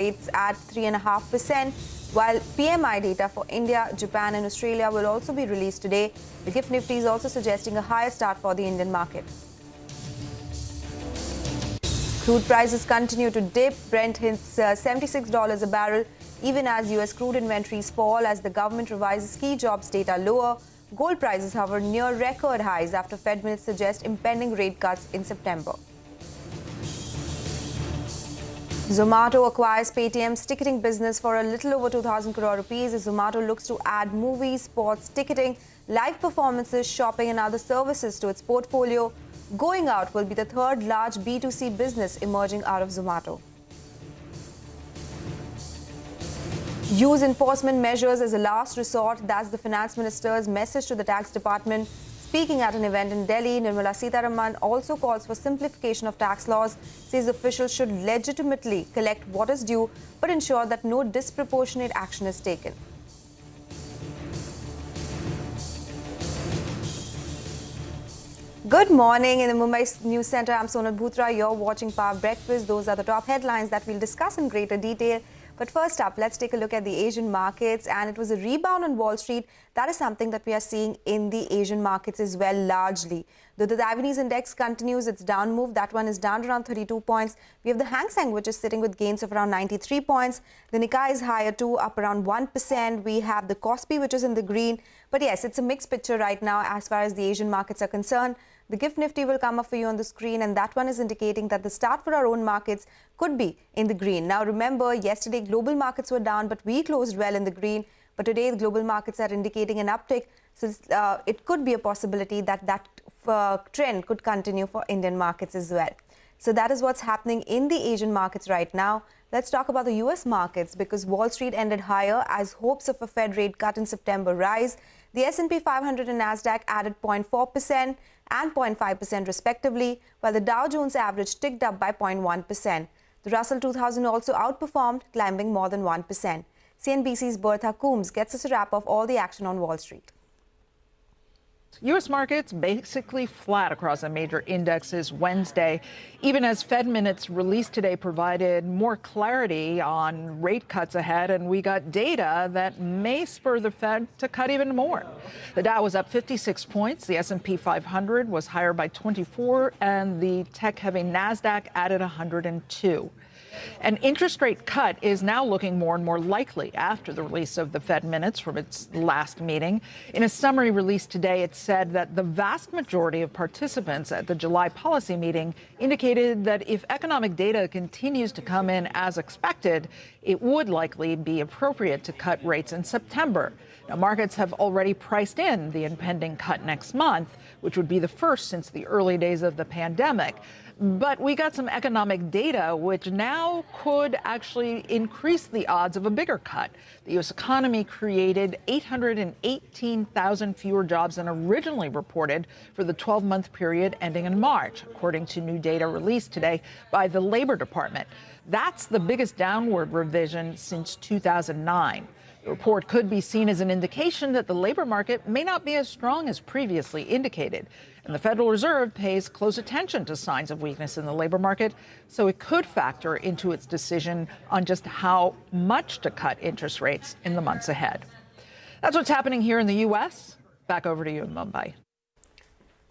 rates at 3.5%, while PMI data for India, Japan and Australia will also be released today. The GIFT Nifty is also suggesting a higher start for the Indian market. Crude prices continue to dip. Brent hits $76 a barrel, even as US crude inventories fall as the government revises key jobs data lower. Gold prices hover near record highs after Fed minutes suggest impending rate cuts in September. Zomato acquires Paytm's ticketing business for a little over 2,000 crore rupees as Zomato looks to add movies, sports, ticketing, live performances, shopping and other services to its portfolio. Going Out will be the third large B2C business emerging out of Zomato. Use enforcement measures as a last resort. That's the finance minister's message to the tax department. Speaking at an event in Delhi, Nirmala Sitharaman also calls for simplification of tax laws, says officials should legitimately collect what is due but ensure that no disproportionate action is taken. Good morning. In the Mumbai News Centre, I'm Sonal Bhutra. You're watching Power Breakfast. Those are the top headlines that we'll discuss in greater detail. But first up, let's take a look at the Asian markets. And it was a rebound on Wall Street. That is something that we are seeing in the Asian markets as well, largely. Though the Taiwanese index continues its down move, that one is down around 32 points. We have the Hang Seng, which is sitting with gains of around 93 points. The Nikkei is higher too, up around 1%. We have the Kospi, which is in the green. But yes, it's a mixed picture right now as far as the Asian markets are concerned. The GIFT Nifty will come up for you on the screen, and that one is indicating that the start for our own markets could be in the green. Now, remember, yesterday global markets were down, but we closed well in the green. But today, the global markets are indicating an uptick. So it could be a possibility that trend could continue for Indian markets as well. So that is what's happening in the Asian markets right now. Let's talk about the US markets because Wall Street ended higher as hopes of a Fed rate cut in September rise. The S&P 500 and Nasdaq added 0.4% and 0.5% respectively, while the Dow Jones average ticked up by 0.1%. The Russell 2000 also outperformed, climbing more than 1%. CNBC's Bertha Coombs gets us a wrap of all the action on Wall Street. U.S. markets basically flat across the major indexes Wednesday, even as Fed minutes released today provided more clarity on rate cuts ahead, and we got data that may spur the Fed to cut even more. The Dow was up 56 points, the S&P 500 was higher by 24, and the tech-heavy Nasdaq added 102. An interest rate cut is now looking more and more likely after the release of the Fed minutes from its last meeting. In a summary released today, it said that the vast majority of participants at the July policy meeting indicated that if economic data continues to come in as expected, it would likely be appropriate to cut rates in September. Now, markets have already priced in the impending cut next month, which would be the first since the early days of the pandemic. But we got some economic data which now could actually increase the odds of a bigger cut. The U.S. economy created 818,000 fewer jobs than originally reported for the 12-month period ending in March, according to new data released today by the Labor Department. That's the biggest downward revision since 2009. The report could be seen as an indication that the labor market may not be as strong as previously indicated. And the Federal Reserve pays close attention to signs of weakness in the labor market, so it could factor into its decision on just how much to cut interest rates in the months ahead. That's what's happening here in the U.S. Back over to you in Mumbai.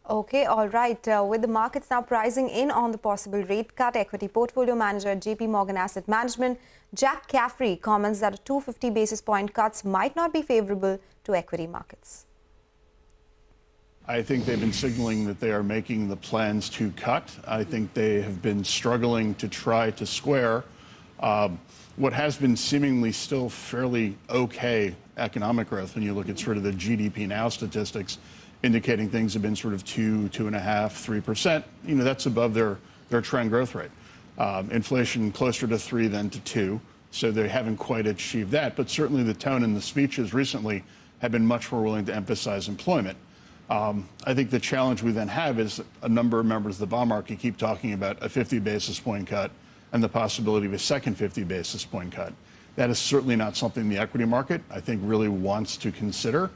Okay, all right. With the markets now pricing in on the possible rate cut, equity portfolio manager at JP Morgan Asset Management, Jack Caffrey, comments that 250 basis point cuts might not be favorable to equity markets. I think they've been signaling that they are making the plans to cut. I think they have been struggling to try to square what has been seemingly still fairly okay economic growth when you look at sort of the GDP now statistics indicating things have been sort of 2.5%, 3%. You know, that's above their trend growth rate. Inflation closer to 3 than to 2, so they haven't quite achieved that. But certainly the tone in the speeches recently have been much more willing to emphasize employment. I think the challenge we then have is a number of members of the bond market keep talking about a 50 basis point cut and the possibility of a second 50 basis point cut. That is certainly not something the equity market, I think, really wants to consider.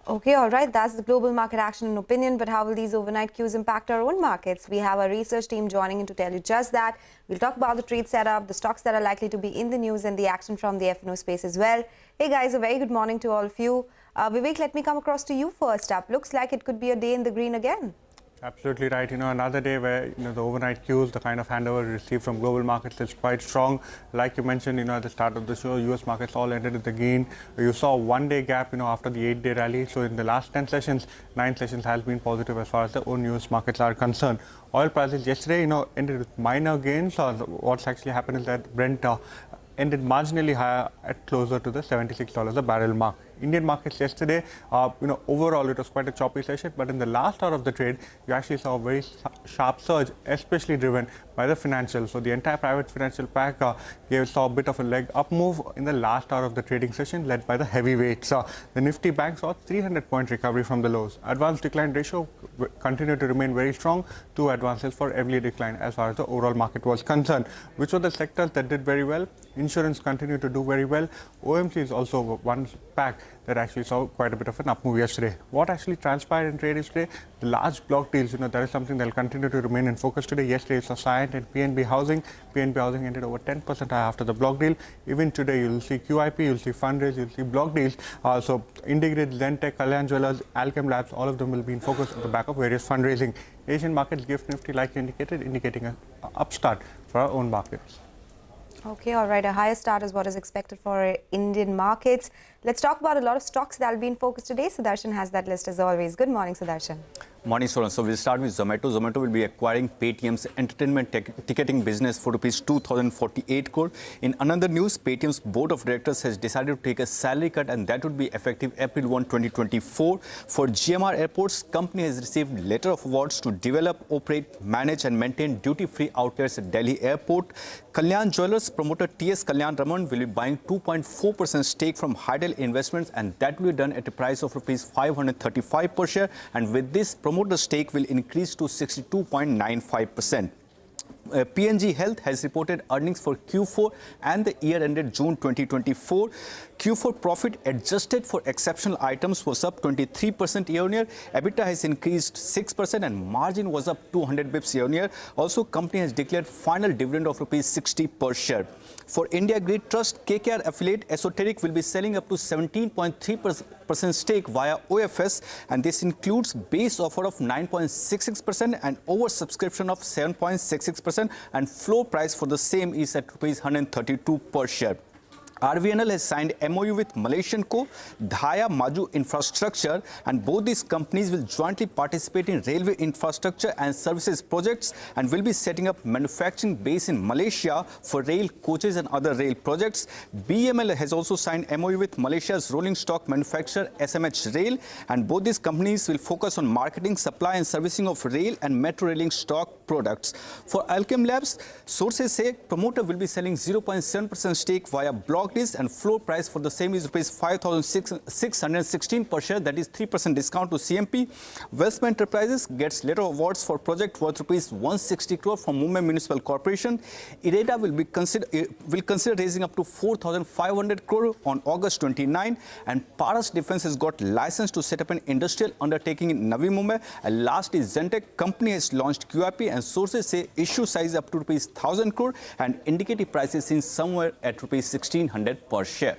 Okay, all right. That's the global market action and opinion. But how will these overnight cues impact our own markets? We have a research team joining in to tell you just that. We'll talk about the trade setup, the stocks that are likely to be in the news, and the action from the F&O space as well. Hey guys, a very good morning to all of you. Vivek, let me come across to you first up. Looks like it could be a day in the green again. Absolutely right. Another day where the overnight cues, the kind of handover received from global markets is quite strong. Like you mentioned, at the start of the show, US markets all ended in the green. You saw a one-day gap, after the 8-day rally. So in the last 10 sessions, 9 sessions has been positive as far as the own US markets are concerned. Oil prices yesterday, ended with minor gains. What's actually happened is that Brent ended marginally higher at closer to the $76 a barrel mark. Indian markets yesterday, overall it was quite a choppy session, but in the last hour of the trade, you actually saw a very sharp surge, especially driven by the financials. So the entire private financial pack saw a bit of a leg up move in the last hour of the trading session, led by the heavyweights. The Nifty Bank saw 300-point recovery from the lows. Advance decline ratio continued to remain very strong. 2 advances for every decline as far as the overall market was concerned. Which were the sectors that did very well? Insurance continued to do very well. OMC is also one pack that actually saw quite a bit of an up move yesterday. What actually transpired in trade yesterday? The large block deals, that is something that will continue to remain in focus today. Yesterday, it's Cyient and PNB Housing. PNB Housing ended over 10% higher after the block deal. Even today, you'll see QIP, you'll see fundraise, you'll see block deals. So Indigo, Zentech, Kalyan Jewellers, Alchem Labs, all of them will be in focus on the back of various fundraising. Asian markets, GIFT Nifty, like you indicated, indicating an upstart for our own markets. Okay, all right. A higher start is what is expected for Indian markets. Let's talk about a lot of stocks that will be in focus today. Sudarshan has that list as always. Good morning, Sudarshan. Morning, Soran. So we'll start with Zomato. Zomato will be acquiring Paytm's entertainment ticketing business for rupees 2,048 crore. In another news, Paytm's board of directors has decided to take a salary cut, and that would be effective April 1, 2024. For GMR Airports, company has received letter of awards to develop, operate, manage and maintain duty-free outlets at Delhi Airport. Kalyan Jewellers promoter T.S. Kalyan Raman will be buying 2.4% stake from Heidel Investments, and that will be done at a price of rupees 535 per share. And with this, promoter stake will increase to 62.95%. PNG Health has reported earnings for Q4 and the year ended June 2024. Q4 profit adjusted for exceptional items was up 23% year-on-year. EBITDA has increased 6% and margin was up 200 bips year-on-year. Also, company has declared final dividend of rupees 60 per share. For India Grid Trust, KKR affiliate Esoteric will be selling up to 17.3% stake via OFS, and this includes base offer of 9.66% and oversubscription of 7.66%, and floor price for the same is at rupees 132 per share. RVNL has signed MOU with Malaysian co. Dhaya Maju Infrastructure, and both these companies will jointly participate in railway infrastructure and services projects and will be setting up manufacturing base in Malaysia for rail coaches and other rail projects. BML has also signed MOU with Malaysia's rolling stock manufacturer SMH Rail, and both these companies will focus on marketing, supply and servicing of rail and metro railing stock products. For Alchem Labs, sources say promoter will be selling 0.7% stake via block deals, and floor price for the same is rupees 5,616 per share, that is 3% discount to CMP. Welspun Enterprises gets letter of awards for project worth rupees 160 crore from Mumbai Municipal Corporation. IREDA will consider raising up to 4,500 crore on August 29, and Paras Defence has got license to set up an industrial undertaking in Navi Mumbai. And last is Zentech. Company has launched QIP, and sources say issue size up to rupees 1,000 crore and indicative prices seen somewhere at rupees 1,600 per share.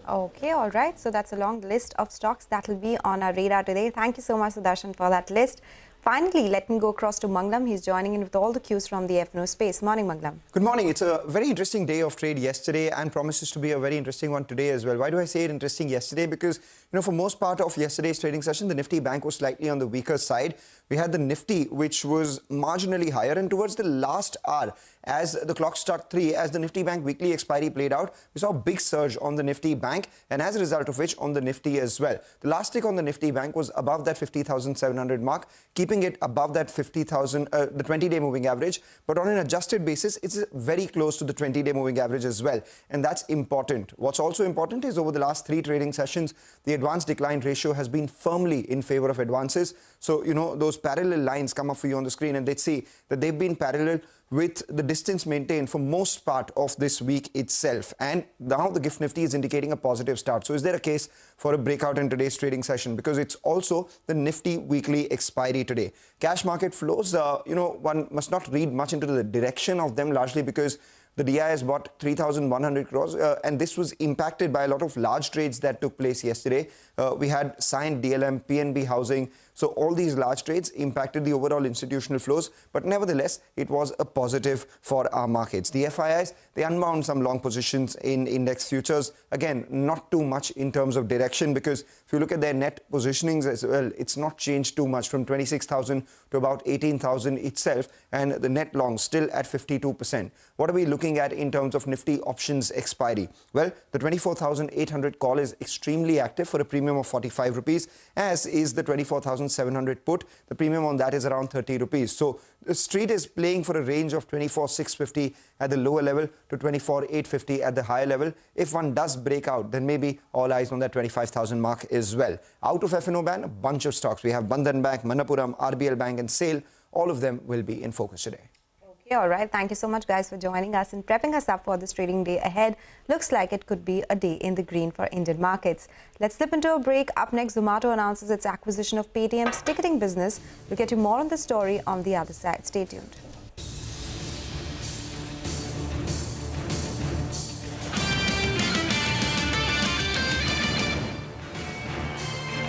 Okay, all right. So that's a long list of stocks that will be on our radar today. Thank you so much, Sudarshan, for that list. Finally, let me go across to Manglam. He's joining in with all the cues from the F&O space. Morning, Manglam. Good morning. It's a very interesting day of trade yesterday and promises to be a very interesting one today as well. Why do I say it interesting yesterday? Because, for most part of yesterday's trading session, the Nifty Bank was slightly on the weaker side. We had the Nifty, which was marginally higher, and towards the last hour, as the clock struck 3, as the Nifty Bank weekly expiry played out, we saw a big surge on the Nifty Bank, and as a result of which on the Nifty as well. The last tick on the Nifty Bank was above that 50,700 mark, keeping it above that 50,000, the 20-day moving average. But on an adjusted basis, it's very close to the 20-day moving average as well, and that's important. What's also important is over the last 3 trading sessions, the advance decline ratio has been firmly in favor of advances. So, those parallel lines come up for you on the screen, and they'd see that they've been parallel with the distance maintained for most part of this week itself. And now the GIFT Nifty is indicating a positive start. So is there a case for a breakout in today's trading session? Because it's also the Nifty weekly expiry today. Cash market flows, one must not read much into the direction of them, largely because the DI has bought 3,100 crores, and this was impacted by a lot of large trades that took place yesterday. We had signed DLM, PNB Housing. So all these large trades impacted the overall institutional flows, but nevertheless, it was a positive for our markets. The FIIs, they unwound some long positions in index futures. Again, not too much in terms of direction, because if you look at their net positionings as well, it's not changed too much from 26,000 to about 18,000 itself, and the net long still at 52%. What are we looking at in terms of Nifty options expiry? Well, the 24,800 call is extremely active for a premium of 45 rupees, as is the 24,700 put. The premium on that is around 30 rupees. So the street is playing for a range of 24,650 at the lower level to 24,850 at the higher level. If one does break out, then maybe all eyes on that 25,000 mark as well. Out of F&O ban, a bunch of stocks. We have Bandhan Bank, Manappuram, RBL Bank and SAIL. All of them will be in focus today. Okay, all right. Thank you so much, guys, for joining us and prepping us up for this trading day ahead. Looks like it could be a day in the green for Indian markets. Let's slip into a break. Up next, Zomato announces its acquisition of Paytm's ticketing business. We'll get you more on the story on the other side. Stay tuned.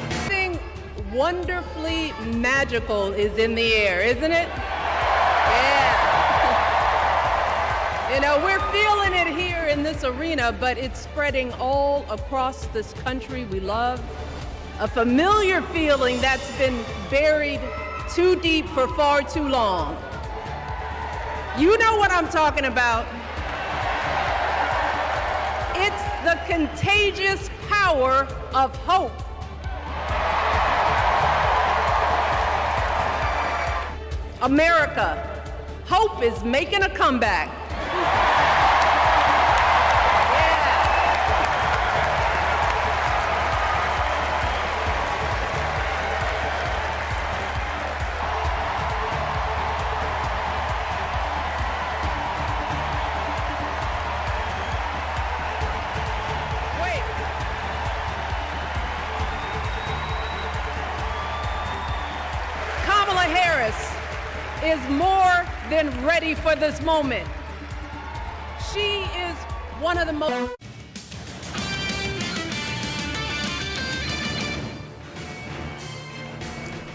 Something wonderfully magical is in the air, isn't it? Yeah. You know, we're feeling it here in this arena, but it's spreading all across this country we love. A familiar feeling that's been buried too deep for far too long. You know what I'm talking about. It's the contagious power of hope. America, hope is making a comeback. Kamala Harris is more than ready for this moment. She is one of the most...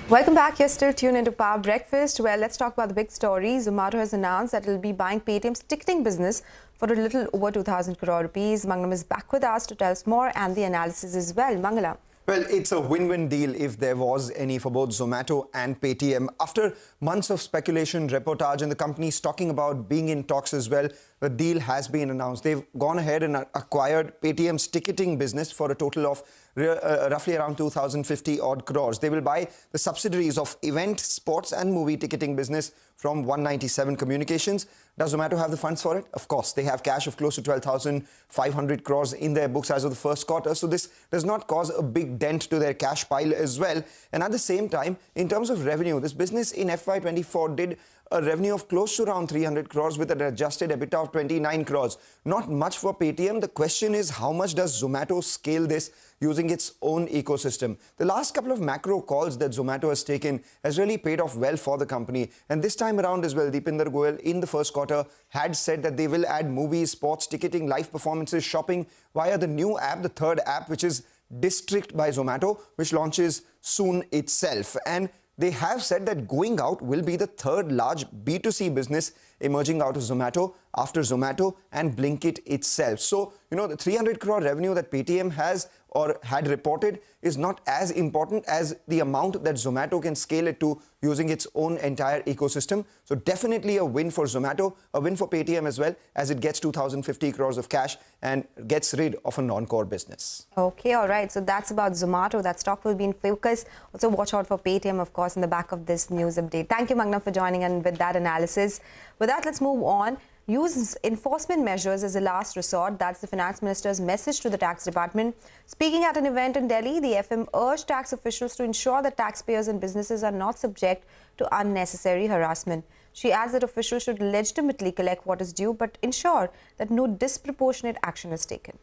Welcome back. You're still tuned into Power Breakfast. Well, let's talk about the big story. Zomato has announced that it will be buying Paytm's ticketing business for a little over 2,000 crore rupees. Mangalam is back with us to tell us more and the analysis as well. Mangalam. Well, it's a win-win deal if there was any for both Zomato and Paytm. After months of speculation, reportage, and the companies talking about being in talks as well, the deal has been announced. They've gone ahead and acquired Paytm's ticketing business for a total of roughly around 2,050 odd crores. They will buy the subsidiaries of event, sports and movie ticketing business from 197 Communications. Does Zomato have the funds for it? Of course. They have cash of close to 12,500 crores in their books as of the first quarter. So this does not cause a big dent to their cash pile as well. And at the same time, in terms of revenue, this business in FY24 did a revenue of close to around 300 crores with an adjusted EBITDA of 29 crores. Not much for Paytm. The question is, how much does Zomato scale this using its own ecosystem? The last couple of macro calls that Zomato has taken has really paid off well for the company. And this time around as well, Deepinder Goyal in the first quarter had said that they will add movies, sports, ticketing, live performances, shopping via the new app, the third app, which is District by Zomato, which launches soon itself. And they have said that going out will be the third large B2C business emerging out of Zomato after Zomato and Blinkit itself. So, the 300 crore revenue that Paytm has or had reported is not as important as the amount that Zomato can scale it to using its own entire ecosystem. So definitely a win for Zomato, a win for Paytm as well, as it gets 2,050 crores of cash and gets rid of a non-core business. Okay, all right. So that's about Zomato. That stock will be in focus. Also watch out for Paytm, of course, in the back of this news update. Thank you, Magna, for joining in with that analysis. With that, let's move on. use enforcement measures as a last resort. That's the finance minister's message to the tax department. Speaking at an event in Delhi, the FM urged tax officials to ensure that taxpayers and businesses are not subject to unnecessary harassment. She adds that officials should legitimately collect what is due but ensure that no disproportionate action is taken.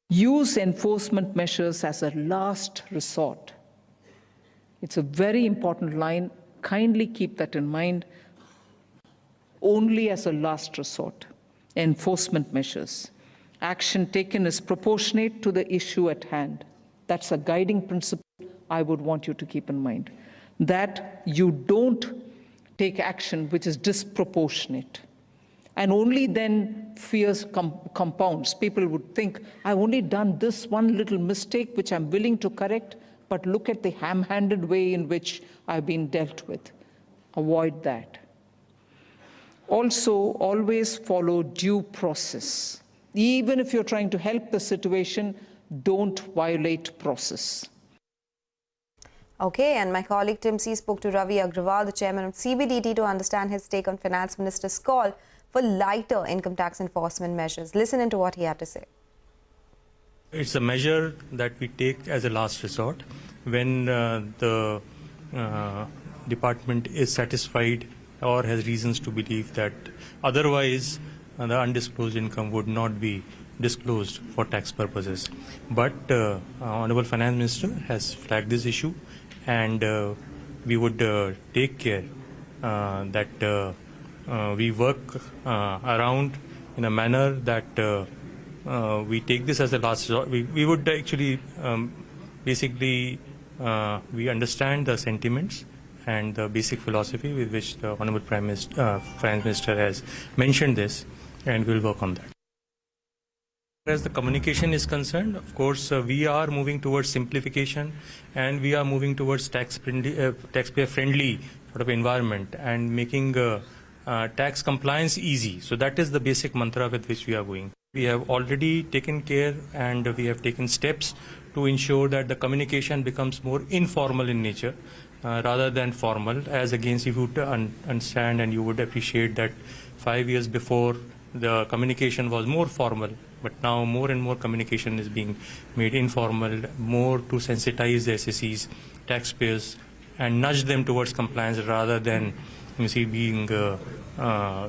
Use enforcement measures as a last resort. It's a very important line. Kindly keep that in mind. Only as a last resort. Enforcement measures. Action taken is proportionate to the issue at hand. That's a guiding principle I would want you to keep in mind. That you don't take action which is disproportionate. And only then fears compounds. People would think, I've only done this one little mistake which I'm willing to correct, but look at the ham-handed way in which I've been dealt with. Avoid that. Also, always follow due process. Even if you're trying to help the situation, don't violate process. Okay, and my colleague Tim C spoke to Ravi Agrawal, the chairman of CBDT, to understand his take on Finance Minister's call for lighter income tax enforcement measures. Listen into what he had to say. It's a measure that we take as a last resort when the department is satisfied or has reasons to believe that otherwise the undisclosed income would not be disclosed for tax purposes. But Honorable Finance Minister has flagged this issue, and we would take care that we work around in a manner that we take this as a last resort. We would actually basically we understand the sentiments and the basic philosophy with which the Honorable Finance Minister has mentioned this, and we'll work on that. As the communication is concerned, of course, we are moving towards simplification, and we are moving towards taxpayer-friendly sort of environment and making tax compliance easy. So that is the basic mantra with which we are going. We have already taken care and we have taken steps to ensure that the communication becomes more informal in nature rather than formal, as against if you understand and you would appreciate that 5 years before the communication was more formal, but now more and more communication is being made informal, more to sensitize the SSEs, taxpayers, and nudge them towards compliance rather than being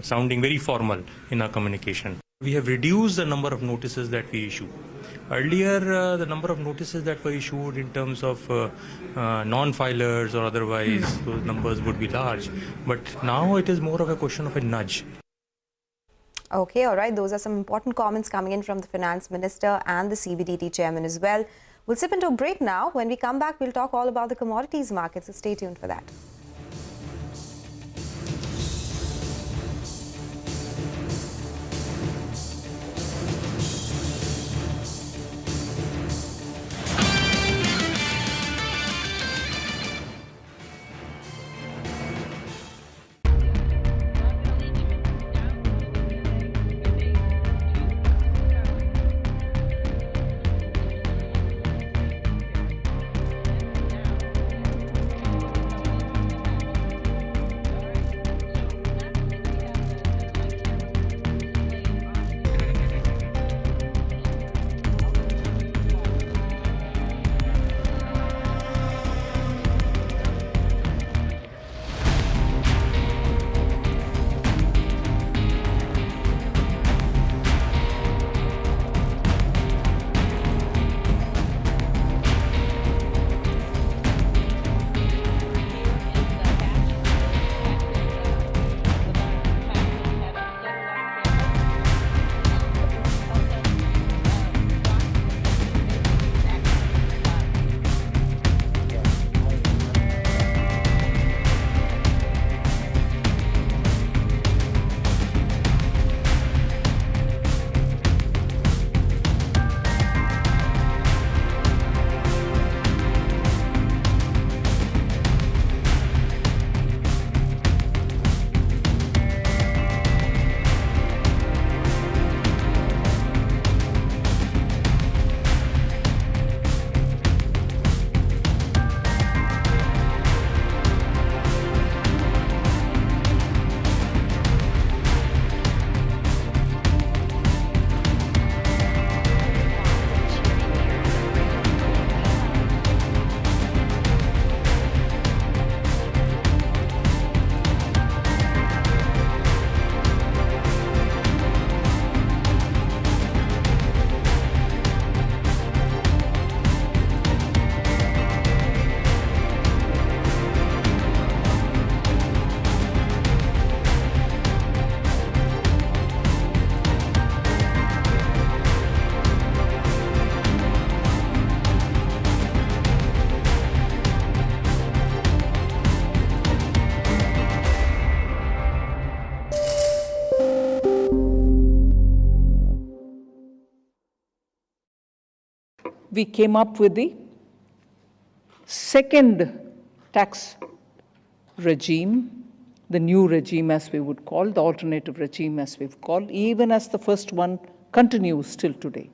sounding very formal in our communication. We have reduced the number of notices that we issue. Earlier, the number of notices that were issued in terms of non-filers or otherwise, those numbers would be large. But now it is more of a question of a nudge. Okay, all right. Those are some important comments coming in from the Finance Minister and the CBDT Chairman as well. We'll slip into a break now. When we come back, we'll talk all about the commodities market, so stay tuned for that. we came up with the second tax regime, the new regime as we would call, the alternative regime as we've called, even as the first one continues till today.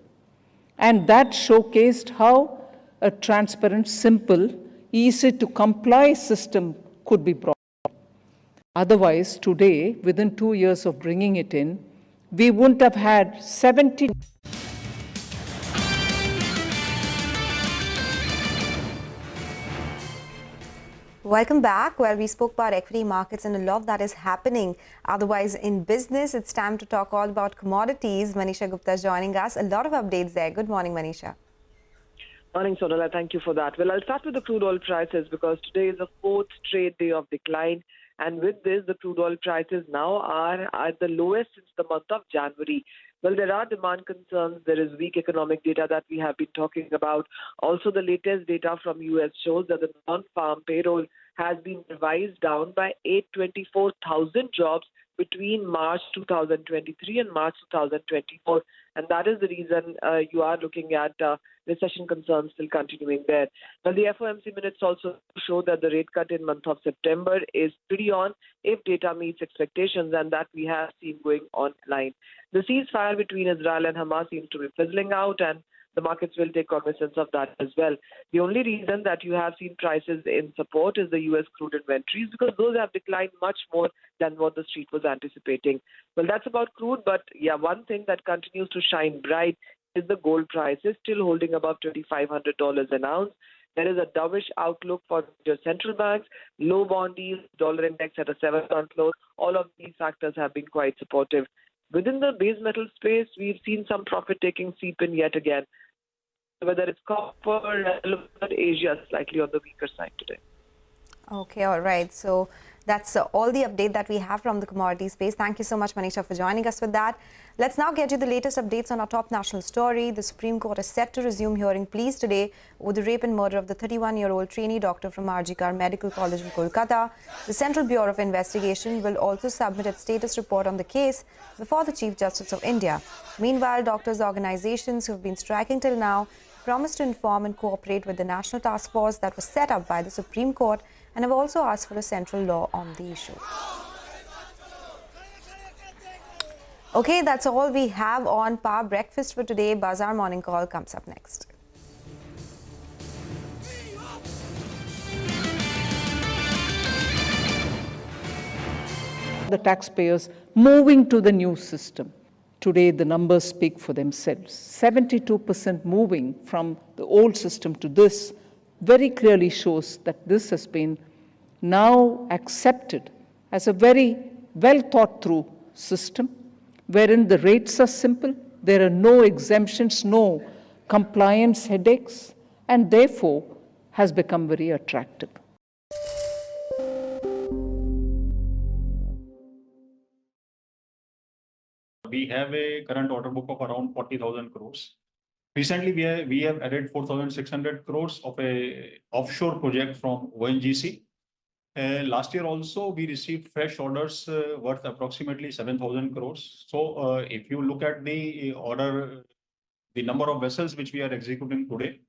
And that showcased how a transparent, simple, easy to comply system could be brought. Otherwise, today, within 2 years of bringing it in, we wouldn't have had 70. Welcome back, where we spoke about equity markets and a lot that is happening. Otherwise, in business, it's time to talk all about commodities. Manisha Gupta is joining us. A lot of updates there. Good morning, Manisha. Morning, Sonala. Thank you for that. Well, I'll start with the crude oil prices because today is the fourth straight day of decline. And with this, the crude oil prices now are at the lowest since the month of January. Well, there are demand concerns. There is weak economic data that we have been talking about. Also, the latest data from U.S. shows that the non-farm payroll has been revised down by 824,000 jobs between March 2023 and March 2024. And that is the reason you are looking at recession concerns still continuing there. Well, the FOMC minutes also show that the rate cut in month of September is pretty on if data meets expectations, and that we have seen going online. The ceasefire between Israel and Hamas seems to be fizzling out, and the markets will take cognizance of that as well. The only reason that you have seen prices in support is the U.S. crude inventories, because those have declined much more than what the street was anticipating. Well, that's about crude, but yeah, one thing that continues to shine bright is the gold price is still holding above $2,500 an ounce. There is a dovish outlook for the central banks, low bond yields, dollar index at a 7-month low. All of these factors have been quite supportive. Within the base metal space, we've seen some profit-taking seep in yet again. Whether it's copper, Asia slightly on the weaker side today. Okay, all right. So that's all the update that we have from the commodity space. Thank you so much, Manisha, for joining us with that. Let's now get you the latest updates on our top national story. The Supreme Court is set to resume hearing pleas today over the rape and murder of the 31-year-old trainee doctor from RG Kar Medical College in Kolkata. The Central Bureau of Investigation will also submit its status report on the case before the Chief Justice of India. Meanwhile, doctors' organizations who have been striking till now promised to inform and cooperate with the National Task Force that was set up by the Supreme Court and have also asked for a central law on the issue. Okay, that's all we have on Power Breakfast for today. Bazaar Morning Call comes up next. The taxpayers moving to the new system. Today, the numbers speak for themselves. 72% moving from the old system to this very clearly shows that this has been now accepted as a very well thought through system, wherein the rates are simple, there are no exemptions, no compliance headaches, and therefore has become very attractive. We have a current order book of around 40,000 crores. Recently, we have added 4,600 crores of a offshore project from ONGC. Last year also, we received fresh orders worth approximately 7,000 crores. So if you look at the order, the number of vessels which we are executing today,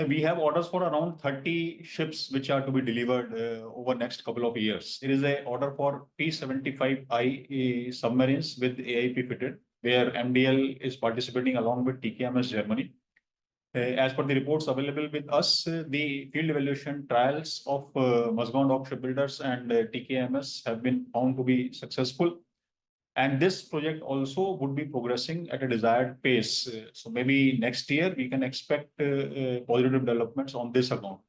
we have orders for around 30 ships which are to be delivered over next couple of years. There is an order for P75I submarines with AIP fitted, where MDL is participating along with TKMS Germany. As per the reports available with us, the field evaluation trials of Mazagon Dock Shipbuilders and TKMS have been found to be successful. And this project also would be progressing at a desired pace. So maybe next year we can expect positive developments on this account.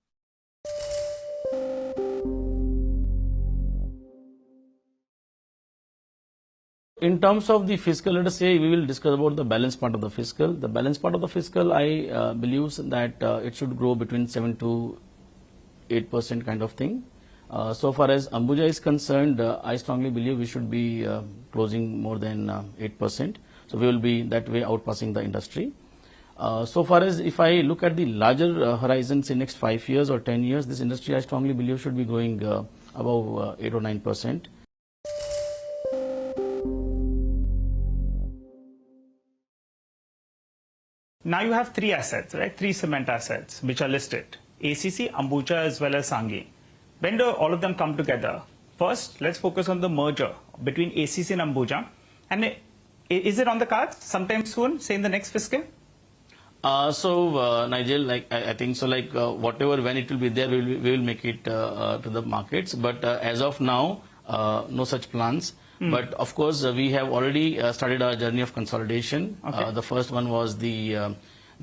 In terms of the fiscal, let us say we will discuss about the balance part of the fiscal. The balance part of the fiscal, I believe that it should grow between 7 to 8% kind of thing. So far as Ambuja is concerned, I strongly believe we should be closing more than 8%. So we will be that way outpassing the industry. So far as if I look at the larger horizons in next 5 years or 10 years, this industry I strongly believe should be growing above 8 or 9%. Now you have three assets, right? Three cement assets which are listed. ACC, Ambuja as well as Sanghi. When do all of them come together? First, let's focus on the merger between ACC and Ambuja. And is it on the cards sometime soon, say in the next fiscal? Nigel, I think so. Whatever when it will be there, we will make it to the markets. But as of now, no such plans. But of course, we have already started our journey of consolidation. Okay. The first one was the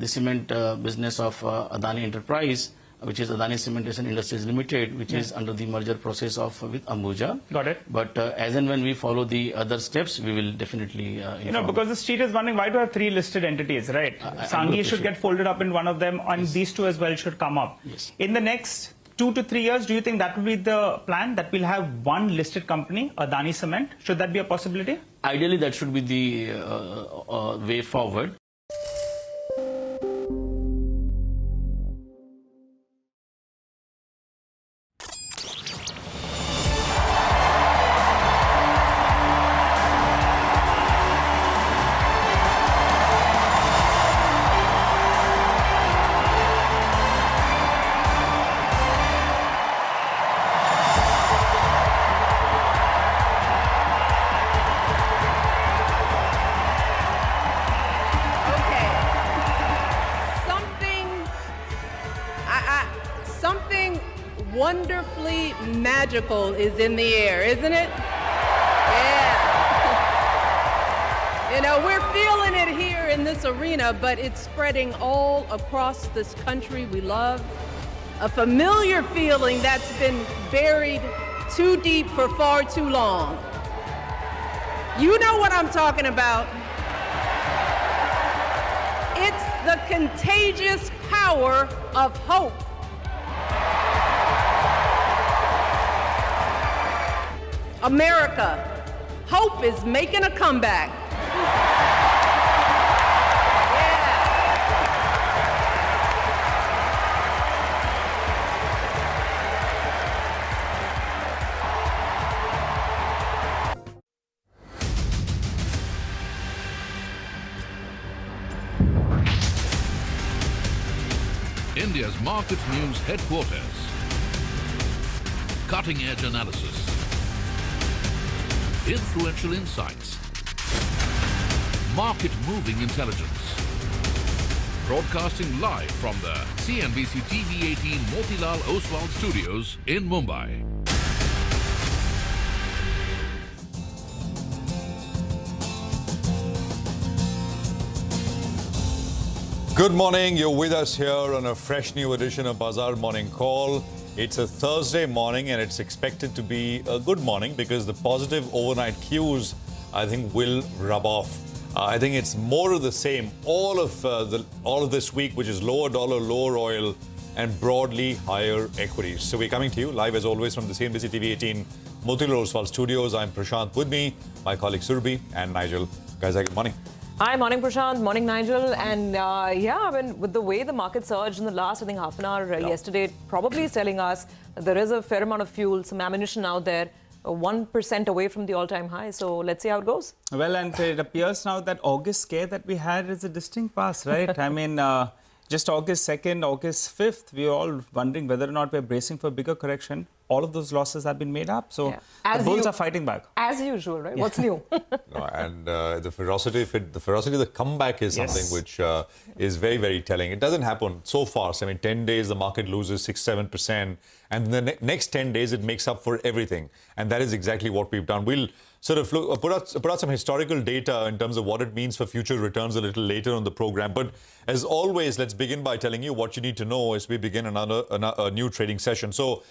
cement business of Adani Enterprise, which is Adani Cementation Industries Limited, which is under the merger process with Ambuja. Got it. But as and when we follow the other steps, we will definitely inform. Because the street is wondering, why do I have three listed entities, right? Sanghi should get folded up in one of them, and these two as well should come up. Yes. In the next 2 to 3 years, do you think that will be the plan, that we'll have one listed company, Adani Cement? Should that be a possibility? Ideally, that should be the way forward. Wonderfully magical is in the air, isn't it? Yeah. We're feeling it here in this arena, but it's spreading all across this country we love. A familiar feeling that's been buried too deep for far too long. You know what I'm talking about. It's the contagious power of hope. America, hope is making a comeback. India's market news headquarters. Cutting-edge analysis. Influential insights. Market-moving intelligence. Broadcasting live from the CNBC TV18 Motilal Oswal studios in Mumbai. Good morning. You're with us here on a fresh new edition of Bazaar Morning Call. It's a Thursday morning and it's expected to be a good morning because the positive overnight cues, I think, will rub off. I think it's more of the same all of this week, which is lower dollar, lower oil, and broadly higher equities. So we're coming to you live as always from the CNBC TV18 Motilal Oswal studios. I'm Prashant. With me, my colleague Surabhi and Nigel. Guys, good morning. Hi, morning Prashant, morning Nigel, and with the way the market surged in the last, I think, half an hour yesterday, it probably is telling us that there is a fair amount of fuel, some ammunition out there, 1% away from the all-time high. So let's see how it goes. Well, and it appears now that August scare that we had is a distinct past, right? I mean, just August 2nd, August 5th, we were all wondering whether or not we're bracing for a bigger correction. All of those losses have been made up. So the bulls are fighting back. As usual, right? What's new? The ferocity of the comeback is something which is very, very telling. It doesn't happen so fast. I mean, 10 days, the market loses 6-7%. And in the next 10 days, it makes up for everything. And that is exactly what we've done. We'll sort of put out some historical data in terms of what it means for future returns a little later on the program. But as always, let's begin by telling you what you need to know as we begin a new trading session. So,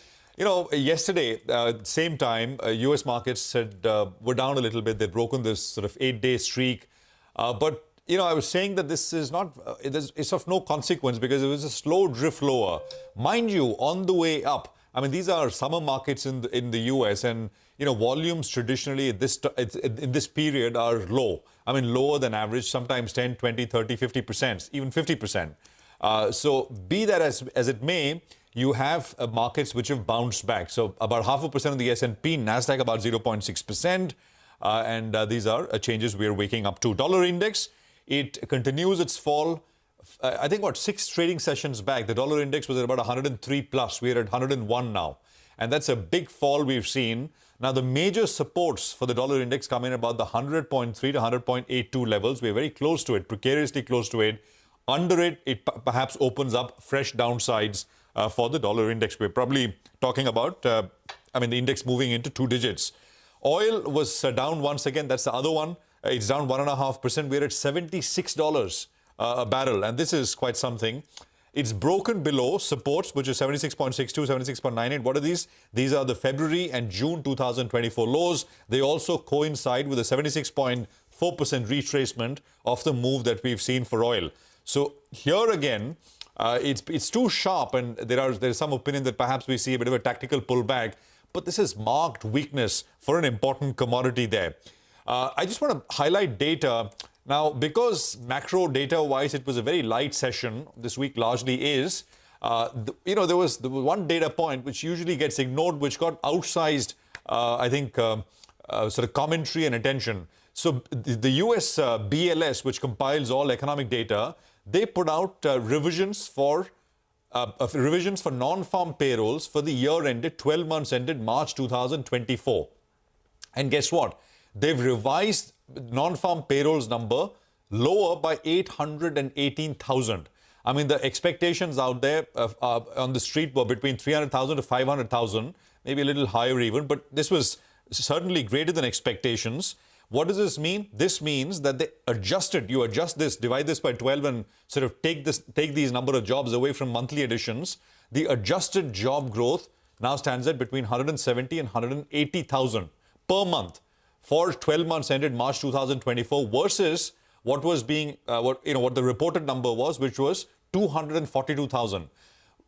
yesterday, same time, U.S. markets were down a little bit. They'd broken this sort of 8-day streak. But, I was saying that this is not, it's of no consequence because it was a slow drift lower. Mind you, on the way up, I mean, these are summer markets in the U.S. and, volumes traditionally in this period are low. I mean, lower than average, sometimes 10, 20, 30, 50%, even 50%. So be that as it may, you have markets which have bounced back. So about 0.5% of the S&P, Nasdaq about 0.6%. And these are changes we are waking up to. Dollar index, it continues its fall. I think, 6 trading sessions back, the dollar index was at about 103 plus. We're at 101 now. And that's a big fall we've seen. Now, the major supports for the dollar index come in about the 100.3 to 100.82 levels. We're very close to it, precariously close to it. Under it, it perhaps opens up fresh downsides for the dollar index. We're probably talking about, the index moving into 2 digits. Oil was down once again. That's the other one. It's down 1.5%. We're at $76 a barrel, and this is quite something. It's broken below supports, which is 76.62, 76.98. What are these? These are the February and June 2024 lows. They also coincide with a 76.4% retracement of the move that we've seen for oil. So here again, it's too sharp, and there's some opinion that perhaps we see a bit of a tactical pullback, but this is marked weakness for an important commodity there. I just want to highlight data. Now, because macro data-wise, it was a very light session, this week largely is, there was one data point which usually gets ignored, which got outsized, sort of commentary and attention. So the US BLS, which compiles all economic data, they put out revisions for non-farm payrolls for the year ended, 12 months ended March 2024. And guess what? They've revised non-farm payrolls number lower by 818,000. I mean, the expectations out there on the street were between 300,000 to 500,000, maybe a little higher even, but this was certainly greater than expectations. What does this mean? This means that you adjust this, divide this by 12 and sort of take these number of jobs away from monthly additions. The adjusted job growth now stands at between 170 and 180,000 per month for 12 months ended March 2024 versus what was being, what the reported number was, which was 242,000.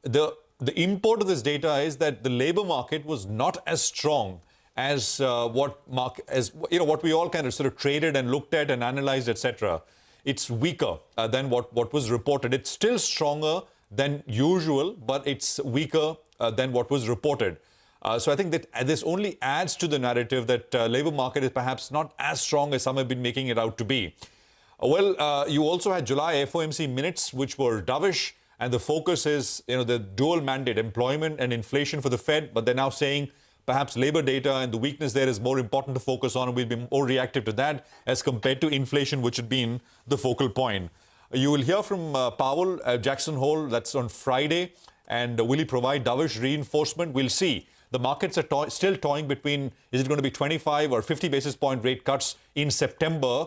The import of this data is that the labor market was not as strong as what we all kind of sort of traded and looked at and analyzed, etc. It's weaker than what was reported. It's still stronger than usual, but it's weaker than what was reported. So I think that this only adds to the narrative that labor market is perhaps not as strong as some have been making it out to be. You also had July FOMC minutes, which were dovish, and the focus is the dual mandate, employment and inflation for the Fed, but they're now saying perhaps labor data and the weakness there is more important to focus on, and we'll be more reactive to that as compared to inflation, which had been the focal point. You will hear from Powell at Jackson Hole, that's on Friday, and will he provide dovish reinforcement? We'll see. The markets are still toying between, is it going to be 25 or 50 basis point rate cuts in September?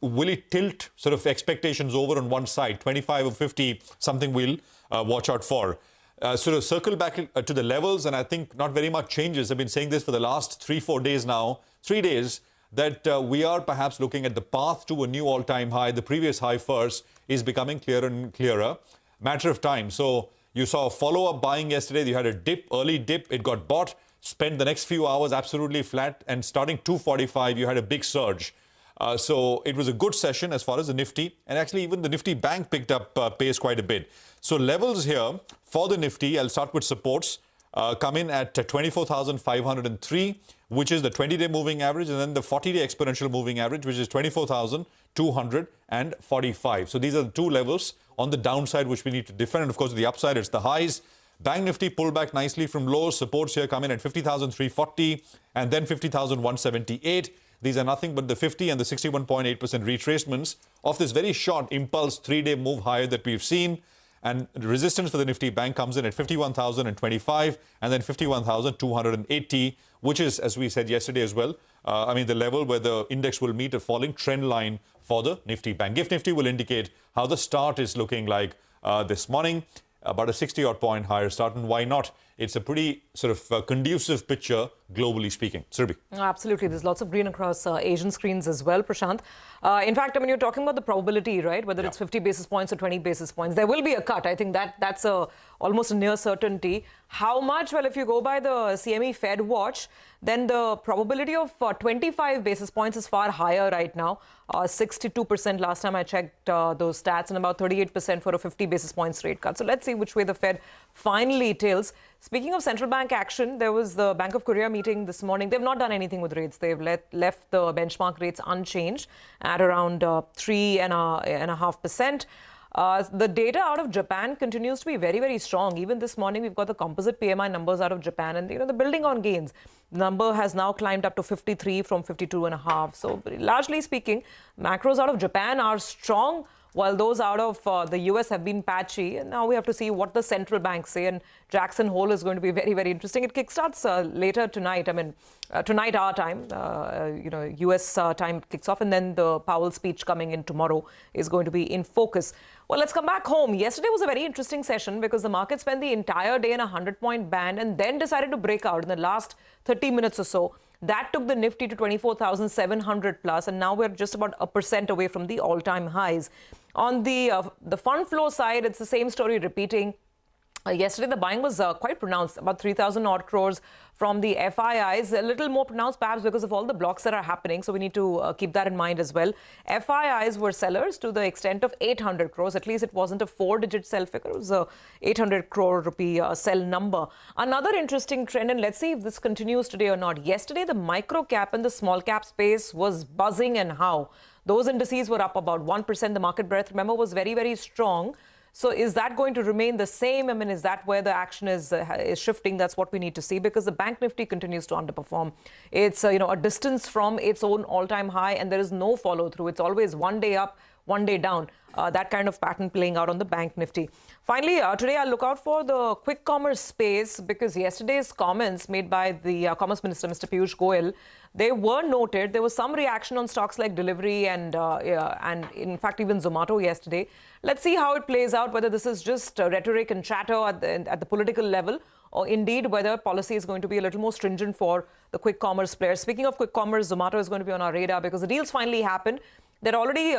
Will it tilt sort of expectations over on one side, 25 or 50, something we'll watch out for. Sort of circle back to the levels, and I think not very much changes. I've been saying this for the last 3-4 days now, 3 days, that we are perhaps looking at the path to a new all-time high. The previous high first is becoming clearer and clearer. Matter of time. So you saw a follow-up buying yesterday. You had a dip, early dip. It got bought, spent the next few hours absolutely flat, and starting 245, you had a big surge. So it was a good session as far as the Nifty, and actually even the Nifty Bank picked up pace quite a bit. So levels here for the Nifty, I'll start with supports, come in at 24,503, which is the 20-day moving average, and then the 40-day exponential moving average, which is 24,245. So these are the two levels on the downside which we need to defend, and of course the upside, it's the highs. Bank Nifty pulled back nicely from lows. Supports here come in at 50,340 and then 50,178. These are nothing but the 50 and the 61.8% retracements of this very short impulse 3-day move higher that we've seen. And resistance for the Nifty Bank comes in at 51,025 and then 51,280, which is, as we said yesterday as well, the level where the index will meet a falling trend line for the Nifty Bank. GIFT Nifty will indicate how the start is looking like this morning. About a 60-odd point higher start, and why not? It's a pretty sort of conducive picture, globally speaking. Surbhi. Absolutely. There's lots of green across Asian screens as well, Prashant. In fact, you're talking about the probability, right? Whether it's 50 basis points or 20 basis points. There will be a cut. I think that's almost a near certainty. How much? Well, if you go by the CME Fed Watch, then the probability of 25 basis points is far higher right now. 62% last time I checked those stats, and about 38% for a 50 basis points rate cut. So let's see which way the Fed finally tails. Speaking of central bank action, there was the Bank of Korea meeting this morning. They've not done anything with rates. They've left the benchmark rates unchanged at around 3.5%. The data out of Japan continues to be very, very strong. Even this morning, we've got the composite PMI numbers out of Japan, and the building on gains. The number has now climbed up to 53 from 52.5. So largely speaking, macros out of Japan are strong, while those out of the US have been patchy. And now we have to see what the central banks say. And Jackson Hole is going to be very, very interesting. It kickstarts later tonight. I mean, tonight our time, US time kicks off. And then the Powell speech coming in tomorrow is going to be in focus. Well, let's come back home. Yesterday was a very interesting session because the market spent the entire day in a 100-point band and then decided to break out in the last 30 minutes or so. That took the Nifty to 24,700 plus, and now we're just about 1% away from the all-time highs. On the fund flow side, it's the same story repeating. Yesterday, the buying was quite pronounced, about 3,000 odd crores from the FIIs, a little more pronounced perhaps because of all the blocks that are happening. So we need to keep that in mind as well. FIIs were sellers to the extent of 800 crores. At least it wasn't a 4-digit sell figure. It was a 800 crore rupee sell number. Another interesting trend, and let's see if this continues today or not. Yesterday, the micro cap and the small cap space was buzzing, and how? Those indices were up about 1%. The market breadth, remember, was very, very strong. So is that going to remain the same? I mean, is that where the action is shifting? That's what we need to see, because the Bank Nifty continues to underperform. It's a distance from its own all-time high, and there is no follow-through. It's always one day up, one day down. That kind of pattern playing out on the Bank Nifty. Finally, today I'll look out for the quick commerce space, because yesterday's comments made by the Commerce Minister, Mr. Piyush Goyal, they were noted. There was some reaction on stocks like Delivery and in fact even Zomato yesterday. Let's see how it plays out, whether this is just rhetoric and chatter at the political level, or indeed whether policy is going to be a little more stringent for the quick commerce players. Speaking of quick commerce, Zomato is going to be on our radar because the deals finally happened. They'd already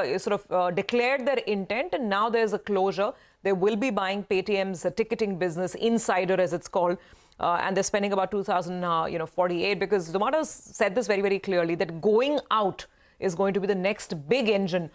declared their intent, and now there's a closure. They will be buying Paytm's ticketing business, Insider as it's called, and they're spending about 2,048, because Zomato said this very, very clearly, that going out is going to be the next big engine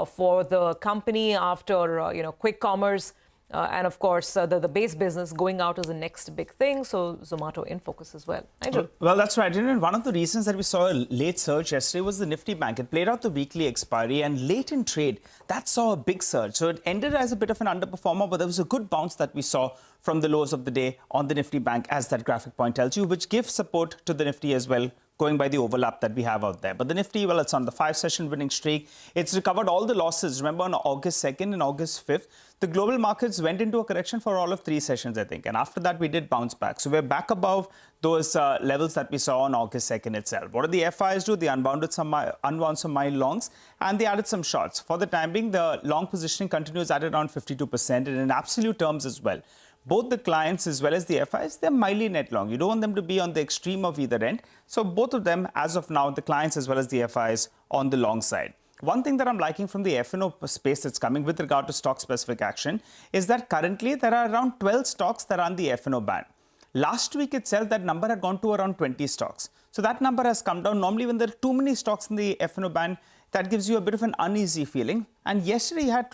for the company after quick commerce. And of course, the base business going out is the next big thing. So Zomato in focus as well. Nigel. Well, that's right. And one of the reasons that we saw a late surge yesterday was the Nifty Bank. It played out the weekly expiry, and late in trade, that saw a big surge. So it ended as a bit of an underperformer, but there was a good bounce that we saw from the lows of the day on the Nifty Bank, as that graphic point tells you, which gives support to the Nifty as well, going by the overlap that we have out there. But the Nifty, well, it's on the 5-session winning streak. It's recovered all the losses. Remember, on August 2nd and August 5th, the global markets went into a correction for all of 3 sessions, I think. And after that, we did bounce back. So we're back above those levels that we saw on August 2nd itself. What did the FIs do? They unwound some mild longs, and they added some shorts. For the time being, the long positioning continues at around 52%, and in absolute terms as well. Both the clients as well as the FIs, they're mildly net long. You don't want them to be on the extreme of either end. So both of them, as of now, the clients as well as the FIs on the long side. One thing that I'm liking from the F&O space that's coming with regard to stock-specific action is that currently there are around 12 stocks that are on the F&O ban. Last week itself, that number had gone to around 20 stocks. So that number has come down. Normally, when there are too many stocks in the F&O ban, that gives you a bit of an uneasy feeling. And yesterday, you had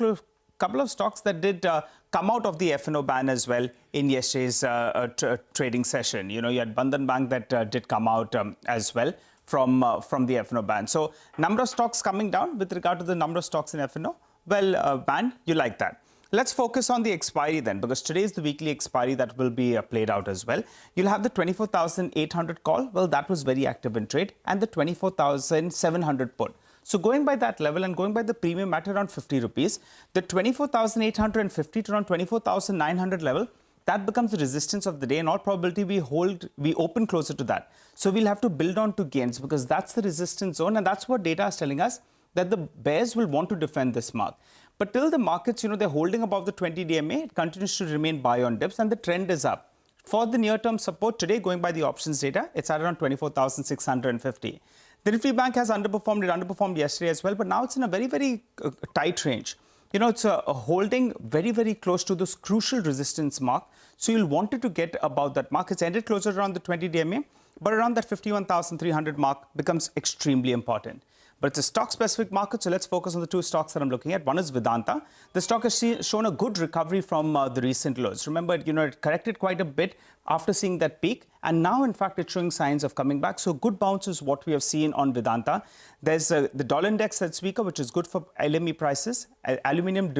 couple of stocks that did come out of the F&O ban as well in yesterday's trading session. You had Bandhan Bank that did come out as well from the F&O ban. So number of stocks coming down with regard to the number of stocks in F&O. Well, ban, you like that. Let's focus on the expiry then, because today is the weekly expiry that will be played out as well. You'll have the 24,800 call. Well, that was very active in trade, and the 24,700 put. So going by that level and going by the premium at around 50 rupees, the 24,850 to around 24,900 level, that becomes the resistance of the day. In all probability, we open closer to that. So we'll have to build on to gains, because that's the resistance zone, and that's what data is telling us, that the bears will want to defend this mark. But till the markets, they're holding above the 20 DMA, it continues to remain buy on dips, and the trend is up. For the near-term support today, going by the options data, it's at around 24,650. The Nifty Bank has underperformed. It underperformed yesterday as well, but now it's in a very, very tight range. It's a holding very, very close to this crucial resistance mark. So you'll want it to get above that mark. It's ended closer around the 20 DMA, but around that 51,300 mark becomes extremely important. but it's a stock-specific market, so let's focus on the two stocks that I'm looking at. One is Vedanta. The stock has shown a good recovery from the recent lows. Remember, it corrected quite a bit after seeing that peak, and now, in fact, it's showing signs of coming back. So good bounce is what we have seen on Vedanta. There's the dollar index that's weaker, which is good for LME prices. Aluminium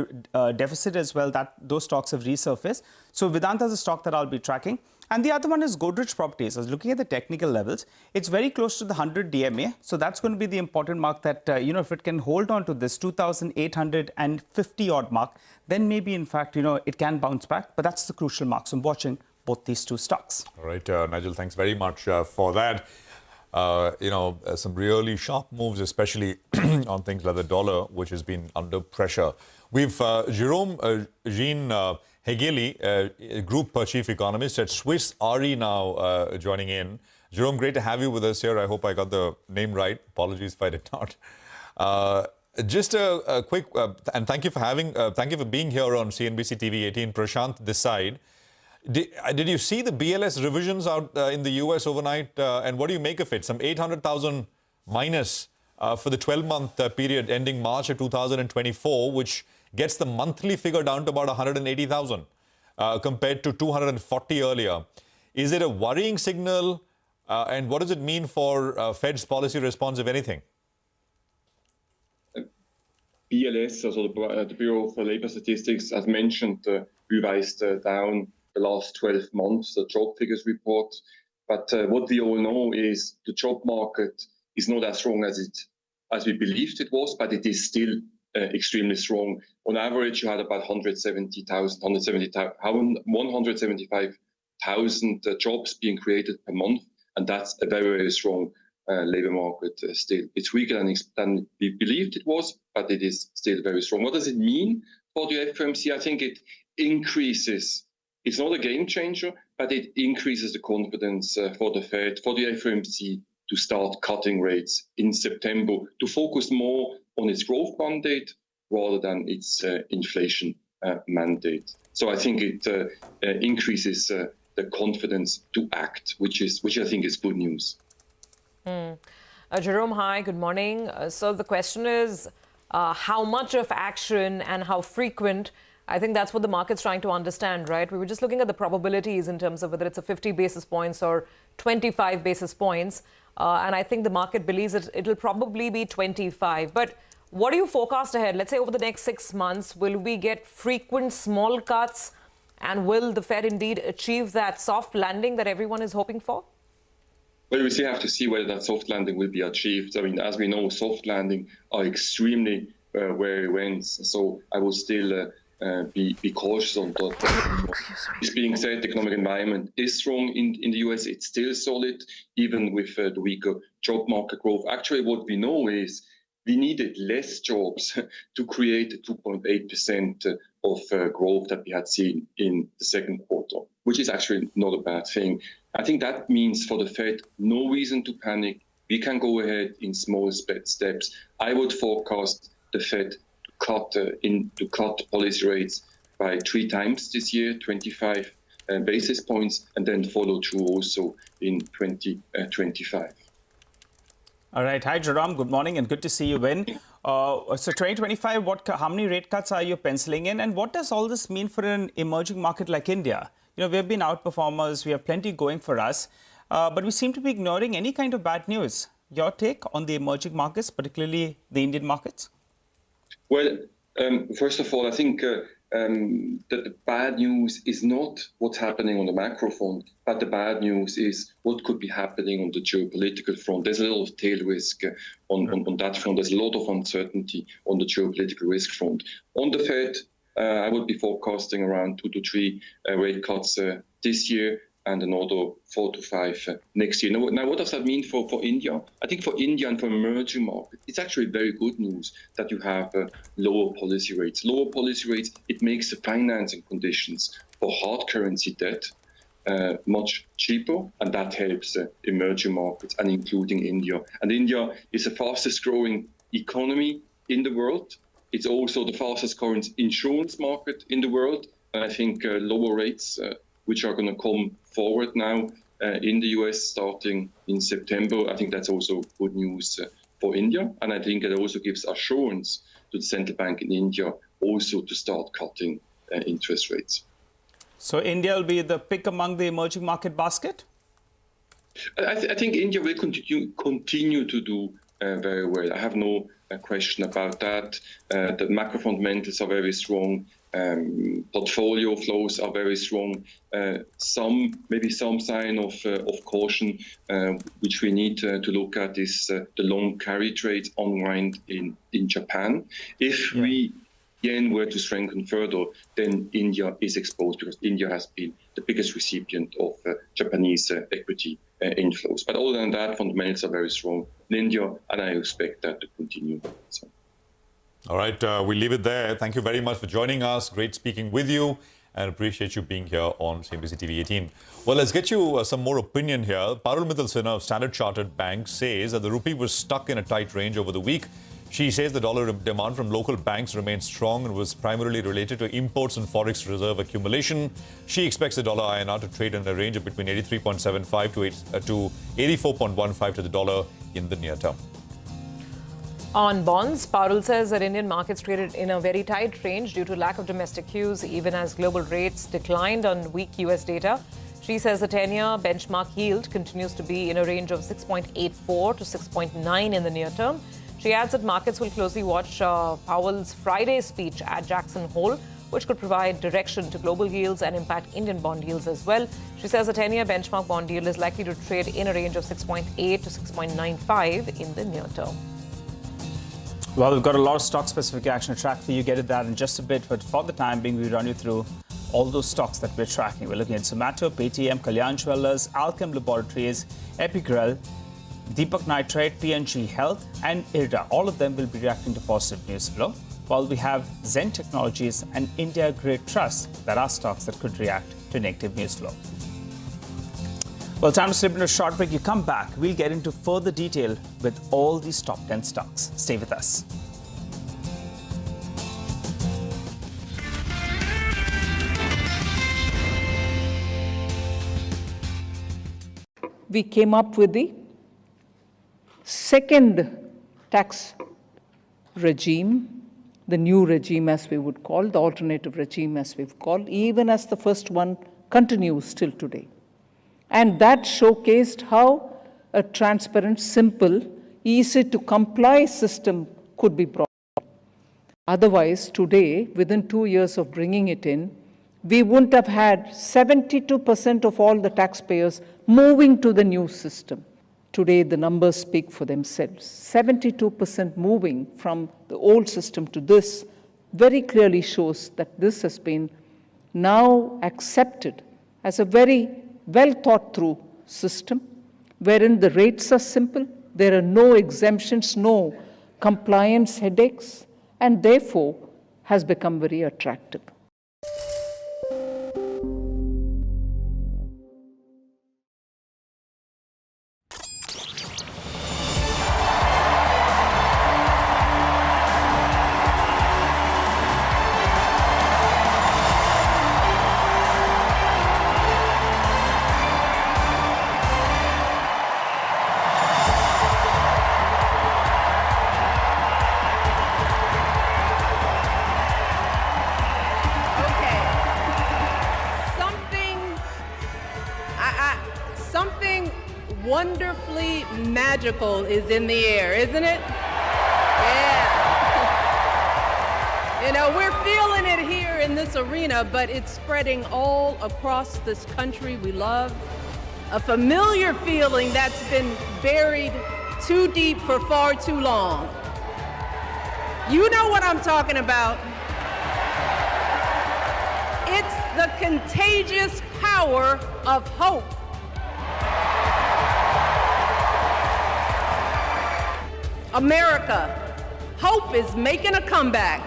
deficit as well, that those stocks have resurfaced. So Vedanta is a stock that I'll be tracking. And the other one is Godrej Properties. I was looking at the technical levels. It's very close to the 100 DMA. So that's going to be the important mark that, if it can hold on to this 2,850 odd mark, then maybe, in fact, it can bounce back. But that's the crucial mark. So I'm watching both these two stocks. All right, Nigel, thanks very much for that. Some really sharp moves, especially on things like the dollar, which has been under pressure. We've Jerome Jean Hegeli, Group Chief Economist at Swiss Re now joining in. Jerome, great to have you with us here. I hope I got the name right. Apologies if I did not. Just a quick, and thank you for being here on CNBC TV18. Prashant this side. Did you see the BLS revisions out in the US overnight? And what do you make of it? Some 800,000 minus for the 12-month period ending March of 2024, which gets the monthly figure down to about 180,000 compared to 240 earlier. Is it a worrying signal? And what does it mean for Fed's policy response, if anything? BLS, also the Bureau for Labor Statistics, as mentioned, revised down the last 12 months, the job figures report. But what we all know is the job market is not as strong as we believed it was, but it is still extremely strong. On average, you had about 175,000 jobs being created per month, and that's a very, very strong labor market still. It's weaker than we believed it was, but it is still very strong. What does it mean for the FOMC? I think it increases. It's not a game changer, but it increases the confidence for the Fed, for the FOMC to start cutting rates in September, to focus more on its growth mandate rather than its inflation mandate. So I think it increases the confidence to act, which I think is good news. Jerome, hi, good morning. So the question is how much of action and how frequent? I think that's what the market's trying to understand, right? We were just looking at the probabilities in terms of whether it's a 50 basis points or 25 basis points. And I think the market believes it'll probably be 25. But what do you forecast ahead? Let's say over the next 6 months, will we get frequent small cuts? And will the Fed indeed achieve that soft landing that everyone is hoping for? Well, we still have to see whether that soft landing will be achieved. I mean, as we know, soft landing are extremely rare events. So I will still be cautious on that. This being said, the economic environment is strong in the US. It's still solid, even with the weaker job market growth. Actually, what we know is we needed less jobs to create the 2.8% of growth that we had seen in the second quarter, which is actually not a bad thing. I think that means for the Fed, no reason to panic. We can go ahead in small steps. I would forecast the Fed to cut policy rates by 3 times this year, 25 basis points, and then follow through also in 2025. All right. Hi, Jerome. Good morning and good to see you in. So 2025, how many rate cuts are you penciling in? And what does all this mean for an emerging market like India? We have been outperformers. We have plenty going for us. But we seem to be ignoring any kind of bad news. Your take on the emerging markets, particularly the Indian markets? Well, first of all, I think that the bad news is not what's happening on the macro front, but the bad news is what could be happening on the geopolitical front. There's a lot of tail risk on that front. There's a lot of uncertainty on the geopolitical risk front. On the Fed, I would be forecasting around 2 to 3 rate cuts this year and another 4 to 5 next year. Now, what does that mean for India? I think for India and for emerging markets, it's actually very good news that you have lower policy rates. Lower policy rates, it makes the financing conditions for hard currency debt much cheaper, and that helps emerging markets, and including India. And India is the fastest growing economy in the world. It's also the fastest growing insurance market in the world. And I think lower rates, which are going to come forward now in the US starting in September, I think that's also good news for India. And I think it also gives assurance to the central bank in India also to start cutting interest rates. So India will be the pick among the emerging market basket? I think India will continue to do very well. I have no question about that. The macro fundamentals are very strong. Portfolio flows are very strong. Maybe some sign of caution, which we need to look at, is the long carry trade unwind in Japan. If we yen were to strengthen further, then India is exposed because India has been the biggest recipient of Japanese equity inflows. But other than that, fundamentals are very strong in India, and I expect that to continue. So. All right, we'll leave it there. Thank you very much for joining us. Great speaking with you, and appreciate you being here on CNBC TV18. Well, let's get you some more opinion here. Parul Mittal of Standard Chartered Bank says that the rupee was stuck in a tight range over the week. She says the dollar demand from local banks remained strong and was primarily related to imports and forex reserve accumulation. She expects the dollar INR to trade in a range of between 83.75 to 84.15 to the dollar in the near term. On bonds, Parul says that Indian markets traded in a very tight range due to lack of domestic cues, even as global rates declined on weak US data. She says the 10-year benchmark yield continues to be in a range of 6.84 to 6.9 in the near term. She adds that markets will closely watch Powell's Friday speech at Jackson Hole, which could provide direction to global yields and impact Indian bond yields as well. She says the 10-year benchmark bond yield is likely to trade in a range of 6.8 to 6.95 in the near term. Well, we've got a lot of stock-specific action to track for you. Get at that in just a bit. But for the time being, we run you through all those stocks that we're tracking. We're looking at Zomato-Paytm, Kalyan Jewellers, Alchem Laboratories, Epigrel, Deepak Nitrite, PNG Health, and IRDA. All of them will be reacting to positive news flow, while we have Zen Technologies and India Grid Trust that are stocks that could react to negative news flow. Well, time to slip into a short break. You come back, we'll get into further detail with all these top 10 stocks. Stay with us. We came up with the second tax regime, the new regime as we would call, the alternative regime as we've called, even as the first one continues till today. And that showcased how a transparent, simple, easy to comply system could be brought. Otherwise, today, within 2 years of bringing it in, we wouldn't have had 72% of all the taxpayers moving to the new system. Today, the numbers speak for themselves. 72% moving from the old system to this very clearly shows that this has been now accepted as a very well thought through system, wherein the rates are simple, there are no exemptions, no compliance headaches, and therefore has become very attractive. Wonderfully magical is in the air, isn't it? Yeah. You know, we're feeling it here in this arena, but it's spreading all across this country we love. A familiar feeling that's been buried too deep for far too long. You know what I'm talking about. It's the contagious power of hope. America, hope is making a comeback.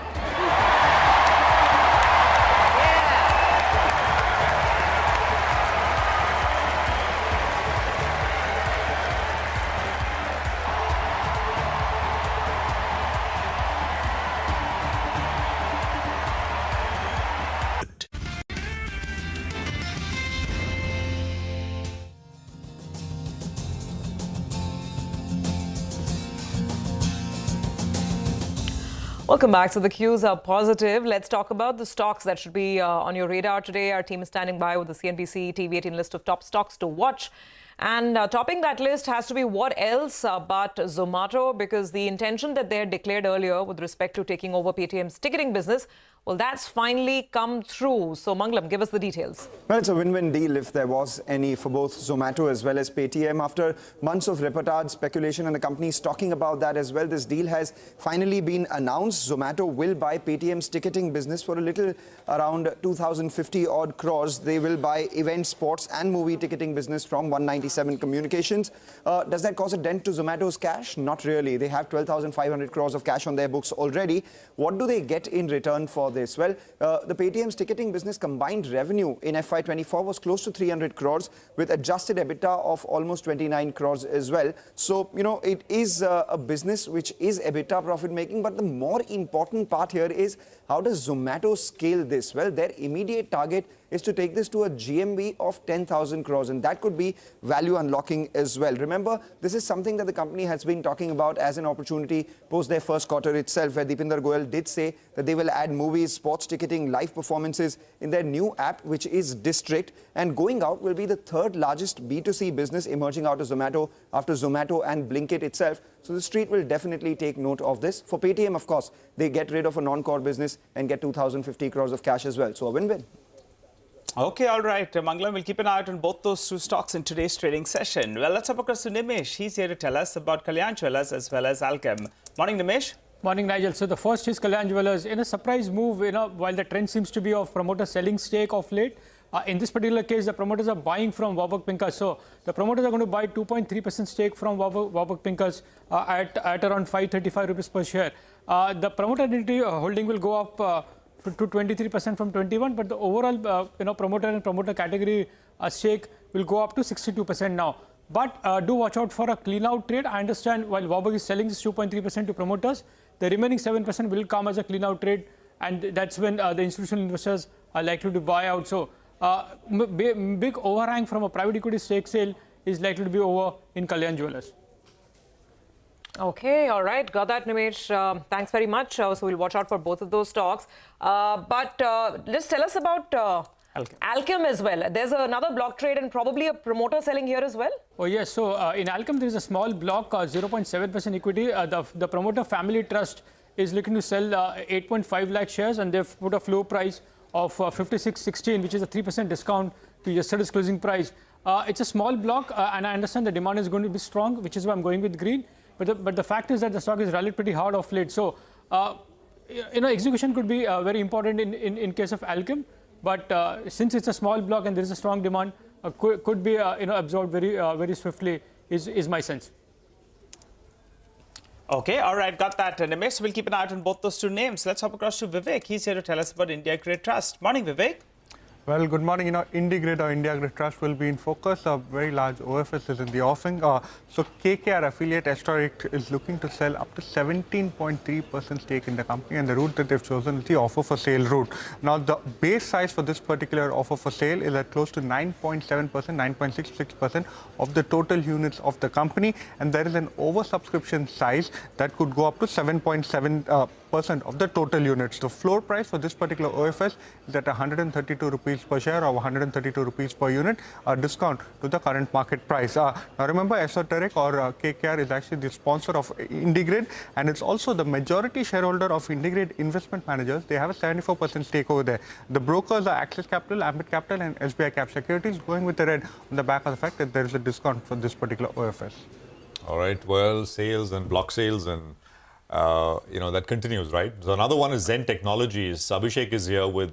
Welcome back. So the cues are positive. Let's talk about the stocks that should be on your radar today. Our team is standing by with the CNBC TV18 list of top stocks to watch. And topping that list has to be what else but Zomato, because the intention that they had declared earlier with respect to taking over Paytm's ticketing business, well, that's finally come through. So, Mangalam, give us the details. Well, it's a win-win deal if there was any for both Zomato as well as Paytm. After months of reportage, speculation, and the companies talking about that as well, this deal has finally been announced. Zomato will buy Paytm's ticketing business for a little around 2,050 odd crores. They will buy event, sports and movie ticketing business from 197 Communications. Does that cause a dent to Zomato's cash? Not really. They have 12,500 crores of cash on their books already. What do they get in return for this? Well, the Paytm's ticketing business combined revenue in FY24 was close to 300 crores with adjusted EBITDA of almost 29 crores as well. So, you know, it is a business which is EBITDA profit making. But the more important part here is, how does Zomato scale this? Well, their immediate target is to take this to a GMV of 10,000 crores, and that could be value unlocking as well. Remember, this is something that the company has been talking about as an opportunity post their first quarter itself, where Deepinder Goyal did say that they will add movies, sports ticketing, live performances in their new app, which is District, and going out will be the third largest B2C business emerging out of Zomato after Zomato and Blinkit itself. So the street will definitely take note of this. For Paytm, of course, they get rid of a non-core business and get 2,050 crores of cash as well. So a win-win. Okay, all right. Mangalam, we'll keep an eye out on both those two stocks in today's trading session. Well, let's have across to Nimesh. He's here to tell us about Kalyan Jewellers as well as Alchem. Morning, Nimesh. Morning, Nigel. So the first is Kalyan Jewellers. In a surprise move, while the trend seems to be of promoter selling stake of late, in this particular case, the promoters are buying from Warburg Pincus. So the promoters are going to buy 2.3% stake from Warburg Pincus at around 535 rupees per share. The promoter identity holding will go up to 23% from 21%, but the overall promoter and promoter category stake will go up to 62% now. But do watch out for a clean out trade. I understand while Warburg is selling this 2.3% to promoters, the remaining 7% will come as a clean out trade, and that's when the institutional investors are likely to buy out. So big overhang from a private equity stake sale is likely to be over in Kalyan Jewellers. Okay, all right. Got that, Nimesh. Thanks very much. So we'll watch out for both of those stocks. But just tell us about Alchem as well. There's another block trade and probably a promoter selling here as well. Oh, yes. So in Alchem, there is a small block, 0.7% equity. The promoter family trust is looking to sell 8.5 lakh shares, and they've put a floor price of 56.16, which is a 3% discount to yesterday's closing price. It's a small block, and I understand the demand is going to be strong, which is why I'm going with green. But the fact is that the stock is rallied pretty hard of late. So, execution could be very important in case of Alchem. But since it's a small block and there is a strong demand, could be absorbed very swiftly is my sense. Okay, all right, got that. Nimesh, we'll keep an eye out on both those two names. Let's hop across to Vivek. He's here to tell us about India Grid Trust. Morning, Vivek. Well, good morning. IndiGrid or India Grid Trust will be in focus. A very large OFS is in the offing. So KKR affiliate Historic is looking to sell up to 17.3% stake in the company, and the route that they've chosen is the offer for sale route. Now, the base size for this particular offer for sale is at close to 9.7%, 9.66% of the total units of the company, and there is an oversubscription size that could go up to 7.7% of the total units. The floor price for this particular OFS is at 132 rupees per share or 132 rupees per unit, a discount to the current market price. Now remember, Esoteric or KKR is actually the sponsor of IndiGrid, and it's also the majority shareholder of IndiGrid Investment Managers. They have a 74% stake over there. The brokers are Axis Capital, Ambit Capital and SBI Cap Securities, going with the red on the back of the fact that there is a discount for this particular OFS. All right, well, sales and block sales and that continues, right? So another one is Zen Technologies. Abhishek is here with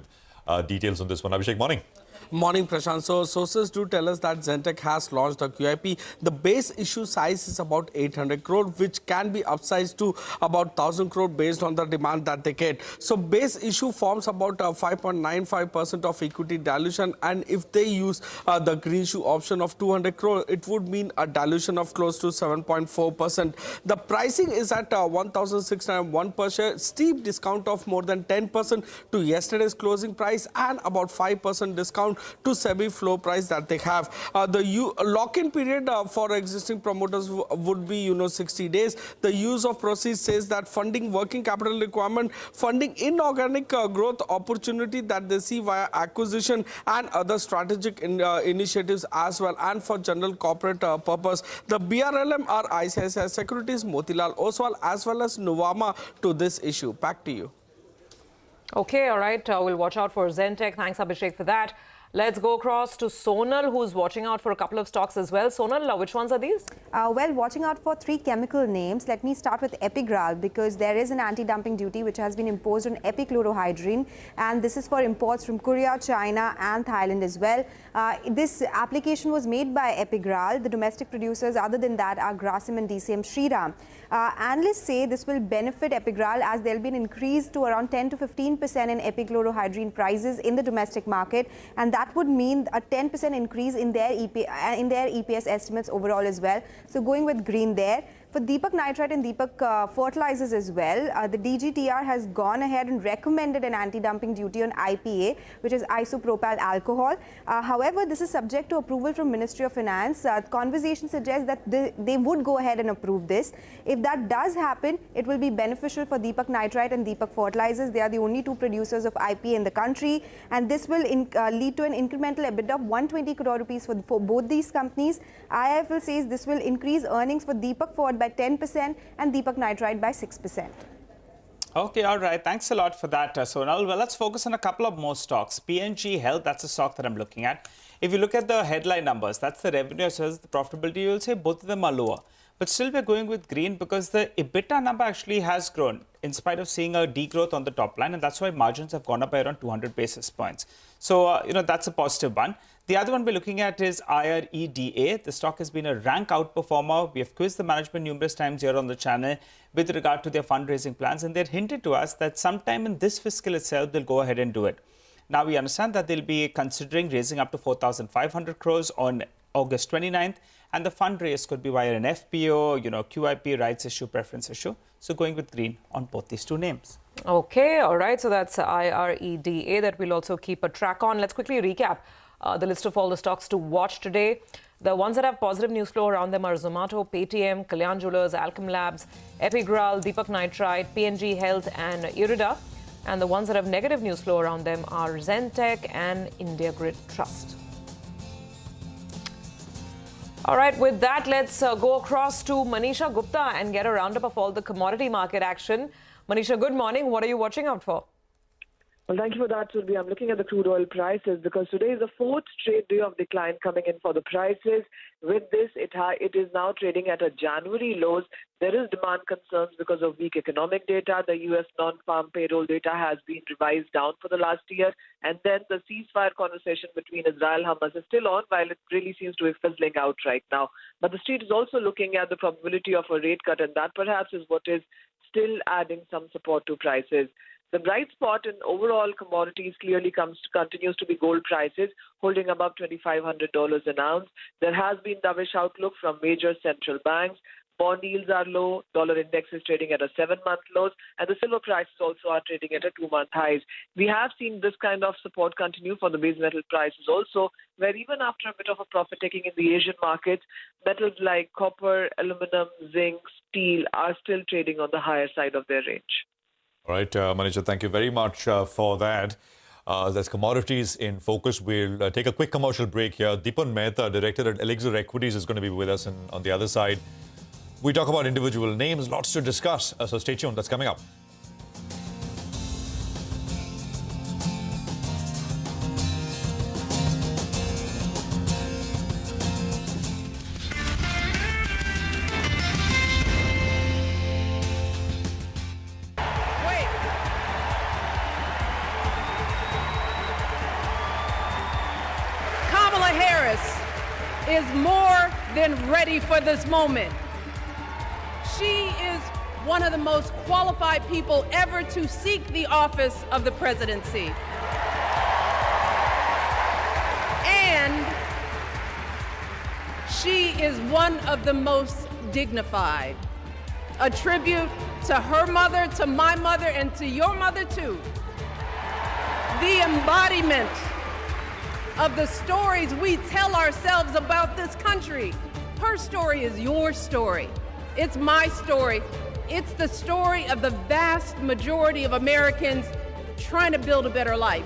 details on this one. Abhishek, morning. Morning, Prashant. So sources do tell us that Zentech has launched a QIP. The base issue size is about 800 crore, which can be upsized to about 1,000 crore based on the demand that they get. So base issue forms about 5.95% of equity dilution, and if they use the green shoe option of 200 crore, it would mean a dilution of close to 7.4%. The pricing is at 1,601 per share, steep discount of more than 10% to yesterday's closing price and about 5% discount to SEBI floor price that they have. The lock-in period for existing promoters would be, 60 days. The use of proceeds says that funding working capital requirement, funding inorganic growth opportunity that they see via acquisition and other strategic initiatives as well, and for general corporate purpose. The BRLM are ICICI Securities, Motilal Oswal as well as Nuvama to this issue. Back to you. Okay, all right. We'll watch out for Zentek. Thanks, Abhishek, for that. Let's go across to Sonal, who's watching out for a couple of stocks as well. Sonal, which ones are these? Well, watching out for 3 chemical names. Let me start with Epigral, because there is an anti-dumping duty which has been imposed on epichlorohydrin, and this is for imports from Korea, China and Thailand as well. This application was made by Epigral. The domestic producers other than that are Grasim and DCM Shriram. Analysts say this will benefit Epigral as there will be an increase to around 10 to 15% in epichlorohydrin prices in the domestic market, and that would mean a 10% increase in their EPS estimates overall as well. So going with green there. For Deepak Nitrite and Deepak Fertilizers as well, the DGTR has gone ahead and recommended an anti-dumping duty on IPA, which is isopropyl alcohol. However, this is subject to approval from Ministry of Finance. Conversation suggests that they would go ahead and approve this. If that does happen, it will be beneficial for Deepak Nitrite and Deepak Fertilizers. They are the only 2 producers of IPA in the country, and this will lead to an incremental EBITDA of 120 crore rupees for both these companies. IIFL says this will increase earnings for Deepak Fort by 10% and Deepak Nitrite by 6%. Okay, all right. Thanks a lot for that, Sonal. Well, let's focus on a couple of more stocks. PNG Health, that's a stock that I'm looking at. If you look at the headline numbers, that's the revenue as well as the profitability, you'll say both of them are lower. But still we're going with green because the EBITDA number actually has grown in spite of seeing a degrowth on the top line, and that's why margins have gone up by around 200 basis points. So, that's a positive one. The other one we're looking at is IREDA. The stock has been a rank outperformer. We have quizzed the management numerous times here on the channel with regard to their fundraising plans, and they've hinted to us that sometime in this fiscal itself, they'll go ahead and do it. Now, we understand that they'll be considering raising up to 4,500 crores on August 29th, and the fundraise could be via an FPO, QIP, rights issue, preference issue. So going with green on both these 2 names. Okay, all right. So that's IREDA that we'll also keep a track on. Let's quickly recap the list of all the stocks to watch today. The ones that have positive news flow around them are Zomato-Paytm, Kalyan Jewellers, Alchem Labs, Epigral, Deepak Nitrite, PNG Health and Irida. And the ones that have negative news flow around them are Zentek and India Grid Trust. All right, with that, let's go across to Manisha Gupta and get a roundup of all the commodity market action. Manisha, good morning. What are you watching out for? Well, thank you for that, Surbi. I'm looking at the crude oil prices because today is the 4th straight day of decline coming in for the prices. With this, it is now trading at a January lows. There is demand concerns because of weak economic data. The U.S. non-farm payroll data has been revised down for the last year. And then the ceasefire conversation between Israel and Hamas is still on, while it really seems to be fizzling out right now. But the street is also looking at the probability of a rate cut, and that perhaps is what is still adding some support to prices. The bright spot in overall commodities clearly continues to be gold prices, holding above $2,500 an ounce. There has been dovish outlook from major central banks. Bond yields are low. Dollar index is trading at a 7-month lows, and the silver prices also are trading at a 2-month highs. We have seen this kind of support continue for the base metal prices also, where even after a bit of a profit taking in the Asian markets, metals like copper, aluminum, zinc, steel are still trading on the higher side of their range. All right, Manisha, thank you very much for that. There's commodities in focus. We'll take a quick commercial break here. Deepan Mehta, director at Elixir Equities, is going to be with us. And on the other side, we talk about individual names, lots to discuss. So stay tuned. That's coming up. Is more than ready for this moment. She is one of the most qualified people ever to seek the office of the presidency. And she is one of the most dignified. A tribute to her mother, to my mother, and to your mother too. The embodiment of the stories we tell ourselves about this country. Her story is your story. It's my story. It's the story of the vast majority of Americans trying to build a better life.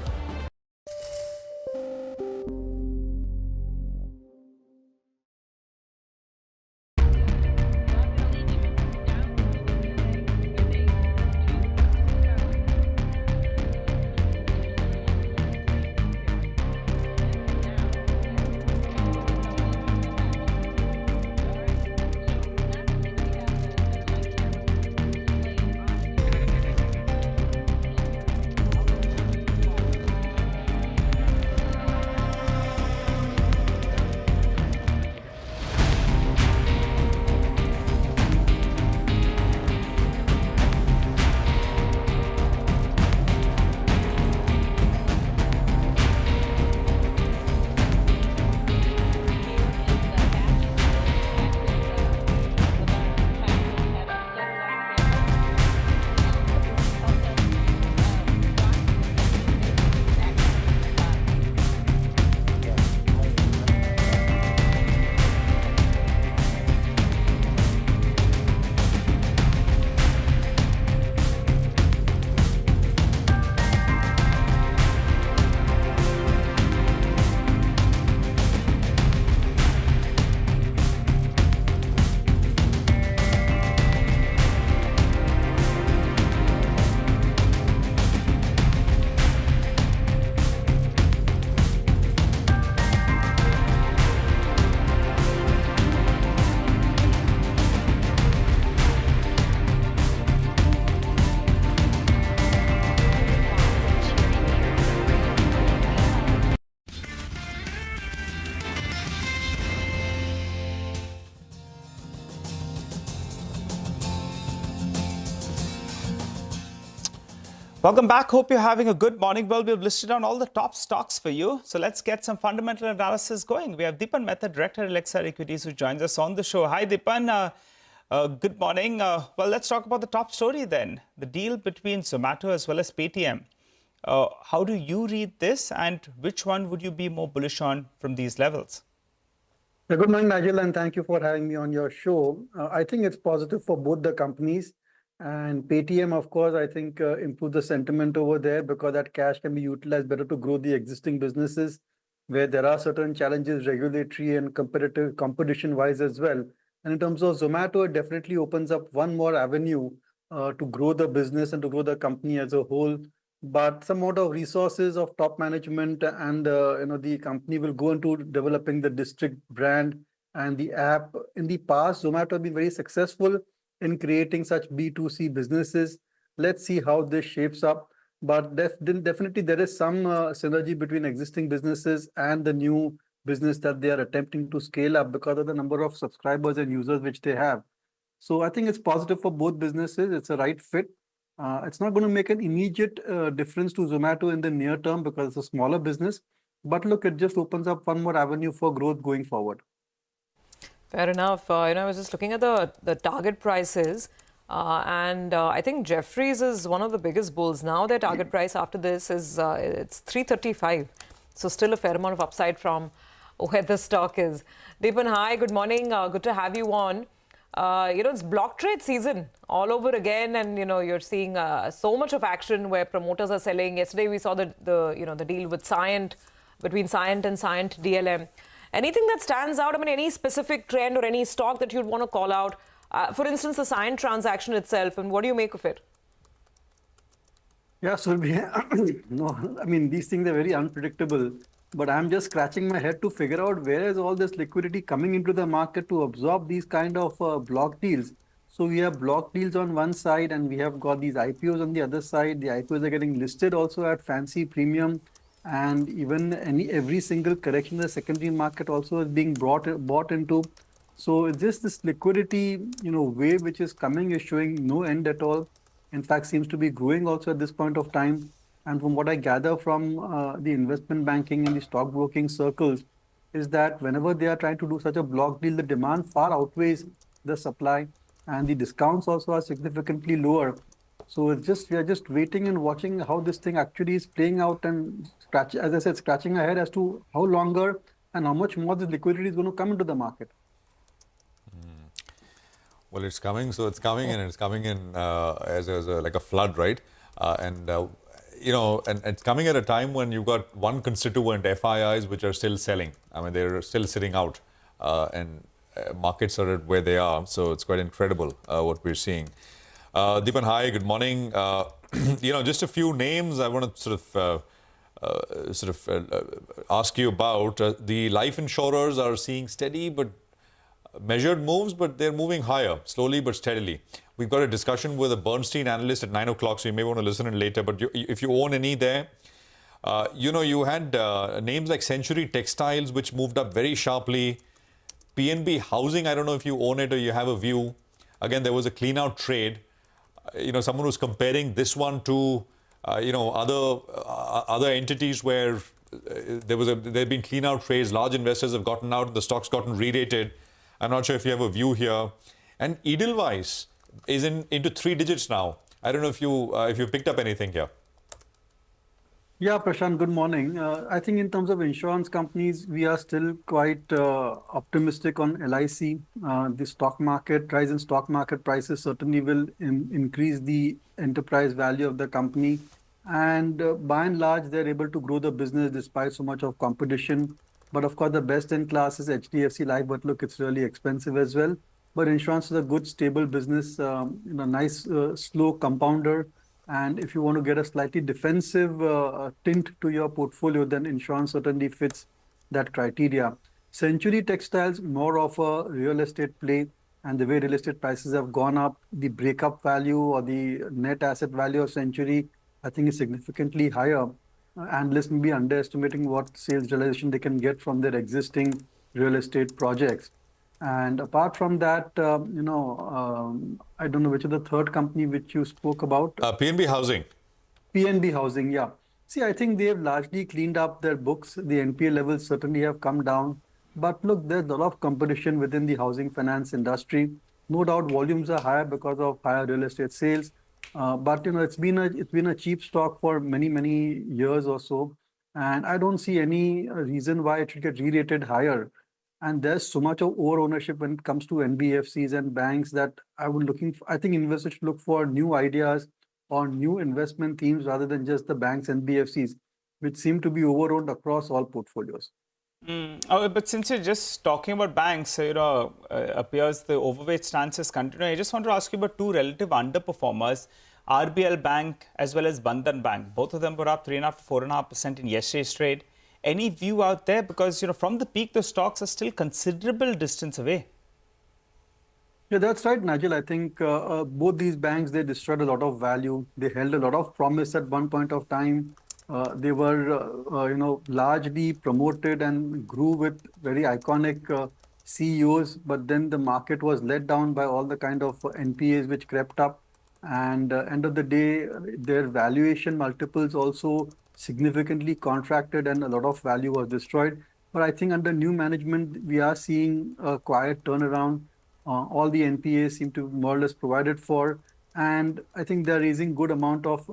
Welcome back. Hope you're having a good morning. Well, we've listed down all the top stocks for you. So let's get some fundamental analysis going. We have Deepan Mehta, Director at Alexa Equities, who joins us on the show. Hi, Deepan. Good morning. Well, let's talk about the top story then. The deal between Zomato as well as Paytm. How do you read this, and which one would you be more bullish on from these levels? Good morning, Nigel, and thank you for having me on your show. I think it's positive for both the companies. And Paytm, of course, I think improve the sentiment over there because that cash can be utilized better to grow the existing businesses where there are certain challenges, regulatory and competition-wise as well. And in terms of Zomato, it definitely opens up one more avenue to grow the business and to grow the company as a whole. But some amount of resources of top management and the company will go into developing the district brand and the app. In the past, Zomato has been very successful in creating such B2C businesses. Let's see how this shapes up. But definitely there is some synergy between existing businesses and the new business that they are attempting to scale up because of the number of subscribers and users which they have. So I think it's positive for both businesses. It's a right fit. It's not going to make an immediate difference to Zomato in the near term because it's a smaller business. But look, it just opens up one more avenue for growth going forward. Fair enough. I was just looking at the target prices, and I think Jefferies is one of the biggest bulls. Now their target price after this is it's 335. So still a fair amount of upside from where the stock is. Deepan, hi, good morning. Good to have you on. It's block trade season all over again, and you're seeing so much of action where promoters are selling. Yesterday we saw the deal with Cyient, between Cyient and Cyient DLM. Anything that stands out? I mean, any specific trend or any stock that you'd want to call out? For instance, the Cyient transaction itself, and what do you make of it? Yeah, so these things are very unpredictable. But I'm just scratching my head to figure out where is all this liquidity coming into the market to absorb these kind of block deals. So we have block deals on one side, and we have got these IPOs on the other side. The IPOs are getting listed also at fancy premium. And even every single correction in the secondary market also is being bought into. So it's just this liquidity, wave which is coming is showing no end at all. In fact, seems to be growing also at this point of time. And from what I gather from the investment banking and the stockbroking circles is that whenever they are trying to do such a block deal, the demand far outweighs the supply, and the discounts also are significantly lower. So it's just we are just waiting and watching how this thing actually is playing out and as I said, scratching our head as to how longer and how much more the liquidity is going to come into the market. Well, it's coming, so it's coming, and it's coming in as like a flood, right? You know, and it's coming at a time when you've got one constituent, FIIs, which are still selling. I mean, they're still sitting out, and markets are at where they are. So it's quite incredible what we're seeing. Deepan, hi, good morning. You know, just a few names I want to sort of ask you about. The life insurers are seeing steady but measured moves, but they're moving higher, slowly but steadily. We've got a discussion with a Bernstein analyst at 9 o'clock, so you may want to listen in later. But if you own any there, you know, you had names like Century Textiles, which moved up very sharply. PNB Housing, I don't know if you own it or you have a view. Again, there was a clean out trade. You know, someone was comparing this one to, you know, other entities where there have been clean out trades. Large investors have gotten out, the stock's gotten re-rated. I'm not sure if you have a view here. And Edelweiss is into 3 digits now. I don't know if you picked up anything here. Yeah, Prashant, good morning. I think in terms of insurance companies, we are still quite optimistic on LIC. The stock market, rise in stock market prices certainly will increase the enterprise value of the company. And by and large, they're able to grow the business despite so much of competition. But of course, the best in class is HDFC Life, but look, it's really expensive as well. But insurance is a good, stable business, you know, nice, slow compounder. And if you want to get a slightly defensive tint to your portfolio, then insurance certainly fits that criteria. Century Textiles, more of a real estate play. And the way real estate prices have gone up, the breakup value or the net asset value of Century, I think is significantly higher. Analysts may be underestimating what sales realization they can get from their existing real estate projects. And apart from that, you know, I don't know which is the third company which you spoke about. PNB Housing. PNB Housing, yeah. See, I think they have largely cleaned up their books. The NPA levels certainly have come down. But look, there's a lot of competition within the housing finance industry. No doubt volumes are higher because of higher real estate sales. But you know, it's been a cheap stock for many years or so, and I don't see any reason why it should get re-rated higher. And there's so much of over ownership when it comes to NBFCs and banks that I think investors should look for new ideas or new investment themes rather than just the banks and NBFCs, which seem to be over-owned across all portfolios. Oh, but since you're just talking about banks, you know, appears the overweight stance is continuing. I just want to ask you about two relative underperformers, RBL Bank as well as Bandhan Bank. Both of them were up 3.5% to 4.5% in yesterday's trade. Any view out there? Because, you know, from the peak, the stocks are still considerable distance away. Yeah, that's right, Nigel. I think both these banks, they destroyed a lot of value. They held a lot of promise at one point of time. They were, you know, largely promoted and grew with very iconic CEOs. But then the market was let down by all the kind of NPAs which crept up. And end of the day, their valuation multiples also significantly contracted and a lot of value was destroyed. But I think under new management, we are seeing a quiet turnaround. All the NPAs seem to be more or less provided for. And I think they're raising good amount of,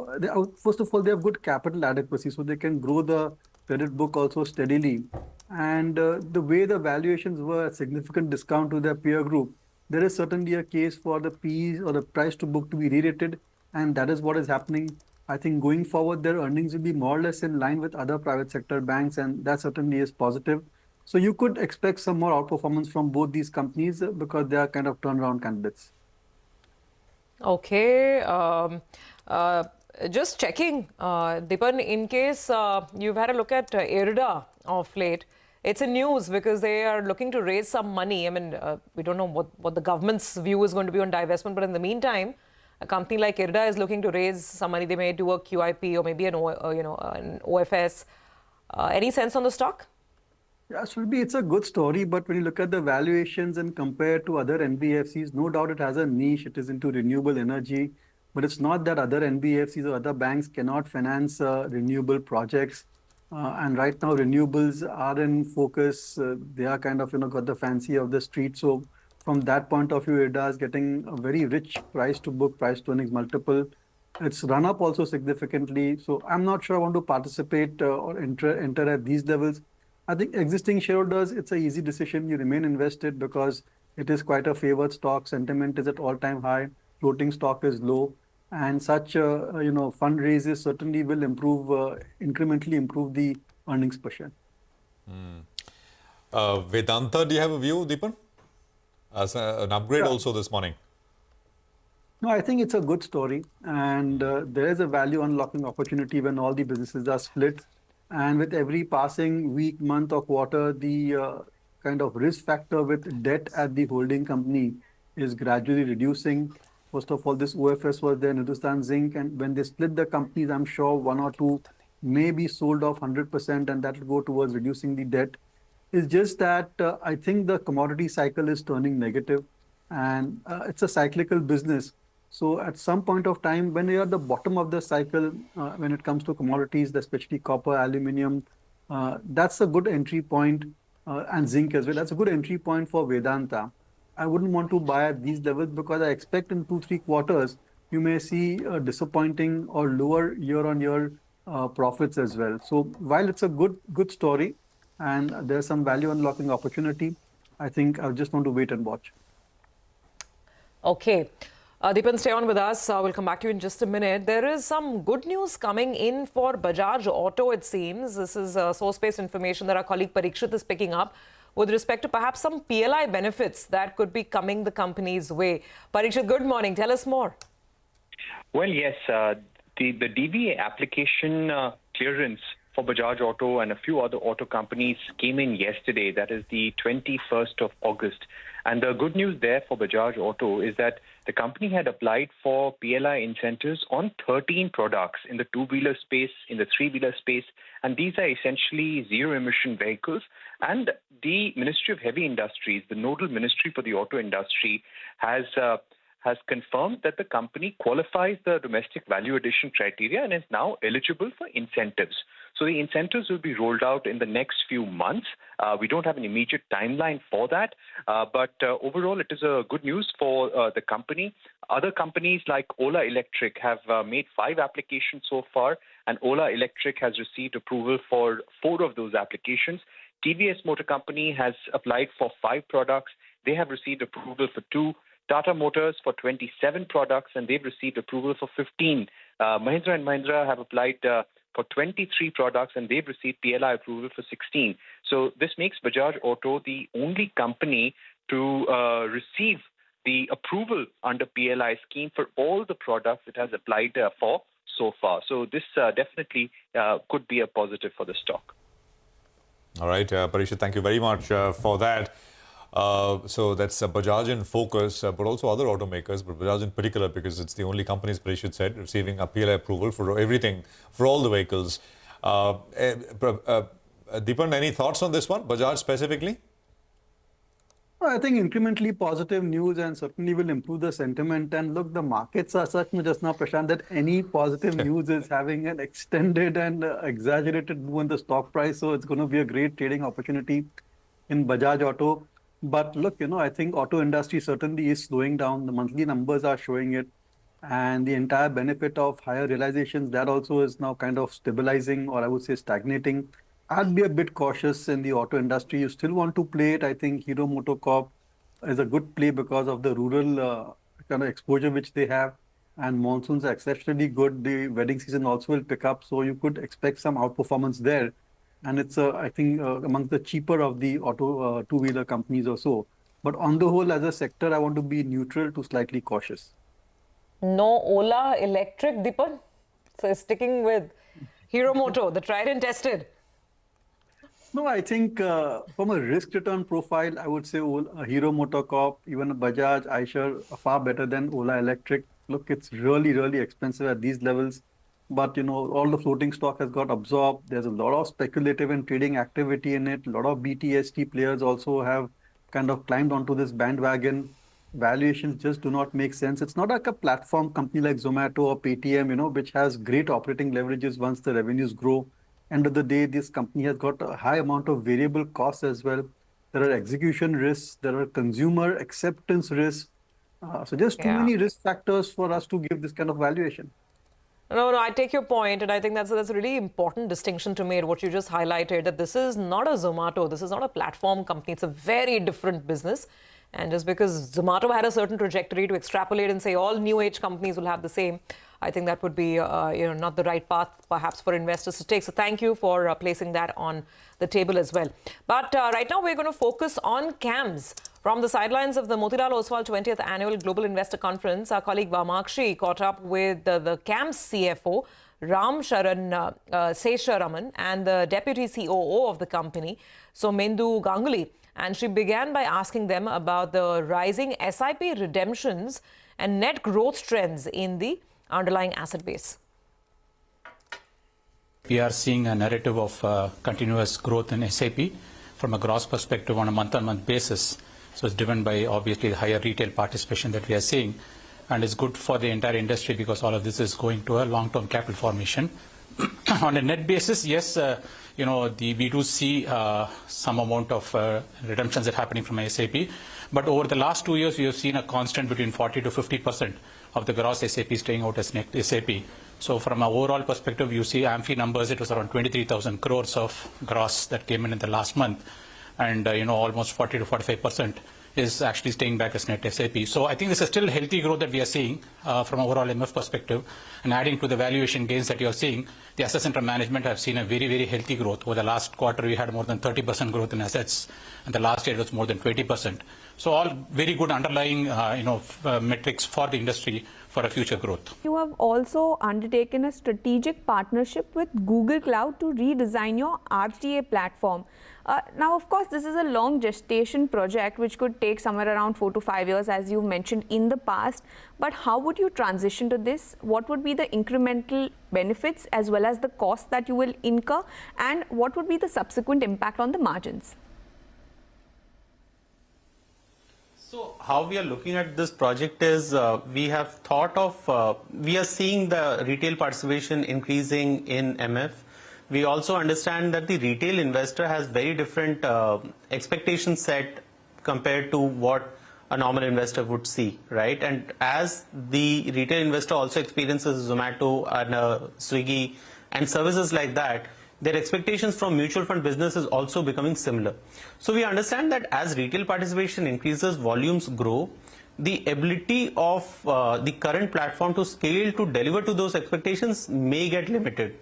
first of all, they have good capital adequacy, so they can grow the credit book also steadily. And the way the valuations were a significant discount to their peer group, there is certainly a case for the P's or the price to book to be re-rated. And that is what is happening. I think going forward, their earnings will be more or less in line with other private sector banks, and that certainly is positive. So you could expect some more outperformance from both these companies because they are kind of turnaround candidates. Okay. Just checking, Deepan, in case you've had a look at IRDA of late, it's in news because they are looking to raise some money. I mean, we don't know what the government's view is going to be on divestment, but in the meantime, a company like IRDA is looking to raise some money. They may do a QIP or maybe an OFS. Any sense on the stock? Yeah, Shilpi, it's a good story, but when you look at the valuations and compare to other NBFCs, no doubt it has a niche. It is into renewable energy, but it's not that other NBFCs or other banks cannot finance renewable projects. And right now, renewables are in focus. They are kind of, got the fancy of the street. So from that point of view, IRDA is getting a very rich price to book, price to earnings multiple. It's run up also significantly. So I'm not sure I want to participate or enter at these levels. I think existing shareholders, it's an easy decision. You remain invested because it is quite a favored stock. Sentiment is at all-time high. Floating stock is low. And such, fundraisers certainly will incrementally improve the earnings per share. Vedanta, do you have a view, Deepan? As an upgrade also this morning. No, I think it's a good story, and there is a value unlocking opportunity when all the businesses are split. And with every passing week, month, or quarter, the kind of risk factor with debt at the holding company is gradually reducing. First of all, this OFS was there, Hindustan Zinc, and when they split the companies, I'm sure one or two may be sold off 100%, and that will go towards reducing the debt. It's just that I think the commodity cycle is turning negative, and it's a cyclical business. So at some point of time, when you're at the bottom of the cycle, when it comes to commodities, especially copper, aluminium, that's a good entry point, and zinc as well. That's a good entry point for Vedanta. I wouldn't want to buy at these levels because I expect in 2-3 quarters, you may see disappointing or lower year-on-year profits as well. So while it's a good story and there's some value unlocking opportunity, I think I just want to wait and watch. Okay. Deepan, stay on with us. We'll come back to you in just a minute. There is some good news coming in for Bajaj Auto, it seems. This is source-based information that our colleague Parikshit is picking up with respect to perhaps some PLI benefits that could be coming the company's way. Parikshit, good morning. Tell us more. Well, yes, the DVA application clearance for Bajaj Auto and a few other auto companies came in yesterday. That is the 21st of August. And the good news there for Bajaj Auto is that the company had applied for PLI incentives on 13 products in the two-wheeler space, in the three-wheeler space, and these are essentially zero-emission vehicles. And the Ministry of Heavy Industries, the nodal ministry for the auto industry, has confirmed that the company qualifies the domestic value addition criteria and is now eligible for incentives. So the incentives will be rolled out in the next few months. We don't have an immediate timeline for that, but overall it is a good news for the company. Other companies like Ola Electric have made 5 applications so far, and Ola Electric has received approval for 4 of those applications. TVS Motor Company has applied for 5 products. They have received approval for 2. Tata Motors for 27 products, and they've received approval for 15. Mahindra & Mahindra have applied for 23 products, and they've received PLI approval for 16. So this makes Bajaj Auto the only company to receive the approval under PLI scheme for all the products it has applied for so far. So this definitely could be a positive for the stock. All right, Parikshit, thank you very much for that. So that's Bajaj in focus, but also other automakers, but Bajaj in particular because it's the only company, as Parikshit said, receiving a PLI approval for everything, for all the vehicles. Deepan, any thoughts on this one, Bajaj specifically? I think incrementally positive news and certainly will improve the sentiment. And look, the markets are such, just now, Prashant, that any positive news is having an extended and exaggerated move in the stock price. So it's going to be a great trading opportunity in Bajaj Auto. But look, I think auto industry certainly is slowing down. The monthly numbers are showing it. And the entire benefit of higher realizations, that also is now kind of stabilizing, or I would say stagnating. I'd be a bit cautious in the auto industry. You still want to play it. I think Hero MotoCorp is a good play because of the rural kind of exposure which they have. And monsoons are exceptionally good. The wedding season also will pick up. So you could expect some outperformance there. And it's, I think, among the cheaper of the auto two-wheeler companies or so. But on the whole, as a sector, I want to be neutral to slightly cautious. No Ola Electric, Deepan? So sticking with Hero Moto, the tried and tested. No, I think from a risk-return profile, I would say Hero MotoCorp, even Bajaj, Eicher are far better than Ola Electric. Look, it's really, really expensive at these levels. But, all the floating stock has got absorbed. There's a lot of speculative and trading activity in it. A lot of BTST players also have kind of climbed onto this bandwagon. Valuations just do not make sense. It's not like a platform company like Zomato or Paytm, which has great operating leverages once the revenues grow. End of the day, this company has got a high amount of variable costs as well. There are execution risks. There are consumer acceptance risks. So just too many risk factors for us to give this kind of valuation. No, I take your point, and I think that's a really important distinction to make, what you just highlighted, that this is not a Zomato, this is not a platform company, it's a very different business. And just because Zomato had a certain trajectory, to extrapolate and say all new age companies will have the same, I think that would be not the right path perhaps for investors to take. So thank you for placing that on the table as well. But right now we're going to focus on CAMS. From the sidelines of the Motilal Oswal 20th Annual Global Investor Conference, our colleague Vamakshi caught up with the CAMS CFO, Ram Sharan Sesharaman, and the Deputy COO of the company, Somendu Ganguly. And she began by asking them about the rising SIP redemptions and net growth trends in the underlying asset base. We are seeing a narrative of continuous growth in SIP from a gross perspective on a month-on-month basis. So it's driven by obviously the higher retail participation that we are seeing, and it's good for the entire industry because all of this is going to a long-term capital formation. On a net basis, yes, we do see some amount of redemptions that are happening from SIP, but over the last 2 years, we have seen a constant between 40 to 50% of the gross SIP staying out as net SIP. So from an overall perspective, you see AMFI numbers, it was around 23,000 crores of gross that came in the last month. And, almost 40 to 45% is actually staying back as net SIP. So I think this is still healthy growth that we are seeing from an overall MF perspective. And adding to the valuation gains that you are seeing, the assets under management have seen a very, very healthy growth. Over the last quarter, we had more than 30% growth in assets, and the last year it was more than 20%. So all very good underlying, metrics for the industry for a future growth. You have also undertaken a strategic partnership with Google Cloud to redesign your RTA platform. Now, of course, this is a long gestation project which could take somewhere around 4 to 5 years, as you mentioned in the past. But how would you transition to this? What would be the incremental benefits as well as the cost that you will incur? And what would be the subsequent impact on the margins? So how we are looking at this project is we have thought of, we are seeing the retail participation increasing in MF. We also understand that the retail investor has very different expectation set compared to what a normal investor would see, right? And as the retail investor also experiences Zomato and Swiggy and services like that, their expectations from mutual fund business is also becoming similar. So we understand that as retail participation increases, volumes grow, the ability of the current platform to scale to deliver to those expectations may get limited.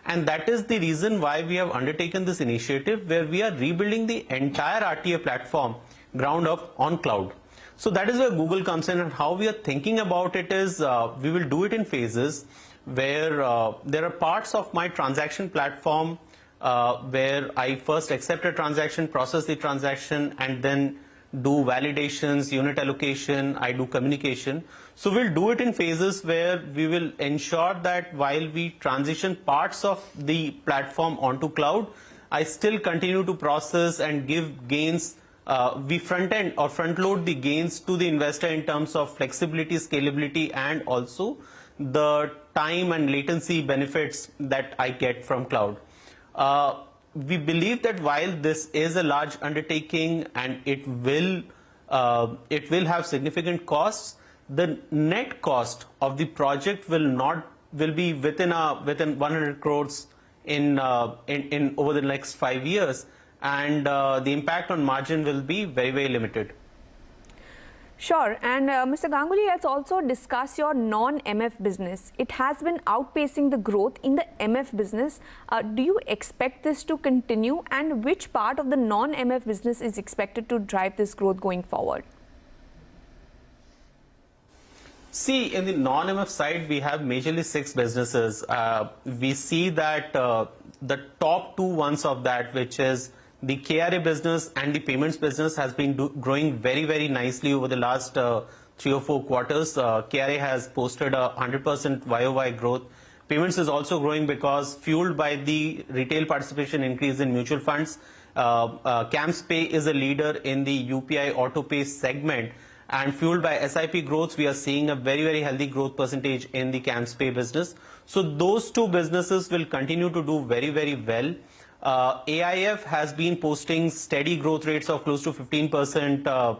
And that is the reason why we have undertaken this initiative where we are rebuilding the entire RTA platform ground up on cloud. So that is where Google comes in, and how we are thinking about it is we will do it in phases where there are parts of my transaction platform where I first accept a transaction, process the transaction, and then do validations, unit allocation, I do communication. So we'll do it in phases where we will ensure that while we transition parts of the platform onto cloud, I still continue to process and give gains. We front end or front load the gains to the investor in terms of flexibility, scalability, and also the time and latency benefits that I get from cloud. We believe that while this is a large undertaking and it will have significant costs, the net cost of the project will be within 100 crores in over the next 5 years, and the impact on margin will be very, very limited. Sure. And Mr. Ganguly, let's also discuss your non-MF business. It has been outpacing the growth in the MF business. Do you expect this to continue? And which part of the non-MF business is expected to drive this growth going forward? See, in the non-MF side, we have majorly 6 businesses. We see that the top 2 ones of that, which is the KRA business and the payments business, has been growing very, very nicely over the last 3 or 4 quarters. KRA has posted a 100% YOY growth. Payments is also growing because fueled by the retail participation increase in mutual funds. CAMS Pay is a leader in the UPI Auto Pay segment. And fueled by SIP growth, we are seeing a very, very healthy growth percentage in the CAMS Pay business. So those 2 businesses will continue to do very, very well. AIF has been posting steady growth rates of close to 15%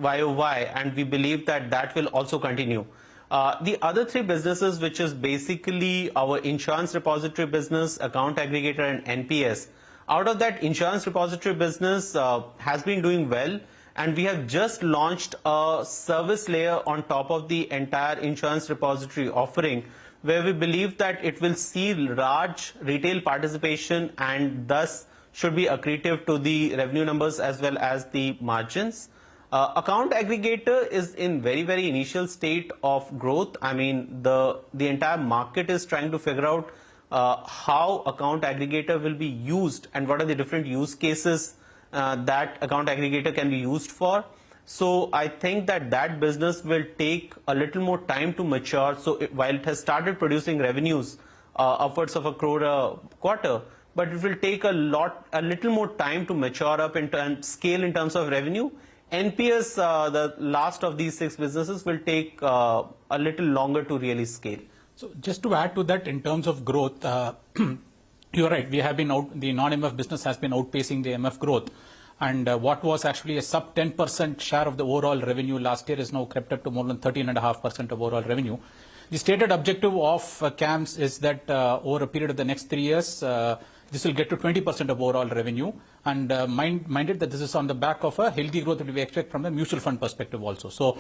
YOY, and we believe that that will also continue. The other three businesses, which is basically our insurance repository business, account aggregator and NPS, out of that insurance repository business has been doing well, and we have just launched a service layer on top of the entire insurance repository offering, where we believe that it will see large retail participation and thus should be accretive to the revenue numbers as well as the margins. Account aggregator is in very initial state of growth. I mean, the entire market is trying to figure out how account aggregator will be used and what are the different use cases that account aggregator can be used for. So I think that business will take a little more time to mature. So while it has started producing revenues upwards of 1 crore a quarter, but it will take a little more time to mature up and scale in terms of revenue. NPS, the last of these 6 businesses, will take a little longer to really scale. So just to add to that, in terms of growth, you're right. We have been the non-MF business has been outpacing the MF growth, and what was actually a sub 10% share of the overall revenue last year is now crept up to more than 13.5% of overall revenue. The stated objective of CAMS is that over a period of the next 3 years, this will get to 20% of overall revenue, and minded that this is on the back of a healthy growth that we expect from a mutual fund perspective also. So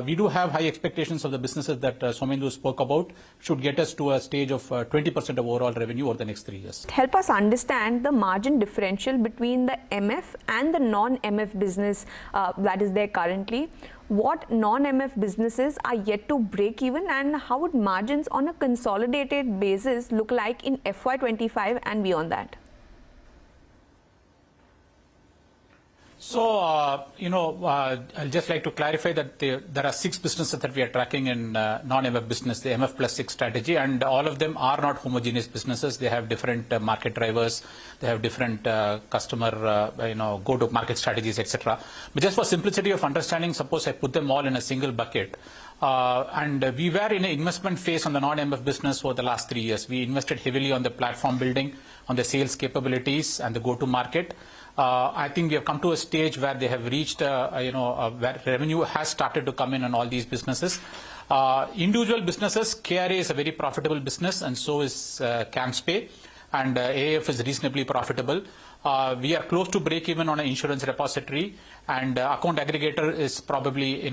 we do have high expectations of the businesses that Somendu spoke about, should get us to a stage of 20% of overall revenue over the next 3 years. Help us understand the margin differential between the MF and the non-MF business that is there currently. What non-MF businesses are yet to break even, and how would margins on a consolidated basis look like in FY25 and beyond that? So, I'll just like to clarify that there are 6 businesses that we are tracking in non-MF business, the MF plus 6 strategy, and all of them are not homogeneous businesses. They have different market drivers, they have different customer, go-to-market strategies, etc. But just for simplicity of understanding, suppose I put them all in a single bucket. And we were in an investment phase on the non-MF business for the last 3 years. We invested heavily on the platform building, on the sales capabilities and the go-to-market. I think we have come to a stage where they have reached, where revenue has started to come in on all these businesses. Individual businesses, KRA is a very profitable business, and so is CAMSPay, and AF is reasonably profitable. We are close to break even on an insurance repository, and account aggregator is probably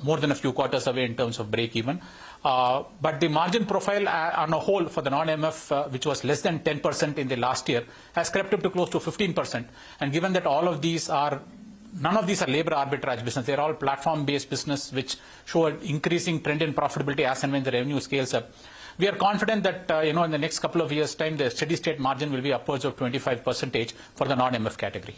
more than a few quarters away in terms of break even. But the margin profile on a whole for the non-MF, which was less than 10% in the last year, has crept up to close to 15%. And given that all of these are, none of these are labor arbitrage business, they're all platform-based business which show an increasing trend in profitability as and when the revenue scales up. We are confident that in the next couple of years' time, the steady-state margin will be upwards of 25% for the non-MF category.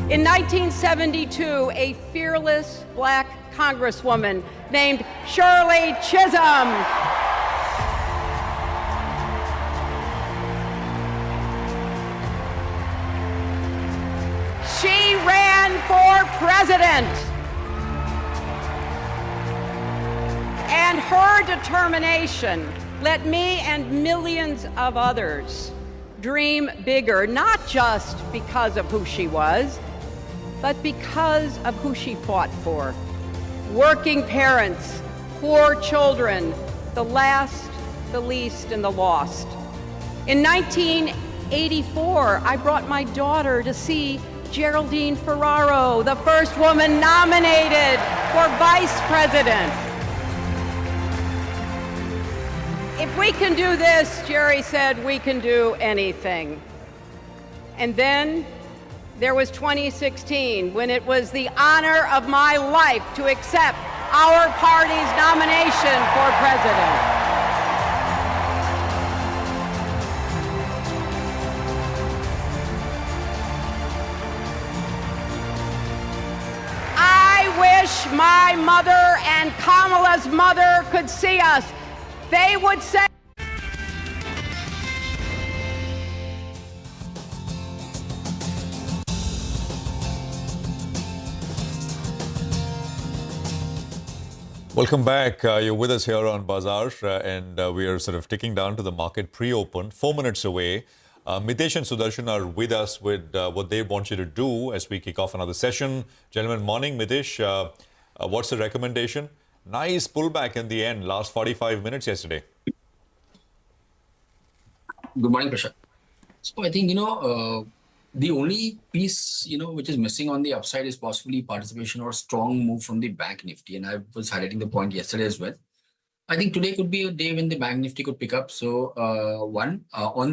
In 1972, a fearless black congresswoman named Shirley Chisholm she ran for president. and her determination let me and millions of others dream bigger, not just because of who she was, but because of who she fought for. Working parents, poor children, the last, the least, and the lost. In 1984, I brought my daughter to see Geraldine Ferraro, the first woman nominated for vice president. If we can do this, Jerry said, we can do anything. And then there was 2016, when it was the honor of my life to accept our party's nomination for president. I wish my mother and Kamala's mother could see us. They would say, Welcome back. You're with us here on Bazaar, and we are sort of ticking down to the market pre-open, 4 minutes away. Mitesh and Sudarshan are with us with what they want you to do as we kick off another session. Gentlemen, morning. Mitesh, what's the recommendation? Nice pullback in the end, last 45 minutes yesterday. Good morning, Prashant. So I think, the only piece, which is missing on the upside is possibly participation or strong move from the Bank Nifty. And I was highlighting the point yesterday as well. I think today could be a day when the Bank Nifty could pick up. So on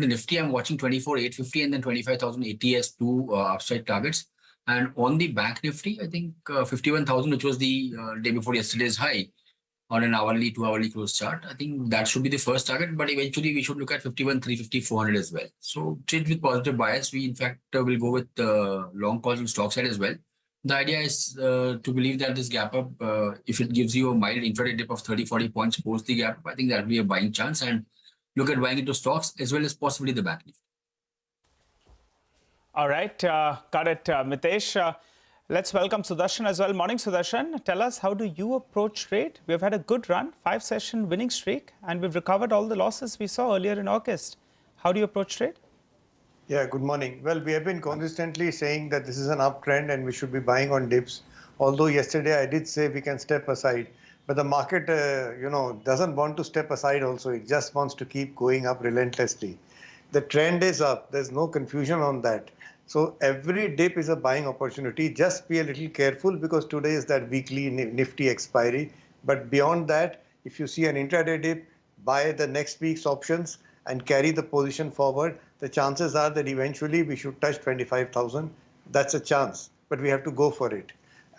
the Nifty, I'm watching 24,850 and then 25,080 as two upside targets. And on the Bank Nifty, I think 51,000, which was the day before yesterday's high on an hourly, 2-hourly close chart. I think that should be the first target, but eventually we should look at 51,350, 400 as well. So trade with positive bias. We in fact will go with long calls on stock side as well. The idea is to believe that this gap up, if it gives you a mild intraday dip of 30-40 points post the gap, I think that will be a buying chance, and look at buying into stocks as well as possibly the Bank Nifty. All right, got it, Mitesh. Let's welcome Sudarshan as well. Morning, Sudarshan. Tell us, how do you approach trade? We've had a good run, 5-session winning streak, and we've recovered all the losses we saw earlier in August. How do you approach trade? Yeah, good morning. Well, we have been consistently saying that this is an uptrend and we should be buying on dips. Although yesterday I did say we can step aside, but the market, doesn't want to step aside also. It just wants to keep going up relentlessly. The trend is up. There's no confusion on that. So every dip is a buying opportunity. Just be a little careful because today is that weekly Nifty expiry. But beyond that, if you see an intraday dip, buy the next week's options and carry the position forward. The chances are that eventually we should touch 25,000. That's a chance, but we have to go for it.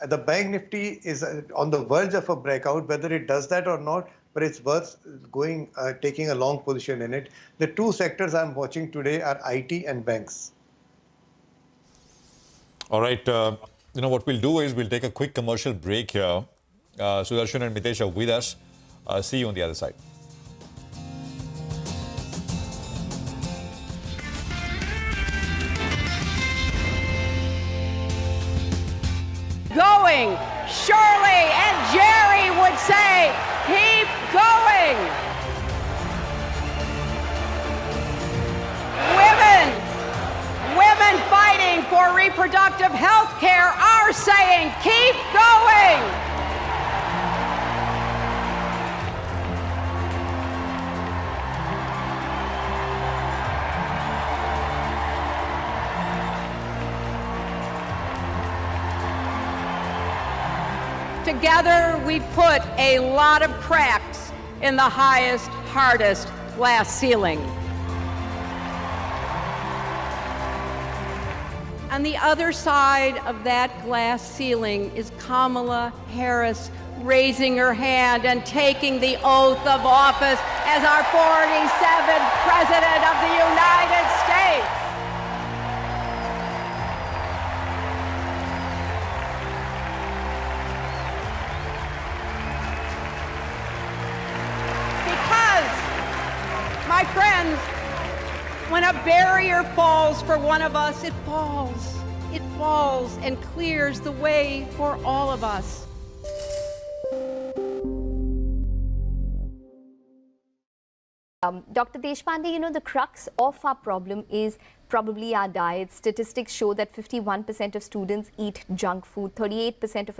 The Bank Nifty is on the verge of a breakout, whether it does that or not, but it's worth going, taking a long position in it. The two sectors I'm watching today are IT and banks. All right. What we'll do is we'll take a quick commercial break here. Sudarshan and Mitesh are with us. See you on the other side. going. Shirley and Jerry would say, keep going. Women fighting for reproductive health care are saying, keep going. Together, we put a lot of cracks in the highest, hardest glass ceiling. On the other side of that glass ceiling is Kamala Harris raising her hand and taking the oath of office as our 47th President of the United States. My friends, when a barrier falls for one of us, it falls and clears the way for all of us. Dr. Deshpande, the crux of our problem is probably our diet. Statistics show that 51% of students eat junk food, 38% of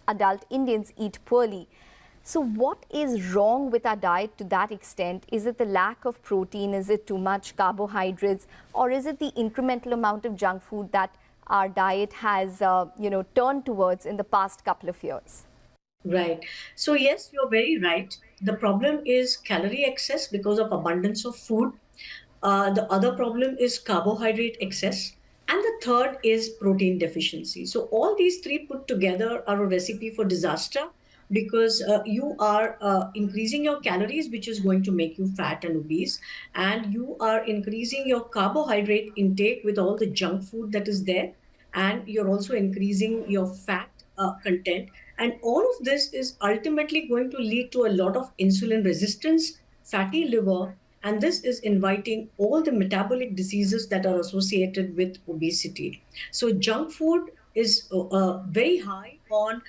adult Indians eat poorly. So what is wrong with our diet to that extent? Is it the lack of protein? Is it too much carbohydrates? Or is it the incremental amount of junk food that our diet has, turned towards in the past couple of years? Right. So yes, you're very right. The problem is calorie excess because of abundance of food. The other problem is carbohydrate excess. And the third is protein deficiency. So all these three put together are a recipe for disaster, because you are increasing your calories, which is going to make you fat and obese, and you are increasing your carbohydrate intake with all the junk food that is there, and you're also increasing your fat content. And all of this is ultimately going to lead to a lot of insulin resistance, fatty liver, and this is inviting all the metabolic diseases that are associated with obesity. So junk food is very high on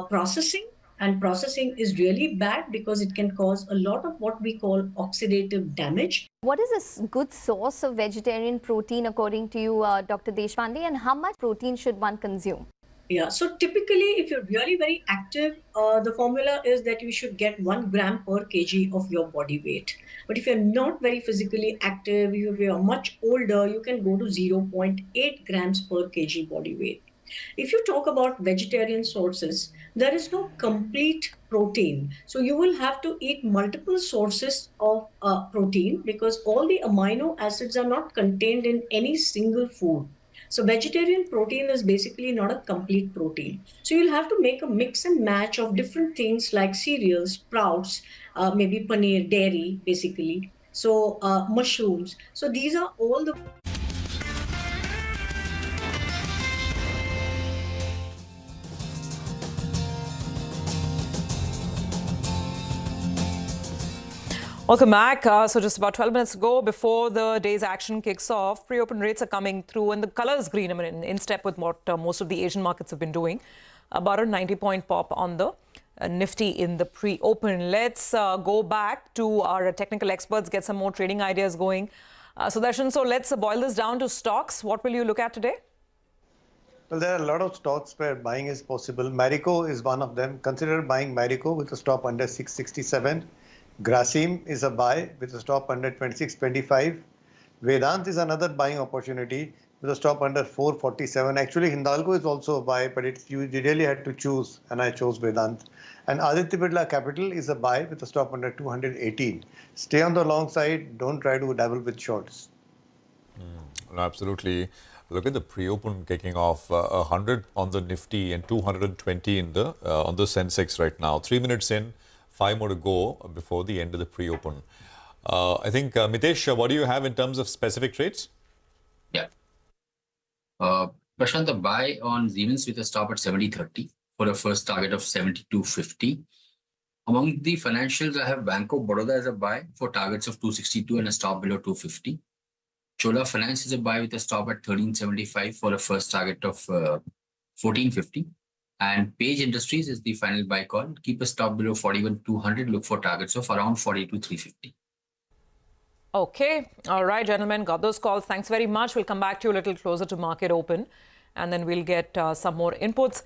processing, and processing is really bad because it can cause a lot of what we call oxidative damage. What is a good source of vegetarian protein according to you, Dr. Deshpande, and how much protein should one consume? Yeah, so typically if you're really very active, the formula is that you should get 1 gram per kg of your body weight. But if you're not very physically active, if you're much older, you can go to 0.8 grams per kg body weight. If you talk about vegetarian sources, there is no complete protein. So you will have to eat multiple sources of protein, because all the amino acids are not contained in any single food. So vegetarian protein is basically not a complete protein. So you'll have to make a mix and match of different things like cereals, sprouts, maybe paneer, dairy, basically. So mushrooms. So these are all the... Welcome back. So just about 12 minutes ago, before the day's action kicks off, pre-open rates are coming through and the color is green. I mean, in step with what most of the Asian markets have been doing. About a 90-point pop on the Nifty in the pre-open. Let's go back to our technical experts, get some more trading ideas going. Sudarshan, so let's boil this down to stocks. What will you look at today? Well, there are a lot of stocks where buying is possible. Marico is one of them. Consider buying Marico with a stop under 667. Grasim is a buy with a stop under 2625. Vedant is another buying opportunity with a stop under 447. Actually, Hindalco is also a buy, but you really had to choose, and I chose Vedant. And Aditya Birla Capital is a buy with a stop under 218. Stay on the long side. Don't try to dabble with shorts. Absolutely. Look at the pre-open kicking off. 100 on the Nifty and 220 in the on the Sensex right now. 3 minutes in. 5 more to go before the end of the pre-open. I think, Mitesh, what do you have in terms of specific trades? Yeah. Prashant, the buy on Siemens with a stop at 70.30 for a first target of 72.50. Among the financials, I have Bank of Baroda as a buy for targets of 262 and a stop below 250. Chola Finance is a buy with a stop at 13.75 for a first target of 14.50. And Page Industries is the final buy call. Keep a stop below 41,200. Look for targets of around 42,350. Okay. All right, gentlemen. Got those calls. Thanks very much. We'll come back to you a little closer to market open. And then we'll get some more inputs.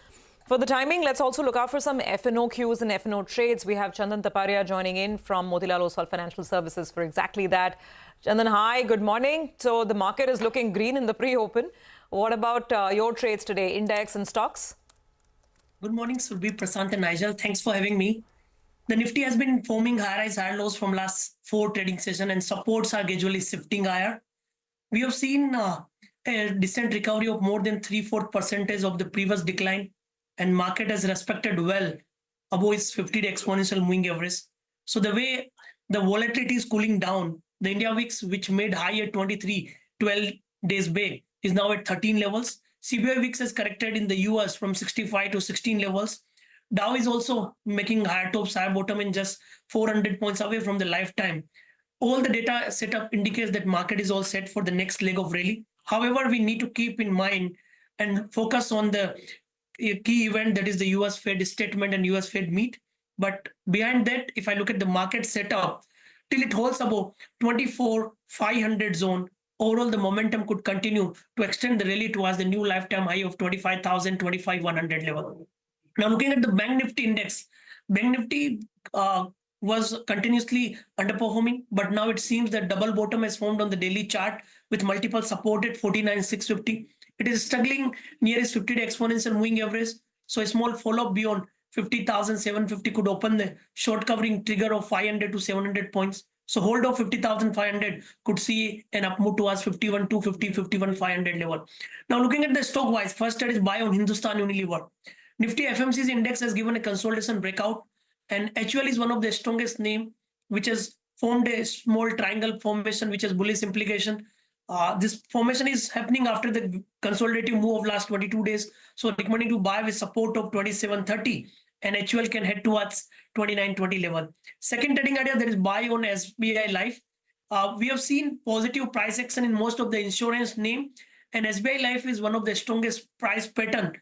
For the timing, let's also look out for some F&O cues and F&O trades. We have Chandan Taparia joining in from Motilal Oswal Financial Services for exactly that. Chandan, hi. Good morning. So the market is looking green in the pre-open. What about your trades today, index and stocks? Good morning, Surbhi, Prashant and Nigel. Thanks for having me. The Nifty has been forming high rise, high lows from last 4 trading sessions, and supports are gradually shifting higher. We have seen a decent recovery of more than 3-4% of the previous decline, and market has respected well above its 50-day exponential moving average. So the way the volatility is cooling down, the India VIX, which made high at 23, 12 days back, is now at 13 levels. CBI VIX has corrected in the US from 65 to 16 levels. Dow is also making higher tops, higher bottom, and just 400 points away from the lifetime. All the data setup indicates that market is all set for the next leg of rally. However, we need to keep in mind and focus on the key event, that is the US Fed statement and US Fed meet. But behind that, if I look at the market setup, till it holds above 24,500 zone. Overall, the momentum could continue to extend the rally towards the new lifetime high of 25,000, 25,100 level. Now, looking at the Bank Nifty index, Bank Nifty was continuously underperforming, but now it seems that double bottom has formed on the daily chart with multiple support at 49,650. It is struggling near its 50-day exponential moving average. So a small follow-up beyond 50,750 could open the short covering trigger of 500 to 700 points. So hold of 50,500 could see an up move towards 51,250, 51,500 level. Now looking at the stock wise, first that is buy on Hindustan Unilever. Nifty FMCG index has given a consolidation breakout, and HUL is one of the strongest name which has formed a small triangle formation which has bullish implication. This formation is happening after the consolidative move of last 22 days. So recommending to buy with support of 2730, and HUL can head towards 2920 level. Second trading idea, there is buy on SBI Life. We have seen positive price action in most of the insurance name, and SBI Life is one of the strongest price pattern,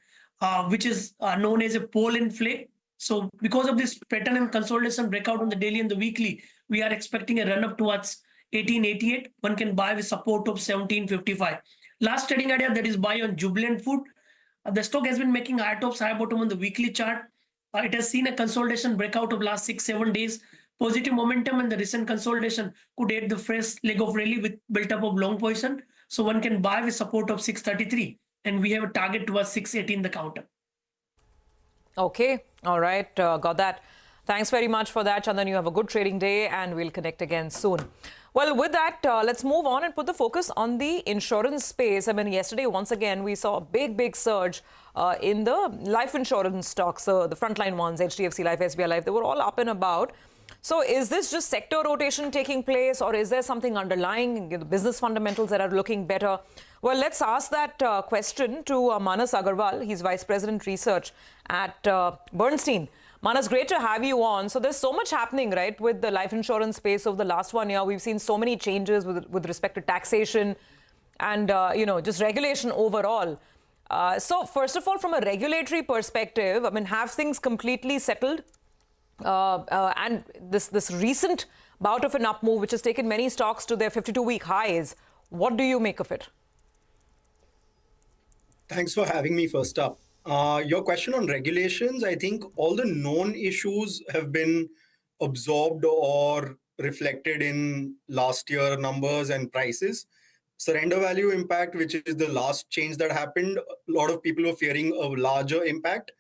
which is known as a pole and flake. So because of this pattern and consolidation breakout on the daily and the weekly, we are expecting a run up towards 1888. One can buy with support of 1755. Last trading idea, that is buy on Jubilant Food. The stock has been making high tops, high bottom on the weekly chart. It has seen a consolidation breakout of last 6-7 days. Positive momentum and the recent consolidation could aid the fresh leg of rally with built up of long position. So one can buy with support of 633, and we have a target towards 680 in the counter. Okay, all right, got that. Thanks very much for that, Chandan. You have a good trading day, and we'll connect again soon. Well, with that, let's move on and put the focus on the insurance space. I mean, yesterday, once again, we saw a big surge in the life insurance stocks, the frontline ones, HDFC Life, SBI Life, they were all up and about. So is this just sector rotation taking place, or is there something underlying, the business fundamentals that are looking better? Well, let's ask that question to Manas Agarwal. He's Vice President Research at Bernstein. Manas, great to have you on. So there's so much happening, right, with the life insurance space over the last 1 year. We've seen so many changes with respect to taxation and, just regulation overall. So first of all, from a regulatory perspective, I mean, have things completely settled? And this recent bout of an up move, which has taken many stocks to their 52-week highs, what do you make of it? Thanks for having me first up. Your question on regulations, I think all the known issues have been absorbed or reflected in last year numbers and prices. Surrender value impact, which is the last change that happened, a lot of people were fearing a larger impact.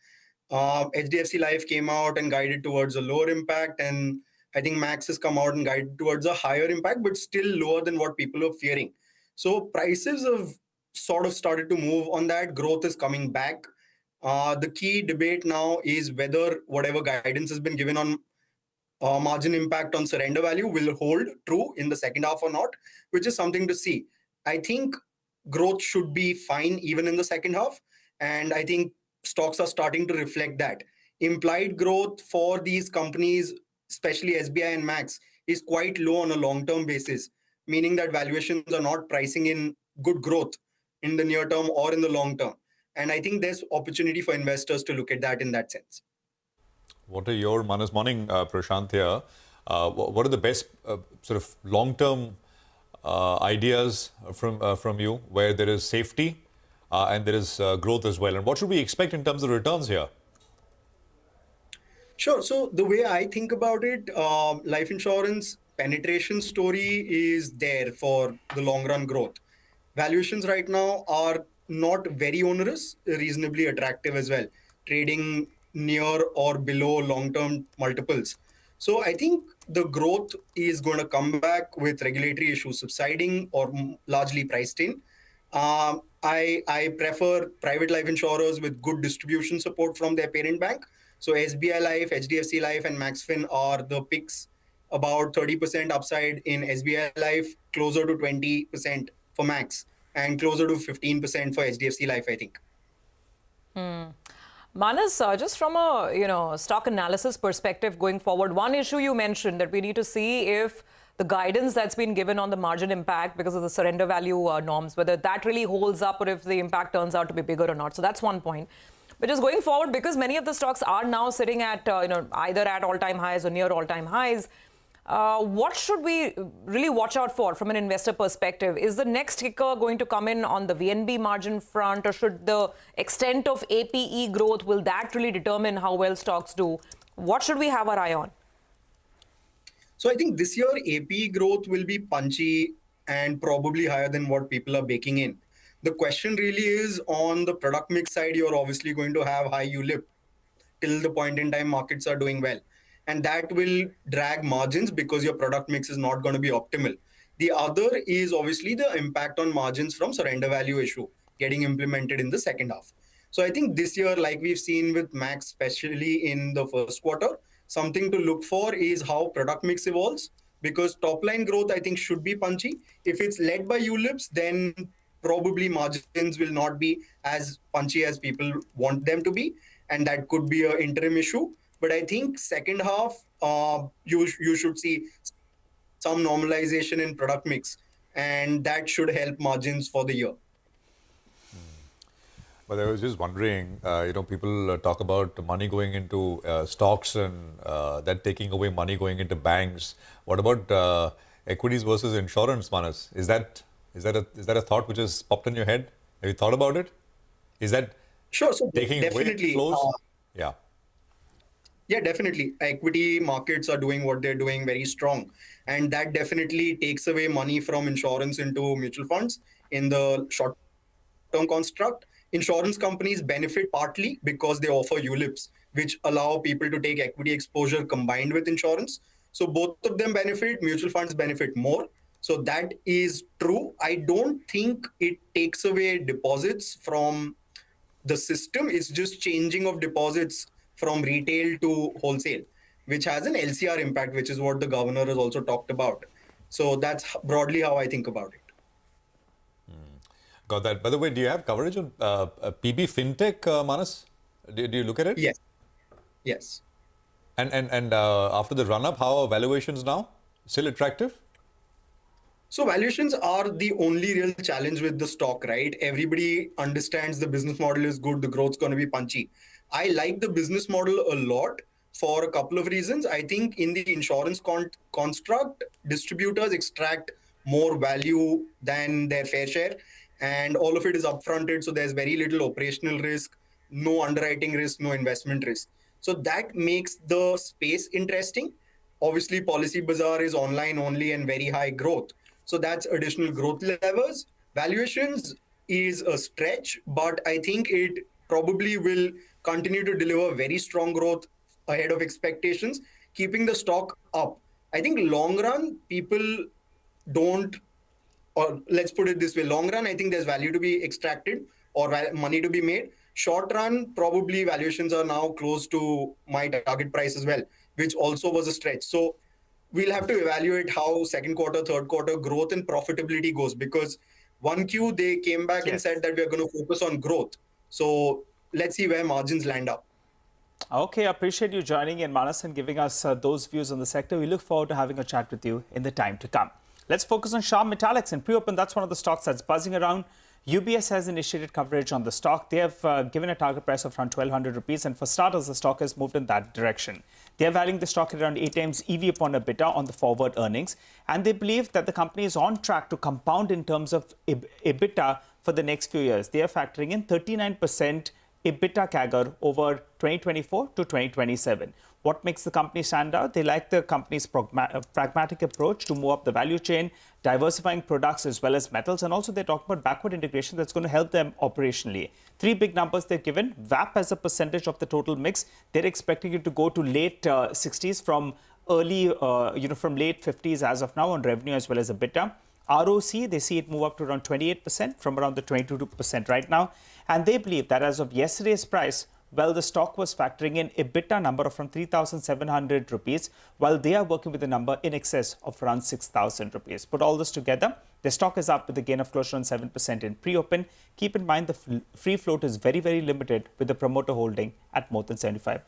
HDFC Life came out and guided towards a lower impact, and I think Max has come out and guided towards a higher impact, but still lower than what people are fearing. So prices have sort of started to move on that. Growth is coming back. The key debate now is whether whatever guidance has been given on margin impact on surrender value will hold true in the second half or not, which is something to see. I think growth should be fine even in the second half, and I think stocks are starting to reflect that. Implied growth for these companies, especially SBI and Max, is quite low on a long-term basis, meaning that valuations are not pricing in good growth in the near term or in the long term. And I think there's opportunity for investors to look at that in that sense. What are your, Manas, morning, Prashant here. What are the best sort of long-term ideas from you where there is safety and there is growth as well? And what should we expect in terms of returns here? Sure. So the way I think about it, life insurance penetration story is there for the long run growth. Valuations right now are not very onerous, reasonably attractive as well, trading near or below long-term multiples. So I think the growth is going to come back with regulatory issues subsiding or largely priced in. I prefer private life insurers with good distribution support from their parent bank. So SBI Life, HDFC Life and Maxfin are the picks. About 30% upside in SBI Life, closer to 20% for Max, and closer to 15% for HDFC Life, I think. Manas, just from a stock analysis perspective going forward, one issue you mentioned that we need to see if the guidance that's been given on the margin impact because of the surrender value norms, whether that really holds up or if the impact turns out to be bigger or not. So that's one point. But just going forward, because many of the stocks are now sitting at either at all-time highs or near all-time highs, What should we really watch out for from an investor perspective? Is the next kicker going to come in on the VNB margin front, or should the extent of APE growth, will that really determine how well stocks do? What should we have our eye on? So I think this year APE growth will be punchy and probably higher than what people are baking in. The question really is on the product mix side, you're obviously going to have high ULIP till the point in time markets are doing well. And that will drag margins because your product mix is not going to be optimal. The other is obviously the impact on margins from surrender value issue getting implemented in the second half. So I think this year, like we've seen with Max, especially in the first quarter, something to look for is how product mix evolves, because top line growth, I think, should be punchy. If it's led by ULIPs, then probably margins will not be as punchy as people want them to be. And that could be an interim issue. But I think second half, you should see some normalization in product mix, and that should help margins for the year. But I was just wondering, people talk about money going into stocks and that taking away money going into banks. What about equities versus insurance, Manas? Is that a thought which has popped in your head? Have you thought about it? Is that sure? So taking away flows? Yeah. Yeah, definitely. Equity markets are doing what they're doing very strong. And that definitely takes away money from insurance into mutual funds in the short-term construct. Insurance companies benefit partly because they offer ULIPs, which allow people to take equity exposure combined with insurance. So both of them benefit, mutual funds benefit more. So that is true. I don't think it takes away deposits from the system. It's just changing of deposits from retail to wholesale, which has an LCR impact, which is what the governor has also talked about. So that's broadly how I think about it. Got that. By the way, do you have coverage on PB FinTech, Manas? Do you look at it? Yes. Yes. And after the run-up, how are valuations now? Still attractive? So valuations are the only real challenge with the stock, right? Everybody understands the business model is good, the growth's going to be punchy. I like the business model a lot for a couple of reasons. I think in the insurance construct, distributors extract more value than their fair share, and all of it is upfronted. So there's very little operational risk, no underwriting risk, no investment risk. So that makes the space interesting. Obviously, Policybazaar is online only and very high growth. So that's additional growth levers. Valuations is a stretch, but I think it probably will continue to deliver very strong growth ahead of expectations, keeping the stock up. I think long run, people don't, or let's put it this way, long run, I think there's value to be extracted or money to be made. Short run, probably valuations are now close to my target price as well, which also was a stretch. So we'll have to evaluate how second quarter, third quarter growth and profitability goes, because 1Q, they came back and said that we're going to focus on growth. So let's see where margins land up. Okay, I appreciate you joining in, Manas, and giving us those views on the sector. We look forward to having a chat with you in the time to come. Let's focus on Shyam Metallics. In pre-open, that's one of the stocks that's buzzing around. UBS has initiated coverage on the stock. They have given a target price of around 1,200 rupees. And for starters, the stock has moved in that direction. They are valuing the stock at around 8 times EV upon EBITDA on the forward earnings. And they believe that the company is on track to compound in terms of EBITDA for the next few years. They are factoring in 39% EBITDA CAGR over 2024 to 2027. What makes the company stand out? They like the company's pragmatic approach to move up the value chain, diversifying products as well as metals, and also they talk about backward integration that's going to help them operationally. Three big numbers they've given. VAP as a percentage of the total mix, they're expecting it to go to late 60s from early, from late 50s as of now on revenue as well as EBITDA. ROC, they see it move up to around 28% from around the 22% right now. And they believe that as of yesterday's price, well, the stock was factoring in EBITDA number of around 3,700 rupees, while they are working with a number in excess of around 6,000 rupees. Put all this together, the stock is up with a gain of close to around 7% in pre-open. Keep in mind the free float is very, very limited with the promoter holding at more than 75%.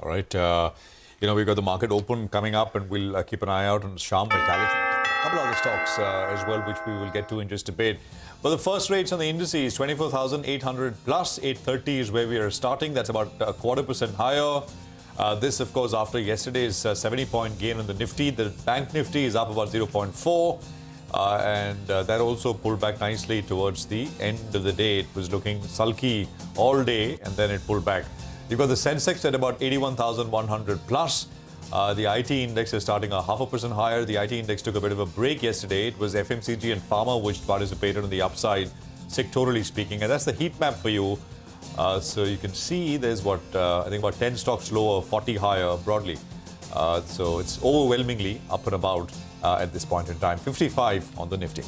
All right. We've got the market open coming up, and we'll keep an eye out on Shyam Metallics. A couple other stocks as well, which we will get to in just a bit. But the first rates on the indices, 24,800 plus 830 is where we are starting. That's about 0.25% higher. This, of course, after yesterday's 70-point gain on the Nifty. The Bank Nifty is up about 0.4. And that also pulled back nicely towards the end of the day. It was looking sulky all day, and then it pulled back. You've got the Sensex at about 81,100 plus. The IT index is starting 0.5% higher. The IT index took a bit of a break yesterday. It was FMCG and pharma which participated on the upside, sectorally speaking. And that's the heat map for you. So you can see there's I think about 10 stocks lower, 40 higher broadly. So it's overwhelmingly up and about at this point in time. 55 on the Nifty.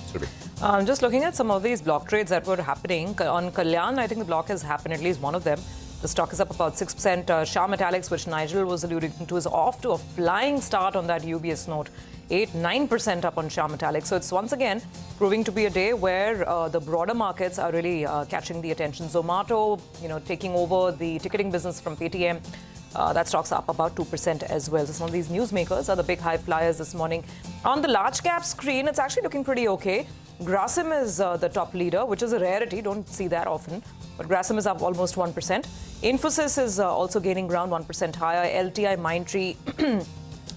Just looking at some of these block trades that were happening. On Kalyan, I think the block has happened, at least one of them. The stock is up about 6%. Shah Metallics, which Nigel was alluding to, is off to a flying start on that UBS note. 8-9% up on Shah Metallics. So it's once again proving to be a day where the broader markets are really catching the attention. Zomato, taking over the ticketing business from Paytm. That stock's up about 2% as well. So some of these newsmakers are the big high flyers this morning. On the large cap screen, it's actually looking pretty okay. Grasim is the top leader, which is a rarity. Don't see that often. But Grasim is up almost 1%. Infosys is also gaining ground 1% higher. LTI, Mindtree,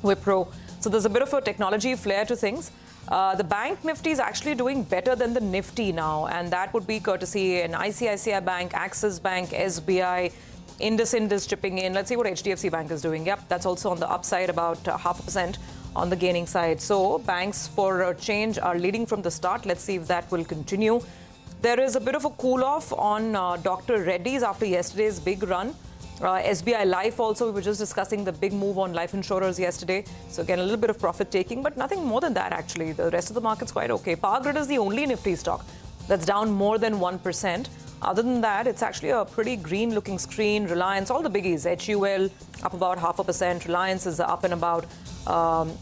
Wipro. So there's a bit of a technology flair to things. The Bank Nifty is actually doing better than the Nifty now. And that would be courtesy an ICICI Bank, Axis Bank, SBI, Indus chipping in. Let's see what HDFC Bank is doing. Yep, that's also on the upside, about 0.5% on the gaining side. So banks for a change are leading from the start. Let's see if that will continue. There is a bit of a cool-off on Dr. Reddy's after yesterday's big run. SBI Life also, we were just discussing the big move on life insurers yesterday. So again, a little bit of profit-taking, but nothing more than that, actually. The rest of the market's quite okay. Power Grid is the only Nifty stock that's down more than 1%. Other than that, it's actually a pretty green-looking screen. Reliance, all the biggies. HUL up about 0.5%. Reliance is up and about.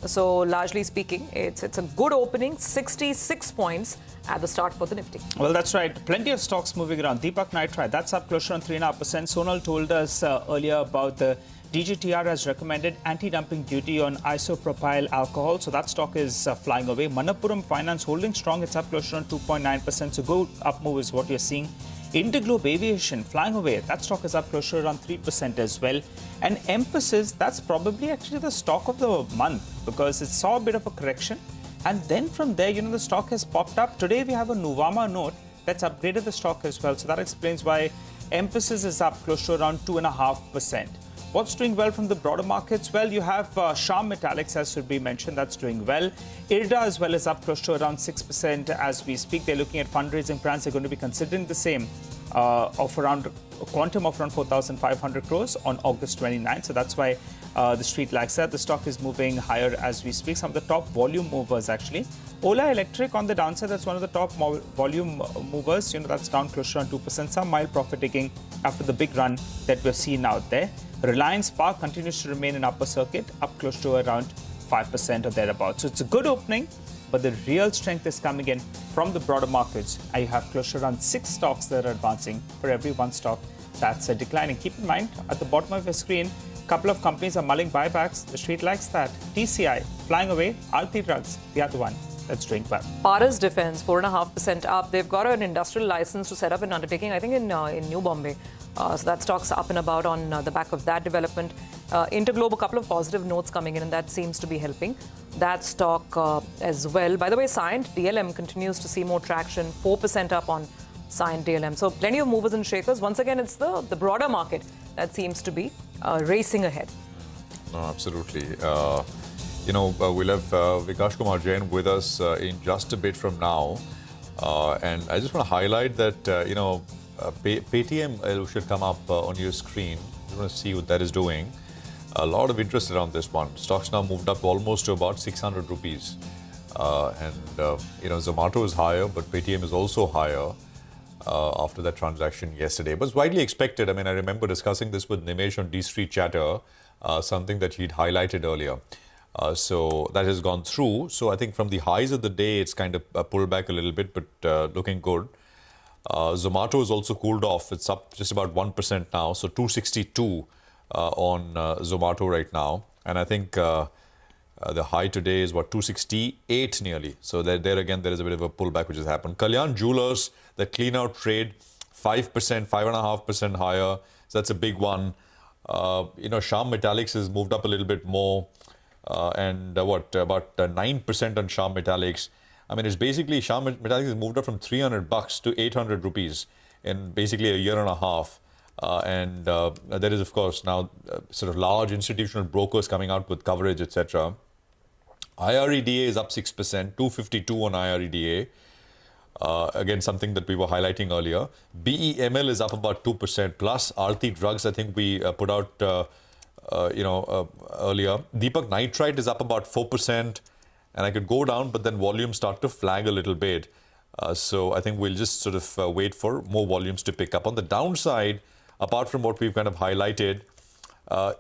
So largely speaking, it's a good opening. 66 points at the start for the Nifty. Well, that's right. Plenty of stocks moving around. Deepak Nitrite, that's up closer on 3.5%. Sonal told us earlier about the DGTR has recommended anti-dumping duty on isopropyl alcohol. So that stock is flying away. Manappuram Finance holding strong. It's up closer on 2.9%. So good up move is what you're seeing. Interglobe Aviation flying away. That stock is up closer around 3% as well. And Emphasis, that's probably actually the stock of the month because it saw a bit of a correction. And then from there, the stock has popped up. Today, we have a Nuvama note that's upgraded the stock as well. So that explains why Emphasis is up close to around 2.5%. What's doing well from the broader markets? Well, you have Shah Metallics, as should be mentioned, that's doing well. IRDA as well is up close to around 6% as we speak. They're looking at fundraising plans. They're going to be considering the same of around a quantum of around 4,500 crores on August 29. So that's why the street likes that. The stock is moving higher as we speak. Some of the top volume movers, actually. Ola Electric on the downside, that's one of the top volume movers. That's down close to around 2%. Some mild profit taking after the big run that we're seeing out there. Reliance Park continues to remain in upper circuit, up close to around 5% or thereabouts. So it's a good opening, but the real strength is coming in from the broader markets. I have close to around 6 stocks that are advancing for every one stock that's declining. Keep in mind, at the bottom of your screen, a couple of companies are mulling buybacks. The street likes that. TCI flying away. Aarti Drugs, the other one that's doing well. Paras Defense, 4.5% up. They've got an industrial license to set up an undertaking, I think, in New Bombay. So that stock's up and about on the back of that development. Interglobe, a couple of positive notes coming in, and that seems to be helping that stock as well. By the way, Cyient DLM continues to see more traction, 4% up on Cyient DLM. So plenty of movers and shakers. Once again, it's the broader market that seems to be racing ahead. No, absolutely. We'll have Vikash Kumar Jain with us in just a bit from now. And I just want to highlight that, Paytm should come up on your screen. You want to see what that is doing. A lot of interest around this one. Stocks now moved up almost to about 600 rupees. Zomato is higher, but Paytm is also higher after that transaction yesterday. But it's widely expected. I mean, I remember discussing this with Nimesh on D Street Chatter, something that he'd highlighted earlier. So that has gone through. So I think from the highs of the day, it's kind of pulled back a little bit, but looking good. Zomato is also cooled off. It's up just about 1% now. So 262 on Zomato right now. And I think the high today is 268 nearly. So there again, there is a bit of a pullback which has happened. Kalyan Jewelers, the clean out trade, 5%, 5.5% higher. So that's a big one. Shyam Metallics has moved up a little bit more, and about 9% on Shyam Metallics. I mean, it's basically Shyam Metallics has moved up from 300 bucks to 800 rupees in basically a year and a half. And there is, of course, now sort of large institutional brokers coming out with coverage, etc. IREDA is up 6%, 252 on IREDA. Again, something that we were highlighting earlier. BEML is up about 2%, plus Aarti Drugs, I think we put out, earlier. Deepak Nitrite is up about 4%, and I could go down, but then volumes start to flag a little bit. So I think we'll just sort of wait for more volumes to pick up. On the downside, apart from what we've kind of highlighted,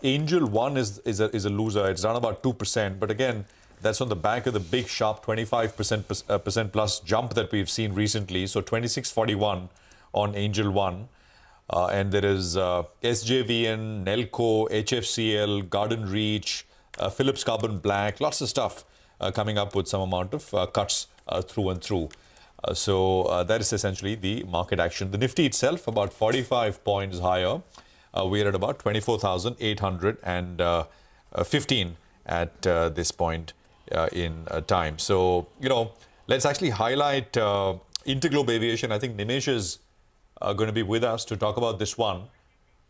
Angel One is a loser. It's down about 2%, but again, that's on the back of the big, sharp 25% plus jump that we've seen recently. So 26.41 on Angel One. And there is SJVN, Nelco, HFCL, Garden Reach, Philips Carbon Black, lots of stuff coming up with some amount of cuts through and through. So that is essentially the market action. The Nifty itself about 45 points higher. We're at about 24,815 at this point in time. So, let's actually highlight Interglobe Aviation. I think Nimesh is going to be with us to talk about this one,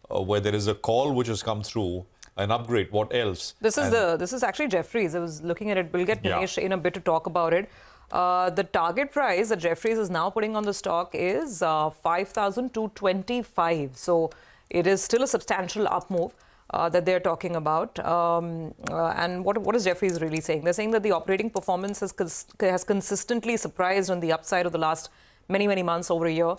where there is a call which has come through, an upgrade. What else? This is actually Jefferies. I was looking at it. We'll get Nimesh in a bit to talk about it. The target price that Jefferies is now putting on the stock is 5,225. So it is still a substantial up move that they're talking about. And what is Jefferies really saying? They're saying that the operating performance has consistently surprised on the upside of the last many months, over a year.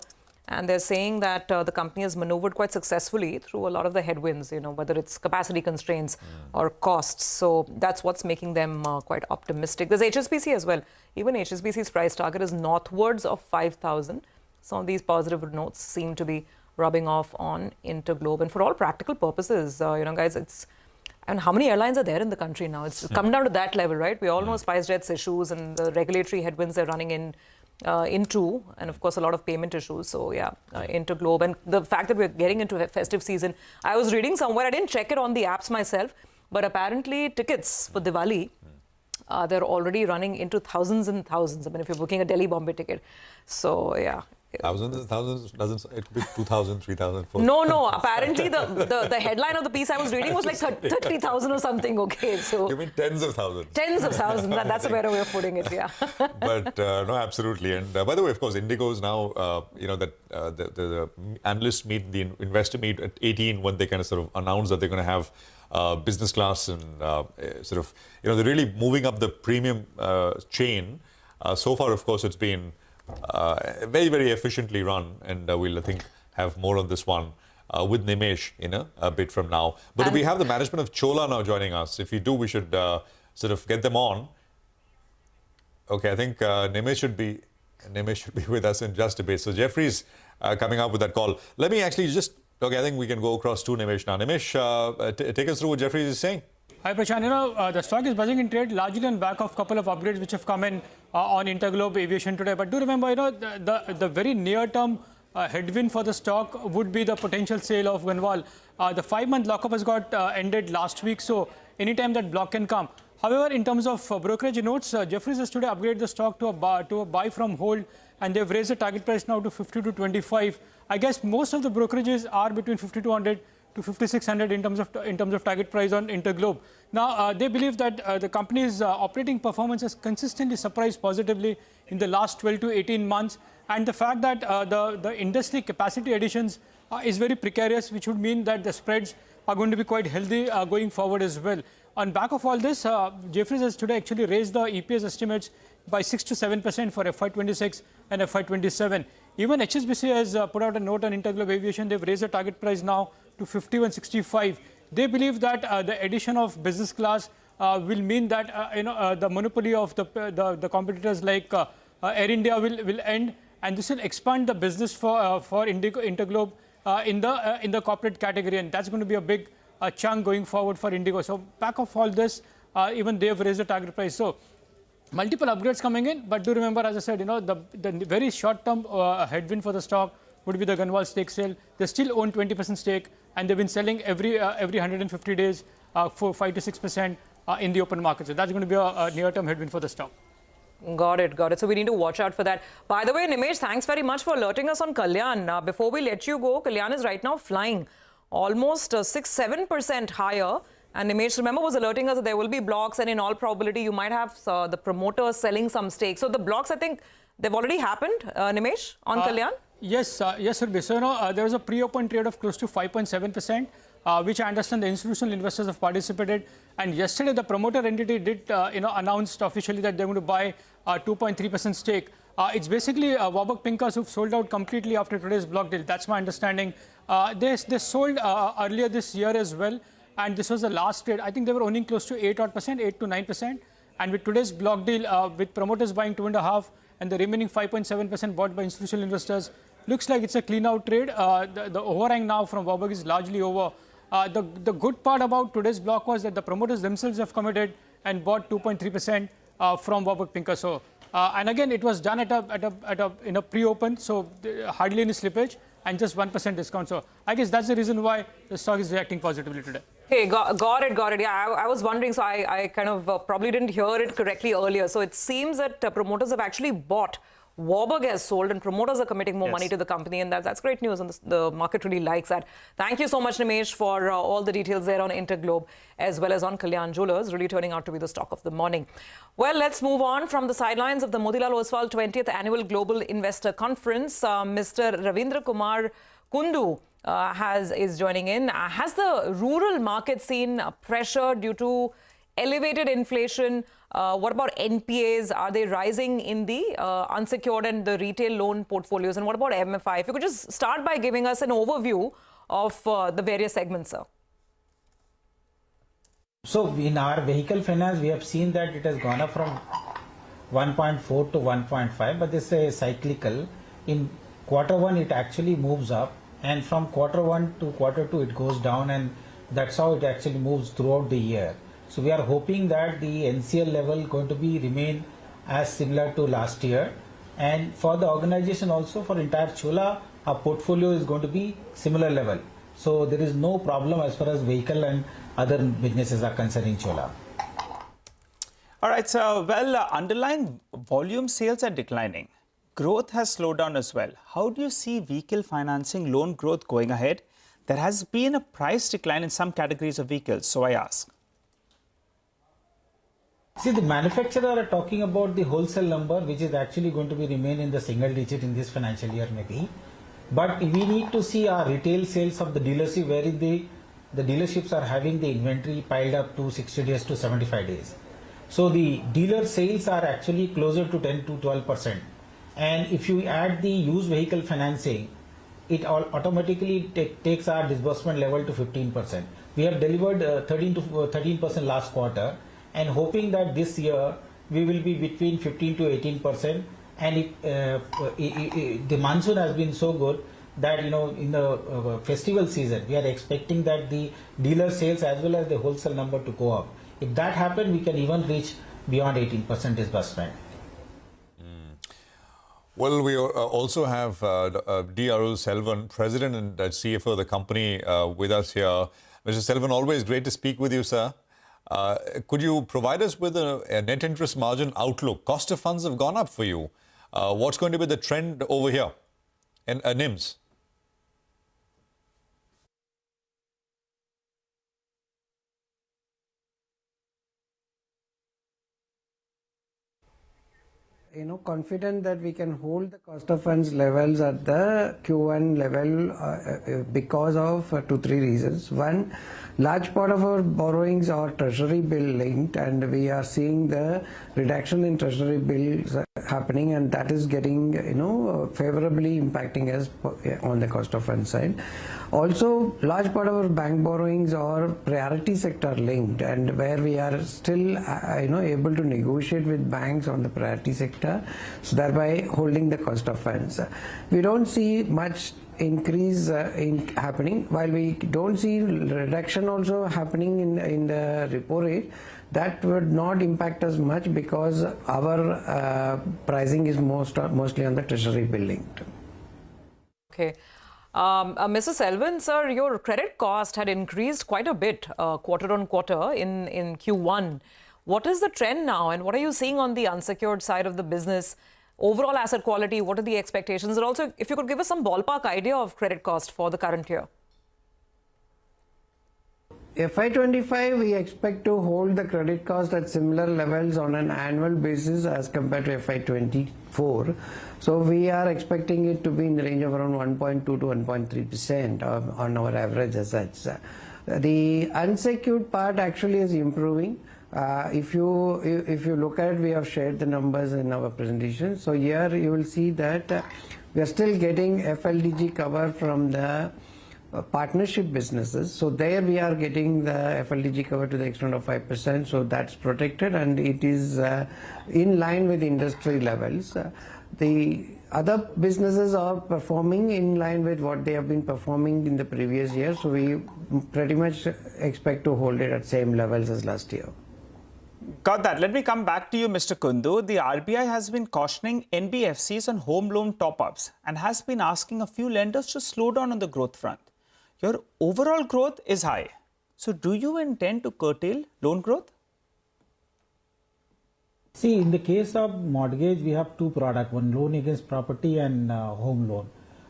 And they're saying that the company has maneuvered quite successfully through a lot of the headwinds, whether it's capacity constraints or costs. So that's what's making them quite optimistic. There's HSBC as well. Even HSBC's price target is northwards of 5,000. Some of these positive notes seem to be rubbing off on Interglobe. And for all practical purposes, guys, and how many airlines are there in the country now? It's come down to that level, right? We all know SpiceJet's issues and the regulatory headwinds they're running into, and of course a lot of payment issues. So yeah, Interglobe, and the fact that we're getting into a festive season. I was reading somewhere, I didn't check it on the apps myself, but apparently tickets for Diwali, they're already running into thousands and thousands. I mean, if you're booking a Delhi-Bombay ticket. So yeah. Thousands, doesn't it could be 2,000, 3,000, 4,000? No. Apparently, the headline of the piece I was reading was like 30,000 or something. Okay, so you mean tens of thousands? Tens of thousands. That's a better way of putting it. Yeah. But no, absolutely. And by the way, of course, Indigo is now that the analyst meet, the investor meet at 18 when they kind of sort of announce that they're going to have business class and they're really moving up the premium chain. So far, of course, it's been very efficiently run, and we'll, I think, have more on this one with Nimesh in a bit from now. But we have the management of Chola now joining us. If you do, we should sort of get them on. Okay, I think Nimesh should be with us in just a bit. So Jeffrey's coming up with that call. Let me actually I think we can go across to Nimesh now. Nimesh, take us through what Jeffrey is saying. Hi Prashant, the stock is buzzing in trade largely on back of a couple of upgrades which have come in on Interglobe Aviation today. But do remember, the very near-term headwind for the stock would be the potential sale of Gunwal. The 5-month lockup has got ended last week, so anytime that block can come. However, in terms of brokerage notes, Jefferies has today upgraded the stock to a buy from hold, and they've raised the target price now to 50 to 25. I guess most of the brokerages are between 5,200 to 5,600 in terms of target price on Interglobe. Now, they believe that the company's operating performance has consistently surprised positively in the last 12 to 18 months, and the fact that the industry capacity additions is very precarious, which would mean that the spreads are going to be quite healthy going forward as well. On back of all this, Jefferies has today actually raised the EPS estimates by 6 to 7% for FY26 and FY27. Even HSBC has put out a note on Interglobe Aviation. They've raised the target price now to 51.65. They believe that the addition of business class will mean that the monopoly of the competitors like Air India will end, and this will expand the business for Interglobe in the corporate category, and that's going to be a big chunk going forward for Indigo. So back of all this, even they have raised the target price. So multiple upgrades coming in, but do remember, as I said, the very short-term headwind for the stock would be the Ganwal stake sale. They still own 20% stake, and they've been selling every 150 days for 5 to 6% in the open market. So that's going to be a near-term headwind for the stock. Got it, got it. So we need to watch out for that. By the way, Nimesh, thanks very much for alerting us on Kalyan. Before we let you go, Kalyan is right now flying almost 6-7% higher. And Nimesh, remember, was alerting us that there will be blocks, and in all probability, you might have the promoters selling some stakes. So the blocks, I think, they've already happened, Nimesh, on Kalyan? Yes, yes, Surbhi. So, there was a pre-open trade of close to 5.7%, which I understand the institutional investors have participated. And yesterday, the promoter entity did, announced officially that they're going to buy 2.3% stake. It's basically Warburg Pincus who've sold out completely after today's block deal. That's my understanding. They sold earlier this year as well, and this was the last trade. I think they were owning close to 8 to 9%. And with today's block deal, with promoters buying 2.5% and the remaining 5.7% bought by institutional investors, looks like it's a clean out trade. The overhang now from Warburg is largely over. The good part about today's block was that the promoters themselves have committed and bought 2.3% from Warburg Pincus. And again, it was done in a pre-open, so hardly any slippage and just 1% discount. So I guess that's the reason why the stock is reacting positively today. Okay, got it. Yeah, I was wondering, so I kind of probably didn't hear it correctly earlier. So it seems that promoters have actually bought. Warburg has sold, and promoters are committing more money to the company, and that's great news, and the market really likes that. Thank you so much, Nimesh, for all the details there on Interglobe as well as on Kalyan Jewellers, really turning out to be the stock of the morning. Well, let's move on from the sidelines of the Motilal Oswal 20th Annual Global Investor Conference. Mr. Ravindra Kumar Kundu is joining in. Has the rural market seen pressure due to elevated inflation? What about NPAs? Are they rising in the unsecured and the retail loan portfolios? And what about MFI? If you could just start by giving us an overview of the various segments, sir. So in our vehicle finance, we have seen that it has gone up from 1.4 to 1.5, but this is cyclical. In quarter one, it actually moves up, and from quarter one to quarter two, it goes down, and that's how it actually moves throughout the year. So we are hoping that the NCL level going to be remain as similar to last year, and for the organization also, for entire Chola, our portfolio is going to be similar level. So there is no problem as far as vehicle and other businesses are concerned in Chola. All right, so underlying volume sales are declining. Growth has slowed down as well. How do you see vehicle financing loan growth going ahead? There has been a price decline in some categories of vehicles, so I ask. See, the manufacturer are talking about the wholesale number, which is actually going to be remain in the single digit in this financial year maybe. But we need to see our retail sales of the dealership, wherein the dealerships are having the inventory piled up to 60 days to 75 days. So the dealer sales are actually closer to 10 to 12%. And if you add the used vehicle financing, it automatically takes our disbursement level to 15%. We have delivered 13% last quarter, and hoping that this year we will be between 15 to 18%. And the monsoon has been so good that in the festival season we are expecting that the dealer sales as well as the wholesale number to go up. If that happens, we can even reach beyond 18% disbursement. Well, we also have D. Arul Selvan, President and CFO of the company, with us here. Mr. Selvan, always great to speak with you, sir. Could you provide us with a net interest margin outlook? Cost of funds have gone up for you. What's going to be the trend over here in NIMS? Confident that we can hold the cost of funds levels at the Q1 level because of 2-3 reasons. One, large part of our borrowings are treasury bill linked, and we are seeing the reduction in treasury bills happening, and that is getting favorably impacting us on the cost of funds side. Also, large part of our bank borrowings are priority sector linked, and where we are still able to negotiate with banks on the priority sector, so thereby holding the cost of funds. We don't see much increase happening, while we don't see reduction also happening in the repo rate. That would not impact us much because our pricing is mostly on the treasury bill linked. Okay. Mr. Selvan, sir, your credit cost had increased quite a bit quarter on quarter in Q1. What is the trend now, and what are you seeing on the unsecured side of the business? Overall asset quality, what are the expectations? And also, if you could give us some ballpark idea of credit cost for the current year. FY25, we expect to hold the credit cost at similar levels on an annual basis as compared to FY24. So we are expecting it to be in the range of around 1.2 to 1.3% on our average assets. The unsecured part actually is improving. If you look at it, we have shared the numbers in our presentation. So here you will see that we are still getting FLDG cover from the partnership businesses. So there we are getting the FLDG cover to the extent of 5%. So that's protected, and it is in line with industry levels. The other businesses are performing in line with what they have been performing in the previous year. So we pretty much expect to hold it at same levels as last year. Got that. Let me come back to you, Mr. Kundu. The RBI has been cautioning NBFCs on home loan top-ups and has been asking a few lenders to slow down on the growth front. Your overall growth is high. So do you intend to curtail loan growth? See, in the case of mortgage, we have two products, one loan against property and home loan.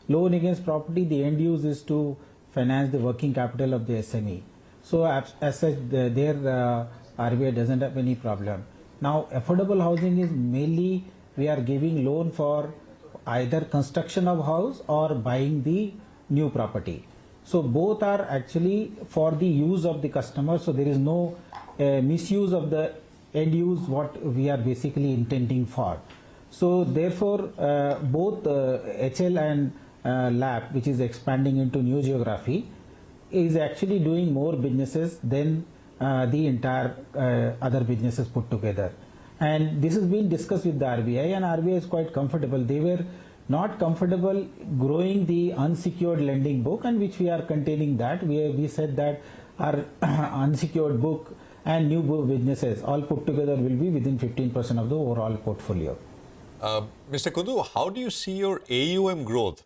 Loan against property, the end use is to finance the working capital of the SME. So as such, their RBI doesn't have any problem. Now, affordable housing is mainly we are giving loan for either construction of house or buying the new property. So both are actually for the use of the customer. So there is no misuse of the end use what we are basically intending for. So therefore, both HL and LAP, which is expanding into new geography, is actually doing more businesses than the entire other businesses put together. And this has been discussed with the RBI, and RBI is quite comfortable. They were not comfortable growing the unsecured lending book, and which we are containing that. We said that our unsecured book and new book businesses all put together will be within 15% of the overall portfolio. Mr. Kundu, how do you see your AUM growth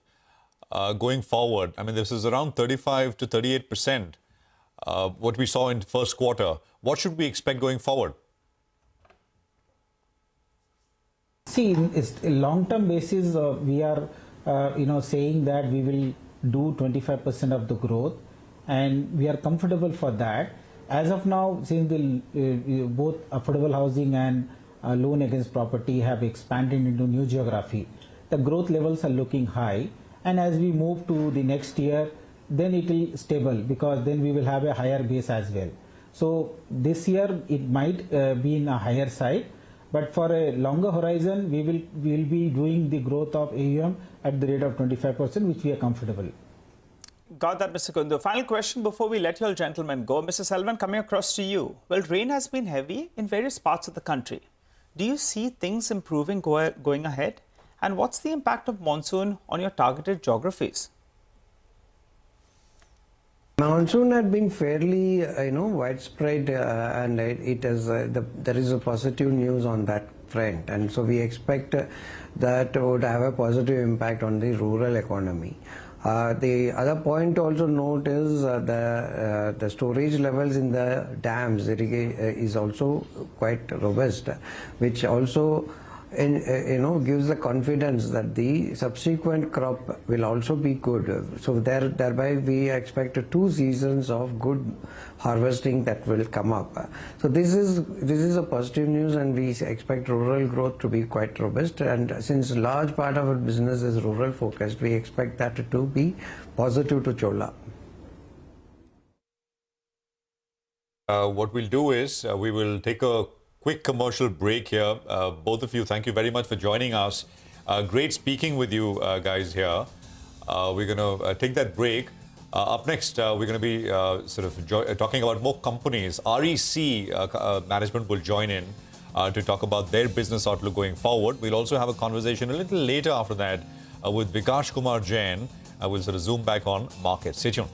going forward? I mean, this is around 35 to 38%. What we saw in the first quarter. What should we expect going forward? See, in long-term basis, we are, saying that we will do 25% of the growth, and we are comfortable for that. As of now, since both affordable housing and loan against property have expanded into new geography, the growth levels are looking high. And as we move to the next year, then it will stable, because then we will have a higher base as well. So this year it might be in a higher side, but for a longer horizon, we will be doing the growth of AUM at the rate of 25%, which we are comfortable. Got that, Mr. Kundu. Final question before we let you all gentlemen go. Mr. Selvan, coming across to you. Well, rain has been heavy in various parts of the country. Do you see things improving going ahead? And what's the impact of monsoon on your targeted geographies? Monsoon had been fairly, widespread, and it is there is a positive news on that front, and so we expect that would have a positive impact on the rural economy. The other point to also note is the storage levels in the dams is also quite robust, which also gives the confidence that the subsequent crop will also be good. So thereby we expect 2 seasons of good harvesting that will come up. So this is a positive news, and we expect rural growth to be quite robust. And since a large part of our business is rural focused, we expect that to be positive to Chola. What we'll do is we will take a quick commercial break here. Both of you, thank you very much for joining us. Great speaking with you guys here. We're going to take that break. Up next, we're going to be talking about more companies. REC management will join in to talk about their business outlook going forward. We'll also have a conversation a little later after that with Vikash Kumar Jain. We'll zoom back on markets. Stay tuned.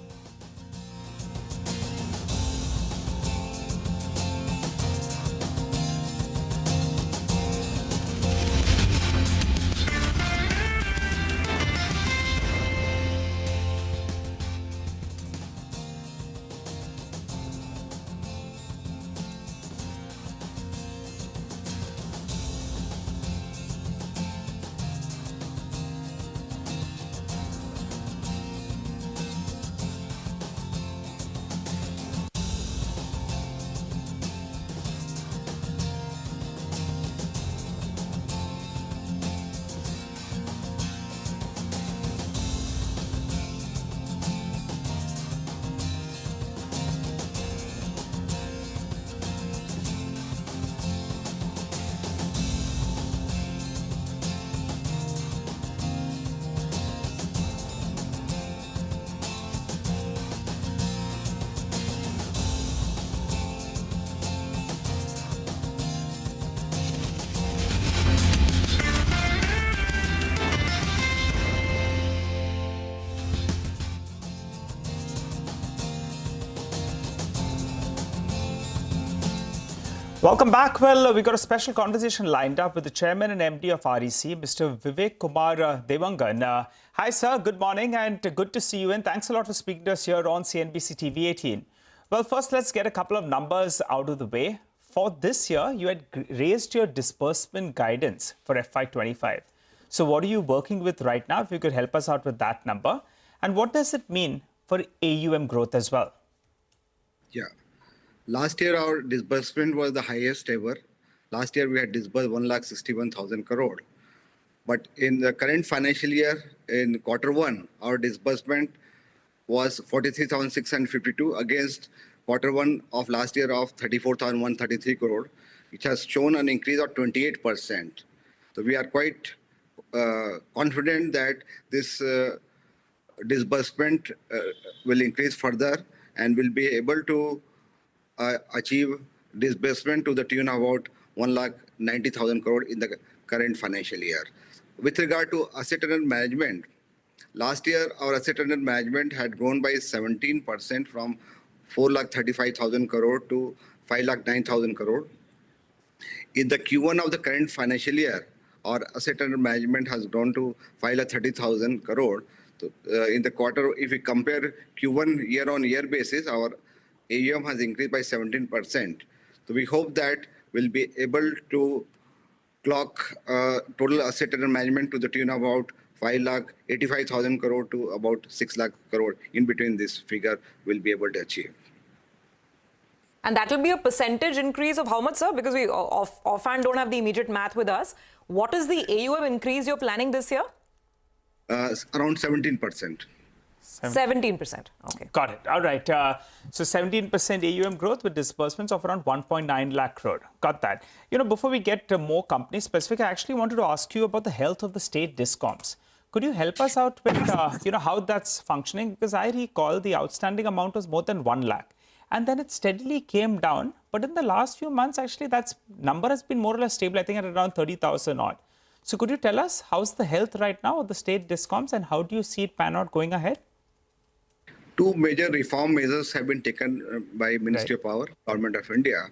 Welcome back. Well, we got a special conversation lined up with the Chairman and MD of REC, Mr. Vivek Kumar Devangan. Hi, sir. Good morning and good to see you. And thanks a lot for speaking to us here on CNBC TV18. Well, first, let's get a couple of numbers out of the way. For this year, you had raised your disbursement guidance for FY25. So what are you working with right now? If you could help us out with that number. And what does it mean for AUM growth as well? Yeah. Last year, our disbursement was the highest ever. Last year, we had disbursed 1,61,000 crore. But in the current financial year, in Q1, our disbursement was 43,652 against Q1 of last year of 34,133 crore, which has shown an increase of 28%. So we are quite confident that this disbursement will increase further and will be able to achieve disbursement to the tune of about 1,90,000 crore in the current financial year. With regard to asset under management, last year our asset under management had grown by 17% from 4,35,000 crore to 5,09,000 crore. In the Q1 of the current financial year, our asset under management has grown to 5,30,000 crore. So, in the quarter, if we compare Q1 year-on-year basis, our AUM has increased by 17%. So we hope that we'll be able to clock total asset under management to the tune of about 5,85,000 crore to about 6 lakh crore. In between this figure, we'll be able to achieve. And that will be a percentage increase of how much, sir? Because we offhand don't have the immediate math with us. What is the AUM increase you're planning this year? Around 17%. 17%. Okay. Got it. All right. So 17% AUM growth with disbursements of around 1.9 lakh crore. Got that. You know, before we get to more company specific, I actually wanted to ask you about the health of the state discoms. Could you help us out with, how that's functioning? Because I recall the outstanding amount was more than 1 lakh. And then it steadily came down. But in the last few months, actually, that number has been more or less stable, I think at around 30,000 odd. So could you tell us how's the health right now of the state discoms and how do you see it pan out going ahead? Two major reform measures have been taken by Ministry of Power, Government of India.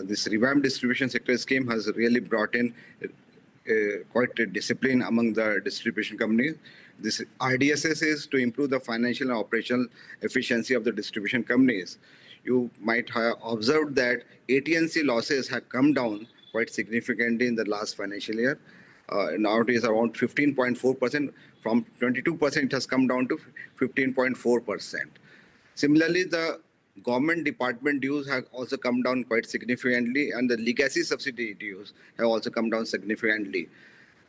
This revamped distribution sector scheme has really brought in quite a discipline among the distribution companies. This RDSS is to improve the financial and operational efficiency of the distribution companies. You might have observed that AT&C losses have come down quite significantly in the last financial year. Now it is around 15.4%. From 22%, it has come down to 15.4%. Similarly, the government department dues have also come down quite significantly, and the legacy subsidy dues have also come down significantly.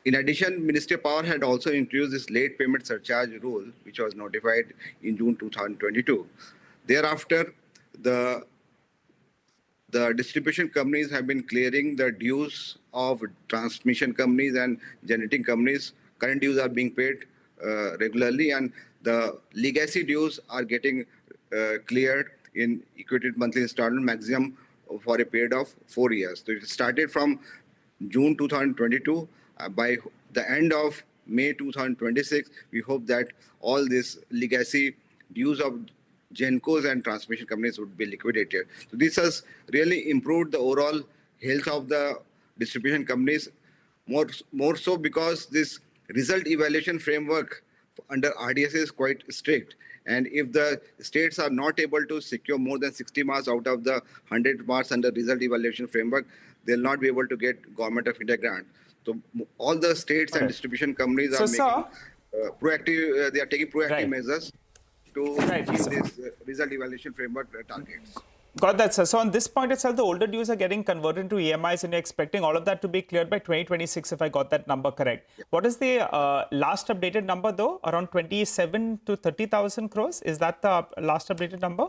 In addition, Ministry of Power had also introduced this late payment surcharge rule, which was notified in June 2022. Thereafter, the distribution companies have been clearing the dues of transmission companies and generating companies. Current dues are being paid regularly, and the legacy dues are getting cleared in equated monthly installment maximum for a period of 4 years. So it started from June 2022. By the end of May 2026, we hope that all these legacy dues of Gencos and transmission companies would be liquidated. So this has really improved the overall health of the distribution companies, more so because this result evaluation framework under RDSS is quite strict. And if the states are not able to secure more than 60 marks out of the 100 marks under result evaluation framework, they'll not be able to get Government of India grant. So all the states and distribution companies are making proactive. They are taking proactive measures to achieve this result evaluation framework targets. Got that, sir. So on this point itself, the older dues are getting converted into EMIs and you're expecting all of that to be cleared by 2026, if I got that number correct. Yeah. What is the last updated number, though? Around 27 to 30,000 crores? Is that the last updated number?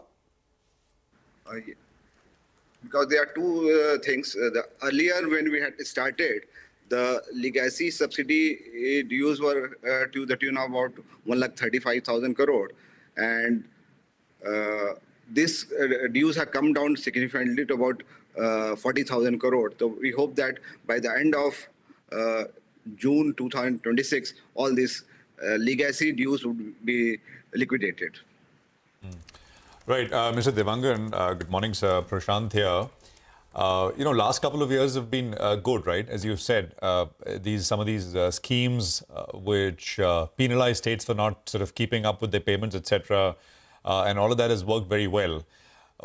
Yeah. Because there are two things. Earlier, when we had started, the legacy subsidy dues were to the tune of about 1,35,000 crore. And this dues have come down significantly to about 40,000 crore. So we hope that by the end of June 2026, all these legacy dues would be liquidated. Right. Mr. Devangan, good morning, sir. Prashant here. last couple of years have been good, right? As you've said, some of these schemes which penalize states for not sort of keeping up with their payments, etc., and all of that has worked very well.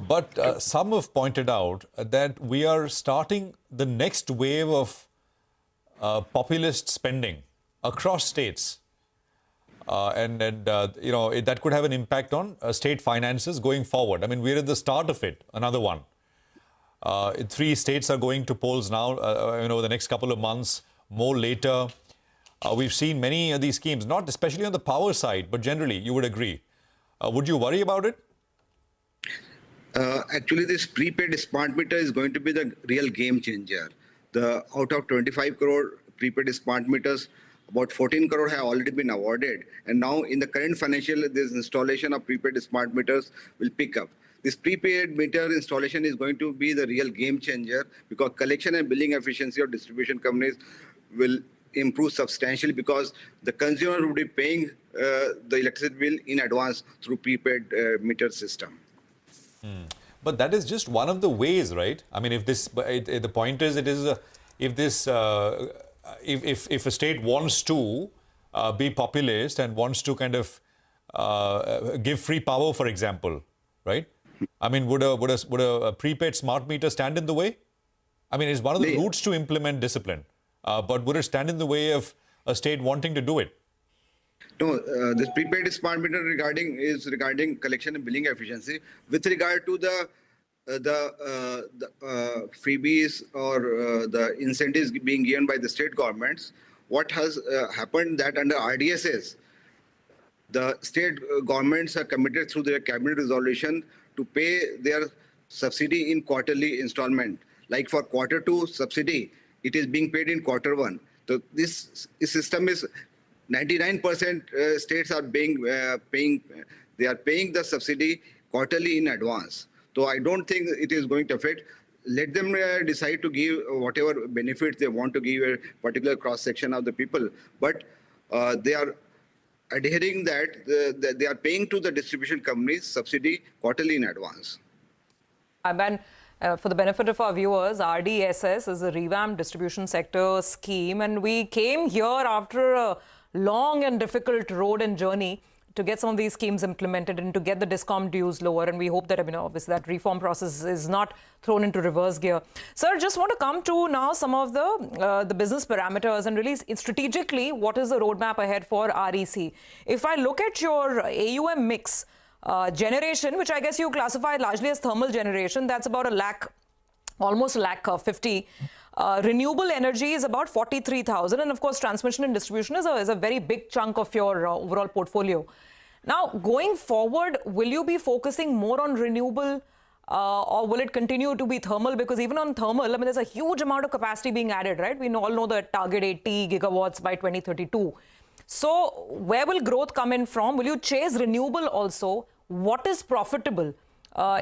But some have pointed out that we are starting the next wave of populist spending across states. That could have an impact on state finances going forward. I mean, we're at the start of it, another one. 3 states are going to polls now, the next couple of months, more later. We've seen many of these schemes, not especially on the power side, but generally, you would agree. Would you worry about it? Actually, this prepaid smart meter is going to be the real game changer. Out of 25 crore prepaid smart meters, about 14 crore have already been awarded. And now in the current financial, this installation of prepaid smart meters will pick up. This prepaid meter installation is going to be the real game changer because collection and billing efficiency of distribution companies will improve substantially because the consumer will be paying the electricity bill in advance through prepaid meter system. But that is just one of the ways, right? I mean, the point is, if a state wants to be populist and wants to kind of give free power, for example, right? I mean, would a prepaid smart meter stand in the way? I mean, it's one of the routes to implement discipline, but would it stand in the way of a state wanting to do it? No, this prepaid smart meter is regarding collection and billing efficiency. With regard to the freebies or the incentives being given by the state governments, what has happened that under RDSS, the state governments are committed through their cabinet resolution to pay their subsidy in quarterly installment. Like for quarter 2 subsidy, it is being paid in quarter 1. So this system is 99% states are paying the subsidy quarterly in advance. So I don't think it is going to affect. Let them decide to give whatever benefits they want to give a particular cross-section of the people. But they are adhering that they are paying to the distribution companies subsidy quarterly in advance. And for the benefit of our viewers, RDSS is a revamped distribution sector scheme, and we came here after a long and difficult road and journey to get some of these schemes implemented and to get the discom dues lower. And we hope that, obviously, that reform process is not thrown into reverse gear. Sir, just want to come to now some of the business parameters and really strategically, what is the roadmap ahead for REC? If I look at your AUM mix, generation, which I guess you classify largely as thermal generation, that's about almost a lakh 50. Renewable energy is about 43,000, and of course transmission and distribution is a very big chunk of your overall portfolio. Now, going forward, will you be focusing more on renewable or will it continue to be thermal? Because even on thermal, there's a huge amount of capacity being added, right? We all know the target 80 gigawatts by 2032. So where will growth come in from? Will you chase renewable also? What is profitable?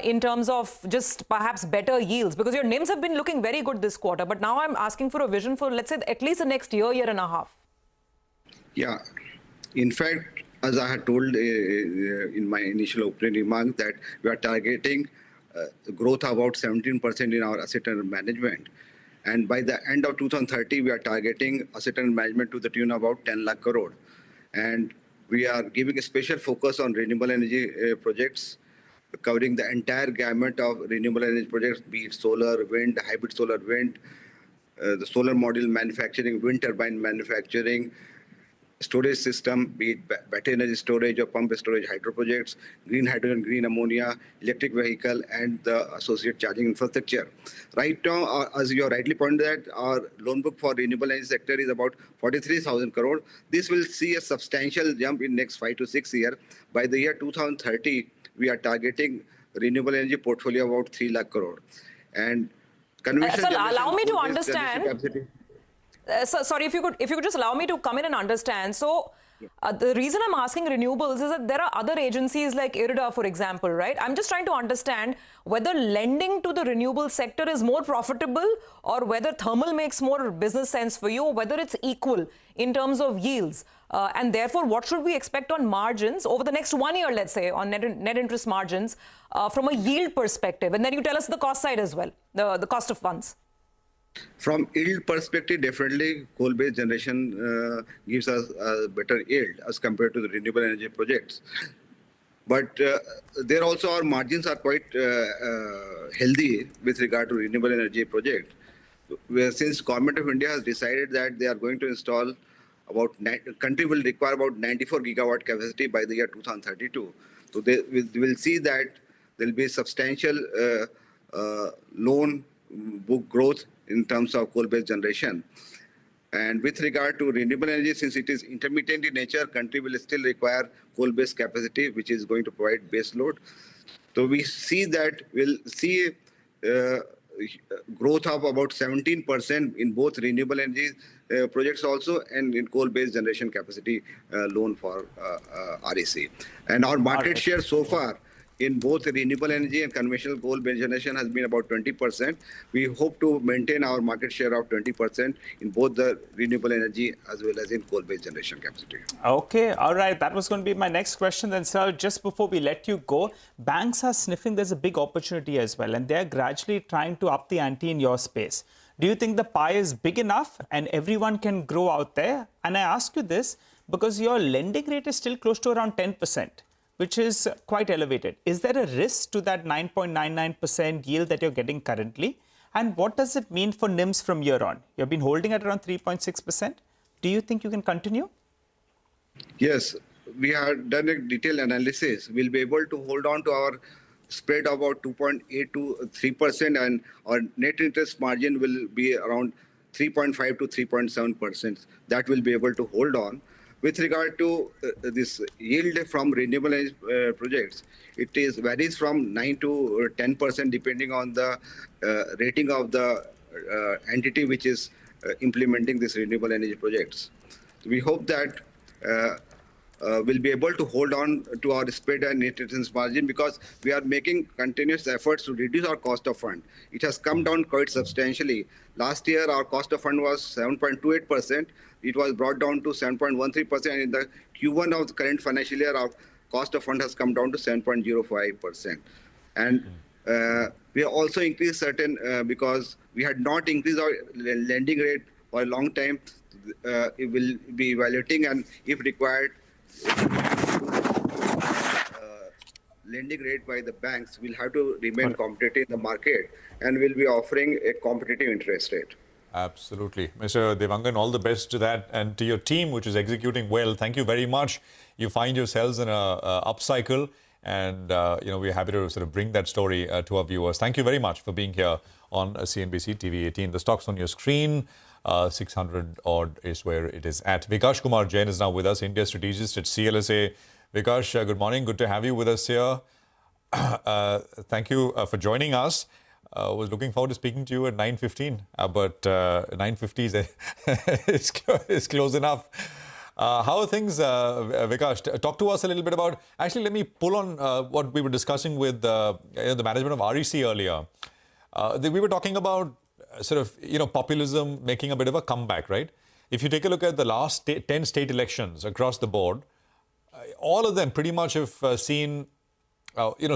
In terms of just perhaps better yields? Because your NIMs have been looking very good this quarter, but now I'm asking for a vision for, let's say, at least the next year and a half. Yeah. In fact, as I had told in my initial opening remarks, that we are targeting growth about 17% in our asset under management. And by the end of 2030, we are targeting asset under management to the tune of about 10 lakh crore. And we are giving a special focus on renewable energy projects, covering the entire gamut of renewable energy projects, be it solar, wind, hybrid solar, wind, the solar module manufacturing, wind turbine manufacturing, storage system, be it battery energy storage or pump storage, hydro projects, green hydrogen, green ammonia, electric vehicle, and the associated charging infrastructure. Right now, as you rightly pointed out, our loan book for renewable energy sector is about 43,000 crore. This will see a substantial jump in next 5 to 6 years. By the year 2030, we are targeting renewable energy portfolio about 3 lakh crore. And conventional allow me to understand. Sorry, if you could just allow me to come in and understand. So, The reason I'm asking renewables is that there are other agencies like IRDA, for example, right? I'm just trying to understand whether lending to the renewable sector is more profitable or whether thermal makes more business sense for you, or whether it's equal in terms of yields. And therefore, what should we expect on margins over the next 1 year, let's say, on net interest margins from a yield perspective? And then you tell us the cost side as well, the cost of funds. From yield perspective, definitely coal-based generation gives us a better yield as compared to the renewable energy projects. But there also our margins are quite healthy with regard to renewable energy project. Since Government of India has decided that they are going to install country will require about 94 gigawatt capacity by the year 2032. So we will see that there will be substantial loan book growth in terms of coal-based generation. And with regard to renewable energy, since it is intermittent in nature, country will still require coal-based capacity, which is going to provide base load. So we see that we'll see growth of about 17% in both renewable energy projects also and in coal-based generation capacity loan for REC. And our market share so far in both renewable energy and conventional coal-based generation has been about 20%. We hope to maintain our market share of 20% in both the renewable energy as well as in coal-based generation capacity. Okay, all right. That was going to be my next question then, sir. Just before we let you go, banks are sniffing there's a big opportunity as well, and they're gradually trying to up the ante in your space. Do you think the pie is big enough and everyone can grow out there? And I ask you this because your lending rate is still close to around 10%. Which is quite elevated. Is there a risk to that 9.99% yield that you're getting currently? And what does it mean for NIMs from here on? You've been holding at around 3.6%. Do you think you can continue? Yes, we have done a detailed analysis. We'll be able to hold on to our spread about 2.8 to 3%, and our net interest margin will be around 3.5 to 3.7%. That will be able to hold on. With regard to this yield from renewable energy projects, it varies from 9 to 10% depending on the rating of the entity which is implementing these renewable energy projects. So we hope that we'll be able to hold on to our spread and net interest margin because we are making continuous efforts to reduce our cost of fund. It has come down quite substantially. Last year, our cost of fund was 7.28%. It was brought down to 7.13%. In the Q1 of the current financial year, our cost of fund has come down to 7.05%. And we have also increased certain, because we had not increased our lending rate for a long time. It will be evaluating, and if required, lending rate by the banks will have to remain competitive in the market, and will be offering a competitive interest rate. Absolutely. Mr. Devangan, all the best to that and to your team, which is executing well. Thank you very much. You find yourselves in a upcycle, and we're happy to sort of bring that story to our viewers. Thank you very much for being here on CNBC TV18. The stock's on your screen. 600 odd is where it is at. Vikash Kumar Jain is now with us, India strategist at CLSA. Vikash, good morning. Good to have you with us here. Thank you for joining us. Was looking forward to speaking to you at 9:15, but 9:50 is close enough. How are things, Vikash? Talk to us a little bit about. Actually, let me pull on what we were discussing with the management of REC earlier. We were talking about sort of populism making a bit of a comeback, right? If you take a look at the last 10 state elections across the board, all of them pretty much have seen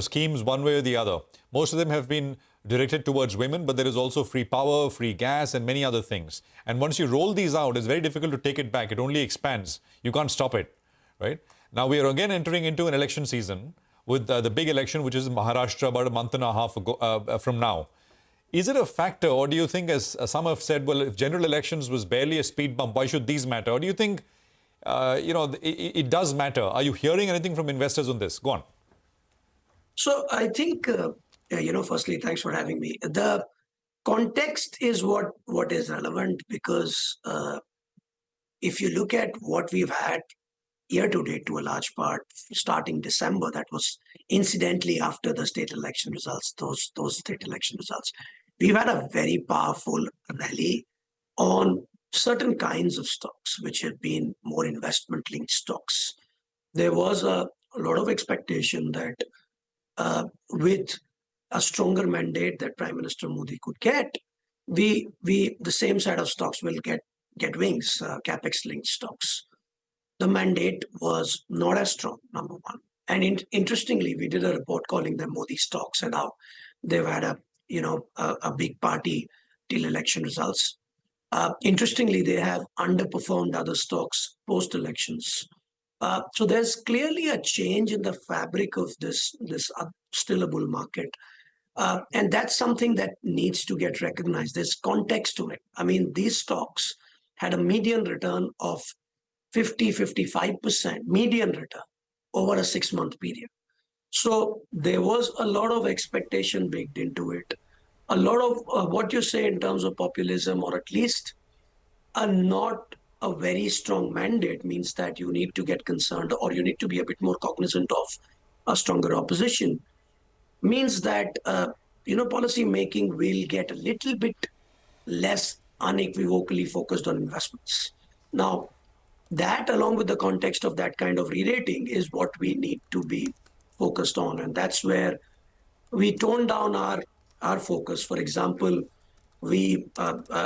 schemes one way or the other. Most of them have been directed towards women, but there is also free power, free gas, and many other things. And once you roll these out, it's very difficult to take it back. It only expands. You can't stop it, right? Now we are again entering into an election season with the big election, which is in Maharashtra about a month and a half ago, from now. Is it a factor, or do you think, as some have said, well, if general elections was barely a speed bump, why should these matter? Or do you think, it does matter? Are you hearing anything from investors on this? Go on. So I think, firstly, thanks for having me. The context is what is relevant, because if you look at what we've had year to date to a large part, starting December, that was incidentally after the state election results, those state election results, we've had a very powerful rally on certain kinds of stocks which have been more investment-linked stocks. There was a lot of expectation that with a stronger mandate that Prime Minister Modi could get, the same set of stocks will get wings, capex-linked stocks. The mandate was not as strong, number one. And interestingly, we did a report calling them Modi stocks and how they've had a big party till election results. Interestingly, they have underperformed other stocks post-elections. So there's clearly a change in the fabric of this still a bull market. And that's something that needs to get recognized. There's context to it. I mean, these stocks had a median return of 50-55% median return over a 6-month period. So there was a lot of expectation baked into it. A lot of what you say in terms of populism, or at least not a very strong mandate, means that you need to get concerned, or you need to be a bit more cognizant of a stronger opposition, means that policy making will get a little bit less unequivocally focused on investments. Now, that, along with the context of that kind of re-rating, is what we need to be focused on, and that's where we tone down our focus. For example, we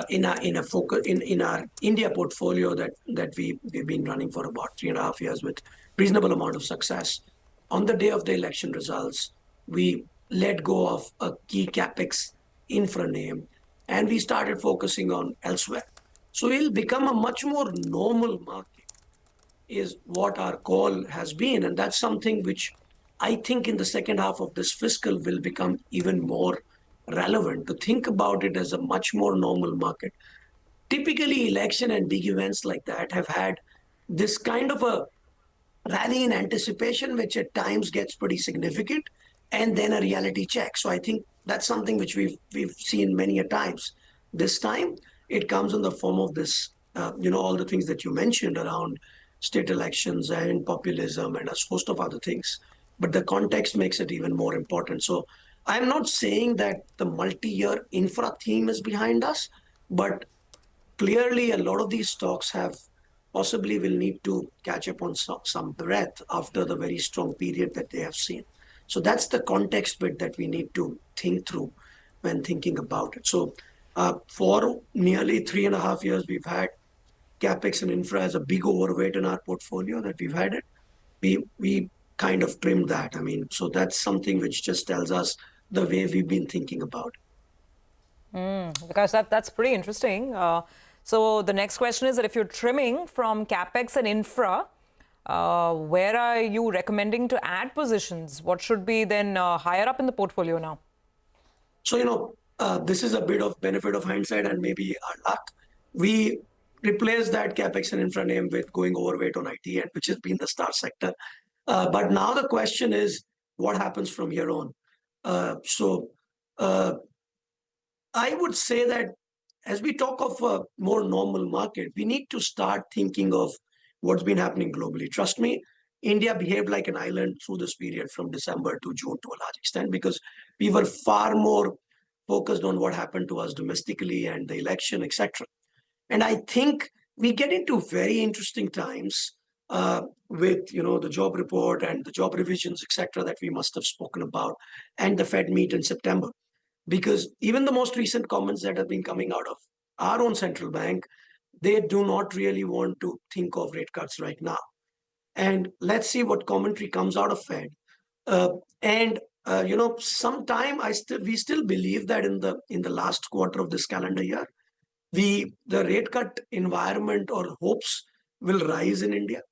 in our India portfolio that we've been running for about 3.5 years with reasonable amount of success. On the day of the election results, we let go of a key capex infra name, and we started focusing on elsewhere. So it'll become a much more normal market, is what our call has been. And that's something which I think in the second half of this fiscal will become even more relevant, to think about it as a much more normal market. Typically, election and big events like that have had this kind of a rally in anticipation, which at times gets pretty significant, and then a reality check. So I think that's something which we've seen many a times. This time, it comes in the form of this, all the things that you mentioned around state elections and populism and a host of other things. But the context makes it even more important. So I'm not saying that the multi-year infra theme is behind us, but clearly a lot of these stocks possibly will need to catch up on some breath after the very strong period that they have seen. So that's the context bit that we need to think through when thinking about it. So for nearly 3.5 years, we've had capex and infra as a big overweight in our portfolio that we've had it. We kind of trimmed that. I mean, so that's something which just tells us the way we've been thinking about it. Because that's pretty interesting. So the next question is that if you're trimming from capex and infra, where are you recommending to add positions? What should be then higher up in the portfolio now? So, this is a bit of benefit of hindsight and maybe our luck. We replaced that capex and infra name with going overweight on IT, which has been the star sector. But now the question is, what happens from here on? I would say that as we talk of a more normal market, we need to start thinking of what's been happening globally. Trust me, India behaved like an island through this period from December to June to a large extent, because we were far more focused on what happened to us domestically and the election, etc. And I think we get into very interesting times with the job report and the job revisions, etc., that we must have spoken about, and the Fed meet in September. Because even the most recent comments that have been coming out of our own central bank, they do not really want to think of rate cuts right now. And let's see what commentary comes out of Fed. Sometime we still believe that in the last quarter of this calendar year, the rate cut environment or hopes will rise in India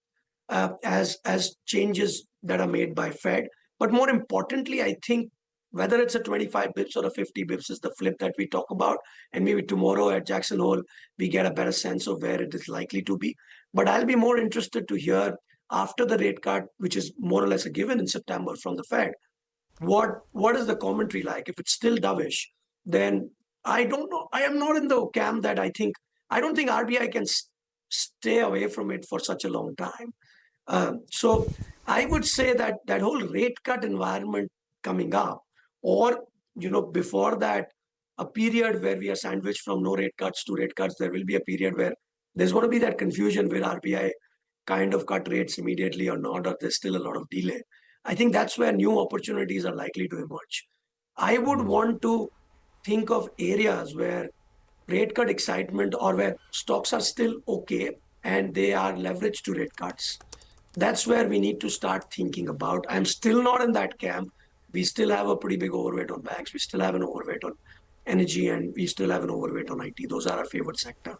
as changes that are made by Fed. But more importantly, I think whether it's a 25 bips or a 50 bips is the flip that we talk about. And maybe tomorrow at Jackson Hole, we get a better sense of where it is likely to be. But I'll be more interested to hear after the rate cut, which is more or less a given in September from the Fed, what is the commentary like? If it's still dovish, then I don't know. I am not in the camp that I don't think RBI can stay away from it for such a long time. So I would say that whole rate cut environment coming up, or before that, a period where we are sandwiched from no rate cuts to rate cuts. There will be a period where there's going to be that confusion where RBI kind of cut rates immediately or not, or there's still a lot of delay. I think that's where new opportunities are likely to emerge. I would want to think of areas where rate cut excitement or where stocks are still okay and they are leveraged to rate cuts. That's where we need to start thinking about. I'm still not in that camp. We still have a pretty big overweight on banks. We still have an overweight on energy, and we still have an overweight on IT. Those are our favorite sector.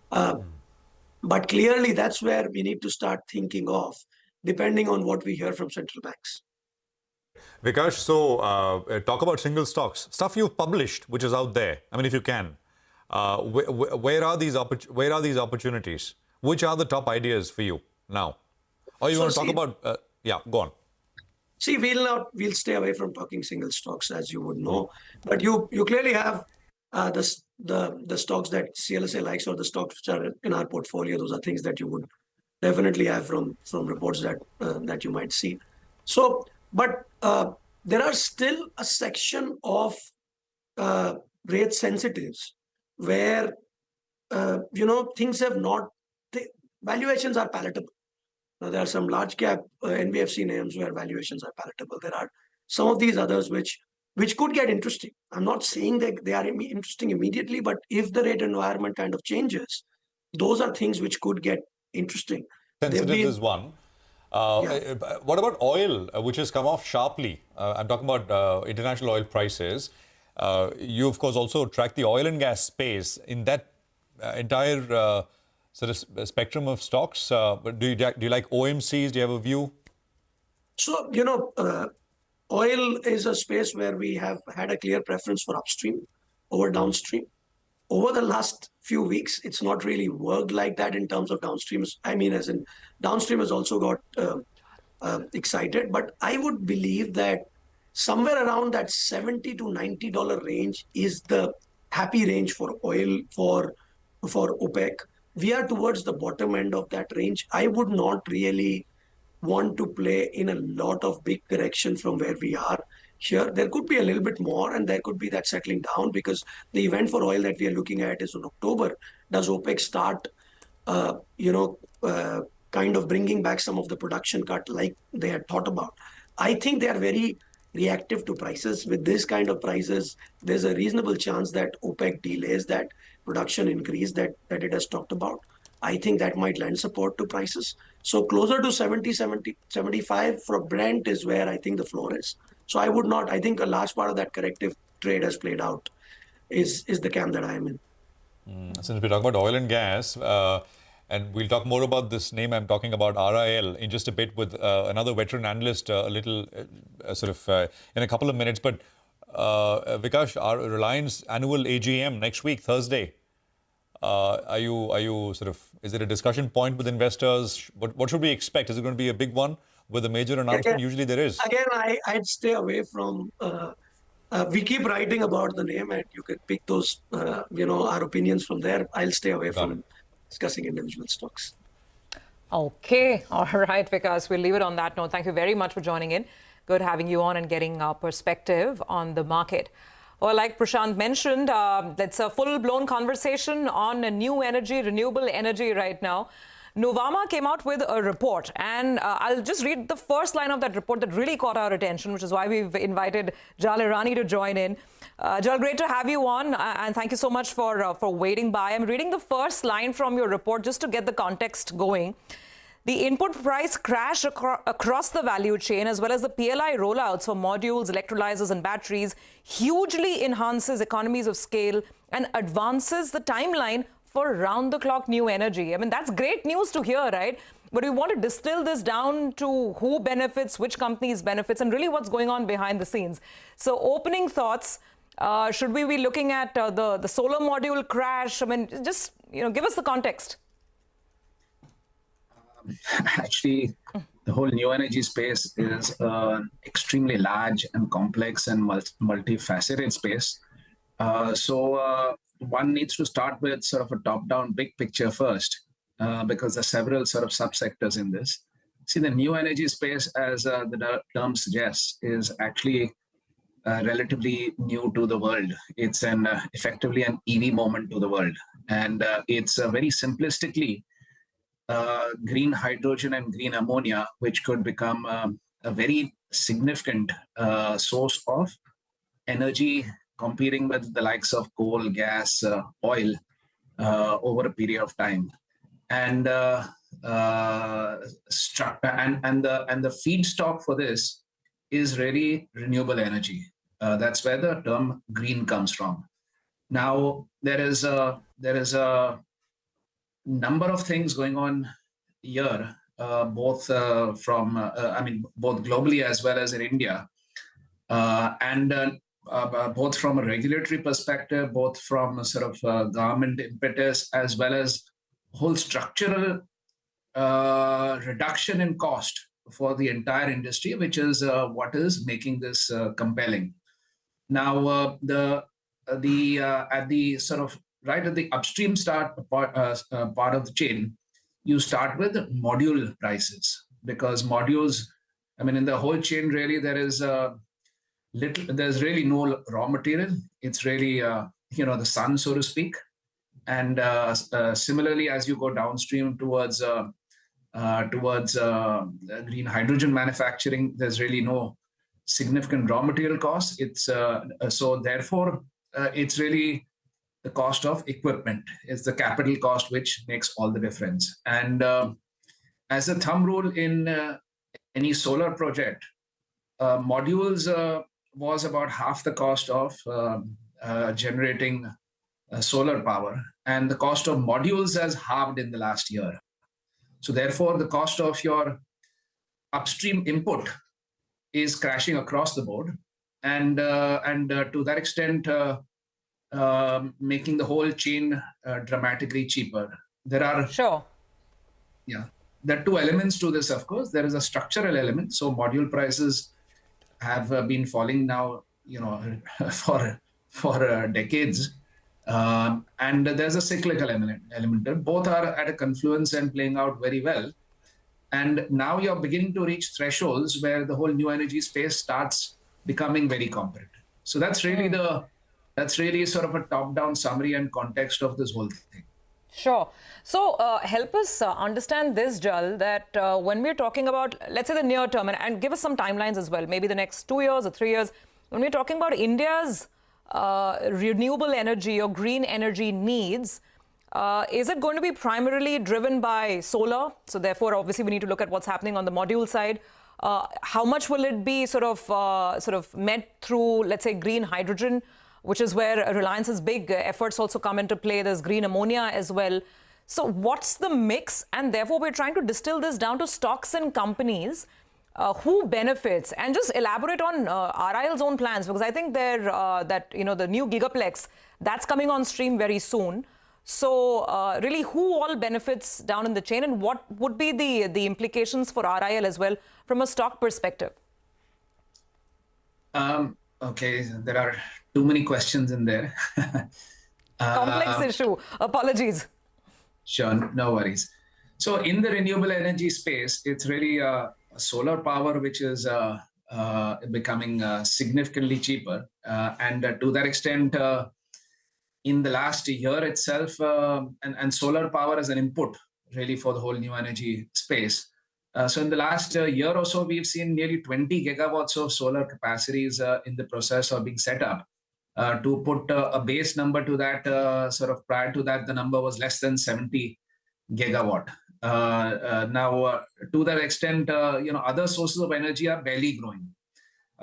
But clearly, that's where we need to start thinking of, depending on what we hear from central banks. Vikash, so talk about single stocks. Stuff you've published, which is out there. I mean, if you can. Where are these opportunities? Which are the top ideas for you now? Or you want to talk about... yeah, go on. See, we'll stay away from talking single stocks, as you would know. But you clearly have the stocks that CLSA likes, or the stocks which are in our portfolio. Those are things that you would definitely have from reports that you might see. So, but there are still a section of rate sensitives where things have not. Valuations are palatable. Now, there are some large cap NBFC names where valuations are palatable. There are some of these others which could get interesting. I'm not saying that they are interesting immediately, but if the rate environment kind of changes, those are things which could get interesting. Sensitive is one. What about oil, which has come off sharply? I'm talking about international oil prices. You, of course, also track the oil and gas space in that entire sort of spectrum of stocks. But do you like OMCs? Do you have a view? So, oil is a space where we have had a clear preference for upstream over downstream. Over the last few weeks, it's not really worked like that in terms of downstream. I mean, as in downstream has also got excited. But I would believe that somewhere around that $70 to $90 range is the happy range for oil for OPEC. We are towards the bottom end of that range. I would not really want to play in a lot of big correction from where we are here. There could be a little bit more, and there could be that settling down, because the event for oil that we are looking at is in October. Does OPEC start, kind of bringing back some of the production cut like they had thought about? I think they are very reactive to prices. With this kind of prices, there's a reasonable chance that OPEC delays that production increase that it has talked about. I think that might lend support to prices. So closer to 70, 75 for Brent is where I think the floor is. So I would not, I think a large part of that corrective trade has played out is the camp that I am in. Since we talk about oil and gas, and we'll talk more about this name I'm talking about, RIL, in just a bit with another veteran analyst, a little in a couple of minutes. But Vikash, our Reliance annual AGM next week, Thursday. Are you sort of, is it a discussion point with investors? What should we expect? Is it going to be a big one with a major announcement? Usually there is. Again, I'd stay away from, we keep writing about the name, and you can pick those, our opinions from there. I'll stay away from discussing individual stocks. Okay. All right, Vikas, we'll leave it on that note. Thank you very much for joining in. Good having you on and getting our perspective on the market. Well, like Prashant mentioned, it's a full-blown conversation on new energy, renewable energy right now. Nuvama came out with a report, and I'll just read the first line of that report that really caught our attention, which is why we've invited Jal Irani to join in. Jal, great to have you on, and thank you so much for waiting by. I'm reading the first line from your report just to get the context going. The input price crash across the value chain, as well as the PLI rollouts for modules, electrolyzers and batteries, hugely enhances economies of scale and advances the timeline for round-the-clock new energy. I mean, that's great news to hear, right? But we want to distill this down to who benefits, which companies benefits, and really what's going on behind the scenes. So opening thoughts, should we be looking at the solar module crash? I mean, just, give us the context. Actually, the whole new energy space is an extremely large and complex and multifaceted space. So one needs to start with sort of a top-down big picture first, because there are several sort of subsectors in this. See, the new energy space, as the term suggests, is actually relatively new to the world. It's effectively an EV moment to the world. And it's very simplistically green hydrogen and green ammonia, which could become a very significant source of energy competing with the likes of coal, gas, oil over a period of time. And the feedstock for this is really renewable energy. That's where the term green comes from. Now there is a number of things going on here, both both globally as well as in India, and both from a regulatory perspective, both from a sort of government impetus, as well as whole structural reduction in cost for the entire industry, which is what is making this compelling. Now, at the sort of right at the upstream part of the chain, you start with module prices, because modules, I mean, in the whole chain, really, there's really no raw material. It's really, the sun, so to speak. And similarly, as you go downstream towards green hydrogen manufacturing, there's really no significant raw material costs. It's so therefore, it's really the cost of equipment. It's the capital cost which makes all the difference. And as a thumb rule in any solar project, modules was about half the cost of generating solar power, and the cost of modules has halved in the last year. So therefore, the cost of your upstream input is crashing across the board, and to that extent, making the whole chain dramatically cheaper. There are there are two elements to this. Of course, there is a structural element. So module prices have been falling now, for decades. And there's a cyclical element. Both are at a confluence and playing out very well. And now you're beginning to reach thresholds where the whole new energy space starts becoming very competitive. So that's really sort of a top-down summary and context of this whole thing. Sure. So help us understand this, Jal, that when we're talking about, let's say, the near term, and give us some timelines as well, maybe the next 2 years or 3 years, when we're talking about India's renewable energy or green energy needs, is it going to be primarily driven by solar? So therefore, obviously, we need to look at what's happening on the module side. How much will it be sort of met through, let's say, green hydrogen, which is where Reliance's big efforts also come into play? There's green ammonia as well. So what's the mix? And therefore, we're trying to distill this down to stocks and companies. Who benefits? And just elaborate on RIL's own plans, because I think they're the new Gigaplex, that's coming on stream very soon. So really, who all benefits down in the chain, and what would be the implications for RIL as well from a stock perspective? Okay, there are too many questions in there. Complex issue. Apologies. Sure, no worries. So in the renewable energy space, it's really solar power, which is becoming significantly cheaper. And to that extent, in the last year itself, and solar power as an input really for the whole new energy space. So in the last year or so, we've seen nearly 20 gigawatts of solar capacities in the process of being set up. To put a base number to that, sort of prior to that, the number was less than 70 gigawatt. Now, to that extent, other sources of energy are barely growing.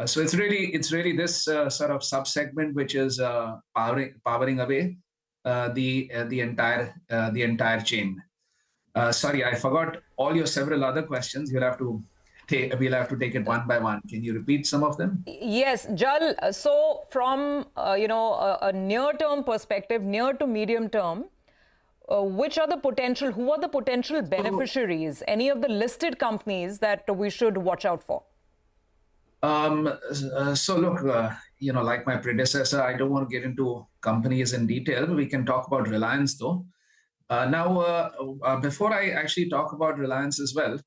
So it's really this sort of subsegment which is powering away the entire chain. Sorry, I forgot all your several other questions. We'll have to take it one by one. Can you repeat some of them? Yes, Jal. So from a near-term perspective, near to medium term, who are the potential beneficiaries? Any of the listed companies that we should watch out for? So look, like my predecessor, I don't want to get into companies in detail. We can talk about Reliance though. Now, before I actually talk about Reliance as well,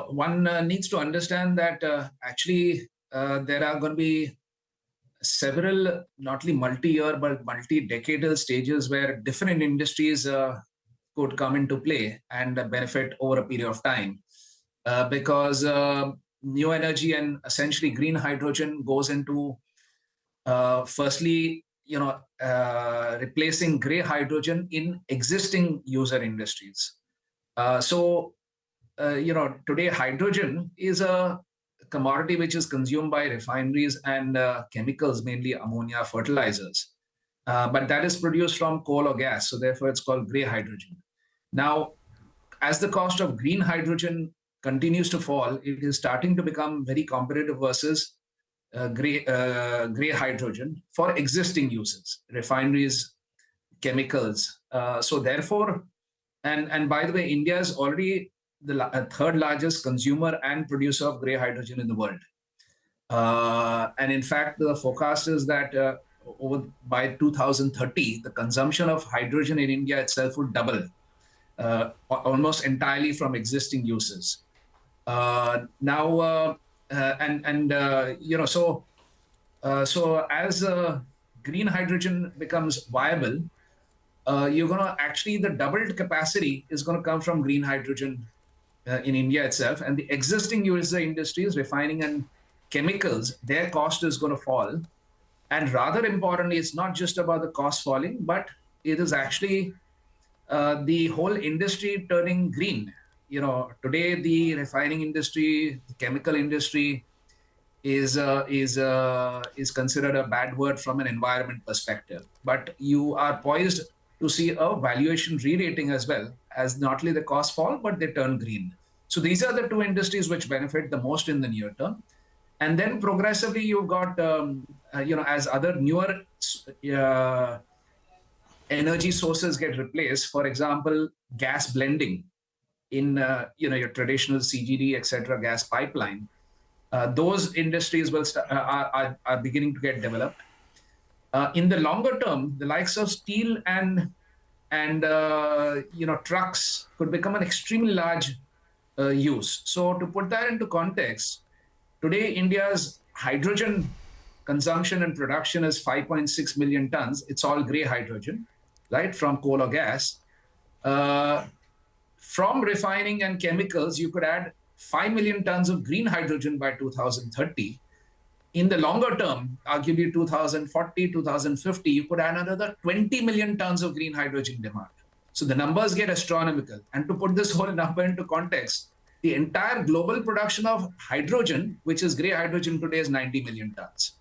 one needs to understand that actually there are going to be several, not only multi-year, but multi-decadal stages where different industries could come into play and benefit over a period of time. Because new energy and essentially green hydrogen goes into, firstly, replacing gray hydrogen in existing user industries. Today hydrogen is a commodity which is consumed by refineries and chemicals, mainly ammonia, fertilizers. But that is produced from coal or gas, so therefore it's called gray hydrogen. Now, as the cost of green hydrogen continues to fall, it is starting to become very competitive versus gray hydrogen for existing uses, refineries, chemicals. So therefore, and by the way, India is already the third largest consumer and producer of gray hydrogen in the world. And in fact, the forecast is that by 2030, the consumption of hydrogen in India itself will double, almost entirely from existing uses. So as green hydrogen becomes viable, you're going to actually, the doubled capacity is going to come from green hydrogen in India itself, and the existing user industries, refining and chemicals, their cost is going to fall. And rather importantly, it's not just about the cost falling, but it is actually the whole industry turning green. Today the refining industry, the chemical industry is considered a bad word from an environment perspective. But you are poised to see a valuation re-rating as well, as not only the costs fall, but they turn green. So these are the two industries which benefit the most in the near term. And then progressively you've got, as other newer energy sources get replaced, for example, gas blending in your traditional CGD, etc., gas pipeline, those industries will are beginning to get developed. In the longer term, the likes of steel and trucks could become an extremely large use. So to put that into context, today India's hydrogen consumption and production is 5.6 million tons. It's all gray hydrogen, right, from coal or gas. From refining and chemicals, you could add 5 million tons of green hydrogen by 2030. In the longer term, arguably 2040, 2050, you could add another 20 million tons of green hydrogen demand. So the numbers get astronomical. And to put this whole number into context, the entire global production of hydrogen, which is gray hydrogen today, is 90 million tons.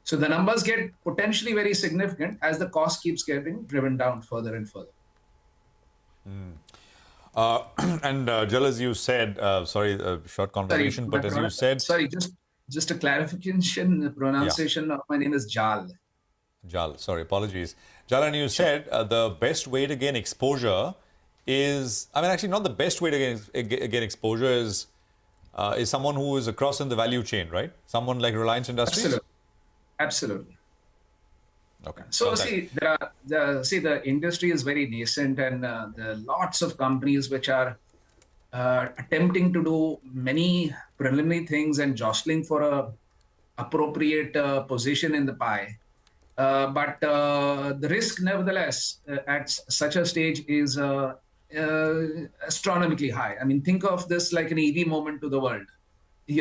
So the numbers get potentially very significant as the cost keeps getting driven down further and further. Jal, as you said, sorry, short conversation, but as you said... Sorry, just a clarification, the pronunciation of my name is Jal. Jal, sorry, apologies. Jal, and you said the best way to gain exposure is, actually not the best way to gain exposure is someone who is across in the value chain, right? Someone like Reliance Industries? Absolutely. Okay. So the industry is very nascent, and there are lots of companies which are attempting to do many preliminary things and jostling for a appropriate position in the pie. But the risk, nevertheless, at such a stage is astronomically high. Think of this like an EV moment to the world.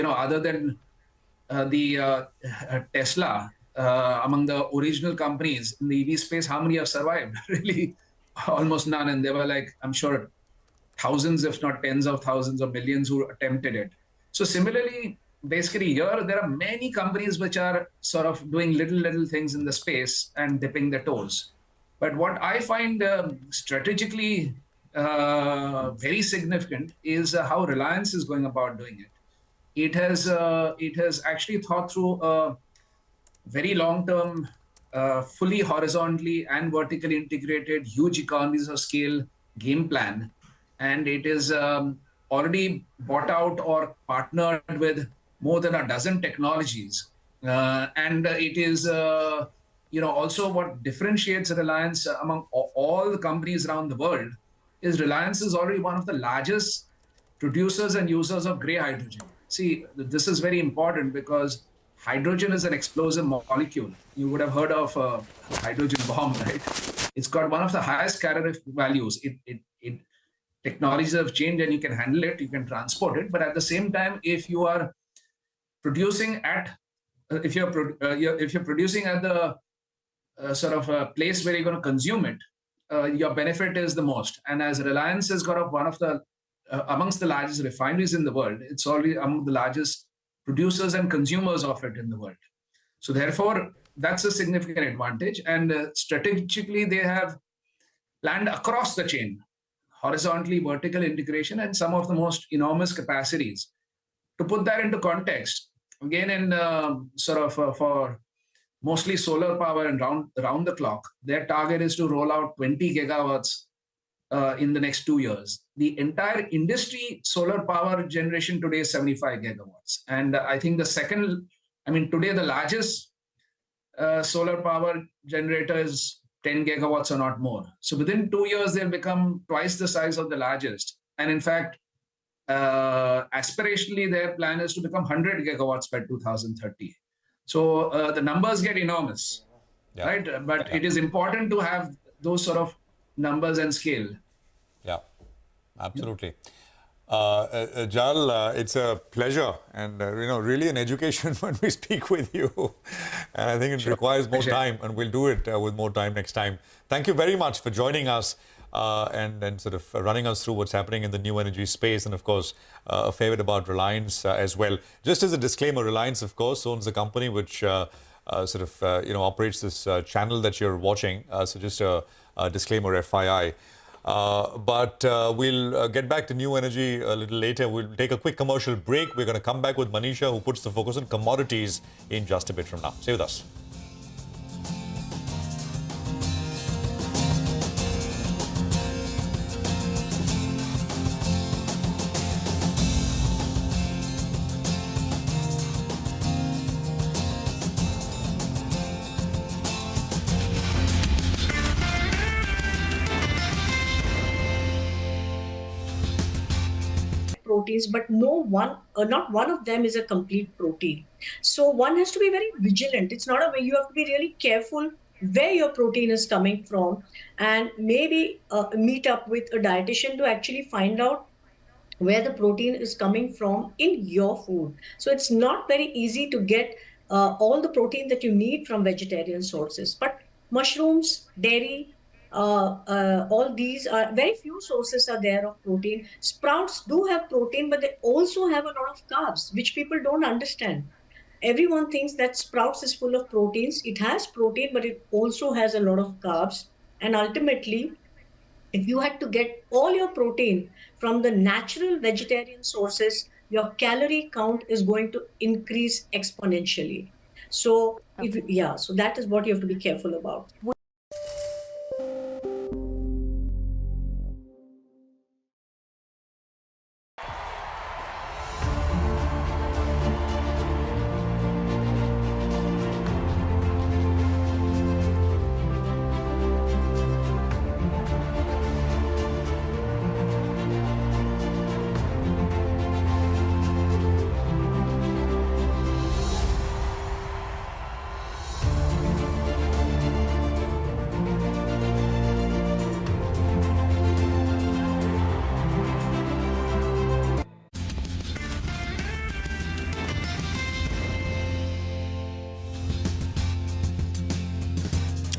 Other than the Tesla, among the original companies in the EV space, how many have survived? Really, almost none. And there were, like, I'm sure, thousands, if not tens of thousands of millions who attempted it. So similarly, basically here, there are many companies which are sort of doing little things in the space and dipping their toes. But what I find strategically very significant is how Reliance is going about doing it. It has actually thought through a very long-term, fully horizontally and vertically integrated, huge economies of scale game plan. And it is already bought out or partnered with more than a dozen technologies. And it is, also what differentiates Reliance among all the companies around the world is Reliance is already one of the largest producers and users of gray hydrogen. See, this is very important because hydrogen is an explosive molecule. You would have heard of a hydrogen bomb, right? It's got one of the highest calorific values. Technologies have changed and you can handle it, you can transport it. But at the same time, if you are producing at, if you're producing at the sort of a place where you're going to consume it, your benefit is the most. And as Reliance has got one of the amongst the largest refineries in the world, it's already among the largest producers and consumers of it in the world. So therefore, that's a significant advantage. And strategically, they have planned across the chain, horizontally, vertical integration, and some of the most enormous capacities. To put that into context, again, in for mostly solar power and round the clock, their target is to roll out 20 gigawatts in the next 2 years. The entire industry solar power generation today is 75 gigawatts. And I think today the largest solar power generator is 10 gigawatts or not more. So within 2 years, they'll become twice the size of the largest. And in fact, aspirationally, their plan is to become 100 gigawatts by 2030. So the numbers get enormous, right? But it is important to have those sort of numbers and scale. Yeah, absolutely. Jal, it's a pleasure and really an education when we speak with you. And I think it requires more time, and we'll do it with more time next time. Thank you very much for joining us and sort of running us through what's happening in the new energy space, and of course a fair bit about Reliance as well. Just as a disclaimer, Reliance of course owns a company which operates this channel that you're watching. So just a disclaimer, FYI. But we'll get back to new energy a little later. We'll take a quick commercial break. We're going to come back with Manisha, who puts the focus on commodities in just a bit from now. Stay with us. Proteins, but not one of them is a complete protein. So one has to be very vigilant. It's not a way, you have to be really careful where your protein is coming from, and maybe meet up with a dietitian to actually find out where the protein is coming from in your food. So it's not very easy to get all the protein that you need from vegetarian sources, but mushrooms, dairy, all these are very few sources are there of protein. Sprouts do have protein, but they also have a lot of carbs, which people don't understand. Everyone thinks that sprouts is full of proteins. It has protein, but it also has a lot of carbs. And ultimately, if you had to get all your protein from the natural vegetarian sources, your calorie count is going to increase exponentially. So, so that is what you have to be careful about.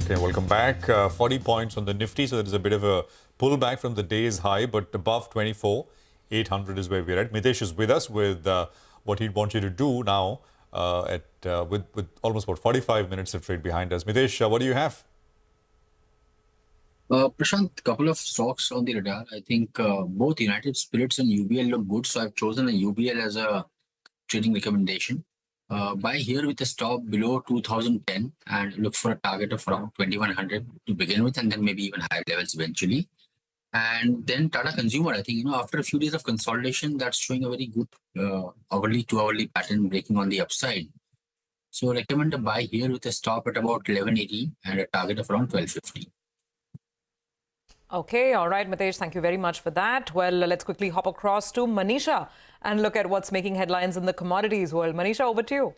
Okay, welcome back. 40 points on the Nifty, so there is a bit of a pullback from the day's high, but above 24,800 is where we're at. Mitesh is with us with what he'd want you to do now with almost about 45 minutes of trade behind us. Mitesh, what do you have? Prashant, a couple of stocks on the radar. I think both United Spirits and UBL look good, so I've chosen a UBL as a trading recommendation. Buy here with a stop below 2010 and look for a target of around 2100 to begin with, and then maybe even higher levels eventually. And then Tata Consumer, I think, after a few days of consolidation, that's showing a very good hourly to hourly pattern breaking on the upside. So recommend a buy here with a stop at about 1180 and a target of around 1250. Okay, all right, Mitesh, thank you very much for that. Well, let's quickly hop across to Manisha and look at what's making headlines in the commodities world. Manisha, over to you.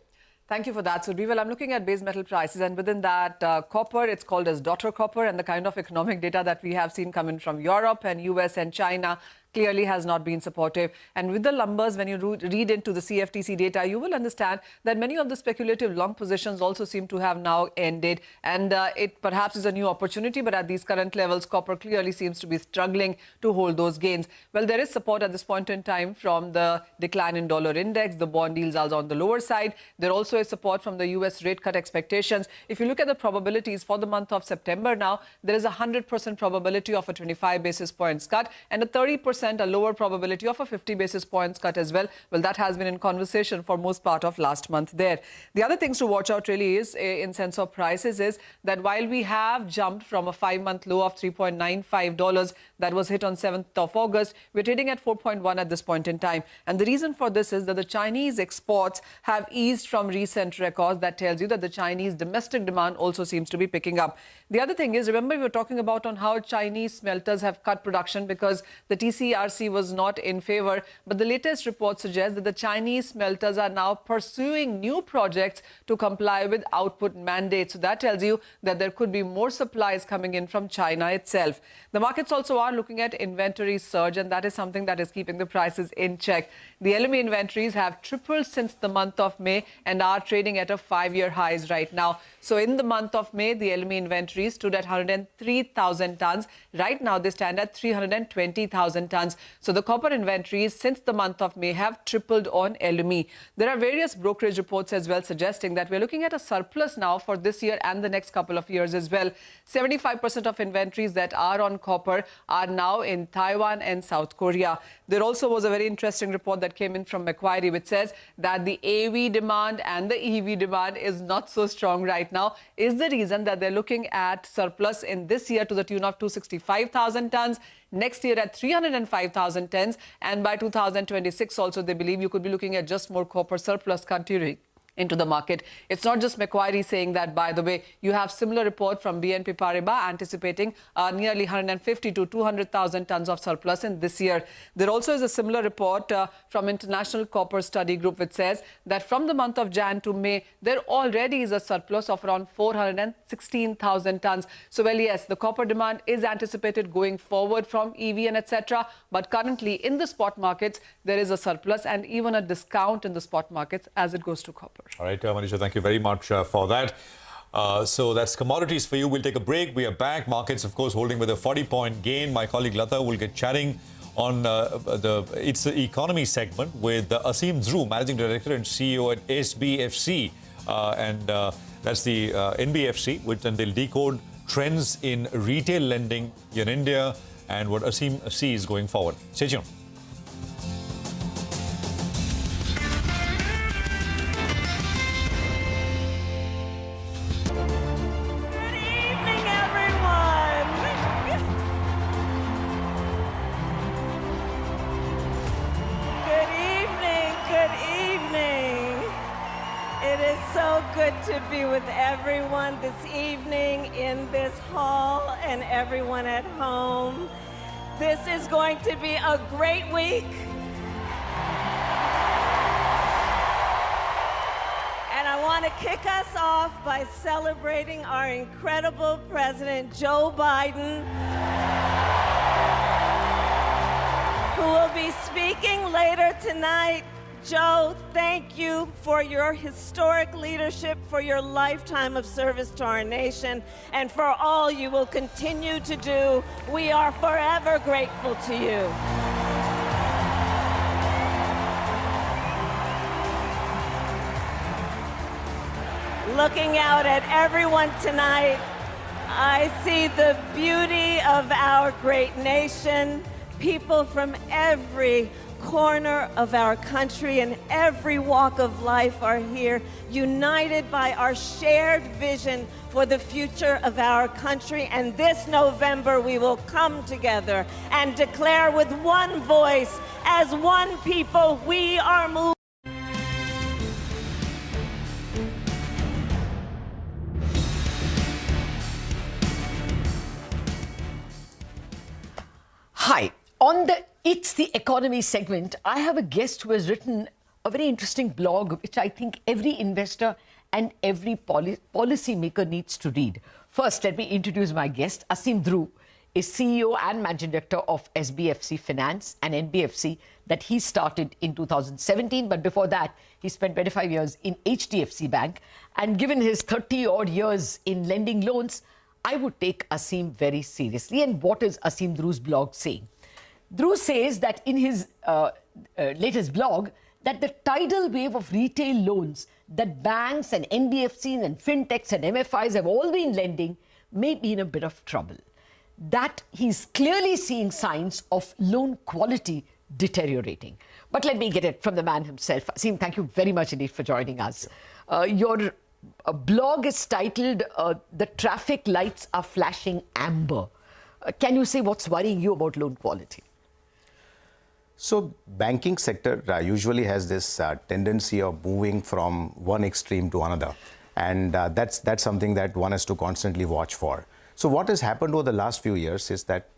Thank you for that, Surbhi. Well, I'm looking at base metal prices, and within that, copper, it's called as daughter copper, and the kind of economic data that we have seen coming from Europe and US and China clearly has not been supportive. And with the numbers, when you read into the CFTC data, you will understand that many of the speculative long positions also seem to have now ended. And it perhaps is a new opportunity, but at these current levels, copper clearly seems to be struggling to hold those gains. Well, there is support at this point in time from the decline in dollar index. The bond yields are on the lower side. There also is support from the US rate cut expectations. If you look at the probabilities for the month of September now, there is a 100% probability of a 25 basis points cut and a 30% a lower probability of a 50 basis points cut as well. Well, that has been in conversation for most part of last month there. The other things to watch out really is, in sense of prices, is that while we have jumped from a 5-month low of $3.95 that was hit on 7th of August, we're trading at 4.1 at this point in time. And the reason for this is that the Chinese exports have eased from recent records. That tells you that the Chinese domestic demand also seems to be picking up. The other thing is, remember, we were talking about on how Chinese smelters have cut production because the TCRC was not in favor. But the latest report suggests that the Chinese smelters are now pursuing new projects to comply with output mandates. So that tells you that there could be more supplies coming in from China itself. The markets also are looking at inventory surge, and that is something that is keeping the prices in check. The LME inventories have tripled since the month of May and are trading at a 5-year highs right now. So in the month of May, the LME inventories stood at 103,000 tons. Right now, they stand at 320,000 tons. So the copper inventories since the month of May have tripled on LME. There are various brokerage reports as well suggesting that we're looking at a surplus now for this year and the next couple of years as well. 75% of inventories that are on copper are now in Taiwan and South Korea. There also was a very interesting report that came in from Macquarie, which says that the AV demand and the EV demand is not so strong right now, is the reason that they're looking at surplus in this year to the tune of 265,000 tons, next year at 305,000 tons, and by 2026 also they believe you could be looking at just more copper surplus continuing into the market. It's not just Macquarie saying that, by the way. You have similar report from BNP Paribas anticipating nearly 150 to 200,000 tons of surplus in this year. There also is a similar report from International Copper Study Group, which says that from the month of Jan to May, there already is a surplus of around 416,000 tons. So, well, yes, the copper demand is anticipated going forward from EV and etc. But currently in the spot markets, there is a surplus and even a discount in the spot markets as it goes to copper. All right, Manisha, thank you very much for that. So that's commodities for you. We'll take a break. We are back. Markets, of course, holding with a 40-point gain. My colleague Lata will get chatting on the economy segment with Asim Zru, Managing Director and CEO at SBFC. That's the NBFC, and they'll decode trends in retail lending in India and what Asim sees going forward. Stay tuned. To be with everyone this evening in this hall and everyone at home. This is going to be a great week. And I want to kick us off by celebrating our incredible President Joe Biden, who will be speaking later tonight. Joe, thank you for your historic leadership, for your lifetime of service to our nation, and for all you will continue to do. We are forever grateful to you. Looking out at everyone tonight, I see the beauty of our great nation. People from every corner of our country and every walk of life are here, united by our shared vision for the future of our country. And this November, we will come together and declare with one voice, as one people, we are moving. Hi. On the It's the Economy segment, I have a guest who has written a very interesting blog, which I think every investor and every policy maker needs to read. First, let me introduce my guest. Aseem Dhruv is CEO and Managing Director of SBFC Finance, an NBFC that he started in 2017. But before that, he spent 25 years in HDFC Bank. And given his 30-odd years in lending loans, I would take Aseem very seriously. And what is Aseem Dhruv's blog saying? Dhruv says that in his latest blog, that the tidal wave of retail loans that banks and NBFCs and fintechs and MFIs have all been lending may be in a bit of trouble. That he's clearly seeing signs of loan quality deteriorating. But let me get it from the man himself. Aseem, thank you very much indeed for joining us. Your blog is titled, The Traffic Lights Are Flashing Amber. Can you say what's worrying you about loan quality? So banking sector usually has this tendency of moving from one extreme to another. And that's something that one has to constantly watch for. So what has happened over the last few years is that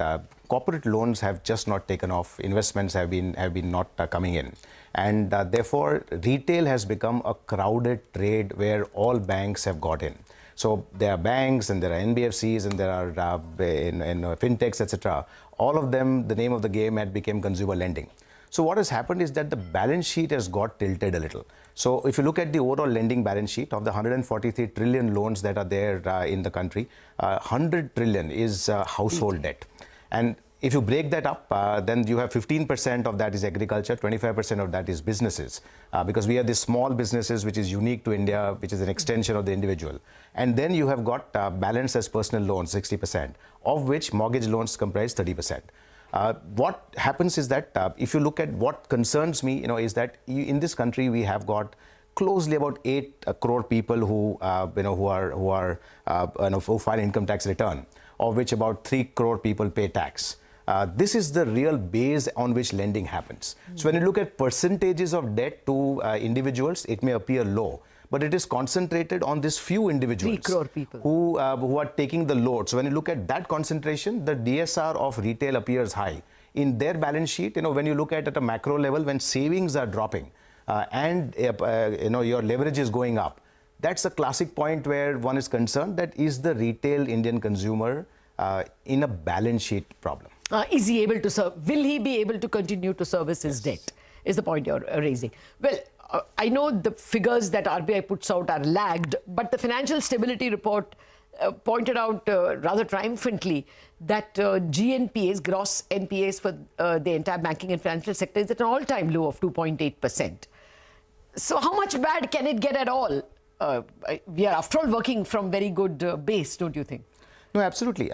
corporate loans have just not taken off. Investments have been not coming in. And therefore, retail has become a crowded trade where all banks have got in. So there are banks and there are NBFCs and there are fintechs, etc. All of them, the name of the game had become consumer lending. So what has happened is that the balance sheet has got tilted a little. So if you look at the overall lending balance sheet of the 143 trillion loans that are there in the country, 100 trillion is household debt. And if you break that up, then you have 15% of that is agriculture, 25% of that is businesses, because we have these small businesses, which is unique to India, which is an extension of the individual. And then you have got balance as personal loans, 60%, of which mortgage loans comprise 30%. What happens is that if you look at what concerns me, is that in this country we have got closely about 8 crore people who file income tax return, of which about 3 crore people pay tax. This is the real base on which lending happens. So when you look at percentages of debt to individuals, it may appear low, but it is concentrated on these few individuals 3 crore people who are taking the load. So when you look at that concentration, the DSR of retail appears high. In their balance sheet, when you look at a macro level, when savings are dropping and your leverage is going up, that's a classic point where one is concerned that is the retail Indian consumer in a balance sheet problem. Is he able to serve? Will he be able to continue to service his debt? Is the point you're raising. Well, I know the figures that RBI puts out are lagged, but the Financial Stability Report pointed out rather triumphantly that GNPAs, gross NPAs for the entire banking and financial sector is at an all-time low of 2.8%. So how much bad can it get at all? We are, after all, working from very good base, don't you think? No, absolutely.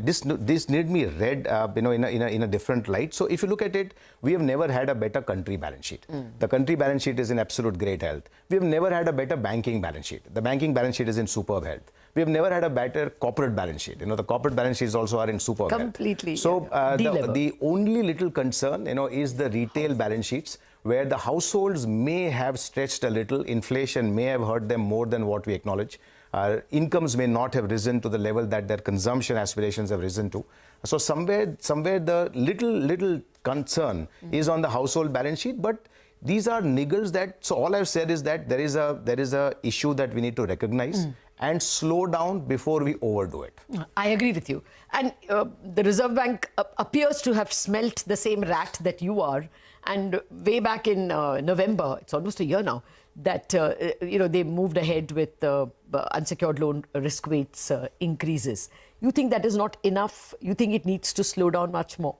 This need me read, in a different light. So if you look at it, we have never had a better country balance sheet. The country balance sheet is in absolute great health. We have never had a better banking balance sheet. The banking balance sheet is in superb health. We have never had a better corporate balance sheet. The corporate balance sheets also are in superb health. Completely. So the only little concern, is the retail balance sheets, where the households may have stretched a little. Inflation may have hurt them more than what we acknowledge. Incomes may not have risen to the level that their consumption aspirations have risen to. So somewhere the little concern is on the household balance sheet, but these are niggles that, so all I've said is that there is a issue that we need to recognize and slow down before we overdo it. I agree with you. And the Reserve Bank appears to have smelt the same rat that you are. And way back in November, it's almost a year now, that they moved ahead with unsecured loan risk weights increases. You think that is not enough? You think it needs to slow down much more?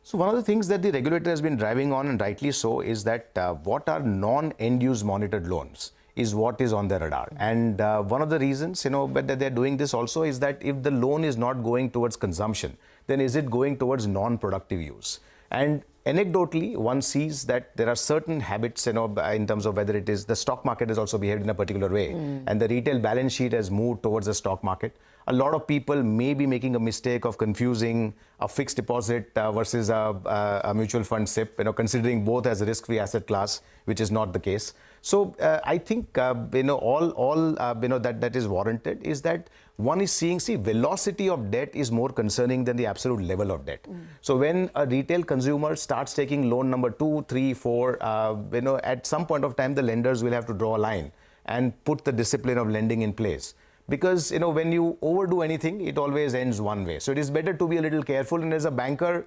So one of the things that the regulator has been driving on, and rightly so, is that what are non-end use monitored loans is what is on the radar. And one of the reasons, that they're doing this also is that if the loan is not going towards consumption, then is it going towards non-productive use? And anecdotally, one sees that there are certain habits, in terms of whether it is the stock market has also behaved in a particular way, and the retail balance sheet has moved towards the stock market. A lot of people may be making a mistake of confusing a fixed deposit versus a mutual fund SIP, considering both as a risk-free asset class, which is not the case. So I think, that is warranted is that One is seeing, velocity of debt is more concerning than the absolute level of debt. So when a retail consumer starts taking loan number 2, 3, 4, at some point of time, the lenders will have to draw a line and put the discipline of lending in place. Because, when you overdo anything, it always ends one way. So it is better to be a little careful. And as a banker,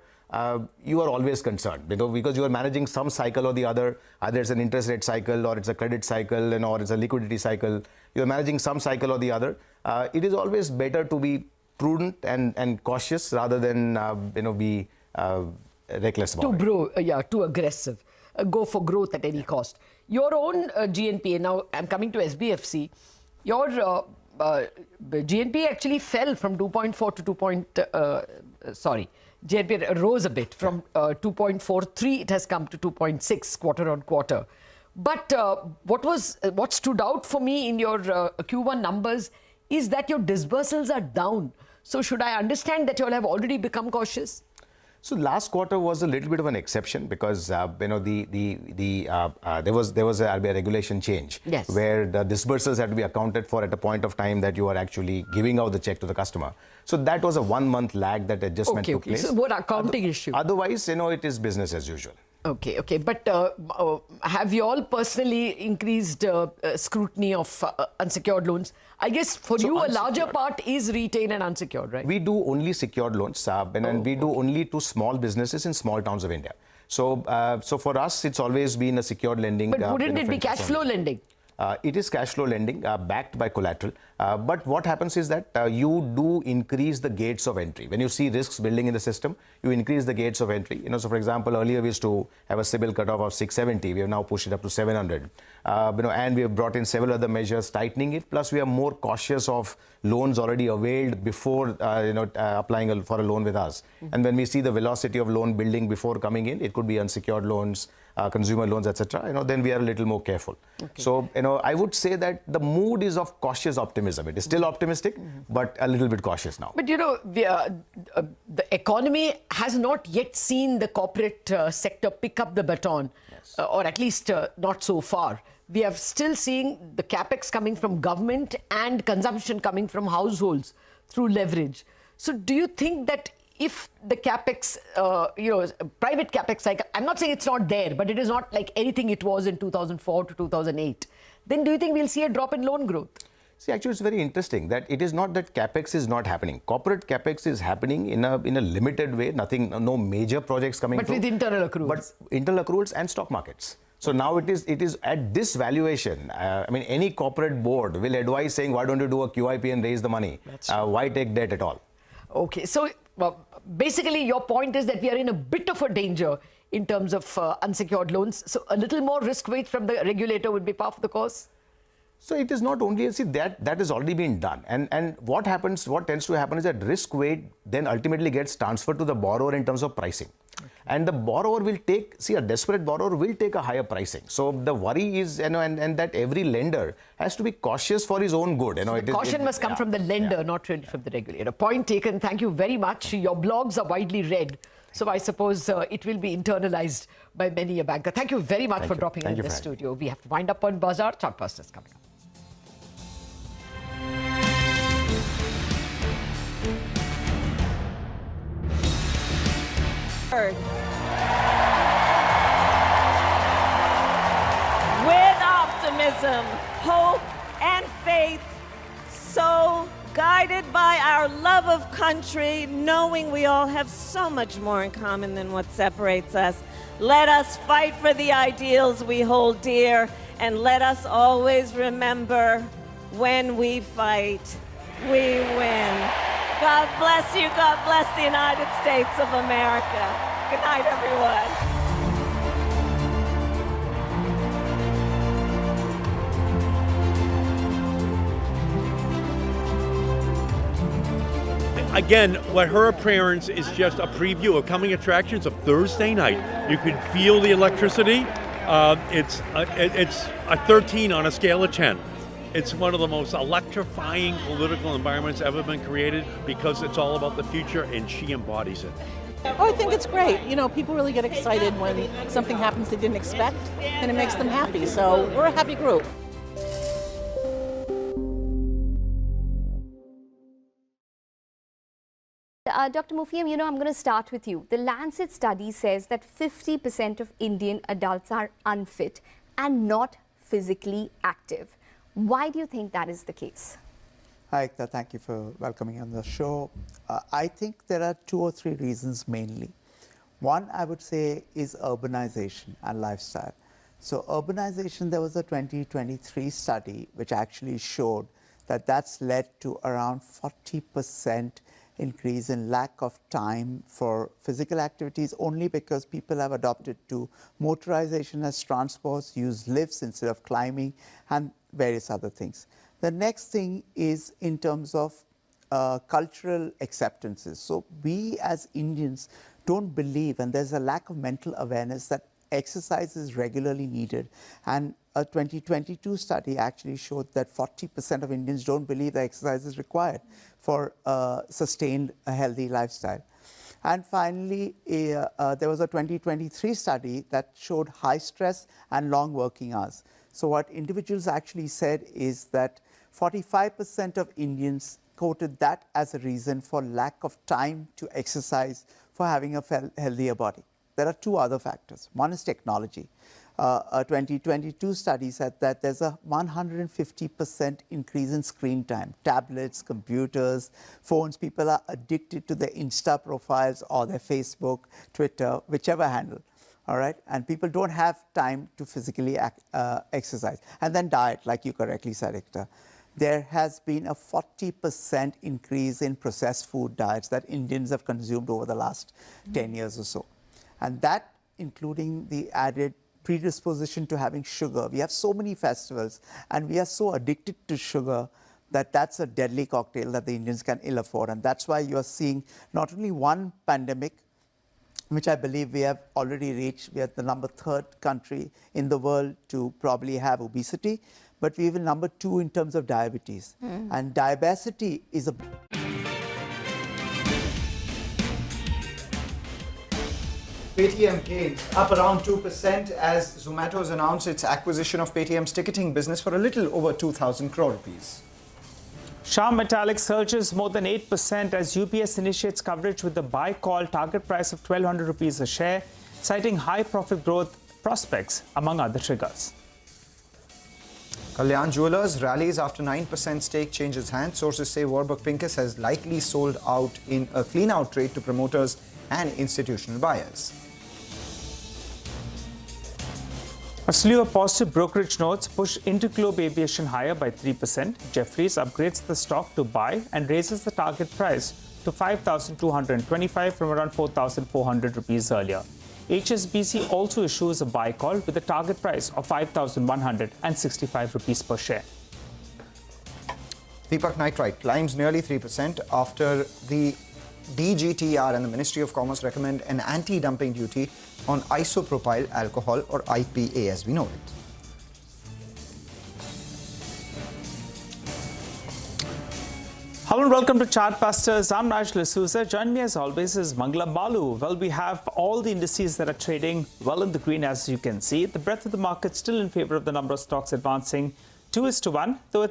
you are always concerned, because you are managing some cycle or the other. Either it's an interest rate cycle, or it's a credit cycle, or it's a liquidity cycle. You are managing some cycle or the other. It is always better to be prudent and cautious rather than be reckless about it. Too aggressive. Go for growth at any cost. Your own GNPA. Now I'm coming to SBFC. Your GNPA actually fell from 2.4 to GNPA rose a bit from 2.43. It has come to 2.6 quarter on quarter. But what stood out for me in your Q1 numbers is that your disbursals are down. So should I understand that you all have already become cautious? So last quarter was a little bit of an exception because there was a RBI regulation change where the disbursals had to be accounted for at a point of time that you are actually giving out the check to the customer. So that was a 1 month lag that adjustment took place. So what accounting issue? Otherwise, it is business as usual. Okay. But have you all personally increased scrutiny of unsecured loans? I guess for you, a larger part is retail and unsecured, right? We do only secured loans, and we do only to small businesses in small towns of India. So for us, it's always been a secured lending. But wouldn't it be cash flow lending? It is cash flow lending backed by collateral. But what happens is that you do increase the gates of entry. When you see risks building in the system, you increase the gates of entry. So for example, earlier we used to have a CIBIL cutoff of 670. We have now pushed it up to 700. And we have brought in several other measures tightening it. Plus, we are more cautious of loans already availed before applying for a loan with us. And when we see the velocity of loan building before coming in, it could be unsecured loans, consumer loans, etc. Then we are a little more careful. So I would say that the mood is of cautious optimism. It is still optimistic, but a little bit cautious now. But the economy has not yet seen the corporate sector pick up the baton, or at least not so far. We are still seeing the capex coming from government and consumption coming from households through leverage. So do you think that if the capex, private capex cycle, I'm not saying it's not there, but it is not like anything it was in 2004 to 2008, then do you think we'll see a drop in loan growth? See, actually, it's very interesting that it is not that capex is not happening. Corporate capex is happening in a limited way. No major projects coming through. But with internal accruals. But internal accruals and stock markets. So now it is at this valuation. Any corporate board will advise saying, why don't you do a QIP and raise the money? Why take debt at all? Okay, so basically your point is that we are in a bit of a danger in terms of unsecured loans. So a little more risk weight from the regulator would be par for the course? So it is not only, that has already been done. And what tends to happen is that risk weight then ultimately gets transferred to the borrower in terms of pricing. And the borrower will a desperate borrower will take a higher pricing. So the worry is, and that every lender has to be cautious for his own good. So the caution must come from the lender, not really from the regulator. Point taken. Thank you very much. Your blogs are widely read. So I suppose it will be internalized by many a banker. Thank you very much for dropping in the studio. We have to wind up on Bazaar. Chartbusters coming up. With optimism, hope, and faith, so guided by our love of country, knowing we all have so much more in common than what separates us, let us fight for the ideals we hold dear, and let us always remember, when we fight, we win. God bless you. God bless the United States of America. Good night, everyone. Again, what her appearance is just a preview of coming attractions of Thursday night. You can feel the electricity. It's a 13 on a scale of 10. It's one of the most electrifying political environments ever been created because it's all about the future and she embodies it. Oh, I think it's great. People really get excited when something happens they didn't expect and it makes them happy. So we're a happy group. Dr. Mufiam, I'm going to start with you. The Lancet study says that 50% of Indian adults are unfit and not physically active. Why do you think that is the case? Hi, Ekta. Thank you for welcoming on the show. I think there are 2 or 3 reasons mainly. One, I would say, is urbanization and lifestyle. So urbanization, there was a 2023 study which actually showed that that's led to around 40% increase in lack of time for physical activities, only because people have adopted to motorization as transports, use lifts instead of climbing, and various other things. The next thing is in terms of cultural acceptances. So we as Indians don't believe, and there's a lack of mental awareness that exercise is regularly needed. And a 2022 study actually showed that 40% of Indians don't believe that exercise is required for sustained a healthy lifestyle. And finally, there was a 2023 study that showed high stress and long working hours. So what individuals actually said is that 45% of Indians quoted that as a reason for lack of time to exercise for having a healthier body. There are 2 other factors. One is technology. A 2022 study said that there's a 150% increase in screen time. Tablets, computers, phones. People are addicted to their Insta profiles or their Facebook, Twitter, whichever handle. All right, and people don't have time to physically exercise. And then diet, like you correctly said, Ekta. There has been a 40% increase in processed food diets that Indians have consumed over the last 10 years or so. And that, including the added predisposition to having sugar. We have so many festivals, and we are so addicted to sugar that that's a deadly cocktail that the Indians can ill afford. And that's why you are seeing not only one pandemic, which I believe we have already reached. We are the number 3rd country in the world to probably have obesity, but we even number 2 in terms of diabetes. And diabesity is a... Paytm gains up around 2% as Zomato has announced its acquisition of Paytm's ticketing business for a little over 2,000 crore rupees. Shyam Metallic surges more than 8% as UPS initiates coverage with the buy call, target price of 1,200 rupees a share, citing high profit growth prospects, among other triggers. Kalyan Jewellers rallies after 9% stake changes hands. Sources say Warburg Pincus has likely sold out in a clean-out trade to promoters and institutional buyers. A slew of positive brokerage notes push Interglobe Aviation higher by 3%. Jefferies upgrades the stock to buy and raises the target price to 5,225 from around 4,400 rupees earlier. HSBC also issues a buy call with a target price of 5,165 rupees per share. Deepak Nitrite climbs nearly 3% after the DGTR and the Ministry of Commerce recommend an anti-dumping duty on isopropyl alcohol, or IPA as we know it. Hello and welcome to Chartbusters. I'm Nigel D'Souza. Join me as always is Mangala Balu. Well, we have all the indices that are trading well in the green, as you can see. The breadth of the market still in favor of the number of stocks advancing 2:1, though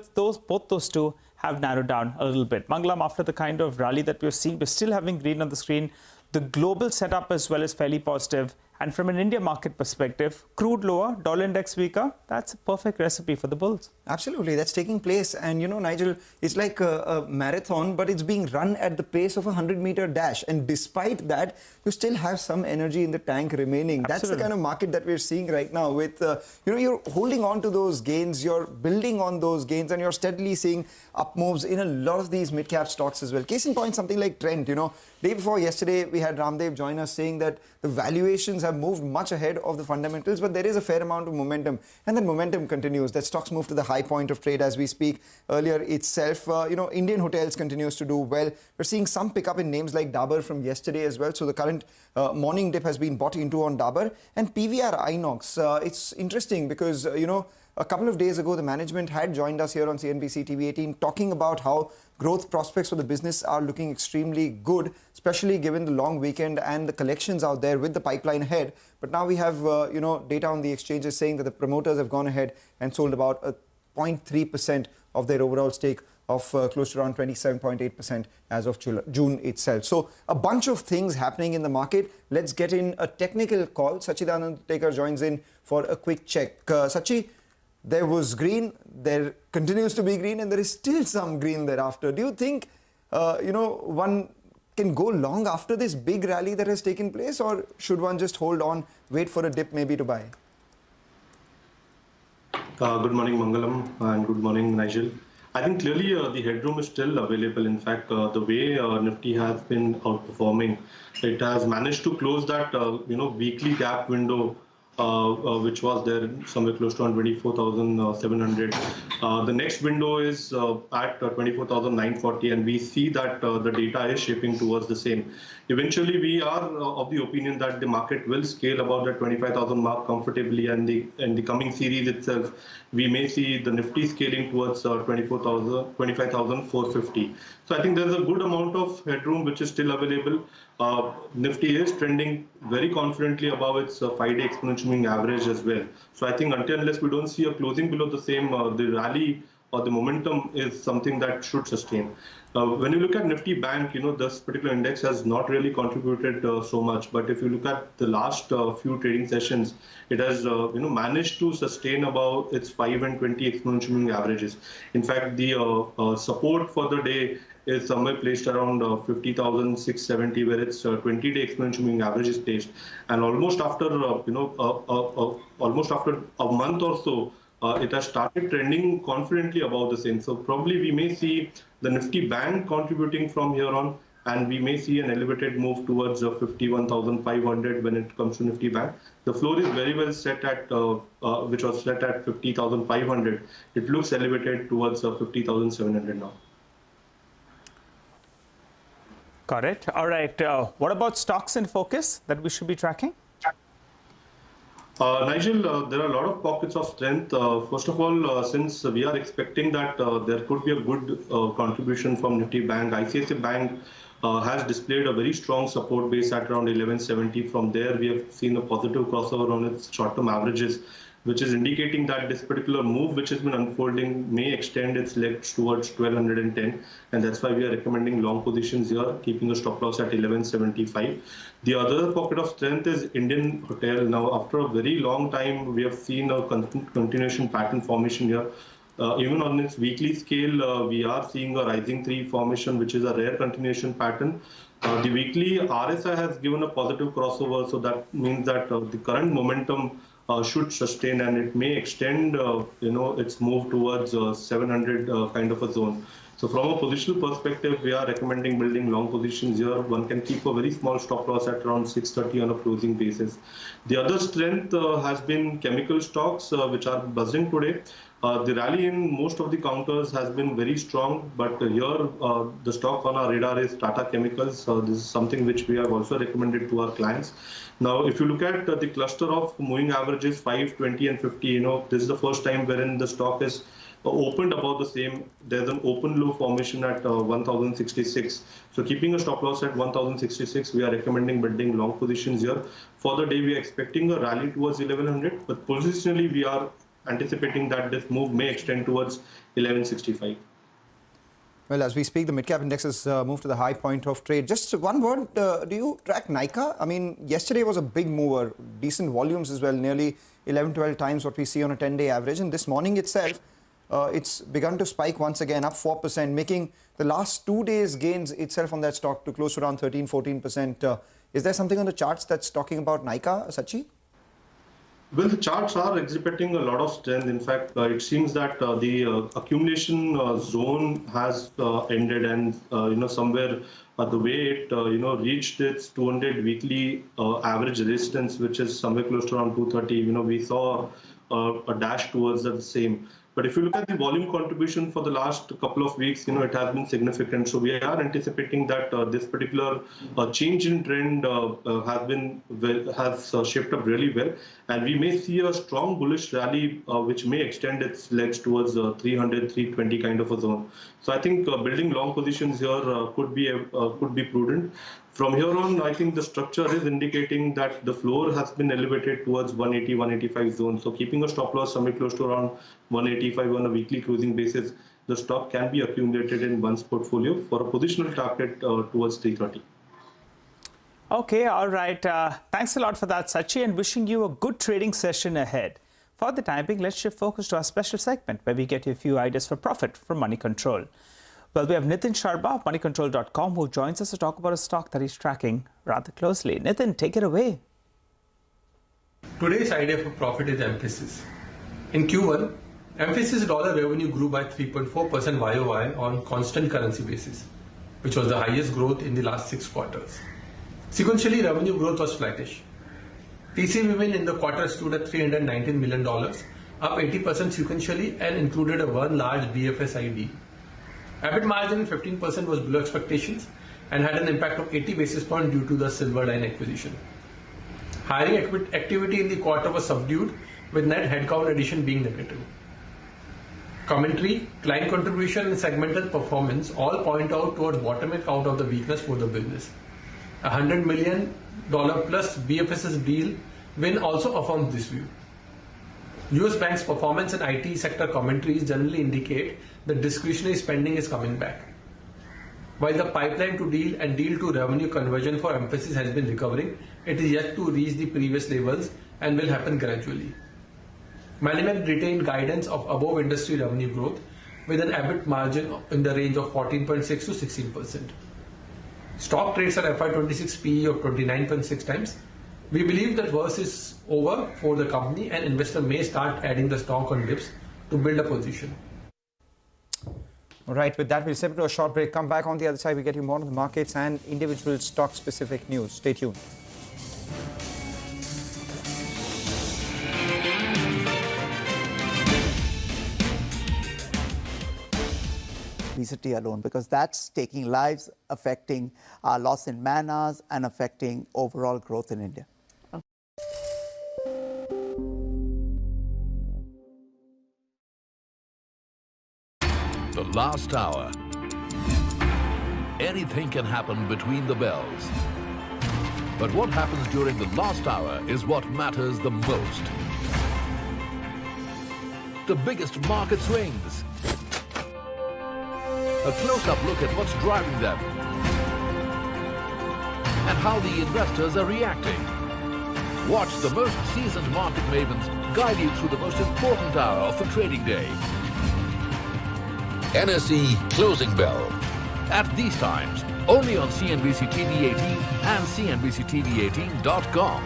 both those two have narrowed down a little bit. Mangalam, after the kind of rally that we're seeing, we're still having green on the screen. The global setup as well is fairly positive. And from an India market perspective, crude lower, dollar index weaker, that's a perfect recipe for the bulls. Absolutely, that's taking place. And you know, Nigel, it's like a marathon, but it's being run at the pace of a 100-meter dash. And despite that, you still have some energy in the tank remaining. Absolutely. That's the kind of market that we're seeing right now with, you're holding on to those gains, you're building on those gains, and you're steadily seeing up moves in a lot of these mid-cap stocks as well. Case in point, something like Trent, day before yesterday, we had Ramdev join us saying that the valuations have moved much ahead of the fundamentals, but there is a fair amount of momentum, and that momentum continues. That stocks move to the high point of trade as we speak. Earlier itself, Indian hotels continues to do well. We're seeing some pickup in names like Dabur from yesterday as well. So the current morning dip has been bought into on Dabur. And PVR Inox, it's interesting because, a couple of days ago, the management had joined us here on CNBC TV18 talking about how growth prospects for the business are looking extremely good, especially given the long weekend and the collections out there with the pipeline ahead. But now we have, data on the exchanges saying that the promoters have gone ahead and sold about 0.3% of their overall stake of close to around 27.8% as of June itself. So a bunch of things happening in the market. Let's get in a technical call. Sachidanand Tekar joins in for a quick check. Sachi, there was green, there continues to be green, and there is still some green thereafter. Do you think, one can go long after this big rally that has taken place, or should one just hold on, wait for a dip maybe to buy? Good morning, Mangalam, and good morning, Nigel. I think clearly the headroom is still available. In fact, the way Nifty has been outperforming, it has managed to close that weekly gap window, which was there somewhere close to 24,700. The next window is at 24,940, and we see that the data is shaping towards the same. Eventually, we are of the opinion that the market will scale above the 25,000 mark comfortably, and in the coming series itself, we may see the Nifty scaling towards 25,450. So I think there's a good amount of headroom which is still available. Nifty is trending very confidently above its 5-day exponential moving average as well. So I think unless we don't see a closing below the same, the rally or the momentum is something that should sustain. When you look at Nifty Bank, this particular index has not really contributed so much. But if you look at the last few trading sessions, it has managed to sustain above its 5 and 20 exponential moving averages. In fact, the support for the day is somewhere placed around 50,670, where its 20-day exponential moving average is placed. And almost after almost after a month or so, it has started trending confidently above the same. So probably we may see the Nifty Bank contributing from here on, and we may see an elevated move towards 51,500 when it comes to Nifty Bank. The floor is very well set at, which was set at 50,500. It looks elevated towards 50,700 now. Got it. All right. What about stocks in focus that we should be tracking? Nigel, there are a lot of pockets of strength. First of all, since we are expecting that there could be a good contribution from Nifty Bank, ICICI Bank has displayed a very strong support base at around 1170. From there, we have seen a positive crossover on its short-term averages, which is indicating that this particular move which has been unfolding may extend its legs towards 1210, and that's why we are recommending long positions here, keeping a stop loss at 1175. The other pocket of strength is Indian Hotel. Now, after a very long time, we have seen a continuation pattern formation here. Even on its weekly scale, we are seeing a rising 3 formation, which is a rare continuation pattern. The weekly RSI has given a positive crossover, so that means that the current momentum should sustain, and it may extend its move towards 700 kind of a zone. So from a positional perspective, we are recommending building long positions here. One can keep a very small stop loss at around 630 on a closing basis. The other strength has been chemical stocks, which are buzzing today. The rally in most of the counters has been very strong, but here the stock on our radar is Tata Chemicals. This is something which we have also recommended to our clients. Now, if you look at the cluster of moving averages 5, 20 and 50, this is the first time wherein the stock is opened above the same. There's an open low formation at 1066. So keeping a stop loss at 1066, we are recommending building long positions here. For the day, we are expecting a rally towards 1100, but positionally we are anticipating that this move may extend towards 1165. Well, as we speak, the mid-cap index has moved to the high point of trade. Just one word, do you track Nykaa? I mean, yesterday was a big mover, decent volumes as well, nearly 11, 12 times what we see on a 10-day average. And this morning itself, it's begun to spike once again, up 4%, making the last 2 days gains itself on that stock to close to around 13, 14%. Is there something on the charts that's talking about Nykaa, Sachi? Well, the charts are exhibiting a lot of strength. In fact, it seems that the accumulation zone has ended, and somewhere the way it reached its 200 weekly average resistance, which is somewhere close to around 230. We saw a dash towards the same. But if you look at the volume contribution for the last couple of weeks, it has been significant. So we are anticipating that this particular change in trend has shaped up really well, and we may see a strong bullish rally which may extend its legs towards 300, 320 kind of a zone. So I think building long positions here could be prudent. From here on, I think the structure is indicating that the floor has been elevated towards 180, 185 zone. So keeping a stop loss somewhere close to around 185 on a weekly closing basis the stock can be accumulated in one's portfolio for a positional target towards 330. Okay, all right. Thanks a lot for that, Sachi, and wishing you a good trading session ahead. For the time being, let's shift focus to our special segment where we get you a few ideas for profit from Money Control. Well, we have Nitin Sharma of moneycontrol.com who joins us to talk about a stock that he's tracking rather closely. Nitin, take it away. Today's idea for profit is Emphasis. In Q1, Emphasis dollar revenue grew by 3.4% YOY on constant currency basis, which was the highest growth in the last 6 quarters. Sequentially, revenue growth was flattish. TCV win in the quarter stood at $319 million, up 80% sequentially and included a one large BFSI deal. EBIT margin 15% was below expectations and had an impact of 80 basis points due to the Silverline acquisition. Hiring activity in the quarter was subdued, with net headcount addition being negative. Commentary, client contribution and segmental performance all point out towards bottoming out of the weakness for the business. A $100 million plus BFSS deal win also affirms this view. US banks' performance and IT sector commentaries generally indicate that discretionary spending is coming back. While the pipeline to deal and deal to revenue conversion for Emphasis has been recovering, it is yet to reach the previous levels and will happen gradually. Management retained guidance of above industry revenue growth with an EBIT margin in the range of 14.6 to 16%. Stock trades at FY26 PE of 29.6 times. We believe that worst is over for the company and investor may start adding the stock on dips to build a position. All right, with that, we'll step into a short break. Come back on the other side. We get you more on the markets and individual stock-specific news. Stay tuned. Obesity alone, because that's taking lives, affecting our loss in man hours and affecting overall growth in India. The last hour. Anything can happen between the bells. But what happens during the last hour is what matters the most. The biggest market swings. A close-up look at what's driving them and how the investors are reacting. Watch the most seasoned market mavens guide you through the most important hour of the trading day. NSE Closing Bell. At these times, only on CNBC TV18 and CNBCTV18.com.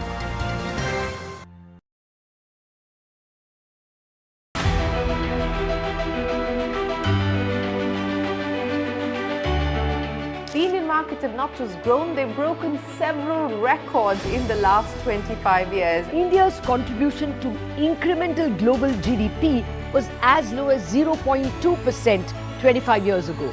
Markets have not just grown, they've broken several records in the last 25 years. India's contribution to incremental global GDP was as low as 0.2% 25 years ago.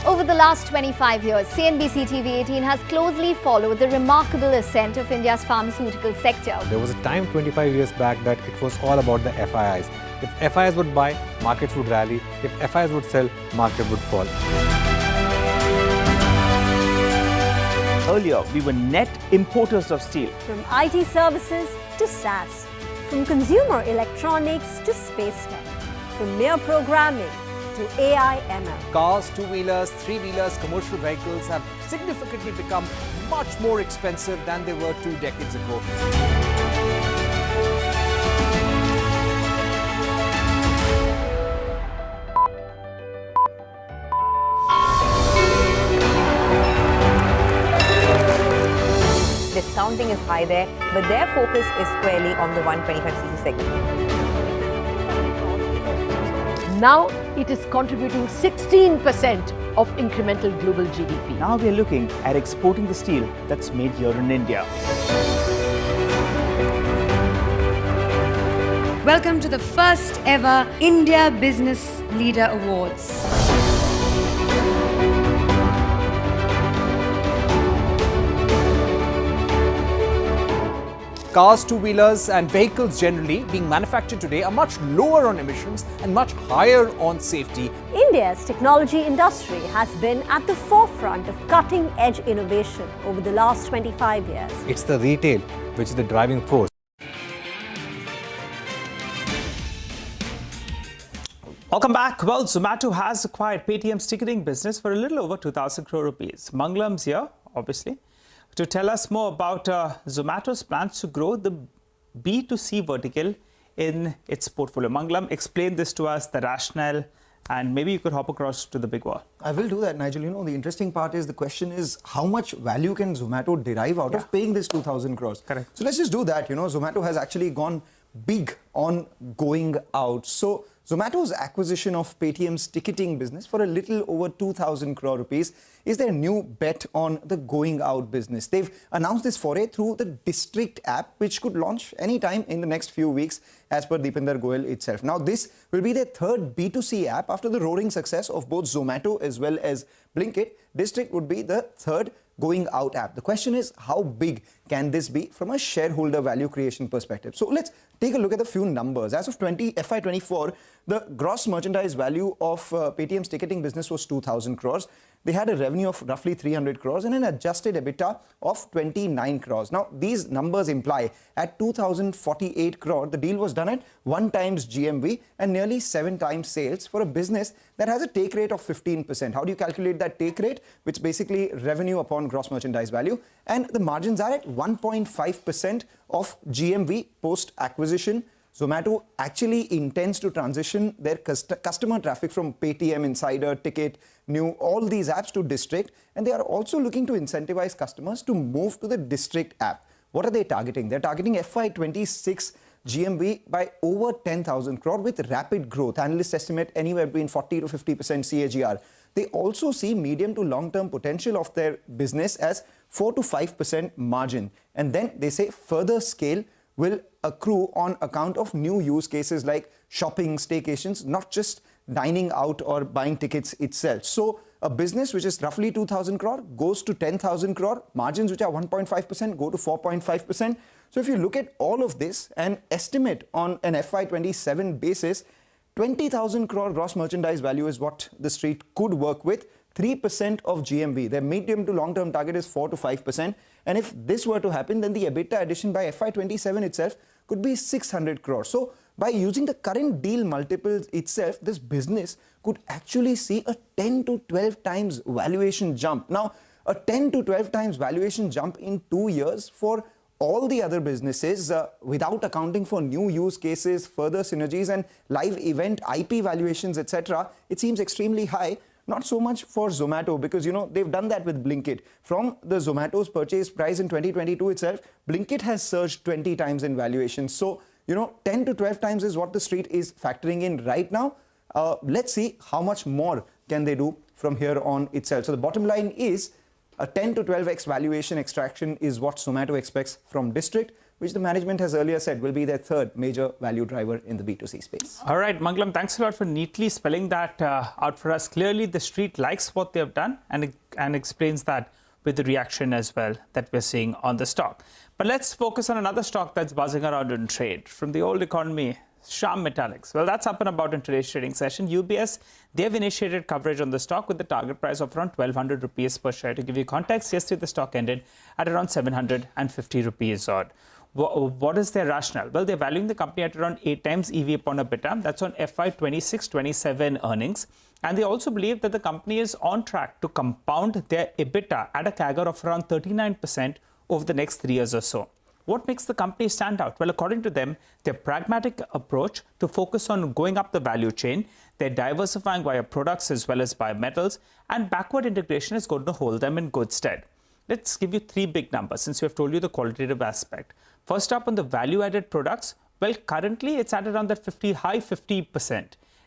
Over the last 25 years, CNBC TV18 has closely followed the remarkable ascent of India's pharmaceutical sector. There was a time 25 years back that it was all about the FIIs. If FIIs would buy, markets would rally. If FIIs would sell, market would fall. Earlier, we were net importers of steel. From IT services to SaaS, from consumer electronics to space tech, from mere programming to AI ML. Cars, two-wheelers, three-wheelers, commercial vehicles have significantly become much more expensive than they were 2 decades ago. Discounting is high there, but their focus is squarely on the 125cc segment. Now it is contributing 16% of incremental global GDP. Now we are looking at exporting the steel that's made here in India. Welcome to the first ever India Business Leader Awards. cars, two-wheelers and vehicles generally being manufactured today are much lower on emissions and much higher on safety. India's technology industry has been at the forefront of cutting-edge innovation over the last 25 years. It's the retail which is the driving force. Welcome back. Well, Zomato has acquired Paytm's ticketing business for a little over 2,000 crore rupees. Mangalam's here, obviously, to tell us more about Zomato's plans to grow the B2C vertical in its portfolio. Mangalam, explain this to us, the rationale, and maybe you could hop across to the big wall. I will do that, Nigel. You know, the interesting part is the question is how much value can Zomato derive out of paying this 2,000 crores? Correct. So let's just do that. You know, Zomato has actually gone big on going out. So Zomato's acquisition of Paytm's ticketing business for a little over 2,000 crore rupees is their new bet on the going out business. They've announced this foray through the District app, which could launch anytime in the next few weeks, as per Deepinder Goyal itself. Now, this will be their third B2C app after the roaring success of both Zomato as well as Blinkit. District would be the third going out app. The question is, how big can this be from a shareholder value creation perspective? So let's take a look at the few numbers. As of FY24, the gross merchandise value of Paytm's ticketing business was 2,000 crores. They had a revenue of roughly 300 crores and an adjusted EBITDA of 29 crores. Now, these numbers imply at 2,048 crore, the deal was done at 1 times GMV and nearly 7 times sales for a business that has a take rate of 15%. How do you calculate that take rate? Which basically revenue upon gross merchandise value. And the margins are at 1.5% of GMV post-acquisition. Zomato actually intends to transition their customer traffic from Paytm, Insider, Ticket, New, all these apps to District, and they are also looking to incentivize customers to move to the District app. What are they targeting? They're targeting FY26 GMV by over 10,000 crore with rapid growth. Analysts estimate anywhere between 40 to 50% CAGR. They also see medium to long-term potential of their business as 4 to 5% margin. And then they say further scale will accrue on account of new use cases like shopping, staycations, not just dining out or buying tickets itself. So a business which is roughly 2,000 crore goes to 10,000 crore, margins which are 1.5% go to 4.5%. So if you look at all of this and estimate on an FY27 basis, 20,000 crore gross merchandise value is what the street could work with. 3% of GMV. Their medium to long-term target is 4 to 5%. And if this were to happen, then the EBITDA addition by FY27 itself could be 600 crore. So by using the current deal multiples itself, this business could actually see a 10 to 12 times valuation jump. Now, a 10 to 12 times valuation jump in 2 years for all the other businesses without accounting for new use cases, further synergies and live event IP valuations, etc. It seems extremely high. Not so much for Zomato because, you know, they've done that with Blinkit. From the Zomato's purchase price in 2022 itself, Blinkit has surged 20 times in valuation. So, you know, 10 to 12 times is what the street is factoring in right now. Let's see how much more can they do from here on itself. So the bottom line is a 10 to 12x valuation extraction is what Zomato expects from District, which the management has earlier said will be their third major value driver in the B2C space. All right, Mangalam, thanks a lot for neatly spelling that out for us. Clearly, the street likes what they have done and explains that with the reaction as well that we're seeing on the stock. But let's focus on another stock that's buzzing around in trade. From the old economy, Shyam Metallics. Well, that's up and about in today's trading session. UBS, they've initiated coverage on the stock with the target price of around 1,200 rupees per share. To give you context, yesterday the stock ended at around 750 rupees odd. What is their rationale? Well, they're valuing the company at around 8 times EV upon EBITDA. That's on FY26-27 earnings. And they also believe that the company is on track to compound their EBITDA at a CAGR of around 39% over the next 3 years or so. What makes the company stand out? Well, according to them, their pragmatic approach to focus on going up the value chain, they're diversifying via products as well as by metals, and backward integration is going to hold them in good stead. Let's give you 3 big numbers since we have told you the qualitative aspect. First up on the value-added products, well, currently it's at around that high 50%.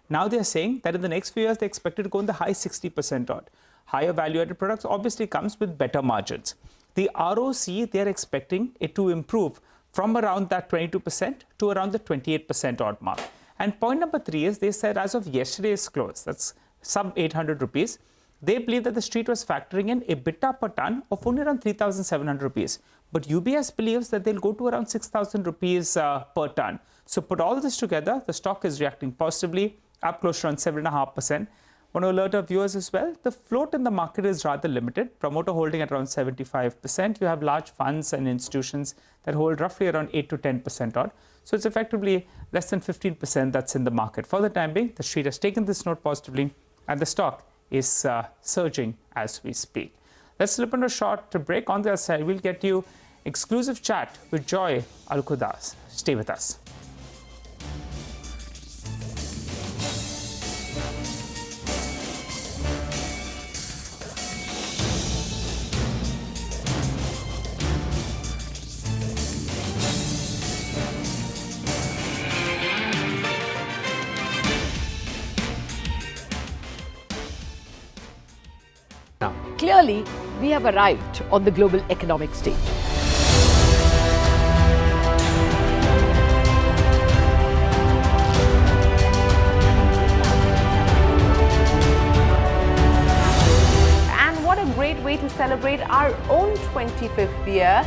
Now they're saying that in the next few years, they expect it to go in the high 60% odd. Higher value-added products obviously comes with better margins. The ROC, they're expecting it to improve from around that 22% to around the 28% odd mark. And point number 3 is they said as of yesterday's close, that's sub 800 rupees, they believe that the street was factoring in EBITDA per ton of only around 3,700 rupees. But UBS believes that they'll go to around 6,000 rupees per ton. So put all this together, the stock is reacting positively, up close to around 7.5%. Want to alert our viewers as well, the float in the market is rather limited. Promoter holding at around 75%. You have large funds and institutions that hold roughly around 8 to 10% odd. So it's effectively less than 15% that's in the market. For the time being, the street has taken this note positively and the stock is surging as we speak. Let's slip on a short break. On the other side, we'll get you exclusive chat with Joy Alkudas. Stay with us. Clearly, we have arrived on the global economic stage. And what a great way to celebrate our own 25th year,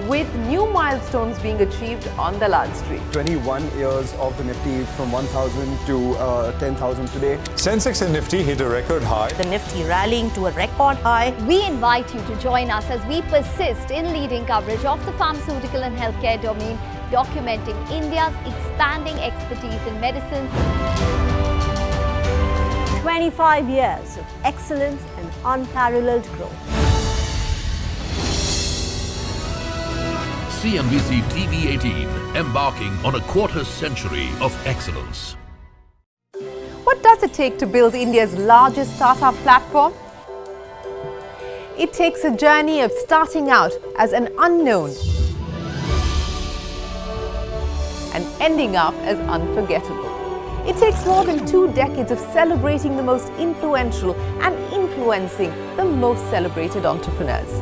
with new milestones being achieved on the Lal Street. 21 years of the Nifty from 1,000 to 10,000 today. Sensex and Nifty hit a record high. The Nifty rallying to a record high. We invite you to join us as we persist in leading coverage of the pharmaceutical and healthcare domain, documenting India's expanding expertise in medicines. 25 years of excellence and unparalleled growth. CNBC TV18, embarking on a quarter century of excellence. What does it take to build India's largest startup platform? It takes a journey of starting out as an unknown and ending up as unforgettable. It takes more than 2 decades of celebrating the most influential and influencing the most celebrated entrepreneurs.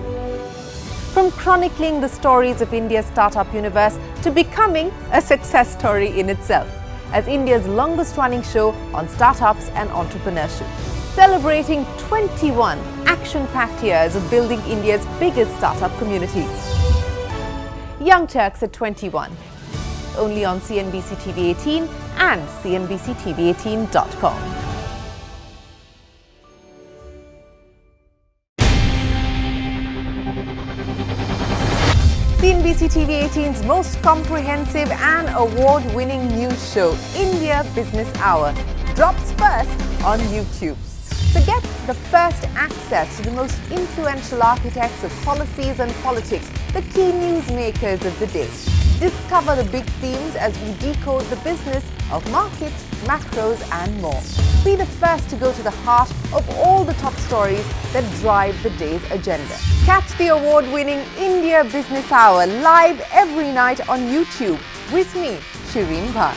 From chronicling the stories of India's startup universe to becoming a success story in itself, as India's longest running show on startups and entrepreneurship, celebrating 21 action-packed years of building India's biggest startup community. Young Turks at 21, only on CNBC TV18 and CNBCTV18.com. CNBC TV18's most comprehensive and award-winning news show, India Business Hour, drops first on YouTube. So get the first access to the most influential architects of policies and politics, the key newsmakers of the day. Discover the big themes as we decode the business of markets, macros and more. Be the first to go to the heart of all the top stories that drive the day's agenda. Catch the award-winning India Business Hour live every night on YouTube with me, Shireen Bhat.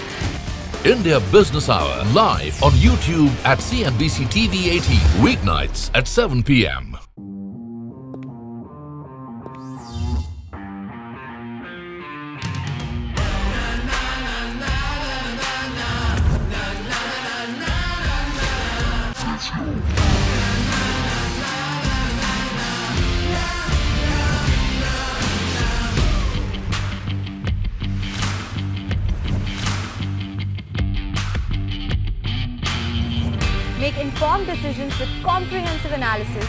India Business Hour live on YouTube at CNBC TV18, weeknights at 7 p.m. Make informed decisions with comprehensive analysis.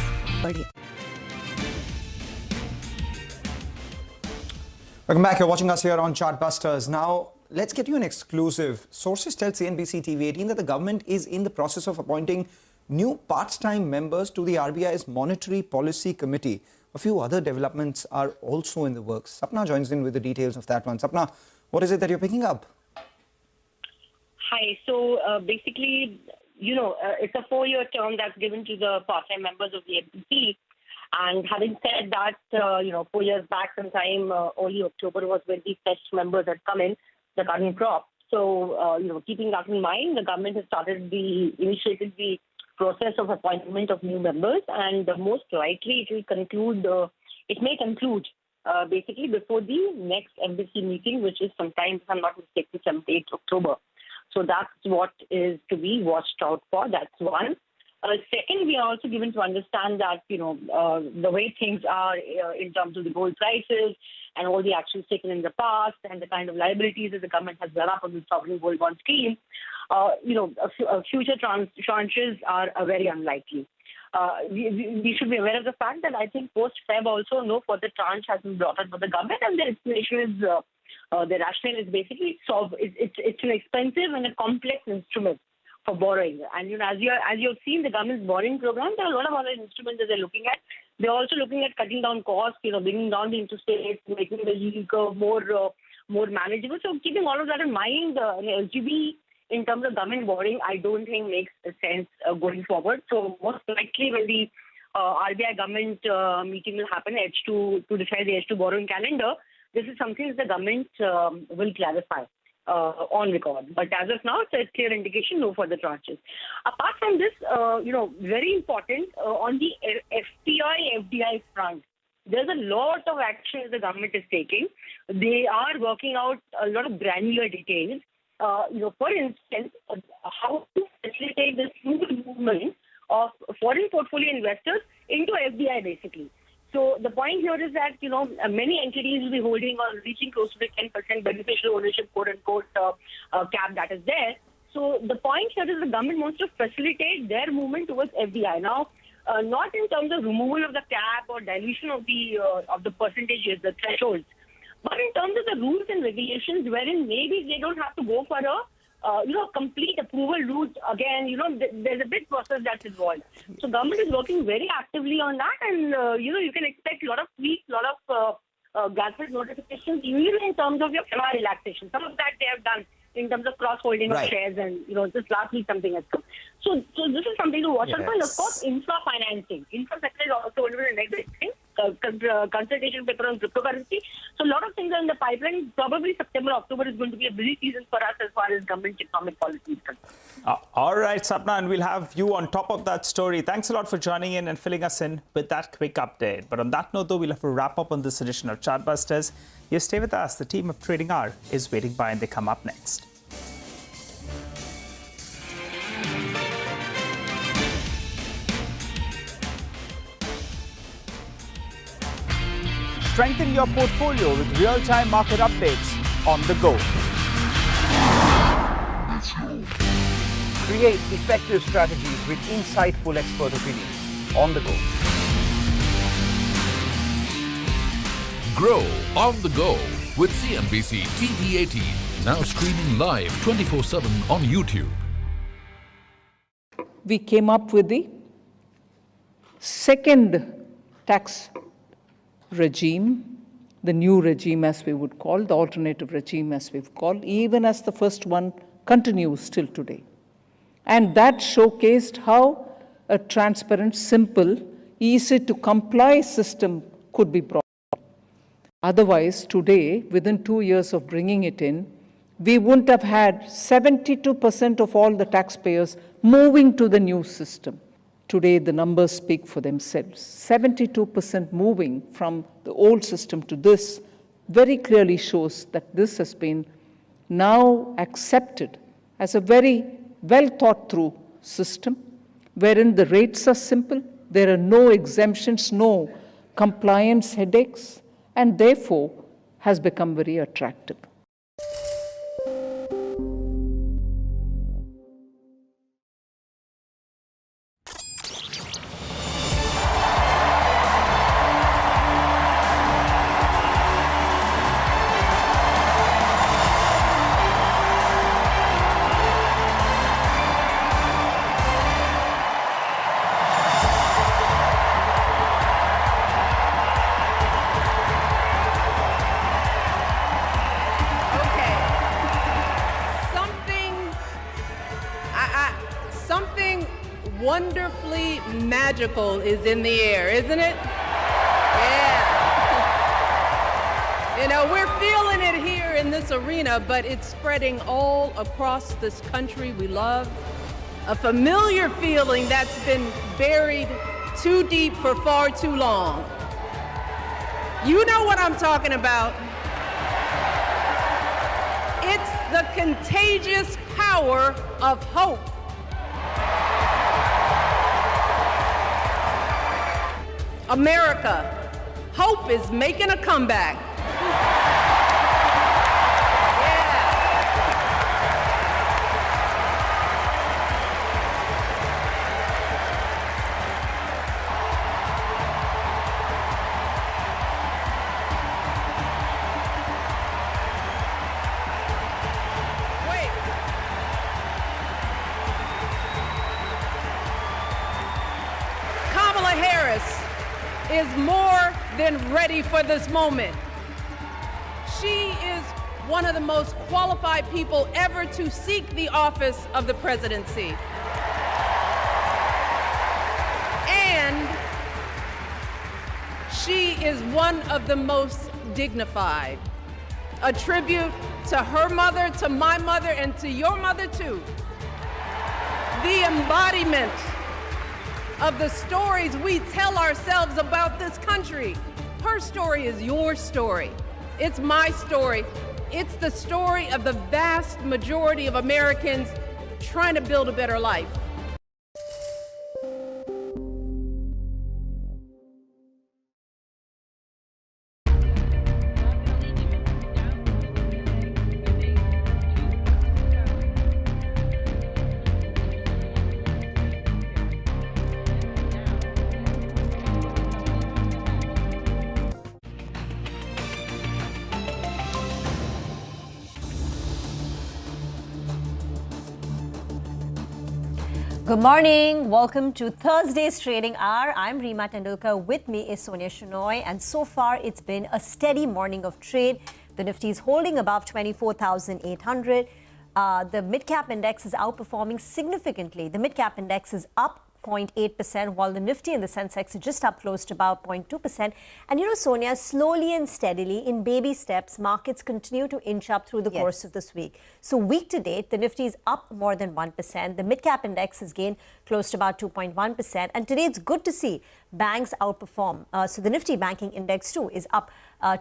Welcome back. You're watching us here on Chartbusters. Now, let's get you an exclusive. Sources tell CNBC TV18 that the government is in the process of appointing new part-time members to the RBI's Monetary Policy Committee. A few other developments are also in the works. Sapna joins in with the details of that one. Sapna, what is it that you're picking up? Hi. So basically, it's a 4-year term that's given to the part-time members of the MPC. And having said that, 4 years back sometime, early October was when the fresh members had come in, the current crop. So, keeping that in mind, the government has initiated the process of appointment of new members, and most likely it may conclude basically before the next MPC meeting, which is sometime, if I'm not mistaken, 7th, 8th October. So that's what is to be watched out for. That's one. Second, we are also given to understand that, the way things are in terms of the gold prices and all the actions taken in the past and the kind of liabilities that the government has done up on the sovereign gold bond scheme, future tranches are very unlikely. We should be aware of the fact that I think post-Feb also no further tranche has been brought up by the government, and the explanation is, the rationale is basically it's an expensive and a complex instrument for borrowing. And as you have seen the government's borrowing program, there are a lot of other instruments that they're looking at. They're also looking at cutting down costs, bringing down the interest rates, making the yield curve more manageable. So keeping all of that in mind, LGB in terms of government borrowing, I don't think makes sense going forward. So most likely when the RBI government meeting will happen H2 to decide the H2 borrowing calendar, this is something that the government will clarify on record. But as of now, it's a clear indication, no further tranches. Apart from this, very important, on the FPI-FDI front, there's a lot of action the government is taking. They are working out a lot of granular details. For instance, how to facilitate the smooth movement of foreign portfolio investors into FDI, basically. So the point here is that, many entities will be holding or reaching close to the 10% beneficial ownership, quote-unquote, cap that is there. So the point here is the government wants to facilitate their movement towards FDI. Now, not in terms of removal of the cap or dilution of the percentages, the thresholds, but in terms of the rules and regulations wherein maybe they don't have to go for a complete approval route again. There's a big process that's involved. So government is working very actively on that, and you can expect a lot of tweaks, a lot of gazette notifications, even in terms of your MR relaxation. Some of that they have done in terms of cross-holding of shares, and just last week something has come. So this is something to watch out for. And of course, infra financing. Infra sector is also one of the next thing. Consultation paper on cryptocurrency. So a lot of things are in the pipeline. Probably September, October is going to be a busy season for us as far as government economic policy is concerned. All right, Sapna, and we'll have you on top of that story. Thanks a lot for joining in and filling us in with that quick update. But on that note, though, we'll have to wrap up on this edition of Chartbusters. You stay with us. The team of Trading Hour is waiting by, and they come up next. Strengthen your portfolio with real-time market updates on the go. Create effective strategies with insightful expert opinions on the go. Grow on the go with CNBC TV18, now streaming live 24/7 on YouTube. We came up with the second tax regime, the new regime as we would call, the alternative regime as we've called, even as the first one continues till today. And that showcased how a transparent, simple, easy to comply system could be brought. Otherwise, today, within 2 years of bringing it in, we wouldn't have had 72% of all the taxpayers moving to the new system. Today, the numbers speak for themselves. 72% moving from the old system to this very clearly shows that this has been now accepted as a very well thought through system, wherein the rates are simple, there are no exemptions, no compliance headaches, and therefore has become very attractive. Wonderfully magical is in the air, isn't it? Yeah. We're feeling it here in this arena, but it's spreading all across this country we love. A familiar feeling that's been buried too deep for far too long. You know what I'm talking about. It's the contagious power of hope. America, hope is making a comeback. Kamala Harris is more than ready for this moment. She is one of the most qualified people ever to seek the office of the presidency. And she is one of the most dignified. A tribute to her mother, to my mother, and to your mother too. The embodiment of the stories we tell ourselves about this country. Her story is your story. It's my story. It's the story of the vast majority of Americans trying to build a better life. Good morning. Welcome to Thursday's Trading Hour. I'm Reema Tendulkar. With me is Sonia Shenoy. And so far, it's been a steady morning of trade. The Nifty is holding above 24,800. The mid-cap index is outperforming significantly. The mid-cap index is up 0.8%, while the Nifty and the Sensex are just up close to about 0.2%. And you know, Sonia, slowly and steadily, in baby steps, markets continue to inch up through the course of this week. So week to date, the Nifty is up more than 1%. The mid-cap index has gained close to about 2.1%. And today it's good to see banks outperform. So the Nifty banking index too is up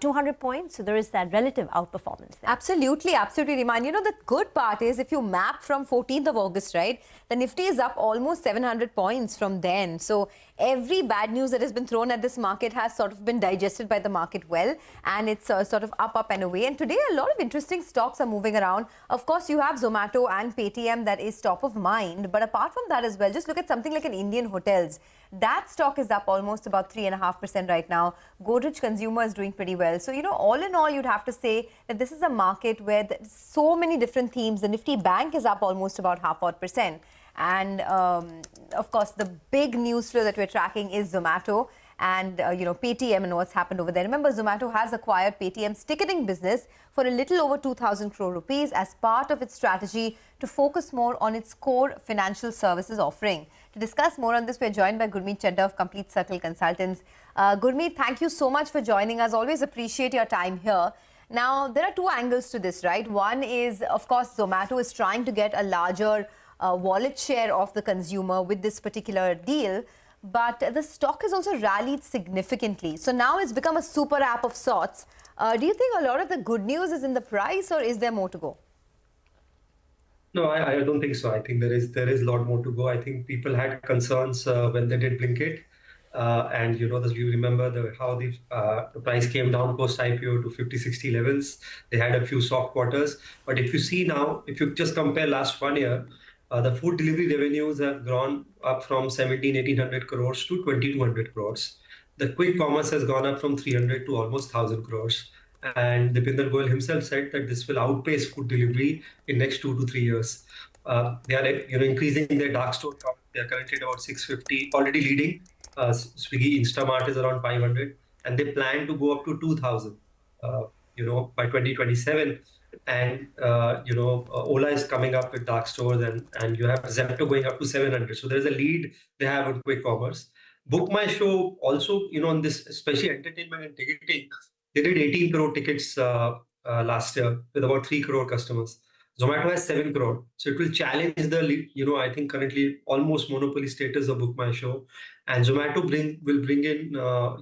200 points. So there is that relative outperformance there. Absolutely, absolutely, Reema. You know, the good part is if you map from 14th of August, right, the Nifty is up almost 700 points from then. So every bad news that has been thrown at this market has sort of been digested by the market well, and it's sort of up and away. And today a lot of interesting stocks are moving around. Of course, you have Zomato and Paytm that is top of mind. But apart from that as well, just look at something like an Indian Hotels. That stock is up almost about 3.5% right now. Brokerage consumer is doing pretty well. So, you know, all in all, you'd have to say that this is a market where there's so many different themes. The Nifty Bank is up almost about 0.5%. And of course, the big news flow that we're tracking is Zomato and, you know, Paytm and what's happened over there. Remember, Zomato has acquired Paytm's ticketing business for a little over 2,000 crore rupees as part of its strategy to focus more on its core financial services offering. To discuss more on this, we're joined by Gurmeet Chadda of Complete Circle Consultants. Gurmeet, thank you so much for joining us. Always appreciate your time here. Now, there are two angles to this, right? One is, of course, Zomato is trying to get a larger wallet share of the consumer with this particular deal. But the stock has also rallied significantly. So now it's become a super app of sorts. Do you think a lot of the good news is in the price, or is there more to go? No, I don't think so. I think there is a lot more to go. I think people had concerns when they did Blinkit. And you know, you remember how the price came down post IPO to 50-60 levels. They had a few soft quarters. But if you see now, if you just compare last 1 year, the food delivery revenues have gone up from 1,800 crores to 2,200 crores. The quick commerce has gone up from 300 to almost 1,000 crores. And Dipinder Goyal himself said that this will outpace food delivery in next 2 to 3 years. They are, you know, increasing their dark store count. They are currently at about 650, already leading. Swiggy, Instamart is around 500, and they plan to go up to 2,000, you know, by 2027. And, you know, Ola is coming up with dark stores, and you have Zepto going up to 700. So there's a lead they have on quick commerce. Book My Show also, you know, on this, especially entertainment and ticketing, they did 18 crore tickets last year with about 3 crore customers. Zomato has 7 crore. So it will challenge the, you know, I think currently almost monopoly status of Book My Show. And Zomato will bring in,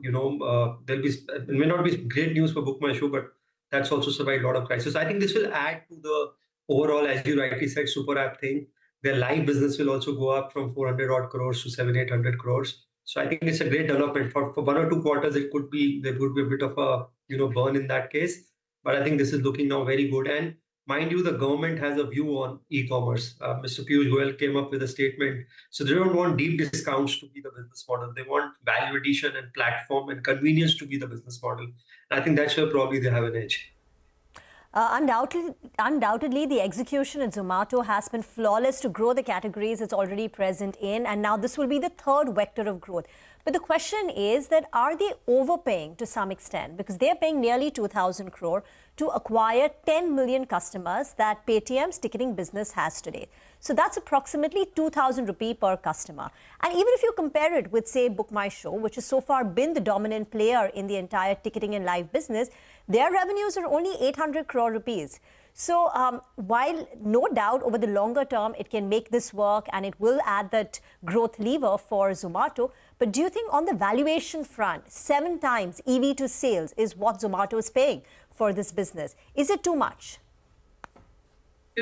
you know, it may not be great news for Book My Show, but that's also survived a lot of crisis. So I think this will add to the overall, as you rightly said, super app thing. Their live business will also go up from 400 odd crores to 700-800 crores. So I think it's a great development. For 1 or 2 quarters, there could be a bit of a burn in that case. But I think this is looking now very good. And mind you, the government has a view on e-commerce. Mr. Piyush Goyal came up with a statement. So they don't want deep discounts to be the business model. They want value addition and platform and convenience to be the business model. And I think that's where probably they have an edge. Undoubtedly, the execution at Zomato has been flawless to grow the categories it's already present in, and now this will be the third vector of growth. But the question is that are they overpaying to some extent? Because they're paying nearly 2,000 crore to acquire 10 million customers that Paytm's ticketing business has today. So that's approximately 2,000 rupee per customer. And even if you compare it with, say, Book My Show, which has so far been the dominant player in the entire ticketing and live business, their revenues are only 800 crore rupees. So while no doubt over the longer term it can make this work and it will add that growth lever for Zomato, but do you think on the valuation front, 7 times EV to sales is what Zomato is paying for this business? Is it too much?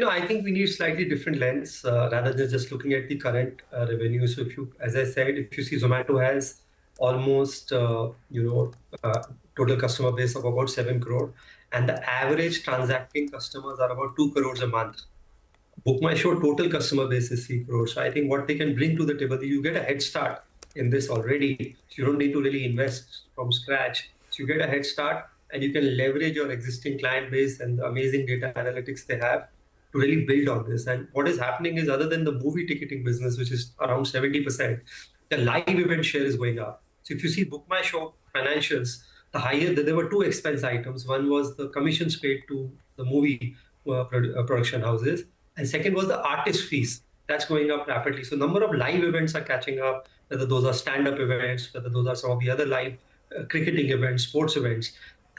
I think we need slightly different lens rather than just looking at the current revenue. So as I said, if you see Zomato has almost, total customer base of about 7 crore. And the average transacting customers are about 2 crores a month. Book My Show total customer base is 3 crores. So I think what they can bring to the table, you get a head start in this already. So you don't need to really invest from scratch. So you get a head start and you can leverage your existing client base and the amazing data analytics they have to really build on this. And what is happening is, other than the movie ticketing business, which is around 70%, the live event share is going up. So if you see Book My Show financials, there were 2 expense items. One was the commissions paid to the movie production houses, and second was the artist fees. That's going up rapidly. So number of live events are catching up, whether those are stand-up events, whether those are some of the other live cricketing events, sports events,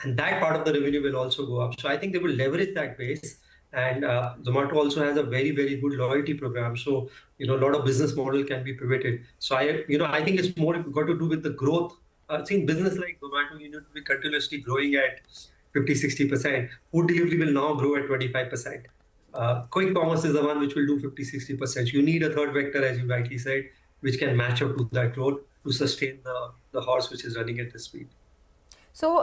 and that part of the revenue will also go up. So I think they will leverage that base. And Zomato also has a very, very good loyalty program. So, a lot of business model can be pivoted. So I think it's more got to do with the growth. In business like Zomato, you need to be continuously growing at 50-60%. Food delivery will now grow at 25%. Quick commerce is the one which will do 50-60%. You need a third vector, as you rightly said, which can match up to that growth to sustain the horse which is running at this speed. So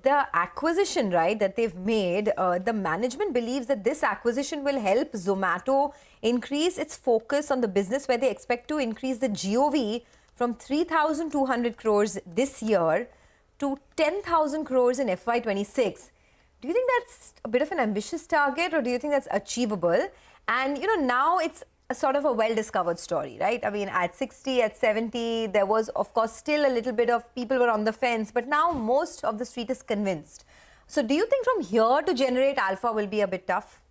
the acquisition, right, that they've made, the management believes that this acquisition will help Zomato increase its focus on the business, where they expect to increase the GOV from 3,200 crores this year to 10,000 crores in FY26. Do you think that's a bit of an ambitious target, or do you think that's achievable? And, now it's a sort of a well-discovered story, right? I mean, at 60, at 70, there was, of course, still a little bit of people were on the fence, but now most of the street is convinced. So do you think from here to generate alpha will be a bit tough?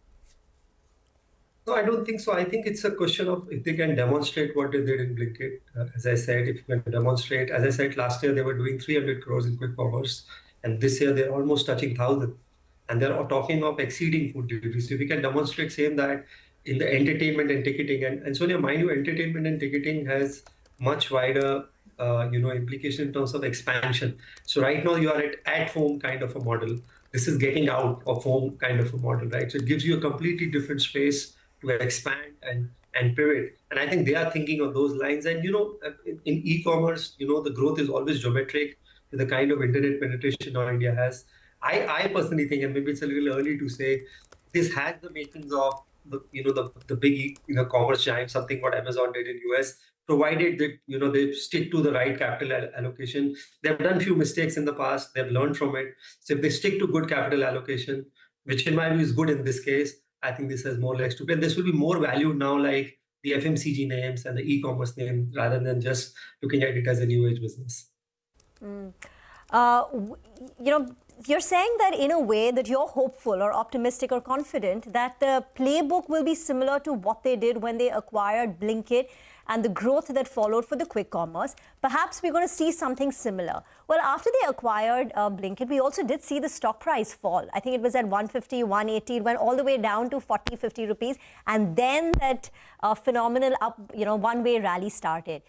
No, I don't think so. I think it's a question of if they can demonstrate what they did in Blinkit. As I said, if you can demonstrate, as I said, last year they were doing 300 crores in quick commerce, and this year they're almost touching 1,000. And they're talking of exceeding food deliveries. If we can demonstrate same that in the entertainment and ticketing, and Sonia, mind you, entertainment and ticketing has much wider, implication in terms of expansion. So right now you are at home kind of a model. This is getting out of home kind of a model, right? So it gives you a completely different space to expand and pivot. And I think they are thinking of those lines. And, in e-commerce, the growth is always geometric with the kind of internet penetration now India has. I personally think, and maybe it's a little early to say, this has the makings of the big commerce giant, something what Amazon did in US, provided that they stick to the right capital allocation. They've done few mistakes in the past, they've learned from it. So if they stick to good capital allocation, which in my view is good in this case, I think this has more legs to play. This will be more valued now, like the FMCG names and the e-commerce name, rather than just looking at it as a new age business. You're saying that in a way that you're hopeful or optimistic or confident that the playbook will be similar to what they did when they acquired Blinkit and the growth that followed for the quick commerce. Perhaps we're going to see something similar. Well, after they acquired Blinkit, we also did see the stock price fall. I think it was at 150, 180, it went all the way down to 40, 50 rupees. And then that phenomenal up, one-way rally started.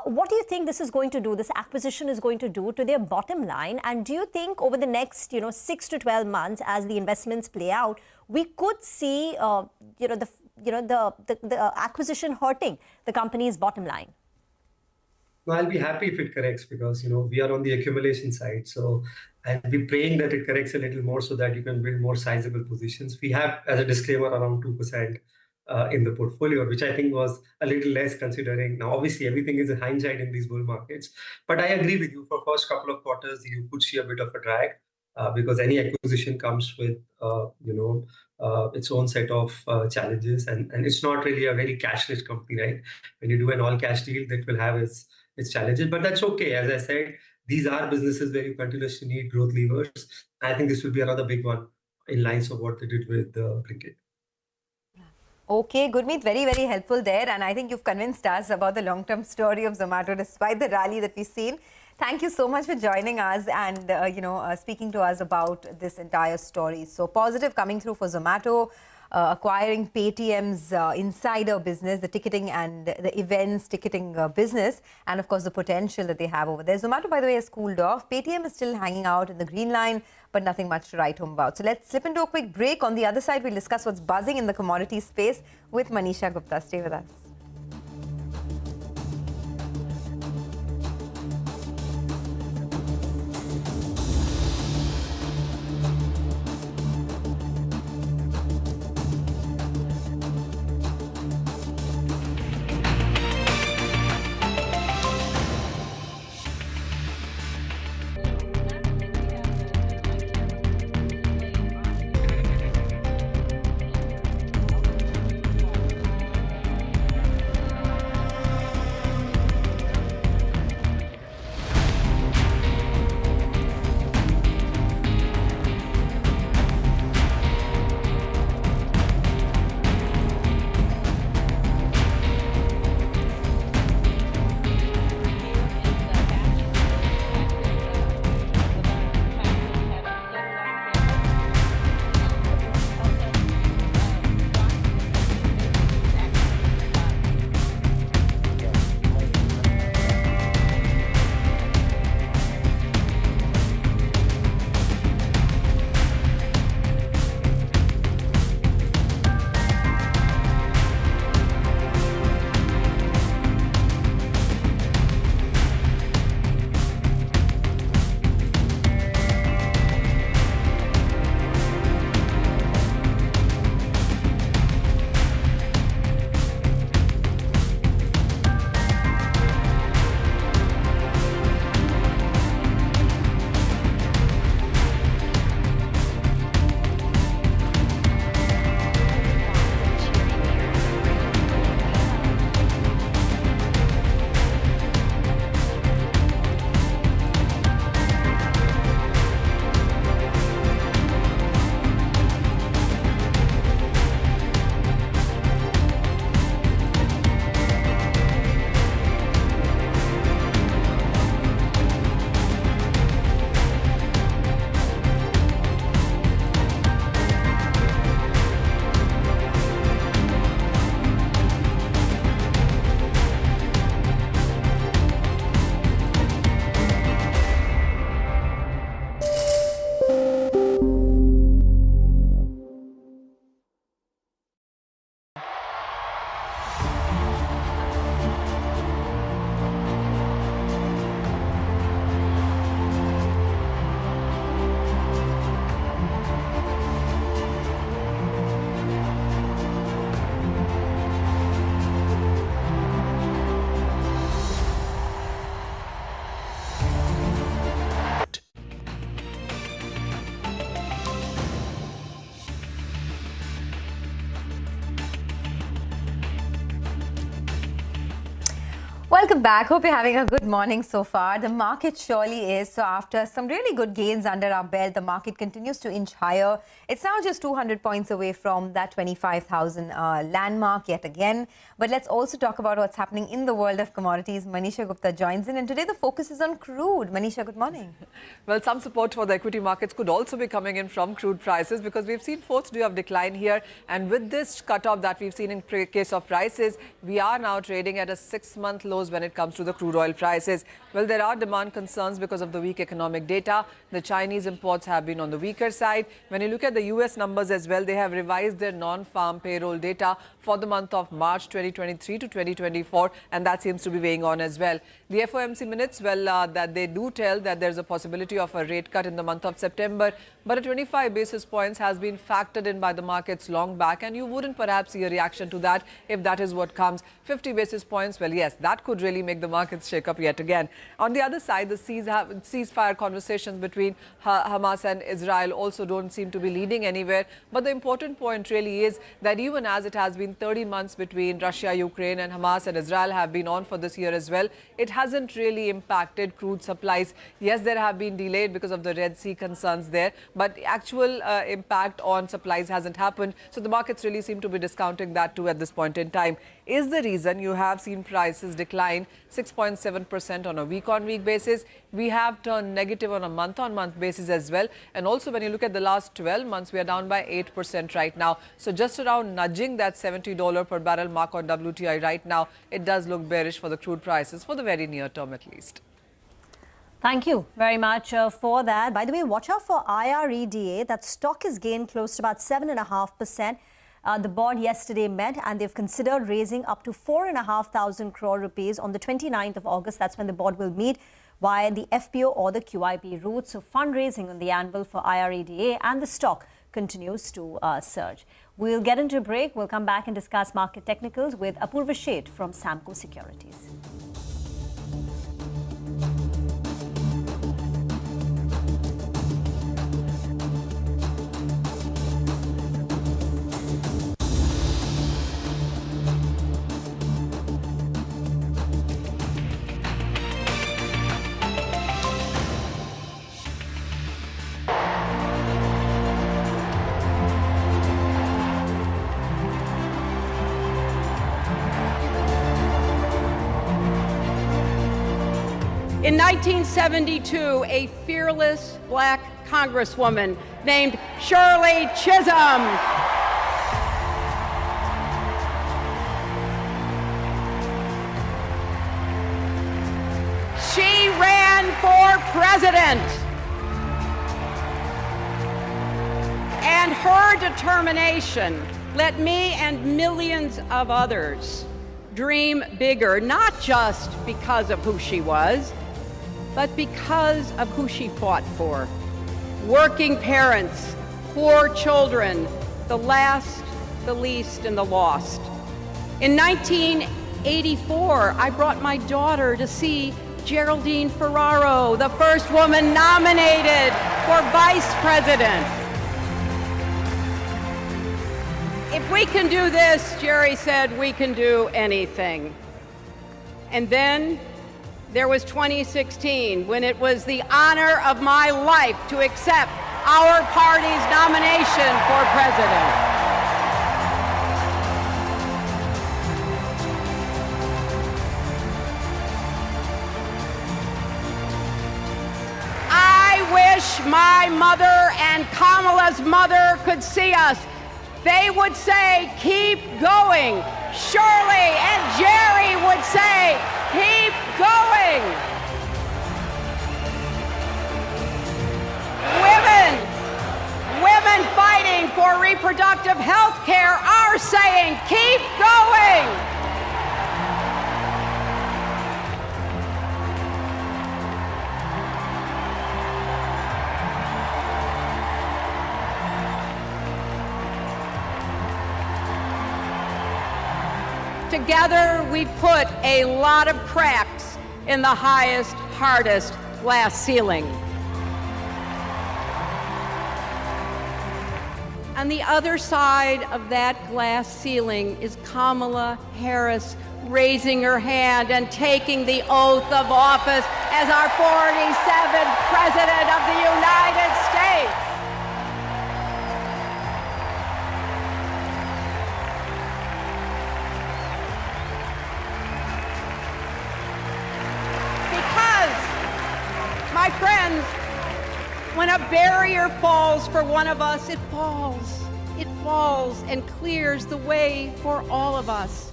What do you think this is going to do, this acquisition is going to do to their bottom line? And do you think over the next, 6 to 12 months, as the investments play out, we could see, the acquisition hurting the company's bottom line? No, I'll be happy if it corrects because, we are on the accumulation side. So I'll be praying that it corrects a little more so that you can build more sizable positions. We have, as a disclaimer, around 2% in the portfolio, which I think was a little less considering. Now, obviously, everything is a hindsight in these bull markets. But I agree with you. For first couple of quarters, you could see a bit of a drag because any acquisition comes with, its own set of challenges. And it's not really a very cash-rich company, right? When you do an all-cash deal, that will have its challenges. But that's okay. As I said, these are businesses where you continuously need growth levers. I think this will be another big one in lines of what they did with Blinkit. Okay, Gurmeet, very, very helpful there. And I think you've convinced us about the long-term story of Zomato despite the rally that we've seen. Thank you so much for joining us and, speaking to us about this entire story. So positive coming through for Zomato, acquiring Paytm's insider business, the ticketing and the events ticketing business, and of course the potential that they have over there. Zomato, by the way, has cooled off. Paytm is still hanging out in the green line, but nothing much to write home about. So let's slip into a quick break. On the other side, we'll discuss what's buzzing in the commodity space with Manisha Gupta. Stay with us. Welcome back. Hope you're having a good morning so far. The market surely is. So after some really good gains under our belt, the market continues to inch higher. It's now just 200 points away from that 25,000 landmark yet again. But let's also talk about what's happening in the world of commodities. Manisha Gupta joins in, and today the focus is on crude. Manisha, good morning. Well, some support for the equity markets could also be coming in from crude prices because we've seen fourth day of decline here. And with this cutoff that we've seen in case of prices, we are now trading at a 6-month lows goes when it comes to the crude oil prices. Well, there are demand concerns because of the weak economic data. The Chinese imports have been on the weaker side. When you look at the US numbers as well, they have revised their non-farm payroll data for the month of March 2023 to 2024, and that seems to be weighing on as well. The FOMC minutes, well, that they do tell that there's a possibility of a rate cut in the month of September, but a 25 basis points has been factored in by the markets long back, and you wouldn't perhaps see a reaction to that if that is what comes. 50 basis points, well, yes, that could really make the markets shake up yet again. On the other side, the ceasefire conversations between Hamas and Israel also don't seem to be leading anywhere. But the important point really is that even as it has been 30 months between Russia, Ukraine and Hamas and Israel have been on for this year as well, it hasn't really impacted crude supplies. Yes, there have been delayed because of the Red Sea concerns there, but actual impact on supplies hasn't happened. So the markets really seem to be discounting that too at this point in time. Is the reason you have seen prices decline 6.7% on a week-on-week basis. We have turned negative on a month-on-month basis as well. And also when you look at the last 12 months, we are down by 8% right now. So just around nudging that $70 per barrel mark on WTI right now, it does look bearish for the crude prices for the very near term at least. Thank you very much for that. By the way, watch out for IREDA. That stock has gained close to about 7.5%. The board yesterday met and they've considered raising up to 4,500 crore rupees on the 29th of August. That's when the board will meet via the FPO or the QIP route. So fundraising on the anvil for IREDA, and the stock continues to surge. We'll get into a break. We'll come back and discuss market technicals with Apurva Sheth from Samco Securities. In 1972, a fearless black congresswoman named Shirley Chisholm she ran for president, and her determination let me and millions of others dream bigger, not just because of who she was, but because of who she fought for. Working parents, poor children, the last, the least, and the lost. In 1984, I brought my daughter to see Geraldine Ferraro, the first woman nominated for vice president. If we can do this, Jerry said, we can do anything. And then there was 2016, when it was the honor of my life to accept our party's nomination for president. I wish my mother and Kamala's mother could see us. They would say, keep going. Shirley and Jerry would say, keep going. Women fighting for reproductive health care are saying, keep going. Together, we put a lot of cracks in the highest, hardest glass ceiling. On the other side of that glass ceiling is Kamala Harris raising her hand and taking the oath of office as our 47th President of the United States. My friends, when a barrier falls for one of us, it falls and clears the way for all of us.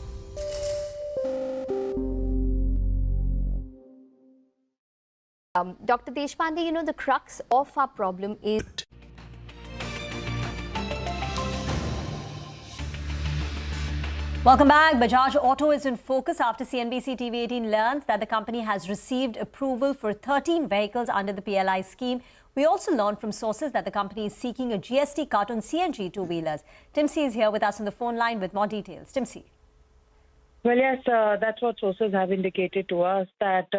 Dr. Deshpande, the crux of our problem is... Welcome back. Bajaj Auto is in focus after CNBC TV18 learns that the company has received approval for 13 vehicles under the PLI scheme. We also learned from sources that the company is seeking a GST cut on CNG two-wheelers. Tim C is here with us on the phone line with more details. Tim C. Well, yes, that's what sources have indicated to us, that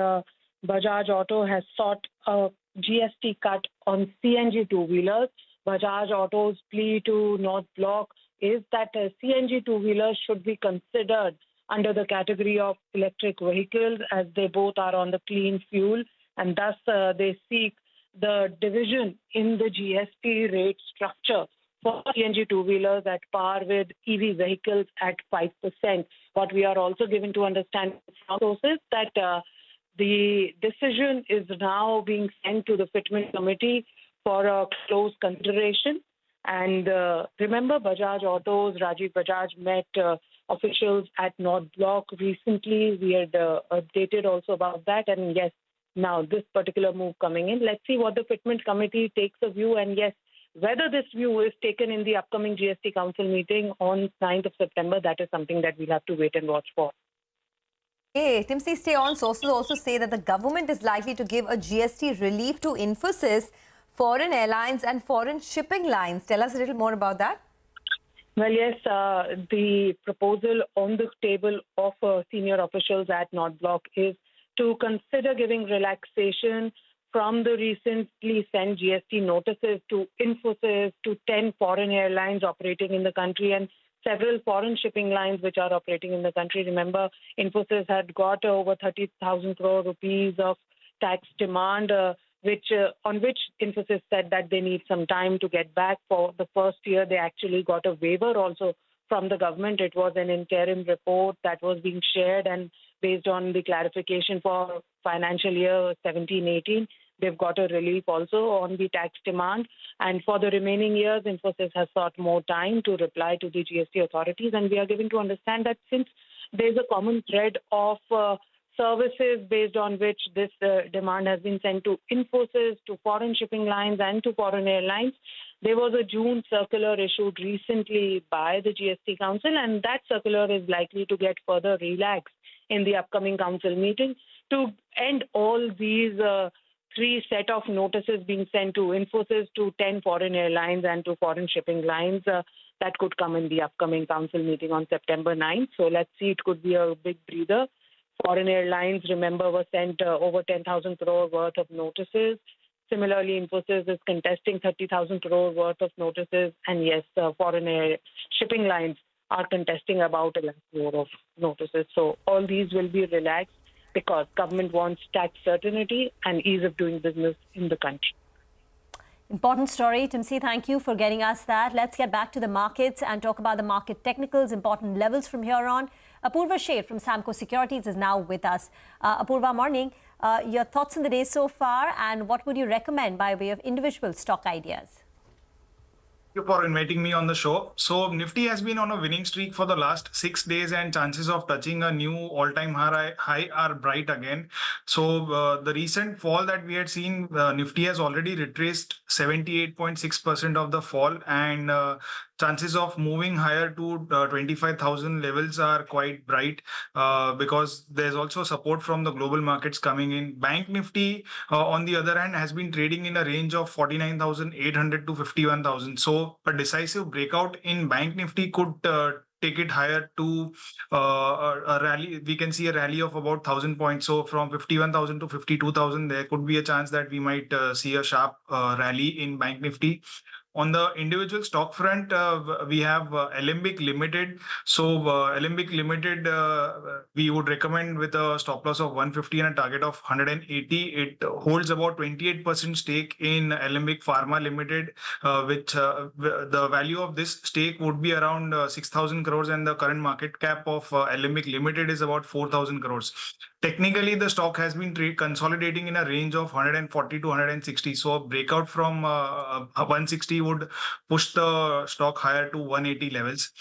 Bajaj Auto has sought a GST cut on CNG two-wheelers. Bajaj Auto's plea to North Block is that CNG two-wheelers should be considered under the category of electric vehicles, as they both are on the clean fuel, and thus they seek the division in the GST rate structure for CNG two-wheelers at par with EV vehicles at 5%. What we are also given to understand from sources that the decision is now being sent to the Fitment Committee for a close consideration. And remember, Bajaj Auto's Rajiv Bajaj met officials at North Block recently. We had updated also about that. And yes, now this particular move coming in. Let's see what the Fitment Committee takes a view. And yes, whether this view is taken in the upcoming GST Council meeting on 9th of September, that is something that we'll have to wait and watch for. Hey, Tim C, stay on. Sources also say that the government is likely to give a GST relief to Infosys, foreign airlines and foreign shipping lines. Tell us a little more about that. Well, yes, the proposal on the table of senior officials at North Block is to consider giving relaxation from the recently sent GST notices to Infosys, to 10 foreign airlines operating in the country and several foreign shipping lines which are operating in the country. Remember, Infosys had got over 30,000 crore rupees of tax demand, on which Infosys said that they need some time to get back. For the first year, they actually got a waiver also from the government. It was an interim report that was being shared, and based on the clarification for financial year 17-18, they've got a relief also on the tax demand. And for the remaining years, Infosys has sought more time to reply to the GST authorities. And we are given to understand that since there's a common thread of services based on which this demand has been sent to Infosys, to foreign shipping lines and to foreign airlines, there was a June circular issued recently by the GST Council, and that circular is likely to get further relaxed in the upcoming council meeting to end all these three set of notices being sent to Infosys, to 10 foreign airlines and to foreign shipping lines that could come in the upcoming council meeting on September 9th. So let's see, it could be a big breather. Foreign airlines, remember, were sent over 10,000 crore worth of notices. Similarly, Infosys is contesting 30,000 crore worth of notices. And yes, foreign air shipping lines are contesting about 1 lakh crore of notices. So all these will be relaxed because government wants tax certainty and ease of doing business in the country. Important story. Tim C, thank you for getting us that. Let's get back to the markets and talk about the market technicals, important levels from here on. Apurva Sheth from Samco Securities is now with us. Apurva, morning. Your thoughts on the day so far, and what would you recommend by way of individual stock ideas? Thank you for inviting me on the show. So Nifty has been on a winning streak for the last 6 days, and chances of touching a new all-time high are bright again. So the recent fall that we had seen, Nifty has already retraced 78.6% of the fall, and chances of moving higher to 25,000 levels are quite bright because there's also support from the global markets coming in. Bank Nifty, on the other hand, has been trading in a range of 49,800 to 51,000. So a decisive breakout in Bank Nifty could take it higher to a rally. We can see a rally of about 1,000 points. So from 51,000 to 52,000, there could be a chance that we might see a sharp rally in Bank Nifty. On the individual stock front, we have Alembic Limited. So Alembic Limited, we would recommend with a stop loss of 150 and a target of 180. It holds about 28% stake in Alembic Pharma Limited, which the value of this stake would be around 6,000 crores, and the current market cap of Alembic Limited is about 4,000 crores. Technically, the stock has been consolidating in a range of 140 to 160. So a breakout from 160 would push the stock higher to 180 levels.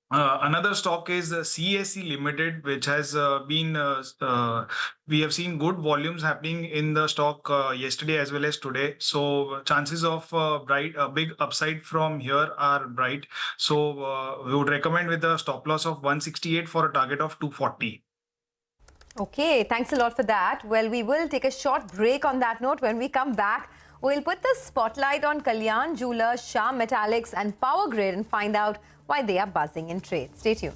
Another stock is CSE Limited, which has we have seen good volumes happening in the stock yesterday as well as today. So chances of a big upside from here are bright. So we would recommend with a stop loss of 168 for a target of 240. Okay, thanks a lot for that. Well, we will take a short break on that note. When we come back, we'll put the spotlight on Kalyan Jewellers, Shyam Metallics and Power Grid and find out why they are buzzing in trade. Stay tuned.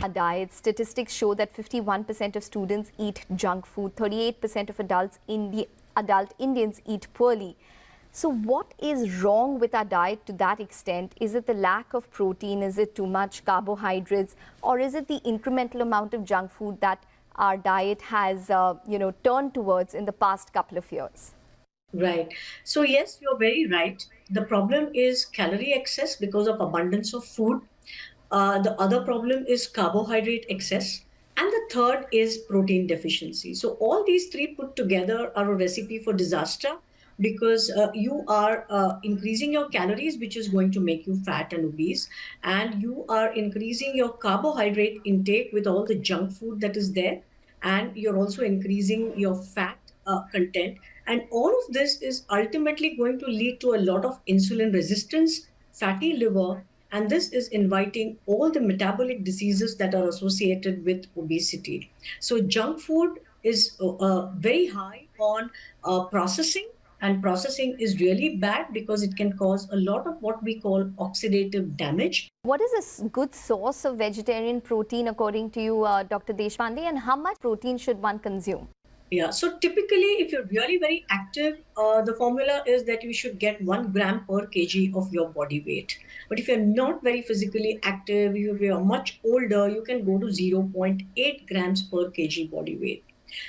A diet statistics show that 51% of students eat junk food, 38% of adult Indians eat poorly. So what is wrong with our diet to that extent? Is it the lack of protein? Is it too much carbohydrates? Or is it the incremental amount of junk food that our diet has turned towards in the past couple of years? Right. So yes, you're very right. The problem is calorie excess because of abundance of food. The other problem is carbohydrate excess. And the third is protein deficiency. So all these three put together are a recipe for disaster, because you are increasing your calories, which is going to make you fat and obese, and you are increasing your carbohydrate intake with all the junk food that is there, and you're also increasing your fat content. And all of this is ultimately going to lead to a lot of insulin resistance, fatty liver, and this is inviting all the metabolic diseases that are associated with obesity. So junk food is very high on processing, and processing is really bad because it can cause a lot of what we call oxidative damage. What is a good source of vegetarian protein according to you, Dr. Deshpande, and how much protein should one consume? Yeah, so typically if you're really very active, the formula is that you should get 1 gram per kg of your body weight. But if you're not very physically active, if you're much older, you can go to 0.8 grams per kg body weight.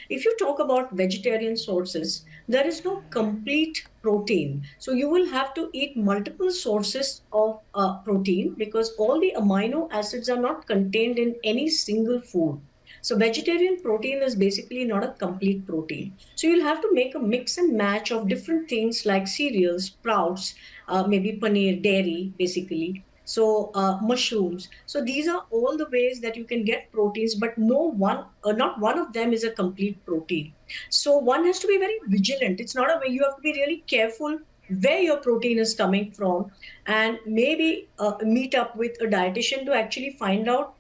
If you talk about vegetarian sources, there is no complete protein. So you will have to eat multiple sources of protein, because all the amino acids are not contained in any single food. So vegetarian protein is basically not a complete protein. So you'll have to make a mix and match of different things like cereals, sprouts, maybe paneer, dairy, basically. So mushrooms. So these are all the ways that you can get proteins, but not one of them is a complete protein. So one has to be very vigilant. It's not a way. You have to be really careful where your protein is coming from, and maybe meet up with a dietitian to actually find out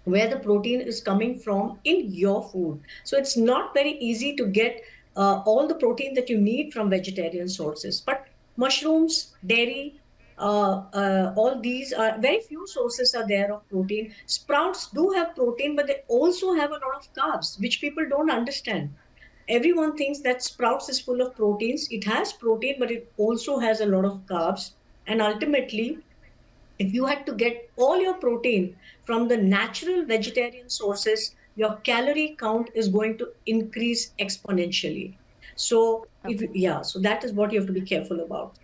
where the protein is coming from in your food. So it's not very easy to get all the protein that you need from vegetarian sources. But mushrooms, dairy, all these are very few sources are there of protein. Sprouts do have protein, but they also have a lot of carbs, which people don't understand. Everyone thinks that sprouts is full of proteins. It has protein, but it also has a lot of carbs. And ultimately, if you had to get all your protein from the natural vegetarian sources, your calorie count is going to increase exponentially. So, so that is what you have to be careful about.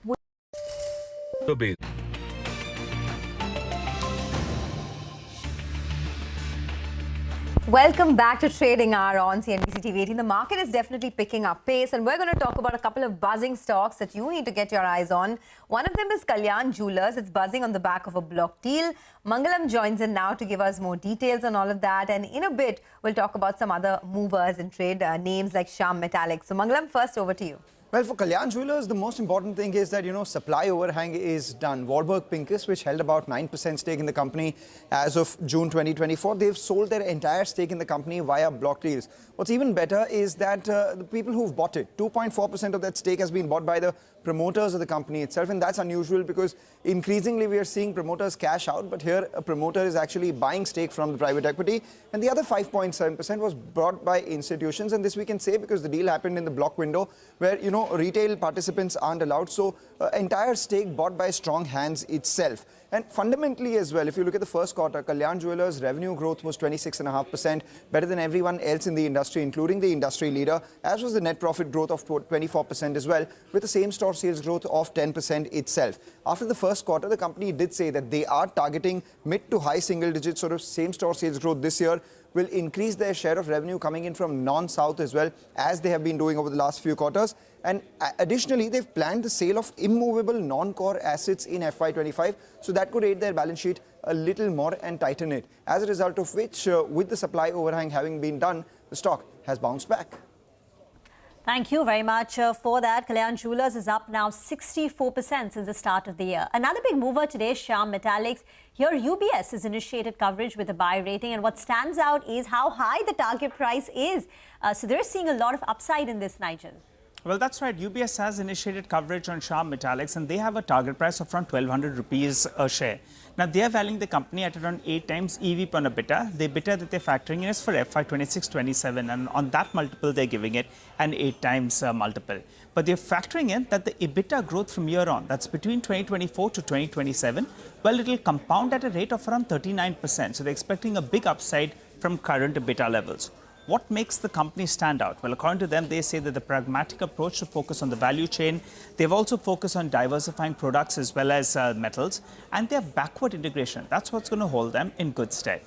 Welcome back to Trading Hour on CNBC TV18. The market is definitely picking up pace, and we're going to talk about a couple of buzzing stocks that you need to get your eyes on. One of them is Kalyan Jewellers. It's buzzing on the back of a block deal. Mangalam joins in now to give us more details on all of that, and in a bit, we'll talk about some other movers in trade, names like Shyam Metallics. So Mangalam, first over to you. Well, for Kalyan Jewellers, the most important thing is that, supply overhang is done. Warburg Pincus, which held about 9% stake in the company as of June 2024, they've sold their entire stake in the company via block deals. What's even better is that the people who've bought it, 2.4% of that stake has been bought by the promoters of the company itself, and that's unusual because increasingly we are seeing promoters cash out, but here a promoter is actually buying stake from the private equity, and the other 5.7% was bought by institutions, and this we can say because the deal happened in the block window where, retail participants aren't allowed, so entire stake bought by strong hands itself. And fundamentally as well, if you look at the first quarter, Kalyan Jewellers' revenue growth was 26.5%, better than everyone else in the industry, including the industry leader, as was the net profit growth of 24% as well, with the same-store sales growth of 10% itself. After the first quarter, the company did say that they are targeting mid to high single-digit sort of same-store sales growth this year, will increase their share of revenue coming in from non-South as well, as they have been doing over the last few quarters. And additionally, they've planned the sale of immovable non-core assets in FY25, so that could aid their balance sheet a little more and tighten it. As a result of which, with the supply overhang having been done, the stock has bounced back. Thank you very much for that. Kalyan Jewellers is up now 64% since the start of the year. Another big mover today, Shyam Metallics. Here, UBS has initiated coverage with a buy rating, and what stands out is how high the target price is. So they're seeing a lot of upside in this, Nigel. Well, that's right. UBS has initiated coverage on Shyam Metallics, and they have a target price of around 1,200 rupees a share. Now, they are valuing the company at around 8 times EV per EBITDA. The EBITDA that they're factoring in is for FY26-27, and on that multiple, they're giving it an 8 times multiple. But they're factoring in that the EBITDA growth from year on, that's between 2024 to 2027, well, it will compound at a rate of around 39%. So they're expecting a big upside from current EBITDA levels. What makes the company stand out? Well, according to them, they say that the pragmatic approach to focus on the value chain. They've also focused on diversifying products as well as metals, and their backward integration. That's what's going to hold them in good stead.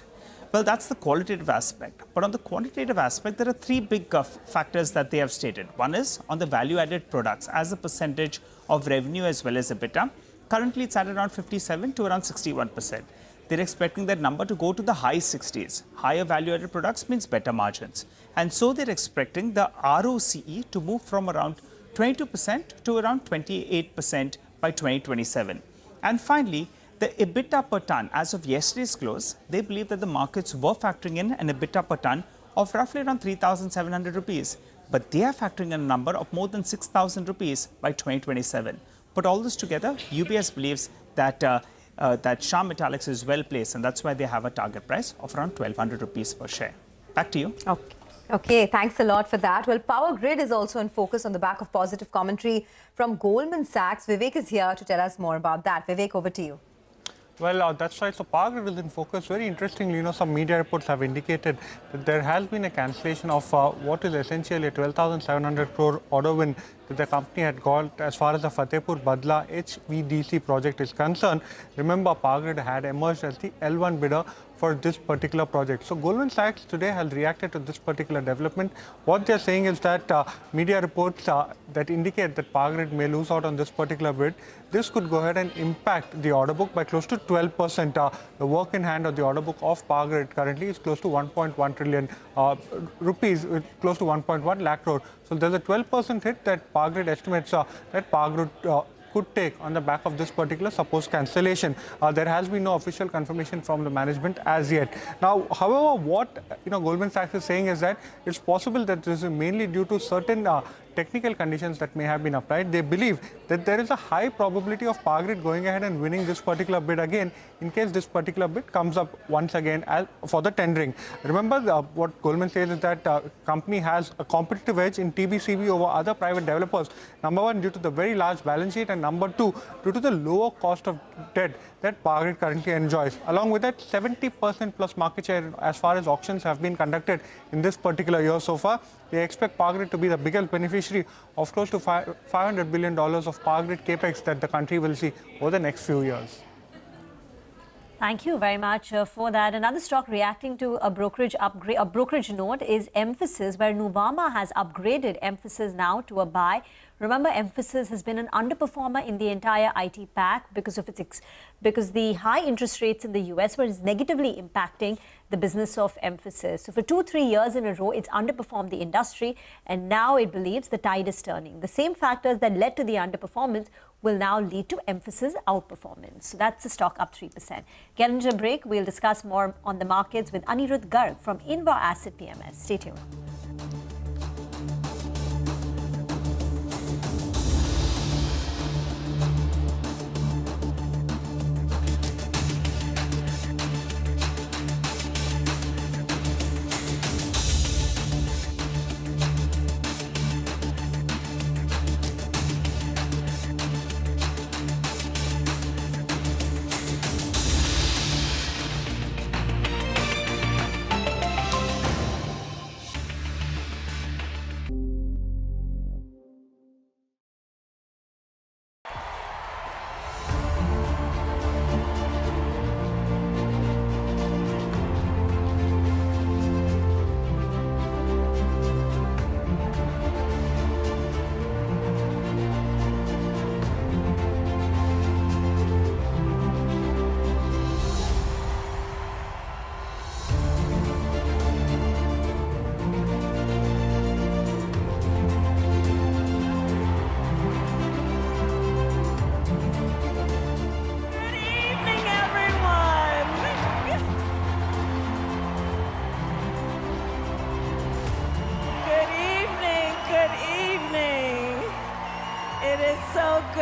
Well, that's the qualitative aspect. But on the quantitative aspect, there are three big factors that they have stated. One is on the value-added products as a percentage of revenue as well as EBITDA. Currently, it's at around 57 to around 61%. They're expecting that number to go to the high 60s. Higher value-added products means better margins. And so they're expecting the ROCE to move from around 22% to around 28% by 2027. And finally, the EBITDA per ton, as of yesterday's close, they believe that the markets were factoring in an EBITDA per ton of roughly around 3,700 rupees. But they are factoring in a number of more than 6,000 rupees by 2027. Put all this together, UBS believes that that Shyam Metallics is well placed, and that's why they have a target price of around 1,200 rupees per share. Back to you. Okay, thanks a lot for that. Well, Power Grid is also in focus on the back of positive commentary from Goldman Sachs. Vivek is here to tell us more about that. Vivek, over to you. Well, that's right. So Power Grid is in focus. Very interestingly, some media reports have indicated that there has been a cancellation of what is essentially a 12,700 crore order win that the company had got as far as the Fatehpur Badla HVDC project is concerned. Remember, Power Grid had emerged as the L1 bidder for this particular project. So Goldman Sachs today has reacted to this particular development. What they're saying is that media reports that indicate that Power Grid may lose out on this particular bid. This could go ahead and impact the order book by close to 12%. The work in hand of the order book of Power Grid currently is close to 1.1 trillion rupees, with close to 1.1 lakh crore. So there's a 12% hit that Power Grid estimates that Power Grid could take on the back of this particular supposed cancellation. There has been no official confirmation from the management as yet. Now, however, what Goldman Sachs is saying is that it's possible that this is mainly due to certain technical conditions that may have been applied. They believe that there is a high probability of Power Grid going ahead and winning this particular bid again in case this particular bid comes up once again for the tendering. Remember, what Goldman says is that company has a competitive edge in TBCB over other private developers. Number one, due to the very large balance sheet, and number two, due to the lower cost of debt that Power Grid currently enjoys. Along with that, 70% plus market share as far as auctions have been conducted in this particular year so far. They expect Power Grid to be the biggest beneficiary of close to $500 billion of Power Grid capex that the country will see over the next few years. Thank you very much for that. Another stock reacting to a brokerage upgrade, a brokerage note, is Emphasis, where Nuvama has upgraded Emphasis now to a buy. Remember, Emphasis has been an underperformer in the entire IT pack because the high interest rates in the US were negatively impacting the business of Emphasis. So for 2-3 years in a row, it's underperformed the industry, and now it believes the tide is turning. The same factors that led to the underperformance will now lead to Emphasis outperformance. So that's the stock up 3%. Get into a break. We'll discuss more on the markets with Anirudh Garg from Inva Asset PMS. Stay tuned.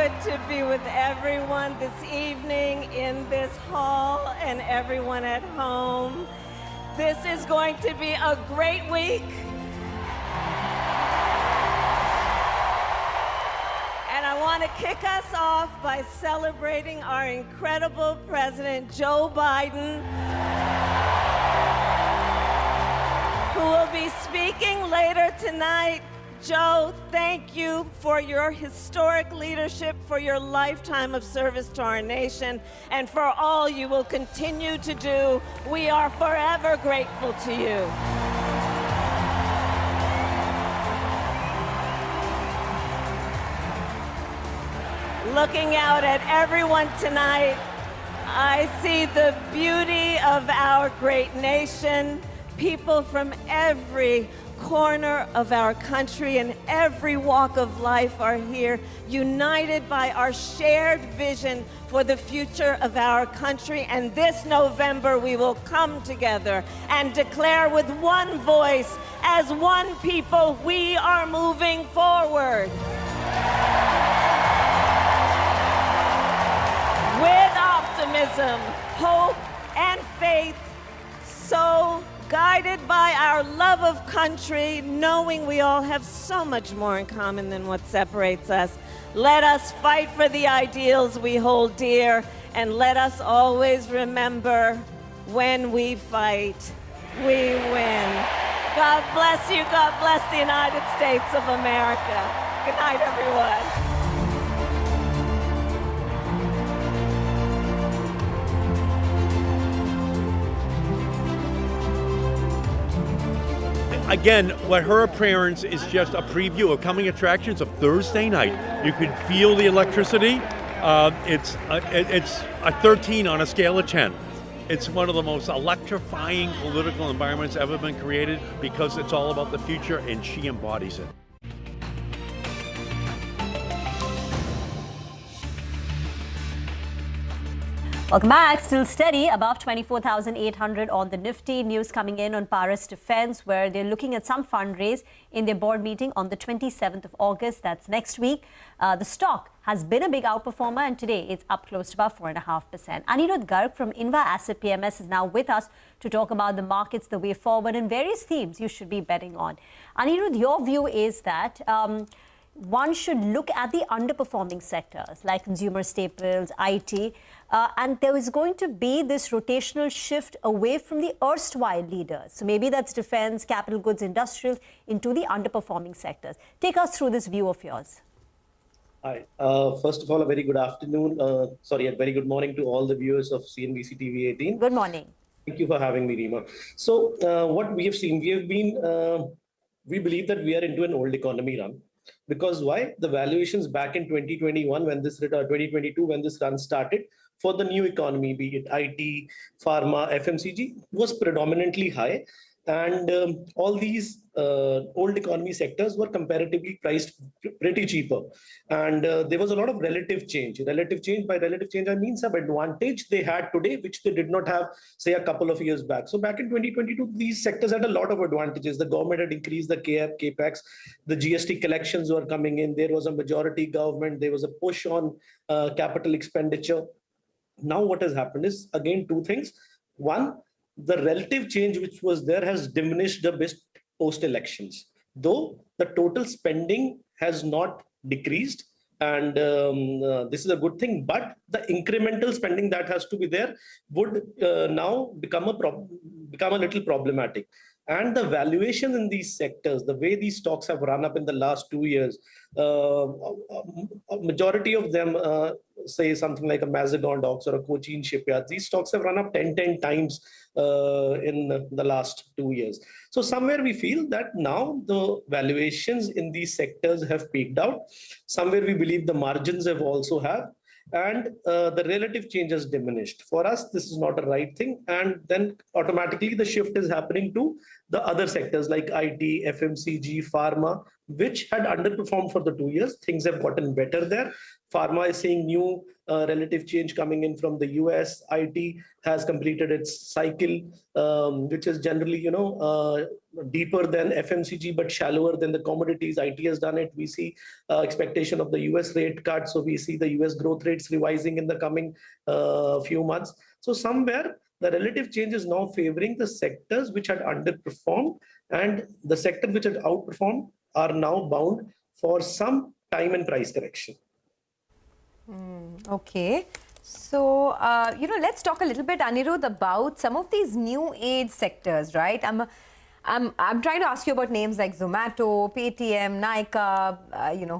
good to be with everyone this evening in this hall and everyone at home. This is going to be a great week. And I want to kick us off by celebrating our incredible President Joe Biden, who will be speaking later tonight. Joe, thank you for your historic leadership, for your lifetime of service to our nation, and for all you will continue to do. We are forever grateful to you. Looking out at everyone tonight, I see the beauty of our great nation. People from every corner of our country and every walk of life are here, united by our shared vision for the future of our country. And this November, we will come together and declare with one voice, as one people, we are moving forward. With optimism, hope, and faith, so guided by our love of country, knowing we all have so much more in common than what separates us. Let us fight for the ideals we hold dear, and let us always remember, when we fight, we win. God bless you. God bless the United States of America. Good night, everyone. Again, what her appearance is just a preview of coming attractions of Thursday night. You can feel the electricity. It's a 13 on a scale of 10. It's one of the most electrifying political environments ever been created because it's all about the future and she embodies it. Welcome back. Still steady above 24,800 on the Nifty. News coming in on Paris Defense, where they're looking at some fundraise in their board meeting on the 27th of August. That's next week. The stock has been a big outperformer, and today it's up close to about 4.5%. Anirudh Garg from Inva Asset PMS is now with us to talk about the markets, the way forward, and various themes you should be betting on. Anirudh, your view is that one should look at the underperforming sectors like consumer staples, IT, and there is going to be this rotational shift away from the erstwhile leaders. So maybe that's defense, capital goods, industrials, into the underperforming sectors. Take us through this view of yours. Hi. First of all, a very good afternoon. A very good morning to all the viewers of CNBC TV18. Good morning. Thank you for having me, Reema. So what we have seen, we believe that we are into an old economy run. Because why? The valuations back in 2021, 2022, when this run started, for the new economy, be it IT, pharma, FMCG, was predominantly high. And all these old economy sectors were comparatively priced pretty cheaper. And there was a lot of relative change. Relative change, by relative change, I mean some advantage they had today, which they did not have, say, a couple of years back. So back in 2022, these sectors had a lot of advantages. The government had increased the capex, the GST collections were coming in, there was a majority government, there was a push on capital expenditure. Now what has happened is, again, two things. One, the relative change which was there has diminished a bit post-elections, though the total spending has not decreased, and this is a good thing, but the incremental spending that has to be there would now become a little problematic. And the valuation in these sectors, the way these stocks have run up in the last 2 years, a majority of them, say something like a Mazagon Docks or a Cochin Shipyard, these stocks have run up 10 times in the last 2 years. So somewhere we feel that now the valuations in these sectors have peaked out. Somewhere we believe the margins have also have. And the relative change has diminished. For us, this is not a right thing. And then automatically the shift is happening to the other sectors like IT, FMCG, pharma, which had underperformed for the 2 years. Things have gotten better there. Pharma is seeing new relative change coming in from the US. IT has completed its cycle, which is generally, deeper than FMCG, but shallower than the commodities. IT has done it. We see expectation of the US rate cut. So we see the US growth rates revising in the coming few months. So somewhere the relative change is now favoring the sectors which had underperformed, and the sector which had outperformed are now bound for some time and price correction. Okay. So, let's talk a little bit, Anirudh, about some of these new age sectors, right? I'm trying to ask you about names like Zomato, Paytm, Nykaa,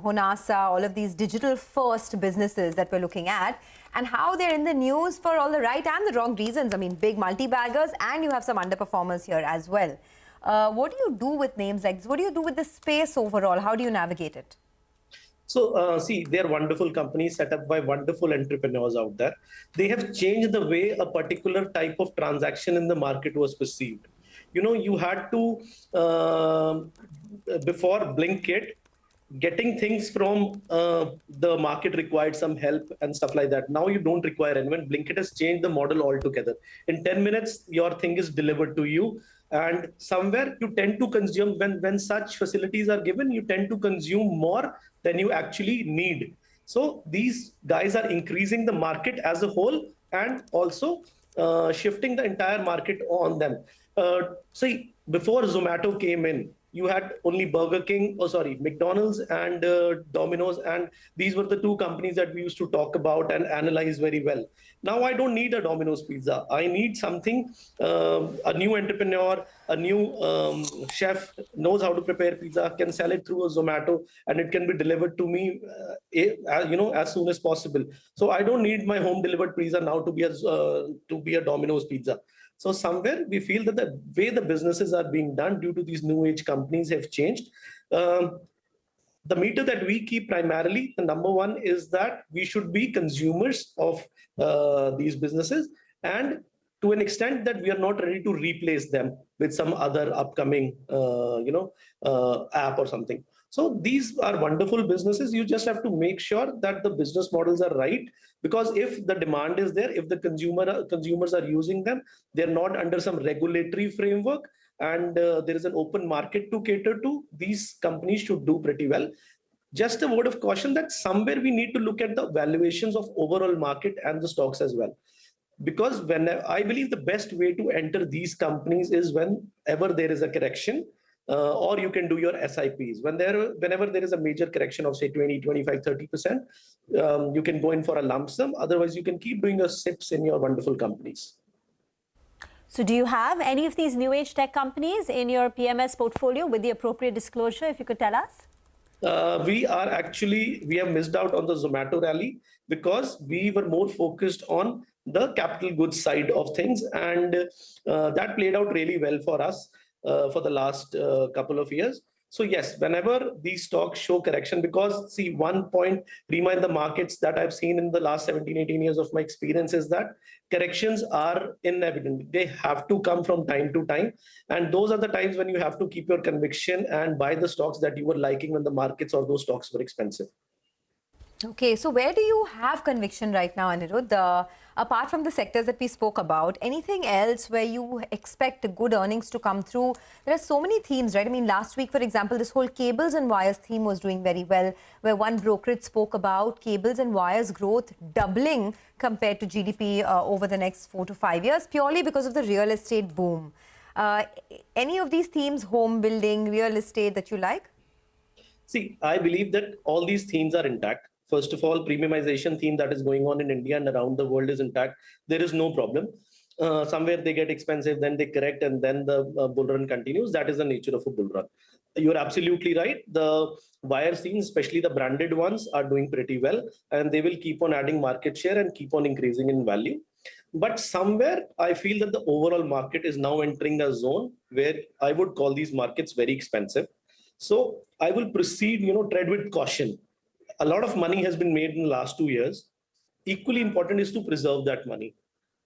Honasa, all of these digital first businesses that we're looking at, and how they're in the news for all the right and the wrong reasons. I mean, big multi-baggers, and you have some underperformers here as well. What do you do with names like this? What do you do with the space overall? How do you navigate it? So, see, they're wonderful companies set up by wonderful entrepreneurs out there. They have changed the way a particular type of transaction in the market was perceived. You had to, before Blinkit, getting things from the market required some help and stuff like that. Now you don't require anyone. Blinkit has changed the model altogether. In 10 minutes, your thing is delivered to you. And somewhere you tend to consume, when such facilities are given, you tend to consume more than you actually need. So these guys are increasing the market as a whole and also shifting the entire market on them. See, before Zomato came in, you had only McDonald's and Domino's, and these were the two companies that we used to talk about and analyze very well. Now I don't need a Domino's pizza. I need something, a new entrepreneur, a new chef knows how to prepare pizza, can sell it through a Zomato, and it can be delivered to me, as soon as possible. So I don't need my home delivered pizza now to be a Domino's pizza. So somewhere we feel that the way the businesses are being done due to these new age companies have changed. The meter that we keep primarily, the number one is that we should be consumers of these businesses, and to an extent that we are not ready to replace them with some other upcoming app or something. So these are wonderful businesses. You just have to make sure that the business models are right, because if the demand is there, if the consumers are using them, they're not under some regulatory framework, and there is an open market to cater to, these companies should do pretty well. Just a word of caution that somewhere we need to look at the valuations of overall market and the stocks as well. Because I believe the best way to enter these companies is whenever there is a correction, or you can do your SIPs. Whenever there is a major correction of say 20, 25, 30%, you can go in for a lump sum. Otherwise, you can keep doing your SIPs in your wonderful companies. So do you have any of these new age tech companies in your PMS portfolio with the appropriate disclosure, if you could tell us? We have missed out on the Zomato rally because we were more focused on the capital goods side of things, and that played out really well for us for the last couple of years. So yes, whenever these stocks show correction, because see, one point, Rima, in the markets that I've seen in the last 17, 18 years of my experience is that corrections are inevitable. They have to come from time to time. And those are the times when you have to keep your conviction and buy the stocks that you were liking when the markets or those stocks were expensive. Okay, so where do you have conviction right now, Anirudh? Apart from the sectors that we spoke about, anything else where you expect good earnings to come through? There are so many themes, right? I mean, last week, for example, this whole cables and wires theme was doing very well, where one brokerage spoke about cables and wires growth doubling compared to GDP over the next 4 to 5 years, purely because of the real estate boom. Any of these themes, home building, real estate, that you like? See, I believe that all these themes are intact. First of all, premiumization theme that is going on in India and around the world is intact. There is no problem. Somewhere they get expensive, then they correct, and then the bull run continues. That is the nature of a bull run. You're absolutely right. The wire themes, especially the branded ones, are doing pretty well, and they will keep on adding market share and keep on increasing in value. But somewhere I feel that the overall market is now entering a zone where I would call these markets very expensive. So I will proceed, tread with caution. A lot of money has been made in the last 2 years. Equally important is to preserve that money,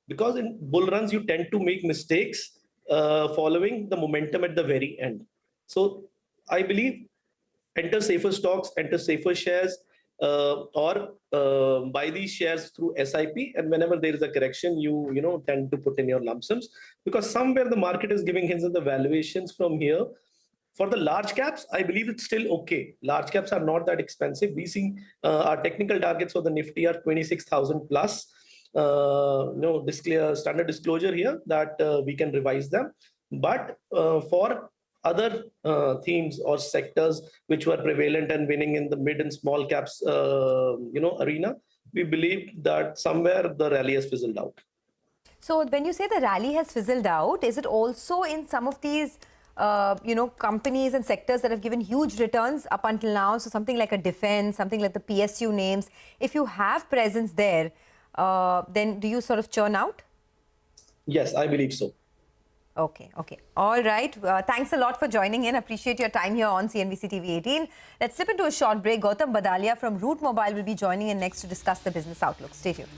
because in bull runs, you tend to make mistakes following the momentum at the very end. So I believe enter safer stocks, enter safer shares, or buy these shares through SIP, and whenever there is a correction, you tend to put in your lump sums, because somewhere the market is giving hints that the valuations from here for the large caps, I believe it's still okay. Large caps are not that expensive. We see our technical targets for the Nifty are 26,000 plus. Standard disclosure here that we can revise them. But for other themes or sectors which were prevalent and winning in the mid and small caps, arena, we believe that somewhere the rally has fizzled out. So when you say the rally has fizzled out, is it also in some of these companies and sectors that have given huge returns up until now? So something like a defense, something like the PSU names. If you have presence there, then do you sort of churn out? Yes, I believe so. Okay. All right. Thanks a lot for joining in. Appreciate your time here on CNBC TV18. Let's slip into a short break. Gautam Badalia from Route Mobile will be joining in next to discuss the business outlook. Stay tuned.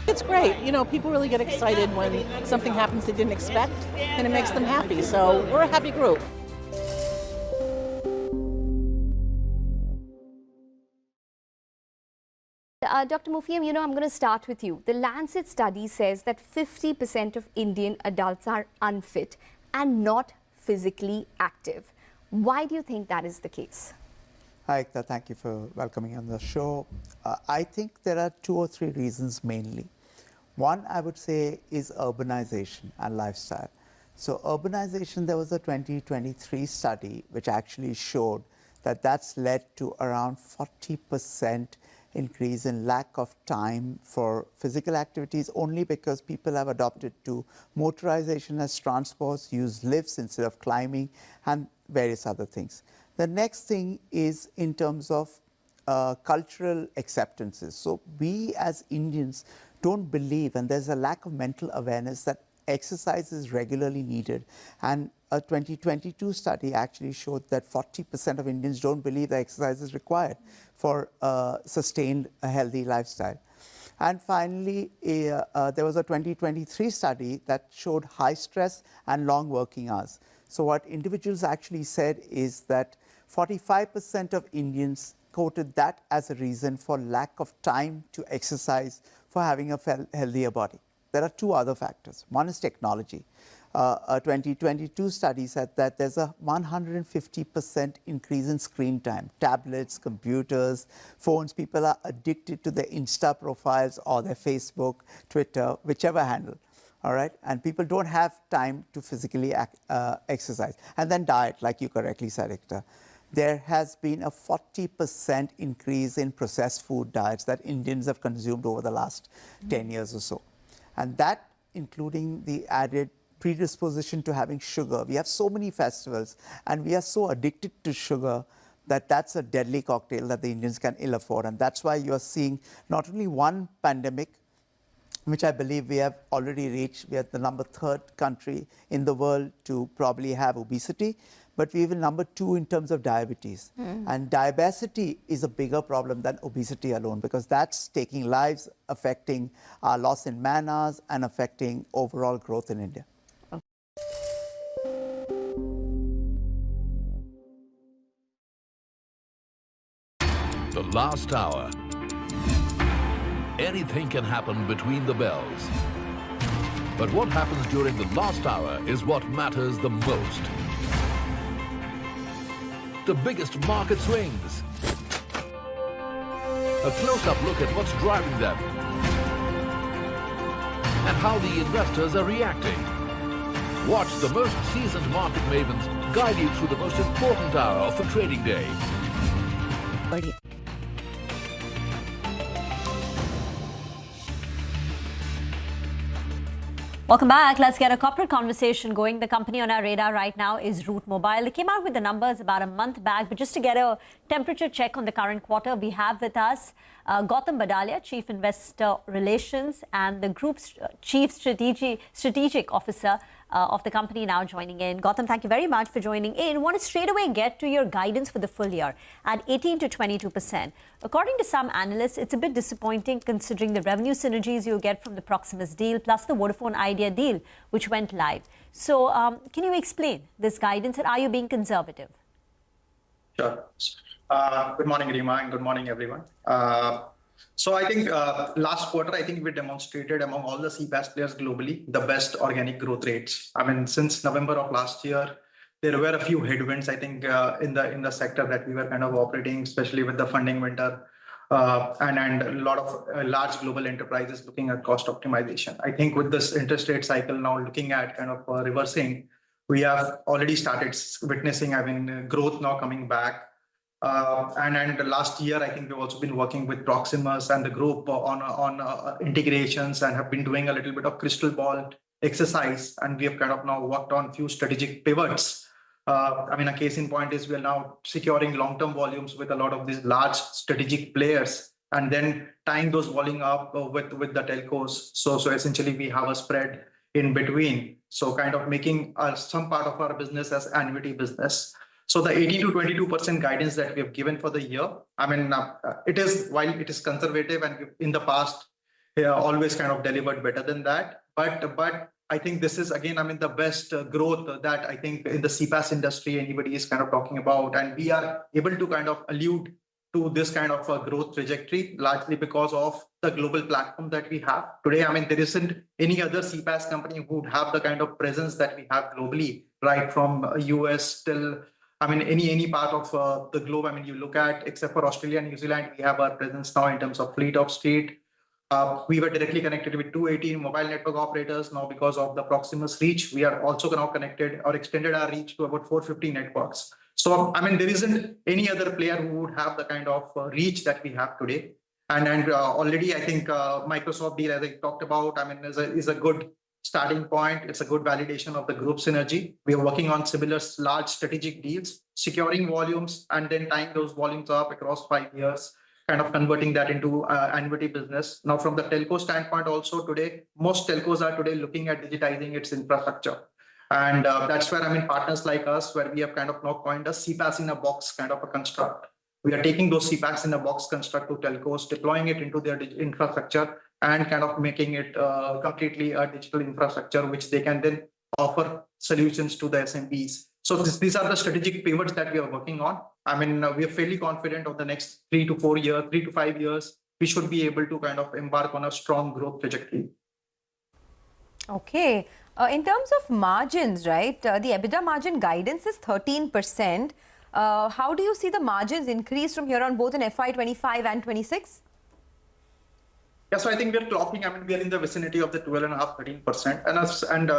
It's great. People really get excited when something happens they didn't expect, and it makes them happy. So we're a happy group. Dr. Mufiam, I'm going to start with you. The Lancet study says that 50% of Indian adults are unfit and not physically active. Why do you think that is the case? Hi, Ekta. Thank you for welcoming on the show. I think there are 2 or 3 reasons mainly. One, I would say, is urbanization and lifestyle. So urbanization, there was a 2023 study which actually showed that that's led to around 40% increase in lack of time for physical activities, only because people have adopted to motorization as transports, use lifts instead of climbing, and various other things. The next thing is in terms of cultural acceptances. So we as Indians don't believe, and there's a lack of mental awareness that exercise is regularly needed. And a 2022 study actually showed that 40% of Indians don't believe that exercise is required for sustained a healthy lifestyle. And finally, there was a 2023 study that showed high stress and long working hours. So what individuals actually said is that 45% of Indians quoted that as a reason for lack of time to exercise for having a healthier body. There are 2 other factors. One is technology. A 2022 study said that there's a 150% increase in screen time. Tablets, computers, phones. People are addicted to their Insta profiles or their Facebook, Twitter, whichever handle. All right, and people don't have time to physically exercise. And then diet, like you correctly said, Ekta. There has been a 40% increase in processed food diets that Indians have consumed over the last 10 years or so. And that, including the added predisposition to having sugar. We have so many festivals and we are so addicted to sugar that that's a deadly cocktail that the Indians can ill afford. And that's why you are seeing not only one pandemic, which I believe we have already reached. We are the number 3rd country in the world to probably have obesity, but we're even number 2 in terms of diabetes. And diabesity is a bigger problem than obesity alone, because that's taking lives, affecting our loss in man hours and affecting overall growth in India. The last hour. Anything can happen between the bells. But what happens during the last hour is what matters the most. The biggest market swings. A close-up look at what's driving them and how the investors are reacting. Watch the most seasoned market mavens guide you through the most important hour of the trading day. Welcome back. Let's get a corporate conversation going. The company on our radar right now is Route Mobile. They came out with the numbers about a month back, but just to get a temperature check on the current quarter, we have with us Gautam Badalia, Chief Investor Relations, and the group's Chief Strategic Officer, of the company now joining in. Gautam, thank you very much for joining in. I want to straight away get to your guidance for the full year at 18 to 22%. According to some analysts, it's a bit disappointing considering the revenue synergies you'll get from the Proximus deal plus the Vodafone Idea deal, which went live. So can you explain this guidance and are you being conservative? Sure. Good morning, Rima, and good morning, everyone. So I think last quarter, I think we demonstrated among all the CPaaS players globally the best organic growth rates. I mean, since November of last year, there were a few headwinds, I think, in the sector that we were kind of operating, especially with the funding winter and a lot of large global enterprises looking at cost optimization. I think with this interest rate cycle now looking at kind of reversing, we have already started witnessing, I mean, growth now coming back. And last year, I think we've also been working with Proximus and the group on integrations and have been doing a little bit of crystal ball exercise. And we have kind of now worked on a few strategic pivots. I mean, a case in point is we are now securing long-term volumes with a lot of these large strategic players and then tying those volume up with the telcos. So essentially, we have a spread in between. So kind of making some part of our business as annuity business. So the 18 to 22% guidance that we have given for the year, I mean, it is, while it is conservative and in the past, always kind of delivered better than that. But I think this is, again, I mean, the best growth that I think in the CPaaS industry anybody is kind of talking about. And we are able to kind of allude to this kind of a growth trajectory, largely because of the global platform that we have. Today, I mean, there isn't any other CPaaS company who would have the kind of presence that we have globally, right from US till, I mean, any part of the globe. I mean, you look at, except for Australia and New Zealand, we have our presence now in terms of fleet of street. We were directly connected with 218 mobile network operators. Now, because of the Proximus reach, we are also now connected or extended our reach to about 450 networks. So, I mean, there isn't any other player who would have the kind of reach that we have today. And already, I think Microsoft deal, as I talked about, I mean, is a good starting point. It's a good validation of the group synergy. We are working on similar large strategic deals, securing volumes, and then tying those volumes up across 5 years, kind of converting that into annuity business. Now, from the telco standpoint also today, most telcos are today looking at digitizing its infrastructure. And that's where, I mean, partners like us, where we have kind of now coined a CPaaS in a box kind of a construct. We are taking those CPaaS in a box construct to telcos, deploying it into their infrastructure and kind of making it completely a digital infrastructure, which they can then offer solutions to the SMBs. So these are the strategic pivots that we are working on. I mean, we are fairly confident of the next 3 to 4 years, 3 to 5 years, we should be able to kind of embark on a strong growth trajectory. Okay. In terms of margins, right, the EBITDA margin guidance is 13%. How do you see the margins increase from here on, both in FY25 and 26? Yeah, so I think we are clocking, I mean, we are in the vicinity of the 12.5%, 13%. And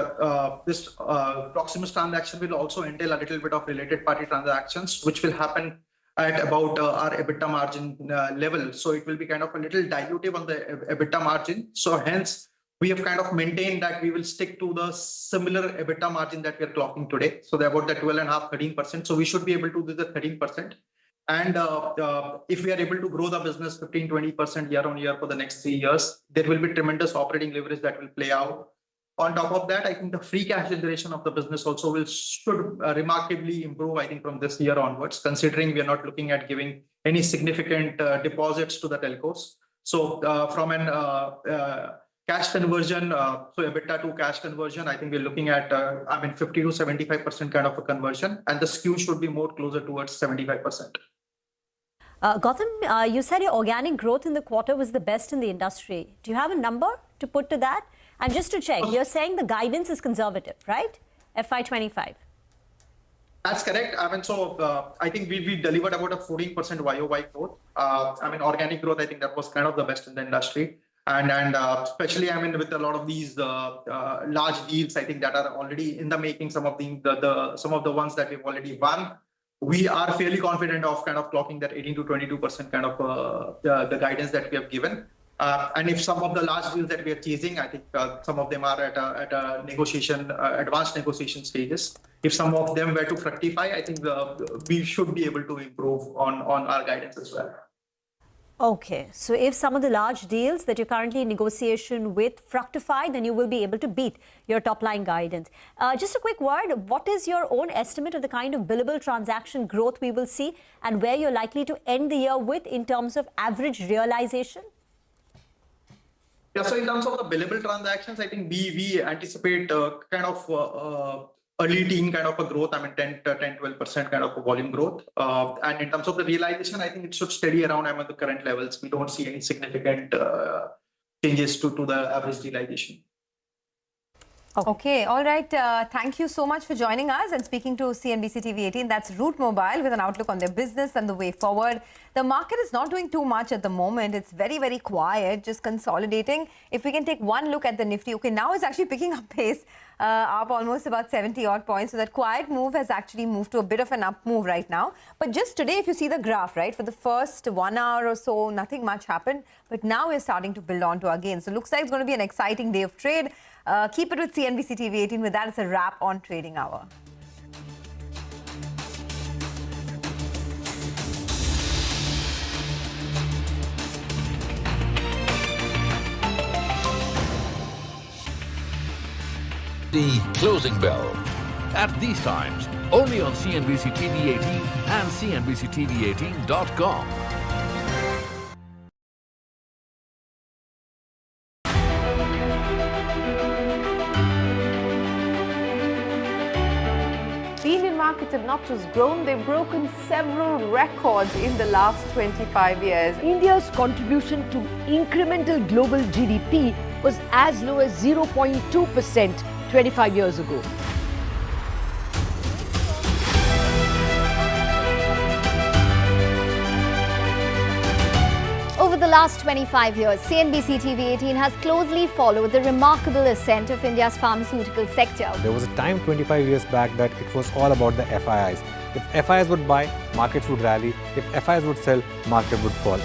this Proximus transaction will also entail a little bit of related party transactions, which will happen at about our EBITDA margin level. So it will be kind of a little dilutive on the EBITDA margin. So hence, we have kind of maintained that we will stick to the similar EBITDA margin that we are clocking today. So they're about the 12.5%, 13%. So we should be able to do the 13%. And if we are able to grow the business 15, 20% year on year for the next 3 years, there will be tremendous operating leverage that will play out. On top of that, I think the free cash generation of the business also should remarkably improve, I think, from this year onwards, considering we are not looking at giving any significant deposits to the telcos. So from an cash conversion, so EBITDA to cash conversion, I think we're looking at, 50 to 75% kind of a conversion, and the skew should be more closer towards 75%. Gautam, you said your organic growth in the quarter was the best in the industry. Do you have a number to put to that? And just to check, you're saying the guidance is conservative, right? FY25. That's correct. I mean, so I think we delivered about a 14% YOY growth. Organic growth, I think that was kind of the best in the industry. And especially, I mean, with a lot of these large deals, I think that are already in the making, some of the ones that we've already won, we are fairly confident of kind of clocking that 18 to 22% kind of the guidance that we have given. And if some of the large deals that we are chasing, I think some of them are at a negotiation, advanced negotiation stages. If some of them were to fructify, I think we should be able to improve on our guidance as well. Okay, so if some of the large deals that you're currently in negotiation with fructify, then you will be able to beat your top line guidance. Just a quick word, what is your own estimate of the kind of billable transaction growth we will see and where you're likely to end the year with in terms of average realization? Yeah, so in terms of the billable transactions, I think we anticipate kind of early teen kind of a growth. I mean, 10-12% kind of a volume growth. And in terms of the realization, I think it should steady around the current levels. We don't see any significant changes to the average realization. Okay, all right. Thank you so much for joining us and speaking to CNBC TV18. That's Route Mobile with an outlook on their business and the way forward. The market is not doing too much at the moment. It's very, very quiet, just consolidating. If we can take one look at the Nifty, okay, now it's actually picking up pace, up almost about 70 odd points. So that quiet move has actually moved to a bit of an up move right now. But just today, if you see the graph, right, for the first 1 hour or so, nothing much happened. But now we're starting to build on to again. So it looks like it's going to be an exciting day of trade. Keep it with CNBC TV18. With that, it's a wrap on Trading Hour. The closing bell. At these times, only on CNBC TV18 and CNBCTV18.com. The Indian markets have not just grown, they've broken several records in the last 25 years. India's contribution to incremental global GDP was as low as 0.2% 25 years ago. Over the last 25 years, CNBC TV18 has closely followed the remarkable ascent of India's pharmaceutical sector. There was a time 25 years back that it was all about the FIIs. If FIIs would buy, markets would rally. If FIIs would sell, market would fall.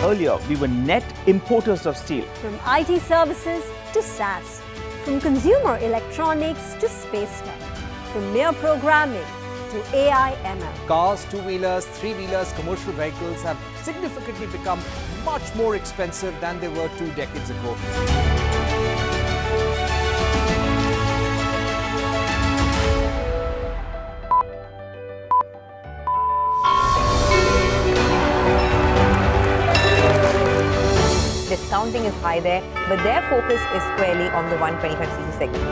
Earlier, we were net importers of steel. From IT services to SaaS, from consumer electronics to space tech, from mere programming to AI ML. Cars, two-wheelers, three-wheelers, commercial vehicles have significantly become much more expensive than they were 2 decades ago. Discounting is high there, but their focus is squarely on the 125cc segment.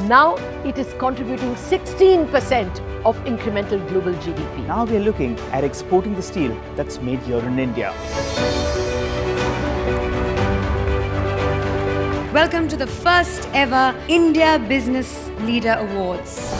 Now it is contributing 16% of incremental global GDP. Now we are looking at exporting the steel that's made here in India. Welcome to the first ever India Business Leader Awards.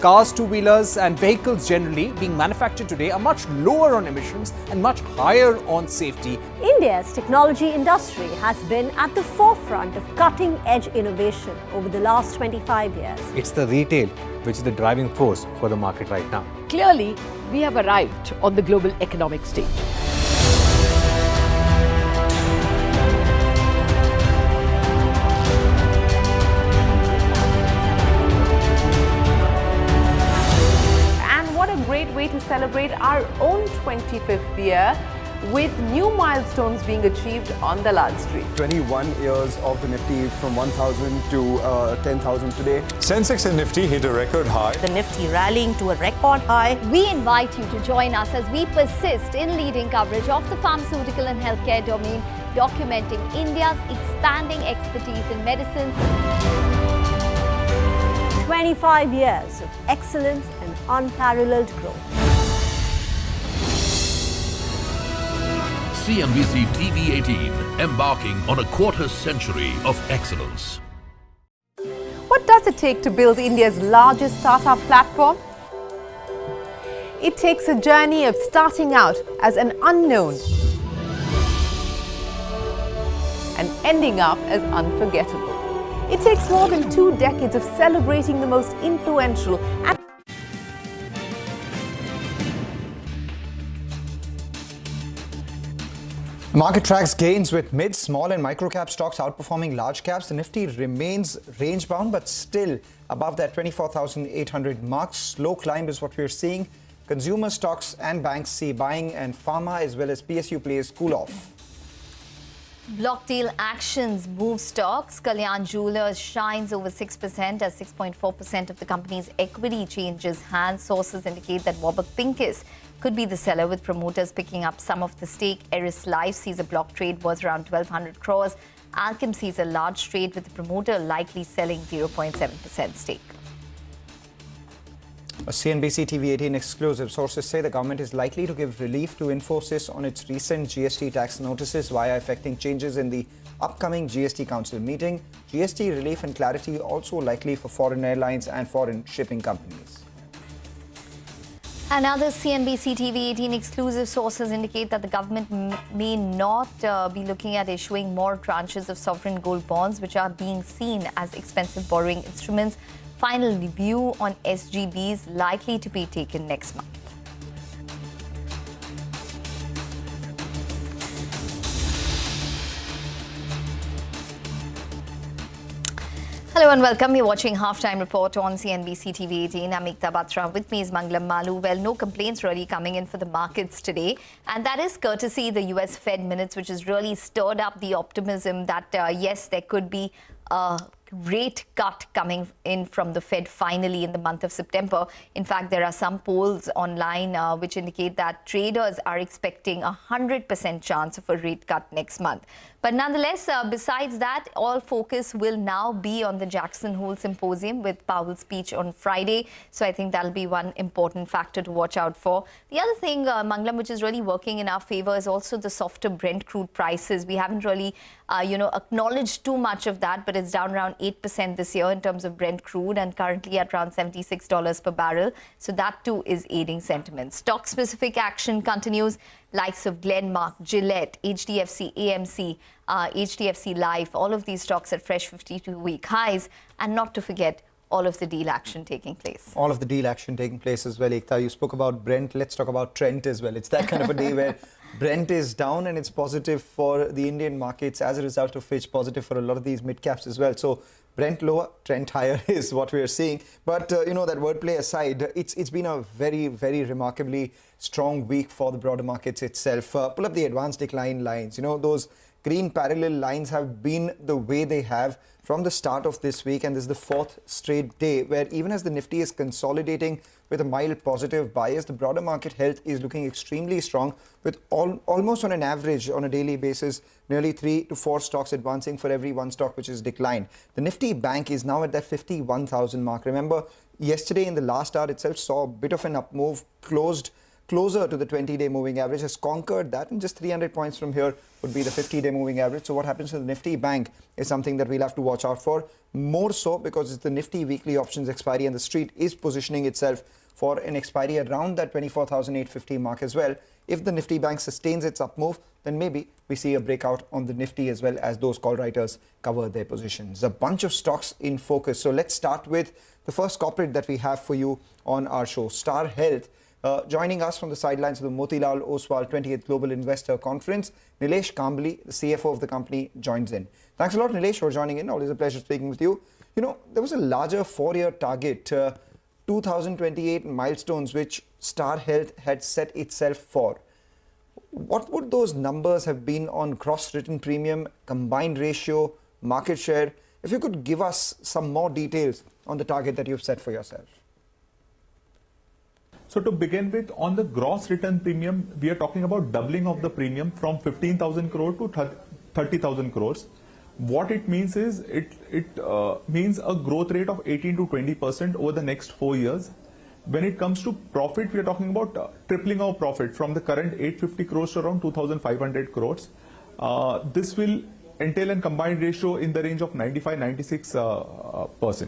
Cars, two-wheelers and vehicles generally being manufactured today are much lower on emissions and much higher on safety. India's technology industry has been at the forefront of cutting-edge innovation over the last 25 years. It's the retail which is the driving force for the market right now. Clearly, we have arrived on the global economic stage. Great way to celebrate our own 25th year with new milestones being achieved on the Lal Street. 21 years of the Nifty from 1,000 to 10,000 today. Sensex and Nifty hit a record high. The Nifty rallying to a record high. We invite you to join us as we persist in leading coverage of the pharmaceutical and healthcare domain, documenting India's expanding expertise in medicines. 25 years of excellence and unparalleled growth. CNBC TV18, embarking on a quarter century of excellence. What does it take to build India's largest startup platform? It takes a journey of starting out as an unknown and ending up as unforgettable. It takes more than 2 decades of celebrating the most influential and Market tracks gains with mid, small and micro cap stocks outperforming large caps. The Nifty remains range bound but still above that 24,800 mark. Slow climb is what we're seeing. Consumer stocks and banks see buying, and pharma as well as PSU plays cool off. Block deal actions move stocks. Kalyan Jewellers shines over 6% as 6.4% of the company's equity changes hands. Sources indicate that Warburg Pincus could be the seller, with promoters picking up some of the stake. Eris Life sees a block trade worth around 1,200 crores. Alchem sees a large trade, with the promoter likely selling 0.7% stake. A CNBC TV18 exclusive. Sources say the government is likely to give relief to Infosys on its recent GST tax notices via affecting changes in the upcoming GST Council meeting. GST relief and clarity also likely for foreign airlines and foreign shipping companies. Another CNBC TV18 exclusive. Sources indicate that the government may not be looking at issuing more tranches of sovereign gold bonds, which are being seen as expensive borrowing instruments. Final review on SGBs likely to be taken next month. Hello and welcome. You're watching Halftime Report on CNBC TV18. I'm Ekta Batra. With me is Mangalam Malu. Well, no complaints really coming in for the markets today. And that is courtesy the US Fed minutes, which has really stirred up the optimism that, yes, there could be a rate cut coming in from the Fed finally in the month of September. In fact, there are some polls online which indicate that traders are expecting 100% chance of a rate cut next month. But nonetheless, besides that, all focus will now be on the Jackson Hole Symposium with Powell's speech on Friday. So I think that'll be one important factor to watch out for. The other thing, Mangalam, which is really working in our favor is also the softer Brent crude prices. We haven't really, acknowledged too much of that, but it's down around 8% this year in terms of Brent crude and currently at around $76 per barrel. So that too is aiding sentiment. Stock-specific action continues. Likes of Glenmark, Gillette, HDFC, AMC, HDFC Life, all of these stocks at fresh 52-week highs. And not to forget, all of the deal action taking place. All of the deal action taking place as well, Ekta. You spoke about Brent. Let's talk about Trent as well. It's that kind of a day where Brent is down and it's positive for the Indian markets, as a result of which positive for a lot of these mid-caps as well. So Brent lower, Trent higher is what we are seeing. But, that wordplay aside, it's been a very, very remarkably strong week for the broader markets itself. Pull up the advanced decline lines. Those green parallel lines have been the way they have from the start of this week, and this is the fourth straight day where even as the Nifty is consolidating with a mild positive bias, the broader market health is looking extremely strong, with almost on an average on a daily basis nearly 3 to 4 stocks advancing for every one stock which is declined. The Nifty Bank is now at that 51,000 mark. Remember, yesterday in the last hour itself saw a bit of an up move, closed closer to the 20-day moving average, has conquered that, and just 300 points from here would be the 50-day moving average. So what happens to the Nifty Bank is something that we'll have to watch out for, more so because it's the Nifty weekly options expiry, and the street is positioning itself for an expiry around that 24,850 mark as well. If the Nifty Bank sustains its up move, then maybe we see a breakout on the Nifty as well, as those call writers cover their positions. A bunch of stocks in focus. So let's start with the first corporate that we have for you on our show, Star Health. Joining us from the sidelines of the Motilal Oswal 20th Global Investor Conference, Nilesh Kambli, the CFO of the company, joins in. Thanks a lot, Nilesh, for joining in. Always a pleasure speaking with you. There was a larger 4-year target, 2028 milestones, which Star Health had set itself for. What would those numbers have been on gross written premium, combined ratio, market share? If you could give us some more details on the target that you've set for yourself. So to begin with, on the gross return premium, we are talking about doubling of the premium from 15,000 crore to 30,000 crores. What it means is it means a growth rate of 18 to 20% over the next 4 years. When it comes to profit, we are talking about tripling our profit from the current 850 crores to around 2,500 crores. This will entail a combined ratio in the range of 95-96%.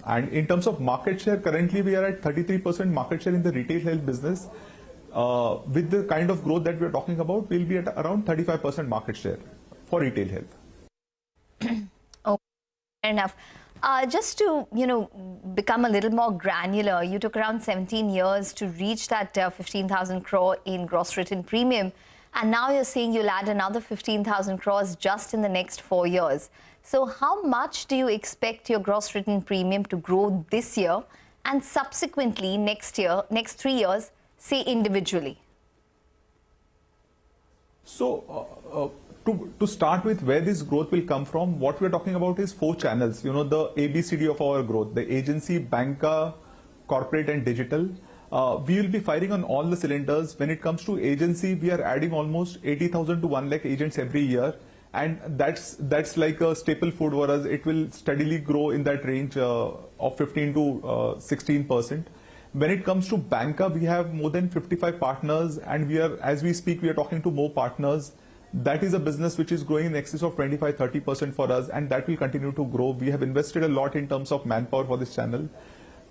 And in terms of market share, currently we are at 33% market share in the retail health business. With the kind of growth that we are talking about, we'll be at around 35% market share for retail health. Oh, fair enough. Just to, become a little more granular, you took around 17 years to reach that 15,000 crore in gross written premium. And now you're saying you'll add another 15,000 crores just in the next 4 years. So how much do you expect your gross written premium to grow this year and subsequently next year, next 3 years, say individually? So, to start with, where this growth will come from, what we're talking about is 4 channels, you know, the ABCD of our growth, the agency, banker, corporate and digital. We will be firing on all the cylinders. When it comes to agency, we are adding almost 80,000 to 1 lakh agents every year. And that's like a staple food for us. It will steadily grow in that range of 15 to 16%. When it comes to banker, we have more than 55 partners, and we are, as we speak, we are talking to more partners. That is a business which is growing in excess of 25-30% for us, and that will continue to grow. We have invested a lot in terms of manpower for this channel.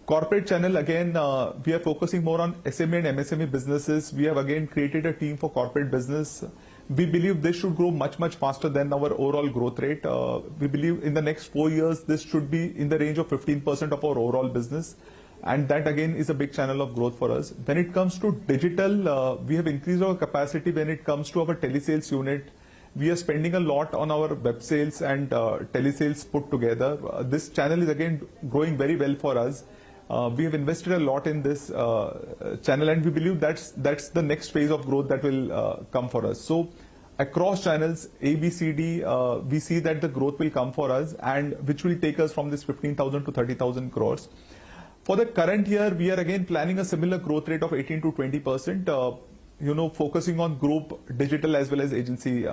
Corporate channel, again, we are focusing more on SME and MSME businesses. We have again created a team for corporate business. We believe this should grow much, much faster than our overall growth rate. We believe in the next 4 years, this should be in the range of 15% of our overall business. And that again is a big channel of growth for us. When it comes to digital, we have increased our capacity when it comes to our telesales unit. We are spending a lot on our web sales and telesales put together. This channel is again growing very well for us. We have invested a lot in this channel, and we believe that's the next phase of growth that will come for us. So across channels, A, B, C, D, we see that the growth will come for us, and which will take us from this 15,000 to 30,000 crores. For the current year, we are again planning a similar growth rate of 18 to 20%, you know, focusing on group, digital as well as agency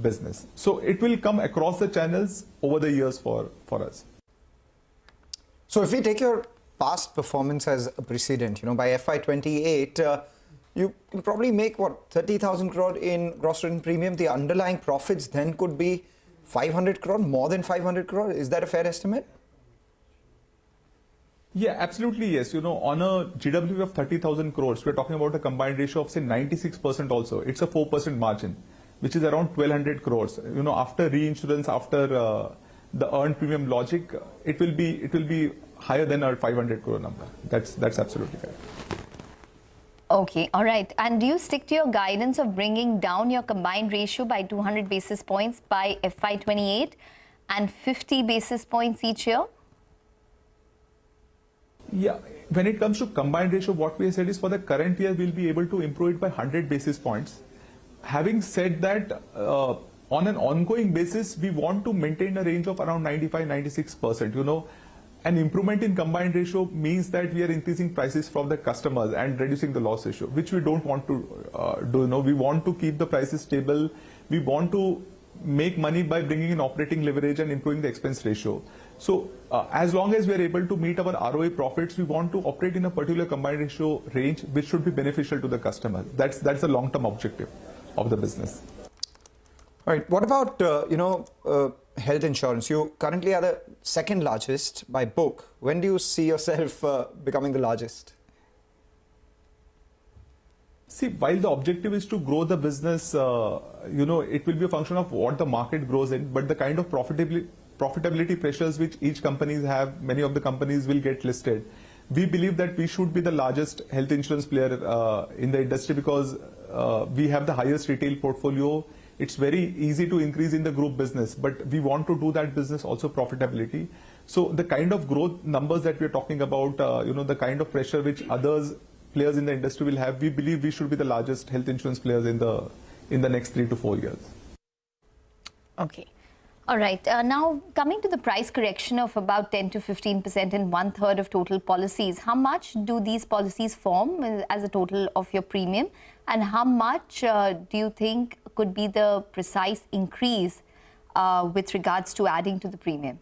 business. So it will come across the channels over the years for us. So if we take your past performance as a precedent, you know, by FY28, you can probably make, what, 30,000 crore in gross written premium. The underlying profits then could be 500 crore, more than 500 crore. Is that a fair estimate? Yeah, absolutely, yes. You know, on a GWP of 30,000 crores, we're talking about a combined ratio of, say, 96% also. It's a 4% margin, which is around 1,200 crores. You know, after reinsurance, after the earned premium logic, it will be higher than our 500 crore number. That's absolutely fair. Okay, all right. And do you stick to your guidance of bringing down your combined ratio by 200 basis points by FY28 and 50 basis points each year? Yeah, when it comes to combined ratio, what we have said is for the current year, we'll be able to improve it by 100 basis points. Having said that, on an ongoing basis, we want to maintain a range of around 95-96%. You know, an improvement in combined ratio means that we are increasing prices from the customers and reducing the loss ratio, which we don't want to do. You know, we want to keep the prices stable. We want to make money by bringing in operating leverage and improving the expense ratio. So as long as we are able to meet our ROA profits, we want to operate in a particular combined ratio range, which should be beneficial to the customer. That's the long-term objective of the business. All right. What about, health insurance? You currently are the second largest by book. When do you see yourself becoming the largest? See, while the objective is to grow the business, you know, it will be a function of what the market grows in, but the kind of profitability pressures which each companies have, many of the companies will get listed. We believe that we should be the largest health insurance player in the industry because we have the highest retail portfolio. It's very easy to increase in the group business, but we want to do that business also profitability. So the kind of growth numbers that we're talking about, you know, the kind of pressure which players in the industry will have, we believe we should be the largest health insurance players in the next 3 to 4 years. Okay. All right. Now, coming to the price correction of about 10 to 15% in 1/3 of total policies, how much do these policies form as a total of your premium? And how much do you think could be the precise increase with regards to adding to the premium?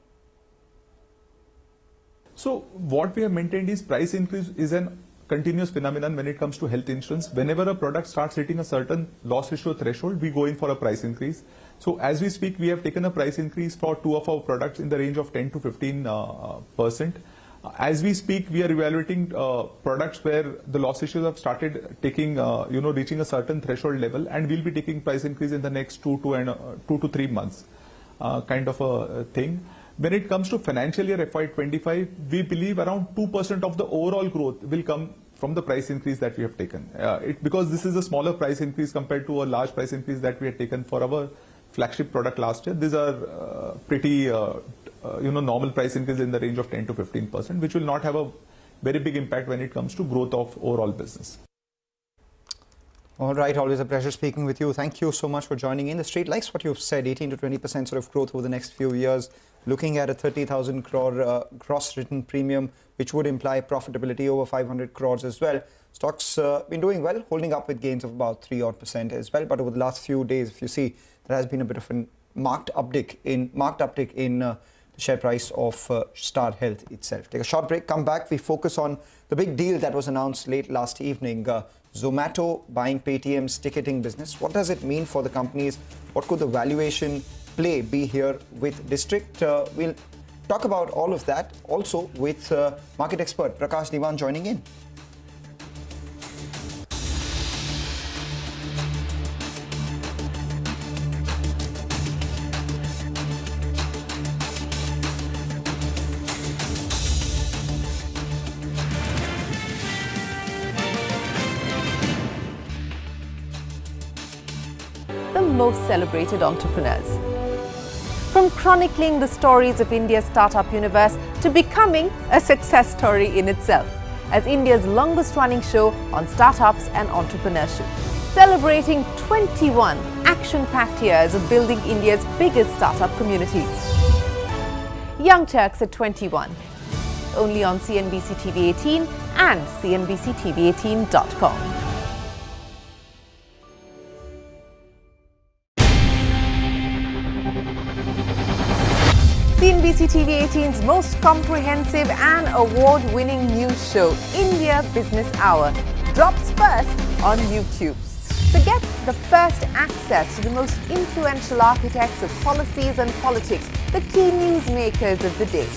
So what we have maintained is price increase is an continuous phenomenon when it comes to health insurance. Whenever a product starts hitting a certain loss ratio threshold, we go in for a price increase. So as we speak, we have taken a price increase for 2 of our products in the range of 10 to 15%. As we speak, we are evaluating products where the loss ratios have started taking, reaching a certain threshold level, and we'll be taking price increase in the next 2 to 3 months, kind of a thing. When it comes to financial year FY25, we believe around 2% of the overall growth will come from the price increase that we have taken. Because this is a smaller price increase compared to a large price increase that we had taken for our flagship product last year. These are pretty normal price increase in the range of 10 to 15%, which will not have a very big impact when it comes to growth of overall business. All right, always a pleasure speaking with you. Thank you so much for joining in. The Street likes what you've said, 18 to 20% sort of growth over the next few years, looking at a 30,000 crore gross written premium, which would imply profitability over 500 crores as well. Stocks been doing well, holding up with gains of about 3% as well. But over the last few days, if you see, there has been a bit of a marked uptick in the share price of Star Health itself. Take a short break, come back. We focus on the big deal that was announced late last evening. Zomato buying Paytm's ticketing business. What does it mean for the companies? What could the valuation play be here with District? We'll talk about all of that also with market expert Prakash Diwan joining in. The most celebrated entrepreneurs. From chronicling the stories of India's startup universe to becoming a success story in itself as India's longest running show on startups and entrepreneurship. Celebrating 21 action-packed years of building India's biggest startup community. Young Turks at 21. Only on CNBC TV18 and CNBCTV18.com. CNBC TV18's most comprehensive and award-winning news show, India Business Hour, drops first on YouTube. So get the first access to the most influential architects of policies and politics, the key newsmakers of the day.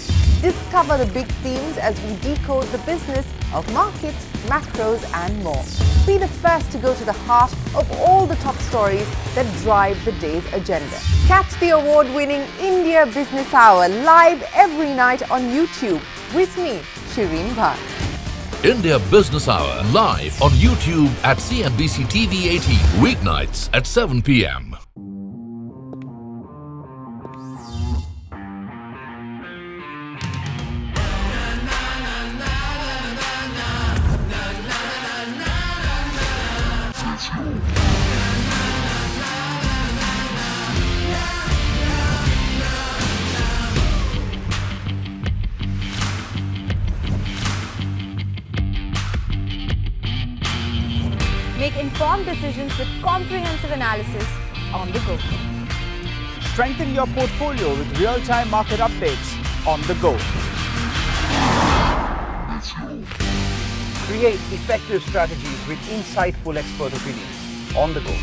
Discover the big themes as we decode the business of markets, macros and more. Be the first to go to the heart of all the top stories that drive the day's agenda. Catch the award-winning India Business Hour live every night on YouTube with me, Shireen Bhatt. India Business Hour live on YouTube at CNBC TV18 weeknights at 7 p.m. Make informed decisions with comprehensive analysis on the go. Strengthen your portfolio with real-time market updates on the go. Create effective strategies with insightful expert opinions on the go.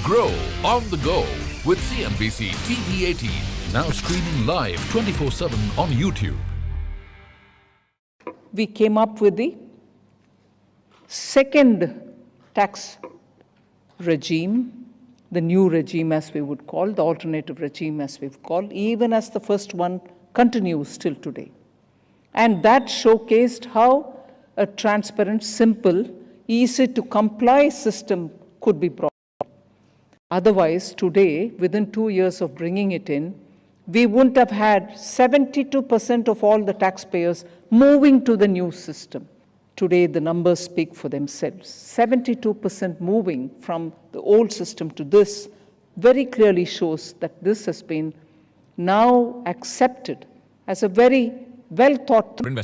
Grow on the go with CNBC TV18. Now streaming live 24/7 on YouTube. We came up with the second tax regime, the new regime as we would call, the alternative regime as we've called, even as the first one continues till today. And that showcased how a transparent, simple, easy to comply system could be brought. Otherwise, today, within 2 years of bringing it in, we wouldn't have had 72% of all the taxpayers moving to the new system. Today, the numbers speak for themselves. 72% moving from the old system to this very clearly shows that this has been now accepted as a very well thought through.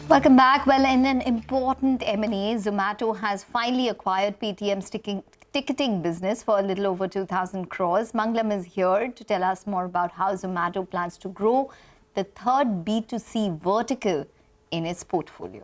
Welcome back. Well, in an important M&A, Zomato has finally acquired Paytm's ticketing business for a little over 2,000 crores. Mangalam is here to tell us more about how Zomato plans to grow the third B2C vertical in its portfolio.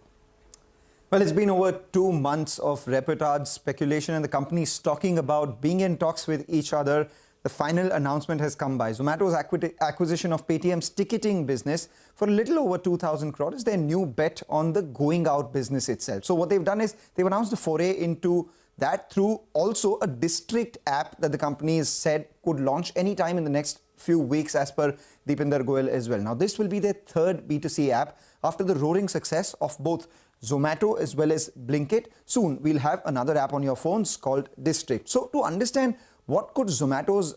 Well, it's been over 2 months of reportage, speculation, and the companies talking about being in talks with each other. The final announcement has come by. Zomato's acquisition of Paytm's ticketing business for a little over 2,000 crores is their new bet on the going out business itself. So what they've done is they've announced a foray into that through also a District app that the company has said could launch anytime in the next few weeks as per Deepinder Goyal as well. Now, this will be their third B2C app after the roaring success of both Zomato as well as Blinkit. Soon, we'll have another app on your phones called District. So, to understand what could Zomato's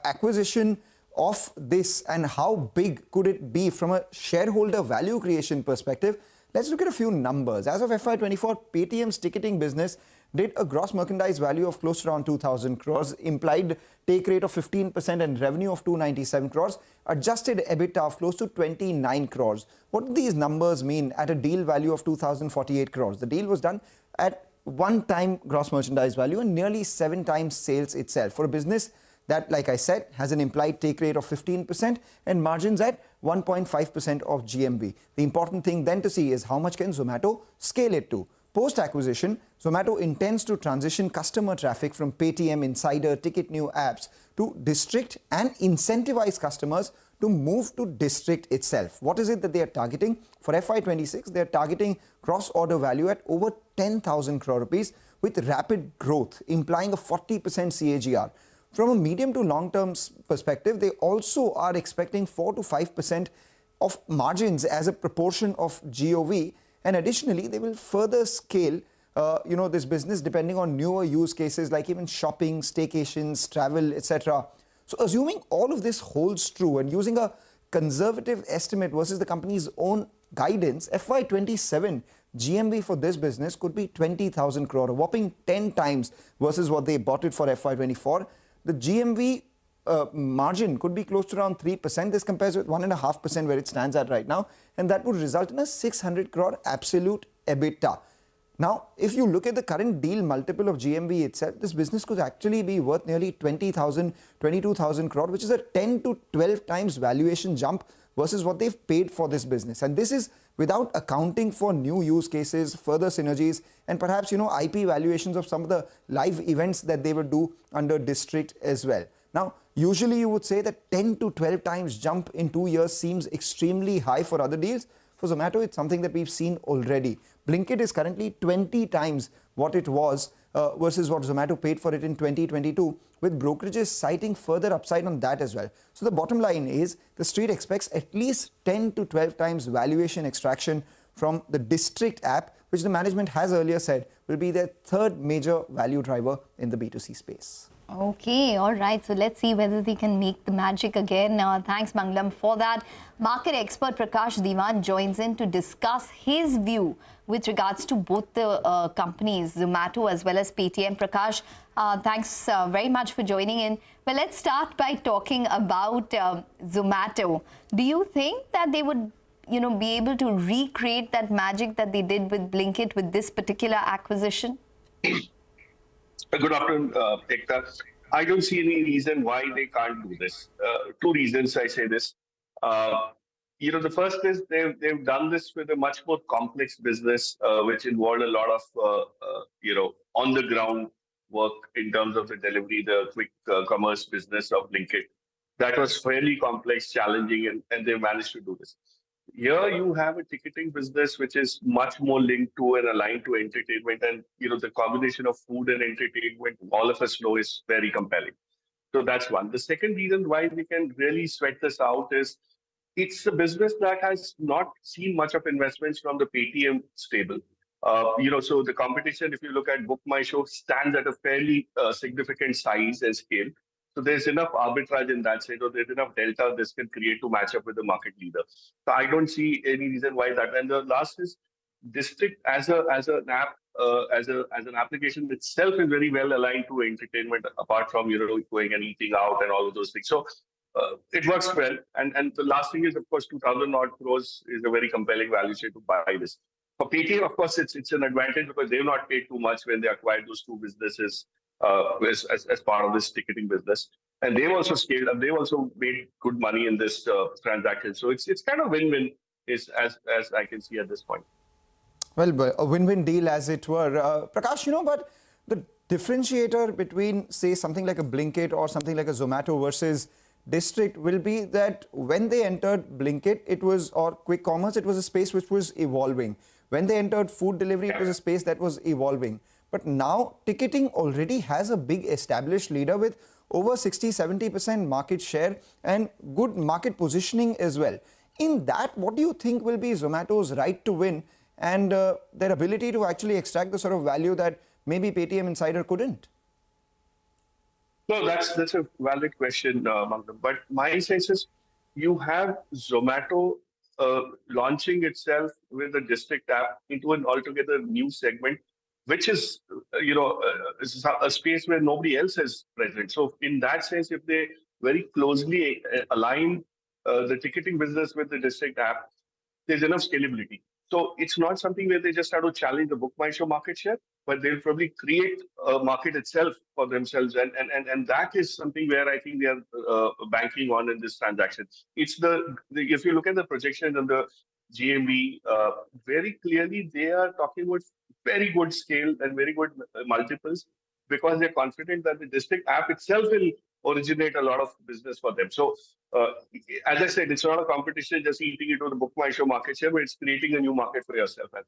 acquisition of this and how big could it be from a shareholder value creation perspective, let's look at a few numbers. As of FY24, Paytm's ticketing business did a gross merchandise value of close to around 2,000 crores, implied take rate of 15% and revenue of 297 crores, adjusted EBITDA of close to 29 crores. What do these numbers mean at a deal value of 2,048 crores? The deal was done at 1-time gross merchandise value and nearly 7 times sales itself for a business that, like I said, has an implied take rate of 15% and margins at 1.5% of GMV. The important thing then to see is how much can Zomato scale it to. Post-acquisition, Zomato intends to transition customer traffic from Paytm, Insider, Ticket New apps to District and incentivize customers to move to District itself. What is it that they are targeting? For FY26, they are targeting cross-order value at over 10,000 crore rupees with rapid growth, implying a 40% CAGR. From a medium to long-term perspective, they also are expecting 4 to 5% of margins as a proportion of GOV. And additionally, they will further scale, this business depending on newer use cases like even shopping, staycations, travel, etc. So assuming all of this holds true and using a conservative estimate versus the company's own guidance, FY27 GMV for this business could be 20,000 crore, a whopping 10 times versus what they bought it for FY24. The GMV margin could be close to around 3%. This compares with 1.5% where it stands at right now. And that would result in a 600 crore absolute EBITDA. Now, if you look at the current deal multiple of GMV itself, this business could actually be worth nearly 22,000 crore, which is a 10 to 12 times valuation jump versus what they've paid for this business. And this is without accounting for new use cases, further synergies, and perhaps, IP valuations of some of the live events that they would do under District as well. Now, usually you would say that 10 to 12 times jump in 2 years seems extremely high for other deals. For Zomato, it's something that we've seen already. Blinkit is currently 20 times what it was versus what Zomato paid for it in 2022, with brokerages citing further upside on that as well. So the bottom line is the street expects at least 10 to 12 times valuation extraction from the District app, which the management has earlier said will be their third major value driver in the B2C space. Okay, all right. So let's see whether they can make the magic again. Thanks, Mangalam, for that. Market expert Prakash Diwan joins in to discuss his view with regards to both the companies, Zomato as well as Paytm. Prakash, thanks very much for joining in. Well, let's start by talking about Zomato. Do you think that they would, be able to recreate that magic that they did with Blinkit with this particular acquisition? Good afternoon, Ekta. I don't see any reason why they can't do this. 2 reasons I say this. The first is they've done this with a much more complex business, which involved a lot of, on the ground work in terms of the delivery, the quick commerce business of Blinkit. That was fairly complex, challenging, and they managed to do this. Here you have a ticketing business which is much more linked to and aligned to entertainment, and the combination of food and entertainment, all of us know, is very compelling. So that's one. The second reason why we can really sweat this out is it's a business that has not seen much of investments from the Paytm stable. So the competition, if you look at Book My Show, stands at a fairly significant size and scale. So there's enough arbitrage in that side, or there's enough delta this can create to match up with the market leader. So I don't see any reason why that. And the last is District as an app, as an application itself is very well aligned to entertainment, apart from going and eating out and all of those things. So it works well. And the last thing is, of course, 2,000 odd crores is a very compelling valuation to buy this. For Paytm, of course, it's an advantage because they've not paid too much when they acquired those 2 businesses. As part of this ticketing business, and they've also scaled up. They've also made good money in this transaction. So it's kind of win-win, as I can see at this point. Well, a win-win deal, as it were. Prakash, but the differentiator between, say, something like a Blinkit or something like a Zomato versus District will be that when they entered Blinkit, or quick commerce, it was a space which was evolving. When they entered food delivery, it was a space that was evolving. But now ticketing already has a big established leader with over 60-70% market share and good market positioning as well. In that, what do you think will be Zomato's right to win and their ability to actually extract the sort of value that maybe Paytm Insider couldn't? No, that's a valid question, Magnum. But my sense is you have Zomato launching itself with the district app into an altogether new segment, which is, is a space where nobody else is present. So in that sense, if they very closely align the ticketing business with the district app, there's enough scalability. So it's not something where they just have to challenge the Book My Show market share, but they'll probably create a market itself for themselves. And that is something where I think they are banking on in this transaction. It's if you look at the projection and the GMV, very clearly they are talking about very good scale and very good multiples because they're confident that the district app itself will originate a lot of business for them. So, as I said, it's not a competition just eating into the Book My Show market share, but it's creating a new market for yourself, I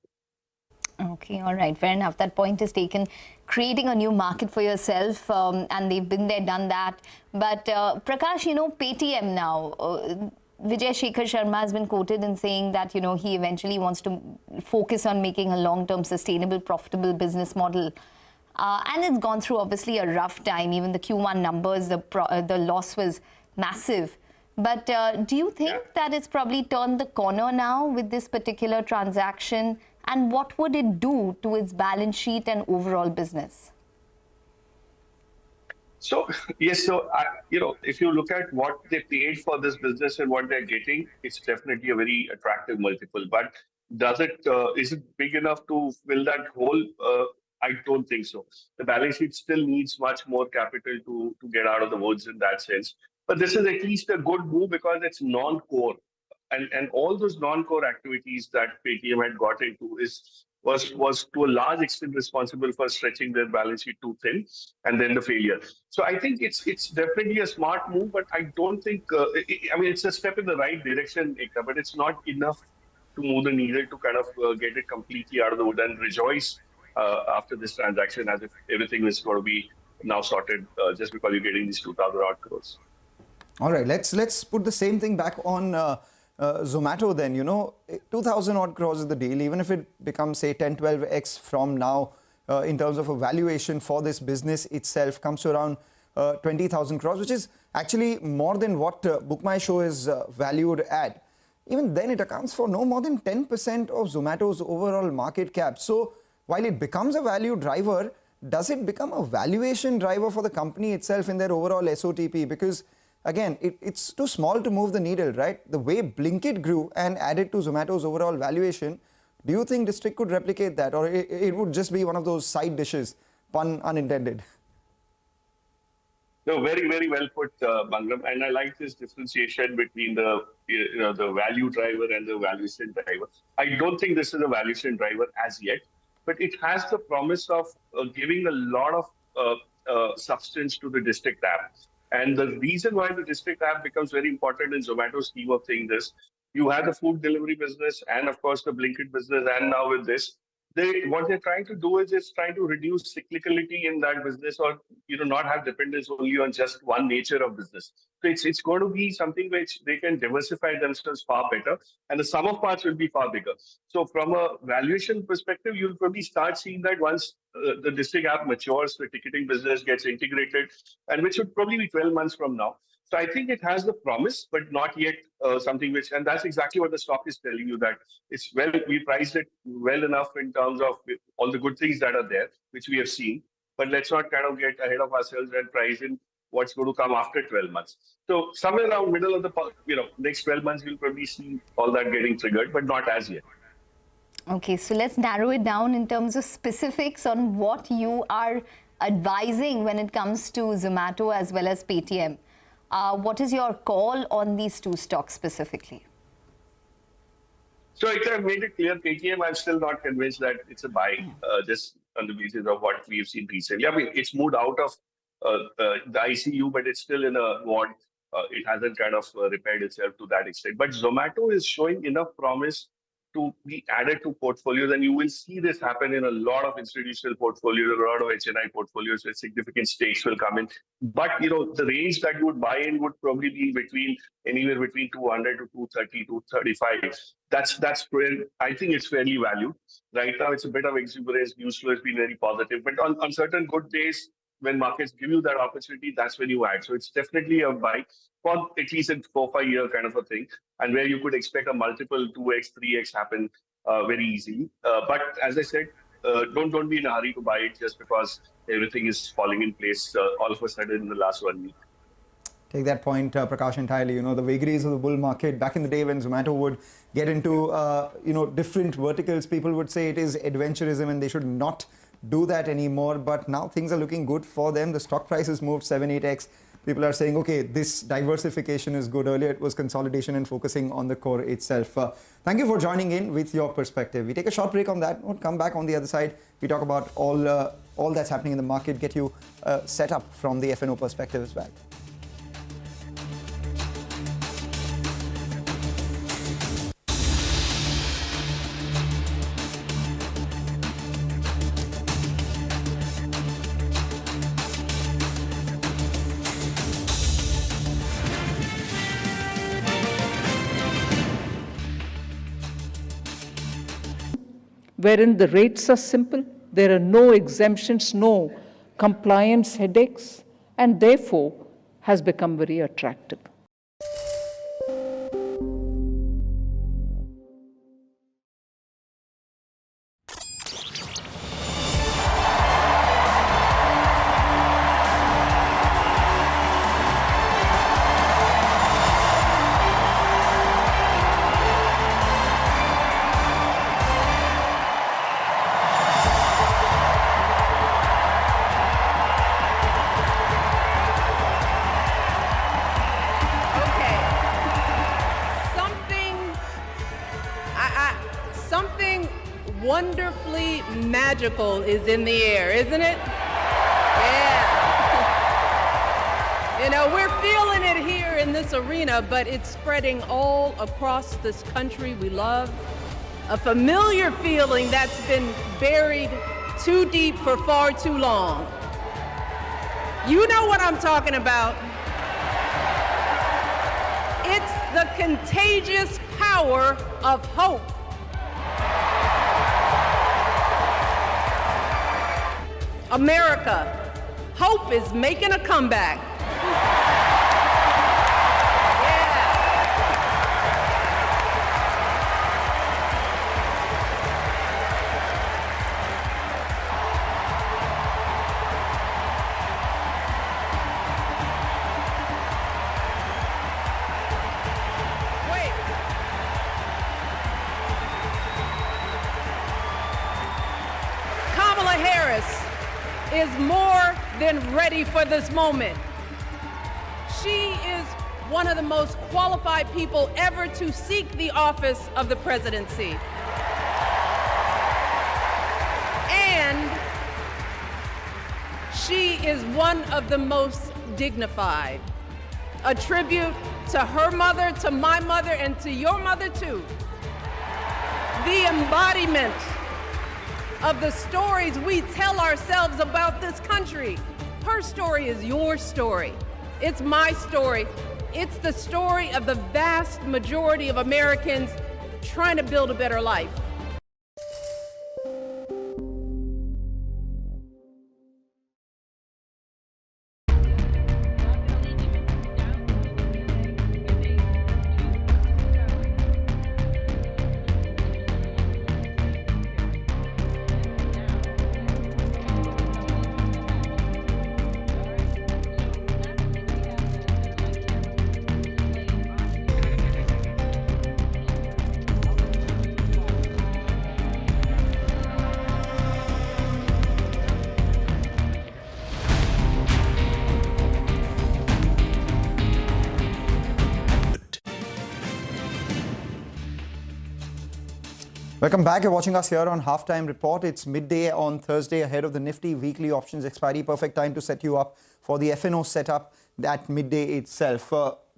think. Okay, all right, fair enough. That point is taken. Creating a new market for yourself, and they've been there, done that. But Prakash, Paytm now, Vijay Shekhar Sharma has been quoted in saying that, he eventually wants to focus on making a long-term, sustainable, profitable business model. And it's gone through, obviously, a rough time. Even the Q1 numbers, the loss was massive. But do you think that it's probably turned the corner now with this particular transaction? And what would it do to its balance sheet and overall business? So, yes, so, if you look at what they paid for this business and what they're getting, it's definitely a very attractive multiple. But is it big enough to fill that hole? I don't think so. The balance sheet still needs much more capital to get out of the woods in that sense. But this is at least a good move because it's non-core. And all those non-core activities that Paytm had got into was to a large extent responsible for stretching their balance sheet too thin and then the failure. So I think it's definitely a smart move, but I don't think, it's a step in the right direction, Ekta, but it's not enough to move the needle to kind of get it completely out of the wood and rejoice after this transaction as if everything is going to be now sorted just because you're getting these 2,000 odd crores. All right, let's put the same thing back on Zomato then. 2,000 odd crores is the deal. Even if it becomes, say, 10-12x from now in terms of a valuation for this business itself, comes to around 20,000 crores, which is actually more than what Book My Show is valued at. Even then, it accounts for no more than 10% of Zomato's overall market cap. So while it becomes a value driver, does it become a valuation driver for the company itself in their overall SOTP? Because again, it's too small to move the needle, right? The way Blinkit grew and added to Zomato's overall valuation, do you think District could replicate that? Or it would just be one of those side dishes, pun unintended? No, very, very well put, Mangram. And I like this differentiation between the value driver and the valuation driver. I don't think this is a valuation driver as yet, but it has the promise of giving a lot of substance to the District app. And the reason why the District app becomes very important in Zomato's scheme of things is you have the food delivery business and, of course, the Blinkit business. And now with this, what they're trying to do is just trying to reduce cyclicality in that business or, not have dependence only on just one nature of business. So it's going to be something which they can diversify themselves far better. And the sum of parts will be far bigger. So from a valuation perspective, you'll probably start seeing that once the District app matures, the ticketing business gets integrated, and which would probably be 12 months from now. So I think it has the promise, but not yet something and that's exactly what the stock is telling you, that we priced it well enough in terms of all the good things that are there, which we have seen. But let's not kind of get ahead of ourselves and price in what's going to come after 12 months. So somewhere around middle of the, next 12 months, we'll probably see all that getting triggered, but not as yet. Okay, so let's narrow it down in terms of specifics on what you are advising when it comes to Zomato as well as Paytm. What is your call on these two stocks specifically? So I've made it clear, Paytm, I'm still not convinced that it's a buy, just on the basis of what we've seen recently. It's moved out of the ICU, but it's still in a ward. It hasn't kind of repaired itself to that extent. But Zomato is showing enough promise to be added to portfolios, and you will see this happen in a lot of institutional portfolios, a lot of HNI portfolios where significant stakes will come in. But the range that you would buy in would probably be anywhere between 200 to 230, 235. That's where I think it's fairly valued. Right now, it's a bit of exuberance. News flow has been very positive, but on certain good days, when markets give you that opportunity, that's when you add. So it's definitely a buy for at least a 4-5 year kind of a thing, and where you could expect a multiple 2x, 3x happen very easily. But as I said, don't be in a hurry to buy it just because everything is falling in place all of a sudden in the last 1 week. Take that point, Prakash, entirely. The vagaries of the bull market. Back in the day when Zomato would get into, different verticals, people would say it is adventurism and they should not do that anymore. But now things are looking good for them. The stock price has moved 7-8x. People are saying, okay, this diversification is good. Earlier it was consolidation and focusing on the core itself. Thank you for joining in with your perspective. We take a short break on that. We'll come back on the other side. We talk about all that's happening in the market, get you set up from the F&O perspective as well. Wherein the rates are simple, there are no exemptions, no compliance headaches, and therefore has become very attractive. Wonderfully magical is in the air, isn't it? Yeah. We're feeling it here in this arena, but it's spreading all across this country we love. A familiar feeling that's been buried too deep for far too long. You know what I'm talking about. It's the contagious power of hope. America, hope is making a comeback. Kamala Harris is more than ready for this moment. She is one of the most qualified people ever to seek the office of the presidency. And she is one of the most dignified. A tribute to her mother, to my mother, and to your mother too. The embodiment of the stories we tell ourselves about this country. Her story is your story. It's my story. It's the story of the vast majority of Americans trying to build a better life. Welcome back. You're watching us here on Halftime Report. It's midday on Thursday ahead of the Nifty weekly options expiry. Perfect time to set you up for the F&O setup at midday itself.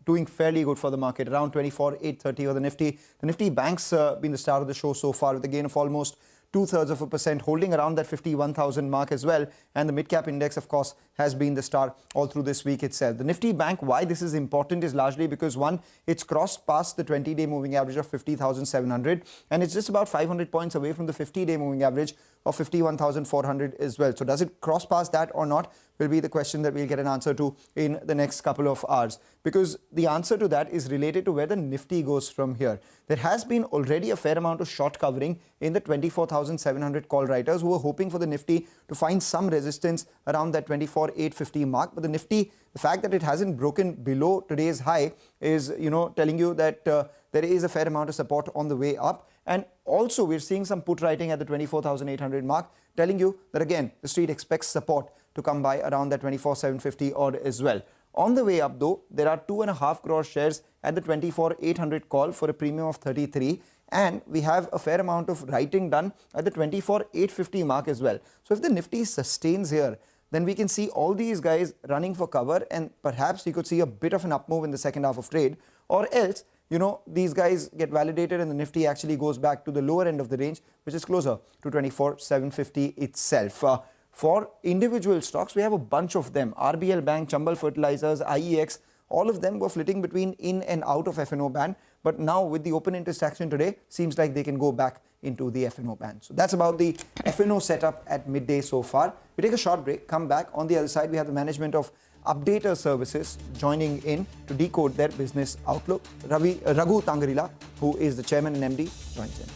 doing fairly good for the market, around 24,830 for the Nifty. The Nifty Bank's been the star of the show so far with a gain of almost 0.2%, holding around that 51,000 mark as well. And the mid-cap index, of course, has been the star all through this week itself. The Nifty Bank, why this is important is largely because, one, it's crossed past the 20-day moving average of 50,700, and it's just about 500 points away from the 50-day moving average of 51,400 as well. So does it cross past that or not will be the question that we'll get an answer to in the next couple of hours, because the answer to that is related to where the Nifty goes from here. There has been already a fair amount of short covering in the 24,700 call writers who were hoping for the Nifty to find some resistance around that 24,850 mark. But the Nifty, the fact that it hasn't broken below today's high is, telling you that there is a fair amount of support on the way up. And also we're seeing some put writing at the 24,800 mark, telling you that again, the street expects support to come by around that 24,750 odd as well. On the way up though, there are 2.5 crore shares at the 24,800 call for a premium of 33. And we have a fair amount of writing done at the 24,850 mark as well. So if the Nifty sustains here, then we can see all these guys running for cover, and perhaps you could see a bit of an up move in the second half of trade, or else these guys get validated and the Nifty actually goes back to the lower end of the range, which is closer to 24,750 itself. For individual stocks, we have a bunch of them. RBL Bank, Chambal Fertilizers, IEX, all of them were flitting between in and out of F&O band. But now with the open interest action today, seems like they can go back into the F&O band. So that's about the F&O setup at midday so far. We take a short break, come back. On the other side, we have the management of Updater Services joining in to decode their business outlook. Raghu Tangarila, who is the chairman and MD, joins in.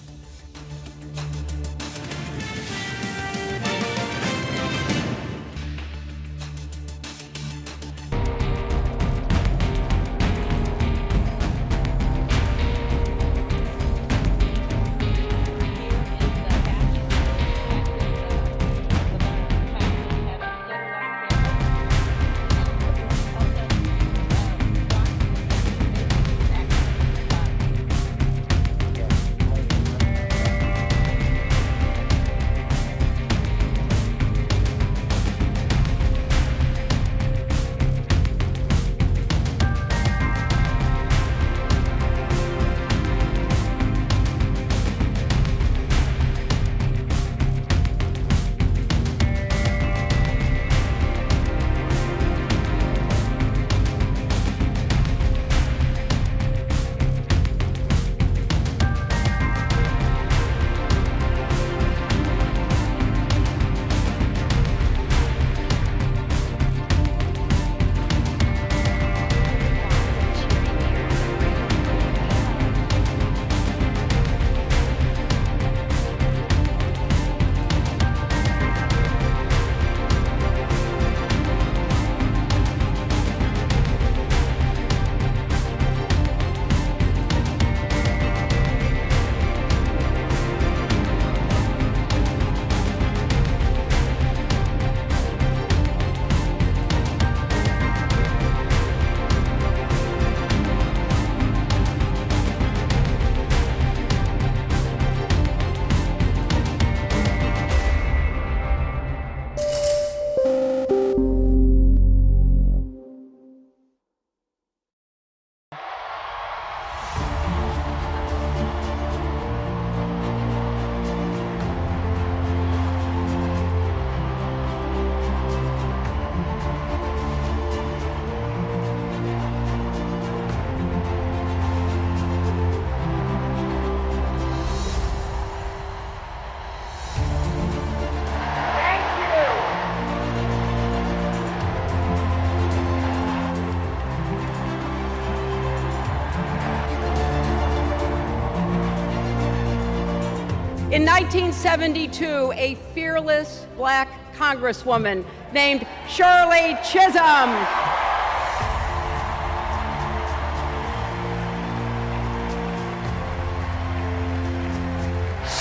In 1972, a fearless black congresswoman named Shirley Chisholm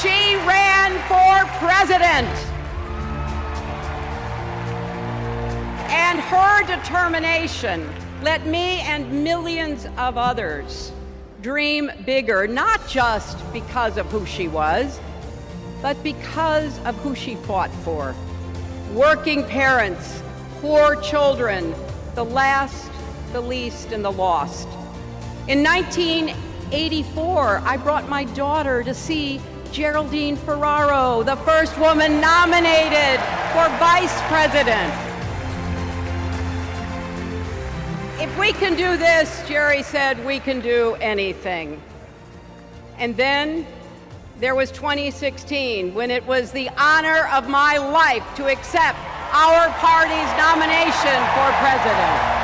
she ran for president. And her determination let me and millions of others dream bigger, not just because of who she was, but because of who she fought for. Working parents, poor children, the last, the least, and the lost. In 1984, I brought my daughter to see Geraldine Ferraro, the first woman nominated for vice president. If we can do this, Jerry said, we can do anything. And then there was 2016, when it was the honor of my life to accept our party's nomination for president.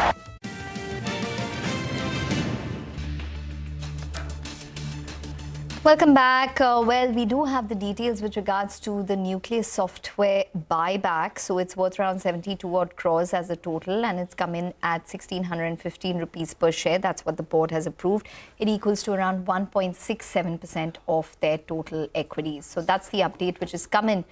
Welcome back. Well, we do have the details with regards to the Nucleus Software buyback. So it's worth around 72 odd crores as a total, and it's come in at 1,615 rupees per share. That's what the board has approved. It equals to around 1.67% of their total equities. So that's the update which has come in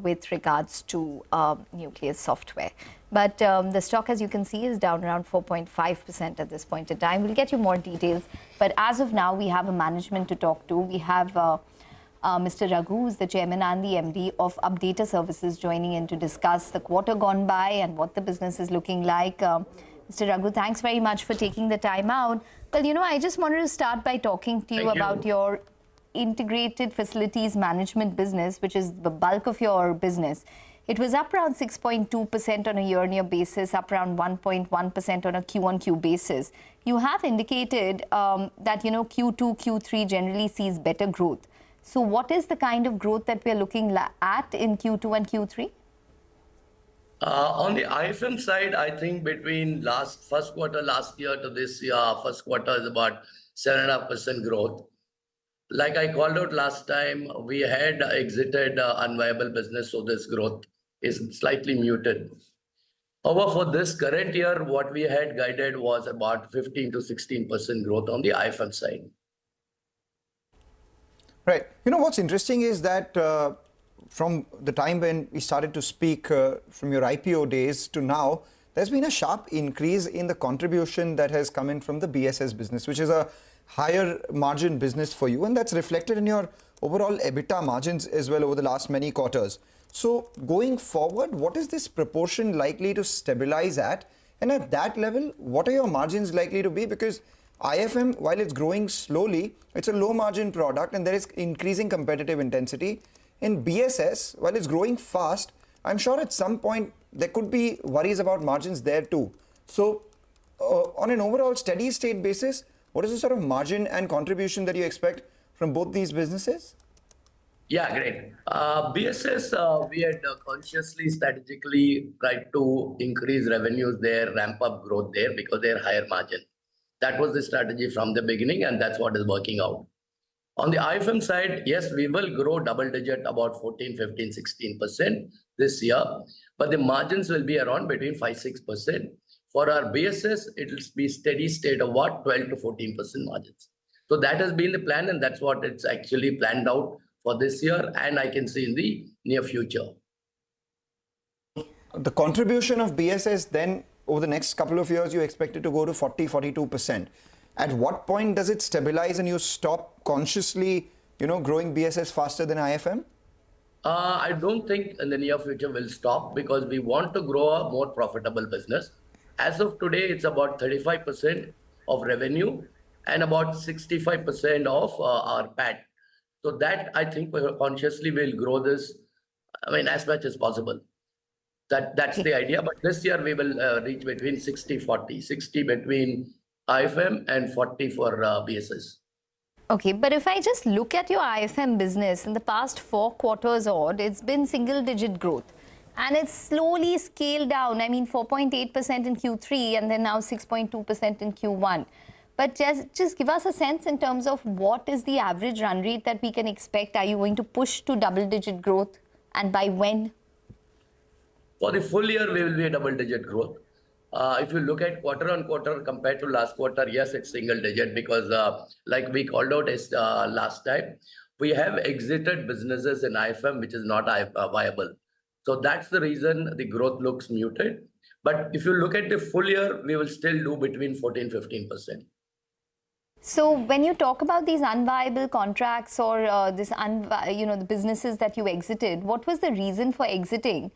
with regards to Nucleus Software. But the stock, as you can see, is down around 4.5% at this point in time. We'll get you more details. But as of now, we have a management to talk to. We have Mr. Raghu, who's the chairman and the MD of Updata Services, joining in to discuss the quarter gone by and what the business is looking like. Mr. Raghu, thanks very much for taking the time out. Well, you know, I just wanted to start by talking to you about your integrated facilities management business, which is the bulk of your business. It was up around 6.2% on a year-on-year basis, up around 1.1% on a Q-on-Q basis. You have indicated that, you know, Q2, Q3 generally sees better growth. So what is the kind of growth that we're looking at in Q2 and Q3? On the IFM side, I think between first quarter last year to this year, first quarter is about 7.5% growth. Like I called out last time, we had exited unviable business, so this growth is slightly muted. However, for this current year, what we had guided was about 15 to 16% growth on the IFM side. Right. You know, what's interesting is that from the time when we started to speak from your IPO days to now, there's been a sharp increase in the contribution that has come in from the BSS business, which is a higher margin business for you, and that's reflected in your overall EBITDA margins as well over the last many quarters. So going forward, what is this proportion likely to stabilize at? And at that level, what are your margins likely to be? Because IFM, while it's growing slowly, it's a low margin product and there is increasing competitive intensity. In BSS, while it's growing fast, I'm sure at some point there could be worries about margins there too. So on an overall steady state basis, what is the sort of margin and contribution that you expect from both these businesses? Yeah, great. BSS, we had consciously, strategically tried to increase revenues there, ramp up growth there because they're higher margin. That was the strategy from the beginning, and that's what is working out. On the IFM side, yes, we will grow double digit, about 14, 15, 16% this year, but the margins will be around between 5-6%. For our BSS, it will be steady state of what, 12 to 14% margins. So that has been the plan, and that's what it's actually planned out for this year, and I can see in the near future. The contribution of BSS then over the next couple of years, you expect it to go to 40-42%. At what point does it stabilize and you stop consciously, you know, growing BSS faster than IFM? I don't think in the near future we'll stop because we want to grow a more profitable business. As of today, it's about 35% of revenue and about 65% of our PAT. So that I think we consciously will grow this, I mean, as much as possible. That's the idea. But this year we will reach between 60-40, 60 between IFM and 40 for BSS. Okay, but if I just look at your IFM business in the past 4 quarters odd, it's been single-digit growth. And it's slowly scaled down. I mean, 4.8% in Q3 and then now 6.2% in Q1. But just give us a sense in terms of what is the average run rate that we can expect. Are you going to push to double-digit growth, and by when? For the full year, we will be a double-digit growth. If you look at quarter on quarter compared to last quarter, yes, it's single-digit because like we called out as last time, we have exited businesses in IFM which is not viable. So that's the reason the growth looks muted. But if you look at the full year, we will still do between 14-15%. So when you talk about these unviable contracts or the businesses that you exited, what was the reason for exiting?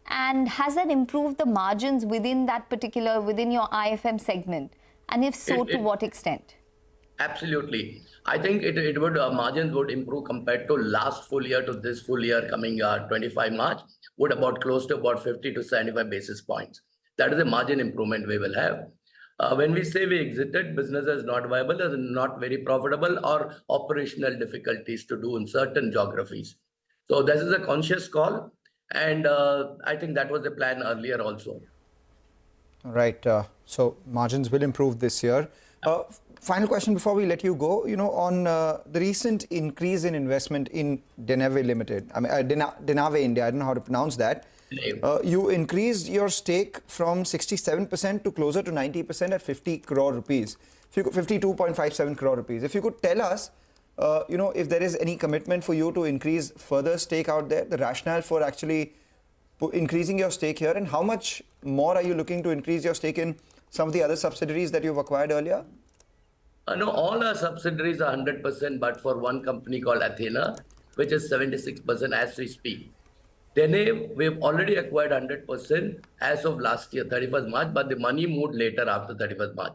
And has that improved the margins within your IFM segment? And if so, to what extent? Absolutely. I think it would margins would improve compared to last full year to this full year coming 25 March, would about close to about 50 to 75 basis points. That is a margin improvement we will have. When we say we exited, business is not viable, is not very profitable, or operational difficulties to do in certain geographies. So this is a conscious call, and I think that was the plan earlier also. Right. So margins will improve this year. Final question before we let you go. On the recent increase in investment in Denave Limited, Denave India, I don't know how to pronounce that. You increased your stake from 67% to closer to 90% at 50 crore rupees, 52.57 crore rupees. If you could tell us, if there is any commitment for you to increase further stake out there, the rationale for actually increasing your stake here, and how much more are you looking to increase your stake in some of the other subsidiaries that you've acquired earlier? No, all our subsidiaries are 100%, but for one company called Athena, which is 76% as we speak. Denave, we've already acquired 100% as of last year, 31st March, but the money moved later after 31st March.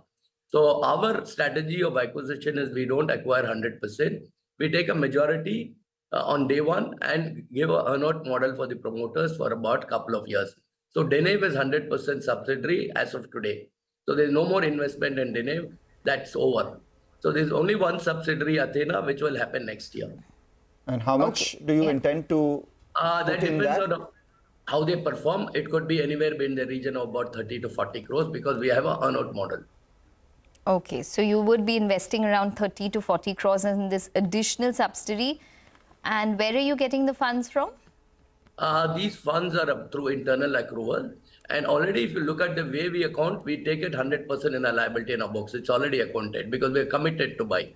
So our strategy of acquisition is we don't acquire 100%. We take a majority on day one and give an earn-out model for the promoters for about a couple of years. So Denave is 100% subsidiary as of today. So there's no more investment in Denave. That's over. So there's only one subsidiary, Athena, which will happen next year. And how much do you intend to that depends on how they perform. It could be anywhere in the region of about 30 to 40 crores because we have an earn-out model. Okay, so you would be investing around 30 to 40 crores in this additional subsidiary. And where are you getting the funds from? These funds are through internal accrual. And already, if you look at the way we account, we take it 100% in a liability in our books. It's already accounted because we're committed to buy.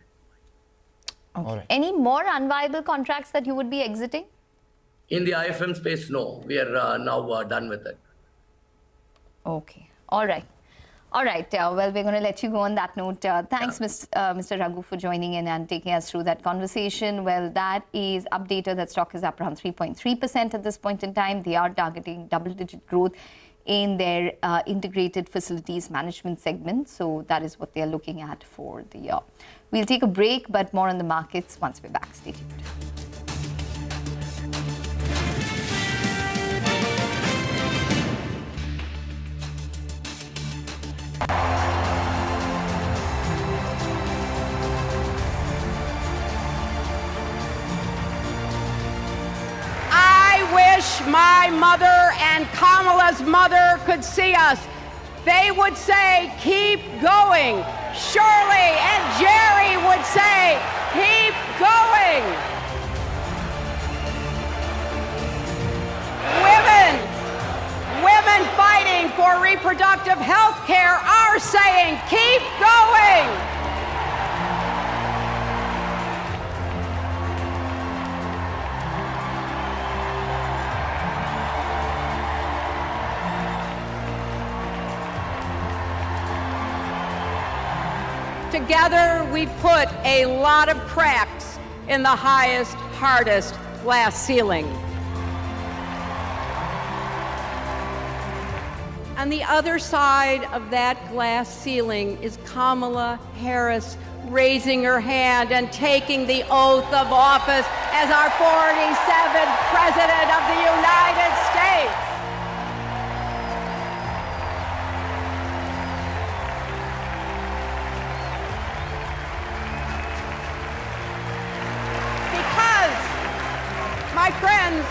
Okay. Right. Any more unviable contracts that you would be exiting? In the IFM space, no. We are now done with it. Okay. All right. All right. Well, we're going to let you go on that note. Thanks, Mr. Raghu, for joining in and taking us through that conversation. Well, that is updated. That stock is up around 3.3% at this point in time. They are targeting double-digit growth in their integrated facilities management segment. So that is what they are looking at for the year. We'll take a break, but more on the markets once we're back. Stay tuned. My mother and Kamala's mother could see us. They would say, keep going. Shirley and Jerry would say, keep going. Women fighting for reproductive health care are saying, keep going. Together, we put a lot of cracks in the highest, hardest glass ceiling. On the other side of that glass ceiling is Kamala Harris raising her hand and taking the oath of office as our 47th President of the United States. My friends,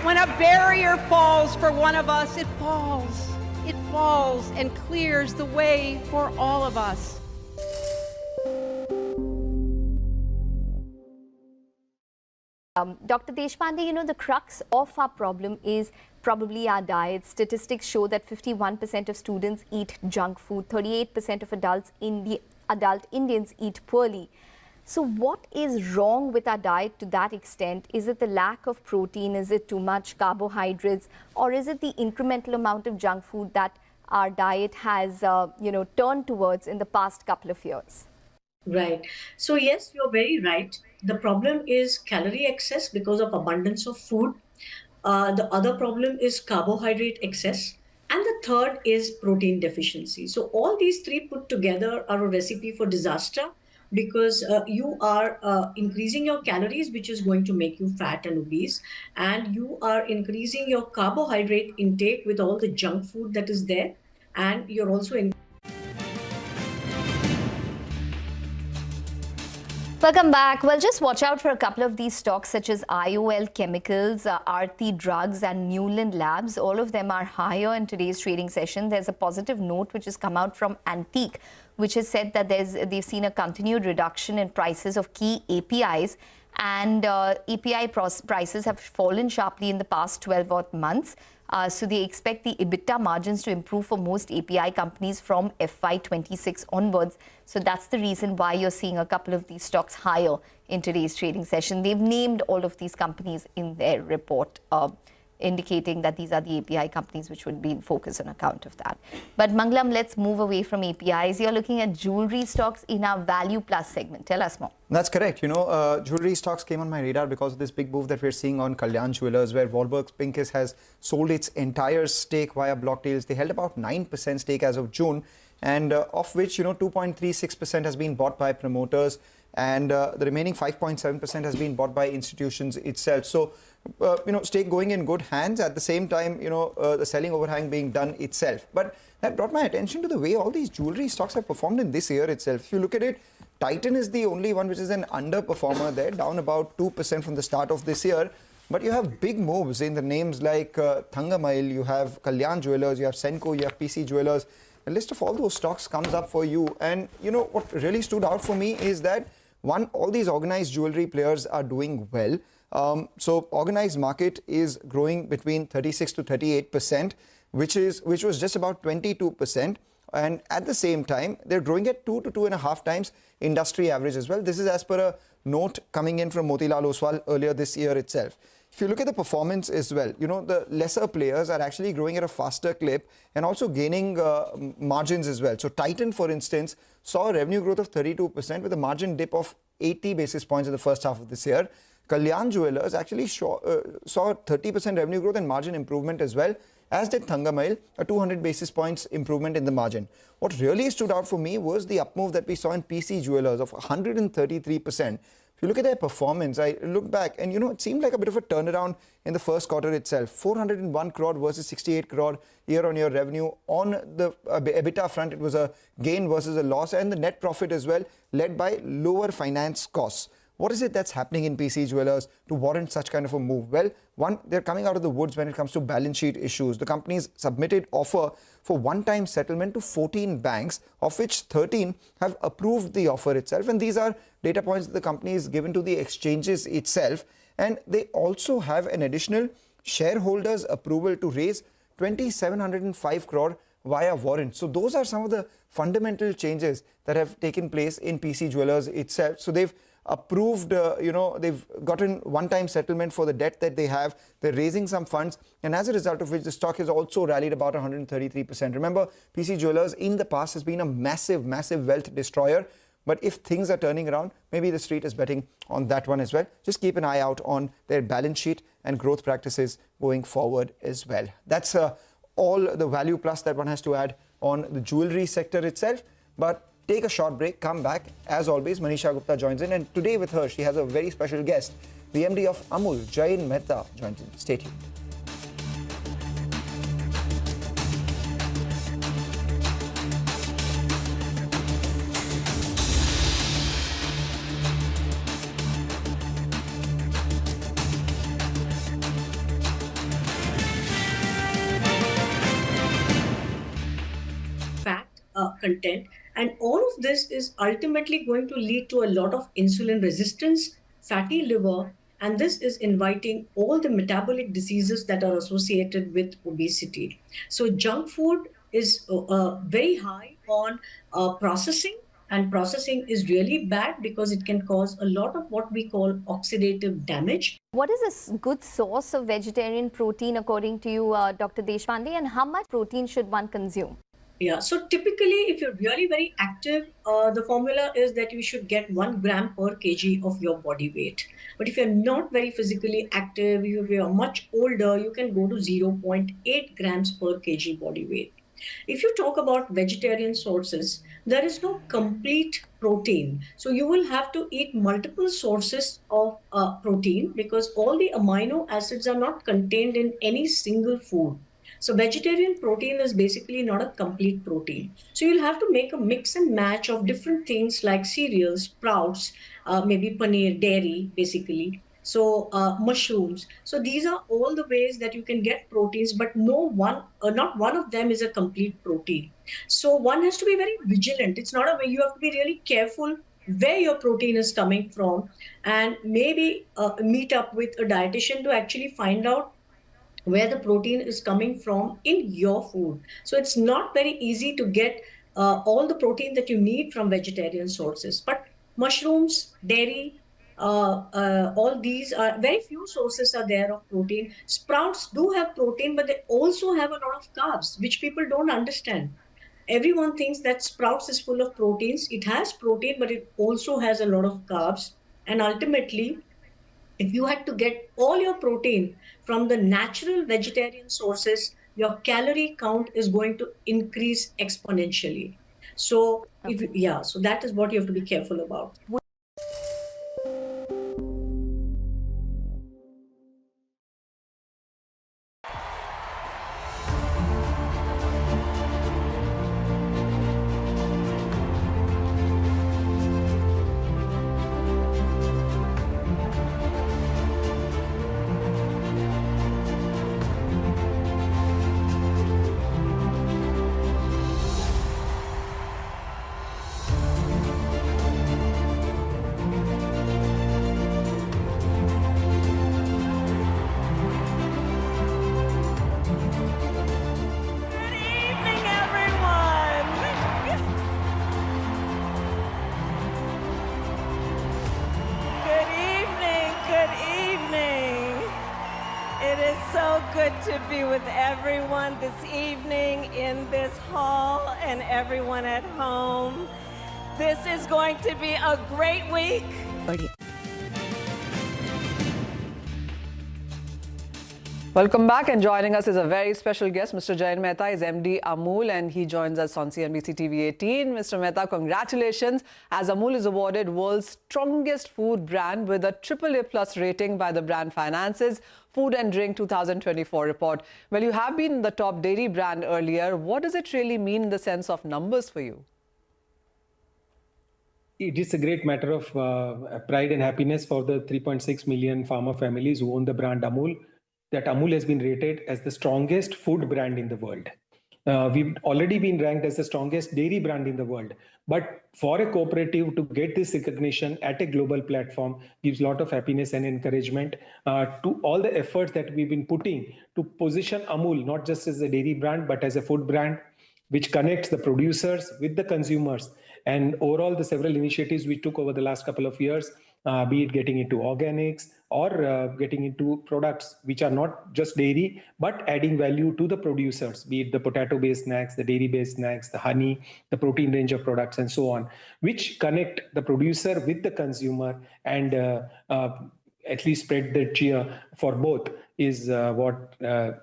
when a barrier falls for one of us, it falls and clears the way for all of us. Dr. Deshpande, the crux of our problem is probably our diet. Statistics show that 51% of students eat junk food, 38% of adult Indians eat poorly. So what is wrong with our diet to that extent? Is it the lack of protein? Is it too much carbohydrates? Or is it the incremental amount of junk food that our diet has, turned towards in the past couple of years? Right. So yes, you're very right. The problem is calorie excess because of abundance of food. The other problem is carbohydrate excess. And the the third is protein deficiency. So all these three put together are a recipe for disaster, because you are increasing your calories, which is going to make you fat and obese, and you are increasing your carbohydrate intake with all the junk food that is there, and you're also Welcome back. Well, just watch out for a couple of these stocks such as IOL Chemicals, Aarti Drugs and Newland Labs. All of them are higher in today's trading session. There's a positive note which has come out from Antique, which has said that they've seen a continued reduction in prices of key APIs, and API prices have fallen sharply in the past 12 odd months. So they expect the EBITDA margins to improve for most API companies from FY26 onwards. So that's the reason why you're seeing a couple of these stocks higher in today's trading session. They've named all of these companies in their report, indicating that these are the API companies which would be in focus on account of that. But Mangalam, let's move away from APIs. You're looking at jewelry stocks in our Value Plus segment. Tell us more. That's correct. Jewelry stocks came on my radar because of this big move that we're seeing on Kalyan Jewellers, where Wahlbergs Pincus has sold its entire stake via block deals. They held about 9% stake as of June, and of which 2.36% has been bought by promoters, and the remaining 5.7% has been bought by institutions itself. So stake going in good hands. At the same time, the selling overhang being done itself. But that brought my attention to the way all these jewelry stocks have performed in this year itself. If you look at it, Titan is the only one which is an underperformer there, down about 2% from the start of this year. But you have big moves in the names like Thangamayil, you have Kalyan Jewellers, you have Senco, you have PC Jewellers. A list of all those stocks comes up for you. And what really stood out for me is that, one, all these organized jewelry players are doing well. So organized market is growing between 36 to 38%, which was just about 22%. And at the same time, they're growing at 2 to 2.5 times industry average as well. This is as per a note coming in from Motilal Oswal earlier this year itself. If you look at the performance as well, the lesser players are actually growing at a faster clip and also gaining margins as well. So Titan, for instance, saw a revenue growth of 32% with a margin dip of 80 basis points in the first half of this year. Kalyan Jewellers actually saw 30% revenue growth and margin improvement as well, as did Thangamayil, a 200 basis points improvement in the margin. What really stood out for me was the up move that we saw in PC Jewellers of 133%. If you look at their performance, I look back and it seemed like a bit of a turnaround in the first quarter itself. 401 crore versus 68 crore year-on-year revenue. On the EBITDA front, it was a gain versus a loss, and the net profit as well, led by lower finance costs. What is it that's happening in PC Jewellers to warrant such kind of a move? Well, one, they're coming out of the woods when it comes to balance sheet issues. The company's submitted offer for one-time settlement to 14 banks, of which 13 have approved the offer itself. And these are data points that the company is given to the exchanges itself. And they also have an additional shareholders approval to raise 2,705 crore via warrant. So those are some of the fundamental changes that have taken place in PC Jewellers itself. So they've approved, they've gotten one-time settlement for the debt that they have. They're raising some funds, and as a result of which the stock has also rallied about 133%. Remember, PC Jewellers in the past has been a massive wealth destroyer. But if things are turning around, maybe the street is betting on that one as well. Just keep an eye out on their balance sheet and growth practices going forward as well. That's all the value plus that one has to add on the jewelry sector itself. But take a short break, come back. As always, Manisha Gupta joins in, and today with her, she has a very special guest. The MD of Amul, Jain Mehta, joins in. Stay tuned. Content, and all of this is ultimately going to lead to a lot of insulin resistance, fatty liver, and this is inviting all the metabolic diseases that are associated with obesity. So junk food is very high on processing, and processing is really bad because it can cause a lot of what we call oxidative damage. What is a good source of vegetarian protein according to you, Dr. Deshpande, and how much protein should one consume? Yeah, so typically, if you're really very active, the formula is that you should get 1 gram per kg of your body weight. But if you're not very physically active, if you're much older, you can go to 0.8 grams per kg body weight. If you talk about vegetarian sources, there is no complete protein. So you will have to eat multiple sources of protein because all the amino acids are not contained in any single food. So vegetarian protein is basically not a complete protein. So you'll have to make a mix and match of different things like cereals, sprouts, maybe paneer, dairy, basically. So mushrooms. So these are all the ways that you can get proteins, but not one of them is a complete protein. So one has to be very vigilant. It's not a way. You have to be really careful where your protein is coming from, and maybe meet up with a dietitian to actually find out where the protein is coming from in your food. So it's not very easy to get all the protein that you need from vegetarian sources. But mushrooms, dairy, all these are very few sources are there of protein. Sprouts do have protein, but they also have a lot of carbs, which people don't understand. Everyone thinks that sprouts is full of proteins. It has protein, but it also has a lot of carbs. And ultimately, if you had to get all your protein from the natural vegetarian sources, your calorie count is going to increase exponentially. So, so that is what you have to be careful about. To be with everyone this evening in this hall and everyone at home. This is going to be a great week. Welcome back, and joining us is a very special guest. Mr. Jayan Mehta is MD Amul, and he joins us on CNBC TV18. Mr. Mehta, congratulations, as Amul is awarded world's strongest food brand with a AAA+ rating by the Brand Finance's Food and Drink 2024 report. Well, you have been the top dairy brand earlier. What does it really mean in the sense of numbers for you? It is a great matter of pride and happiness for the 3.6 million farmer families who own the brand Amul, that Amul has been rated as the strongest food brand in the world. We've already been ranked as the strongest dairy brand in the world. But for a cooperative to get this recognition at a global platform gives a lot of happiness and encouragement to all the efforts that we've been putting to position Amul not just as a dairy brand, but as a food brand, which connects the producers with the consumers. And overall, the several initiatives we took over the last couple of years, be it getting into organics or getting into products which are not just dairy, but adding value to the producers, be it the potato-based snacks, the dairy-based snacks, the honey, the protein range of products, and so on, which connect the producer with the consumer and at least spread the cheer for both is what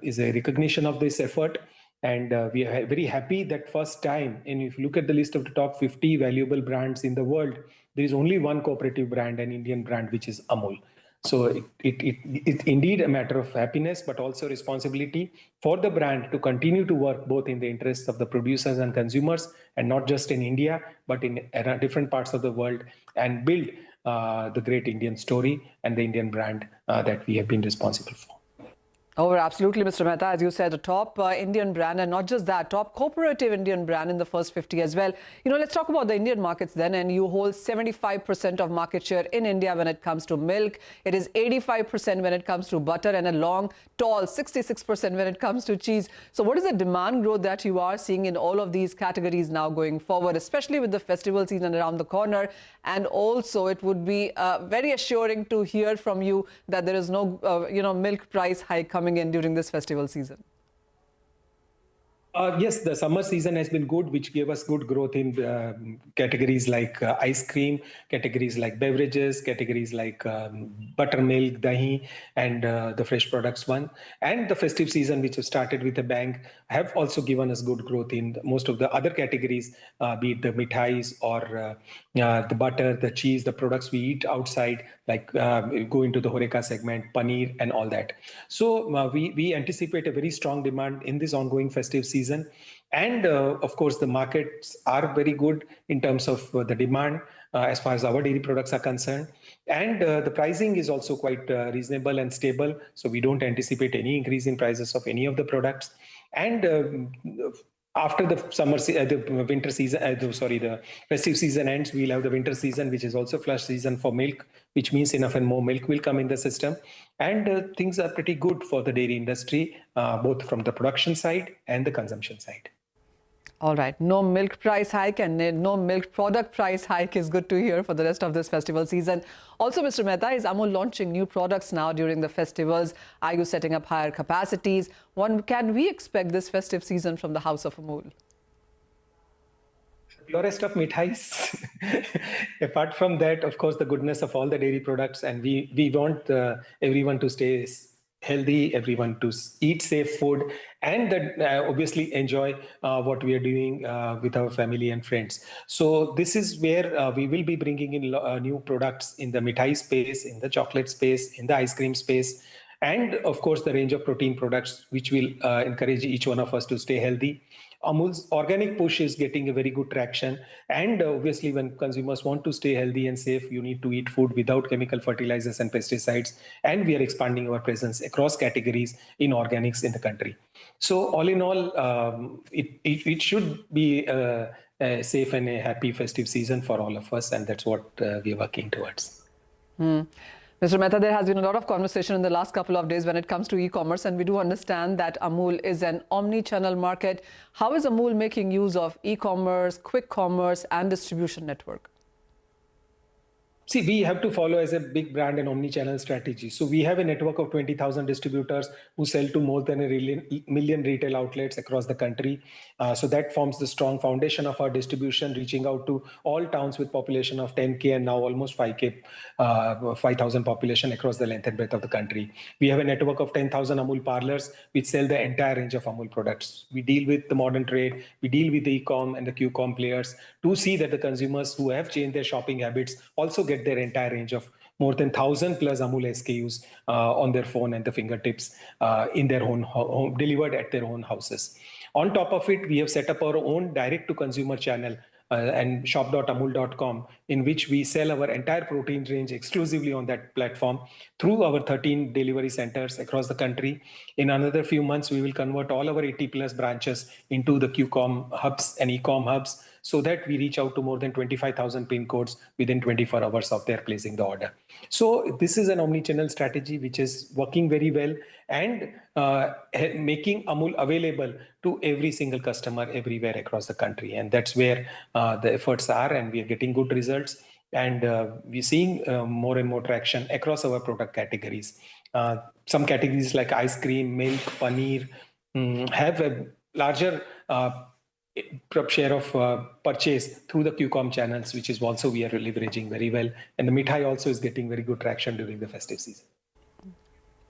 is a recognition of this effort. And we are very happy that first time, and if you look at the list of the top 50 valuable brands in the world, there is only one cooperative brand, an Indian brand, which is Amul. So it's indeed a matter of happiness, but also responsibility for the brand to continue to work both in the interests of the producers and consumers, and not just in India, but in different parts of the world, and build the great Indian story and the Indian brand that we have been responsible for. Oh, absolutely, Mr. Mehta. As you said, a top Indian brand, and not just that, top cooperative Indian brand in the first 50 as well. You know, let's talk about the Indian markets then. And you hold 75% of market share in India when it comes to milk. It is 85% when it comes to butter, and a long, tall 66% when it comes to cheese. So what is the demand growth that you are seeing in all of these categories now going forward, especially with the festival season around the corner? And also, it would be very assuring to hear from you that there is no, milk price hike coming in during this festival season. Yes, the summer season has been good, which gave us good growth in categories like ice cream, categories like beverages, categories like buttermilk, dahi, and the fresh products one. And the festive season, which has started with a bang, have also given us good growth in most of the other categories, be it the mithais or the butter, the cheese, the products we eat outside, like go into the Horeca segment, paneer, and all that. So we anticipate a very strong demand in this ongoing festive season. And of course, the markets are very good in terms of the demand as far as our dairy products are concerned. And the pricing is also quite reasonable and stable. So we don't anticipate any increase in prices of any of the products. And after the the winter season, the festive season ends, we'll have the winter season, which is also flush season for milk, which means enough and more milk will come in the system. And things are pretty good for the dairy industry, both from the production side and the consumption side. All right, no milk price hike and no milk product price hike is good to hear for the rest of this festival season. Also, Mr. Mehta, is Amul launching new products now during the festivals? Are you setting up higher capacities? Can we expect this festive season from the house of Amul? Purest of mithais. Apart from that, of course, the goodness of all the dairy products, and we want everyone to stay healthy, everyone to eat safe food, and that obviously enjoy what we are doing with our family and friends. So this is where we will be bringing in new products in the mithai space, in the chocolate space, in the ice cream space, and of course the range of protein products, which will encourage each one of us to stay healthy. Amul's organic push is getting a very good traction. And obviously, when consumers want to stay healthy and safe, you need to eat food without chemical fertilizers and pesticides. And we are expanding our presence across categories in organics in the country. So all in all, it should be a safe and a happy festive season for all of us. And that's what we are working towards. Mr. Mehta, there has been a lot of conversation in the last couple of days when it comes to e-commerce, and we do understand that Amul is an omni-channel market. How is Amul making use of e-commerce, quick commerce, and distribution network? See, we have to follow as a big brand an omni-channel strategy. So we have a network of 20,000 distributors who sell to more than a million retail outlets across the country. So that forms the strong foundation of our distribution, reaching out to all towns with population of 10K and now almost 5,000 population across the length and breadth of the country. We have a network of 10,000 Amul parlors which sell the entire range of Amul products. We deal with the modern trade, we deal with the e-com and the Q-com players to see that the consumers who have changed their shopping habits also get their entire range of more than 1,000 plus Amul SKUs on their phone and the fingertips in their own home, delivered at their own houses. On top of it, we have set up our own direct-to-consumer channel and shop.amul.com, in which we sell our entire protein range exclusively on that platform through our 13 delivery centers across the country. In another few months, we will convert all our 80 plus branches into the Q-com hubs and e-com hubs, so that we reach out to more than 25,000 pin codes within 24 hours of their placing the order. So this is an omni-channel strategy which is working very well and making Amul available to every single customer everywhere across the country. And that's where the efforts are, and we are getting good results. And we're seeing more and more traction across our product categories. Some categories like ice cream, milk, paneer have a larger share of purchase through the Q-com channels, which is also we are leveraging very well. And the mithai also is getting very good traction during the festive season.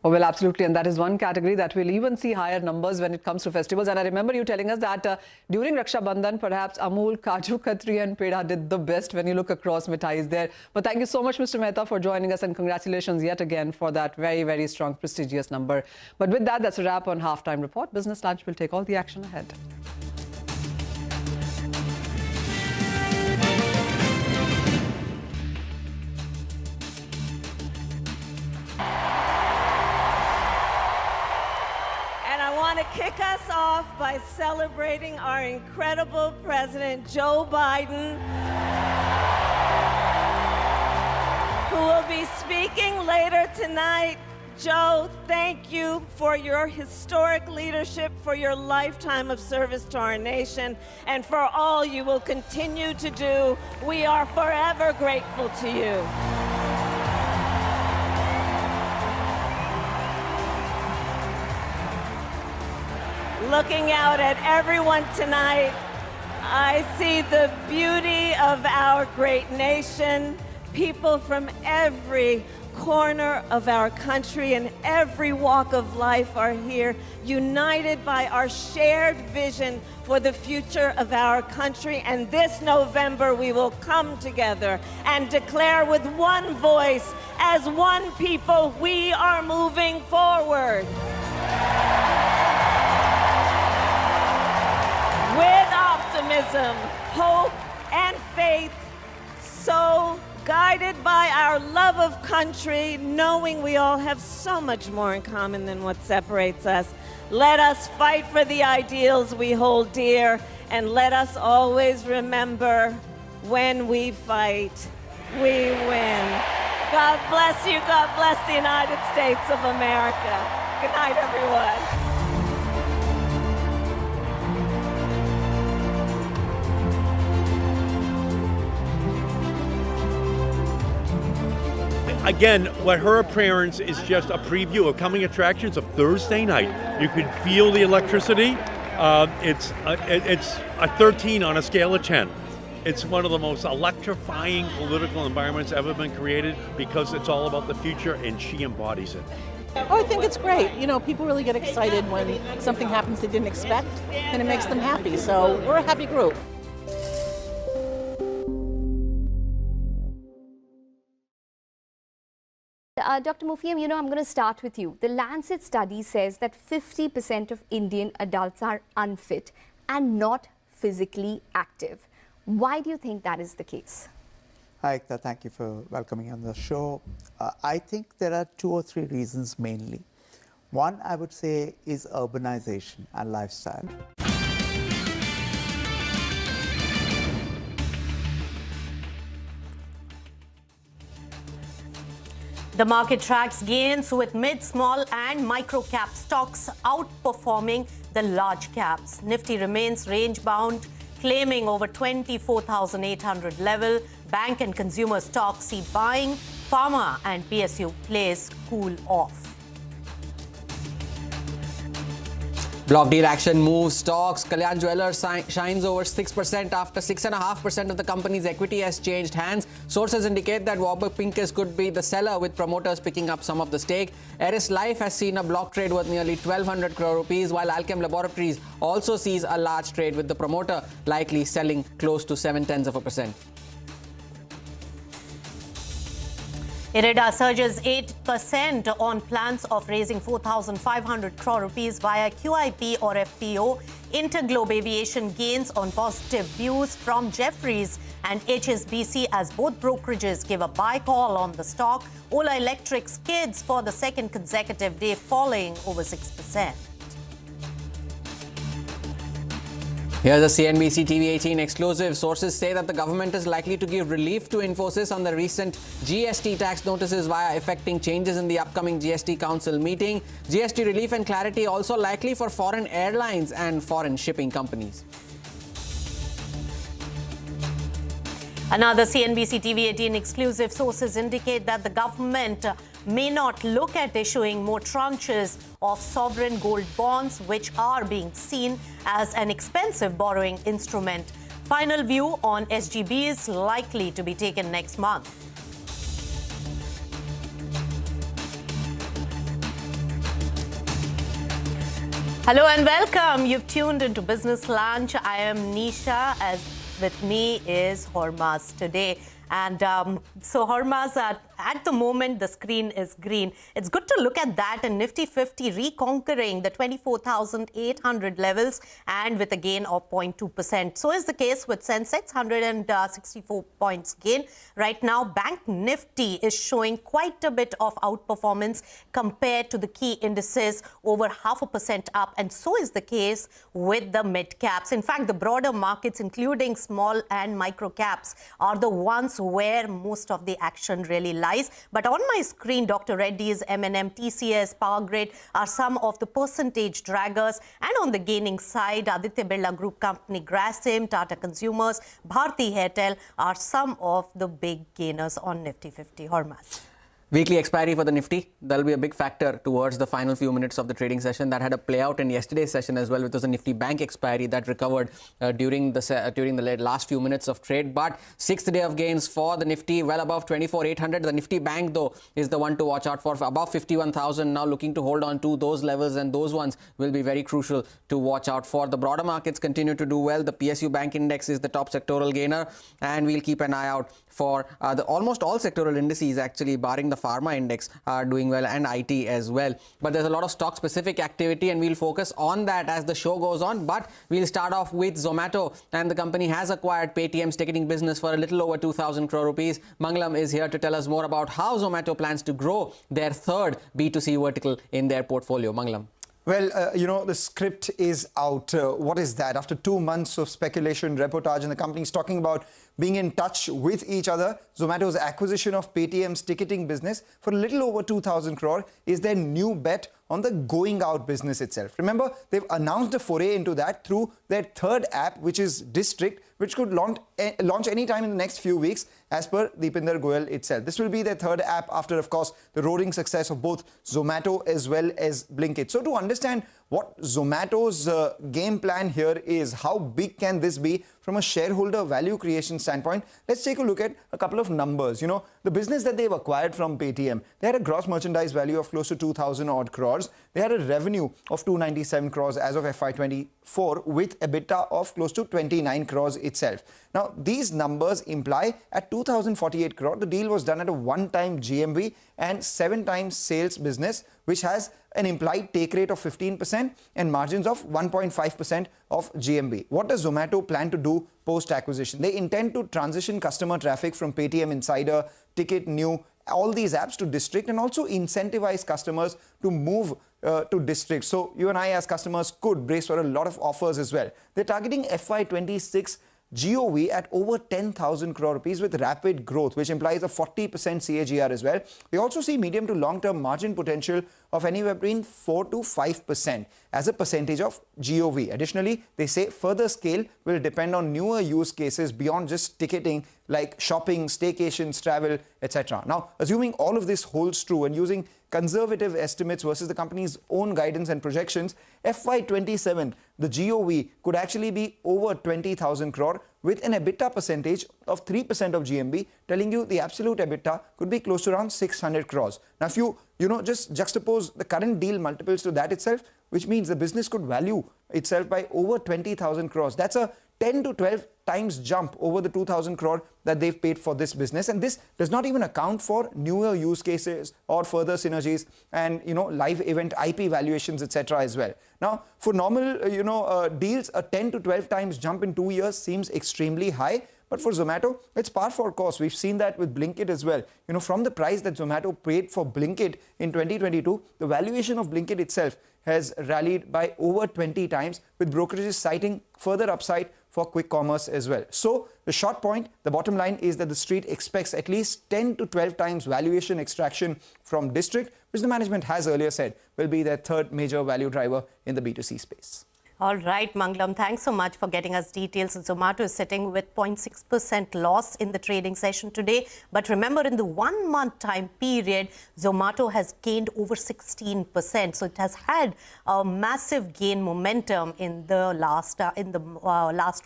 Oh, well, absolutely. And that is one category that will even see higher numbers when it comes to festivals. And I remember you telling us that during Raksha Bandhan, perhaps Amul, Kaju Katri and Peda did the best when you look across mithais there. But thank you so much, Mr. Mehta, for joining us, and congratulations yet again for that very, very strong, prestigious number. But with that, that's a wrap on Halftime Report. Business Lunch will take all the action ahead. Kick us off by celebrating our incredible President Joe Biden, who will be speaking later tonight. Joe, thank you for your historic leadership, for your lifetime of service to our nation, and for all you will continue to do. We are forever grateful to you. Looking out at everyone tonight, I see the beauty of our great nation. People from every corner of our country and every walk of life are here, united by our shared vision for the future of our country. And this November, we will come together and declare with one voice, as one people, we are moving forward. With optimism, hope, and faith, so guided by our love of country, knowing we all have so much more in common than what separates us. Let us fight for the ideals we hold dear, and let us always remember, when we fight, we win. God bless you. God bless the United States of America. Good night, everyone. Again, what her appearance is just a preview of coming attractions of Thursday night. You could feel the electricity. It's a 13 on a scale of 10. It's one of the most electrifying political environments ever been created because it's all about the future, and she embodies it. Oh, I think it's great. You know, people really get excited when something happens they didn't expect, and it makes them happy. So we're a happy group. Dr. Mufiam, you know, I'm going to start with you. The Lancet study says that 50% of Indian adults are unfit and not physically active. Why do you think that is the case? Hi, Ekta. Thank you for welcoming me on the show. I think there are 2 or 3 reasons mainly. One, I would say, is urbanization and lifestyle. The market tracks gains with mid, small and micro cap stocks outperforming the large caps. Nifty remains range bound, claiming over 24,800 level. Bank and consumer stocks see buying. Pharma and PSU plays cool off. Block deal action moves stocks. Kalyan Jewellers shines over 6% after 6.5% of the company's equity has changed hands. Sources indicate that Warburg Pincus could be the seller, with promoters picking up some of the stake. Eris Life has seen a block trade worth nearly 1,200 crore rupees, while Alchem Laboratories also sees a large trade, with the promoter likely selling close to 0.7%. Irida surges 8% on plans of raising 4,500 crore rupees via QIP or FPO. Interglobe Aviation gains on positive views from Jefferies and HSBC as both brokerages give a buy call on the stock. Ola Electric skids for the second consecutive day, falling over 6%. Here's a CNBC TV18 exclusive. Sources say that the government is likely to give relief to Infosys on the recent GST tax notices via effecting changes in the upcoming GST Council meeting. GST relief and clarity also likely for foreign airlines and foreign shipping companies. Another CNBC TV18 exclusive. Sources indicate that the government may not look at issuing more tranches of sovereign gold bonds, which are being seen as an expensive borrowing instrument. Final view on SGB is likely to be taken next month. Hello and welcome. You've tuned into Business Lunch. I am Nisha, as with me is Hormaz today. And so Hormaz, at the moment, the screen is green. It's good to look at that, and Nifty 50 reconquering the 24,800 levels and with a gain of 0.2%. So is the case with Sensex, 164 points gain. Right now, Bank Nifty is showing quite a bit of outperformance compared to the key indices, over 0.5% up. And so is the case with the mid caps. In fact, the broader markets, including small and micro caps, are the ones where most of the action really lies. But on my screen, Dr. Reddy's, M&M, TCS, Power Grid are some of the percentage draggers. And on the gaining side, Aditya Birla Group company Grasim, Tata Consumers, Bharti Airtel are some of the big gainers on Nifty 50. Hormaz. Weekly expiry for the Nifty, that'll be a big factor towards the final few minutes of the trading session. That had a play out in yesterday's session as well, which was a Nifty bank expiry that recovered during the last few minutes of trade. But sixth day of gains for the Nifty, well above 24,800. The Nifty bank, though, is the one to watch out for above 51,000. Now looking to hold on to those levels, and those ones will be very crucial to watch out for. The broader markets continue to do well. The PSU Bank Index is the top sectoral gainer, and we'll keep an eye out for almost all sectoral indices, actually, barring the pharma index, are doing well, and IT as well. But there's a lot of stock specific activity, and we'll focus on that as the show goes on. But we'll start off with Zomato, and the company has acquired Paytm's ticketing business for a little over 2,000 crore rupees. Mangalam is here to tell us more about how Zomato plans to grow their third B2C vertical in their portfolio. Mangalam. Well, the script is out. What is that? After 2 months of speculation, reportage, and the company is talking about being in touch with each other, Zomato's acquisition of Paytm's ticketing business for a little over 2,000 crore is their new bet on the going out business itself. Remember, they've announced a foray into that through their third app, which is District, which could launch anytime in the next few weeks, as per Deepinder Goyal itself. This will be their third app after, of course, the roaring success of both Zomato as well as Blinkit. So to understand what Zomato's game plan here is, how big can this be from a shareholder value creation standpoint, let's take a look at a couple of numbers. The business that they've acquired from Paytm, they had a gross merchandise value of close to 2,000 odd crores. They had a revenue of 297 crores as of FY24 with EBITDA of close to 29 crores itself. Now, these numbers imply at 2,048 crore, the deal was done at a one-time GMV and 7 times sales business, which has an implied take rate of 15% and margins of 1.5% of GMV. What does Zomato plan to do post-acquisition? They intend to transition customer traffic from Paytm Insider, Ticket New, all these apps to District, and also incentivize customers to move to District. So you and I as customers could brace for a lot of offers as well. They're targeting FY26 GOV at over 10,000 crore rupees with rapid growth, which implies a 40% CAGR as well. They also see medium to long-term margin potential of anywhere between 4 to 5% as a percentage of GOV. Additionally, they say further scale will depend on newer use cases beyond just ticketing, like shopping, staycations, travel, etc. Now, assuming all of this holds true and using conservative estimates versus the company's own guidance and projections, FY27, the GOV could actually be over 20,000 crore with an EBITDA percentage of 3% of GMV, telling you the absolute EBITDA could be close to around 600 crores. Now, if you just juxtapose the current deal multiples to that itself, which means the business could value itself by over 20,000 crores. That's a 10 to 12 times jump over the 2,000 crore that they've paid for this business. And this does not even account for newer use cases or further synergies and, live event IP valuations, etc. as well. Now, for normal, deals, a 10 to 12 times jump in 2 years seems extremely high. But for Zomato, it's par for course. We've seen that with Blinkit as well. From the price that Zomato paid for Blinkit in 2022, the valuation of Blinkit itself has rallied by over 20 times, with brokerages citing further upside for quick commerce as well. So the short point, the bottom line is that the street expects at least 10 to 12 times valuation extraction from District, which the management has earlier said will be their third major value driver in the B2C space. All right, Mangalam, thanks so much for getting us details. Zomato is sitting with 0.6% loss in the trading session today. But remember, in the 1 month time period, Zomato has gained over 16%. So it has had a massive gain momentum in the last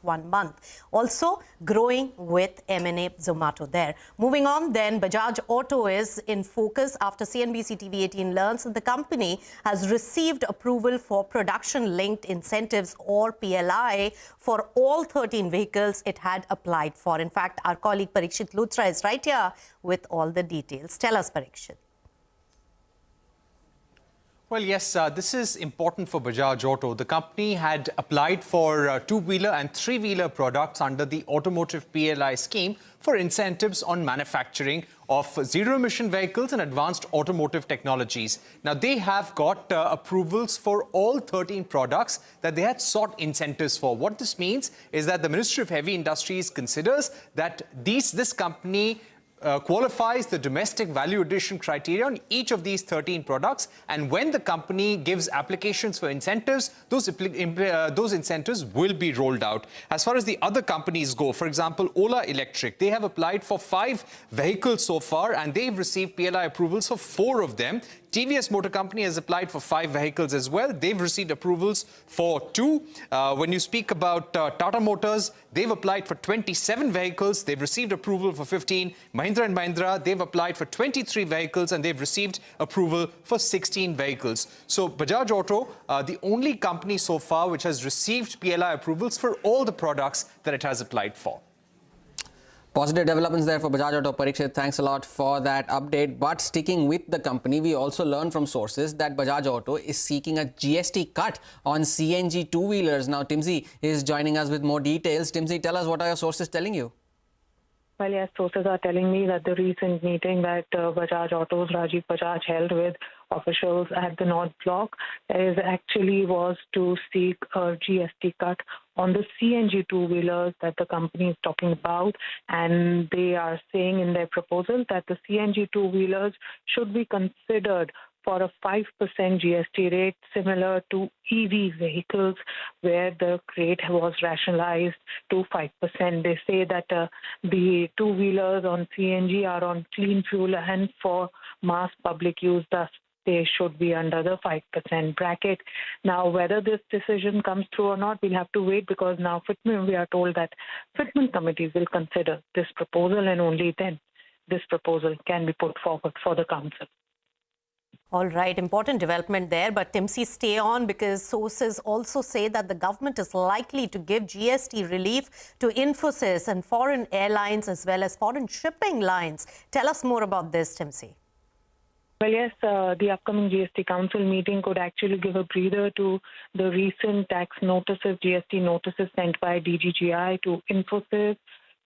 1 month. Also growing with M&A Zomato there. Moving on then, Bajaj Auto is in focus after CNBC TV18 learns that the company has received approval for production-linked incentives or PLI for all 13 vehicles it had applied for. In fact, our colleague Parikshit Luthra is right here with all the details. Tell us, Parikshit. Well, yes, this is important for Bajaj Auto. The company had applied for two-wheeler and three-wheeler products under the Automotive PLI scheme for incentives on manufacturing of zero-emission vehicles and advanced automotive technologies. Now, they have got approvals for all 13 products that they had sought incentives for. What this means is that the Ministry of Heavy Industries considers that this company qualifies the domestic value addition criteria on each of these 13 products, and when the company gives applications for incentives, those incentives will be rolled out. As far as the other companies go, for example, Ola Electric, they have applied for 5 vehicles so far, and they've received PLI approvals for 4 of them. TVS Motor Company has applied for 5 vehicles as well. They've received approvals for 2. When you speak about Tata Motors, they've applied for 27 vehicles. They've received approval for 15. Mahindra & Mahindra, they've applied for 23 vehicles and they've received approval for 16 vehicles. So Bajaj Auto, the only company so far which has received PLI approvals for all the products that it has applied for. Positive developments there for Bajaj Auto. Parikshit, thanks a lot for that update. But sticking with the company, we also learned from sources that Bajaj Auto is seeking a GST cut on CNG two-wheelers. Now, Timsy is joining us with more details. Timsy, tell us, what are your sources telling you? Well, yes, sources are telling me that the recent meeting that Bajaj Auto's Rajiv Bajaj held with officials at the North Block was to seek a GST cut on the CNG two-wheelers that the company is talking about. And they are saying in their proposal that the CNG two-wheelers should be considered for a 5% GST rate similar to EV vehicles, where the rate was rationalized to 5%. They say that the two-wheelers on CNG are on clean fuel and for mass public use, thus they should be under the 5% bracket. Now, whether this decision comes through or not, we'll have to wait, because now we are told that Fitment committees will consider this proposal, and only then this proposal can be put forward for the council. All right, important development there. But Timsy, stay on, because sources also say that the government is likely to give GST relief to Infosys and foreign airlines as well as foreign shipping lines. Tell us more about this, Timsy. Well, yes, the upcoming GST Council meeting could actually give a breather to the recent tax notices, GST notices sent by DGGI to Infosys,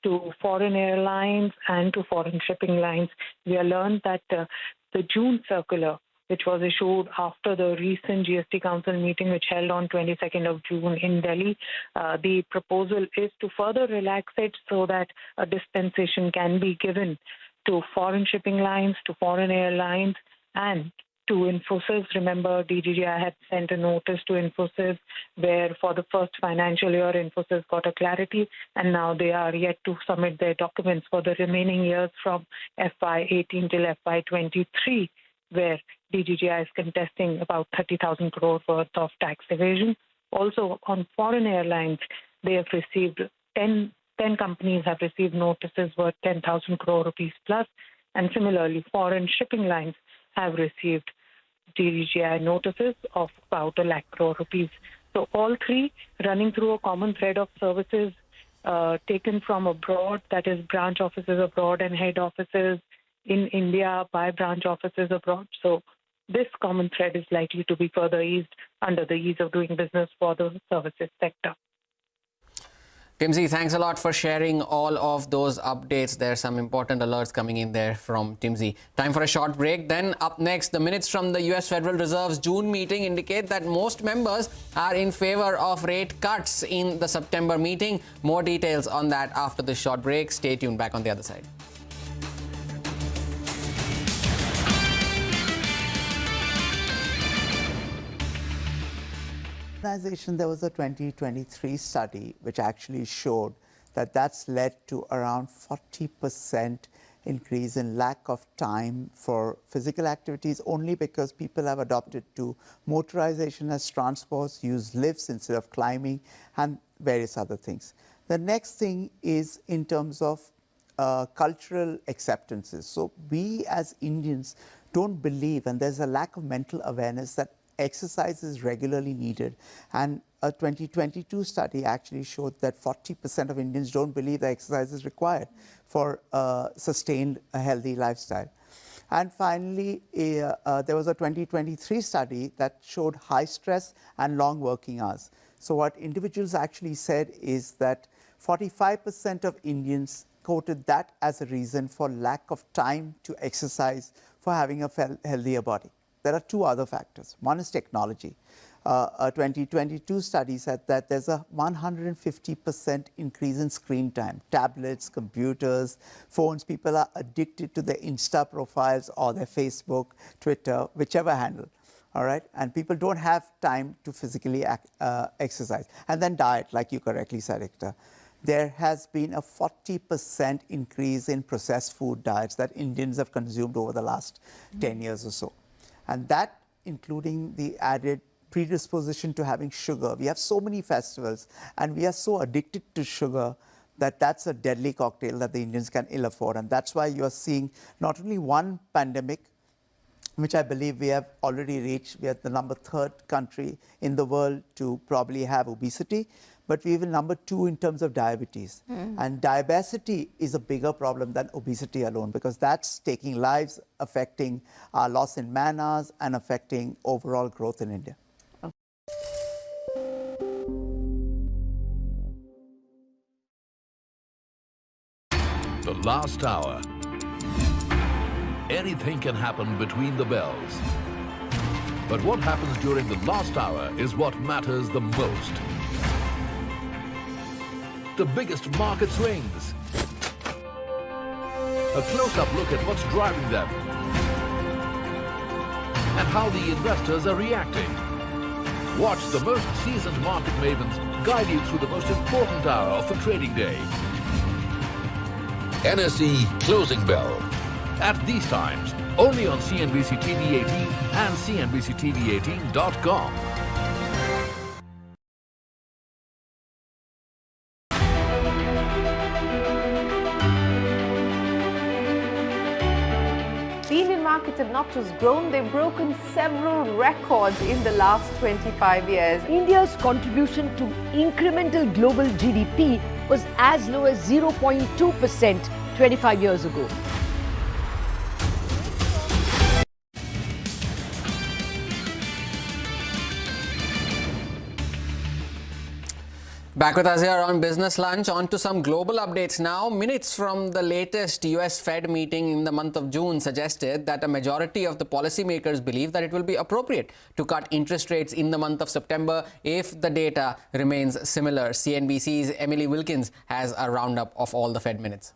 to foreign airlines and to foreign shipping lines. We have learned that the June circular, which was issued after the recent GST Council meeting, which held on 22nd of June in Delhi, the proposal is to further relax it so that a dispensation can be given to foreign shipping lines, to foreign airlines, and to Infosys. Remember, DGGI had sent a notice to Infosys where for the first financial year, Infosys got a clarity, and now they are yet to submit their documents for the remaining years from FY18 till FY23, where DGGI is contesting about 30,000 crore worth of tax evasion. Also, on foreign airlines, they have received 10 companies have received notices worth 10,000 crore rupees plus, and similarly, foreign shipping lines have received DGGI notices of about 1 lakh crore rupees. So all three running through a common thread of services taken from abroad, that is branch offices abroad and head offices in India by branch offices abroad. So this common thread is likely to be further eased under the ease of doing business for the services sector. Timsy, thanks a lot for sharing all of those updates. There are some important alerts coming in there from Timsy. Time for a short break. Then up next, the minutes from the US Federal Reserve's June meeting indicate that most members are in favor of rate cuts in the September meeting. More details on that after this short break. Stay tuned. Back on the other side. There was a 2023 study which actually showed that that's led to around 40% increase in lack of time for physical activities, only because people have adopted to motorization as transports, use lifts instead of climbing, and various other things. The next thing is in terms of cultural acceptances. So we as Indians don't believe, and there's a lack of mental awareness that exercise is regularly needed, and a 2022 study actually showed that 40% of Indians don't believe that exercise is required for sustained a healthy lifestyle. And finally, there was a 2023 study that showed high stress and long working hours. So what individuals actually said is that 45% of Indians quoted that as a reason for lack of time to exercise for having a healthier body. There are two other factors. One is technology. a 2022 study said that there's a 150% increase in screen time. Tablets, computers, phones, people are addicted to their Insta profiles or their Facebook, Twitter, whichever handle. All right, and people don't have time to physically exercise. And then diet, like you correctly said, Ekta. There has been a 40% increase in processed food diets that Indians have consumed over the last 10 years or so. And that, including the added predisposition to having sugar. We have so many festivals and we are so addicted to sugar that that's a deadly cocktail that the Indians can ill afford. And that's why you're seeing not only one pandemic, which I believe we have already reached. We are the number 3rd country in the world to probably have obesity, but we're even number 2 in terms of diabetes. And diabesity is a bigger problem than obesity alone, because that's taking lives, affecting our loss in man hours and affecting overall growth in India. The last hour. Anything can happen between the bells. But what happens during the last hour is what matters the most. The biggest market swings. A close-up look at what's driving them. And how the investors are reacting. Watch the most seasoned market mavens guide you through the most important hour of the trading day. NSE Closing Bell. At these times, only on CNBC TV18 and CNBCTV18.com. The Indian markets have not just grown, they've broken several records in the last 25 years. India's contribution to incremental global GDP was as low as 0.2% 25 years ago. Back with us here on Business Lunch. On to some global updates now. Minutes from the latest US Fed meeting in the month of June suggested that a majority of the policymakers believe that it will be appropriate to cut interest rates in the month of September if the data remains similar. CNBC's Emily Wilkins has a roundup of all the Fed minutes.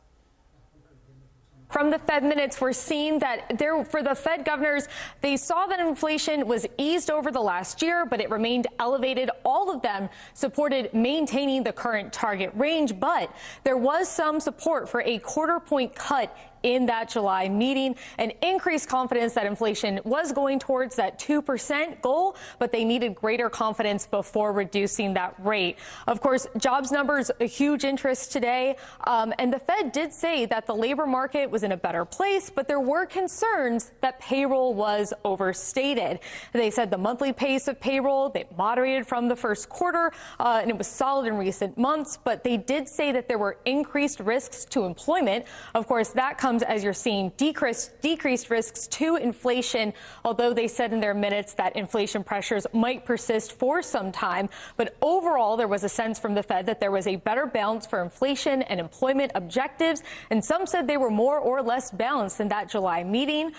From the Fed minutes, we're seeing that for the Fed governors, they saw that inflation was eased over the last year, but it remained elevated. All of them supported maintaining the current target range, but there was some support for a quarter-point cut in that July meeting, and increased confidence that inflation was going towards that 2% goal, but they needed greater confidence before reducing that rate. Of course, jobs numbers, a huge interest today, and the Fed did say that the labor market was in a better place, but there were concerns that payroll was overstated. They said the monthly pace of payroll, they moderated from the first quarter, and it was solid in recent months, but they did say that there were increased risks to employment. Of course, that comes as you're seeing decreased risks to inflation, although they said in their minutes that inflation pressures might persist for some time. But overall, there was a sense from the Fed that there was a better balance for inflation and employment objectives, and some said they were more or less balanced in that July meeting.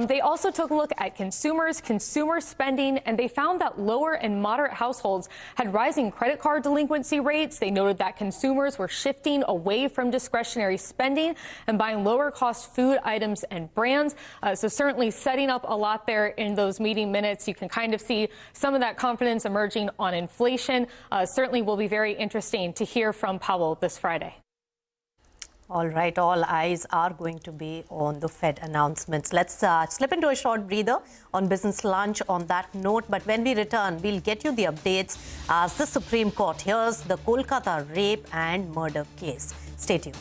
They also took a look at consumer spending, and they found that lower and moderate households had rising credit card delinquency rates. They noted that consumers were shifting away from discretionary spending and buying lower cost food items and brands. So certainly setting up a lot there in those meeting minutes. You can kind of see some of that confidence emerging on inflation. Certainly will be very interesting to hear from Powell this Friday. All right, all eyes are going to be on the Fed announcements. Let's slip into a short breather on Business Lunch on that note. But when we return, we'll get you the updates as the Supreme Court hears the Kolkata rape and murder case. Stay tuned.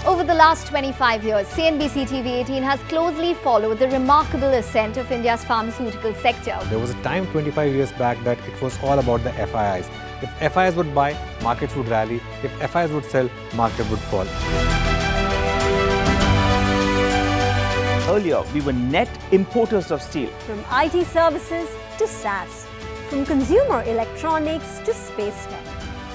Over the last 25 years, CNBC TV18 has closely followed the remarkable ascent of India's pharmaceutical sector. There was a time 25 years back that it was all about the FIIs. If FIs would buy, markets would rally. If FIs would sell, market would fall. Earlier, we were net importers of steel. From IT services to SaaS, from consumer electronics to space tech,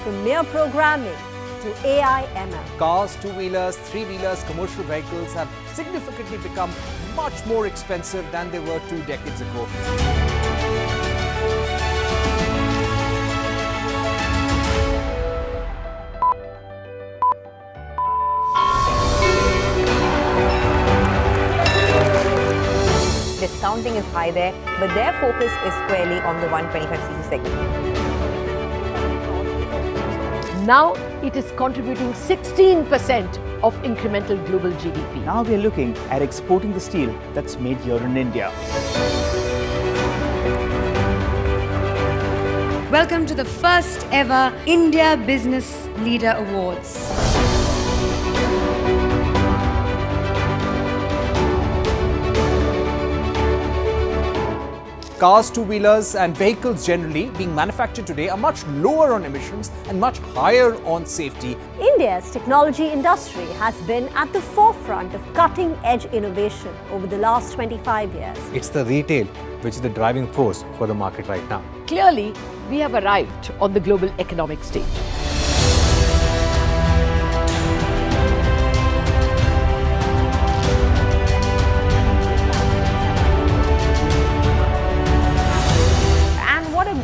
from mere programming to AI ML. Cars, two-wheelers, three-wheelers, commercial vehicles have significantly become much more expensive than they were 2 decades ago. Discounting is high there, but their focus is squarely on the 125cc segment. Now it is contributing 16% of incremental global GDP. Now we are looking at exporting the steel that's made here in India. Welcome to the first ever India Business Leader Awards. Cars, two-wheelers and vehicles generally being manufactured today are much lower on emissions and much higher on safety. India's technology industry has been at the forefront of cutting-edge innovation over the last 25 years. It's the retail which is the driving force for the market right now. Clearly, we have arrived on the global economic stage.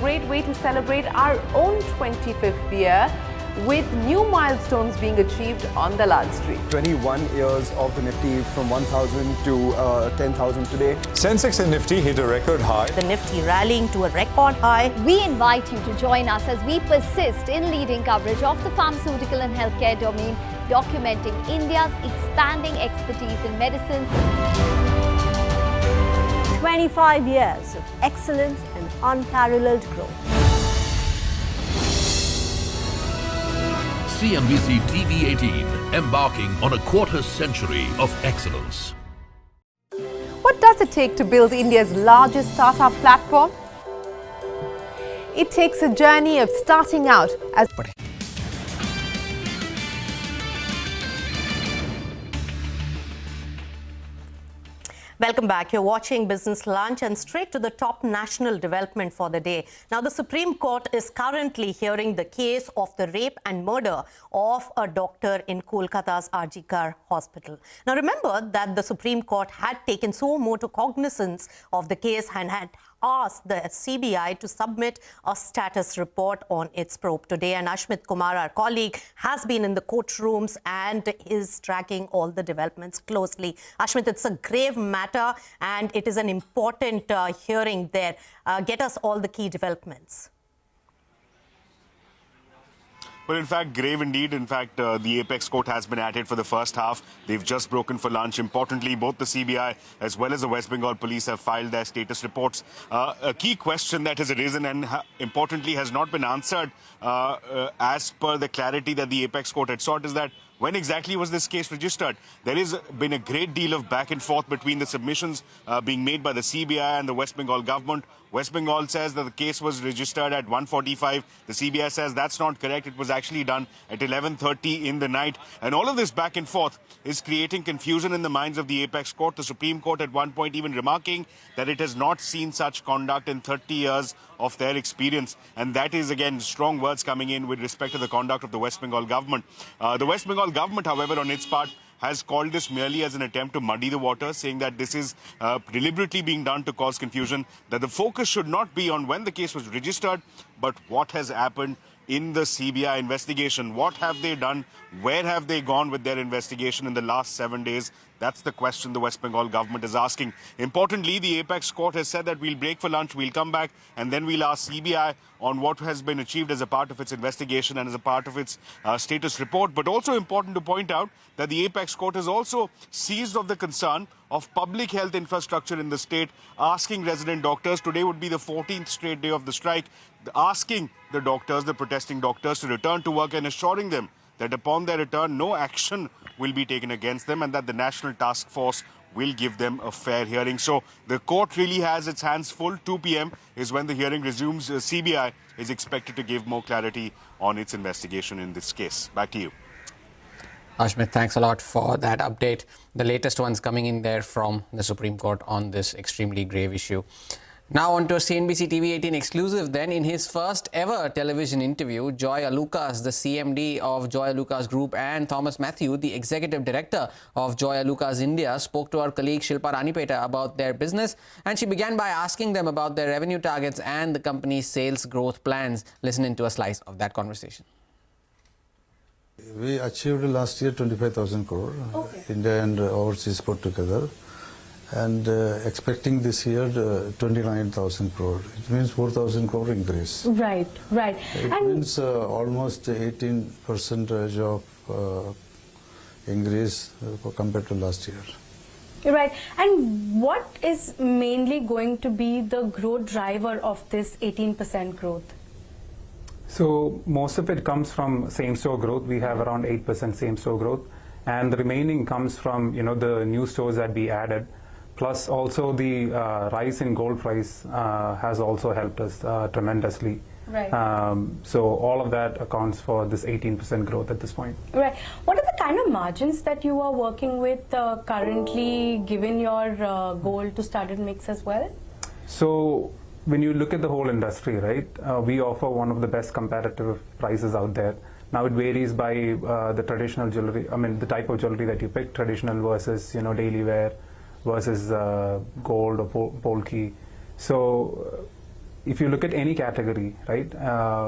Great way to celebrate our own 25th year with new milestones being achieved on the Lal Street. 21 years of the Nifty from 1,000 to 10,000 today. Sensex and Nifty hit a record high. The Nifty rallying to a record high. We invite you to join us as we persist in leading coverage of the pharmaceutical and healthcare domain, documenting India's expanding expertise in medicines. 25 years of excellence and unparalleled growth. CNBC TV18, embarking on a quarter century of excellence. What does it take to build India's largest startup platform? It takes a journey of starting out as Welcome back. You're watching Business Lunch and straight to the top national development for the day. Now, the Supreme Court is currently hearing the case of the rape and murder of a doctor in Kolkata's RG Kar Hospital. Now, remember that the Supreme Court had taken suo motu cognizance of the case and had asked the CBI to submit a status report on its probe today. And Ashmit Kumar, our colleague, has been in the courtrooms and is tracking all the developments closely. Ashmit, it's a grave matter and it is an important hearing there. Get us all the key developments. Well, in fact, grave indeed. In fact, the Apex Court has been at it for the first half. They've just broken for lunch. Importantly, both the CBI as well as the West Bengal police have filed their status reports. A key question that has arisen and importantly has not been answered as per the clarity that the Apex Court had sought is that when exactly was this case registered? There has been a great deal of back and forth between the submissions being made by the CBI and the West Bengal government. West Bengal says that the case was registered at 1:45. The CBI says that's not correct. It was actually done at 11:30 in the night. And all of this back and forth is creating confusion in the minds of the Apex Court. The Supreme Court at one point even remarking that it has not seen such conduct in 30 years of their experience. And that is, again, strong words coming in with respect to the conduct of the West Bengal government. The West Bengal government, however, on its part, has called this merely as an attempt to muddy the water, saying that this is deliberately being done to cause confusion, that the focus should not be on when the case was registered, but what has happened in the CBI investigation. What have they done? Where have they gone with their investigation in the last 7 days? That's the question the West Bengal government is asking. Importantly, the Apex Court has said that we'll break for lunch, we'll come back, and then we'll ask CBI on what has been achieved as a part of its investigation and as a part of its status report. But also important to point out that the Apex Court has also seized of the concern of public health infrastructure in the state, asking resident doctors, today would be the 14th straight day of the strike, asking the doctors, the protesting doctors, to return to work and assuring them that upon their return, no action will be taken against them and that the National Task Force will give them a fair hearing. So the court really has its hands full. 2 p.m. is when the hearing resumes. CBI is expected to give more clarity on its investigation in this case. Back to you. Ashmit, thanks a lot for that update. The latest ones coming in there from the Supreme Court on this extremely grave issue. Now on to a CNBC TV18 exclusive then. In his first ever television interview, Joy Alucas, the CMD of Joy Alucas Group, and Thomas Matthew, the Executive Director of Joy Alucas India, spoke to our colleague Shilpa Ranipeta about their business, and she began by asking them about their revenue targets and the company's sales growth plans. Listen into a slice of that conversation. We achieved last year 25,000 crore, India and overseas put together. And expecting this year 29,000 crore. It means 4,000 crore increase. Right. It means almost 18% of increase compared to last year. Right. And what is mainly going to be the growth driver of this 18% growth? So most of it comes from same-store growth. We have around 8% same-store growth, and the remaining comes from the new stores that we added. Plus also the rise in gold price has also helped us tremendously. Right. So all of that accounts for this 18% growth at this point. Right. What are the kind of margins that you are working with currently, given your gold to studded mix as well? So when you look at the whole industry, right, we offer one of the best competitive prices out there. Now it varies by the traditional jewelry, the type of jewelry that you pick, traditional versus daily wear, versus gold or polki. So if you look at any category, right,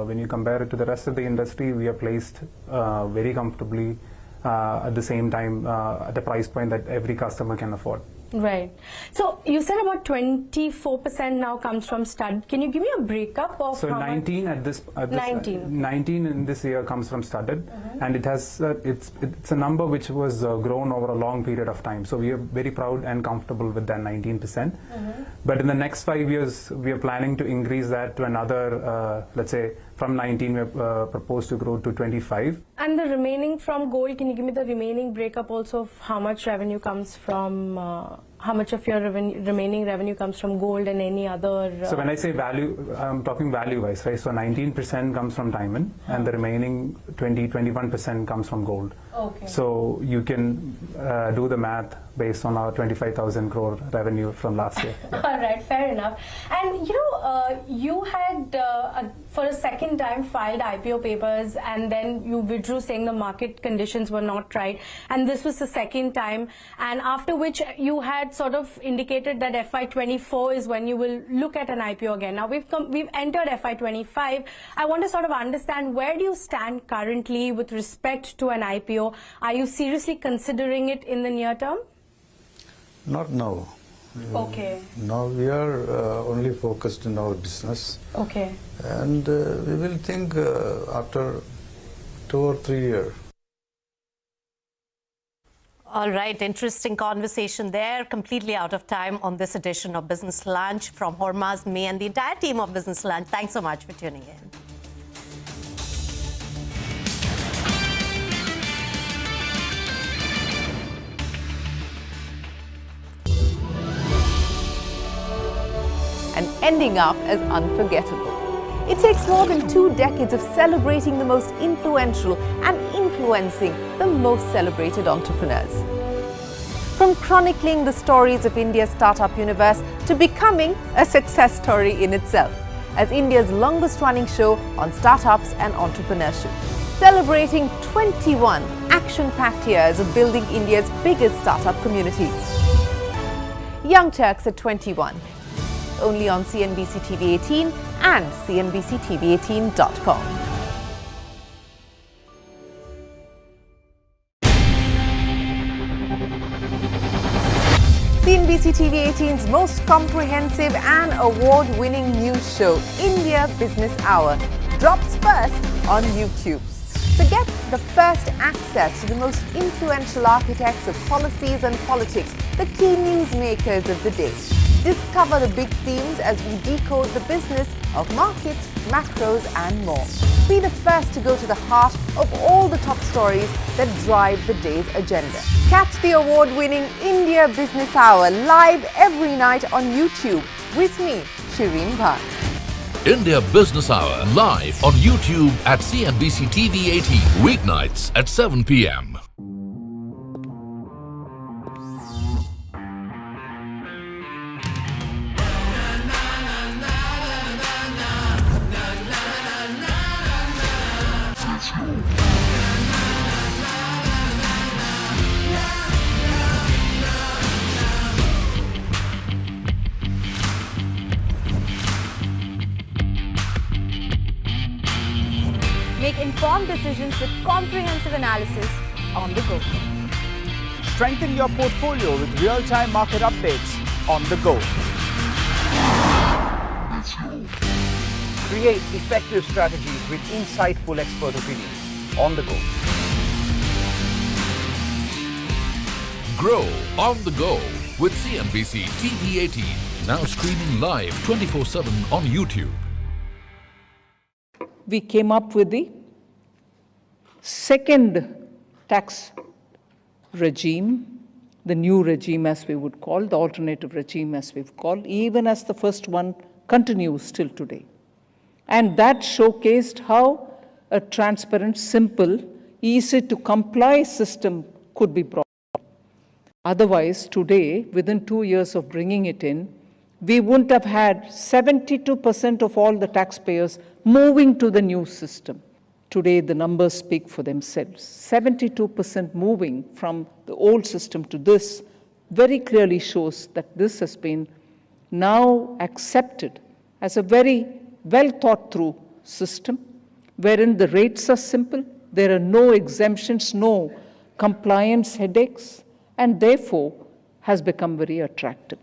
when you compare it to the rest of the industry, we are placed very comfortably at the same time at a price point that every customer can afford. Right. So you said about 24% now comes from stud. Can you give me a breakup of so how 19 much? at this 19 in this year comes from studded, and it has it's a number which was grown over a long period of time. So we are very proud and comfortable with that 19%. But in the next 5 years, we are planning to increase that to another, let's say, from 19 we proposed to grow to 25. And the remaining from gold, can you give me the remaining breakup also of how much revenue comes from, how much of your remaining revenue comes from gold and any other? So when I say value, I'm talking value-wise, right? So 19% comes from diamond, and the remaining 21% comes from gold. Okay. So you can do the math based on our 25,000 crore revenue from last year. Yeah. All right, fair enough. And you had for a second time filed IPO papers, and then you withdrew saying the market conditions were not right, and this was the second time, and after which you had sort of indicated that FY24 is when you will look at an IPO again. Now we've entered FY25. I want to sort of understand, where do you stand currently with respect to an IPO? Are you seriously considering it in the near term? Not now. Okay. Now we are only focused in our business. Okay. And we will think after 2 or 3 years. All right, interesting conversation there. Completely out of time on this edition of Business Lunch. From Hormaz, me and the entire team of Business Lunch, thanks so much for tuning in. And ending up as unforgettable. It takes more than 2 decades of celebrating the most influential and influencing the most celebrated entrepreneurs. From chronicling the stories of India's startup universe to becoming a success story in itself, as India's longest running show on startups and entrepreneurship, celebrating 21 action-packed years of building India's biggest startup community. Young Turks at 21. Only on CNBC TV18 and CNBCTV18.com. CNBC TV18's most comprehensive and award-winning news show, India Business Hour, drops first on YouTube. So get the first access to the most influential architects of policies and politics, the key newsmakers of the day. Discover the big themes as we decode the business of markets, macros and more. Be the first to go to the heart of all the top stories that drive the day's agenda. Catch the award-winning India Business Hour live every night on YouTube with me, Shireen Bhat. India Business Hour live on YouTube at CNBC TV18 weeknights at 7 p.m. Make informed decisions with comprehensive analysis on the go. Strengthen your portfolio with real-time market updates on the go. Create effective strategies with insightful expert opinions on the go. Grow on the go with CNBC TV18, now streaming live 24/7 on YouTube. We came up with the second tax regime, the new regime as we would call, the alternative regime as we've called, even as the first one continues till today. And that showcased how a transparent, simple, easy to comply system could be brought. Otherwise, today, within 2 years of bringing it in, we wouldn't have had 72% of all the taxpayers moving to the new system. Today, the numbers speak for themselves. 72% moving from the old system to this very clearly shows that this has been now accepted as a very well thought through system, wherein the rates are simple, there are no exemptions, no compliance headaches, and therefore has become very attractive.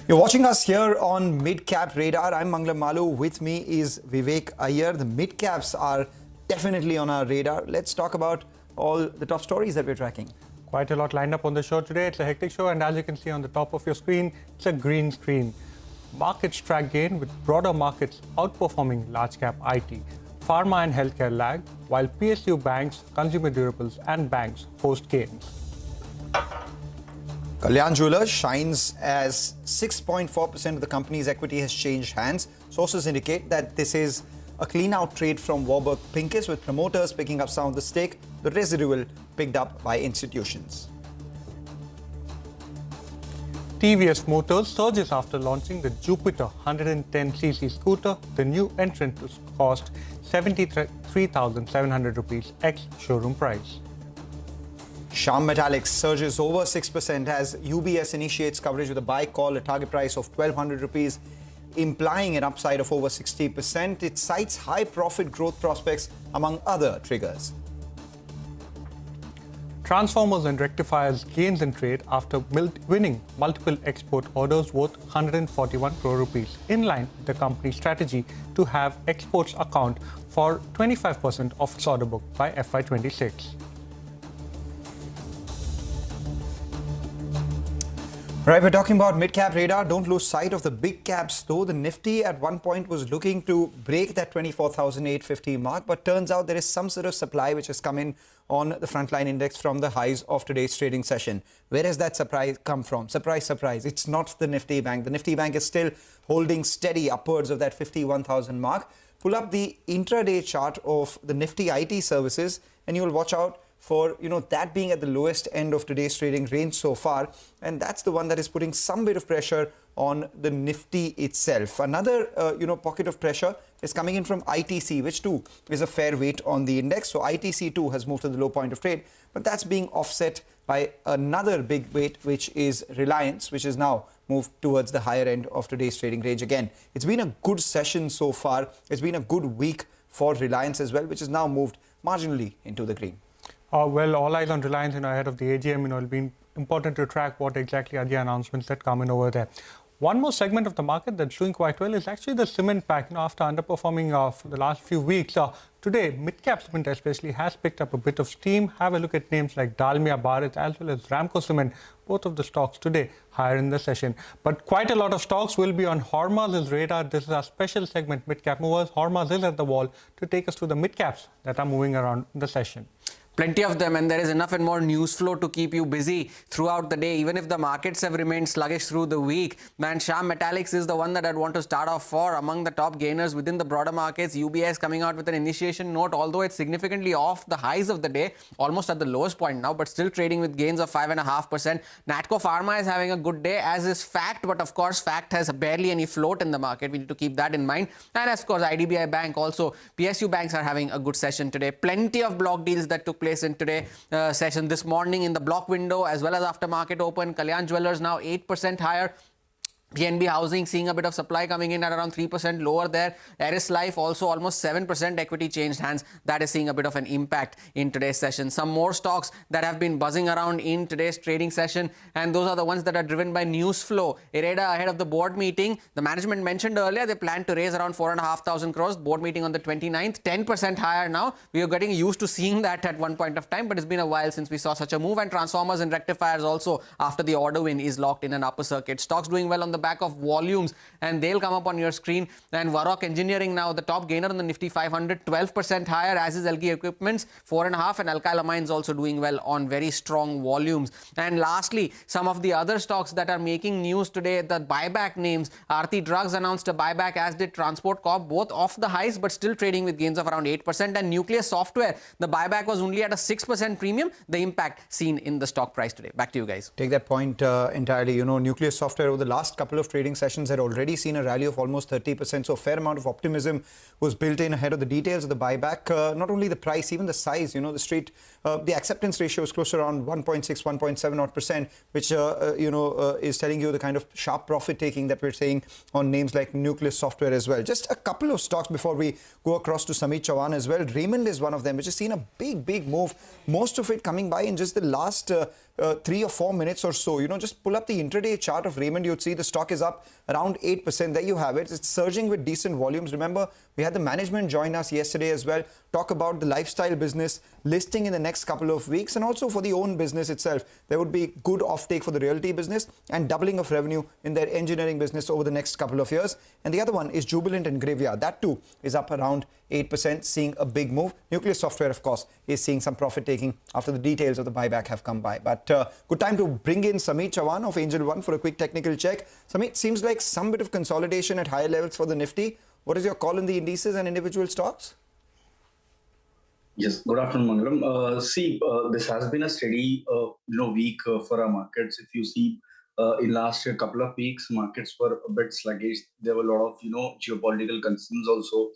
You're watching us here on Mid Cap Radar. I'm Mangla Malu. With me is Vivek Iyer. The mid caps are definitely on our radar. Let's talk about all the top stories that we're tracking. Quite a lot lined up on the show today. It's a hectic show, and as you can see on the top of your screen, it's a green screen. Markets track gain with broader markets outperforming large cap IT. Pharma and healthcare lag, while PSU banks, consumer durables, and banks post gains. Kalyan Jewellers shines as 6.4% of the company's equity has changed hands. Sources indicate that this is a clean-out trade from Warburg Pincus, with promoters picking up some of the stake, the residual picked up by institutions. TVS Motors surges after launching the Jupiter 110cc scooter. The new entrant will cost 73,700 rupees ex-showroom price. Shyam Metallics surges over 6% as UBS initiates coverage with a buy call, a target price of 1,200 rupees, implying an upside of over 60%. It cites high profit growth prospects among other triggers. Transformers and rectifiers gains in trade after winning multiple export orders worth 141 crore rupees, in line with the company's strategy to have exports account for 25% of its order book by FY26. Right, we're talking about mid-cap radar. Don't lose sight of the big caps, though. The Nifty at one point was looking to break that 24,850 mark, but turns out there is some sort of supply which has come in on the frontline index from the highs of today's trading session. Where has that surprise come from? Surprise, surprise. It's not the Nifty Bank. The Nifty Bank is still holding steady upwards of that 51,000 mark. Pull up the intraday chart of the Nifty IT services and you'll watch out for that being at the lowest end of today's trading range so far, and that's the one that is putting some bit of pressure on the Nifty itself. Another pocket of pressure is coming in from ITC, which too is a fair weight on the index. So ITC too has moved to the low point of trade, but that's being offset by another big weight, which is Reliance, which is now moved towards the higher end of today's trading range again. It's been a good session so far. It's been a good week for Reliance as well, which has now moved marginally into the green. Well, all eyes on Reliance, ahead of the AGM, it'll be important to track what exactly are the announcements that come in over there. One more segment of the market that's doing quite well is actually the cement pack. After underperforming for the last few weeks, today mid-cap cement especially has picked up a bit of steam. Have a look at names like Dalmia Bharat as well as Ramco Cement. Both of the stocks today higher in the session. But quite a lot of stocks will be on Hormaz's radar. This is our special segment, mid-cap movers. Hormaz is at the wall to take us to the mid-caps that are moving around the session. Plenty of them, and there is enough and more news flow to keep you busy throughout the day, even if the markets have remained sluggish through the week. Man, Shyam Metallics is the one that I'd want to start off for. Among the top gainers within the broader markets, UBS coming out with an initiation note, although it's significantly off the highs of the day, almost at the lowest point now, but still trading with gains of 5.5%. Natco Pharma is having a good day, as is Fact, but of course, Fact has barely any float in the market. We need to keep that in mind. And of course, IDBI Bank also. PSU banks are having a good session today. Plenty of block deals that took place in today's session this morning in the block window as well as after market open. Kalyan Jewellers now 8% higher. PNB Housing seeing a bit of supply coming in at around 3% lower there. Eris Life also almost 7% equity changed hands. That is seeing a bit of an impact in today's session. Some more stocks that have been buzzing around in today's trading session, and those are the ones that are driven by news flow. Ireda ahead of the board meeting. The management mentioned earlier they plan to raise around 4,500 crores. Board meeting on the 29th, 10% higher now. We are getting used to seeing that at one point of time, but it's been a while since we saw such a move. And transformers and rectifiers also, after the order win, is locked in an upper circuit. Stocks doing well on the back of volumes, and they'll come up on your screen. And Varroc Engineering now the top gainer on the Nifty 500, 12% higher, as is LG Equipments, 4.5%, and Alkyl Amines also doing well on very strong volumes. And lastly, some of the other stocks that are making news today, the buyback names. Aarti Drugs announced a buyback, as did Transport Corp, both off the highs but still trading with gains of around 8%. And Nucleus Software, the buyback was only at a 6% premium. The impact seen in the stock price today. Back to you guys. Take that point entirely. Nucleus Software over the last couple of trading sessions had already seen a rally of almost 30%. So a fair amount of optimism was built in ahead of the details of the buyback. Not only the price, even the size, the street, the acceptance ratio is close to around 1.6, 1.7 odd percent, which, is telling you the kind of sharp profit taking that we're seeing on names like Nucleus Software as well. Just a couple of stocks before we go across to Samit Chauhan as well. Raymond is one of them, which has seen a big move. Most of it coming by in just the last 3 or 4 minutes or so. Just pull up the intraday chart of Raymond. You'd see the stock is up around 8%. There you have it. It's surging with decent volumes. Remember, we had the management join us yesterday as well, talk about the lifestyle business listing in the next couple of weeks, and also for the own business itself. There would be good offtake for the realty business and doubling of revenue in their engineering business over the next couple of years. And the other one is Jubilant and Graveyard. That too is up around 8%, seeing a big move. Nucleus Software, of course, is seeing some profit taking after the details of the buyback have come by. But good time to bring in Samit Chauhan of Angel One for a quick technical check. Samit, seems like some bit of consolidation at higher levels for the Nifty. What is your call on the indices and individual stocks? Yes, good afternoon, Mangalam. This has been a steady, week for our markets. If you see, in last couple of weeks, markets were a bit sluggish. There were a lot of, geopolitical concerns also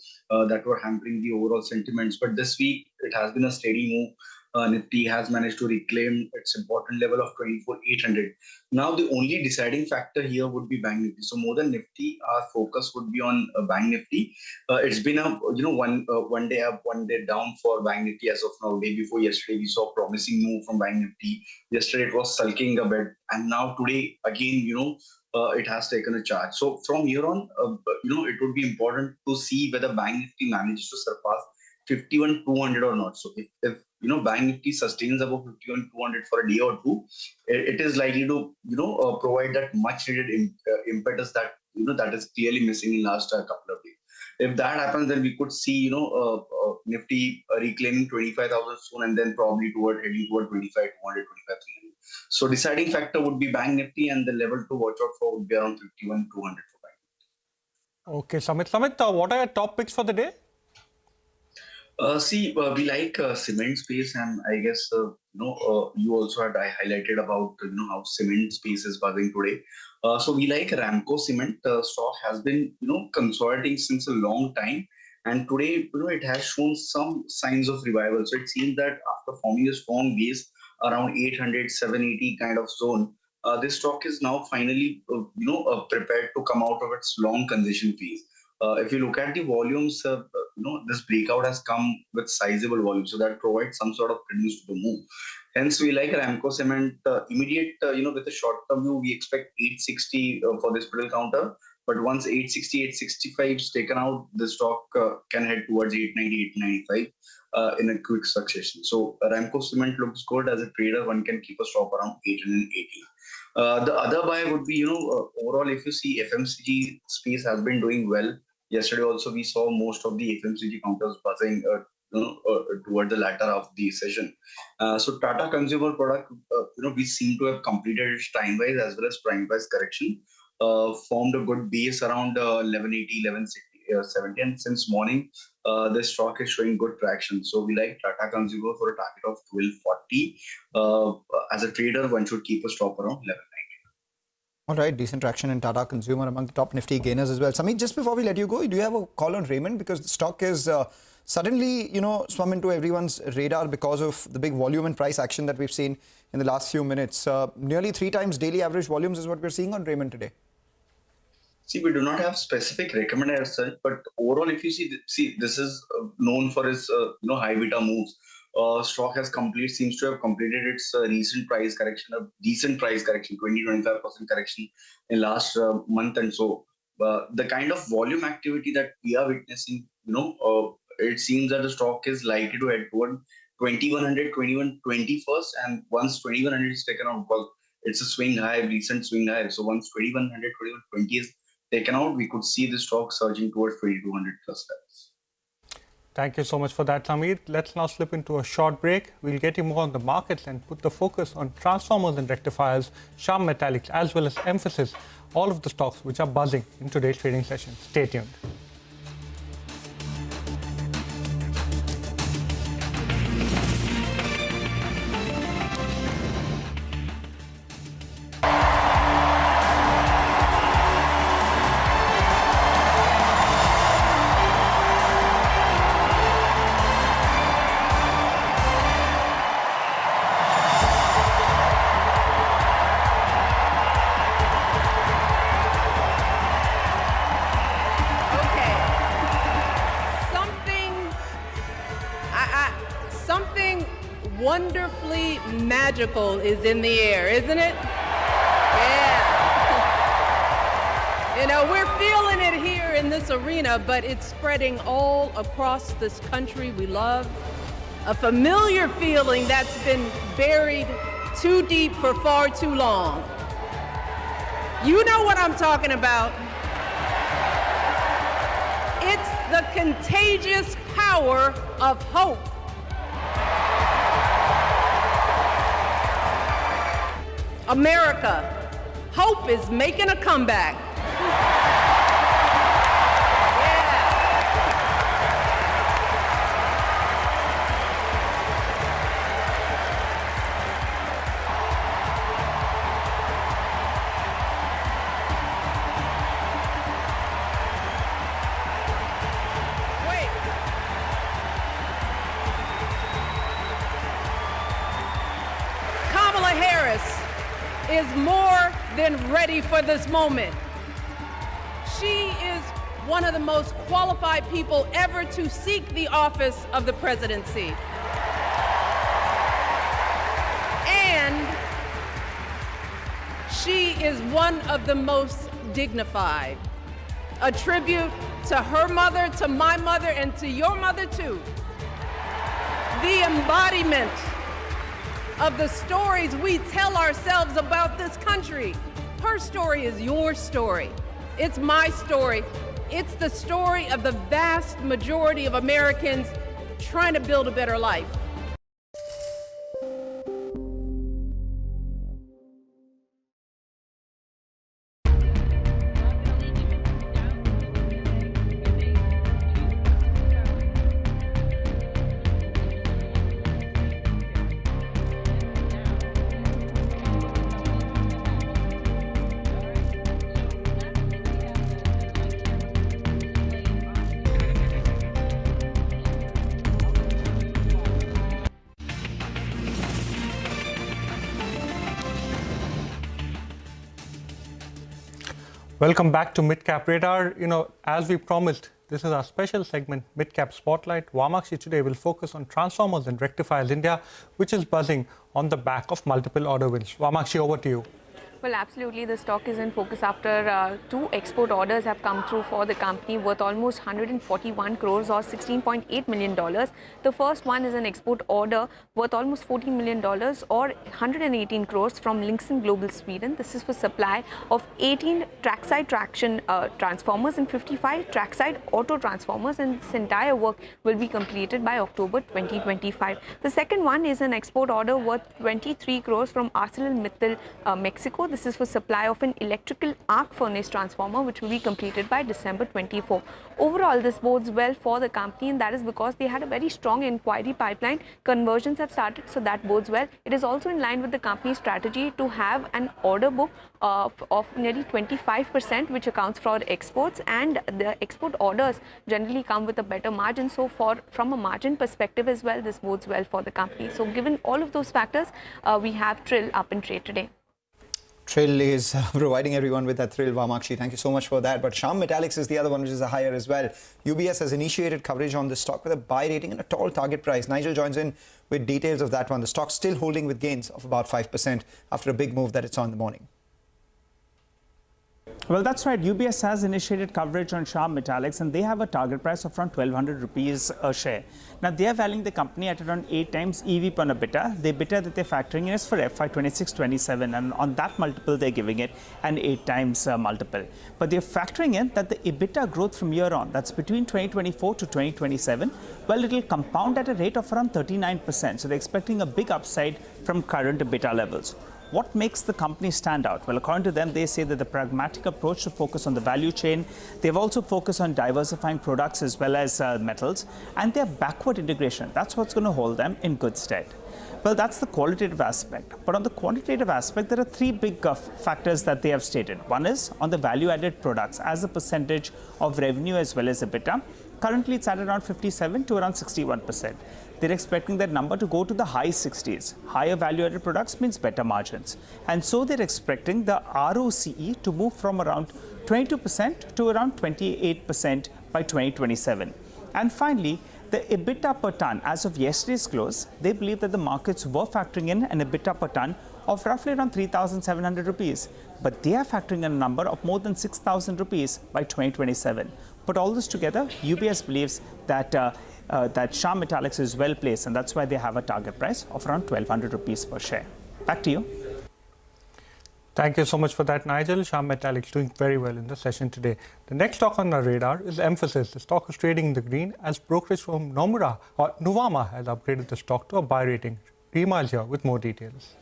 that were hampering the overall sentiments. But this week, it has been a steady move. Nifty has managed to reclaim its important level of 24,800. Now, the only deciding factor here would be Bank Nifty. So more than Nifty, our focus would be on Bank Nifty. It's been a one day up, one day down for Bank Nifty as of now. Day before yesterday, we saw a promising move from Bank Nifty. Yesterday, it was sulking a bit, and now today again, it has taken a charge. So from here on, it would be important to see whether Bank Nifty manages to surpass 51,200 or not. So if Bank Nifty sustains above 51,200 for a day or two, it is likely to provide that much needed impetus that that is clearly missing in last couple of days. If that happens, then we could see Nifty reclaiming 25,000 soon, and then probably heading toward 25,200, 25,300. So deciding factor would be Bank Nifty, and the level to watch out for would be around 51,200 for Bank Nifty. Okay, Samit, what are your top picks for the day? We like cement space, and I guess you also had highlighted about how cement space is buzzing today. So we like Ramco Cement. Stock has been consolidating since a long time, and today it has shown some signs of revival. So it seems that after forming a strong base around 800, 780 kind of zone, this stock is now finally prepared to come out of its long congestion phase. If you look at the volumes, this breakout has come with sizable volume, so that provides some sort of credence to the move. Hence, we like Ramco Cement immediate, with a short-term view, we expect 860 for this middle counter. But once 860, 865 is taken out, the stock can head towards 890, 895 in a quick succession. So Ramco Cement looks good as a trader. One can keep a stop around 880. The other buy would be, overall, if you see FMCG space has been doing well. Yesterday also we saw most of the FMCG counters buzzing toward the latter of the session. So Tata Consumer Product, we seem to have completed its time-wise as well as prime-wise correction. Formed a good base around 1180, 1170, and since morning, the stock is showing good traction. So we like Tata Consumer for a target of 1240. As a trader, one should keep a stop around 1190. All right, decent traction in Tata Consumer among the top Nifty gainers as well. Samit, just before we let you go, do you have a call on Raymond? Because the stock is suddenly, swum into everyone's radar because of the big volume and price action that we've seen in the last few minutes. Nearly 3 times daily average volumes is what we're seeing on Raymond today. See, we do not have specific recommended as such, but overall, if you see, this is known for its high beta moves. Stock seems to have completed its recent price correction, a decent price correction, 20-25% correction in last month, and so the kind of volume activity that we are witnessing, it seems that the stock is likely to head toward 2100, 2120 first, and once 2100 is taken out, well, it's a swing high, recent swing high. So once 2100, 2120 is taken out, we could see the stock surging towards 2200 plus levels. Thank you so much for that, Samit. Let's now slip into a short break. We'll get you more on the markets and put the focus on transformers and rectifiers, sharp metallics, as well as emphasis, all of the stocks which are buzzing in today's trading session. Stay tuned. Wonderfully magical is in the air, isn't it? Yeah. We're feeling it here in this arena, but it's spreading all across this country we love. A familiar feeling that's been buried too deep for far too long. You know what I'm talking about. It's the contagious power of hope. America, hope is making a comeback. Kamala Harris is more than ready for this moment. She is one of the most qualified people ever to seek the office of the presidency. And she is one of the most dignified. A tribute to her mother, to my mother, and to your mother too. The embodiment of the stories we tell ourselves about this country. Her story is your story. It's my story. It's the story of the vast majority of Americans trying to build a better life. Welcome back to Mid Cap Radar. As we promised, This is our special segment, Mid-Cap Spotlight. Vamakshi today will focus on transformers and rectifiers India, which is buzzing on the back of multiple order wins. Vamakshi, over to you. Well, absolutely. The stock is in focus after two export orders have come through for the company worth almost 141 crores or $16.8 million. The first one is an export order worth almost $14 million or 118 crores from Linxon Global Sweden. This is for supply of 18 trackside traction transformers and 55 trackside auto transformers, and this entire work will be completed by October 2025. The second one is an export order worth 23 crores from ArcelorMittal, Mexico. This is for supply of an electrical arc furnace transformer, which will be completed by December 24. Overall, this bodes well for the company, and that is because they had a very strong inquiry pipeline. Conversions have started, so that bodes well. It is also in line with the company's strategy to have an order book of nearly 25%, which accounts for exports, and the export orders generally come with a better margin. So from a margin perspective as well, this bodes well for the company. So given all of those factors, we have Trill up in trade today. Trill is providing everyone with that thrill, Vamakshi. Thank you so much for that. But Shyam Metallics is the other one, which is a higher as well. UBS has initiated coverage on this stock with a buy rating and a tall target price. Nigel joins in with details of that one. The stock still holding with gains of about 5% after a big move that it's on in the morning. Well, that's right. UBS has initiated coverage on Shyam Metallics, and they have a target price of around 1,200 rupees a share. Now, they are valuing the company at around 8 times EV per EBITDA. The EBITDA that they're factoring in is for FY26-27, and on that multiple, they're giving it an 8 times multiple. But they're factoring in that the EBITDA growth from year on, that's between 2024 to 2027, well, it will compound at a rate of around 39%. So they're expecting a big upside from current EBITDA levels. What makes the company stand out? Well, according to them, they say that the pragmatic approach to focus on the value chain. They've also focused on diversifying products as well as metals, and their backward integration. That's what's going to hold them in good stead. Well, that's the qualitative aspect. But on the quantitative aspect, there are three big factors that they have stated. One is on the value-added products as a percentage of revenue as well as EBITDA. Currently, it's at around 57 to around 61%. They're expecting that number to go to the high 60s. Higher value-added products means better margins. And so they're expecting the ROCE to move from around 22% to around 28% by 2027. And finally, the EBITDA per ton, as of yesterday's close, they believe that the markets were factoring in an EBITDA per ton of roughly around 3,700 rupees. But they are factoring in a number of more than 6,000 rupees by 2027. Put all this together, UBS believes that that Shyam Metallics is well placed, and that's why they have a target price of around 1,200 rupees per share. Back to you. Thank you so much for that, Nigel. Shyam Metallics doing very well in the session today. The next stock on our radar is Mphasis. The stock is trading in the green as brokerage firm Nuvama has upgraded the stock to a buy rating. Rima is here with more details.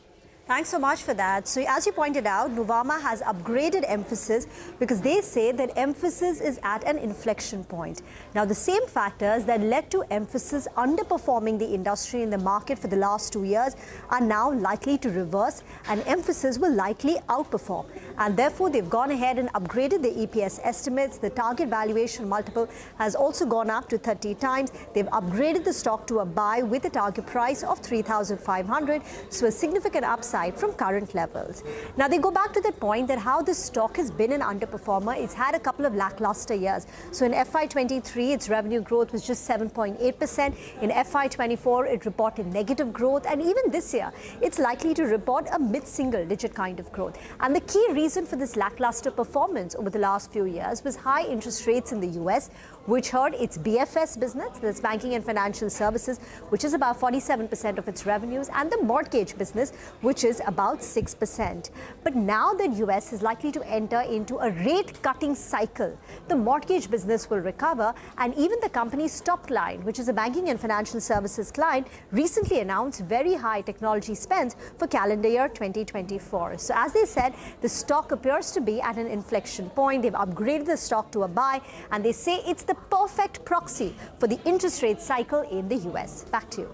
Thanks so much for that. So as you pointed out, Nuvama has upgraded Mphasis because they say that Mphasis is at an inflection point. Now, the same factors that led to Mphasis underperforming the industry in the market for the last 2 years are now likely to reverse, and Mphasis will likely outperform. And therefore, they've gone ahead and upgraded the EPS estimates. The target valuation multiple has also gone up to 30 times. They've upgraded the stock to a buy with a target price of 3,500, so a significant upside from current levels. Now, they go back to that point that how this stock has been an underperformer. It's had a couple of lackluster years. So in FY23, its revenue growth was just 7.8%. In FY24, it reported negative growth. And even this year, it's likely to report a mid-single digit kind of growth. And the key reason for this lackluster performance over the last few years was high interest rates in the US, which hurt its BFS business, that's banking and financial services, which is about 47% of its revenues, and the mortgage business, which is about 6%. But now that US is likely to enter into a rate-cutting cycle, the mortgage business will recover, and even the company's top client, which is a banking and financial services client, recently announced very high technology spends for calendar year 2024. So as they said, the stock appears to be at an inflection point. They've upgraded the stock to a buy, and they say it's the perfect proxy for the interest rate cycle in the US. Back to you.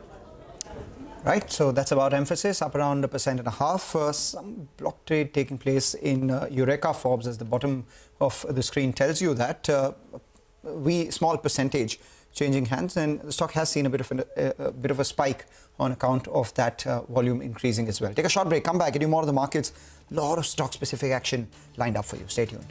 Right, so that's about Mphasis, up around 1.5%. Some block trade taking place in Eureka Forbes, as the bottom of the screen tells you that. Small percentage changing hands, and the stock has seen a bit of a spike on account of that volume increasing as well. Take a short break, come back, get you more of the markets. A lot of stock-specific action lined up for you. Stay tuned.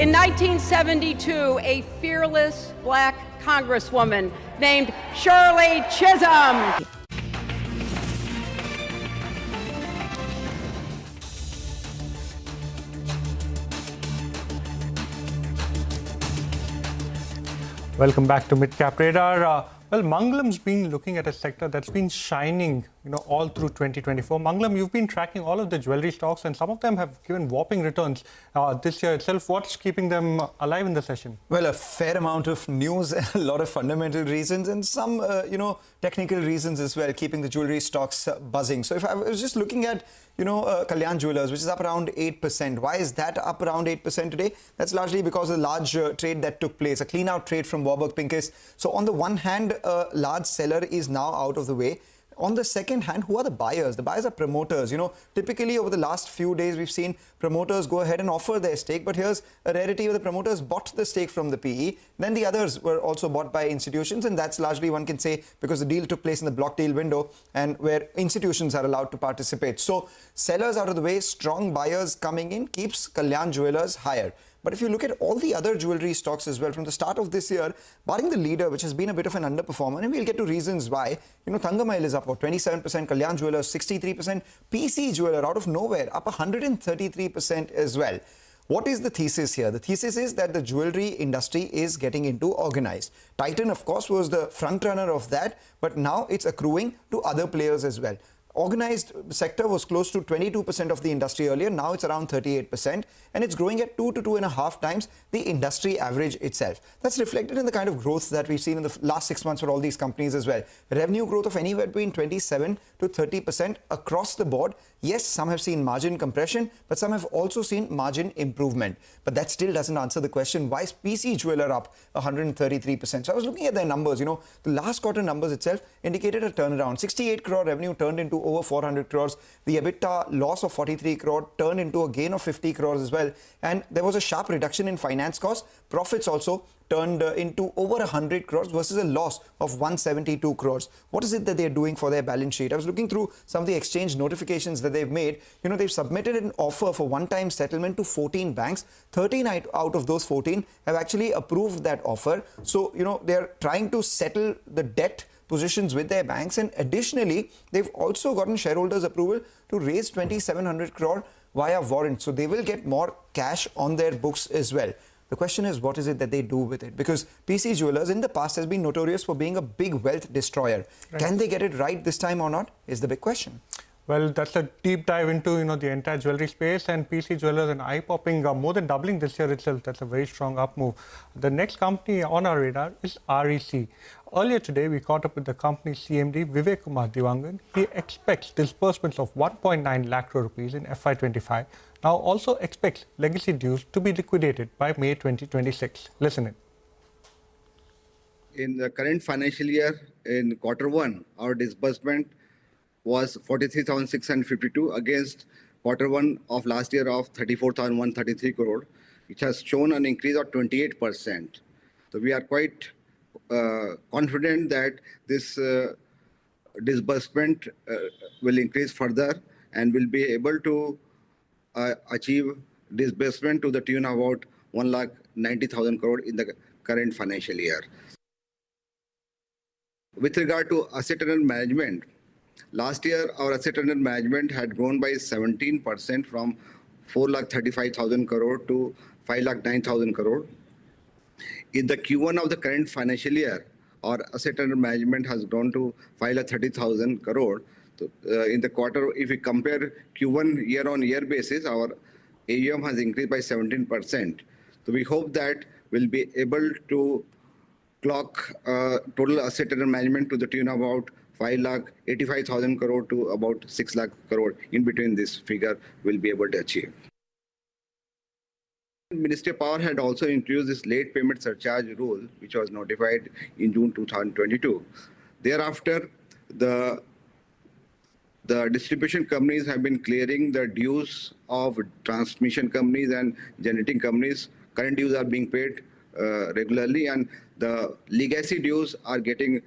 In 1972, a fearless black congresswoman named Shirley Chisholm. Welcome back to Midcap Radar. Well, Mangalam's been looking at a sector that's been shining, all through 2024. Mangalam, you've been tracking all of the jewelry stocks, and some of them have given whopping returns this year itself. What's keeping them alive in the session? Well, a fair amount of news, a lot of fundamental reasons, and some, technical reasons as well, keeping the jewelry stocks buzzing. So if I was just looking at, Kalyan Jewellers, which is up around 8%. Why is that up around 8% today? That's largely because of the large trade that took place, a clean-out trade from Warburg Pincus. So on the one hand, a large seller is now out of the way. On the second hand, who are the buyers? The buyers are promoters. Typically over the last few days, we've seen promoters go ahead and offer their stake. But here's a rarity where the promoters bought the stake from the PE. Then the others were also bought by institutions. And that's largely, one can say, because the deal took place in the block deal window and where institutions are allowed to participate. So sellers out of the way, strong buyers coming in, keeps Kalyan Jewellers higher. But if you look at all the other jewelry stocks as well, from the start of this year, barring the leader, which has been a bit of an underperformer, and we'll get to reasons why, Thangamayil is up, 27%, Kalyan Jewellers, 63%, PC Jeweller, out of nowhere, up 133% as well. What is the thesis here? The thesis is that the jewelry industry is getting into organized. Titan, of course, was the front runner of that, but now it's accruing to other players as well. Organized sector was close to 22% of the industry earlier. Now it's around 38%, and it's growing at 2 to 2.5 times the industry average itself. That's reflected in the kind of growth that we've seen in the last 6 months for all these companies as well. Revenue growth of anywhere between 27 to 30% across the board. Yes, some have seen margin compression, but some have also seen margin improvement. But that still doesn't answer the question, why is PC Jeweller up 133%? So I was looking at their numbers. The last quarter numbers itself indicated a turnaround. 68 crore revenue turned into over 400 crores. The EBITDA loss of 43 crore turned into a gain of 50 crores as well. And there was a sharp reduction in finance costs. Profits also turned into over 100 crores versus a loss of 172 crores. What is it that they're doing for their balance sheet? I was looking through some of the exchange notifications that they've made. They've submitted an offer for one-time settlement to 14 banks. 13 out of those 14 have actually approved that offer. So, they're trying to settle the debt positions with their banks, and additionally they've also gotten shareholders approval to raise 2,700 crore via warrants, so they will get more cash on their books as well. The question is, what is it that they do with it? Because PC Jewellers in the past has been notorious for being a big wealth destroyer. Right. Can they get it right this time or not is the big question. Well, that's a deep dive into the entire jewelry space, and PC Jewellers and eye-popping, more than doubling this year itself. That's a very strong up move. The next company on our radar is REC. Earlier today, we caught up with the company's CMD, Vivek Kumar Diwangan. He expects disbursements of 1.9 lakh crore rupees in FY25. Now also expects legacy dues to be liquidated by May 2026. Listen in. In the current financial year, in Q1, our disbursement was 43,652 against Q1 of last year of 34,133 crore, which has shown an increase of 28%. So we are quite confident that this disbursement will increase further and will be able to achieve disbursement to the tune of about 1,90,000 crore in the current financial year. With regard to asset under management, last year our asset under management had grown by 17% from 4,35,000 crore to 5,09,000 crore. In the Q1 of the current financial year, our asset under management has grown to 5,30,000 crore. So, in the quarter, if we compare Q1 year-on-year basis, our AUM has increased by 17%. So we hope that we'll be able to clock total asset under management to the tune of about 5,85,000 crore to about 6 lakh crore. In between this figure, we'll be able to achieve. Ministry of Power had also introduced this late payment surcharge rule, which was notified in June 2022. Thereafter, the distribution companies have been clearing the dues of transmission companies and generating companies. Current dues are being paid regularly, and the legacy dues are getting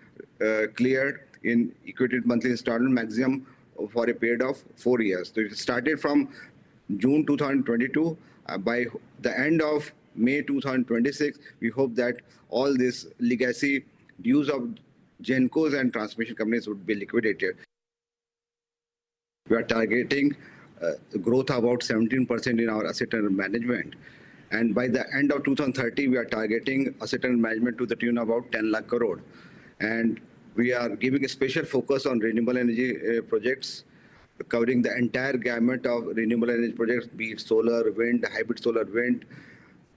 cleared in equity monthly installment maximum for a period of 4 years. So it started from June 2022. By the end of May 2026, we hope that all this legacy dues of Gencos and transmission companies would be liquidated. We are targeting growth about 17% in our asset under management. And by the end of 2030, we are targeting asset under management to the tune of about 10 lakh crore. And we are giving a special focus on renewable energy projects, covering the entire gamut of renewable energy projects, be it solar, wind, hybrid solar, wind,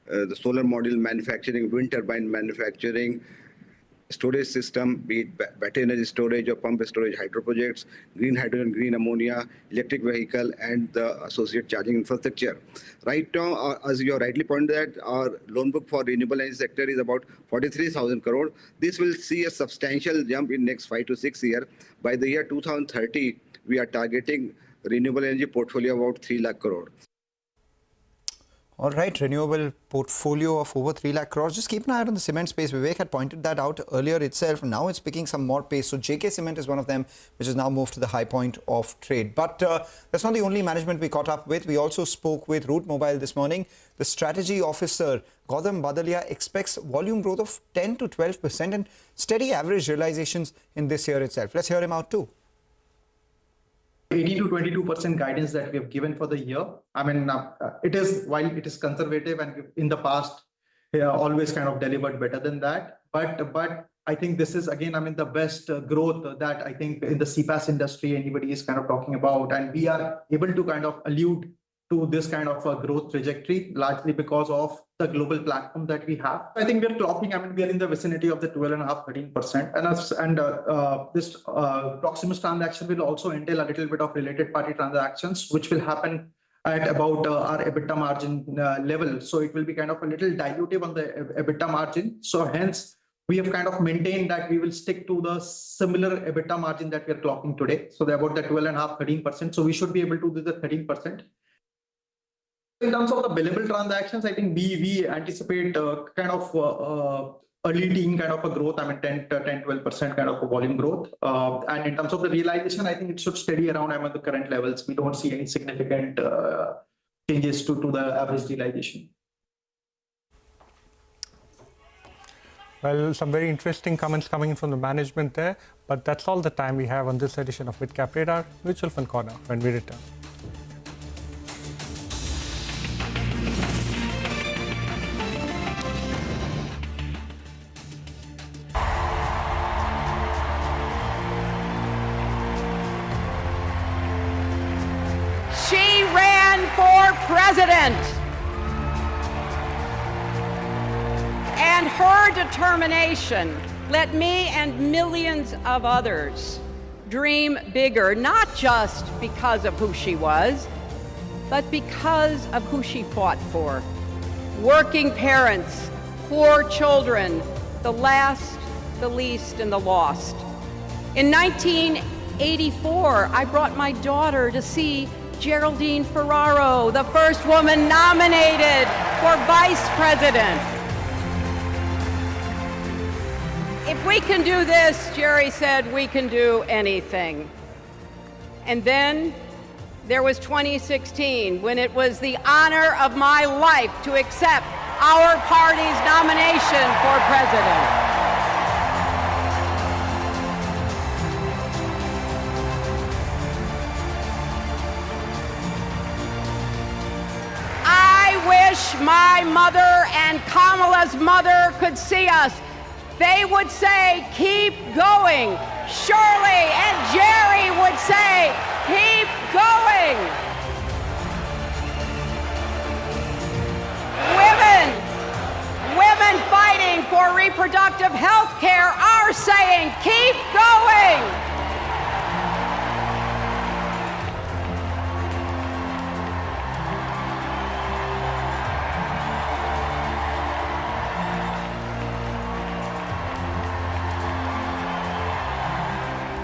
the solar module manufacturing, wind turbine manufacturing, storage system, be it battery energy storage or pump storage, hydro projects, green hydrogen, green ammonia, electric vehicle, and the associated charging infrastructure. Right now, as you have rightly pointed out, our loan book for renewable energy sector is about 43,000 crore. This will see a substantial jump in next 5 to 6 years. By the year 2030, we are targeting renewable energy portfolio about 3 lakh crore. All right, renewable portfolio of over 3 lakh crores. Just keep an eye on the cement space. Vivek had pointed that out earlier itself. Now it's picking some more pace. So JK Cement is one of them, which has now moved to the high point of trade. But that's not the only management we caught up with. We also spoke with Route Mobile this morning. The strategy officer, Gautam Badalia, expects volume growth of 10 to 12% and steady average realizations in this year itself. Let's hear him out too. 18 to 22% guidance that we have given for the year. I mean, it is, while it is conservative and in the past always kind of delivered better than that. But I think this is, again, I mean, the best growth that I think in the CPaaS industry anybody is kind of talking about. And we are able to kind of allude to this kind of a growth trajectory, largely because of the global platform that we have. I think we're clocking, I mean, we are in the vicinity of the 12.5-13%. And this Proximus transaction will also entail a little bit of related party transactions, which will happen at about our EBITDA margin level. So it will be kind of a little dilutive on the EBITDA margin. So hence, we have kind of maintained that we will stick to the similar EBITDA margin that we are clocking today. So they're about the 12.5-13%. So we should be able to do the 13%. In terms of the billable transactions, I think we anticipate kind of early teen kind of a growth. I mean, 10-12% kind of a volume growth. And in terms of the realization, I think it should steady around the current levels. We don't see any significant changes to the average realization. Well, some very interesting comments coming in from the management there. But that's all the time we have on this edition of Midcap Radar, Mutual Fund Corner, when we return. President, and her determination let me and millions of others dream bigger, not just because of who she was, but because of who she fought for. Working parents, poor children, the last, the least, and the lost. In 1984, I brought my daughter to see Geraldine Ferraro, the first woman nominated for vice president. If we can do this, Jerry said, we can do anything. And then there was 2016, when it was the honor of my life to accept our party's nomination for president. My mother and Kamala's mother could see us. They would say, keep going. Shirley and Jerry would say, keep going. Women fighting for reproductive health care are saying, keep going.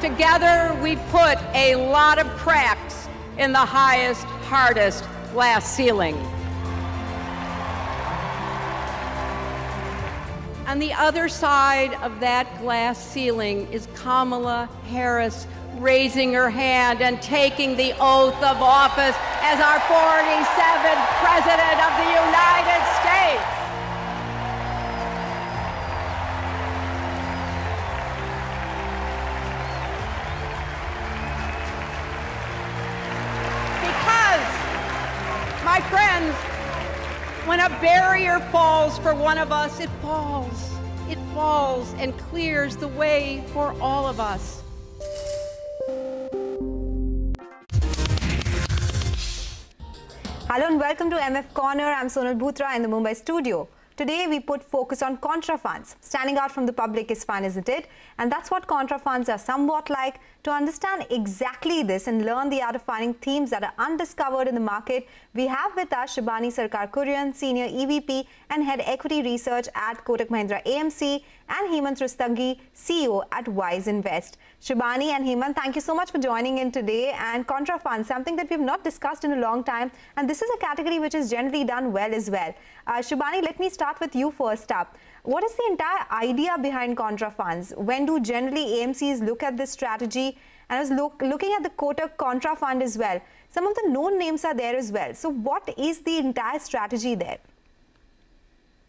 Together, we put a lot of cracks in the highest, hardest glass ceiling. On the other side of that glass ceiling is Kamala Harris raising her hand and taking the oath of office as our 47th President of the United States. a barrier falls for one of us, it falls and clears the way for all of us. Hello and welcome to MF Corner. I'm Sonal Bhutra in the Mumbai studio. Today we put focus on contra funds. Standing out from the public is fun, isn't it? And that's what contra funds are somewhat like. To understand exactly this and learn the art of finding themes that are undiscovered in the market, we have with us Shibani Sarkar-Kurian, Senior EVP and Head Equity Research at Kotak Mahindra AMC, and Hemant Rustangi, CEO at Wise Invest. Shibani and Hemant, thank you so much for joining in today. And contra funds, something that we've not discussed in a long time, and this is a category which is generally done well as well. Shibani, let me start with you first up. What is the entire idea behind contra funds? When do generally AMCs look at this strategy? And I was looking at the Kotak Contra Fund as well. Some of the known names are there as well. So what is the entire strategy there?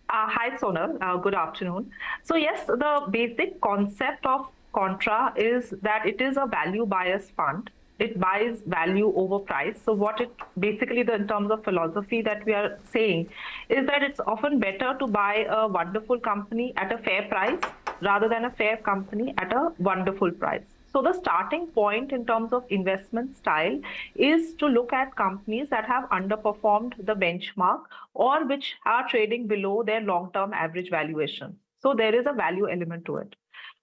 Hi, Sonal. Good afternoon. So yes, the basic concept of Contra is that it is a value bias fund. It buys value over price. So what it basically, in terms of philosophy that we are saying, is that it's often better to buy a wonderful company at a fair price rather than a fair company at a wonderful price. So the starting point in terms of investment style is to look at companies that have underperformed the benchmark or which are trading below their long-term average valuation. So there is a value element to it.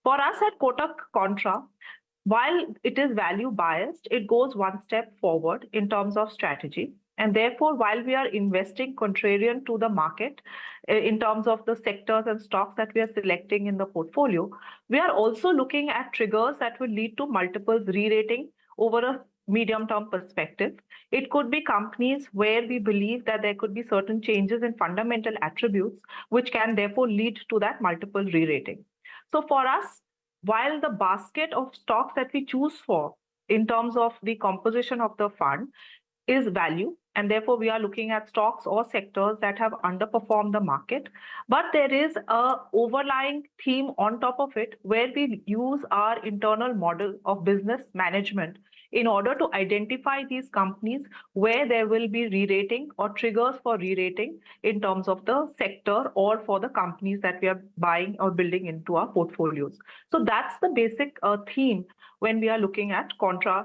For us at Kotak Contra, while it is value biased, it goes one step forward in terms of strategy. And therefore, while we are investing contrarian to the market in terms of the sectors and stocks that we are selecting in the portfolio, we are also looking at triggers that will lead to multiples re-rating over a medium-term perspective. It could be companies where we believe that there could be certain changes in fundamental attributes, which can therefore lead to that multiple re-rating. So for us, while the basket of stocks that we choose for in terms of the composition of the fund is value, and therefore we are looking at stocks or sectors that have underperformed the market, but there is a overlying theme on top of it where we use our internal model of business management in order to identify these companies where there will be re-rating or triggers for re-rating in terms of the sector or for the companies that we are buying or building into our portfolios. So that's the basic theme when we are looking at Contra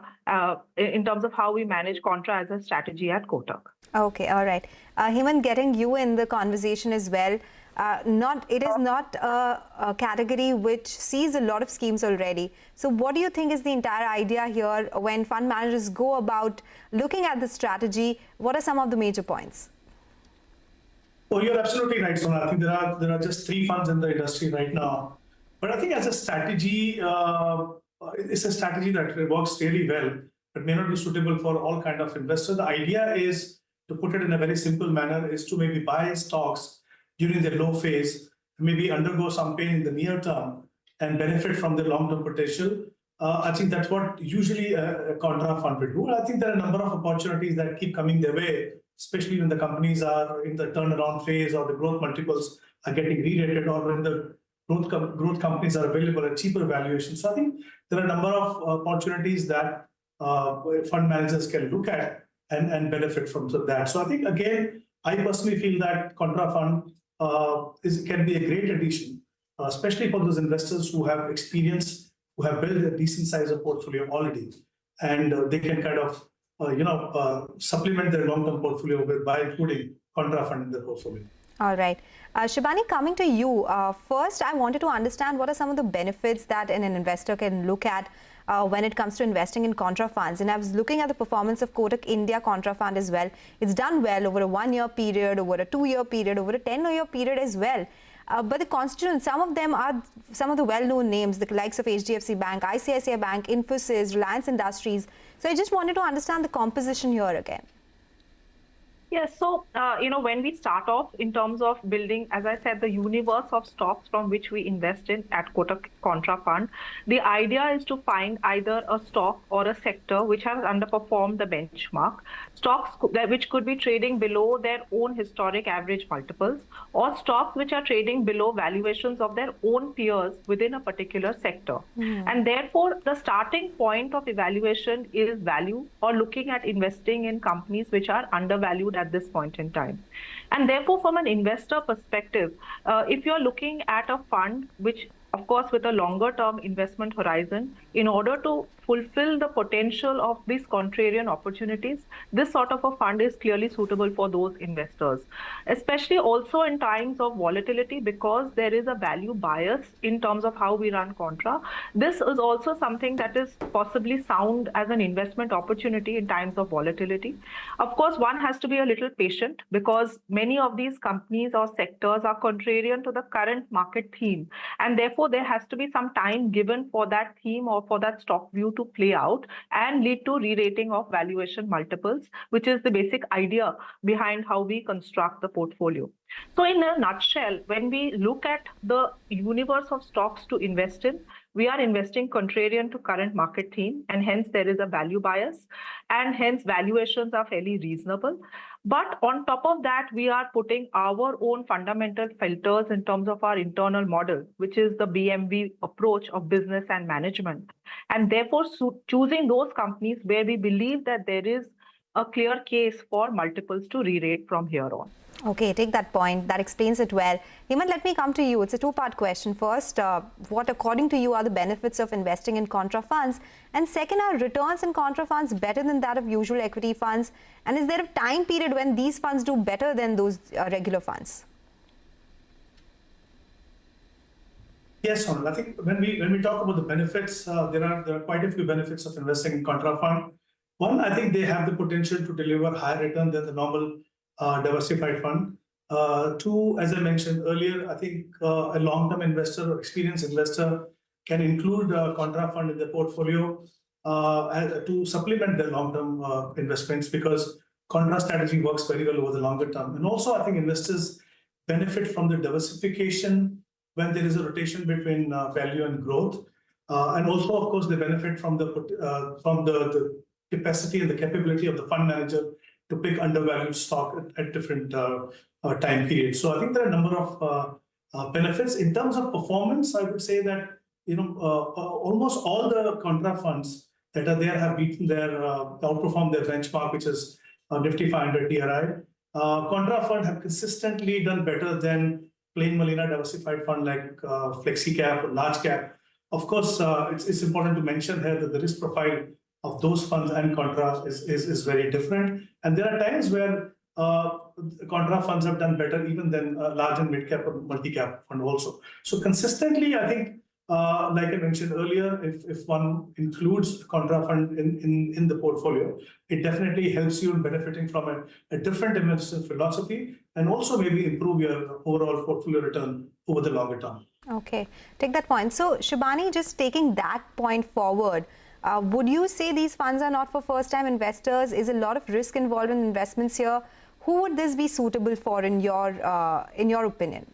in terms of how we manage Contra as a strategy at Kotak. Okay, all right. Hemant, getting you in the conversation as well. It is not a category which sees a lot of schemes already. So what do you think is the entire idea here when fund managers go about looking at the strategy? What are some of the major points? Oh, you're absolutely right, Sona. I think there are just 3 funds in the industry right now. But I think as a strategy, it's a strategy that works really well, but may not be suitable for all kind of investors. The idea is, to put it in a very simple manner, is to maybe buy stocks during the low phase, maybe undergo some pain in the near term and benefit from the long-term potential. I think that's what usually a contra fund will do. I think there are a number of opportunities that keep coming their way, especially when the companies are in the turnaround phase or the growth multiples are getting re-rated, or when the growth companies are available at cheaper valuations. So I think there are a number of opportunities that fund managers can look at and benefit from that. So I think, again, I personally feel that contra fund can be a great addition, especially for those investors who have experience, who have built a decent size of portfolio already, and they can kind of supplement their long-term portfolio by including contra fund in their portfolio. All right. Shibani, coming to you, first I wanted to understand what are some of the benefits that an investor can look at when it comes to investing in contra funds. And I was looking at the performance of Kotak India Contra Fund as well. It's done well over a 1-year period, over a 2-year period, over a 10-year period as well. But the constituents, some of them are some of the well-known names, the likes of HDFC Bank, ICICI Bank, Infosys, Reliance Industries. So I just wanted to understand the composition here again. Yes, so, when we start off in terms of building, as I said, the universe of stocks from which we invest in at Kotak Contra Fund, the idea is to find either a stock or a sector which has underperformed the benchmark, stocks which could be trading below their own historic average multiples, or stocks which are trading below valuations of their own peers within a particular sector. And therefore, the starting point of evaluation is value, or looking at investing in companies which are undervalued undervalued at this point in time. And therefore, from an investor perspective, if you're looking at a fund which, of course, with a longer term investment horizon, in order to fulfill the potential of these contrarian opportunities, this sort of a fund is clearly suitable for those investors, especially also in times of volatility, because there is a value bias in terms of how we run Contra. This is also something that is possibly sound as an investment opportunity in times of volatility. Of course, one has to be a little patient because many of these companies or sectors are contrarian to the current market theme, and therefore there has to be some time given for that theme or for that stock view to play out and lead to re-rating of valuation multiples, which is the basic idea behind how we construct the portfolio. So in a nutshell, when we look at the universe of stocks to invest in, we are investing contrarian to current market theme, and hence there is a value bias, and hence valuations are fairly reasonable. But on top of that, we are putting our own fundamental filters in terms of our internal model, which is the BMV approach of business and management. And therefore, choosing those companies where we believe that there is a clear case for multiples to re-rate from here on. Okay, take that point. That explains it well. Hemant, let me come to you. It's a two-part question. First, what according to you are the benefits of investing in Contra funds? And second, are returns in Contra funds better than that of usual equity funds? And is there a time period when these funds do better than those regular funds? Yes, Sonal. I think when we talk about the benefits, there are quite a few benefits of investing in Contra fund. One, I think they have the potential to deliver higher return than the normal diversified fund. Two, as I mentioned earlier, I think a long-term investor or experienced investor can include Contra fund in their portfolio to supplement their long-term investments, because Contra strategy works very well over the longer term. And also, I think investors benefit from the diversification when there is a rotation between value and growth. And also, of course, they benefit from the capacity and the capability of the fund manager to pick undervalued stock at different time periods. So I think there are a number of benefits. In terms of performance, I would say that almost all the Contra funds that are there have beaten outperformed their benchmark, which is Nifty 500 TRI. Contra fund have consistently done better than plain Molina diversified fund like Flexi Cap or Large Cap. Of course, it's important to mention here that the risk profile of those funds and Contra is very different. And there are times where Contra funds have done better even than large and mid cap or multi cap fund also. So consistently, I think, like I mentioned earlier, if one includes Contra fund in the portfolio, it definitely helps you in benefiting from a different investment philosophy, and also maybe improve your overall portfolio return over the longer term. Okay, take that point. So Shibani, just taking that point forward, would you say these funds are not for first-time investors? Is a lot of risk involved in investments here? Who would this be suitable for in your opinion?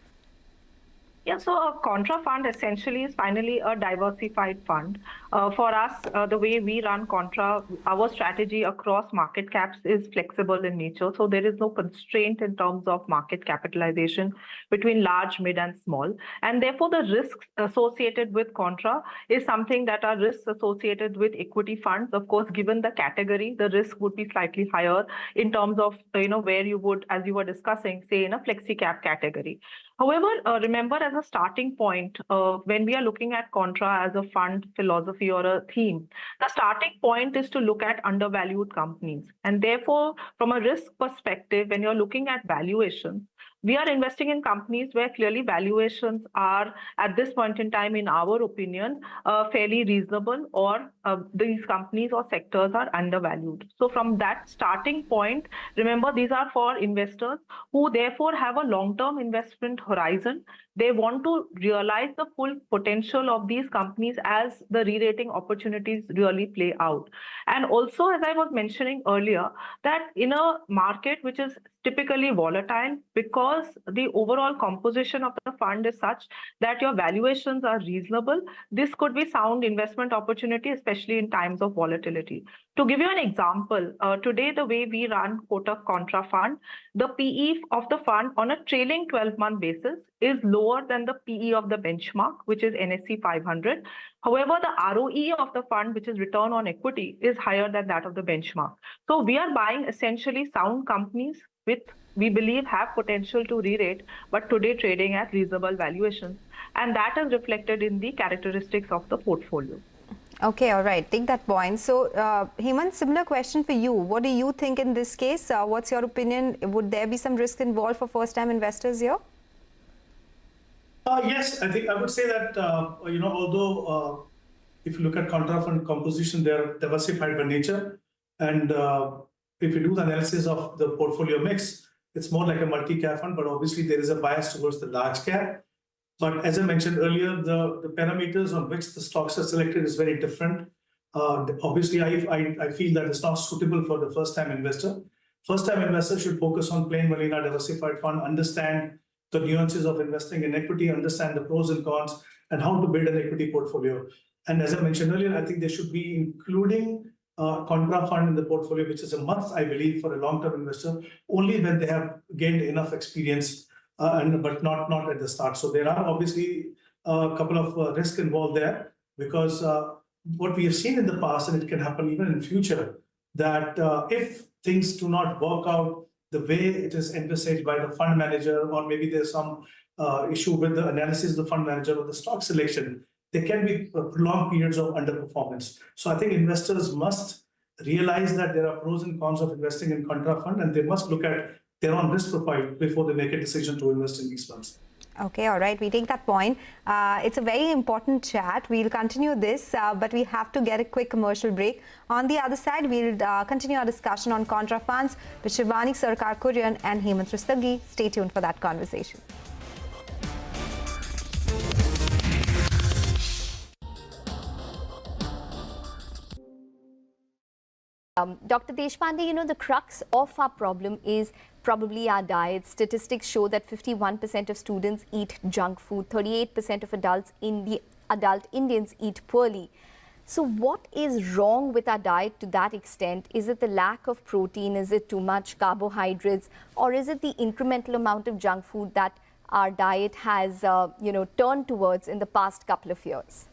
Yeah, so a Contra fund essentially is finally a diversified fund. For us, the way we run Contra, our strategy across market caps is flexible in nature. So there is no constraint in terms of market capitalization between large, mid, and small. And therefore, the risks associated with Contra is something that are risks associated with equity funds. Of course, given the category, the risk would be slightly higher in terms of, where you would, as you were discussing, say in a flexi cap category. However, remember, as a starting point, when we are looking at Contra as a fund philosophy or a theme, the starting point is to look at undervalued companies. And therefore, from a risk perspective, when you're looking at valuation, we are investing in companies where clearly valuations are, at this point in time, in our opinion, fairly reasonable, or these companies or sectors are undervalued. So from that starting point, remember, these are for investors who therefore have a long-term investment horizon. They want to realize the full potential of these companies as the re-rating opportunities really play out. And also, as I was mentioning earlier, that in a market which is typically volatile, because the overall composition of the fund is such that your valuations are reasonable, this could be sound investment opportunity, especially in times of volatility. To give you an example, today the way we run Kotak Contra fund, the PE of the fund on a trailing 12-month basis is lower than the PE of the benchmark, which is NSE 500. However, the ROE of the fund, which is return on equity, is higher than that of the benchmark. So we are buying essentially sound companies with, we believe, have potential to re-rate, but today trading at reasonable valuations. And that is reflected in the characteristics of the portfolio. Okay, all right. Take that point. So, Hemant, similar question for you. What do you think in this case? What's your opinion? Would there be some risk involved for first-time investors here? Yes, I think I would say that, although if you look at Contra fund composition, they're diversified by nature. And if you do the analysis of the portfolio mix, it's more like a multi-cap fund, but obviously there is a bias towards the large cap. But as I mentioned earlier, the parameters on which the stocks are selected is very different. Obviously, I feel that it's not suitable for the first-time investor. First-time investor should focus on plain vanilla diversified fund, understand the nuances of investing in equity, understand the pros and cons, and how to build an equity portfolio. And as I mentioned earlier, I think they should be including Contra fund in the portfolio, which is a must, I believe, for a long-term investor, only when they have gained enough experience, but not at the start. So there are obviously a couple of risks involved there, because what we have seen in the past, and it can happen even in future, that if things do not work out the way it is envisaged by the fund manager, or maybe there's some issue with the analysis of the fund manager or the stock selection, there can be prolonged periods of underperformance. So I think investors must realize that there are pros and cons of investing in Contra fund, and they must look at their own risk profile before they make a decision to invest in these funds. Okay, all right. We take that point. It's a very important chat. We'll continue this, but we have to get a quick commercial break. On the other side, we'll continue our discussion on Contra funds with Shivani Sarkar-Kurian and Hemant Rustagi. Stay tuned for that conversation. Dr. Deshpande, the crux of our problem is probably our diet. Statistics show that 51% of students eat junk food, 38% of adult Indians eat poorly. So what is wrong with our diet to that extent? Is it the lack of protein? Is it too much carbohydrates? Or is it the incremental amount of junk food that our diet has, turned towards in the past couple of years?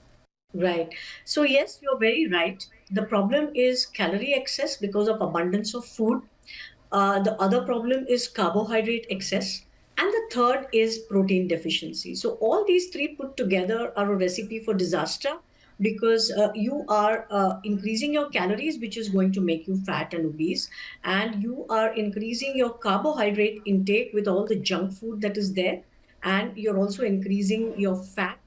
Right. So yes, you're very right. The problem is calorie excess because of abundance of food. The other problem is carbohydrate excess. And the third is protein deficiency. So all these three put together are a recipe for disaster, because you are increasing your calories, which is going to make you fat and obese. And you are increasing your carbohydrate intake with all the junk food that is there. And you're also increasing your fat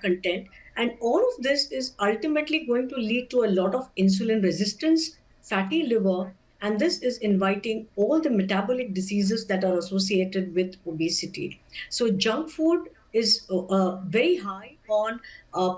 content. And all of this is ultimately going to lead to a lot of insulin resistance, fatty liver, and this is inviting all the metabolic diseases that are associated with obesity. So junk food is very high on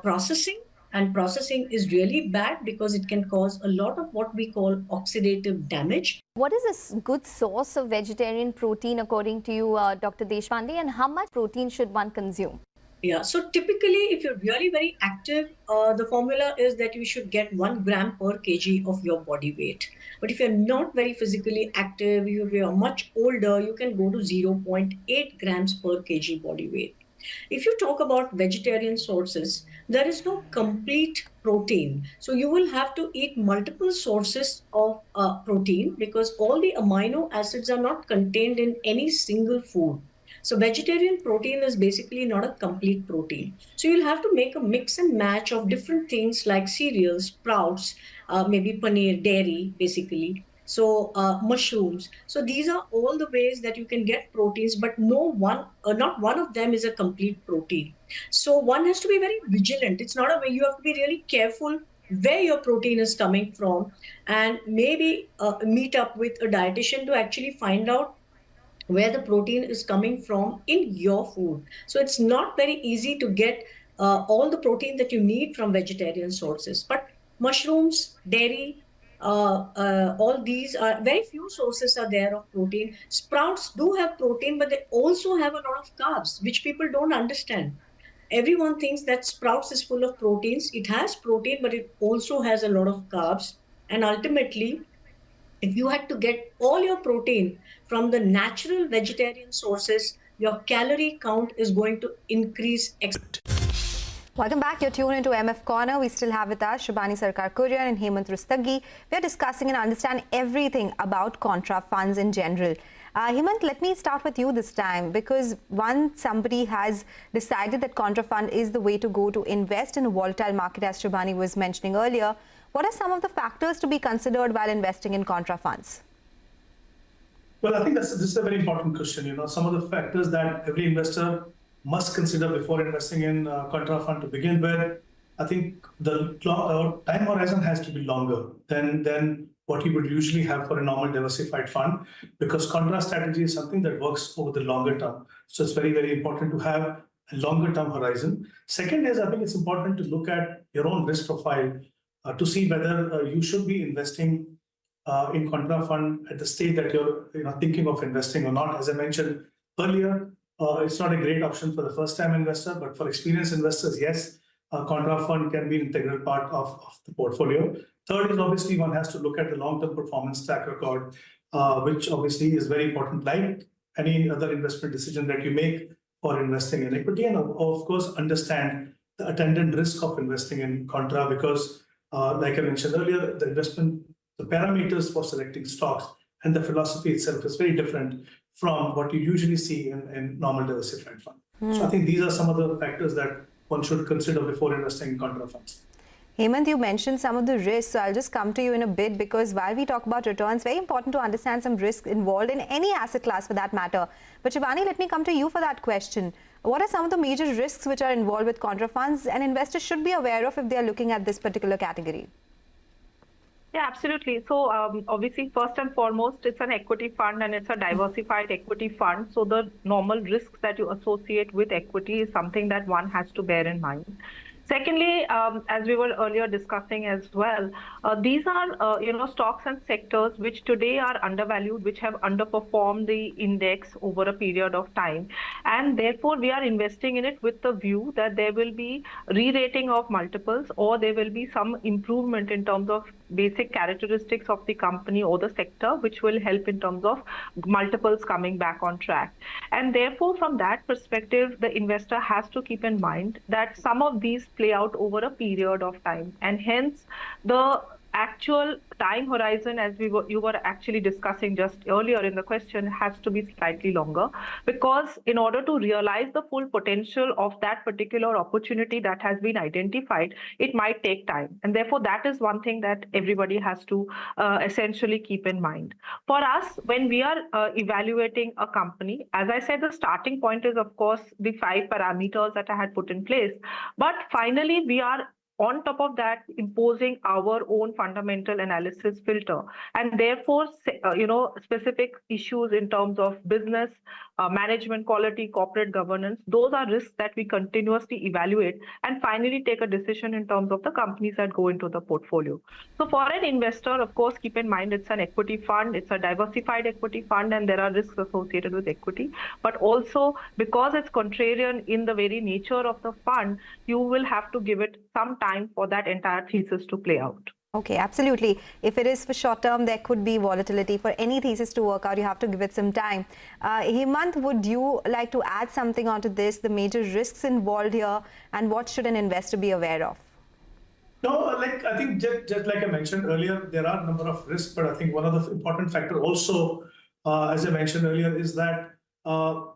processing, and processing is really bad because it can cause a lot of what we call oxidative damage. What is a good source of vegetarian protein according to you, Dr. Deshpande, and how much protein should one consume? Yeah, so typically if you're really very active, the formula is that you should get 1 gram per kg of your body weight. But if you're not very physically active, if you're much older, you can go to 0.8 grams per kg body weight. If you talk about vegetarian sources, there is no complete protein. So you will have to eat multiple sources of protein, because all the amino acids are not contained in any single food. So vegetarian protein is basically not a complete protein. So you'll have to make a mix and match of different things like cereals, sprouts, maybe paneer, dairy, basically. So mushrooms. So these are all the ways that you can get proteins, but not one of them is a complete protein. So one has to be very vigilant. It's not a way. You have to be really careful where your protein is coming from, and maybe meet up with a dietitian to actually find out where the protein is coming from in your food. So it's not very easy to get all the protein that you need from vegetarian sources. But mushrooms, dairy, all these are very few sources are there of protein. Sprouts do have protein, but they also have a lot of carbs, which people don't understand. Everyone thinks that sprouts is full of proteins. It has protein, but it also has a lot of carbs. And ultimately, if you had to get all your protein from the natural vegetarian sources, your calorie count is going to increase. Welcome back. You're tuned into MF Corner. We still have with us Shubhani Sarkar Kurian and Hemant Rustagi. We are discussing and understand everything about contra funds in general. Hemant, let me start with you this time, because once somebody has decided that contra fund is the way to go to invest in a volatile market, as Shubhani was mentioning earlier, what are some of the factors to be considered while investing in contra funds? Well, I think this is a very important question. You know, some of the factors that every investor must consider before investing in contra fund to begin with. I think the time horizon has to be longer than what you would usually have for a normal diversified fund, because contra strategy is something that works over the longer term. So it's very, very important to have a longer term horizon. Second is, I think it's important to look at your own risk profile to see whether you should be investing in contra fund at the stage that you're thinking of investing or not. As I mentioned earlier, it's not a great option for the first-time investor, but for experienced investors, yes, contra fund can be an integral part of the portfolio. Third is, obviously, one has to look at the long-term performance track record, which obviously is very important, like any other investment decision that you make for investing in equity, and of course, understand the attendant risk of investing in contra, because like I mentioned earlier, the parameters for selecting stocks and the philosophy itself is very different from what you usually see in normal diversified fund. So I think these are some of the factors that one should consider before investing in contra funds. Hemant, you mentioned some of the risks, so I'll just come to you in a bit, because while we talk about returns, very important to understand some risks involved in any asset class for that matter. But Shubhani, let me come to you for that question. What are some of the major risks which are involved with contra funds and investors should be aware of if they are looking at this particular category? Yeah, absolutely. So obviously, first and foremost, it's an equity fund and it's a diversified equity fund. So the normal risks that you associate with equity is something that one has to bear in mind. Secondly, as we were earlier discussing as well, these are stocks and sectors which today are undervalued, which have underperformed the index over a period of time, and therefore we are investing in it with the view that there will be re-rating of multiples, or there will be some improvement in terms of basic characteristics of the company or the sector, which will help in terms of multiples coming back on track. And therefore, from that perspective, the investor has to keep in mind that some of these play out over a period of time, and hence the actual time horizon, as you were actually discussing just earlier in the question, has to be slightly longer, because in order to realize the full potential of that particular opportunity that has been identified, it might take time, and therefore that is one thing that everybody has to essentially keep in mind. For us, when we are evaluating a company, as I said, the starting point is of course the 5 parameters that I had put in place, but finally we are on top of that imposing our own fundamental analysis filter, and therefore specific issues in terms of business, management quality, corporate governance, those are risks that we continuously evaluate and finally take a decision in terms of the companies that go into the portfolio. So for an investor, of course, keep in mind it's an equity fund, it's a diversified equity fund, and there are risks associated with equity, but also because it's contrarian in the very nature of the fund, you will have to give it some time for that entire thesis to play out. Okay, absolutely. If it is for short term, there could be volatility. For any thesis to work out, you have to give it some time. Hemant, would you like to add something onto this, the major risks involved here, and what should an investor be aware of? No, I think just like I mentioned earlier, there are a number of risks, but I think one of the important factors also, as I mentioned earlier, is that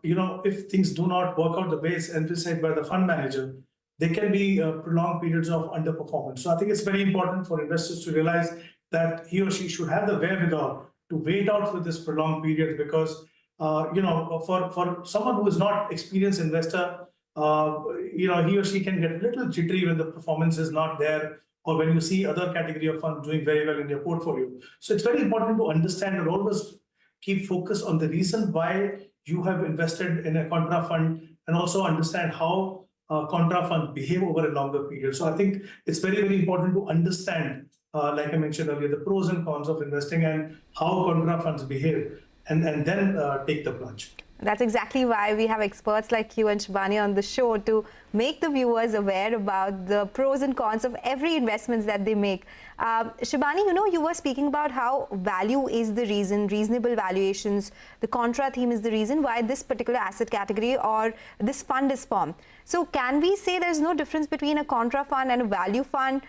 if things do not work out the way it's emphasized by the fund manager, there can be prolonged periods of underperformance. So I think it's very important for investors to realize that he or she should have the wherewithal to wait out for this prolonged period, because for someone who is not experienced investor, he or she can get a little jittery when the performance is not there, or when you see other category of funds doing very well in your portfolio. So it's very important to understand and always keep focus on the reason why you have invested in a contra fund, and also understand how contra funds behave over a longer period. So I think it's very, very important to understand, like I mentioned earlier, the pros and cons of investing and how contra funds behave, and then take the plunge. That's exactly why we have experts like you and Shubhani on the show to make the viewers aware about the pros and cons of every investment that they make. Shubhani, you were speaking about how value is the reason, reasonable valuations, the Contra theme is the reason why this particular asset category or this fund is formed. So can we say there's no difference between a Contra fund and a value fund?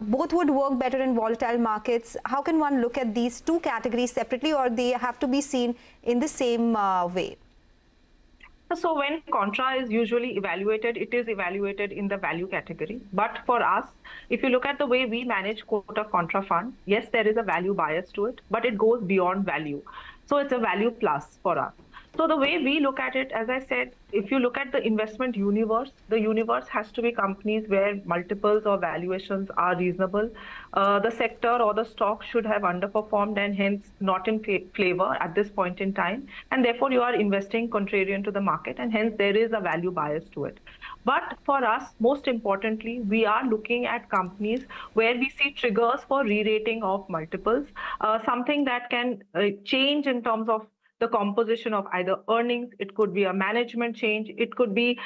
Both would work better in volatile markets. How can one look at these two categories separately, or they have to be seen in the same way? So when Contra is usually evaluated, it is evaluated in the value category. But for us, if you look at the way we manage quota Contra fund, yes, there is a value bias to it, but it goes beyond value. So it's a value plus for us. So the way we look at it, as I said, if you look at the investment universe, the universe has to be companies where multiples or valuations are reasonable. The sector or the stock should have underperformed and hence not in favor at this point in time. And therefore, you are investing contrarian to the market, and hence there is a value bias to it. But for us, most importantly, we are looking at companies where we see triggers for re-rating of multiples, something that can change in terms of the composition of either earnings, it could be a management change, it could be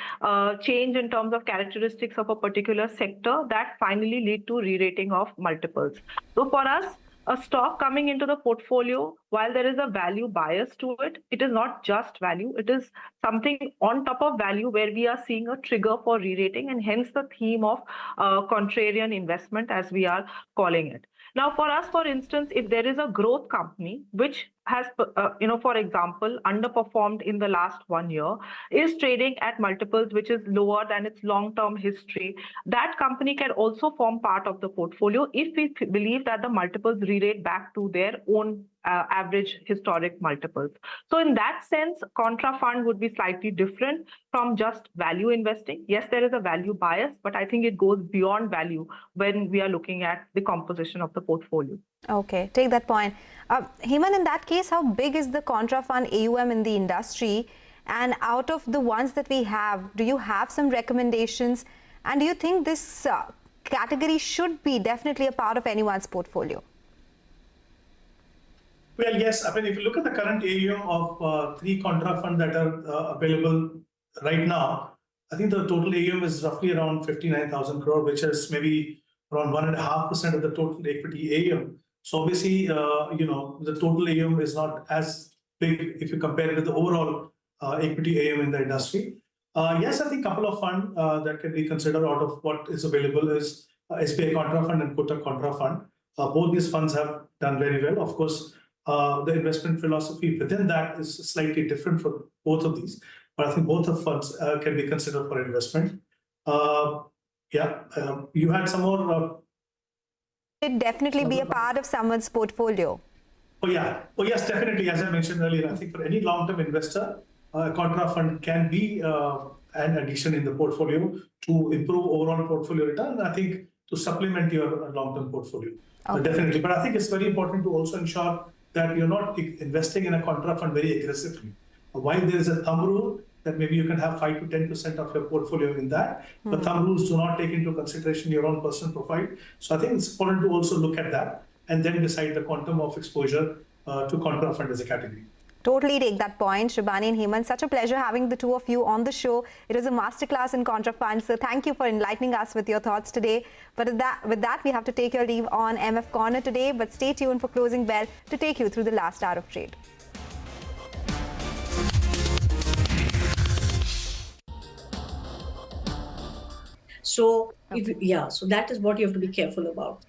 change in terms of characteristics of a particular sector that finally lead to re-rating of multiples. So for us, a stock coming into the portfolio, while there is a value bias to it, it is not just value, it is something on top of value where we are seeing a trigger for re-rating, and hence the theme of contrarian investment as we are calling it. Now, for us, for instance, if there is a growth company which has, for example, underperformed in the last 1 year, is trading at multiples which is lower than its long-term history, that company can also form part of the portfolio if we believe that the multiples re-rate back to their own average historic multiples. So in that sense, Contra fund would be slightly different from just value investing. Yes, there is a value bias, but I think it goes beyond value when we are looking at the composition of the portfolio. Okay, take that point. Heman, in that case, how big is the Contra fund AUM in the industry? And out of the ones that we have, do you have some recommendations? And do you think this category should be definitely a part of anyone's portfolio? Well, yes. I mean, if you look at the current AUM of 3 Contra funds that are available right now, I think the total AUM is roughly around 59,000 crore, which is maybe around 1.5% of the total equity AUM. So obviously, the total AUM is not as big if you compare it with the overall equity AUM in the industry. Yes, I think a couple of funds that can be considered out of what is available is SBI Contra Fund and Kotak Contra Fund. Both these funds have done very well. Of course, the investment philosophy within that is slightly different for both of these. But I think both of funds can be considered for investment. You had some more. It definitely be a part of someone's portfolio. Oh yes, definitely. As I mentioned earlier, I think for any long-term investor, a Contra fund can be an addition in the portfolio to improve overall portfolio return. I think to supplement your long-term portfolio, definitely. But I think it's very important to also ensure that you're not investing in a Contra fund very aggressively. While there is a thumb rule that maybe you can have 5 to 10% of your portfolio in that, but thumb rules do not take into consideration your own personal profile. So I think it's important to also look at that and then decide the quantum of exposure to Contra fund as a category. Totally take that point, Shubhani and Heman. Such a pleasure having the two of you on the show. It was a masterclass in Contra funds, so thank you for enlightening us with your thoughts today. But with that, we have to take your leave on MF Corner today, but stay tuned for Closing Bell to take you through the last hour of trade. So, so that is what you have to be careful about.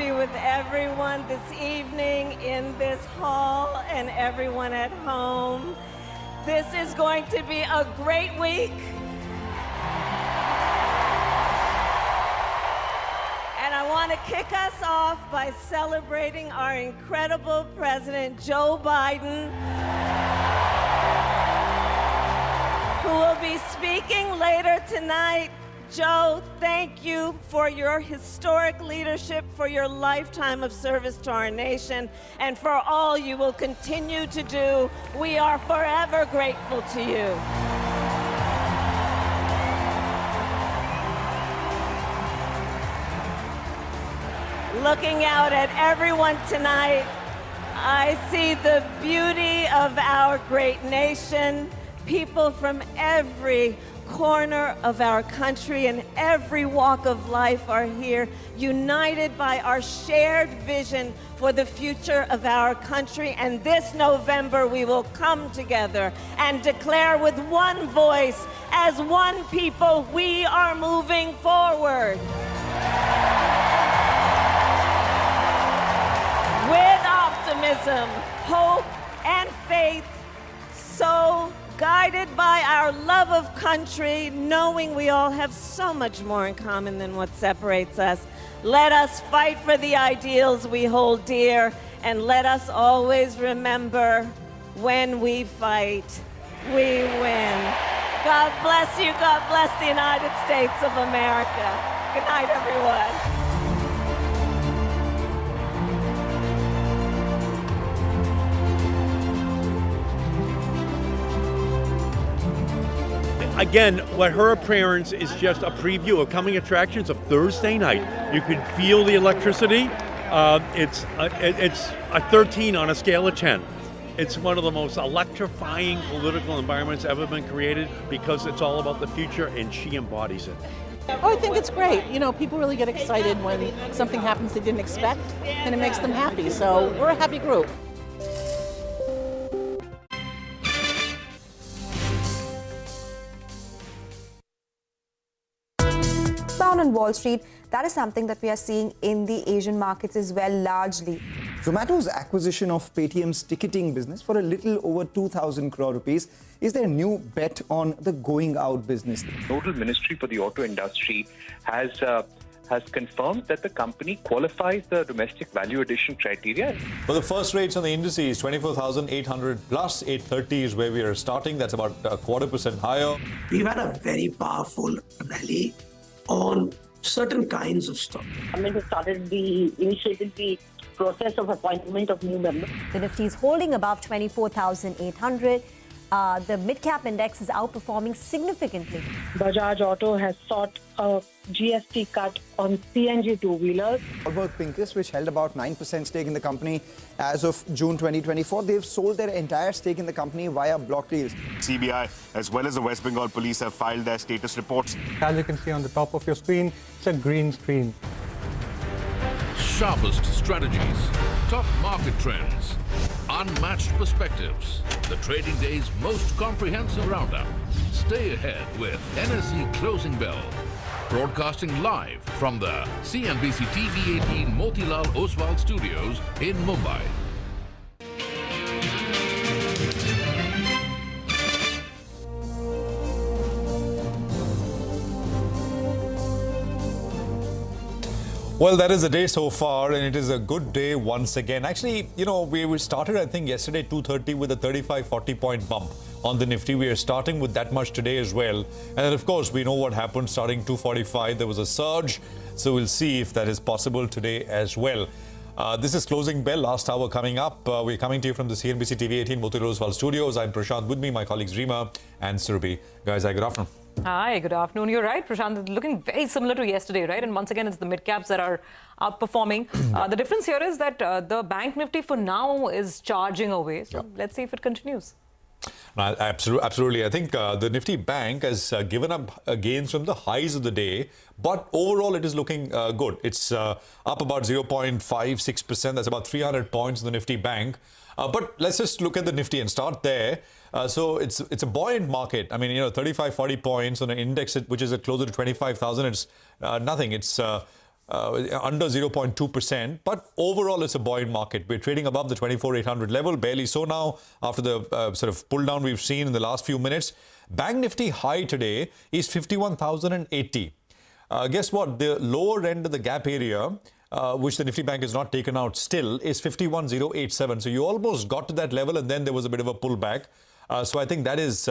be with everyone this evening in this hall and everyone at home. This is going to be a great week. And I want to kick us off by celebrating our incredible President Joe Biden, who will be speaking later tonight. Joe, thank you for your historic leadership, for your lifetime of service to our nation, and for all you will continue to do. We are forever grateful to you. Looking out at everyone tonight, I see the beauty of our great nation. People from every corner of our country and every walk of life are here, united by our shared vision for the future of our country. And this November, we will come together and declare with one voice, as one people, we are moving forward. With optimism, hope, and faith, so guided by our love of country, knowing we all have so much more in common than what separates us. Let us fight for the ideals we hold dear, and let us always remember, when we fight, we win. God bless you. God bless the United States of America. Good night, everyone. Again, what her appearance is just a preview of coming attractions of Thursday night. You could feel the electricity. It's a 13 on a scale of 10. It's one of the most electrifying political environments ever been created because it's all about the future and she embodies it. Oh, I think it's great. You know, people really get excited when something happens they didn't expect and it makes them happy. So we're a happy group. Down on Wall Street, that is something that we are seeing in the Asian markets as well, largely. Zomato's acquisition of Paytm's ticketing business for a little over 2,000 crore rupees is their new bet on the going out business. Nodal Ministry for the auto industry has confirmed that the company qualifies the domestic value addition criteria. For the first rates on the indices, 24,800 plus 830 is where we are starting. That's about a 0.25% higher. We've had a very powerful rally on certain kinds of stock. Government has initiated the process of appointment of new members. The Nifty is holding above 24,800. The mid-cap index is outperforming significantly. Bajaj Auto has sought a GST cut on CNG two-wheelers. Warburg Pincus, which held about 9% stake in the company as of June 2024, they've sold their entire stake in the company via block deals. CBI as well as the West Bengal Police have filed their status reports. As you can see on the top of your screen, it's a green screen. Sharpest strategies, top market trends, unmatched perspectives. The trading day's most comprehensive roundup. Stay ahead with NSE Closing Bell. Broadcasting live from the CNBC TV18 Motilal Oswal Studios in Mumbai. Well, that is the day so far, and it is a good day once again. Actually, you know, we started, I think, yesterday 2:30 with a 35-40 point bump on the Nifty. We are starting with that much today as well. And then, of course, we know what happened starting 2:45. There was a surge. So we'll see if that is possible today as well. This is Closing Bell, last hour coming up. We're coming to you from the CNBC TV18 Motilal Oswal Studios. I'm Prashant, with me, my colleagues Reema and Surabhi. Guys, good afternoon. Hi, good afternoon. You're right, Prashant. Looking very similar to yesterday, right? And once again, it's the mid-caps that are outperforming. The difference here is that the Bank Nifty for now is charging away. So let's see if it continues. Absolutely. I think the Nifty Bank has given up gains from the highs of the day, but overall it is looking good. It's up about 0.56%. That's about 300 points in the Nifty Bank. But let's just look at the Nifty and start there. So it's a buoyant market. I mean, you know, 35-40 points on an index which is at closer to 25,000. It's nothing. It's under 0.2%, but overall it's a buoyant market. We're trading above the 24,800 level, barely so now after the sort of pull down we've seen in the last few minutes. Bank Nifty high today is 51,080. Guess what? The lower end of the gap area, which the Nifty Bank has not taken out still, is 51,087. So you almost got to that level and then there was a bit of a pullback. So I think that is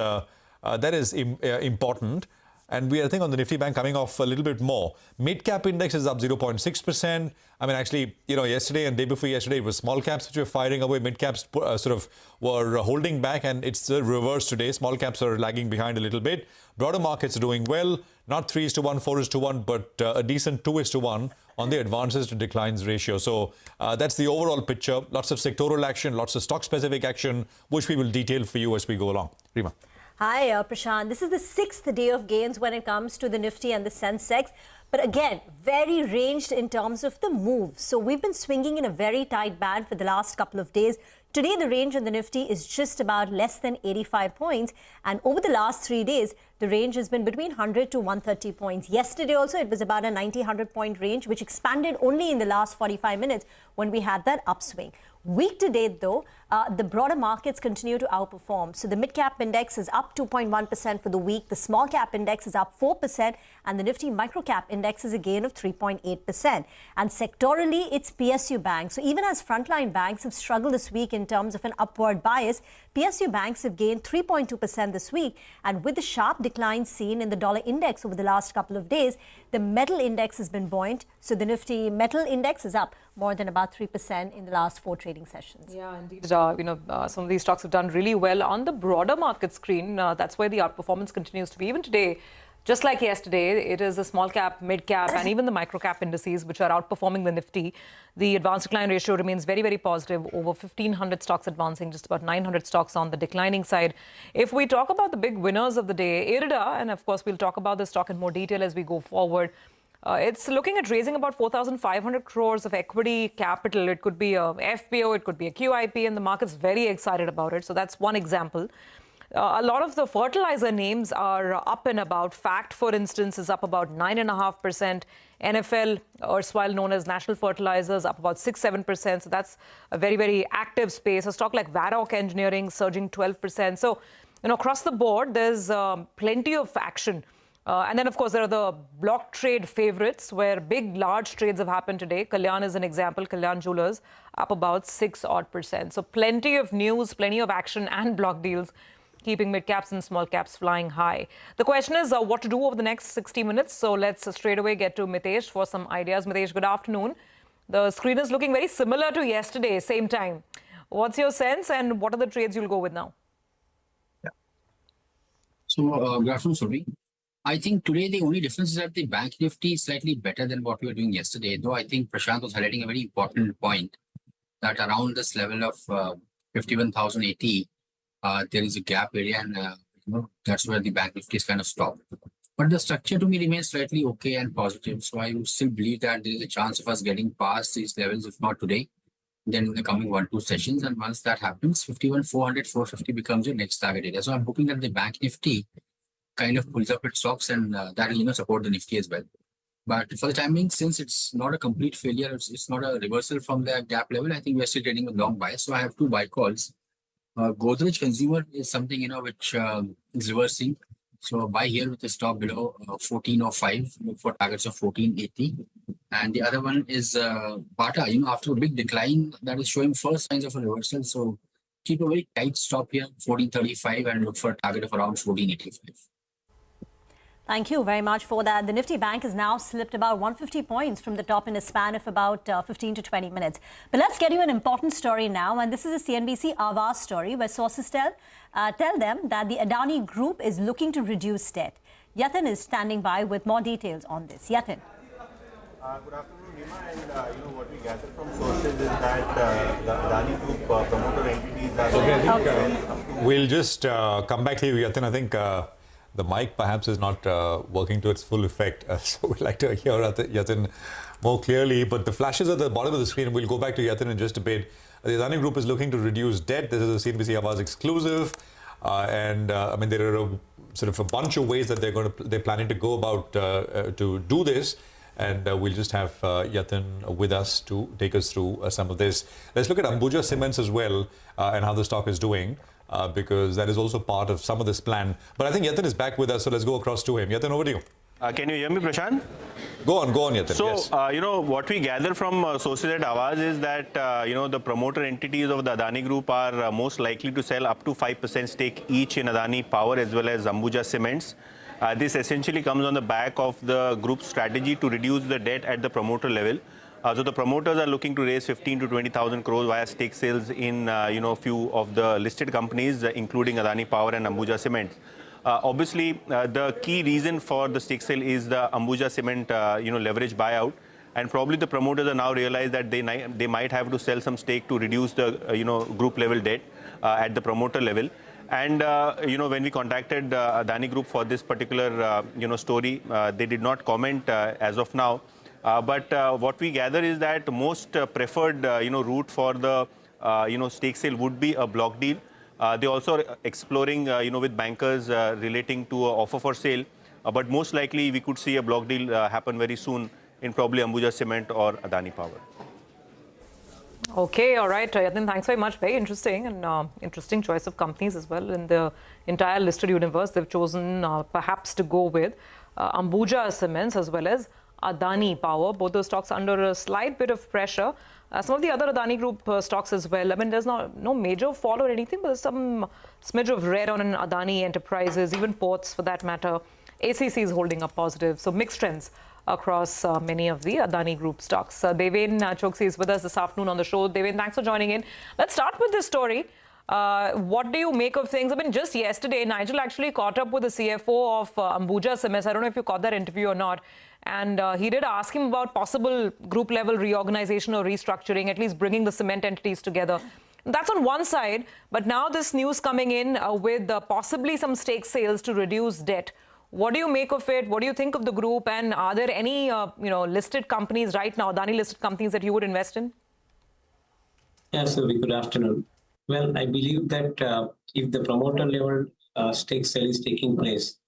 important. And we are, I think, on the Nifty Bank coming off a little bit more. Mid-cap index is up 0.6%. I mean, actually, yesterday and day before yesterday, it was small caps which were firing away. Mid-caps sort of were holding back, and it's the reverse today. Small caps are lagging behind a little bit. Broader markets are doing well. Not 3:1, 4:1, but a decent 2:1 on the advances to declines ratio. So that's the overall picture. Lots of sectoral action, lots of stock-specific action, which we will detail for you as we go along. Rima. Hi, Prashant. This is the 6th day of gains when it comes to the Nifty and the Sensex. But again, very ranged in terms of the move. So we've been swinging in a very tight band for the last couple of days. Today, the range in the Nifty is just about less than 85 points. And over the last 3 days, the range has been between 100 to 130 points. Yesterday also, it was about a 90-100 point range, which expanded only in the last 45 minutes when we had that upswing. Week to date, though, the broader markets continue to outperform. So the mid-cap index is up 2.1% for the week. The small-cap index is up 4%. And the Nifty micro-cap index is a gain of 3.8%. And sectorally, it's PSU banks. So even as frontline banks have struggled this week in terms of an upward bias, PSU banks have gained 3.2% this week. And with the sharp decline seen in the dollar index over the last couple of days, the metal index has been buoyant. So the Nifty metal index is up more than about 3% in the last 4 trading sessions. Yeah, indeed. Some of these stocks have done really well on the broader market screen. That's where the outperformance continues to be. Even today, just like yesterday, it is the small cap, mid cap, and even the micro cap indices which are outperforming the Nifty. The advance decline ratio remains very, very positive. Over 1,500 stocks advancing, just about 900 stocks on the declining side. If we talk about the big winners of the day, IRDA, and of course we'll talk about this stock in more detail as we go forward. It's looking at raising about 4,500 crores of equity capital. It could be a FPO, it could be a QIP, and the market's very excited about it. So that's one example. A lot of the fertilizer names are up and about. Fact, for instance, is up about 9.5%. NFL, erstwhile known as National Fertilizers, up about 6-7%. So that's a very, very active space. A stock like Varroc Engineering surging 12%. So, across the board, there's plenty of action. And then, of course, there are the block trade favorites where big, large trades have happened today. Kalyan is an example. Kalyan Jewelers up about 6-odd%. So plenty of news, plenty of action and block deals, keeping mid caps and small caps flying high. The question is what to do over the next 60 minutes. So let's straight away get to Mitesh for some ideas. Mitesh, good afternoon. The screen is looking very similar to yesterday, same time. What's your sense and what are the trades you'll go with now? Yeah. So, good afternoon, Survi. I think today the only difference is that the Bank Nifty is slightly better than what we were doing yesterday. Though I think Prashant was highlighting a very important point that around this level of 51,080, there is a gap area, and that's where the Bank Nifty is kind of stopped. But the structure to me remains slightly okay and positive. So I would still believe that there is a chance of us getting past these levels, if not today, then in the coming 1-2 sessions. And once that happens, 51,400, 450 becomes your next target area. So I'm hoping that the Bank Nifty kind of pulls up its stocks, and that will support the Nifty as well. But for the time being, since it's not a complete failure, it's not a reversal from the gap level, I think we're still trading with long bias. So I have 2 buy calls. Godrej Consumer is something which is reversing. So buy here with the stop below 1405, look for targets of 1480. And the other one is Bata, after a big decline that is showing first signs of a reversal. So keep a very tight stop here, 1435, and look for a target of around 1485. Thank you very much for that. The Nifty Bank has now slipped about 150 points from the top in a span of about 15 to 20 minutes. But let's get you an important story now. And this is a CNBC Awaaz story where sources tell them that the Adani Group is looking to reduce debt. Yatin is standing by with more details on this. Yatin. Good afternoon, Rima. And what we gather from sources is that the Adani Group promoter entities are... Okay, we'll just come back to you, Yatin. I think... the mic perhaps is not working to its full effect, so we'd like to hear Yatin more clearly. But the flashes at the bottom of the screen, we'll go back to Yatin in just a bit. The Adani Group is looking to reduce debt. This is a CNBC Awaaz exclusive. I mean, there are sort of a bunch of ways that they're planning to go about to do this. And we'll just have Yatin with us to take us through some of this. Let's look at Ambuja Cements as well and how the stock is doing, because that is also part of some of this plan. But I think Yatin is back with us, so let's go across to him. Yatin, over to you. Can you hear me, Prashant? Go on, Yatin. So, yes. you know, what we gather from sources at Awaz is that, you know, the promoter entities of the Adani Group are most likely to sell up to 5% stake each in Adani Power as well as Ambuja Cements. This essentially comes on the back of the group's strategy to reduce the debt at the promoter level. So the promoters are looking to raise 15 to 20,000 crores via stake sales in, you know, few of the listed companies, including Adani Power and Ambuja Cements. Obviously, the key reason for the stake sale is the Ambuja Cement, you know, leverage buyout. And probably the promoters are now realized that they might have to sell some stake to reduce the, you know, group level debt at the promoter level. And, you know, when we contacted Adani Group for this particular, you know, story, they did not comment as of now. But what we gather is that most preferred, you know, route for the, you know, stake sale would be a block deal. They also are exploring, you know, with bankers relating to an offer for sale. But most likely we could see a block deal happen very soon in probably Ambuja Cement or Adani Power. Okay, all right, Yatin, thanks very much. Very interesting and interesting choice of companies as well. In the entire listed universe, they've chosen perhaps to go with Ambuja Cements as well as Adani Power. Both those stocks under a slight bit of pressure. Some of the other Adani Group stocks as well. I mean, there's no major fall or anything, but there's some smidge of red on an Adani Enterprises, even ports for that matter. ACC is holding up positive. So mixed trends across many of the Adani Group stocks. Deven Choksi is with us this afternoon on the show. Deven, thanks for joining in. Let's start with this story. What do you make of things? I mean, just yesterday, Nigel actually caught up with the CFO of Ambuja Cements. I don't know if you caught that interview or not. And he did ask him about possible group level reorganization or restructuring, at least bringing the cement entities together. That's on one side. But now this news coming in with possibly some stake sales to reduce debt. What do you make of it? What do you think of the group? And are there any, you know, listed companies right now, Adani listed companies that you would invest in? Yes, good afternoon. Well, I believe that if the promoter level stake sale is taking place,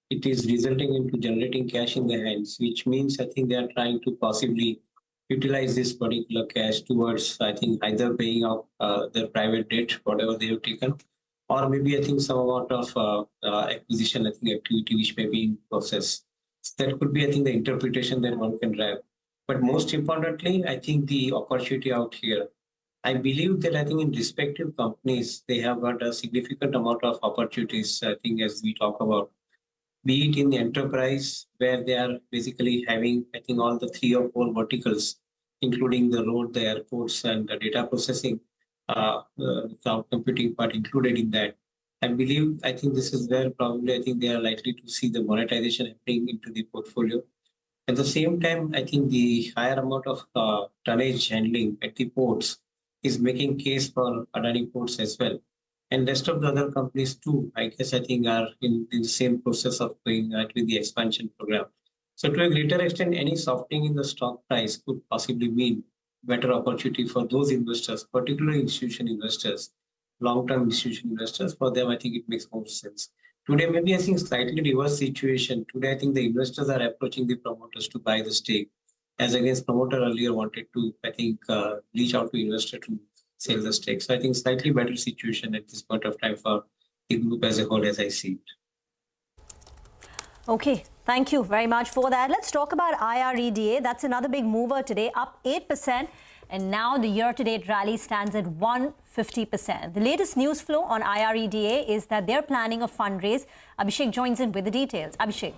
it is resulting into generating cash in their hands, which means I think they are trying to possibly utilize this particular cash towards, I think, either paying off their private debt, whatever they have taken, or maybe I think some amount of acquisition, I think, activity which may be in process. So that could be, I think, the interpretation that one can drive. But most importantly, I think the opportunity out here, I believe that I think in respective companies, they have got a significant amount of opportunities, I think, as we talk about, be it in the enterprise where they are basically having, I think, all the 3 or 4 verticals, including the road, the airports, and the data processing, cloud computing part included in that. I believe, I think this is where probably I think they are likely to see the monetization happening into the portfolio. At the same time, I think the higher amount of tonnage handling at the ports is making case for Adani Ports as well. And rest of the other companies too, I guess, I think are in the same process of going with the expansion program. So to a greater extent, any softening in the stock price could possibly mean better opportunity for those investors, particularly institutional investors, long-term institutional investors. For them, I think it makes more sense. Today, maybe I think slightly reverse situation. Today, I think the investors are approaching the promoters to buy the stake, as against promoter earlier wanted to, I think, reach out to investor to sell the stake. So I think slightly better situation at this point of time for the group as a whole, as I see it. Okay, thank you very much for that. Let's talk about IREDA. That's another big mover today, up 8%. And now the year-to-date rally stands at 150%. The latest news flow on IREDA is that they're planning a fundraise. Abhishek joins in with the details. Abhishek.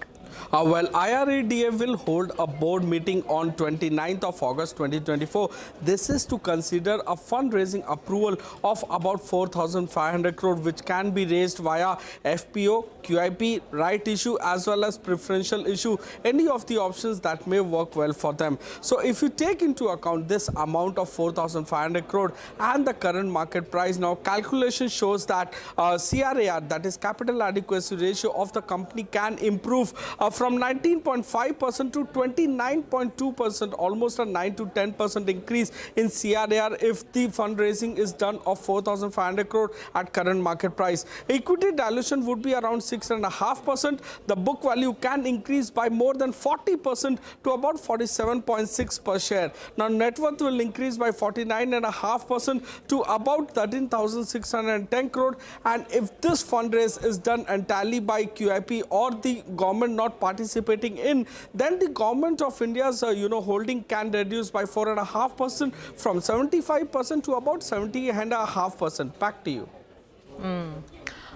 Well, IREDA will hold a board meeting on 29th of August 2024. This is to consider a fundraising approval of about 4,500 crore, which can be raised via FPO, QIP, right issue, as well as preferential issue, any of the options that may work well for them. So if you take into account this amount of 4,500 crore and the current market price, now calculation shows that CRAR, that is capital adequacy ratio of the company, can improve from 19.5% to 29.2%, almost a 9 to 10% increase in CRAR if the fundraising is done of 4,500 crore at current market price. Equity dilution would be around 6.5%. The book value can increase by more than 40% to about 47.6 per share. Now net worth will increase by 49.5% to about 13,610 crore, and if this fundraise is done entirely by QIP or the government not participating in, then the government of India's holding can reduce by 4.5% from 75% to about 70.5%. Back to you.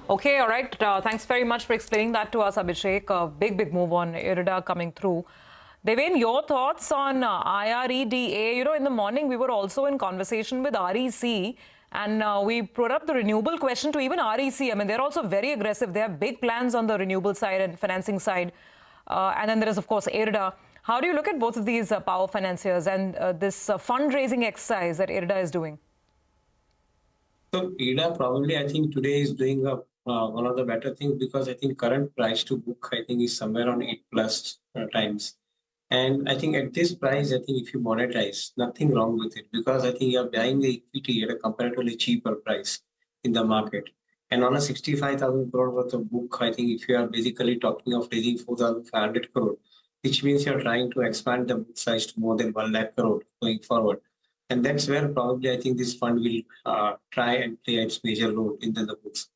Okay, all right. Thanks very much for explaining that to us, Abhishek. A big move on IRIDA coming through. Devin, your thoughts on IREDA? In the morning we were also in conversation with REC, and we brought up the renewable question to even REC. I mean, they're also very aggressive. They have big plans on the renewable side and financing side. And then there is, of course, IRIDA. How do you look at both of these power financiers and this fundraising exercise that IRIDA is doing? So IRIDA probably, I think, today is doing one of the better things, because I think current price to book, I think, is somewhere on 8+ times. And I think at this price, I think if you monetize, nothing wrong with it, because I think you're buying the equity at a comparatively cheaper price in the market. And on a 65,000 crore worth of book, I think if you are basically talking of raising 4,500 crore, which means you're trying to expand the book size to more than 1 lakh crore going forward. And that's where probably I think this fund will try and play its major role in the books.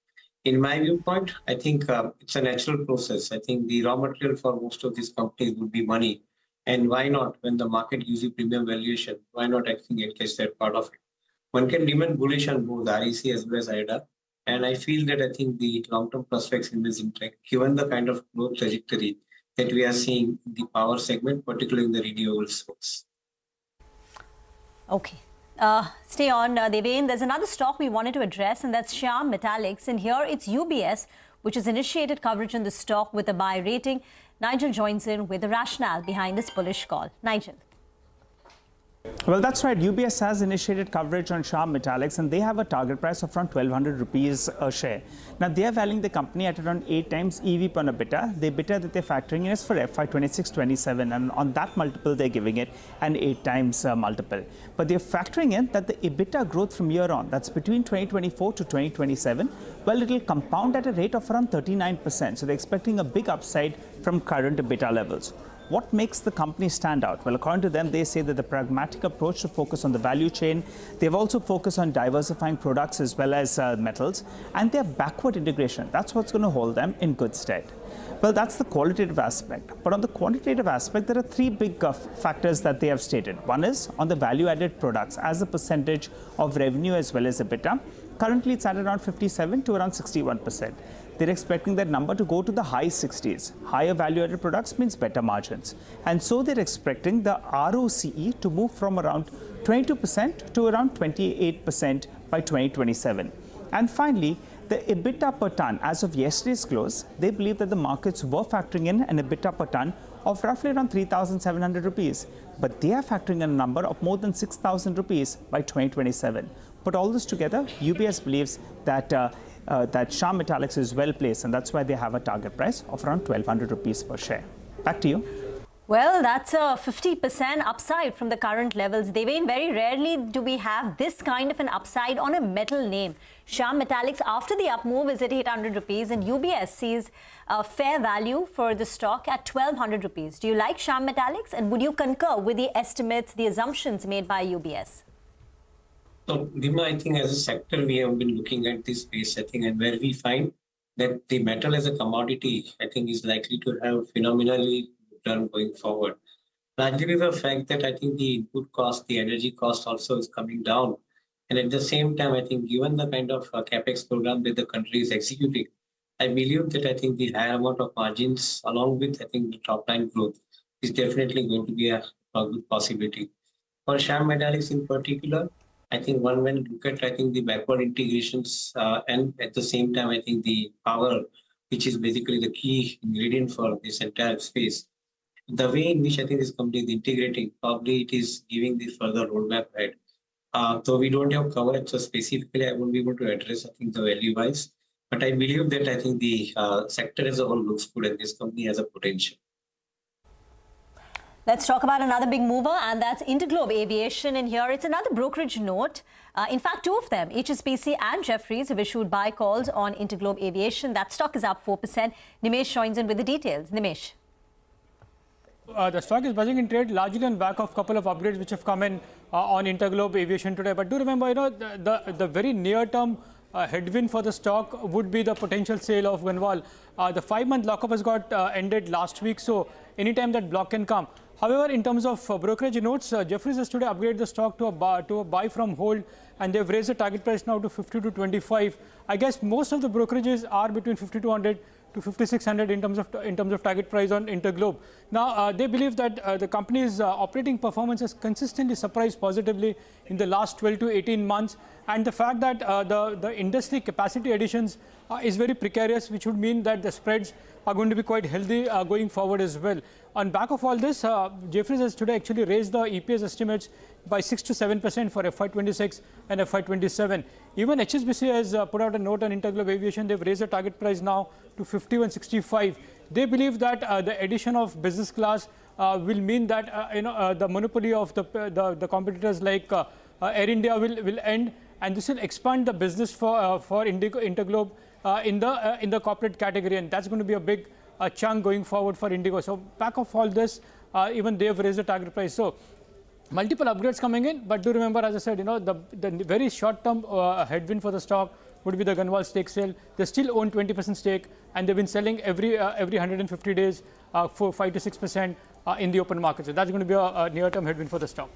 In my viewpoint, I think it's a natural process. I think the raw material for most of these companies would be money. And why not, when the market gives you premium valuation, why not actually encase that part of it? One can remain bullish on both REC as well as IRIDA. And I feel that I think the long-term prospects in this intake, given the kind of growth trajectory that we are seeing in the power segment, particularly in the renewables space. Okay. Stay on, Devin. There's another stock we wanted to address, and that's Shyam Metallics. And here it's UBS, which has initiated coverage on the stock with a buy rating. Nigel joins in with the rationale behind this bullish call. Nigel. Well, that's right. UBS has initiated coverage on Shyam Metallics, and they have a target price of around 1,200 rupees a share. Now, they are valuing the company at around 8 times EV per EBITDA. The EBITDA that they're factoring in is for FY 26-27, and on that multiple, they're giving it an 8 times multiple. But they're factoring in that the EBITDA growth from year on, that's between 2024 to 2027, well, it'll compound at a rate of around 39%. So they're expecting a big upside from current EBITDA levels. What makes the company stand out? Well, according to them, they say that the pragmatic approach to focus on the value chain. They've also focused on diversifying products as well as metals, and their backward integration. That's what's going to hold them in good stead. Well, that's the qualitative aspect. But on the quantitative aspect, there are 3 big factors that they have stated. One is on the value-added products as a percentage of revenue as well as EBITDA. Currently, it's at around 57 to around 61%. They're expecting that number to go to the high 60s. Higher value-added products means better margins. And so they're expecting the ROCE to move from around 22% to around 28% by 2027. And finally, the EBITDA per ton, as of yesterday's close, they believe that the markets were factoring in an EBITDA per ton of roughly around 3,700 rupees. But they are factoring in a number of more than 6,000 rupees by 2027. Put all this together, UBS believes that that Shyam Metallics is well placed, and that's why they have a target price of around 1,200 rupees per share. Back to you. Well, that's a 50% upside from the current levels. Devin, very rarely do we have this kind of an upside on a metal name. Shyam Metallics, after the up move, is at 800 rupees, and UBS sees a fair value for the stock at 1,200 rupees. Do you like Shyam Metallics, and would you concur with the estimates, the assumptions made by UBS? So, Dima, I think as a sector, we have been looking at this space, I think, and where we find that the metal as a commodity, I think, is likely to have phenomenally return going forward. Largely the fact that I think the input cost, the energy cost also is coming down. And at the same time, I think given the kind of capex program that the country is executing, I believe that I think the higher amount of margins along with, I think, the top line growth is definitely going to be a good possibility. For Shyam Metallics in particular, I think one when look at, I think, the backward integrations and at the same time, I think the power, which is basically the key ingredient for this entire space. The way in which I think this company is integrating, probably it is giving the further roadmap ahead. Though we don't have coverage, so specifically I won't be able to address, I think, the value-wise. But I believe that I think the sector as a whole looks good and this company has a potential. Let's talk about another big mover, and that's Interglobe Aviation. And here it's another brokerage note. In fact, two of them, HSBC and Jefferies, have issued buy calls on Interglobe Aviation. That stock is up 4%. Nimesh joins in with the details. Nimesh. The stock is buzzing in trade largely on back of a couple of upgrades which have come in on Interglobe Aviation today. But do remember, the very near-term headwind for the stock would be the potential sale of Gunvall. The 5-month lockup has got ended last week, so anytime that block can come. However, in terms of brokerage notes, Jefferies has today upgraded the stock to a buy from hold, and they've raised the target price now to 50 to 25. I guess most of the brokerages are between 5,200 to 5,600 in terms of target price on Interglobe. Now, they believe that the company's operating performance has consistently surprised positively in the last 12 to 18 months, and the fact that the industry capacity additions is very precarious, which would mean that the spreads are going to be quite healthy going forward as well. On back of all this, Jefferies has today actually raised the EPS estimates by 6 to 7% for FY26 and FY27. Even HSBC has put out a note on Interglobe Aviation. They've raised the target price now to 51.65. They believe that the addition of business class will mean that the monopoly of the competitors like Air India will end, and this will expand the business for Interglobe in the corporate category, and that's going to be a big chunk going forward for Indigo. So back of all this, even they have raised the target price. So multiple upgrades coming in, but do remember, as I said, the very short-term headwind for the stock would be the Gunvall stake sale. They still own 20% stake, and they've been selling every 150 days for 5 to 6% in the open market. So that's going to be a near-term headwind for the stock.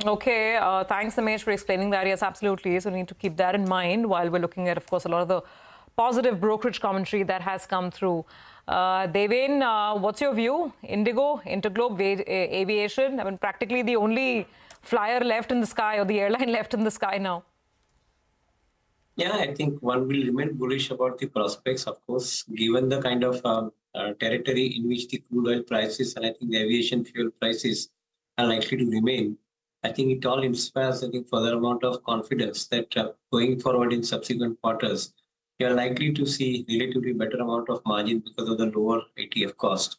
Okay, thanks, Nimesh, for explaining that. Yes, absolutely. So we need to keep that in mind while we're looking at, of course, a lot of the positive brokerage commentary that has come through. Devin, what's your view? Indigo, Interglobe Aviation, I mean, practically the only flyer left in the sky, or the airline left in the sky now. Yeah, I think one will remain bullish about the prospects, of course, given the kind of territory in which the crude oil prices and I think the aviation fuel prices are likely to remain. I think it all inspires, I think, further amount of confidence that going forward in subsequent quarters, you are likely to see relatively better amount of margin because of the lower ATF cost.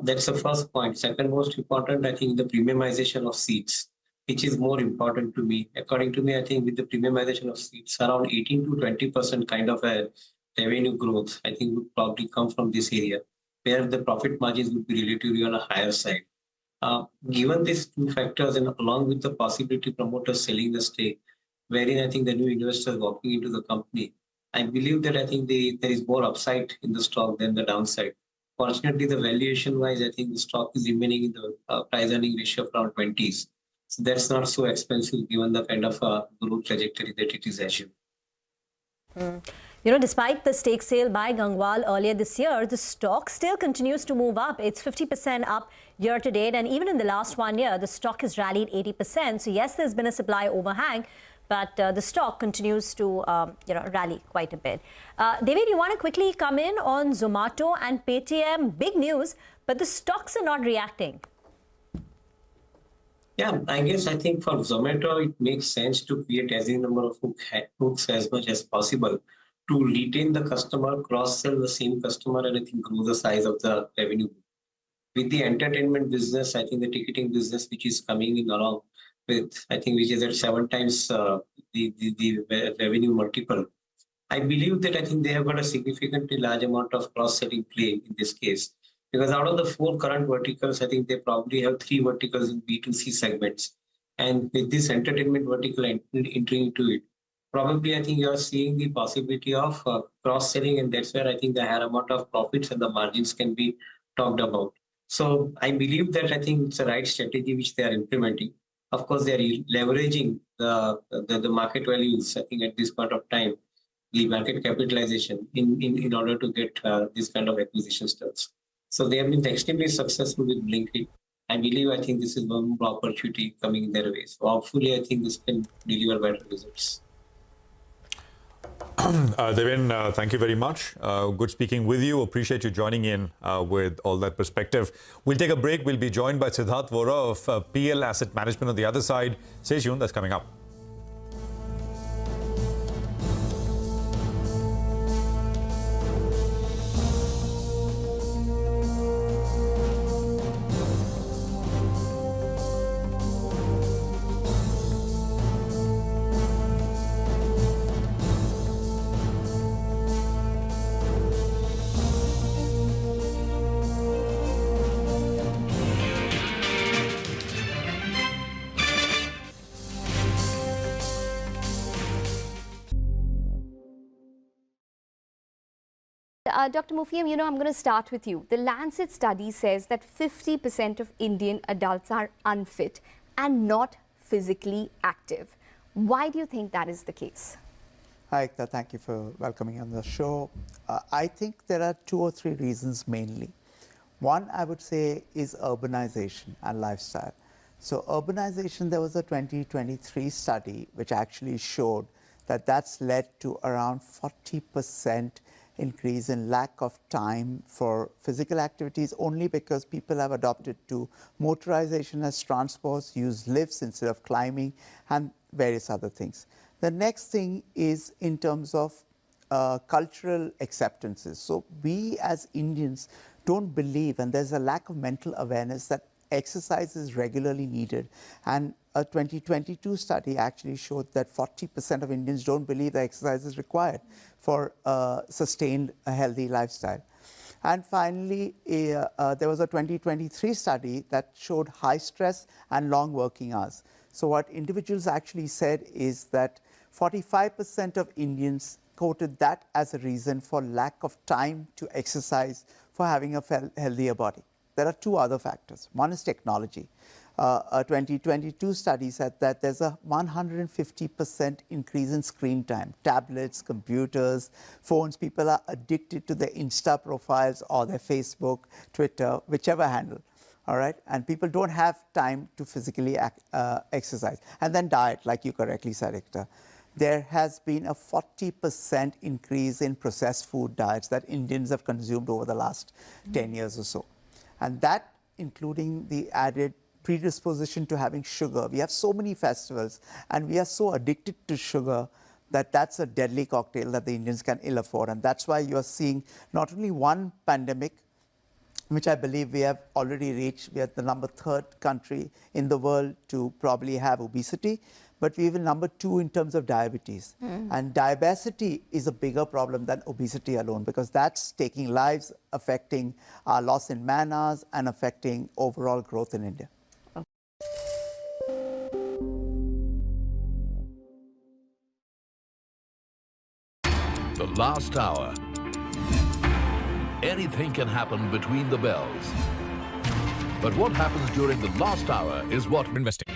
That's the first point. Second most important, I think, the premiumization of seats, which is more important to me. According to me, I think with the premiumization of seats, around 18 to 20% kind of a revenue growth, I think would probably come from this area, where the profit margins would be relatively on a higher side. Given these two factors, and along with the possibility promoters selling the stake, wherein I think the new investors walking into the company, I believe that I think there is more upside in the stock than the downside. Fortunately, the valuation-wise, I think the stock is remaining in the price-earning ratio of around 20s. So that's not so expensive given the kind of growth trajectory that it is achieving. Despite the stake sale by Gunvall earlier this year, the stock still continues to move up. It's 50% up year to date, and even in the last 1 year, the stock has rallied 80%. So yes, there's been a supply overhang, but the stock continues to rally quite a bit. David, you want to quickly come in on Zomato and Paytm? Big news, but the stocks are not reacting. Yeah, I think for Zomato, it makes sense to create as many number of hooks as much as possible to retain the customer, cross-sell the same customer, and I think grow the size of the revenue. With the entertainment business, I think the ticketing business, which is coming in along with, I think, which is at 7 times the revenue multiple. I believe that I think they have got a significantly large amount of cross-selling play in this case. Because out of the 4 current verticals, I think they probably have 3 verticals in B2C segments. And with this entertainment vertical entering into it, probably I think you are seeing the possibility of cross-selling, and that's where I think the higher amount of profits and the margins can be talked about. So I believe that I think it's the right strategy which they are implementing. Of course, they are leveraging the market values, I think, at this point of time, the market capitalization in order to get this kind of acquisition steps. So they have been extremely successful with Blinkit. I think this is one more opportunity coming in their way. So hopefully, I think this can deliver better results. Devin, thank you very much. Good speaking with you. Appreciate you joining in with all that perspective. We'll take a break. We'll be joined by Siddharth Vora of PL Asset Management on the other side. Stay tuned. That's coming up. Dr. Mufiam, I'm going to start with you. The Lancet study says that 50% of Indian adults are unfit and not physically active. Why do you think that is the case? Hi, Ekta. Thank you for welcoming on the show. I think there are 2 or 3 reasons mainly. One, I would say, is urbanization and lifestyle. So urbanization, there was a 2023 study which actually showed that that's led to around 40% increase in lack of time for physical activities, only because people have adopted to motorization as transports, use lifts instead of climbing, and various other things. The next thing is in terms of cultural acceptances. So we as Indians don't believe, and there's a lack of mental awareness that exercise is regularly needed. And a 2022 study actually showed that 40% of Indians don't believe that exercise is required for sustained a healthy lifestyle. And finally, there was a 2023 study that showed high stress and long working hours. So what individuals actually said is that 45% of Indians quoted that as a reason for lack of time to exercise for having a healthier body. There are 2 other factors. One is technology. A 2022 study said that there's a 150% increase in screen time. Tablets, computers, phones, people are addicted to their Insta profiles or their Facebook, Twitter, whichever handle. All right, and people don't have time to physically exercise. And then diet, like you correctly said, Ekta. There has been a 40% increase in processed food diets that Indians have consumed over the last 10 years or so. And that, including the added predisposition to having sugar. We have so many festivals and we are so addicted to sugar that that's a deadly cocktail that the Indians can ill afford. And that's why you are seeing not only one pandemic, which I believe we have already reached. We are the number 3rd country in the world to probably have obesity, but we even number 2 in terms of diabetes. And diabesity is a bigger problem than obesity alone, because that's taking lives, affecting our loss in man hours and affecting overall growth in India. The last hour. Anything can happen between the bells. But what happens during the last hour is what we're investing.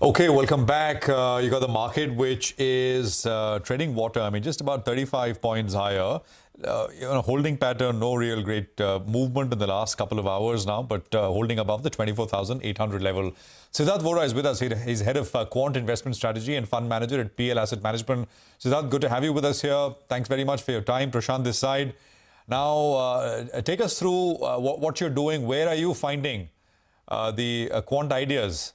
Okay, welcome back. You got the market, which is treading water. I mean, just about 35 points higher. Holding pattern, no real great movement in the last couple of hours now, but holding above the 24,800 level. Siddharth Vora is with us. He's head of quant investment strategy and fund manager at PL Asset Management. Siddharth, good to have you with us here. Thanks very much for your time. Prashant this side. Now, take us through what you're doing. Where are you finding the quant ideas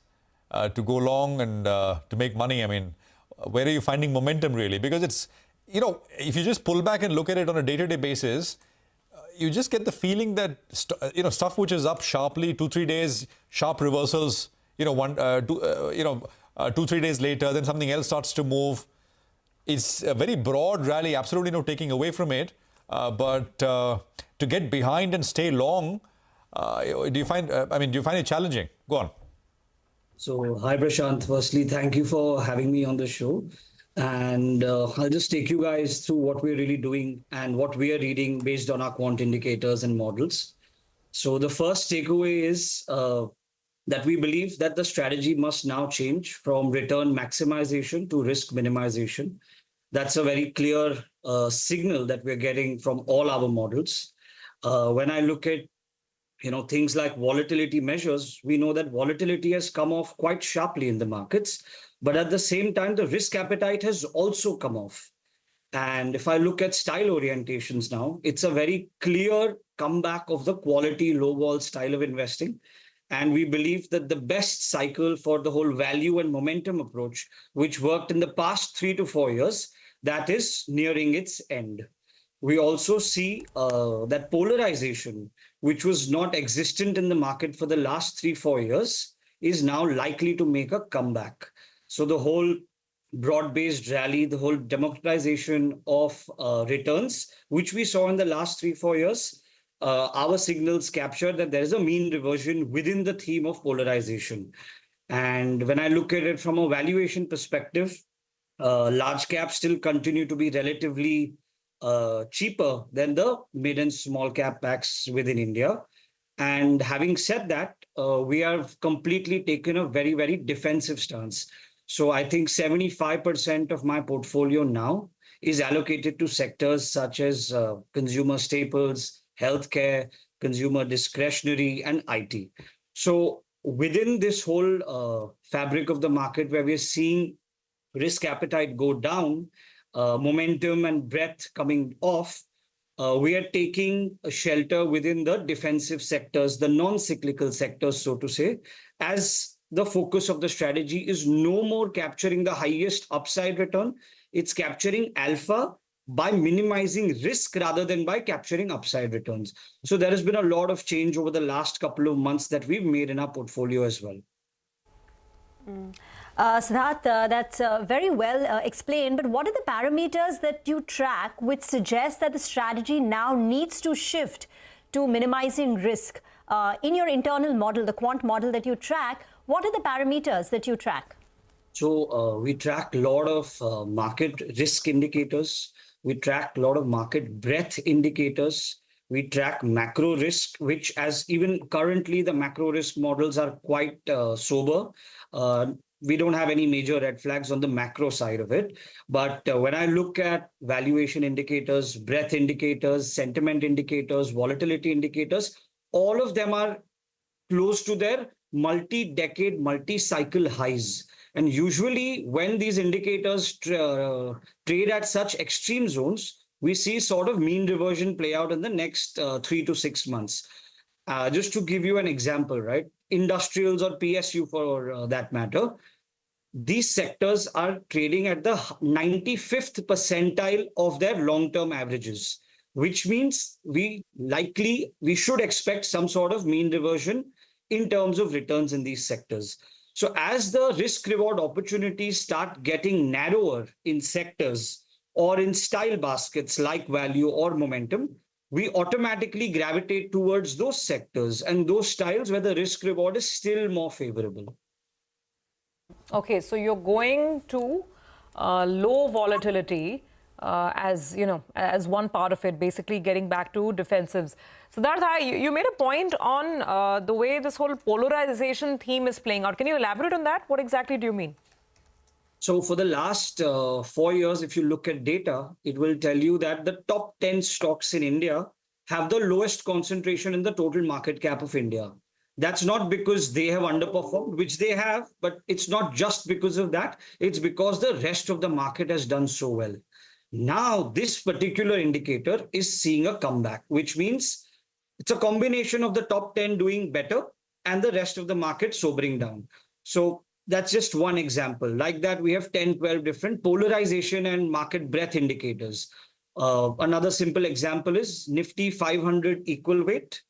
to go long and to make money? I mean, where are you finding momentum really? Because it's, if you just pull back and look at it on a day-to-day basis, you just get the feeling that, stuff which is up sharply, 2-3 days, sharp reversals, 2-3 days later, then something else starts to move. It's a very broad rally, absolutely no taking away from it. But to get behind and stay long, do you find it challenging? Go on. So, hi Prashant. Firstly, thank you for having me on the show. And I'll just take you guys through what we're really doing and what we are reading based on our quant indicators and models. So the first takeaway is that we believe that the strategy must now change from return maximization to risk minimization. That's a very clear signal that we're getting from all our models. When I look at things like volatility measures, we know that volatility has come off quite sharply in the markets, but at the same time, the risk appetite has also come off. And if I look at style orientations now, it's a very clear comeback of the quality low vol style of investing. And we believe that the best cycle for the whole value and momentum approach, which worked in the past 3 to 4 years, that is nearing its end. We also see that polarization, which was not existent in the market for the last 3-4 years, is now likely to make a comeback. So the whole broad-based rally, the whole democratization of returns, which we saw in the last 3-4 years, our signals capture that there is a mean reversion within the theme of polarization. And when I look at it from a valuation perspective, large caps still continue to be relatively cheaper than the mid and small cap packs within India. And having said that, we have completely taken a very, very defensive stance. So I think 75% of my portfolio now is allocated to sectors such as consumer staples, healthcare, consumer discretionary, and IT. So within this whole fabric of the market where we're seeing risk appetite go down, momentum and breadth coming off, we are taking a shelter within the defensive sectors, the non-cyclical sectors, so to say, as the focus of the strategy is no more capturing the highest upside return. It's capturing alpha by minimizing risk rather than by capturing upside returns. So there has been a lot of change over the last couple of months that we've made in our portfolio as well. Siddharth, that's very well explained, but what are the parameters that you track which suggest that the strategy now needs to shift to minimizing risk? In your internal model, the quant model that you track, what are the parameters that you track? So we track a lot of market risk indicators. We track a lot of market breadth indicators. We track macro risk, which as even currently the macro risk models are quite sober. We don't have any major red flags on the macro side of it. But when I look at valuation indicators, breadth indicators, sentiment indicators, volatility indicators, all of them are close to their multi-decade, multi-cycle highs. And usually when these indicators trade at such extreme zones, we see sort of mean reversion play out in the next 3 to 6 months. Just to give you an example, right? Industrials or PSU for that matter, these sectors are trading at the 95th percentile of their long-term averages, which means we should expect some sort of mean reversion in terms of returns in these sectors. So as the risk reward opportunities start getting narrower in sectors or in style baskets like value or momentum, we automatically gravitate towards those sectors and those styles where the risk reward is still more favorable. Okay, so you're going to low volatility as one part of it, basically getting back to defensives. So that you made a point on the way this whole polarization theme is playing out. Can you elaborate on that? What exactly do you mean? So for the last 4 years, if you look at data, it will tell you that the top 10 stocks in India have the lowest concentration in the total market cap of India. That's not because they have underperformed, which they have, but it's not just because of that. It's because the rest of the market has done so well. Now, this particular indicator is seeing a comeback, which means it's a combination of the top 10 doing better and the rest of the market sobering down. So that's just one example. Like that, we have 10, 12 different polarization and market breadth indicators. Another simple example is Nifty 500 equal weight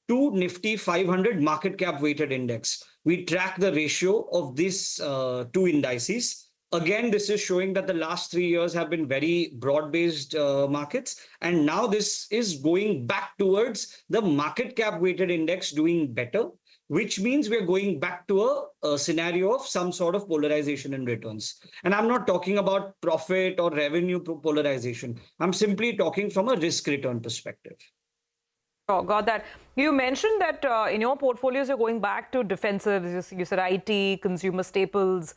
to Nifty 500 market cap weighted index. We track the ratio of these two indices. Again, this is showing that the last 3 years have been very broad-based markets. And now this is going back towards the market cap weighted index doing better, which means we're going back to a scenario of some sort of polarization in returns. And I'm not talking about profit or revenue polarization. I'm simply talking from a risk return perspective. Oh, got that. You mentioned that in your portfolios, you're going back to defensives. You said IT, consumer staples.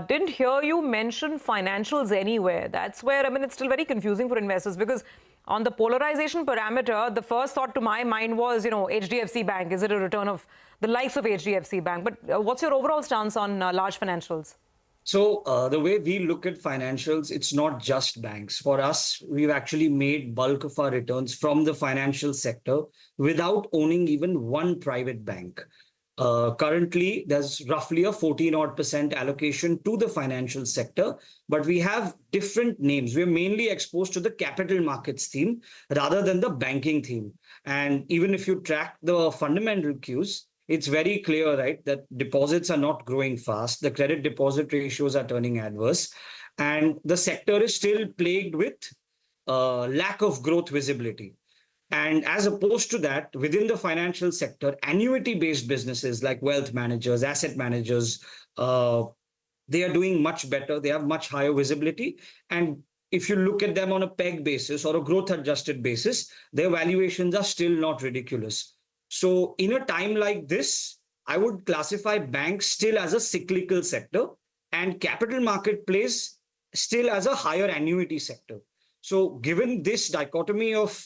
Didn't hear you mention financials anywhere. That's where, I mean, it's still very confusing for investors because on the polarization parameter, the first thought to my mind was, HDFC Bank. Is it a return of the likes of HDFC Bank? But what's your overall stance on large financials? So the way we look at financials, it's not just banks. For us, we've actually made bulk of our returns from the financial sector without owning even one private bank. Currently, there's roughly a 14% allocation to the financial sector, but we have different names. We're mainly exposed to the capital markets theme rather than the banking theme. And even if you track the fundamental cues, it's very clear, right, that deposits are not growing fast. The credit deposit ratios are turning adverse. And the sector is still plagued with lack of growth visibility. And as opposed to that, within the financial sector, annuity-based businesses like wealth managers, asset managers, they are doing much better. They have much higher visibility. And if you look at them on a PEG basis or a growth adjusted basis, their valuations are still not ridiculous. So in a time like this, I would classify banks still as a cyclical sector and capital marketplace still as a higher annuity sector. So given this dichotomy of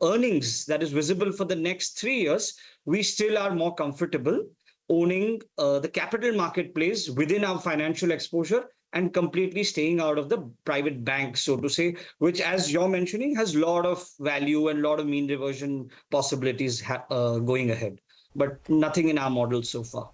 earnings that is visible for the next 3 years, we still are more comfortable owning the capital marketplace within our financial exposure and completely staying out of the private bank, so to say, which, as you're mentioning, has a lot of value and a lot of mean reversion possibilities going ahead, but nothing in our model so far.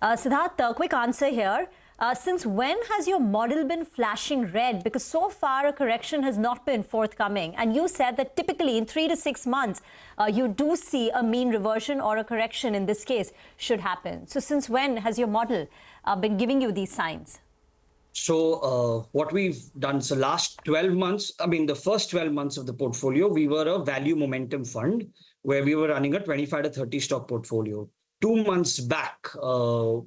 Siddharth, quick answer here. Since when has your model been flashing red? Because so far a correction has not been forthcoming. And you said that typically in 3 to 6 months, you do see a mean reversion or a correction in this case should happen. So since when has your model been giving you these signs? So what we've done, so last 12 months, the first 12 months of the portfolio, we were a value momentum fund where we were running a 25 to 30 stock portfolio. 2 months back,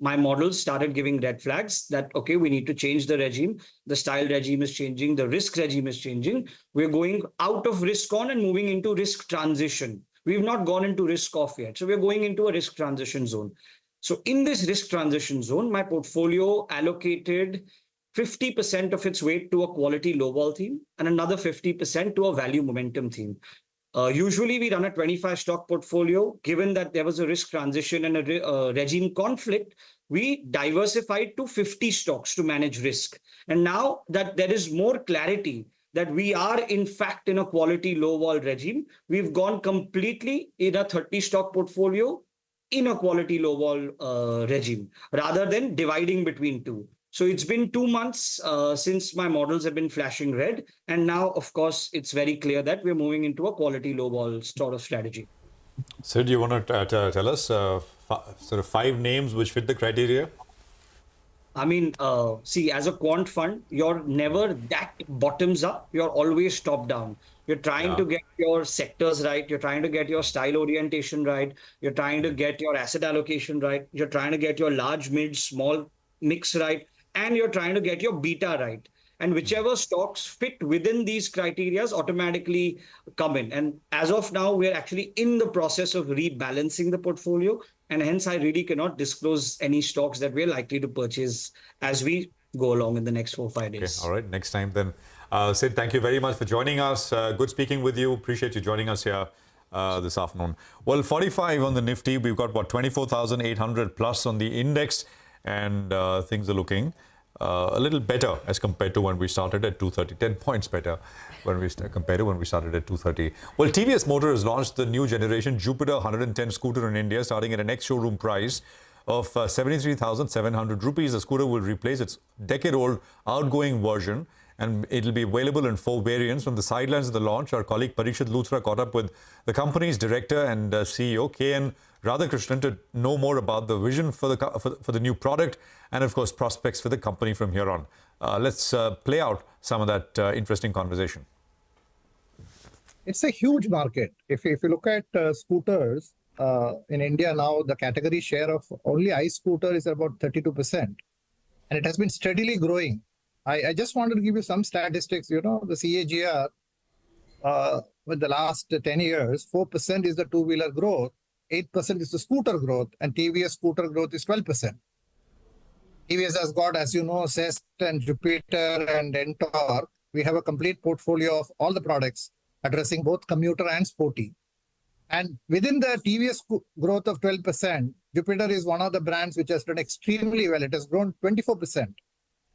my models started giving red flags that, okay, we need to change the regime. The style regime is changing. The risk regime is changing. We're going out of risk on and moving into risk transition. We've not gone into risk off yet. So we're going into a risk transition zone. So in this risk transition zone, my portfolio allocated 50% of its weight to a quality low vol theme and another 50% to a value momentum theme. Usually we run a 25 stock portfolio. Given that there was a risk transition and a regime conflict, we diversified to 50 stocks to manage risk. And now that there is more clarity that we are in fact in a quality low vol regime, we've gone completely in a 30 stock portfolio in a quality low vol regime rather than dividing between two. So it's been 2 months since my models have been flashing red. And now, of course, it's very clear that we're moving into a quality low vol sort of strategy. So do you want to tell us sort of 5 names which fit the criteria? See, as a quant fund, you're never that bottoms up. You're always top down. You're trying to get your sectors right. You're trying to get your style orientation right. You're trying to get your asset allocation right. You're trying to get your large, mid, small mix right. And you're trying to get your beta right. And whichever stocks fit within these criteria automatically come in. And as of now, we're actually in the process of rebalancing the portfolio. And hence, I really cannot disclose any stocks that we're likely to purchase as we go along in the next 4 or 5 days. Okay, all right, next time then. Sid, thank you very much for joining us. Good speaking with you. Appreciate you joining us here this afternoon. Well, 45 on the Nifty. We've got, what, 24,800 plus on the index. And things are looking a little better as compared to when we started at 230. 10 points better when we compared to when we started at 230. Well, TVS Motor has launched the new generation Jupiter 110 scooter in India, starting at an ex-showroom price of 73,700 rupees. The scooter will replace its decade-old outgoing version, and it'll be available in 4 variants. From the sidelines of the launch, our colleague Parikshit Luthra caught up with the company's director and CEO, K.N. Radhakrishnan, to know more about the vision for the new product and, of course, prospects for the company from here on. Let's play out some of that interesting conversation. It's a huge market. If you look at scooters in India now, the category share of only ICE scooter is about 32%. And it has been steadily growing. I just wanted to give you some statistics. You know, the CAGR with the last 10 years, 4% is the two-wheeler growth, 8% is the scooter growth, and TVS scooter growth is 12%. TVS has got, as you know, Zest and Jupiter and Ntorq. We have a complete portfolio of all the products addressing both commuter and sporty. And within the TVS growth of 12%, Jupiter is one of the brands which has done extremely well. It has grown 24%.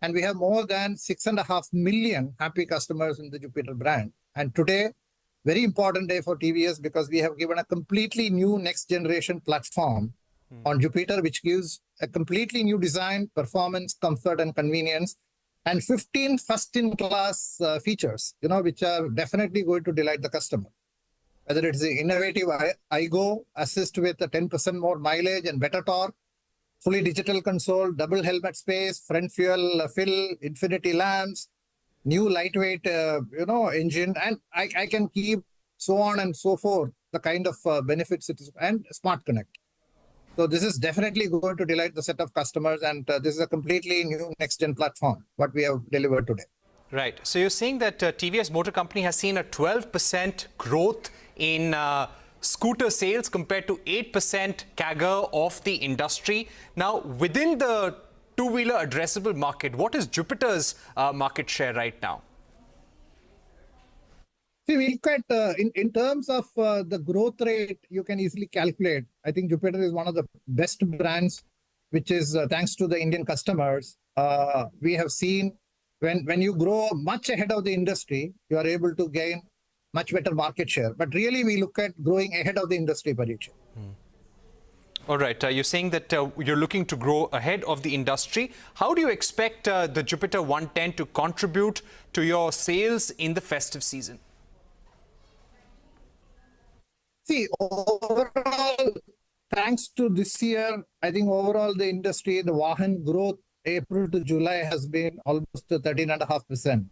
And we have more than 6.5 million happy customers in the Jupiter brand. And today, very important day for TVS because we have given a completely new next generation platform on Jupiter, which gives a completely new design, performance, comfort, and convenience, and 15 first-in-class features, which are definitely going to delight the customer. Whether it's the innovative iGo, assist with a 10% more mileage and better torque, fully digital console, double helmet space, front fuel fill, infinity lamps, new lightweight, engine, and I can keep so on and so forth, the kind of benefits it is, and Smart Connect. So this is definitely going to delight the set of customers, and this is a completely new next-gen platform, what we have delivered today. Right. So you're saying that TVS Motor Company has seen a 12% growth in scooter sales compared to 8% CAGR of the industry. Now, within the two-wheeler addressable market, what is Jupiter's market share right now? See, we look at, in terms of the growth rate, you can easily calculate. I think Jupiter is one of the best brands, which is thanks to the Indian customers. We have seen when you grow much ahead of the industry, you are able to gain much better market share. But really, we look at growing ahead of the industry, Parikshit. All right. You're saying that you're looking to grow ahead of the industry. How do you expect the Jupiter 110 to contribute to your sales in the festive season? See, overall, thanks to this year, I think overall the industry, the Vahan growth, April to July has been almost 13.5%.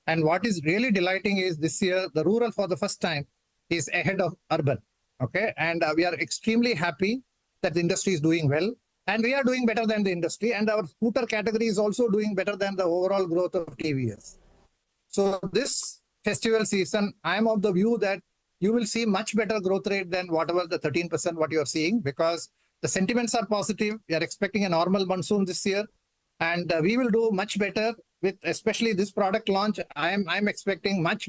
And what is really delighting is this year, the rural for the first time is ahead of urban. Okay. And we are extremely happy that the industry is doing well. And we are doing better than the industry. And our scooter category is also doing better than the overall growth of TVS. So this festival season, I am of the view that you will see much better growth rate than whatever the 13% what you are seeing, because the sentiments are positive. We are expecting a normal monsoon this year, and we will do much better with especially this product launch. I'm expecting much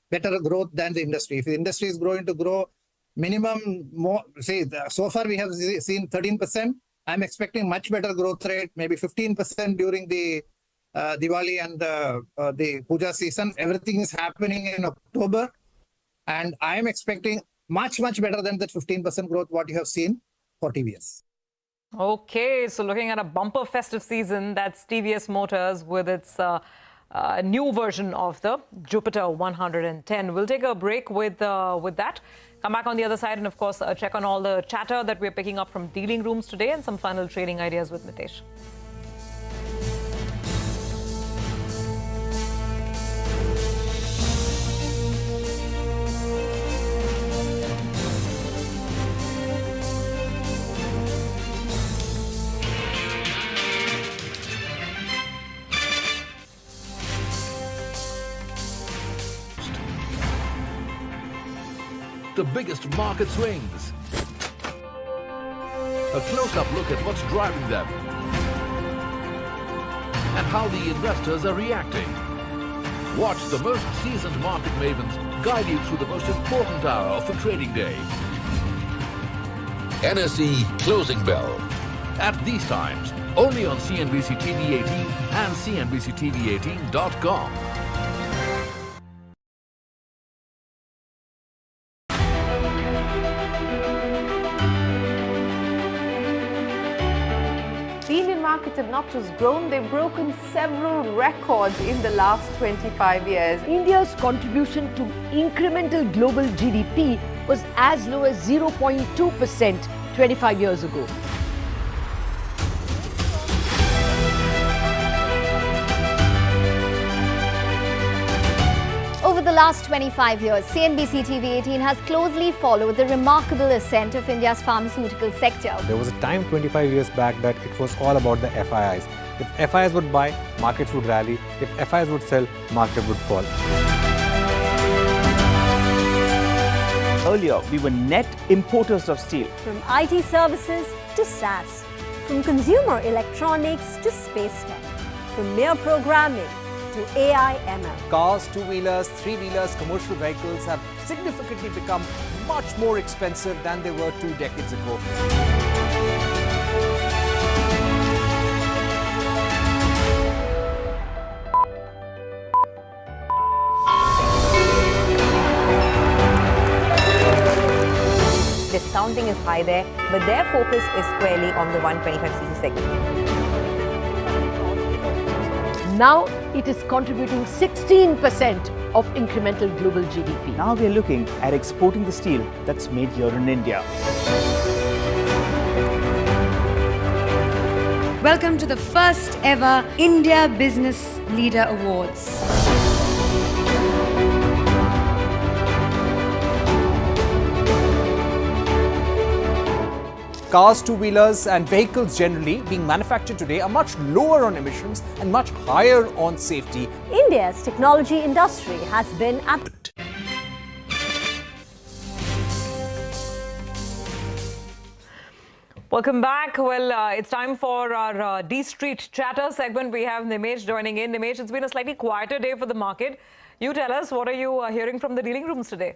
better growth than the industry. If the industry is going to grow minimum more, say so far we have seen 13%. I'm expecting much better growth rate, maybe 15% during the Diwali and the Puja season. Everything is happening in October. And I am expecting much better than that 15% growth what you have seen for TVS. Okay, so looking at a bumper festive season, that's TVS Motors with its new version of the Jupiter 110. We'll take a break with that. Come back on the other side and, of course, check on all the chatter that we're picking up from dealing rooms today and some final trading ideas with Mitesh. The biggest market swings. A close-up look at what's driving them and how the investors are reacting. Watch the most seasoned market mavens guide you through the most important hour of the trading day. NSE Closing Bell. At these times, only on CNBC TV18 and CNBCTV18.com. Markets have not just grown, they've broken several records in the last 25 years. India's contribution to incremental global GDP was as low as 0.2% 25 years ago. Over the last 25 years, CNBC TV18 has closely followed the remarkable ascent of India's pharmaceutical sector. There was a time 25 years back that it was all about the FIIs. If FIIs would buy, markets would rally. If FIIs would sell, market would fall. Earlier, we were net importers of steel. From IT services to SaaS, from consumer electronics to space tech, from mere programming to AI ML. Cars, two-wheelers, three-wheelers, commercial vehicles have significantly become much more expensive than they were 2 decades ago. Discounting is high there, but their focus is squarely on the 125cc segment. Now it is contributing 16% of incremental global GDP. Now we are looking at exporting the steel that's made here in India. Welcome to the first ever India Business Leader Awards. cars, two-wheelers and vehicles generally being manufactured today are much lower on emissions and much higher on safety. India's technology industry has been at Welcome back. Well, it's time for our D-Street Chatter segment. We have Nimesh joining in. Nimesh, it's been a slightly quieter day for the market. You tell us, what are you hearing from the dealing rooms today?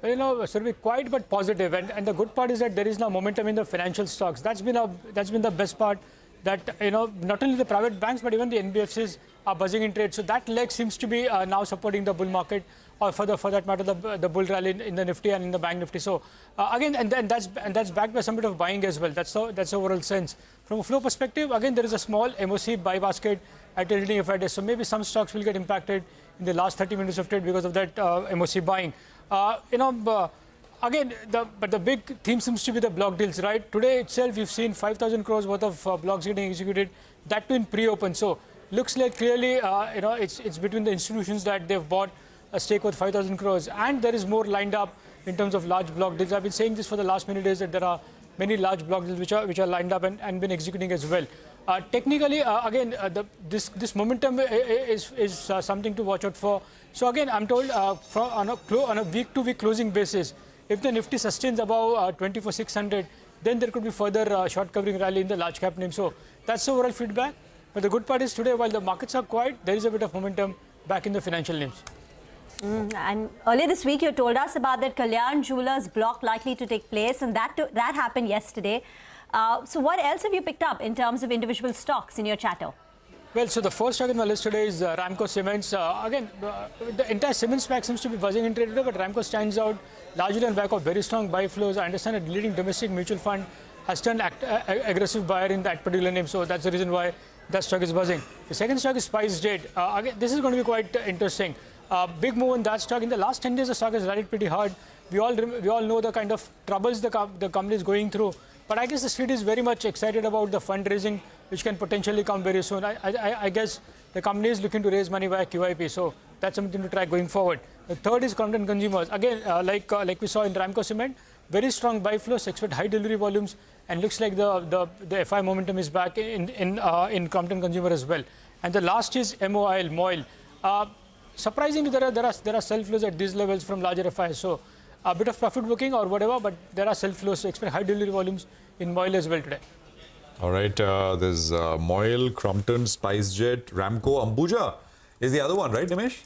Well, you know, so we're quiet but positive, and the good part is that there is now momentum in the financial stocks. That's been the best part. That, you know, not only the private banks but even the NBFCs are buzzing in trade. So that leg seems to be now supporting the bull market, or for that matter, the bull rally in the Nifty and in the Bank Nifty. So again, and that's backed by some bit of buying as well. That's the overall sense. From a flow perspective, again, there is a small MOC buy basket at a leading FID. So maybe some stocks will get impacted in the last 30 minutes of trade because of that MOC buying. Again, the big theme seems to be the block deals, right? Today itself, we've seen 5,000 crores worth of blocks getting executed. That too in pre-open. So looks like clearly, it's between the institutions that they've bought a stake worth 5,000 crores, and there is more lined up in terms of large block deals. I've been saying this for the last many days that there are many large block deals which are lined up and been executing as well. Technically, again, this momentum is something to watch out for. So again, I'm told on a week-to-week closing basis, if the Nifty sustains above 24,600, then there could be further short covering rally in the large cap name. So that's the overall feedback. But the good part is today, while the markets are quiet, there is a bit of momentum back in the financial names. And earlier this week, you told us about that Kalyan Jewelers block likely to take place, and that happened yesterday. So what else have you picked up in terms of individual stocks in your chatter? Well, so the first stock in my list today is Ramco Cements. Again, the entire cement pack seems to be buzzing in trade today, but Ramco stands out largely on back of very strong buy flows. I understand that leading domestic mutual fund has turned aggressive buyer in that particular name, so that's the reason why that stock is buzzing. The second stock is SpiceJet. Again, this is going to be quite interesting. Big move in that stock. In the last 10 days, the stock has rallied pretty hard. We all know the kind of troubles the company is going through. But I guess the street is very much excited about the fundraising, which can potentially come very soon. I guess the company is looking to raise money via QIP, so that's something to track going forward. The third is Crompton Consumers. Again, like we saw in Ramco Cement, very strong buy flows, expect high delivery volumes, and looks like the FI momentum is back in Crompton Consumer as well. And the last is MOIL. Surprisingly, there are sell flows at these levels from larger FIs. So a bit of profit booking or whatever, but there are sell flows, so expect high delivery volumes in MOIL as well today. All right, there's MOIL, Crompton, SpiceJet, Ramco, Ambuja is the other one, right, Nimesh?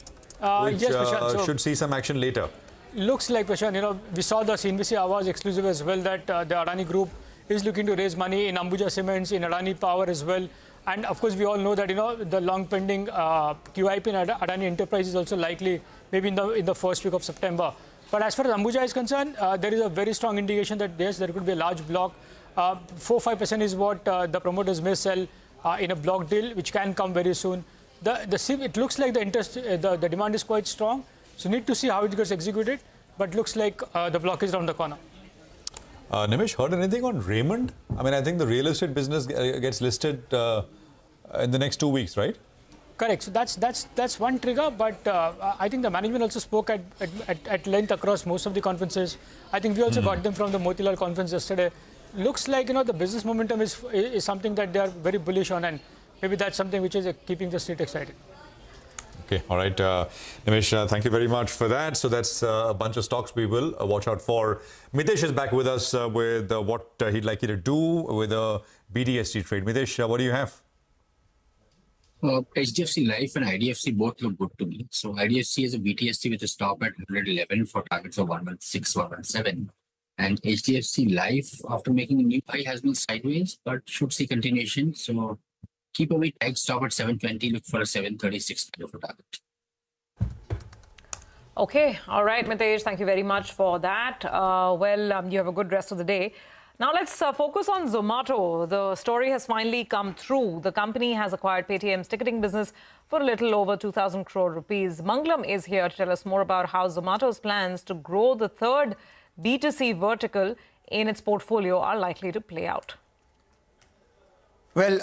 Which yes, Prashant. So should see some action later. Looks like, Prashant, we saw the CNBC Awaaz exclusive as well, that the Adani Group is looking to raise money in Ambuja Cements, in Adani Power as well. And of course, we all know that the long pending QIP in Adani Enterprise is also likely maybe in the first week of September. But as far as Ambuja is concerned, there is a very strong indication that yes, there could be a large block. 4-5% is what the promoters may sell in a block deal, which can come very soon. It looks like the demand is quite strong, so need to see how it gets executed. But looks like the block is around the corner. Nimesh, heard anything on Raymond? I mean, I think the real estate business gets listed in the next 2 weeks, right? Correct. So that's one trigger, but I think the management also spoke at length across most of the conferences. I think we also got them from the Motilal conference yesterday. Looks like the business momentum is something that they are very bullish on, and maybe that's something which is keeping the street excited. Okay, all right, Nimesh, thank you very much for that. So that's a bunch of stocks we will watch out for. Mitesh is back with us with what he'd like you to do with a BDST trade. Mitesh, what do you have? HDFC Life and IDFC both look good to me. So IDFC is a BTST with a stop at 111 for targets of 116, 117. And HDFC Life, after making a new high, has been sideways, but should see continuation. So keep away tag stop at 720, look for a 736 kind of a target. Okay, all right, Mitesh, thank you very much for that. You have a good rest of the day. Now let's focus on Zomato. The story has finally come through. The company has acquired Paytm's ticketing business for a little over 2,000 crore rupees. Manglam is here to tell us more about how Zomato's plans to grow the third B2C vertical in its portfolio are likely to play out. Well,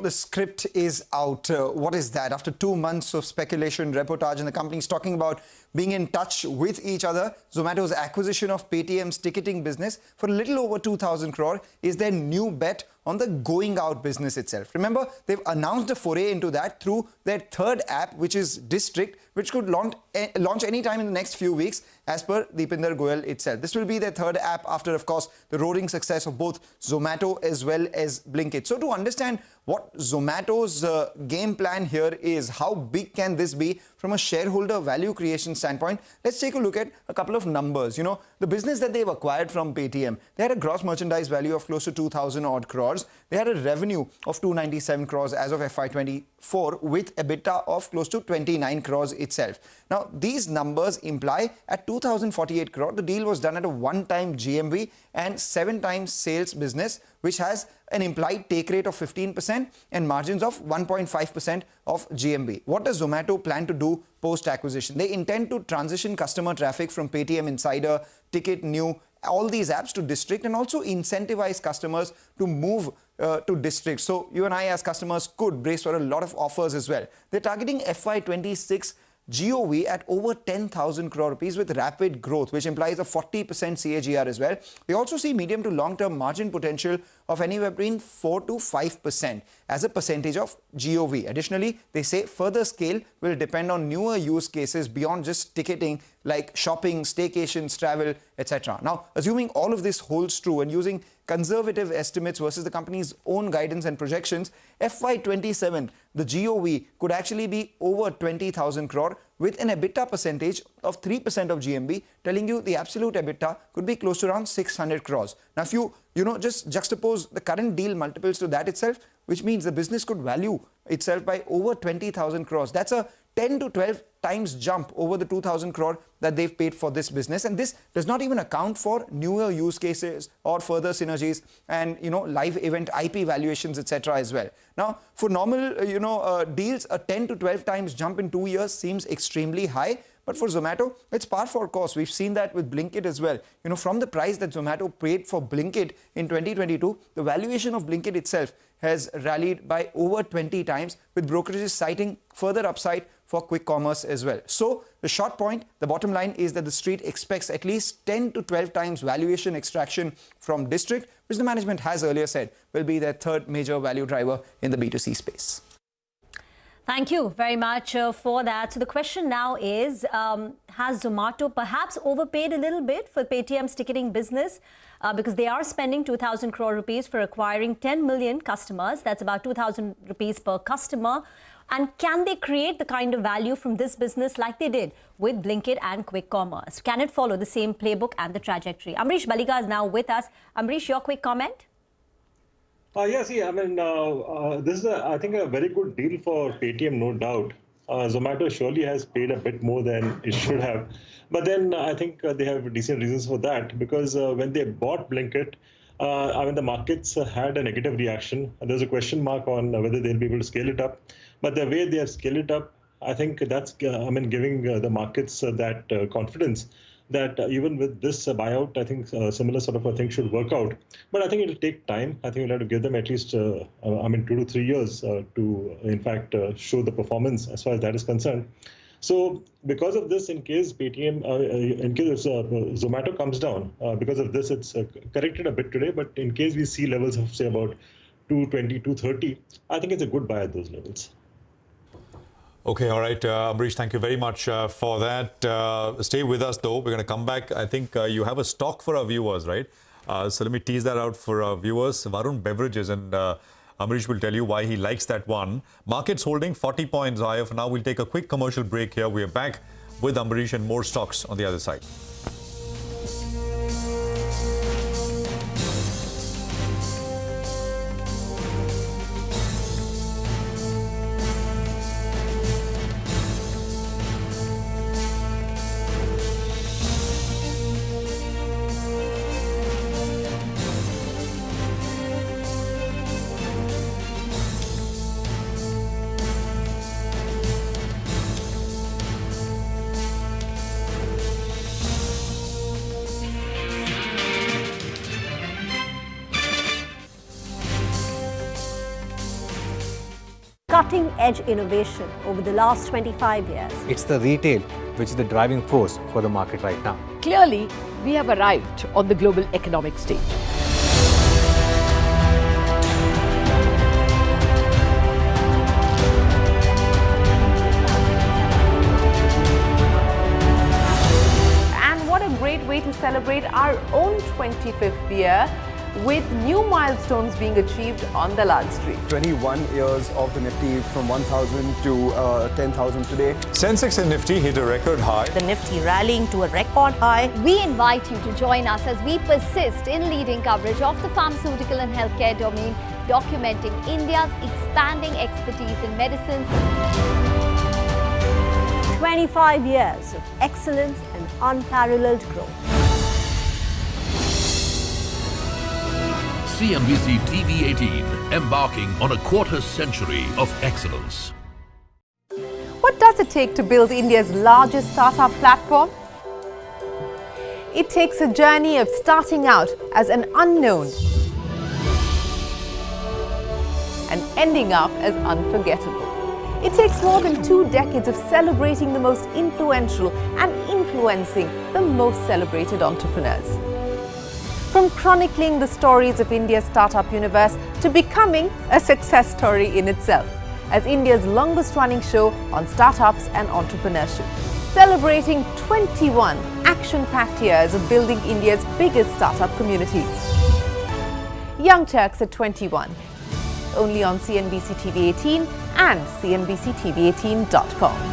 the script is out. What is that? After 2 months of speculation, reportage, and the company is talking about being in touch with each other. Zomato's acquisition of Paytm's ticketing business for a little over 2,000 crore is their new bet on the going out business itself. Remember, they've announced a foray into that through their third app, which is District, which could launch anytime in the next few weeks, as per Deepinder Goyal itself. This will be their third app after, of course, the roaring success of both Zomato as well as Blinkit. So to understand what Zomato's game plan here is, how big can this be from a shareholder value creation standpoint, let's take a look at a couple of numbers. You know, the business that they've acquired from Paytm, they had a gross merchandise value of close to 2,000 odd crores. They had a revenue of 297 crores as of FY24 with EBITDA of close to 29 crores itself. Now, these numbers imply at 2,048 crore, the deal was done at a one-time GMV and 7 times sales business, which has an implied take rate of 15% and margins of 1.5% of GMV. What does Zomato plan to do post-acquisition? They intend to transition customer traffic from Paytm Insider, Ticket New, all these apps to District, and also incentivize customers to move to District. So you and I as customers could brace for a lot of offers as well. They're targeting FY26 GOV at over 10,000 crore rupees with rapid growth, which implies a 40% CAGR as well. They also see medium to long-term margin potential of anywhere between 4 to 5% as a percentage of GOV. Additionally, they say further scale will depend on newer use cases beyond just ticketing like shopping, staycations, travel, etc. Now, assuming all of this holds true and using conservative estimates versus the company's own guidance and projections, FY27, the GOV could actually be over 20,000 crore with an EBITDA percentage of 3% of GMV, telling you the absolute EBITDA could be close to around 600 crores. Now, if you just juxtapose the current deal multiples to that itself, which means the business could value itself by over 20,000 crores. That's a 10 to 12 times jump over the 2,000 crore that they've paid for this business. And this does not even account for newer use cases or further synergies and, live event IP valuations, etc. as well. Now, for normal, deals, a 10 to 12 times jump in 2 years seems extremely high. But for Zomato, it's par for course. We've seen that with Blinkit as well. From the price that Zomato paid for Blinkit in 2022, the valuation of Blinkit itself has rallied by over 20 times, with brokerages citing further upside for quick commerce as well. So the short point, the bottom line is that the street expects at least 10 to 12 times valuation extraction from District, which the management has earlier said will be their third major value driver in the B2C space. Thank you very much for that. So the question now is, has Zomato perhaps overpaid a little bit for Paytm's ticketing business? Because they are spending 2,000 crore rupees for acquiring 10 million customers. That's about 2,000 rupees per customer. And can they create the kind of value from this business like they did with Blinkit and quick commerce? Can it follow the same playbook and the trajectory? Amrish Baliga is now with us. Amrish, your quick comment? Yes, I mean, this is, I think, a very good deal for Paytm, no doubt. Zomato surely has paid a bit more than it should have. But then I think they have decent reasons for that, because when they bought Blinkit, the markets had a negative reaction. There's a question mark on whether they'll be able to scale it up. But the way they have scaled it up, I think that's, giving the markets that confidence that even with this buyout, I think similar sort of a thing should work out. But I think it'll take time. I think we'll have to give them at least, 2 to 3 years to, in fact, show the performance as far as that is concerned. So because of this, in case Paytm, in case Zomato comes down, because of this, it's corrected a bit today. But in case we see levels of, say, about 220, 230, I think it's a good buy at those levels. Okay, all right, Amrish, thank you very much for that. Stay with us, though. We're going to come back. I think you have a stock for our viewers, right? So let me tease that out for our viewers. Varun Beverages, and Amrish will tell you why he likes that one. Markets holding 40 points higher. For now, we'll take a quick commercial break here. We are back with Amrish and more stocks on the other side. Cutting-edge innovation over the last 25 years. It's the retail which is the driving force for the market right now. Clearly, we have arrived on the global economic stage. And what a great way to celebrate our own 25th year, with new milestones being achieved on the Lal Street. 21 years of the Nifty from 1,000 to 10,000 today. Sensex and Nifty hit a record high. The Nifty rallying to a record high. We invite you to join us as we persist in leading coverage of the pharmaceutical and healthcare domain, documenting India's expanding expertise in medicines. 25 years of excellence and unparalleled growth. CNBC TV18, embarking on a quarter century of excellence. What does it take to build India's largest startup platform? It takes a journey of starting out as an unknown and ending up as unforgettable. It takes more than 2 decades of celebrating the most influential and influencing the most celebrated entrepreneurs. From chronicling the stories of India's startup universe to becoming a success story in itself, as India's longest running show on startups and entrepreneurship, celebrating 21 action-packed years of building India's biggest startup community. Young Turks at 21, only on CNBC TV18 and CNBCTV18.com.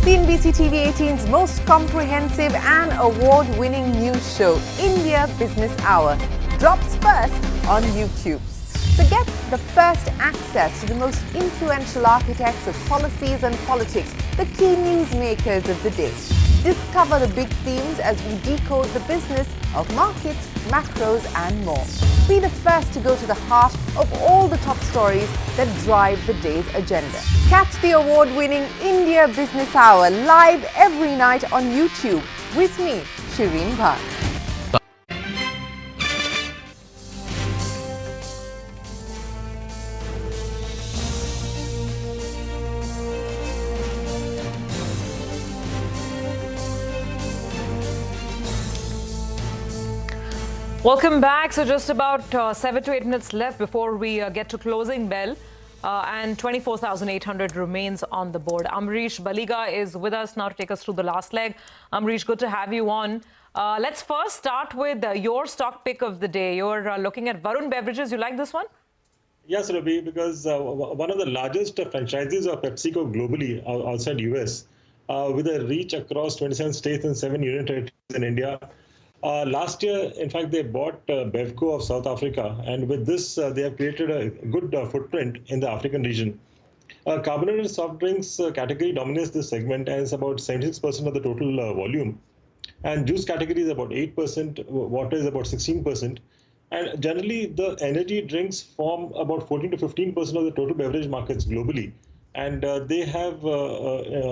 CNBC TV18's most comprehensive and award-winning news show, India Business Hour, drops first on YouTube. So get the first access to the most influential architects of policies and politics, the key newsmakers of the day. Discover the big themes as we decode the business of markets, macros and more. Be the first to go to the heart of all the top stories that drive the day's agenda. Catch the award-winning India Business Hour live every night on YouTube with me, Shireen Bhat. Welcome back. So just about 7 to 8 minutes left before we get to closing bell. And 24,800 remains on the board. Amrish Baliga is with us now to take us through the last leg. Amrish, good to have you on. Let's first start with your stock pick of the day. You're looking at Varun Beverages. You like this one? Yes, Ravi, because one of the largest franchises of PepsiCo globally outside US, with a reach across 27 states and 7 union territories in India. Last year, in fact, they bought Bevco of South Africa, and with this, they have created a good footprint in the African region. Carbonated soft drinks category dominates this segment, and it's about 76% of the total volume. And juice category is about 8%, water is about 16%. And generally, the energy drinks form about 14 to 15% of the total beverage markets globally. And they have,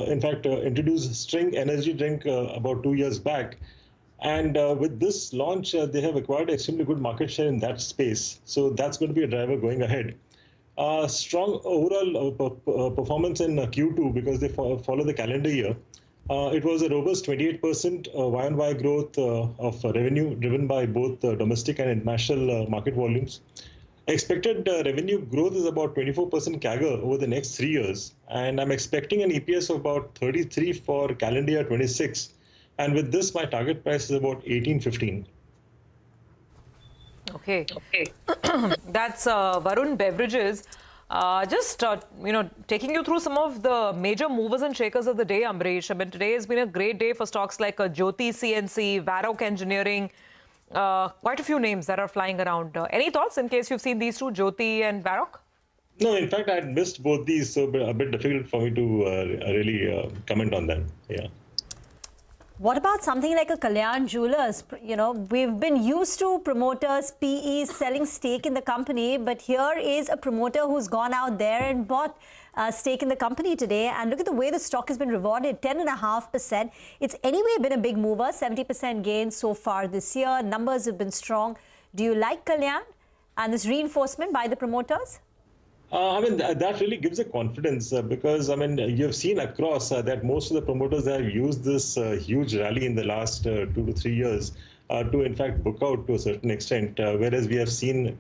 in fact, introduced Sting energy drink about 2 years back. And with this launch, they have acquired extremely good market share in that space. So that's going to be a driver going ahead. Strong overall performance in Q2 because they follow the calendar year. It was a robust 28% Y-on-Y growth of revenue driven by both domestic and international market volumes. Expected revenue growth is about 24% CAGR over the next 3 years. And I'm expecting an EPS of about 33 for calendar year 26. And with this, my target price is about 18.15. Okay. That's Varun Beverages. Just taking you through some of the major movers and shakers of the day, Amrish. I mean, today has been a great day for stocks like Jyoti CNC, Varroc Engineering, quite a few names that are flying around. Any thoughts in case you've seen these two, Jyoti and Varroc? No, in fact, I had missed both these, so a bit difficult for me to really comment on them. Yeah. What about something like a Kalyan Jewelers? You know, we've been used to promoters, PEs selling stake in the company, but here is a promoter who's gone out there and bought a stake in the company today. And look at the way the stock has been rewarded, 10.5%. It's anyway been a big mover, 70% gain so far this year. Numbers have been strong. Do you like Kalyan? and this reinforcement by the promoters? I mean, that really gives a confidence because, I mean, you've seen across that most of the promoters have used this huge rally in the last 2 to 3 years to, in fact, book out to a certain extent, whereas we have seen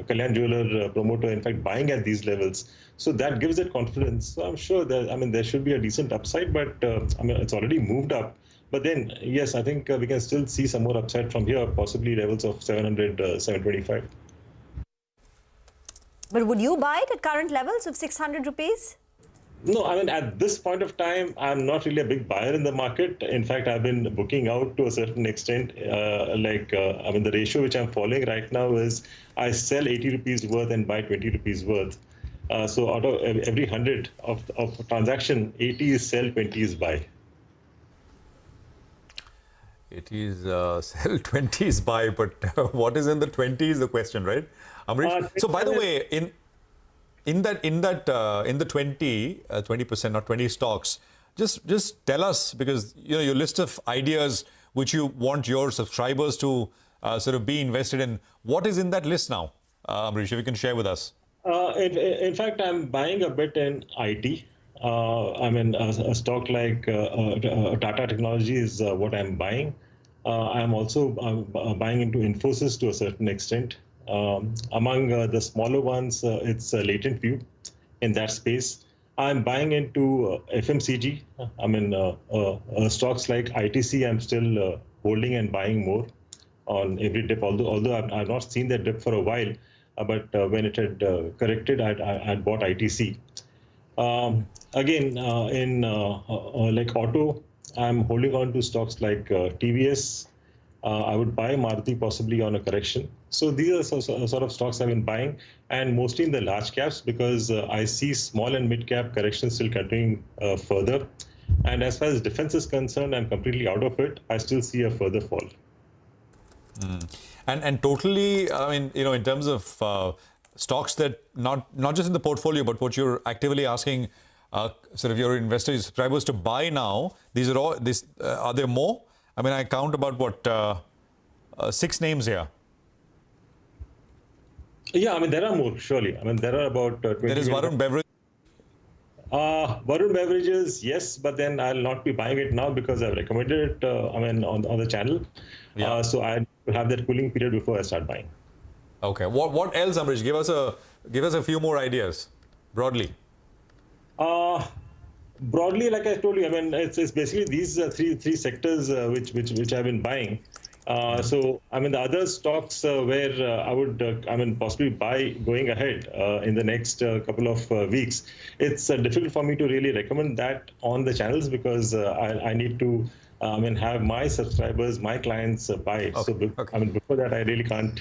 Kalyan Jeweler promoter, in fact, buying at these levels. So that gives it confidence. So I'm sure that, I mean, there should be a decent upside, but I mean, it's already moved up. But then, yes, I think we can still see some more upside from here, possibly levels of 700, 725. But would you buy it at current levels of 600 rupees? No, I mean, at this point of time, I'm not really a big buyer in the market. In fact, I've been booking out to a certain extent. I mean, the ratio which I'm following right now is I sell 80 rupees worth and buy 20 rupees worth. So out of every 100 of transaction, 80 is sell, 20 is buy. 80 is sell, 20 is buy, but what is in the 20 is the question, right? Amrish? So by the way, in the 20%, not 20 stocks, just tell us, because your list of ideas which you want your subscribers to sort of be invested in, what is in that list now, Amrish, if you can share with us? In fact, I'm buying a bit in IT. I mean, a stock like Tata Technology is what I'm buying. I'm also buying into Infosys to a certain extent. Among the smaller ones, it's Latent View in that space. I'm buying into FMCG. I mean, stocks like ITC, I'm still holding and buying more on every dip, although I've not seen that dip for a while. But when it had corrected, I'd bought ITC. Again, in like auto, I'm holding on to stocks like TVS. I would buy Maruti possibly on a correction. So these are sort of stocks I've been buying, and mostly in the large caps, because I see small and mid cap corrections still continuing further. And as far as defense is concerned, I'm completely out of it. I still see a further fall. And totally, I mean, in terms of stocks that not just in the portfolio, but what you're actively asking sort of your investors, subscribers to buy now, these are all, are there more? I mean, I count about what, 6 names here. Yeah, I mean, there are more, surely. I mean, there are about 20. There is Varun Beverage. Varun Beverages, yes, but then I'll not be buying it now because I've recommended it, I mean, on the channel. Yeah. So I will have that cooling period before I start buying. Okay. What else, Amrish? Give us a few more ideas, broadly. Broadly, like I told you, I mean, it's basically these three sectors which I've been buying. So, I mean, the other stocks where I would, I mean, possibly buy going ahead in the next couple of weeks, it's difficult for me to really recommend that on the channels because I need to, I mean, have my subscribers, my clients buy. Okay. So, I mean, before that, I really can't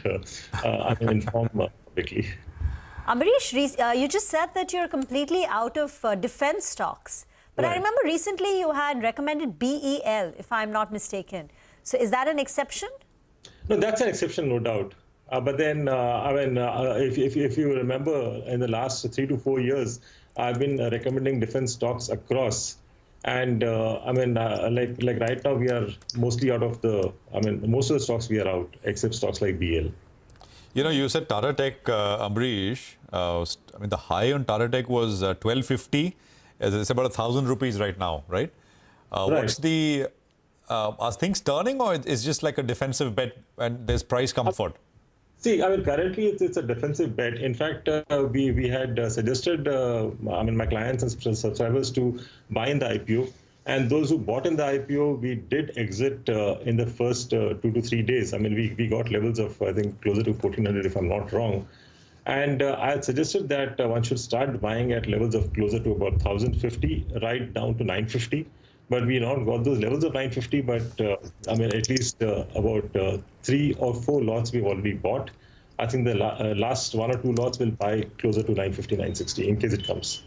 I mean, inform publicly. Amrish, you just said that you're completely out of defense stocks. But right. I remember recently you had recommended BEL, if I'm not mistaken. So is that an exception? No, that's an exception, no doubt. But then, I mean, if you remember, in the last 3 to 4 years, I've been recommending defense stocks across. And I mean, like right now, we are mostly out of the, I mean, most of the stocks we are out, except stocks like BL. You said Tata Tech, Amrish. I mean, the high on Tata Tech was 1250. It's about 1,000 rupees right now, right? Right. What's the... are things turning, or it's just like a defensive bet and there's price comfort? See, I mean, currently it's a defensive bet. In fact, we had suggested, I mean, my clients and subscribers to buy in the IPO. And those who bought in the IPO, we did exit in the first 2 to 3 days. I mean, we got levels of, I think, closer to 1,400, if I'm not wrong. And I had suggested that one should start buying at levels of closer to about 1,050, right down to 950. But we not got those levels of 950, but I mean, at least about 3 or 4 lots we've already bought. I think the last 1 or 2 lots will buy closer to 950, 960 in case it comes.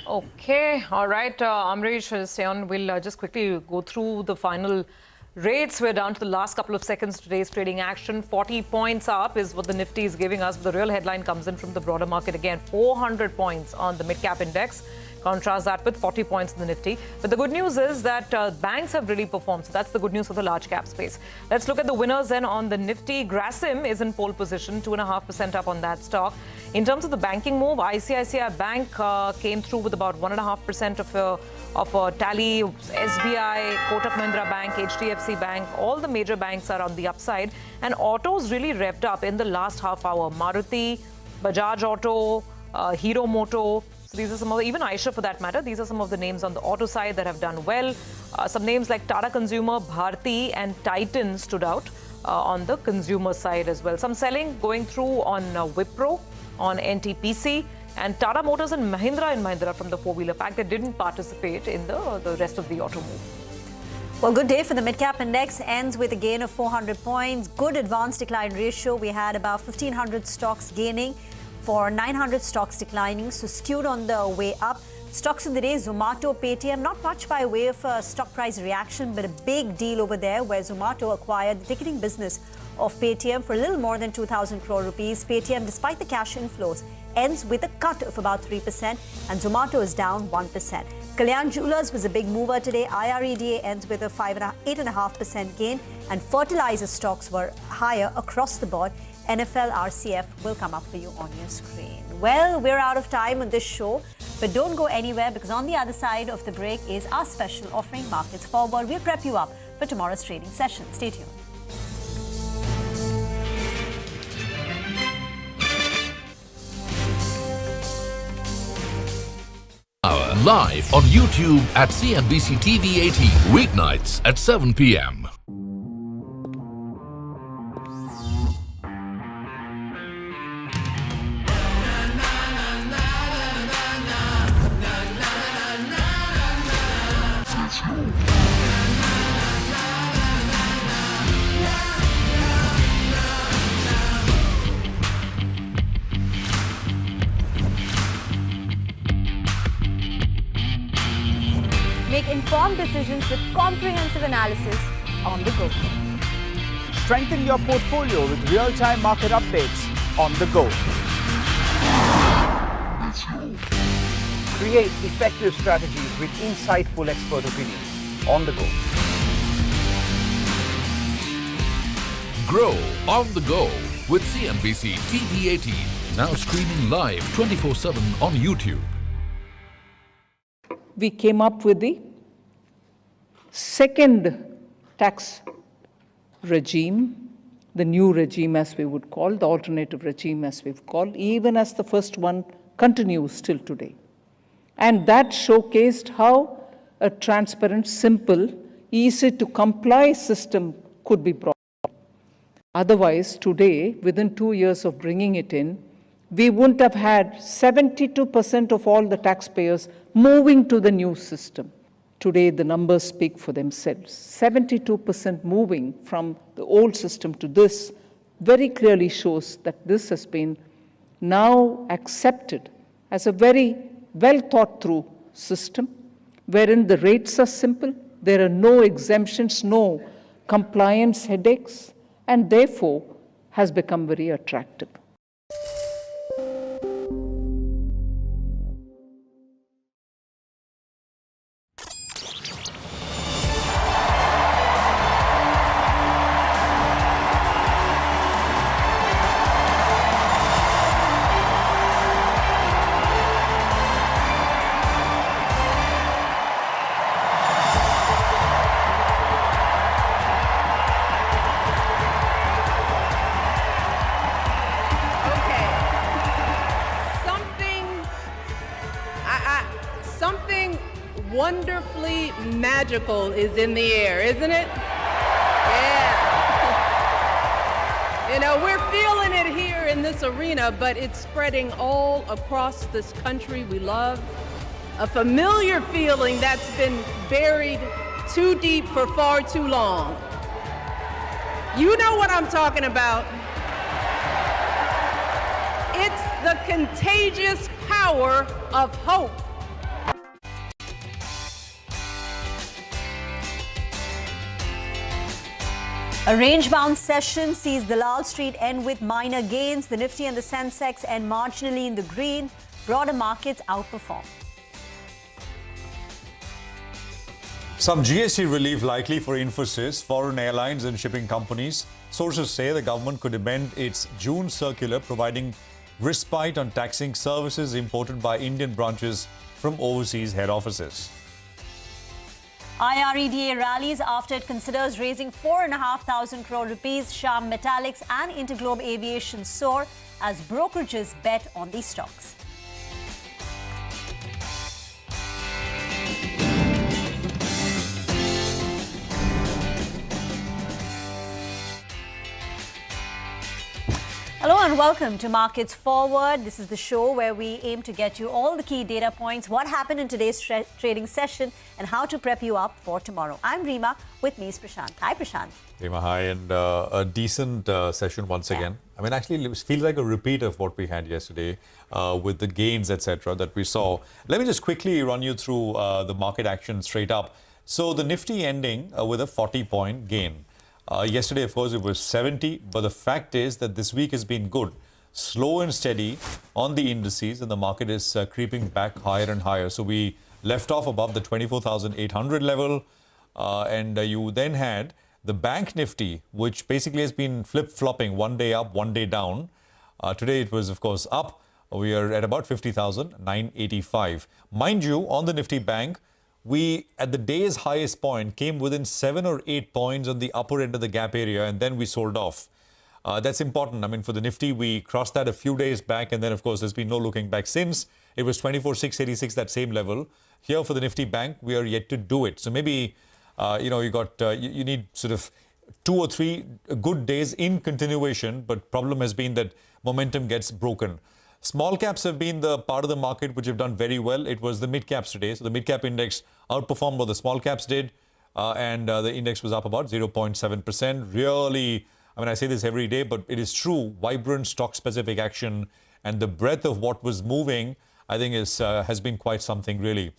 Okay, all right, Amrish, stay on. We'll just quickly go through the final rates. We're down to the last couple of seconds. Today's trading action, 40 points up is what the Nifty is giving us. The real headline comes in from the broader market again, 400 points on the mid-cap index. Contrast that with 40 points in the Nifty. But the good news is that banks have really performed. So that's the good news for the large cap space. Let's look at the winners then on the Nifty. Grasim is in pole position, 2.5% up on that stock. In terms of the banking move, ICICI Bank came through with about 1.5% of a tally. SBI, Kotak Mahindra Bank, HDFC Bank, all the major banks are on the upside. And autos really revved up in the last half hour. Maruti, Bajaj Auto, Hero Moto. So these are some of the, even Aisha for that matter, these are some of the names on the auto side that have done well. Some names like Tata Consumer, Bharti and Titan stood out on the consumer side as well. Some selling going through on Wipro, on NTPC, and Tata Motors and Mahindra from the four-wheeler pack that didn't participate in the rest of the auto move. Well, good day for the mid-cap index. Ends with a gain of 400 points. Good advance decline ratio. We had about 1,500 stocks gaining for 900 stocks declining, so skewed on the way up. Stocks of the day, Zomato-Paytm, not much by way of a stock price reaction, but a big deal over there where Zomato acquired the ticketing business of Paytm for a little more than 2,000 crore rupees. Paytm, despite the cash inflows, ends with a cut of about 3%, and Zomato is down 1%. Kalyan Jewellers was a big mover today. IREDA ends with a 8.5% gain, and fertilizer stocks were higher across the board. NFL RCF will come up for you on your screen. Well, we're out of time on this show, but don't go anywhere because on the other side of the break is our special offering, Markets Forward. We'll prep you up for tomorrow's trading session. Stay tuned. Live on YouTube at CNBC TV18, weeknights at 7 p.m. Make informed decisions with comprehensive analysis on the go. Strengthen your portfolio with real-time market updates on the go. Create effective strategies with insightful expert opinions on the go. Grow on the go with CNBC TV18, now streaming live 24/7 on YouTube. We came up with the second tax regime, the new regime as we would call, the alternative regime as we've called, even as the first one continues still today. And that showcased how a transparent, simple, easy to comply system could be brought. Otherwise, today, within 2 years of bringing it in, we wouldn't have had 72% of all the taxpayers moving to the new system. Today, the numbers speak for themselves. 72% moving from the old system to this very clearly shows that this has been now accepted as a very well thought through system, wherein the rates are simple, there are no exemptions, no compliance headaches, and therefore has become very attractive. Wonderfully magical is in the air, isn't it? Yeah. You know, we're feeling it here in this arena, but it's spreading all across this country we love. A familiar feeling that's been buried too deep for far too long. You know what I'm talking about. It's the contagious power of hope. A range-bound session sees Dalal Street end with minor gains. The Nifty and the Sensex end marginally in the green. Broader markets outperform. Some GST relief likely for Infosys, foreign airlines and shipping companies. Sources say the government could amend its June circular providing respite on taxing services imported by Indian branches from overseas head offices. IREDA rallies after it considers raising 4,500 crore rupees. Shyam Metallics and Interglobe Aviation soar as brokerages bet on these stocks. Hello and welcome to Markets Forward. This is the show where we aim to get you all the key data points, what happened in today's trading session, and how to prep you up for tomorrow. I'm Reema. With me is Prashant. Hi, Prashant. Reema, hi, and a decent session once again. I mean, actually, it feels like a repeat of what we had yesterday with the gains, etc., that we saw. Let me just quickly run you through the market action straight up. So the Nifty ending with a 40-point gain. Yesterday, of course, it was 70, but the fact is that this week has been good. Slow and steady on the indices, and the market is creeping back higher and higher. So we left off above the 24,800 level, and you then had the Bank Nifty, which basically has been flip-flopping, one day up, one day down. Today it was, of course, up. We are at about 50,985. Mind you, on the Nifty Bank, we, at the day's highest point, came within 7 or 8 points on the upper end of the gap area, and then we sold off. That's important. I mean, for the Nifty, we crossed that a few days back, and then, of course, there's been no looking back since. It was 24,686, that same level. Here for the Nifty Bank, we are yet to do it. So maybe, you need sort of 2 or 3 good days in continuation, but problem has been that momentum gets broken. Small caps have been the part of the market which have done very well. It was the mid caps today. So the mid cap index outperformed what the small caps did. And the index was up about 0.7%. Really, I mean, I say this every day, but it is true. Vibrant stock specific action and the breadth of what was moving, I think has been quite something really.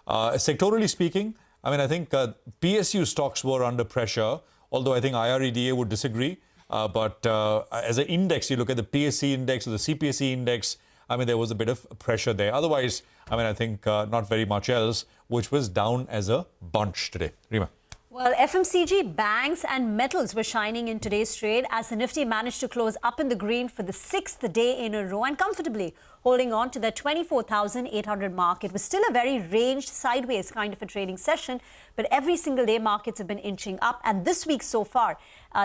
Sectorally speaking, I mean, I think PSU stocks were under pressure, although I think IREDA would disagree. But as an index, you look at the PSC index or the CPSE index, I mean, there was a bit of pressure there. Otherwise, I mean, I think not very much else, which was down as a bunch today. Reema. Well, FMCG, banks and metals were shining in today's trade as the Nifty managed to close up in the green for the 6th day in a row and comfortably holding on to the 24,800 mark. It was still a very ranged sideways kind of a trading session, but every single day markets have been inching up. And this week so far,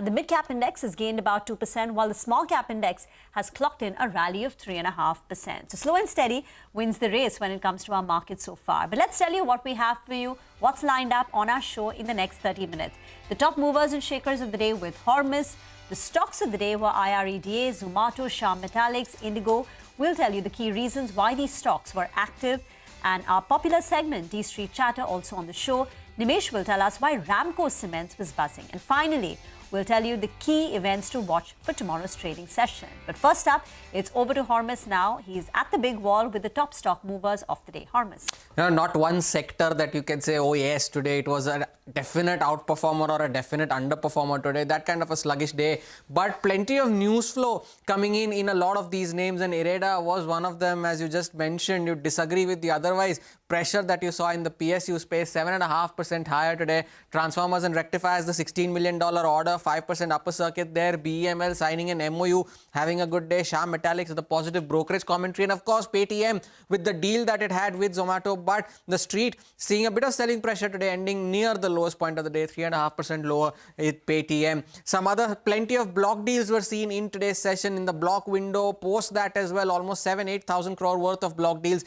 the mid-cap index has gained about 2%, while the small-cap index has clocked in a rally of 3.5%. So slow and steady wins the race when it comes to our market so far. But let's tell you what we have for you, what's lined up on our show in the next 30 minutes. The top movers and shakers of the day with Hormuz. The stocks of the day were IREDA, Zomato, Shyam Metallics, Indigo. We'll tell you the key reasons why these stocks were active. And our popular segment, D Street Chatter, also on the show. Nimesh will tell us why Ramco Cements was buzzing. And finally, we'll tell you the key events to watch for tomorrow's trading session. But first up, it's over to Hormuz now. He's at the big wall with the top stock movers of the day. Hormuz. Not one sector that you can say, oh yes, today it was a definite outperformer or a definite underperformer today. That kind of a sluggish day. But plenty of news flow coming in a lot of these names, and IREDA was one of them, as you just mentioned. You disagree with the otherwise pressure that you saw in the PSU space, 7.5% higher today. Transformers and rectifiers, the $16 million order, 5% upper circuit there. BEML signing an MOU, having a good day. Shyam Metallics, the positive brokerage commentary. And of course, Paytm with the deal that it had with Zomato. But the street seeing a bit of selling pressure today, ending near the lowest point of the day, 3.5% lower with Paytm. Some other plenty of block deals were seen in today's session in the block window. Post that as well, almost 8,000 crore worth of block deals.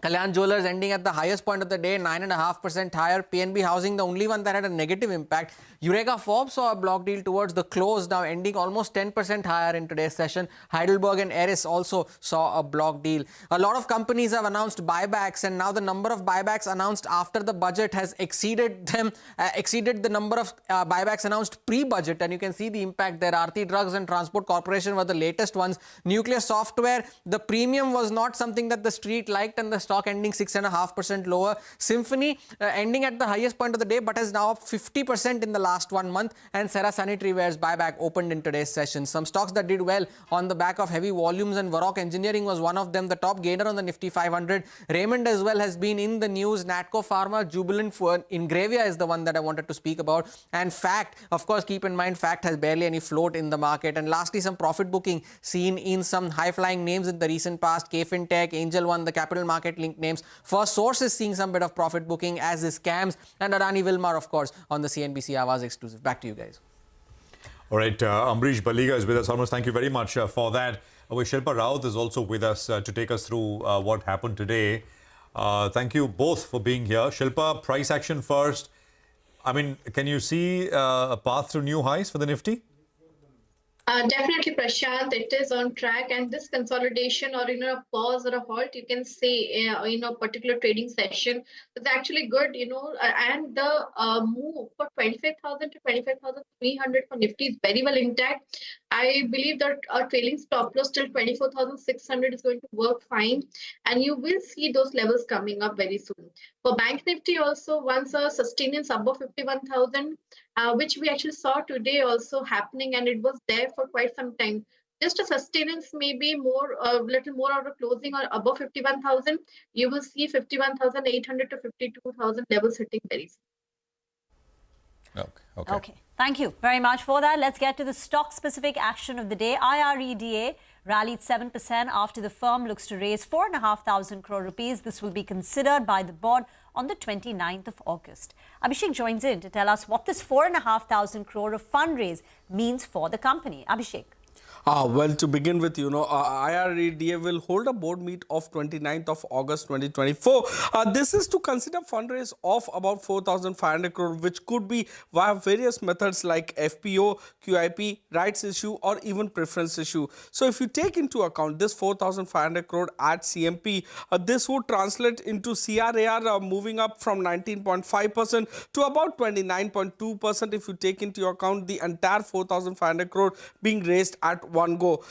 Kalyan Jewellers ending at the highest point of the day, 9.5% higher. PNB Housing, the only one that had a negative impact. Eureka Forbes saw a block deal towards the close, now ending almost 10% higher in today's session. Heidelberg and Eris also saw a block deal. A lot of companies have announced buybacks, and now the number of buybacks announced after the budget has exceeded the number of buybacks announced pre-budget, and you can see the impact there. Aarti Drugs and Transport Corporation were the latest ones. Nucleus Software, the premium was not something that the street liked, and the stock ending 6.5% lower. Symphony ending at the highest point of the day, but is now up 50% in the last 1 month. And Cera Sanitaryware buyback opened in today's session. Some stocks that did well on the back of heavy volumes, and Varroc Engineering was one of them, the top gainer on the Nifty 500. Raymond as well has been in the news. Natco Pharma, Jubilant, Ingravia is the one that I wanted to speak about. And Fact, of course, keep in mind, Fact has barely any float in the market. And lastly, some profit booking seen in some high-flying names in the recent past. KFintech, Angel One, the capital market linked names. First Source is seeing some bit of profit booking, as is CAMS, and Adani Wilmar, of course, on the CNBC Awaaz exclusive. Back to you guys. All right, Amrish Baliga is with us. Almost, thank you very much for that. Shilpa Raut is also with us to take us through what happened today. Thank you both for being here. Shilpa, price action first. I mean, can you see a path to new highs for the Nifty? Definitely, Prashant, it is on track, and this consolidation or a pause or a halt, you can say in a particular trading session, is actually good, and the move for 25,000 to 25,300 for Nifty is very well intact. I believe that our trailing stop loss till 24,600 is going to work fine, and you will see those levels coming up very soon. For Bank Nifty also, once a sustenance above 51,000, which we actually saw today also happening, and it was there for quite some time. Just a sustenance, maybe more, a little more out of closing or above 51,000, you will see 51,800 to 52,000 levels hitting very soon. Okay. Thank you very much for that. Let's get to the stock-specific action of the day. IREDA rallied 7% after the firm looks to raise 4,500 crore rupees. This will be considered by the board on the 29th of August. Abhishek joins in to tell us what this 4,500 crore of fundraise means for the company. Abhishek. Well, to begin with, IREDA will hold a board meet of 29th of August 2024. This is to consider fundraise of about 4,500 crore, which could be via various methods like FPO, QIP, rights issue, or even preference issue. So if you take into account this 4,500 crore at CMP, this would translate into CRAR moving up from 19.5% to about 29.2% if you take into account the entire 4,500 crore being raised at one go.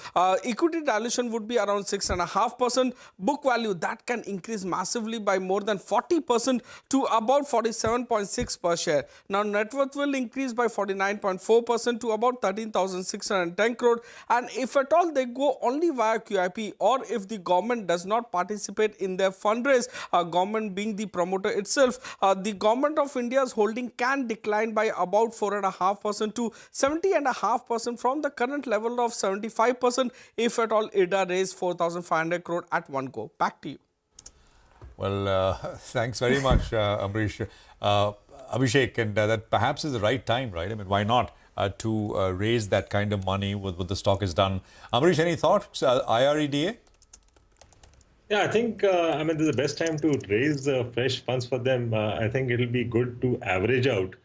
Equity dilution would be around 6.5%. Book value that can increase massively by more than 40% to about 47.6 per share. Now net worth will increase by 49.4% to about 13,610 crore. And if at all they go only via QIP, or if the government does not participate in their fundraise, government being the promoter itself, the government of India's holding can decline by about 4.5% to 70.5% from the current level of 75% if at all IREDA raise 4,500 crore at one go. Back to you. Well, thanks very much, Amrish. Abhishek, and that perhaps is the right time, right? I mean, why not to raise that kind of money with what the stock has done? Amrish, any thoughts? IREDA? Yeah, I think, this is the best time to raise fresh funds for them. I think it'll be good to average out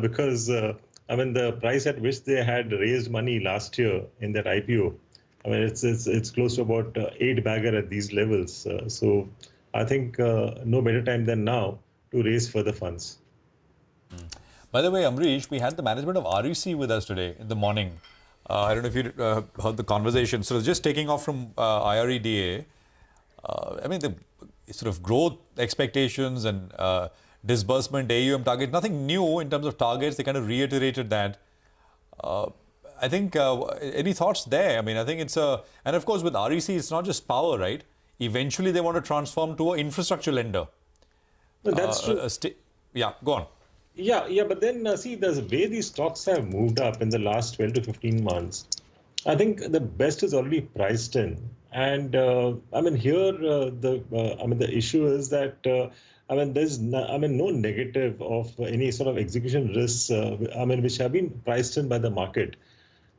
because, the price at which they had raised money last year in that IPO, it's close to about 8 bagger at these levels. So I think no better time than now to raise further funds. By the way, Amrish, we had the management of REC with us today in the morning. I don't know if you heard the conversation. So just taking off from IREDA, the sort of growth expectations and disbursement, AUM target, nothing new in terms of targets. They kind of reiterated that. I think, any thoughts there? I think it's and of course with REC, it's not just power, right? Eventually they want to transform to an infrastructure lender. Well, that's true. Yeah, go on. Yeah, but then see, the way these stocks have moved up in the last 12 to 15 months, I think the best is already priced in. And here the issue is that there's no negative of any sort of execution risks which have been priced in by the market,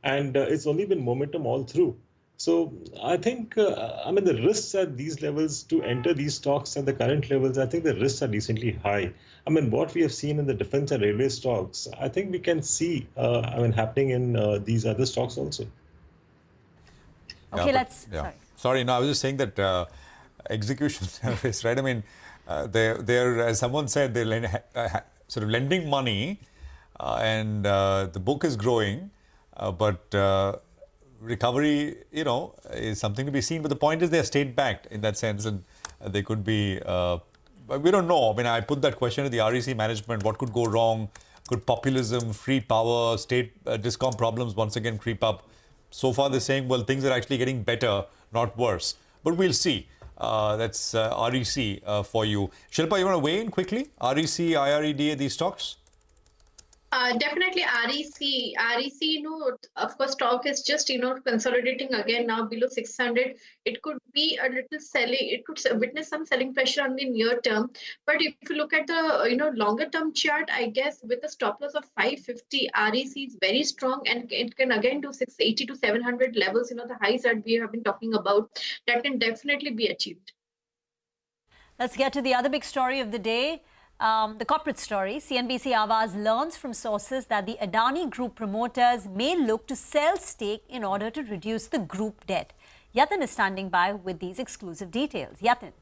and it's only been momentum all through. So I think the risks at these levels to enter these stocks at the current levels, I think the risks are decently high. What we have seen in the defense and railway stocks, I think we can see happening in these other stocks also. Okay, Sorry, no, I was just saying that execution risk, right? They're as someone said, they're sort of lending money, and the book is growing, but recovery, is something to be seen. But the point is, they're state backed in that sense, and They could be, but we don't know. I mean, I put that question to the REC management. What could go wrong? Could populism, free power, state discom problems once again creep up? So far, they're saying, well, things are actually getting better, not worse. But we'll see. That's REC for you. Shilpa, you want to weigh in quickly? REC, IREDA, these stocks? Definitely REC, of course, stock is just, consolidating again now below 600. It could be a little selling. It could witness some selling pressure on the near term. But if you look at the, longer term chart, I guess with a stop loss of 550, REC is very strong and it can again do 680 to 700 levels, the highs that we have been talking about, that can definitely be achieved. Let's get to the other big story of the day. The corporate story. CNBC Awaaz learns from sources that the Adani Group promoters may look to sell stake in order to reduce the group debt. Yatin is standing by with these exclusive details. Yatin.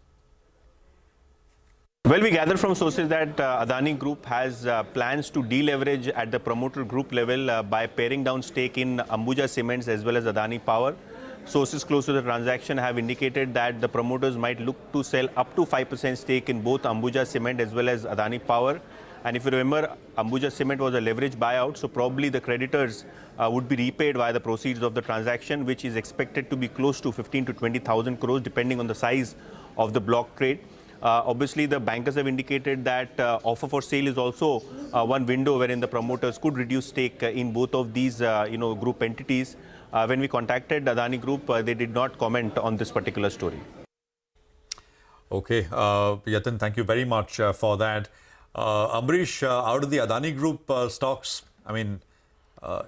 Well, we gather from sources that Adani Group has plans to deleverage at the promoter group level by paring down stake in Ambuja Cements as well as Adani Power. Sources close to the transaction have indicated that the promoters might look to sell up to 5% stake in both Ambuja Cement as well as Adani Power. And if you remember, Ambuja Cement was a leverage buyout, so probably the creditors would be repaid via the proceeds of the transaction, which is expected to be close to 15 to 20,000 crores, depending on the size of the block trade. Obviously, the bankers have indicated that offer for sale is also one window wherein the promoters could reduce stake in both of these, group entities. When we contacted Adani Group, they did not comment on this particular story. Okay, Yatin, thank you very much for that. Amrish, out of the Adani Group stocks, I mean,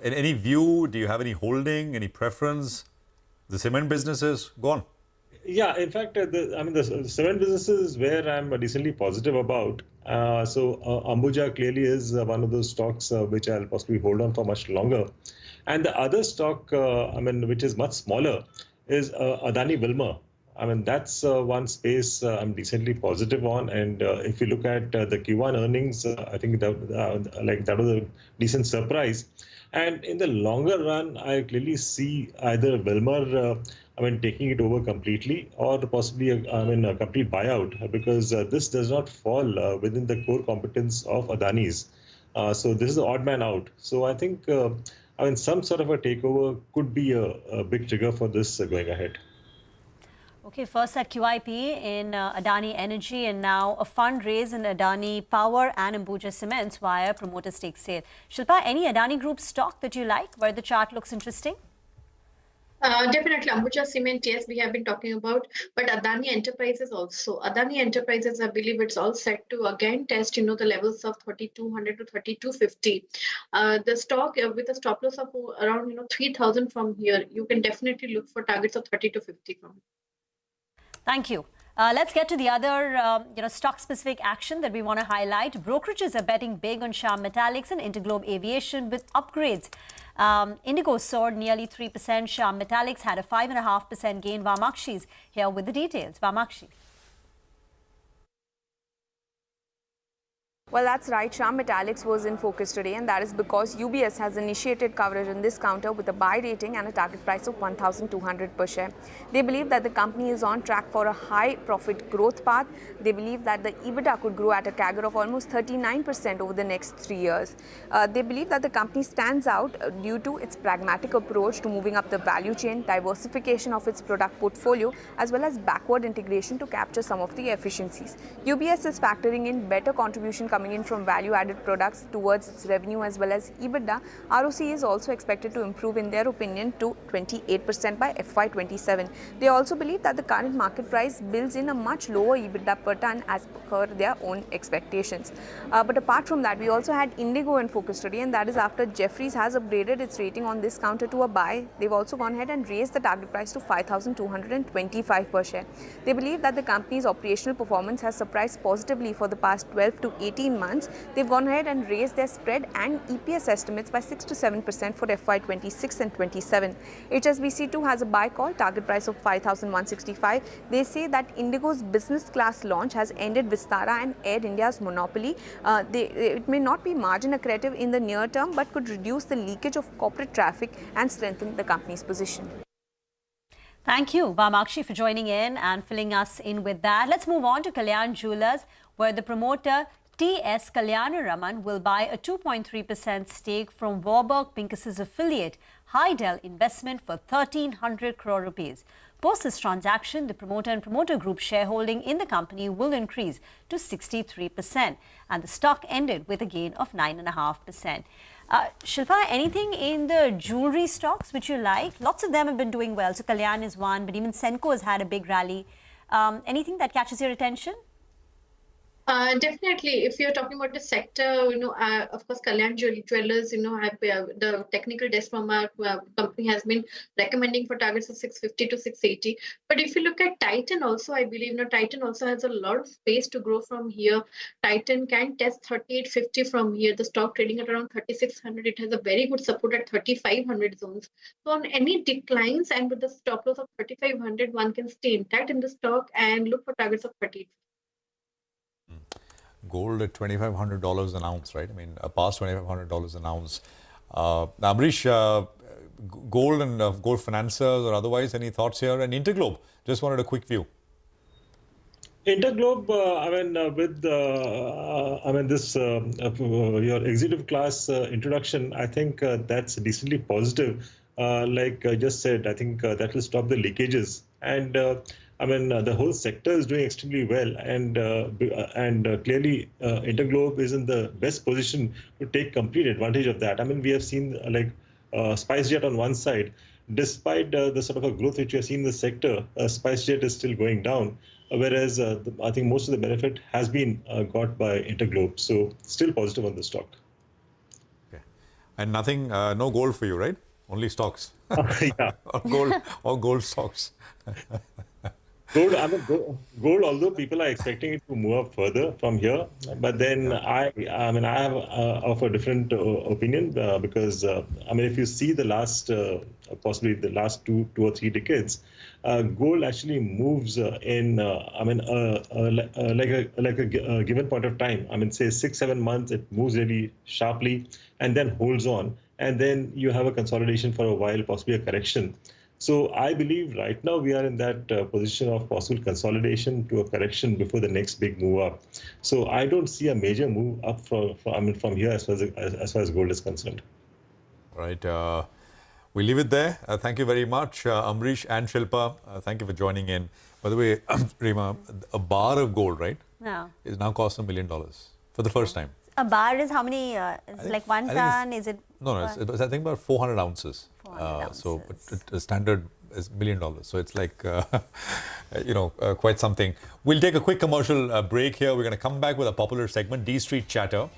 in any view, do you have any holding, any preference? The cement businesses, go on. Yeah, in fact, the cement businesses where I'm decently positive about. Ambuja clearly is one of those stocks which I'll possibly hold on for much longer. And the other stock, which is much smaller, is Adani Wilmar. That's one space I'm decently positive on. And if you look at the Q1 earnings, I think that was a decent surprise. And in the longer run, I clearly see either Wilmar, taking it over completely, or possibly a complete buyout, because this does not fall within the core competence of Adani's. So this is the odd man out. So I think, some sort of a takeover could be a big trigger for this going ahead. Okay, first at QIP in Adani Energy, and now a fundraise in Adani Power and Ambuja Cements via promoter stake sale. Shilpa, any Adani Group stock that you like, where the chart looks interesting? Definitely Ambuja Cement, yes, we have been talking about, but Adani Enterprises also. Adani Enterprises, I believe it's all set to again test, the levels of 3,200 to 3,250. The stock with a stop loss of around, 3,000 from here, you can definitely look for targets of 30 to 50 from. Thank you. Let's get to the other, stock-specific action that we want to highlight. Brokerages are betting big on Shyam Metallics and Interglobe Aviation with upgrades. Indigo soared nearly 3%. Shyam Metallics had a 5.5% gain. Vamakshi's here with the details. Vamakshi. Well, that's right. Shyam Metallics was in focus today, and that is because UBS has initiated coverage on this counter with a buy rating and a target price of 1,200 per share. They believe that the company is on track for a high profit growth path. They believe that the EBITDA could grow at a CAGR of almost 39% over the next 3 years. They believe that the company stands out due to its pragmatic approach to moving up the value chain, diversification of its product portfolio, as well as backward integration to capture some of the efficiencies. UBS is factoring in better contribution coming in from value-added products towards its revenue as well as EBITDA. ROC is also expected to improve, in their opinion, to 28% by FY27. They also believe that the current market price builds in a much lower EBITDA per ton as per their own expectations. But apart from that, we also had Indigo in focus today, and that is after Jefferies has upgraded its rating on this counter to a buy. They've also gone ahead and raised the target price to 5,225 per share. They believe that the company's operational performance has surprised positively for the past 12 to 18 months. They've gone ahead and raised their spread and EPS estimates by 6 to 7% for FY26 and 27. HSBC2 has a buy call, target price of 5,165. They say that Indigo's business class launch has ended Vistara and Air India's monopoly. It may not be margin accretive in the near term, but could reduce the leakage of corporate traffic and strengthen the company's position. Thank you, Vamakshi, for joining in and filling us in with that. Let's move on to Kalyan Jewellers, where the promoter T.S. Kalyanaraman will buy a 2.3% stake from Warburg Pincus's affiliate Hydel Investment for 1,300 crore rupees. Post this transaction, the promoter and promoter group shareholding in the company will increase to 63%, and the stock ended with a gain of 9.5%. Shilpa, anything in the jewelry stocks which you like? Lots of them have been doing well. So Kalyan is one, but even Senco has had a big rally. Anything that catches your attention? Definitely, if you're talking about the sector, of course, Kalyan Jewellers, have the technical desk from our company has been recommending for targets of 650 to 680. But if you look at Titan also, I believe, Titan also has a lot of space to grow from here. Titan can test 3850 from here. The stock trading at around 3600. It has a very good support at 3500 zones. So on any declines and with the stop loss of 3500, one can stay intact in the stock and look for targets of 38. Gold at $2,500 an ounce, right? I mean, past $2,500 an ounce. Amrish, gold and gold financiers or otherwise, any thoughts here? And Interglobe, just wanted a quick view. Interglobe, this your executive class introduction, I think that's decently positive. Like I just said, I think that will stop the leakages. And the whole sector is doing extremely well, and clearly Interglobe is in the best position to take complete advantage of that. I mean, we have seen SpiceJet on one side. Despite the sort of a growth which we have seen in the sector, SpiceJet is still going down, whereas I think most of the benefit has been got by Interglobe. So still positive on the stock. Okay. And nothing, no gold for you, right? Only stocks. Yeah. or gold stocks. Gold, gold, although people are expecting it to move up further from here, but then I have of a different opinion because if you see the last possibly the last two or three decades, gold actually moves in like a given point of time. I mean, say 6-7 months, it moves really sharply and then holds on, and then you have a consolidation for a while, possibly a correction. So I believe right now we are in that position of possible consolidation to a correction before the next big move up. So I don't see a major move up from here as far as gold is concerned. Right. We leave it there. Thank you very much, Amrish and Shilpa. Thank you for joining in. By the way, Rima, a bar of gold, right? No. Is now cost $1 million for the first time. A bar is how many? Is it like 1 ton? Is it? No, it's I think about 400 ounces. So a standard is $1 million. So it's like, quite something. We'll take a quick commercial break here. We're going to come back with a popular segment, D Street Chatter.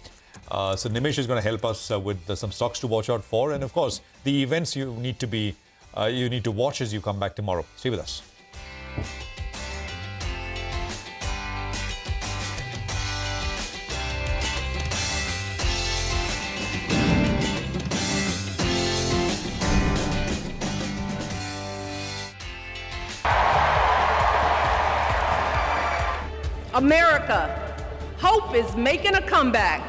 So Nimesh is going to help us with some stocks to watch out for. And of course, the events you need to watch as you come back tomorrow. Stay with us. America, hope is making a comeback.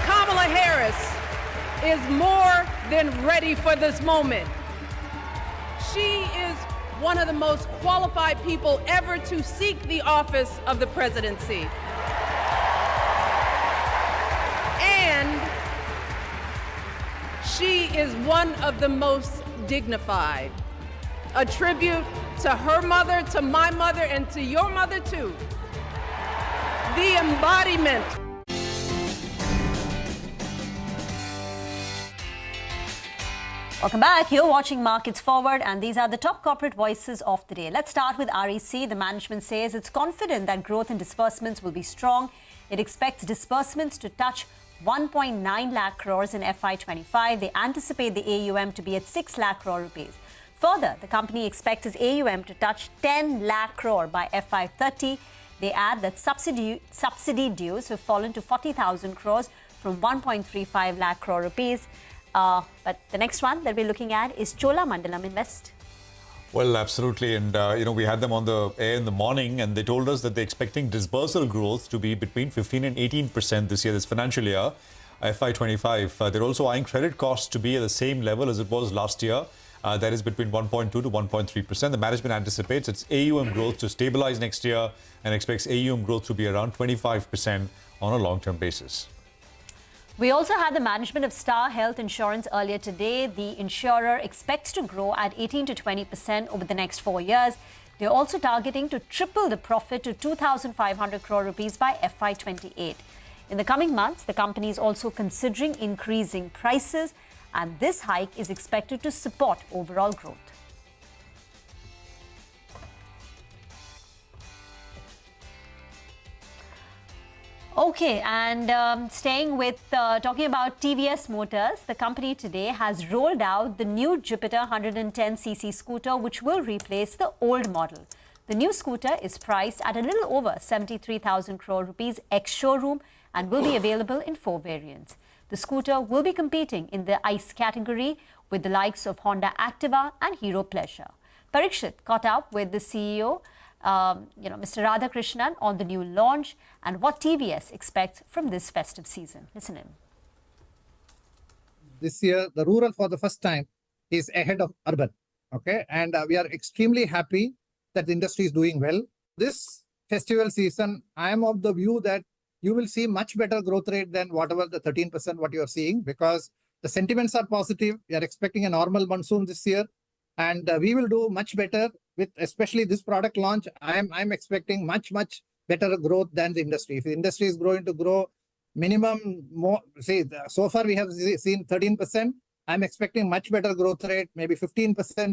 Kamala Harris is more than ready for this moment. She is one of the most qualified people ever to seek the office of the presidency. And she is one of the most dignified. A tribute to her mother, to my mother, and to your mother too. The embodiment. Welcome back. You're watching Markets Forward, and these are the top corporate voices of the day. Let's start with REC. The management says it's confident that growth in disbursements will be strong. It expects disbursements to touch 1.9 lakh crores in FY25. They anticipate the AUM to be at 6 lakh crore rupees. Further, the company expects its AUM to touch 10 lakh crore by FY30. They add that subsidy dues have fallen to 40,000 crores from 1.35 lakh crore rupees. But the next one that we're looking at is Cholamandalam Invest. Well, absolutely. And, we had them on the air in the morning and they told us that they're expecting disbursal growth to be between 15 and 18% this year, this financial year, FY25. They're also eyeing credit costs to be at the same level as it was last year. That is between 1.2 to 1.3%. The management anticipates its AUM growth to stabilize next year and expects AUM growth to be around 25% on a long-term basis. We also had the management of Star Health Insurance earlier today. The insurer expects to grow at 18 to 20% over the next 4 years. They're also targeting to triple the profit to 2,500 crore rupees by FY28. In the coming months, the company is also considering increasing prices, and this hike is expected to support overall growth. Okay, and staying with talking about TVS Motors, the company today has rolled out the new Jupiter 110cc scooter, which will replace the old model. The new scooter is priced at a little over 73,000 crore rupees ex-showroom and will be available in 4 variants. The scooter will be competing in the ICE category with the likes of Honda Activa and Hero Pleasure. Parikshit caught up with the CEO, Mr. Radhakrishnan, on the new launch and what TVS expects from this festive season. Listen in. This year, the rural for the first time is ahead of urban. Okay, and we are extremely happy that the industry is doing well. This festival season, I am of the view that you will see much better growth rate than whatever the 13% what you are seeing, because the sentiments are positive. We are expecting a normal monsoon this year, and we will do much better with especially this product launch. I'm expecting much better growth than the industry. If the industry is going to grow minimum more, see, so far we have seen 13%. I'm expecting much better growth rate, maybe 15%.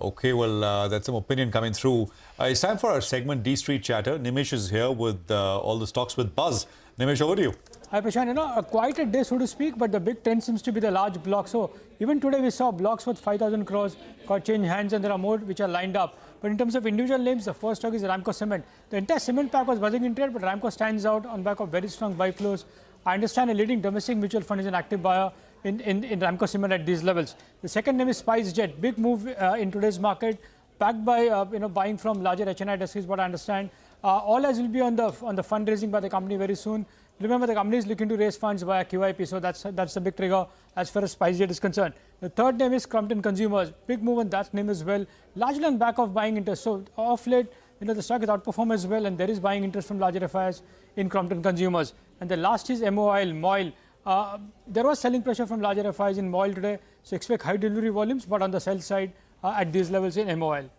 Okay, well, that's some opinion coming through. It's time for our segment D Street Chatter. Nimish is here with all the stocks with Buzz. Nimish, over to you. Hi, Prashant. Quite a day, so to speak, but the big trend seems to be the large blocks. So even today we saw blocks worth 5,000 crores got changed hands, and there are more which are lined up. But in terms of individual names, the first stock is Ramco Cement. The entire cement pack was buzzing in trade, but Ramco stands out on back of very strong buy flows. I understand a leading domestic mutual fund is an active buyer in Ramco Cement at these levels. The second name is SpiceJet. Big move in today's market, backed by buying from larger HNI desks is what I understand. All eyes will be on the fundraising by the company very soon. Remember, the company is looking to raise funds via QIP, so that's a big trigger as far as SpiceJet is concerned. The third name is Crompton Consumers. Big move on that name as well, largely on back of buying interest. So off late, the stock has outperformed as well, and there is buying interest from larger FIs in Crompton Consumers. And the last is MOIL. There was selling pressure from larger FIs in MOIL today, so expect high delivery volumes, but on the sell side at these levels in MOIL.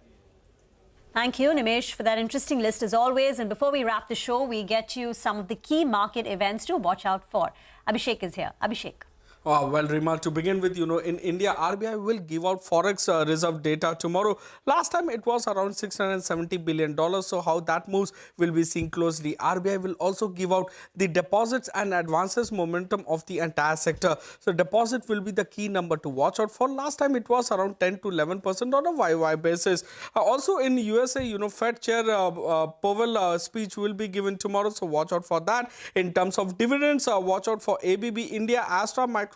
Thank you, Nimish, for that interesting list as always. And before we wrap the show, we get you some of the key market events to watch out for. Abhishek is here. Abhishek. Well, Rima, to begin with, in India, RBI will give out Forex reserve data tomorrow. Last time it was around $670 billion. So how that moves will be seen closely. RBI will also give out the deposits and advances momentum of the entire sector. So deposit will be the key number to watch out for. Last time it was around 10 to 11% on a YY basis. Also in USA, Fed Chair Powell speech will be given tomorrow. So watch out for that. In terms of dividends, watch out for ABB India, Astra Microwave,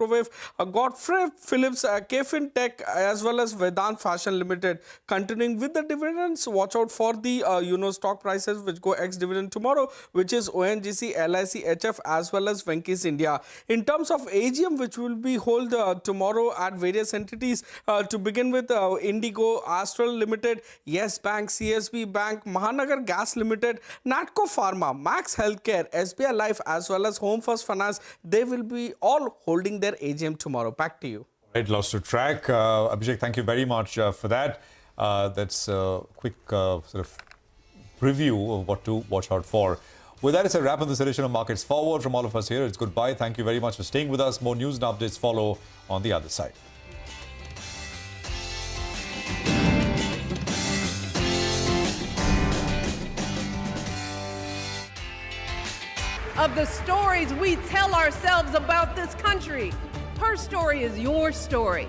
Godfrey Phillips, KFin Tech, as well as Vedant Fashion Limited. Continuing with the dividends, watch out for the stock prices which go ex-dividend tomorrow, which is ONGC, LIC, HF, as well as Venky's India. In terms of AGM, which will be held tomorrow at various entities, to begin with Indigo, Astral Limited, Yes Bank, CSB Bank, Mahanagar Gas Limited, Natco Pharma, Max Healthcare, SBI Life, as well as Home First Finance, they will be all holding their AGM tomorrow. Back to you. Right, lots to track. Abhishek, thank you very much for that. That's a quick sort of preview of what to watch out for. With that, it's a wrap on this edition of Markets Forward. From all of us here, it's goodbye. Thank you very much for staying with us. More news and updates follow on the other side. Of the stories we tell ourselves about this country. Her story is your story.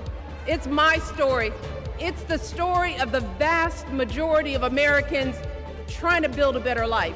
It's my story. It's the story of the vast majority of Americans trying to build a better life.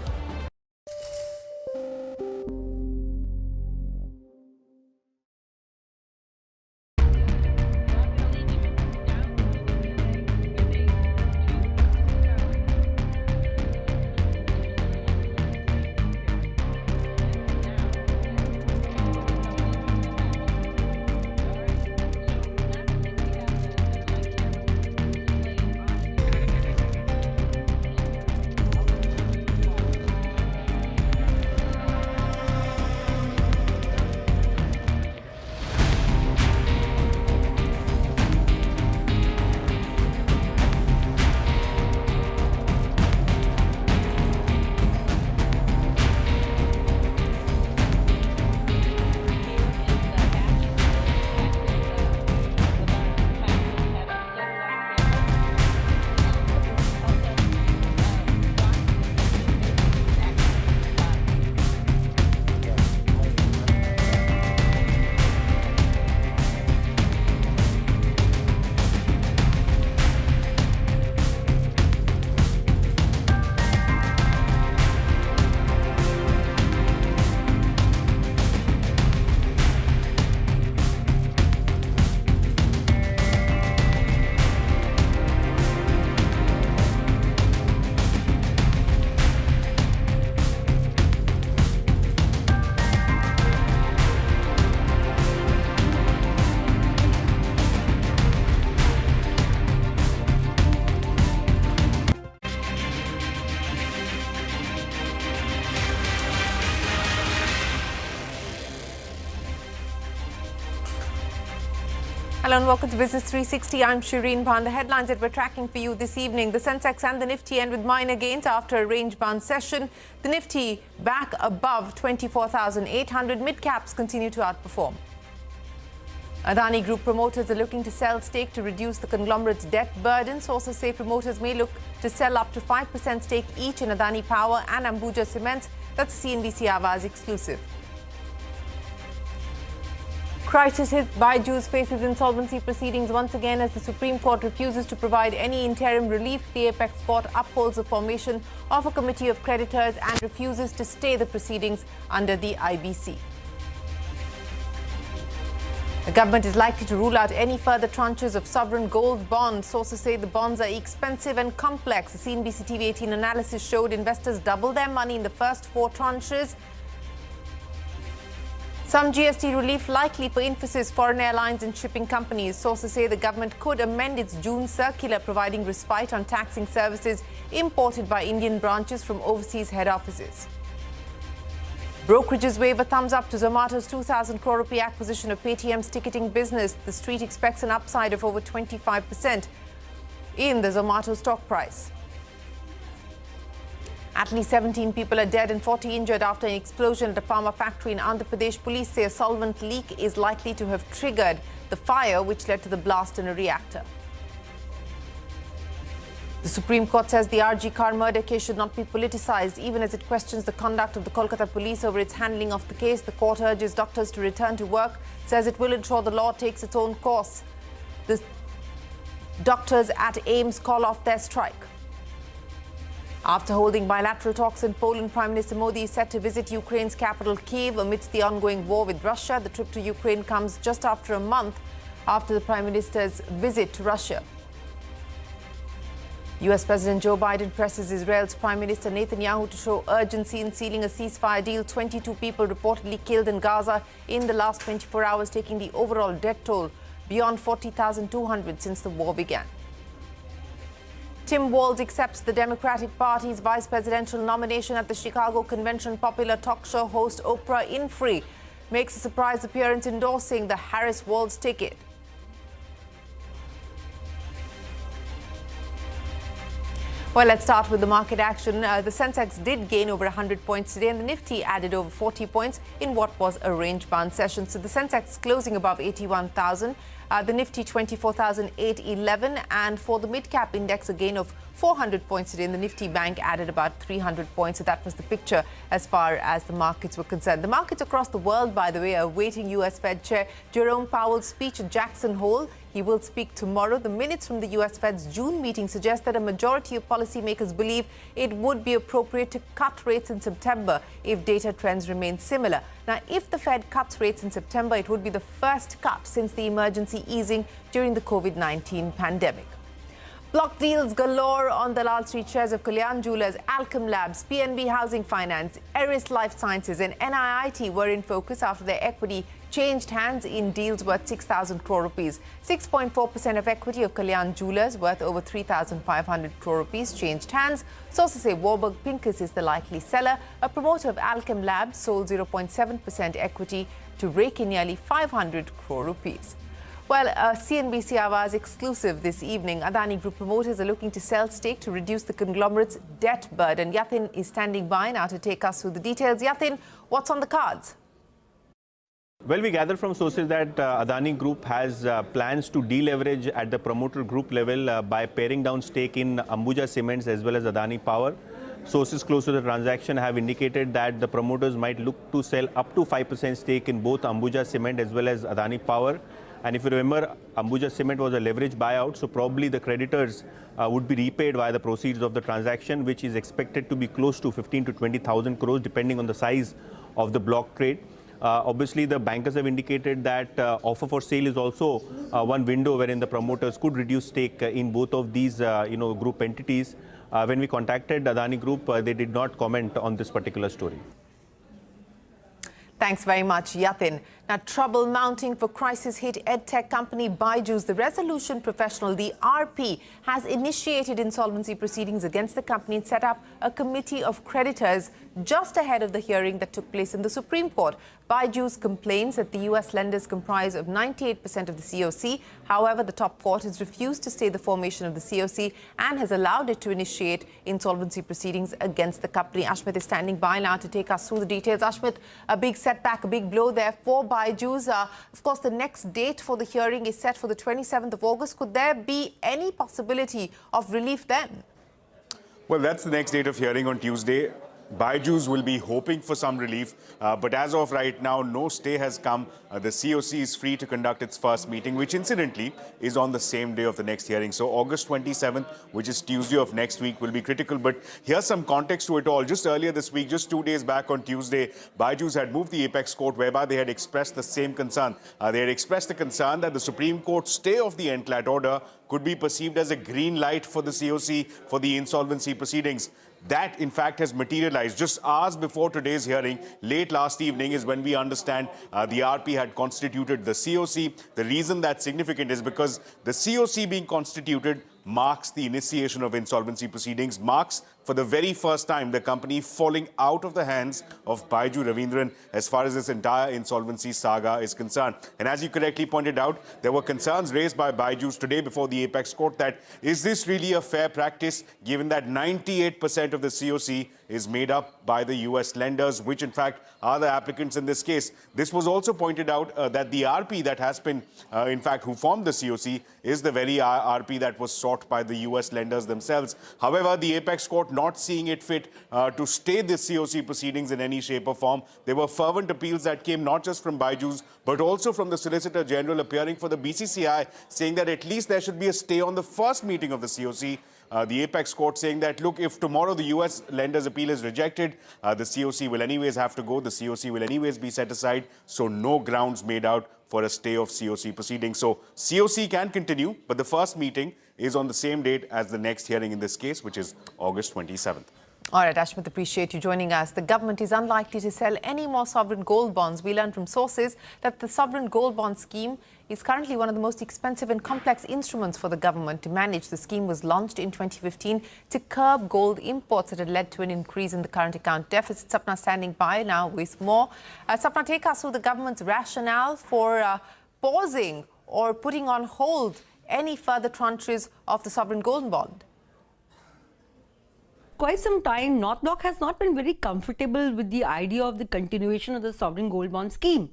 Hello and welcome to Business 360. I'm Shireen Bhan. The headlines that we're tracking for you this evening. The Sensex and the Nifty end with minor gains after a range-bound session. The Nifty back above 24,800. Mid-caps continue to outperform. Adani Group promoters are looking to sell stake to reduce the conglomerate's debt burden. Sources say promoters may look to sell up to 5% stake each in Adani Power and Ambuja Cements. That's CNBC Avaz exclusive. Crisis hit Bajaj faces insolvency proceedings once again as the Supreme Court refuses to provide any interim relief. The apex court upholds the formation of a committee of creditors and refuses to stay the proceedings under the IBC. The government is likely to rule out any further tranches of sovereign gold bonds. Sources say the bonds are expensive and complex. The CNBC TV18 analysis showed investors doubled their money in the first 4 tranches. Some GST relief likely for Infosys, foreign airlines and shipping companies. Sources say the government could amend its June circular providing respite on taxing services imported by Indian branches from overseas head offices. Brokerages wave a thumbs up to Zomato's 2,000 crore rupee acquisition of Paytm's ticketing business. The street expects an upside of over 25% in the Zomato stock price. At least 17 people are dead and 40 injured after an explosion at a pharma factory in Andhra Pradesh. Police say a solvent leak is likely to have triggered the fire, which led to the blast in a reactor. The Supreme Court says the RG car murder case should not be politicized, even as it questions the conduct of the Kolkata police over its handling of the case. The court urges doctors to return to work, says it will ensure the law takes its own course. The doctors at AIIMS call off their strike. After holding bilateral talks in Poland, Prime Minister Modi is set to visit Ukraine's capital Kyiv amidst the ongoing war with Russia. The trip to Ukraine comes just after a month after the Prime Minister's visit to Russia. US President Joe Biden presses Israel's Prime Minister Netanyahu to show urgency in sealing a ceasefire deal. 22 people reportedly killed in Gaza in the last 24 hours, taking the overall death toll beyond 40,200 since the war began. Tim Walz accepts the Democratic Party's vice presidential nomination at the Chicago Convention. Popular talk show host Oprah Winfrey makes a surprise appearance endorsing the Harris-Walz ticket. Well, let's start with the market action. The Sensex did gain over 100 points today and the Nifty added over 40 points in what was a range-bound session. So the Sensex closing above 81,000, the Nifty 24,811, and for the mid-cap index a gain of 400 points today. And the Nifty Bank added about 300 points. So that was the picture as far as the markets were concerned. The markets across the world, by the way, are awaiting US Fed Chair Jerome Powell's speech at Jackson Hole He will speak tomorrow. The minutes from the US Fed's June meeting suggest that a majority of policymakers believe it would be appropriate to cut rates in September if data trends remain similar. Now, if the Fed cuts rates in September, it would be the first cut since the emergency easing during the COVID-19 pandemic. Block deals galore on the Dalal Street shares of Kalyan Jewellers, Alchem Labs, PNB Housing Finance, Eris Life Sciences and NIIT were in focus after their equity changed hands in deals worth 6,000 crore rupees. 6.4% of equity of Kalyan Jewellers worth over 3,500 crore rupees changed hands. Sources say Warburg Pincus is the likely seller. A promoter of Alchem Labs sold 0.7% equity to rake in nearly 500 crore rupees. Well, a CNBC Awaaz exclusive this evening. Adani Group promoters are looking to sell stake to reduce the conglomerate's debt burden. Yatin is standing by now to take us through the details. Yatin, what's on the cards? Well, we gather from sources that Adani Group has plans to deleverage at the promoter group level by paring down stake in Ambuja Cements as well as Adani Power. Sources close to the transaction have indicated that the promoters might look to sell up to 5% stake in both Ambuja Cement as well as Adani Power. And if you remember, Ambuja Cement was a leverage buyout, so probably the creditors would be repaid via the proceeds of the transaction, which is expected to be close to 15 to 20,000 crores, depending on the size of the block trade. Obviously, the bankers have indicated that offer for sale is also one window wherein the promoters could reduce stake in both of these, group entities. When we contacted Adani Group, they did not comment on this particular story. Thanks very much, Yatin. Now, trouble mounting for crisis-hit edtech company Bajaj. The resolution professional, the RP, has initiated insolvency proceedings against the company and set up a committee of creditors just ahead of the hearing that took place in the Supreme Court. Bajaj complains that the US lenders comprise of 98% of the COC. However, the top court has refused to stay the formation of the COC and has allowed it to initiate insolvency proceedings against the company. Ashmit is standing by now to take us through the details. Ashmit, a big setback, a big blow there for Bajaj. Of course, the next date for the hearing is set for the 27th of August. Could there be any possibility of relief then? Well, that's the next date of hearing on Tuesday. Bajaj will be hoping for some relief, but as of right now, no stay has come. The COC is free to conduct its first meeting, which incidentally is on the same day of the next hearing. So August 27th, which is Tuesday of next week, will be critical. But here's some context to it all. Just earlier this week, just 2 days back on Tuesday, Bajaj had moved the apex court, whereby they had expressed the same concern. They had expressed the concern that the Supreme Court stay of the NCLAT order could be perceived as a green light for the COC for the insolvency proceedings. That, in fact, has materialized. Just hours before today's hearing, late last evening, is when we understand the RP had constituted the COC. The reason that's significant is because the COC being constituted marks the initiation of insolvency proceedings, marks for the very first time the company falling out of the hands of Baiju Ravindran as far as this entire insolvency saga is concerned. And as you correctly pointed out, there were concerns raised by Baiju's today before the apex court that is this really a fair practice given that 98% of the COC is made up by the US lenders, which in fact are the applicants in this case. This was also pointed out that the RP that has been, in fact, who formed the COC is the very RP that was sought by the US lenders themselves. However, the apex court not seeing it fit to stay the COC proceedings in any shape or form. There were fervent appeals that came not just from Baiju's, but also from the Solicitor General appearing for the BCCI, saying that at least there should be a stay on the first meeting of the COC. The apex court saying that, look, if tomorrow the US lenders appeal is rejected, the COC will anyways have to go. The COC will anyways be set aside. So no grounds made out for a stay of COC proceedings. So COC can continue, but the first meeting is on the same date as the next hearing in this case, which is August 27th. All right, Ashmit, appreciate you joining us. The government is unlikely to sell any more sovereign gold bonds. We learned from sources that the sovereign gold bond scheme is currently one of the most expensive and complex instruments for the government to manage. The scheme was launched in 2015 to curb gold imports that had led to an increase in the current account deficit. Sapna standing by now with more. Sapna, take us through the government's rationale for pausing or putting on hold any further tranches of the sovereign gold bond. Quite some time, North Block has not been very comfortable with the idea of the continuation of the sovereign gold bond scheme.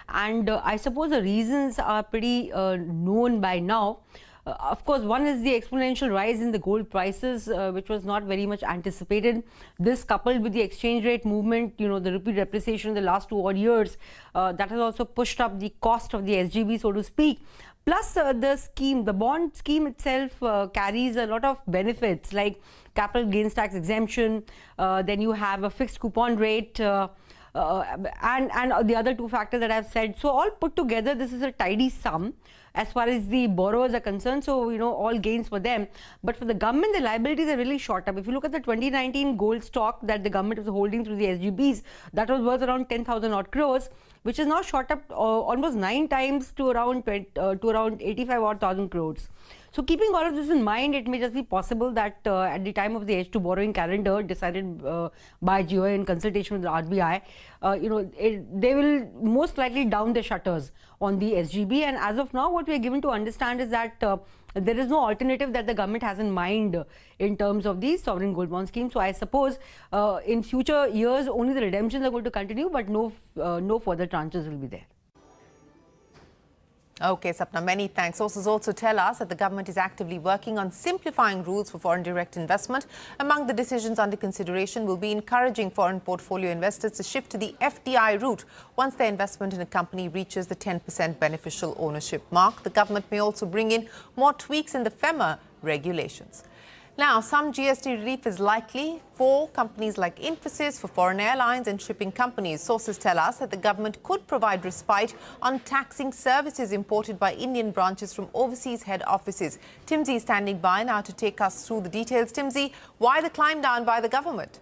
And I suppose the reasons are pretty known by now. Of course, one is the exponential rise in the gold prices, which was not very much anticipated. This coupled with the exchange rate movement, the rupee depreciation in the last 2 odd years, that has also pushed up the cost of the SGB, so to speak. Plus, the bond scheme itself carries a lot of benefits like capital gains tax exemption, then you have a fixed coupon rate, and the other two factors that I've said. So all put together, this is a tidy sum as far as the borrowers are concerned. So, all gains for them. But for the government, the liabilities are really shot up. If you look at the 2019 gold stock that the government was holding through the SGBs, that was worth around 10,000 odd crores, which is now shot up almost 9 times to around 85 odd thousand crores. So keeping all of this in mind, it may just be possible that at the time of the H2 borrowing calendar decided by GOA in consultation with the RBI, they will most likely down the shutters on the SGB. And as of now, what we are given to understand is that there is no alternative that the government has in mind in terms of the sovereign gold bond scheme. So I suppose in future years, only the redemptions are going to continue, but no further tranches will be there. Okay, Sapna, many thanks. Sources also tell us that the government is actively working on simplifying rules for foreign direct investment. Among the decisions under consideration will be encouraging foreign portfolio investors to shift to the FDI route once their investment in a company reaches the 10% beneficial ownership mark. The government may also bring in more tweaks in the FEMA regulations. Now, some GST relief is likely for companies like Infosys, for foreign airlines and shipping companies. Sources tell us that the government could provide respite on taxing services imported by Indian branches from overseas head offices. Timsy is standing by now to take us through the details. Timsy, why the climb down by the government?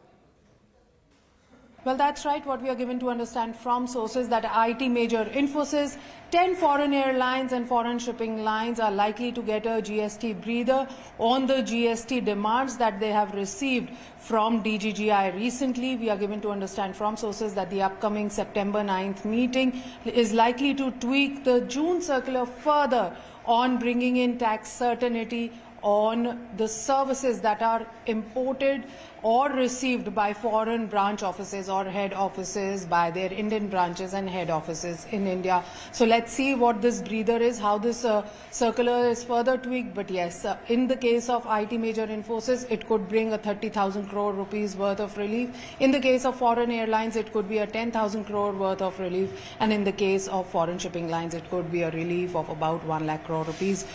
Well, that's right. What we are given to understand from sources that IT major Infosys, 10 foreign airlines and foreign shipping lines are likely to get a GST breather on the GST demands that they have received from DGGI recently. We are given to understand from sources that the upcoming September 9th meeting is likely to tweak the June circular further on bringing in tax certainty on the services that are imported or received by foreign branch offices or head offices by their Indian branches and head offices in India. So let's see what this breather is, how this circular is further tweaked. But yes, in the case of IT major Infosys, it could bring a 30,000 crore rupees worth of relief. In the case of foreign airlines, it could be a 10,000 crore worth of relief. And in the case of foreign shipping lines, it could be a relief of about 1 lakh crore rupees.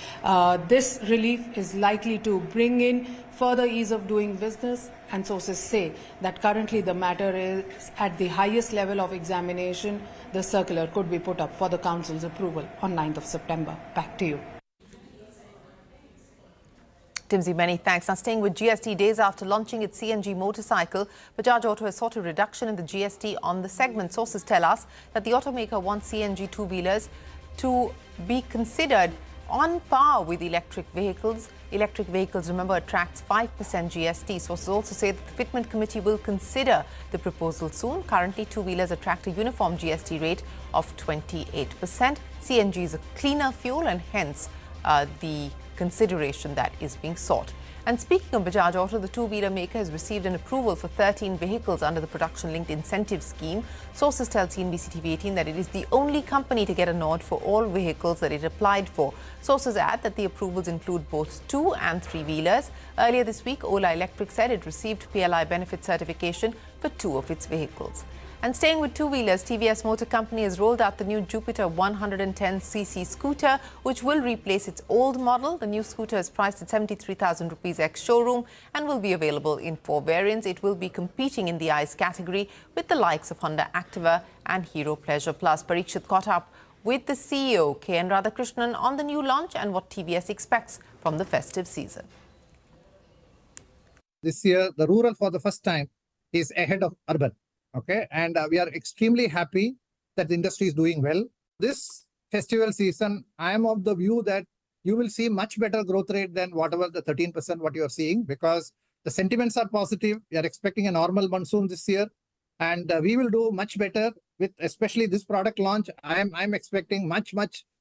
This relief is likely to bring in further ease of doing business, and sources say that currently the matter is at the highest level of examination. The circular could be put up for the Council's approval on 9th of September. Back to you. Timsy, many thanks. Now, staying with GST, days after launching its CNG motorcycle, Bajaj Auto has sought a reduction in the GST on the segment. Sources tell us that the automaker wants CNG two-wheelers to be considered on par with electric vehicles. Electric vehicles, remember, attracts 5% GST. Sources also say that the Fitment Committee will consider the proposal soon. Currently, two-wheelers attract a uniform GST rate of 28%. CNG is a cleaner fuel and hence the consideration that is being sought. And speaking of Bajaj Auto, the two-wheeler maker has received an approval for 13 vehicles under the production-linked incentive scheme. Sources tell CNBC TV18 that it is the only company to get a nod for all vehicles that it applied for. Sources add that the approvals include both 2- and 3-wheelers. Earlier this week, Ola Electric said it received PLI benefit certification for 2 of its vehicles. And staying with two-wheelers, TVS Motor Company has rolled out the new Jupiter 110cc scooter, which will replace its old model. The new scooter is priced at 73,000 rupees ex-showroom and will be available in 4 variants. It will be competing in the ICE category with the likes of Honda Activa and Hero Pleasure Plus. Parikshit caught up with the CEO, K.N. Radhakrishnan, on the new launch and what TVS expects from the festive season. This year, the rural for the first time is ahead of urban. Okay, and we are extremely happy that the industry is doing well. This festival season, I am of the view that you will see much better growth rate than whatever the 13% what you are seeing, because the sentiments are positive. We are expecting a normal monsoon this year, and we will do much better with especially this product launch. I'm expecting much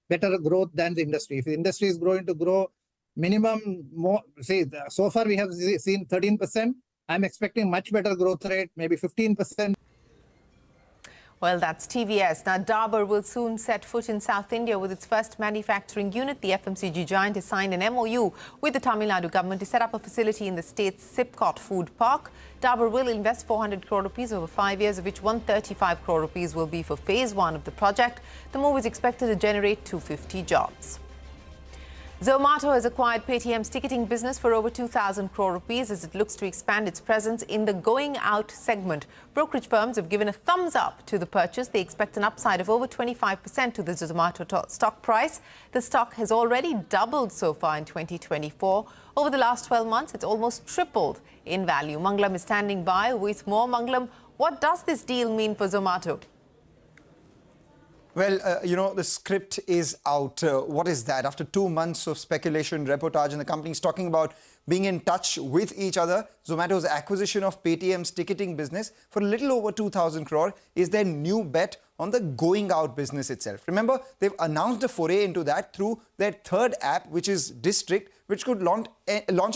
better growth than the industry. If the industry is going to grow minimum more, say so far we have seen 13%. I'm expecting much better growth rate, maybe 15%. Well, that's TVS. Now, Dabur will soon set foot in South India with its first manufacturing unit. The FMCG giant has signed an MOU with the Tamil Nadu government to set up a facility in the state's Sipcot Food Park. Dabur will invest 400 crore rupees over 5 years, of which 135 crore rupees will be for phase 1 of the project. The move is expected to generate 250 jobs. Zomato has acquired Paytm's ticketing business for over 2,000 crore rupees as it looks to expand its presence in the going out segment. Brokerage firms have given a thumbs up to the purchase. They expect an upside of over 25% to the Zomato stock price. The stock has already doubled so far in 2024. Over the last 12 months, it's almost tripled in value. Mangalam is standing by with more. Mangalam, what does this deal mean for Zomato? Well, the script is out. What is that? After 2 months of speculation, reportage, and the companies talking about being in touch with each other, Zomato's acquisition of Paytm's ticketing business for a little over 2,000 crore is their new bet on the going out business itself. Remember, they've announced a foray into that through their third app, which is District, which could launch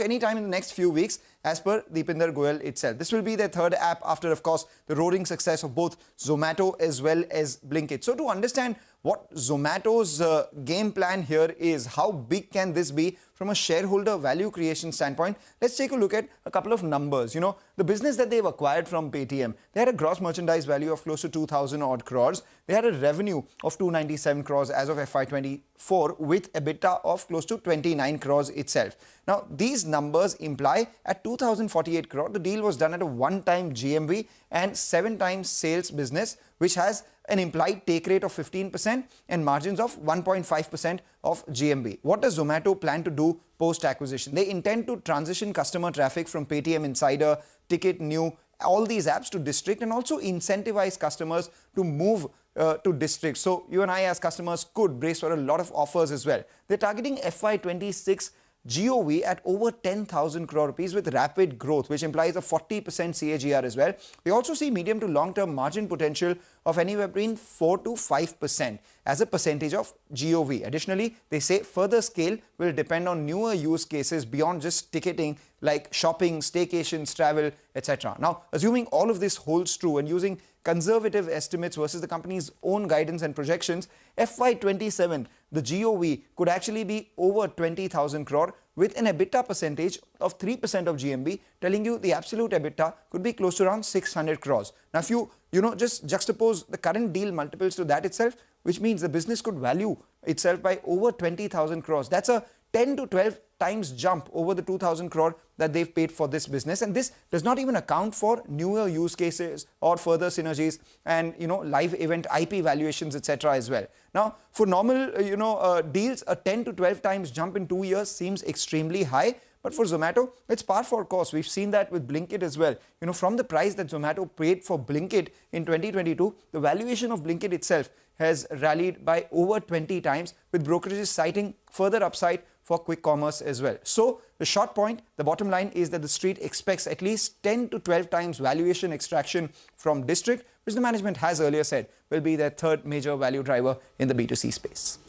anytime in the next few weeks, as per Deepinder Goyal itself. This will be their third app after, of course, the roaring success of both Zomato as well as Blinkit. So to understand what Zomato's game plan here is, how big can this be from a shareholder value creation standpoint, let's take a look at a couple of numbers. The business that they've acquired from Paytm, they had a gross merchandise value of close to 2,000 odd crores. They had a revenue of 297 crores as of FY24 with EBITDA of close to 29 crores itself. Now, these numbers imply at 2,048 crore, the deal was done at a one-time GMV and 7 times sales business, which has an implied take rate of 15% and margins of 1.5% of GMV. What does Zomato plan to do post-acquisition? They intend to transition customer traffic from Paytm Insider, Ticket New, all these apps to District, and also incentivize customers to move to District. So you and I as customers could brace for a lot of offers as well. They're targeting FY26 GOV at over 10,000 crore rupees with rapid growth, which implies a 40% CAGR as well. They also see medium to long-term margin potential of anywhere between 4 to 5% as a percentage of GOV. Additionally, they say further scale will depend on newer use cases beyond just ticketing like shopping, staycations, travel, etc. Now, assuming all of this holds true and using conservative estimates versus the company's own guidance and projections, FY27, the GOV could actually be over 20,000 crore with an EBITDA percentage of 3% of GMV, telling you the absolute EBITDA could be close to around 600 crores. Now, if you just juxtapose the current deal multiples to that itself, which means the business could value itself by over 20,000 crores. That's a 10 to 12 times jump over the 2,000 crore that they've paid for this business. And this does not even account for newer use cases or further synergies and, live event IP valuations, etc. as well. Now, for normal, deals, a 10 to 12 times jump in 2 years seems extremely high. But for Zomato, it's par for course. We've seen that with Blinkit as well. From the price that Zomato paid for Blinkit in 2022, the valuation of Blinkit itself has rallied by over 20 times, with brokerages citing further upside for quick commerce as well. So the short point, the bottom line is that the street expects at least 10 to 12 times valuation extraction from District, which the management has earlier said will be their third major value driver in the B2C space.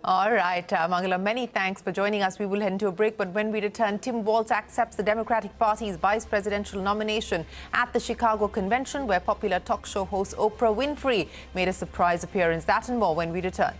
All right, Mangalam, many thanks for joining us. We will head into a break, but when we return, Tim Walz accepts the Democratic Party's vice presidential nomination at the Chicago convention, where popular talk show host Oprah Winfrey made a surprise appearance. That and more when we return.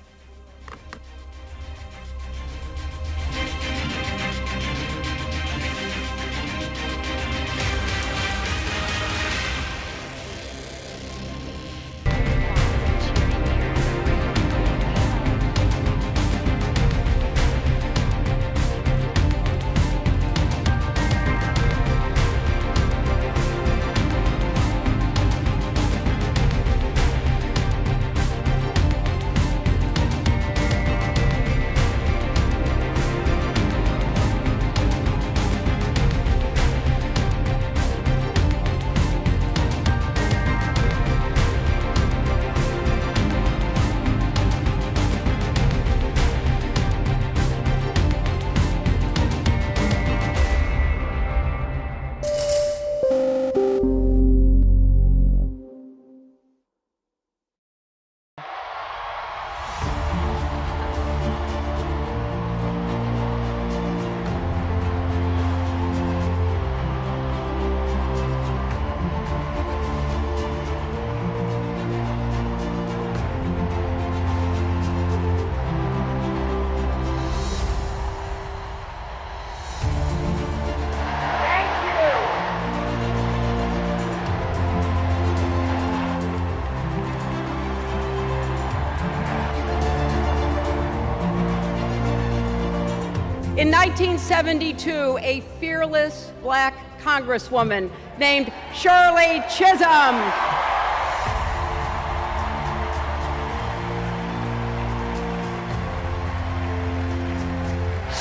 In 1972, a fearless black congresswoman named Shirley Chisholm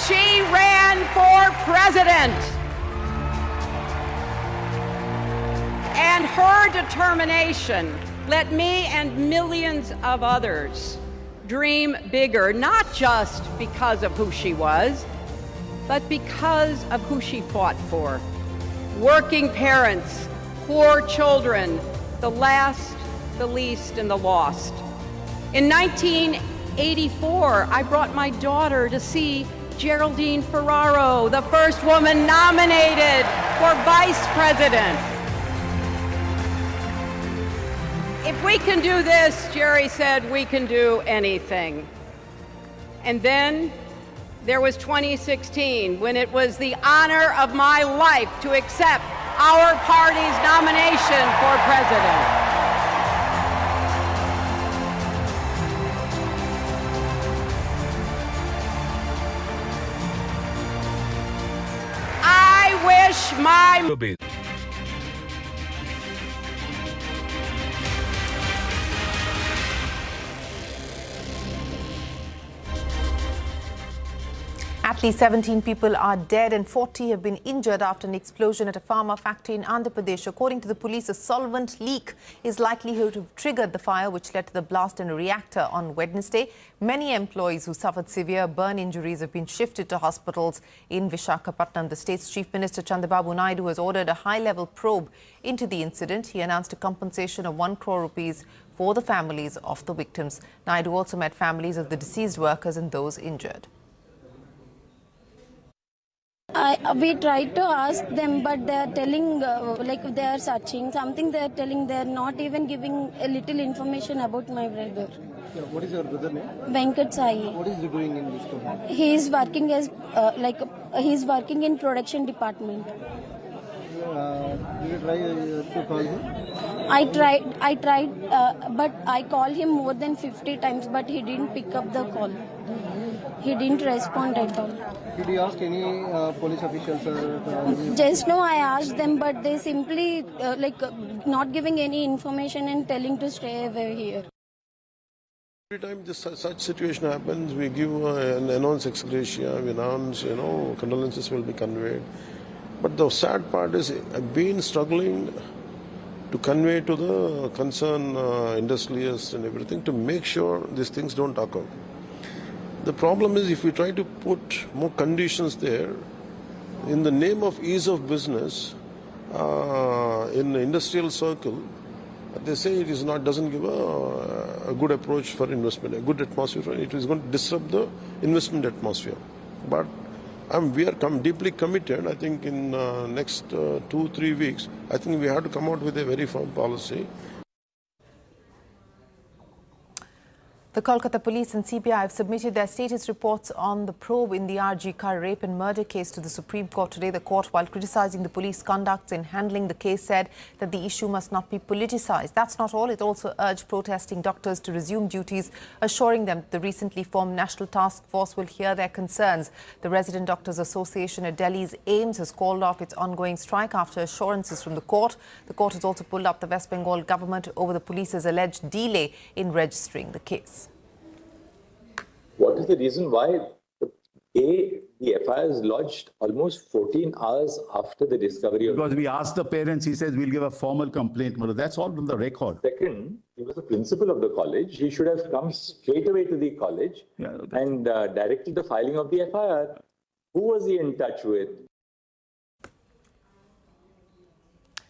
she ran for president. And her determination let me and millions of others dream bigger, not just because of who she was, but because of who she fought for. Working parents, poor children, the last, the least, and the lost. In 1984, I brought my daughter to see Geraldine Ferraro, the first woman nominated for vice president. If we can do this, Jerry said, we can do anything. And then there was 2016, when it was the honor of my life to accept our party's nomination for president. I wish my At least 17 people are dead and 40 have been injured after an explosion at a pharma factory in Andhra Pradesh. According to the police, a solvent leak is likely to have triggered the fire, which led to the blast in a reactor on Wednesday. Many employees who suffered severe burn injuries have been shifted to hospitals in Visakhapatnam. The state's Chief Minister Chandrababu Naidu has ordered a high-level probe into the incident. He announced a compensation of 1 crore rupees for the families of the victims. Naidu also met families of the deceased workers and those injured. We tried to ask them, but they are telling like they are searching something. They are telling they are not even giving a little information about my brother. Yeah, what is your brother name? Venkat Sai. What is he doing in this company? He is working as he's working in production department. Did you try to call him? I tried, but I called him more than 50 times, but he didn't pick up the call. He didn't respond at all. Did you ask any police officials? Just now I asked them, but they simply not giving any information and telling to stay away here. Every time such situation happens, we give an announce ex gratia, we announce, condolences will be conveyed. But the sad part is, I've been struggling to convey to the concerned industrialists and everything to make sure these things don't occur. The problem is, if we try to put more conditions there, in the name of ease of business, in the industrial circle, they say it is not, doesn't give a good approach for investment, a good atmosphere. It is going to disrupt the investment atmosphere. But we are deeply committed. I think in next 2-3 weeks, I think we have to come out with a very firm policy. The Kolkata Police and CBI have submitted their status reports on the probe in the RG Kar rape and murder case to the Supreme Court today. The court, while criticizing the police conduct in handling the case, said that the issue must not be politicized. That's not all. It also urged protesting doctors to resume duties, assuring them that the recently formed National Task Force will hear their concerns. The Resident Doctors Association at Delhi's AIIMS has called off its ongoing strike after assurances from the court. The court has also pulled up the West Bengal government over the police's alleged delay in registering the case. What is the reason why the FIR is lodged almost 14 hours after the discovery of... Because we asked the parents, he says, we'll give a formal complaint. That's all from the record. Second, he was the principal of the college. He should have come straight away to the college and directed the filing of the FIR. Who was he in touch with?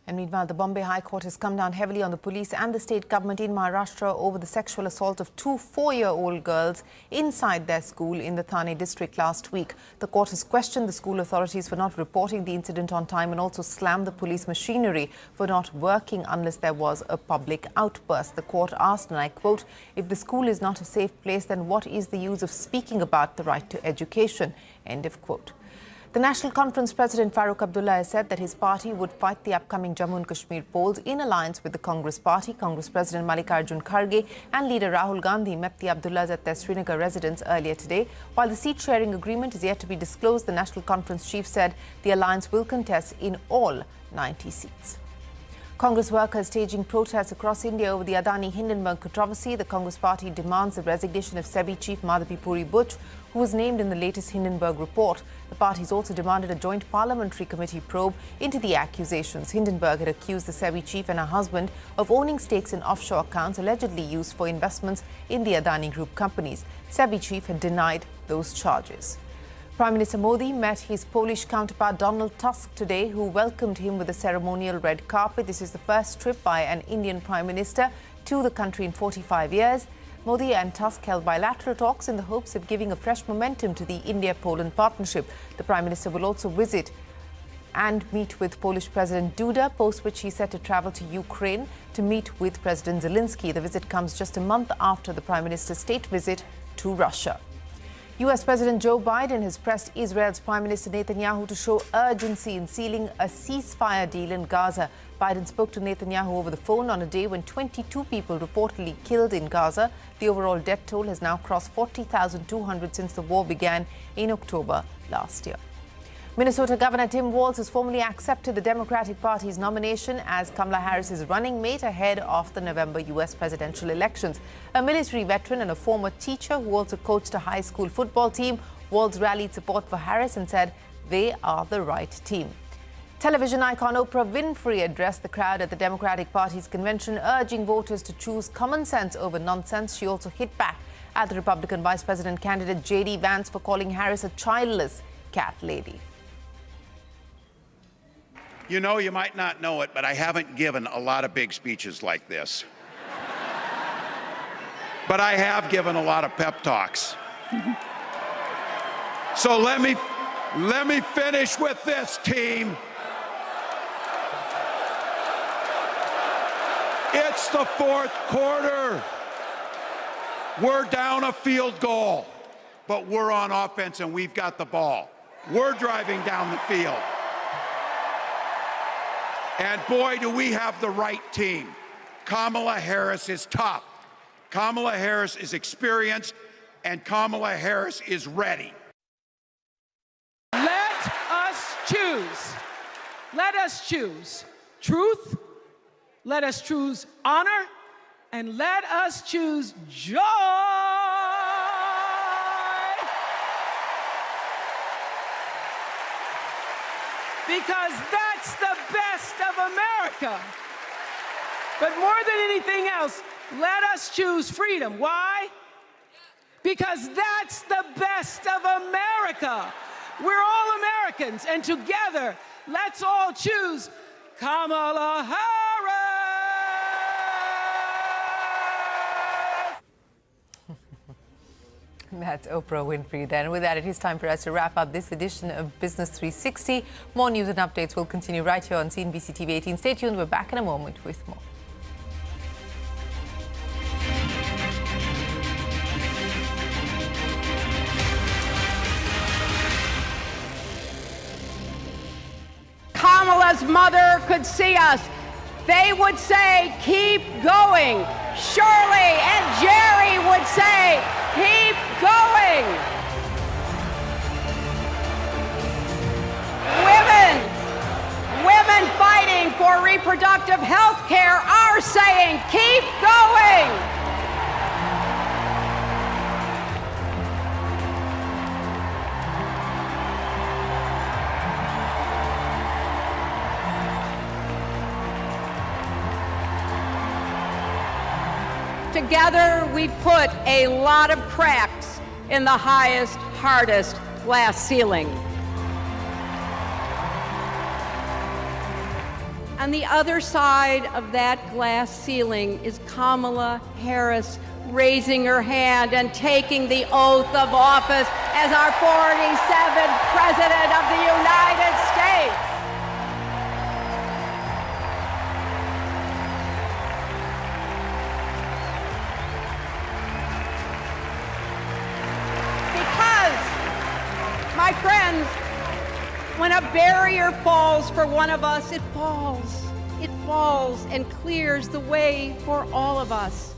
And meanwhile, the Bombay High Court has come down heavily on the police and the state government in Maharashtra over the sexual assault of 2 4-year-old girls inside their school in the Thane district last week. The court has questioned the school authorities for not reporting the incident on time and also slammed the police machinery for not working unless there was a public outburst. The court asked, and I quote, if the school is not a safe place, then what is the use of speaking about the right to education? End of quote. The National Conference President Farooq Abdullah has said that his party would fight the upcoming Jammu and Kashmir polls in alliance with the Congress party. Congress President Mallikarjun Kharge and leader Rahul Gandhi met the Abdullahs at their Srinagar residence earlier today. While the seat-sharing agreement is yet to be disclosed, the National Conference chief said the alliance will contest in all 90 seats. Congress workers staging protests across India over the Adani Hindenburg controversy. The Congress party demands the resignation of SEBI chief Madhavi Puri Butch, who was named in the latest Hindenburg report. The parties also demanded a joint parliamentary committee probe into the accusations. Hindenburg had accused the SEBI chief and her husband of owning stakes in offshore accounts allegedly used for investments in the Adani Group companies. SEBI chief had denied those charges. Prime Minister Modi met his Polish counterpart Donald Tusk today, who welcomed him with a ceremonial red carpet. This is the first trip by an Indian Prime Minister to the country in 45 years. Modi and Tusk held bilateral talks in the hopes of giving a fresh momentum to the India-Poland partnership. The Prime Minister will also visit and meet with Polish President Duda, post which he's set to travel to Ukraine to meet with President Zelensky. The visit comes just a month after the Prime Minister's state visit to Russia. US President Joe Biden has pressed Israel's Prime Minister Netanyahu to show urgency in sealing a ceasefire deal in Gaza. Biden spoke to Netanyahu over the phone on a day when 22 people reportedly killed in Gaza. The overall death toll has now crossed 40,200 since the war began in October last year. Minnesota Governor Tim Walz has formally accepted the Democratic Party's nomination as Kamala Harris's running mate ahead of the November U.S. presidential elections. A military veteran and a former teacher who also coached a high school football team, Walz rallied support for Harris and said they are the right team. Television icon Oprah Winfrey addressed the crowd at the Democratic Party's convention, urging voters to choose common sense over nonsense. She also hit back at the Republican Vice President candidate J.D. Vance for calling Harris a childless cat lady. You know, you might not know it, but I haven't given a lot of big speeches like this. But I have given a lot of pep talks. So let me finish with this, team. It's the fourth quarter. We're down a field goal, but we're on offense and we've got the ball. We're driving down the field. And boy, do we have the right team. Kamala Harris is tough. Kamala Harris is experienced, and Kamala Harris is ready. Let us choose. Let us choose truth. Let us choose honor. And let us choose joy. Because that's the best of America. But more than anything else, let us choose freedom. Why? Because that's the best of America. We're all Americans, and together, let's all choose Kamala Harris. That's Oprah Winfrey then. With that, it is time for us to wrap up this edition of Business 360. More news and updates will continue right here on CNBC TV18. Stay tuned. We're back in a moment with more. Kamala's mother could see us. They would say, keep going. Shirley and Jerry would say, keep going. Women fighting for reproductive health care are saying, keep going. Together, we put a lot of cracks in the highest, hardest glass ceiling. On the other side of that glass ceiling is Kamala Harris raising her hand and taking the oath of office as our 47th President of the United States. My friends, barrier falls for one of us, it falls. It falls and clears the way for all of us.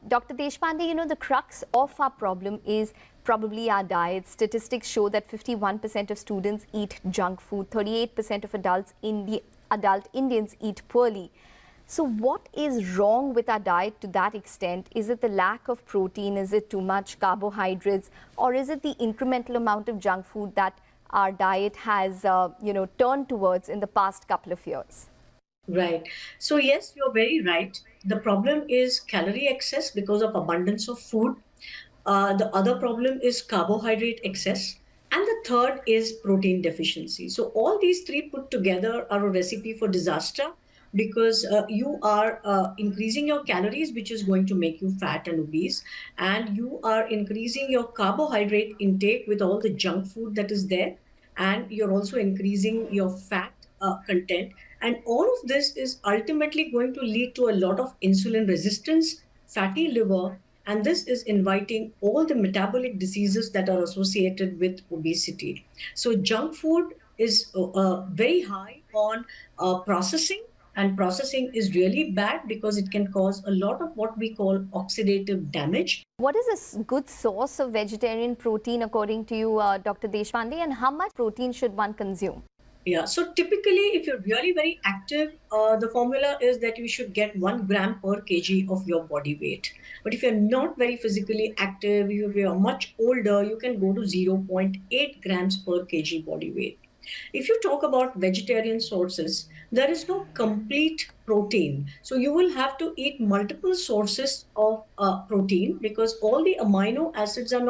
Dr. Deshpande, the crux of our problem is probably our diet. Statistics show that 51% of students eat junk food, 38% of adult Indians eat poorly. So what is wrong with our diet to that extent? Is it the lack of protein? Is it too much carbohydrates? Or is it the incremental amount of junk food that our diet has, turned towards in the past couple of years? Right. So yes, you're very right. The problem is calorie excess because of abundance of food. The other problem is carbohydrate excess. And the third is protein deficiency. So all these three put together are a recipe for disaster, because you are increasing your calories, which is going to make you fat and obese. And you are increasing your carbohydrate intake with all the junk food that is there. And you're also increasing your fat content. And all of this is ultimately going to lead to a lot of insulin resistance, fatty liver, and this is inviting all the metabolic diseases that are associated with obesity. So junk food is very high on processing, and processing is really bad because it can cause a lot of what we call oxidative damage. What is a good source of vegetarian protein according to you, Dr. Deshpande, and how much protein should one consume? Yeah, so typically if you're really very active, the formula is that you should get 1 gram per kg of your body weight. But if you're not very physically active, if you're much older, you can go to 0.8 grams per kg body weight. If you talk about vegetarian sources, there is no complete protein. So you will have to eat multiple sources of protein because all the amino acids are not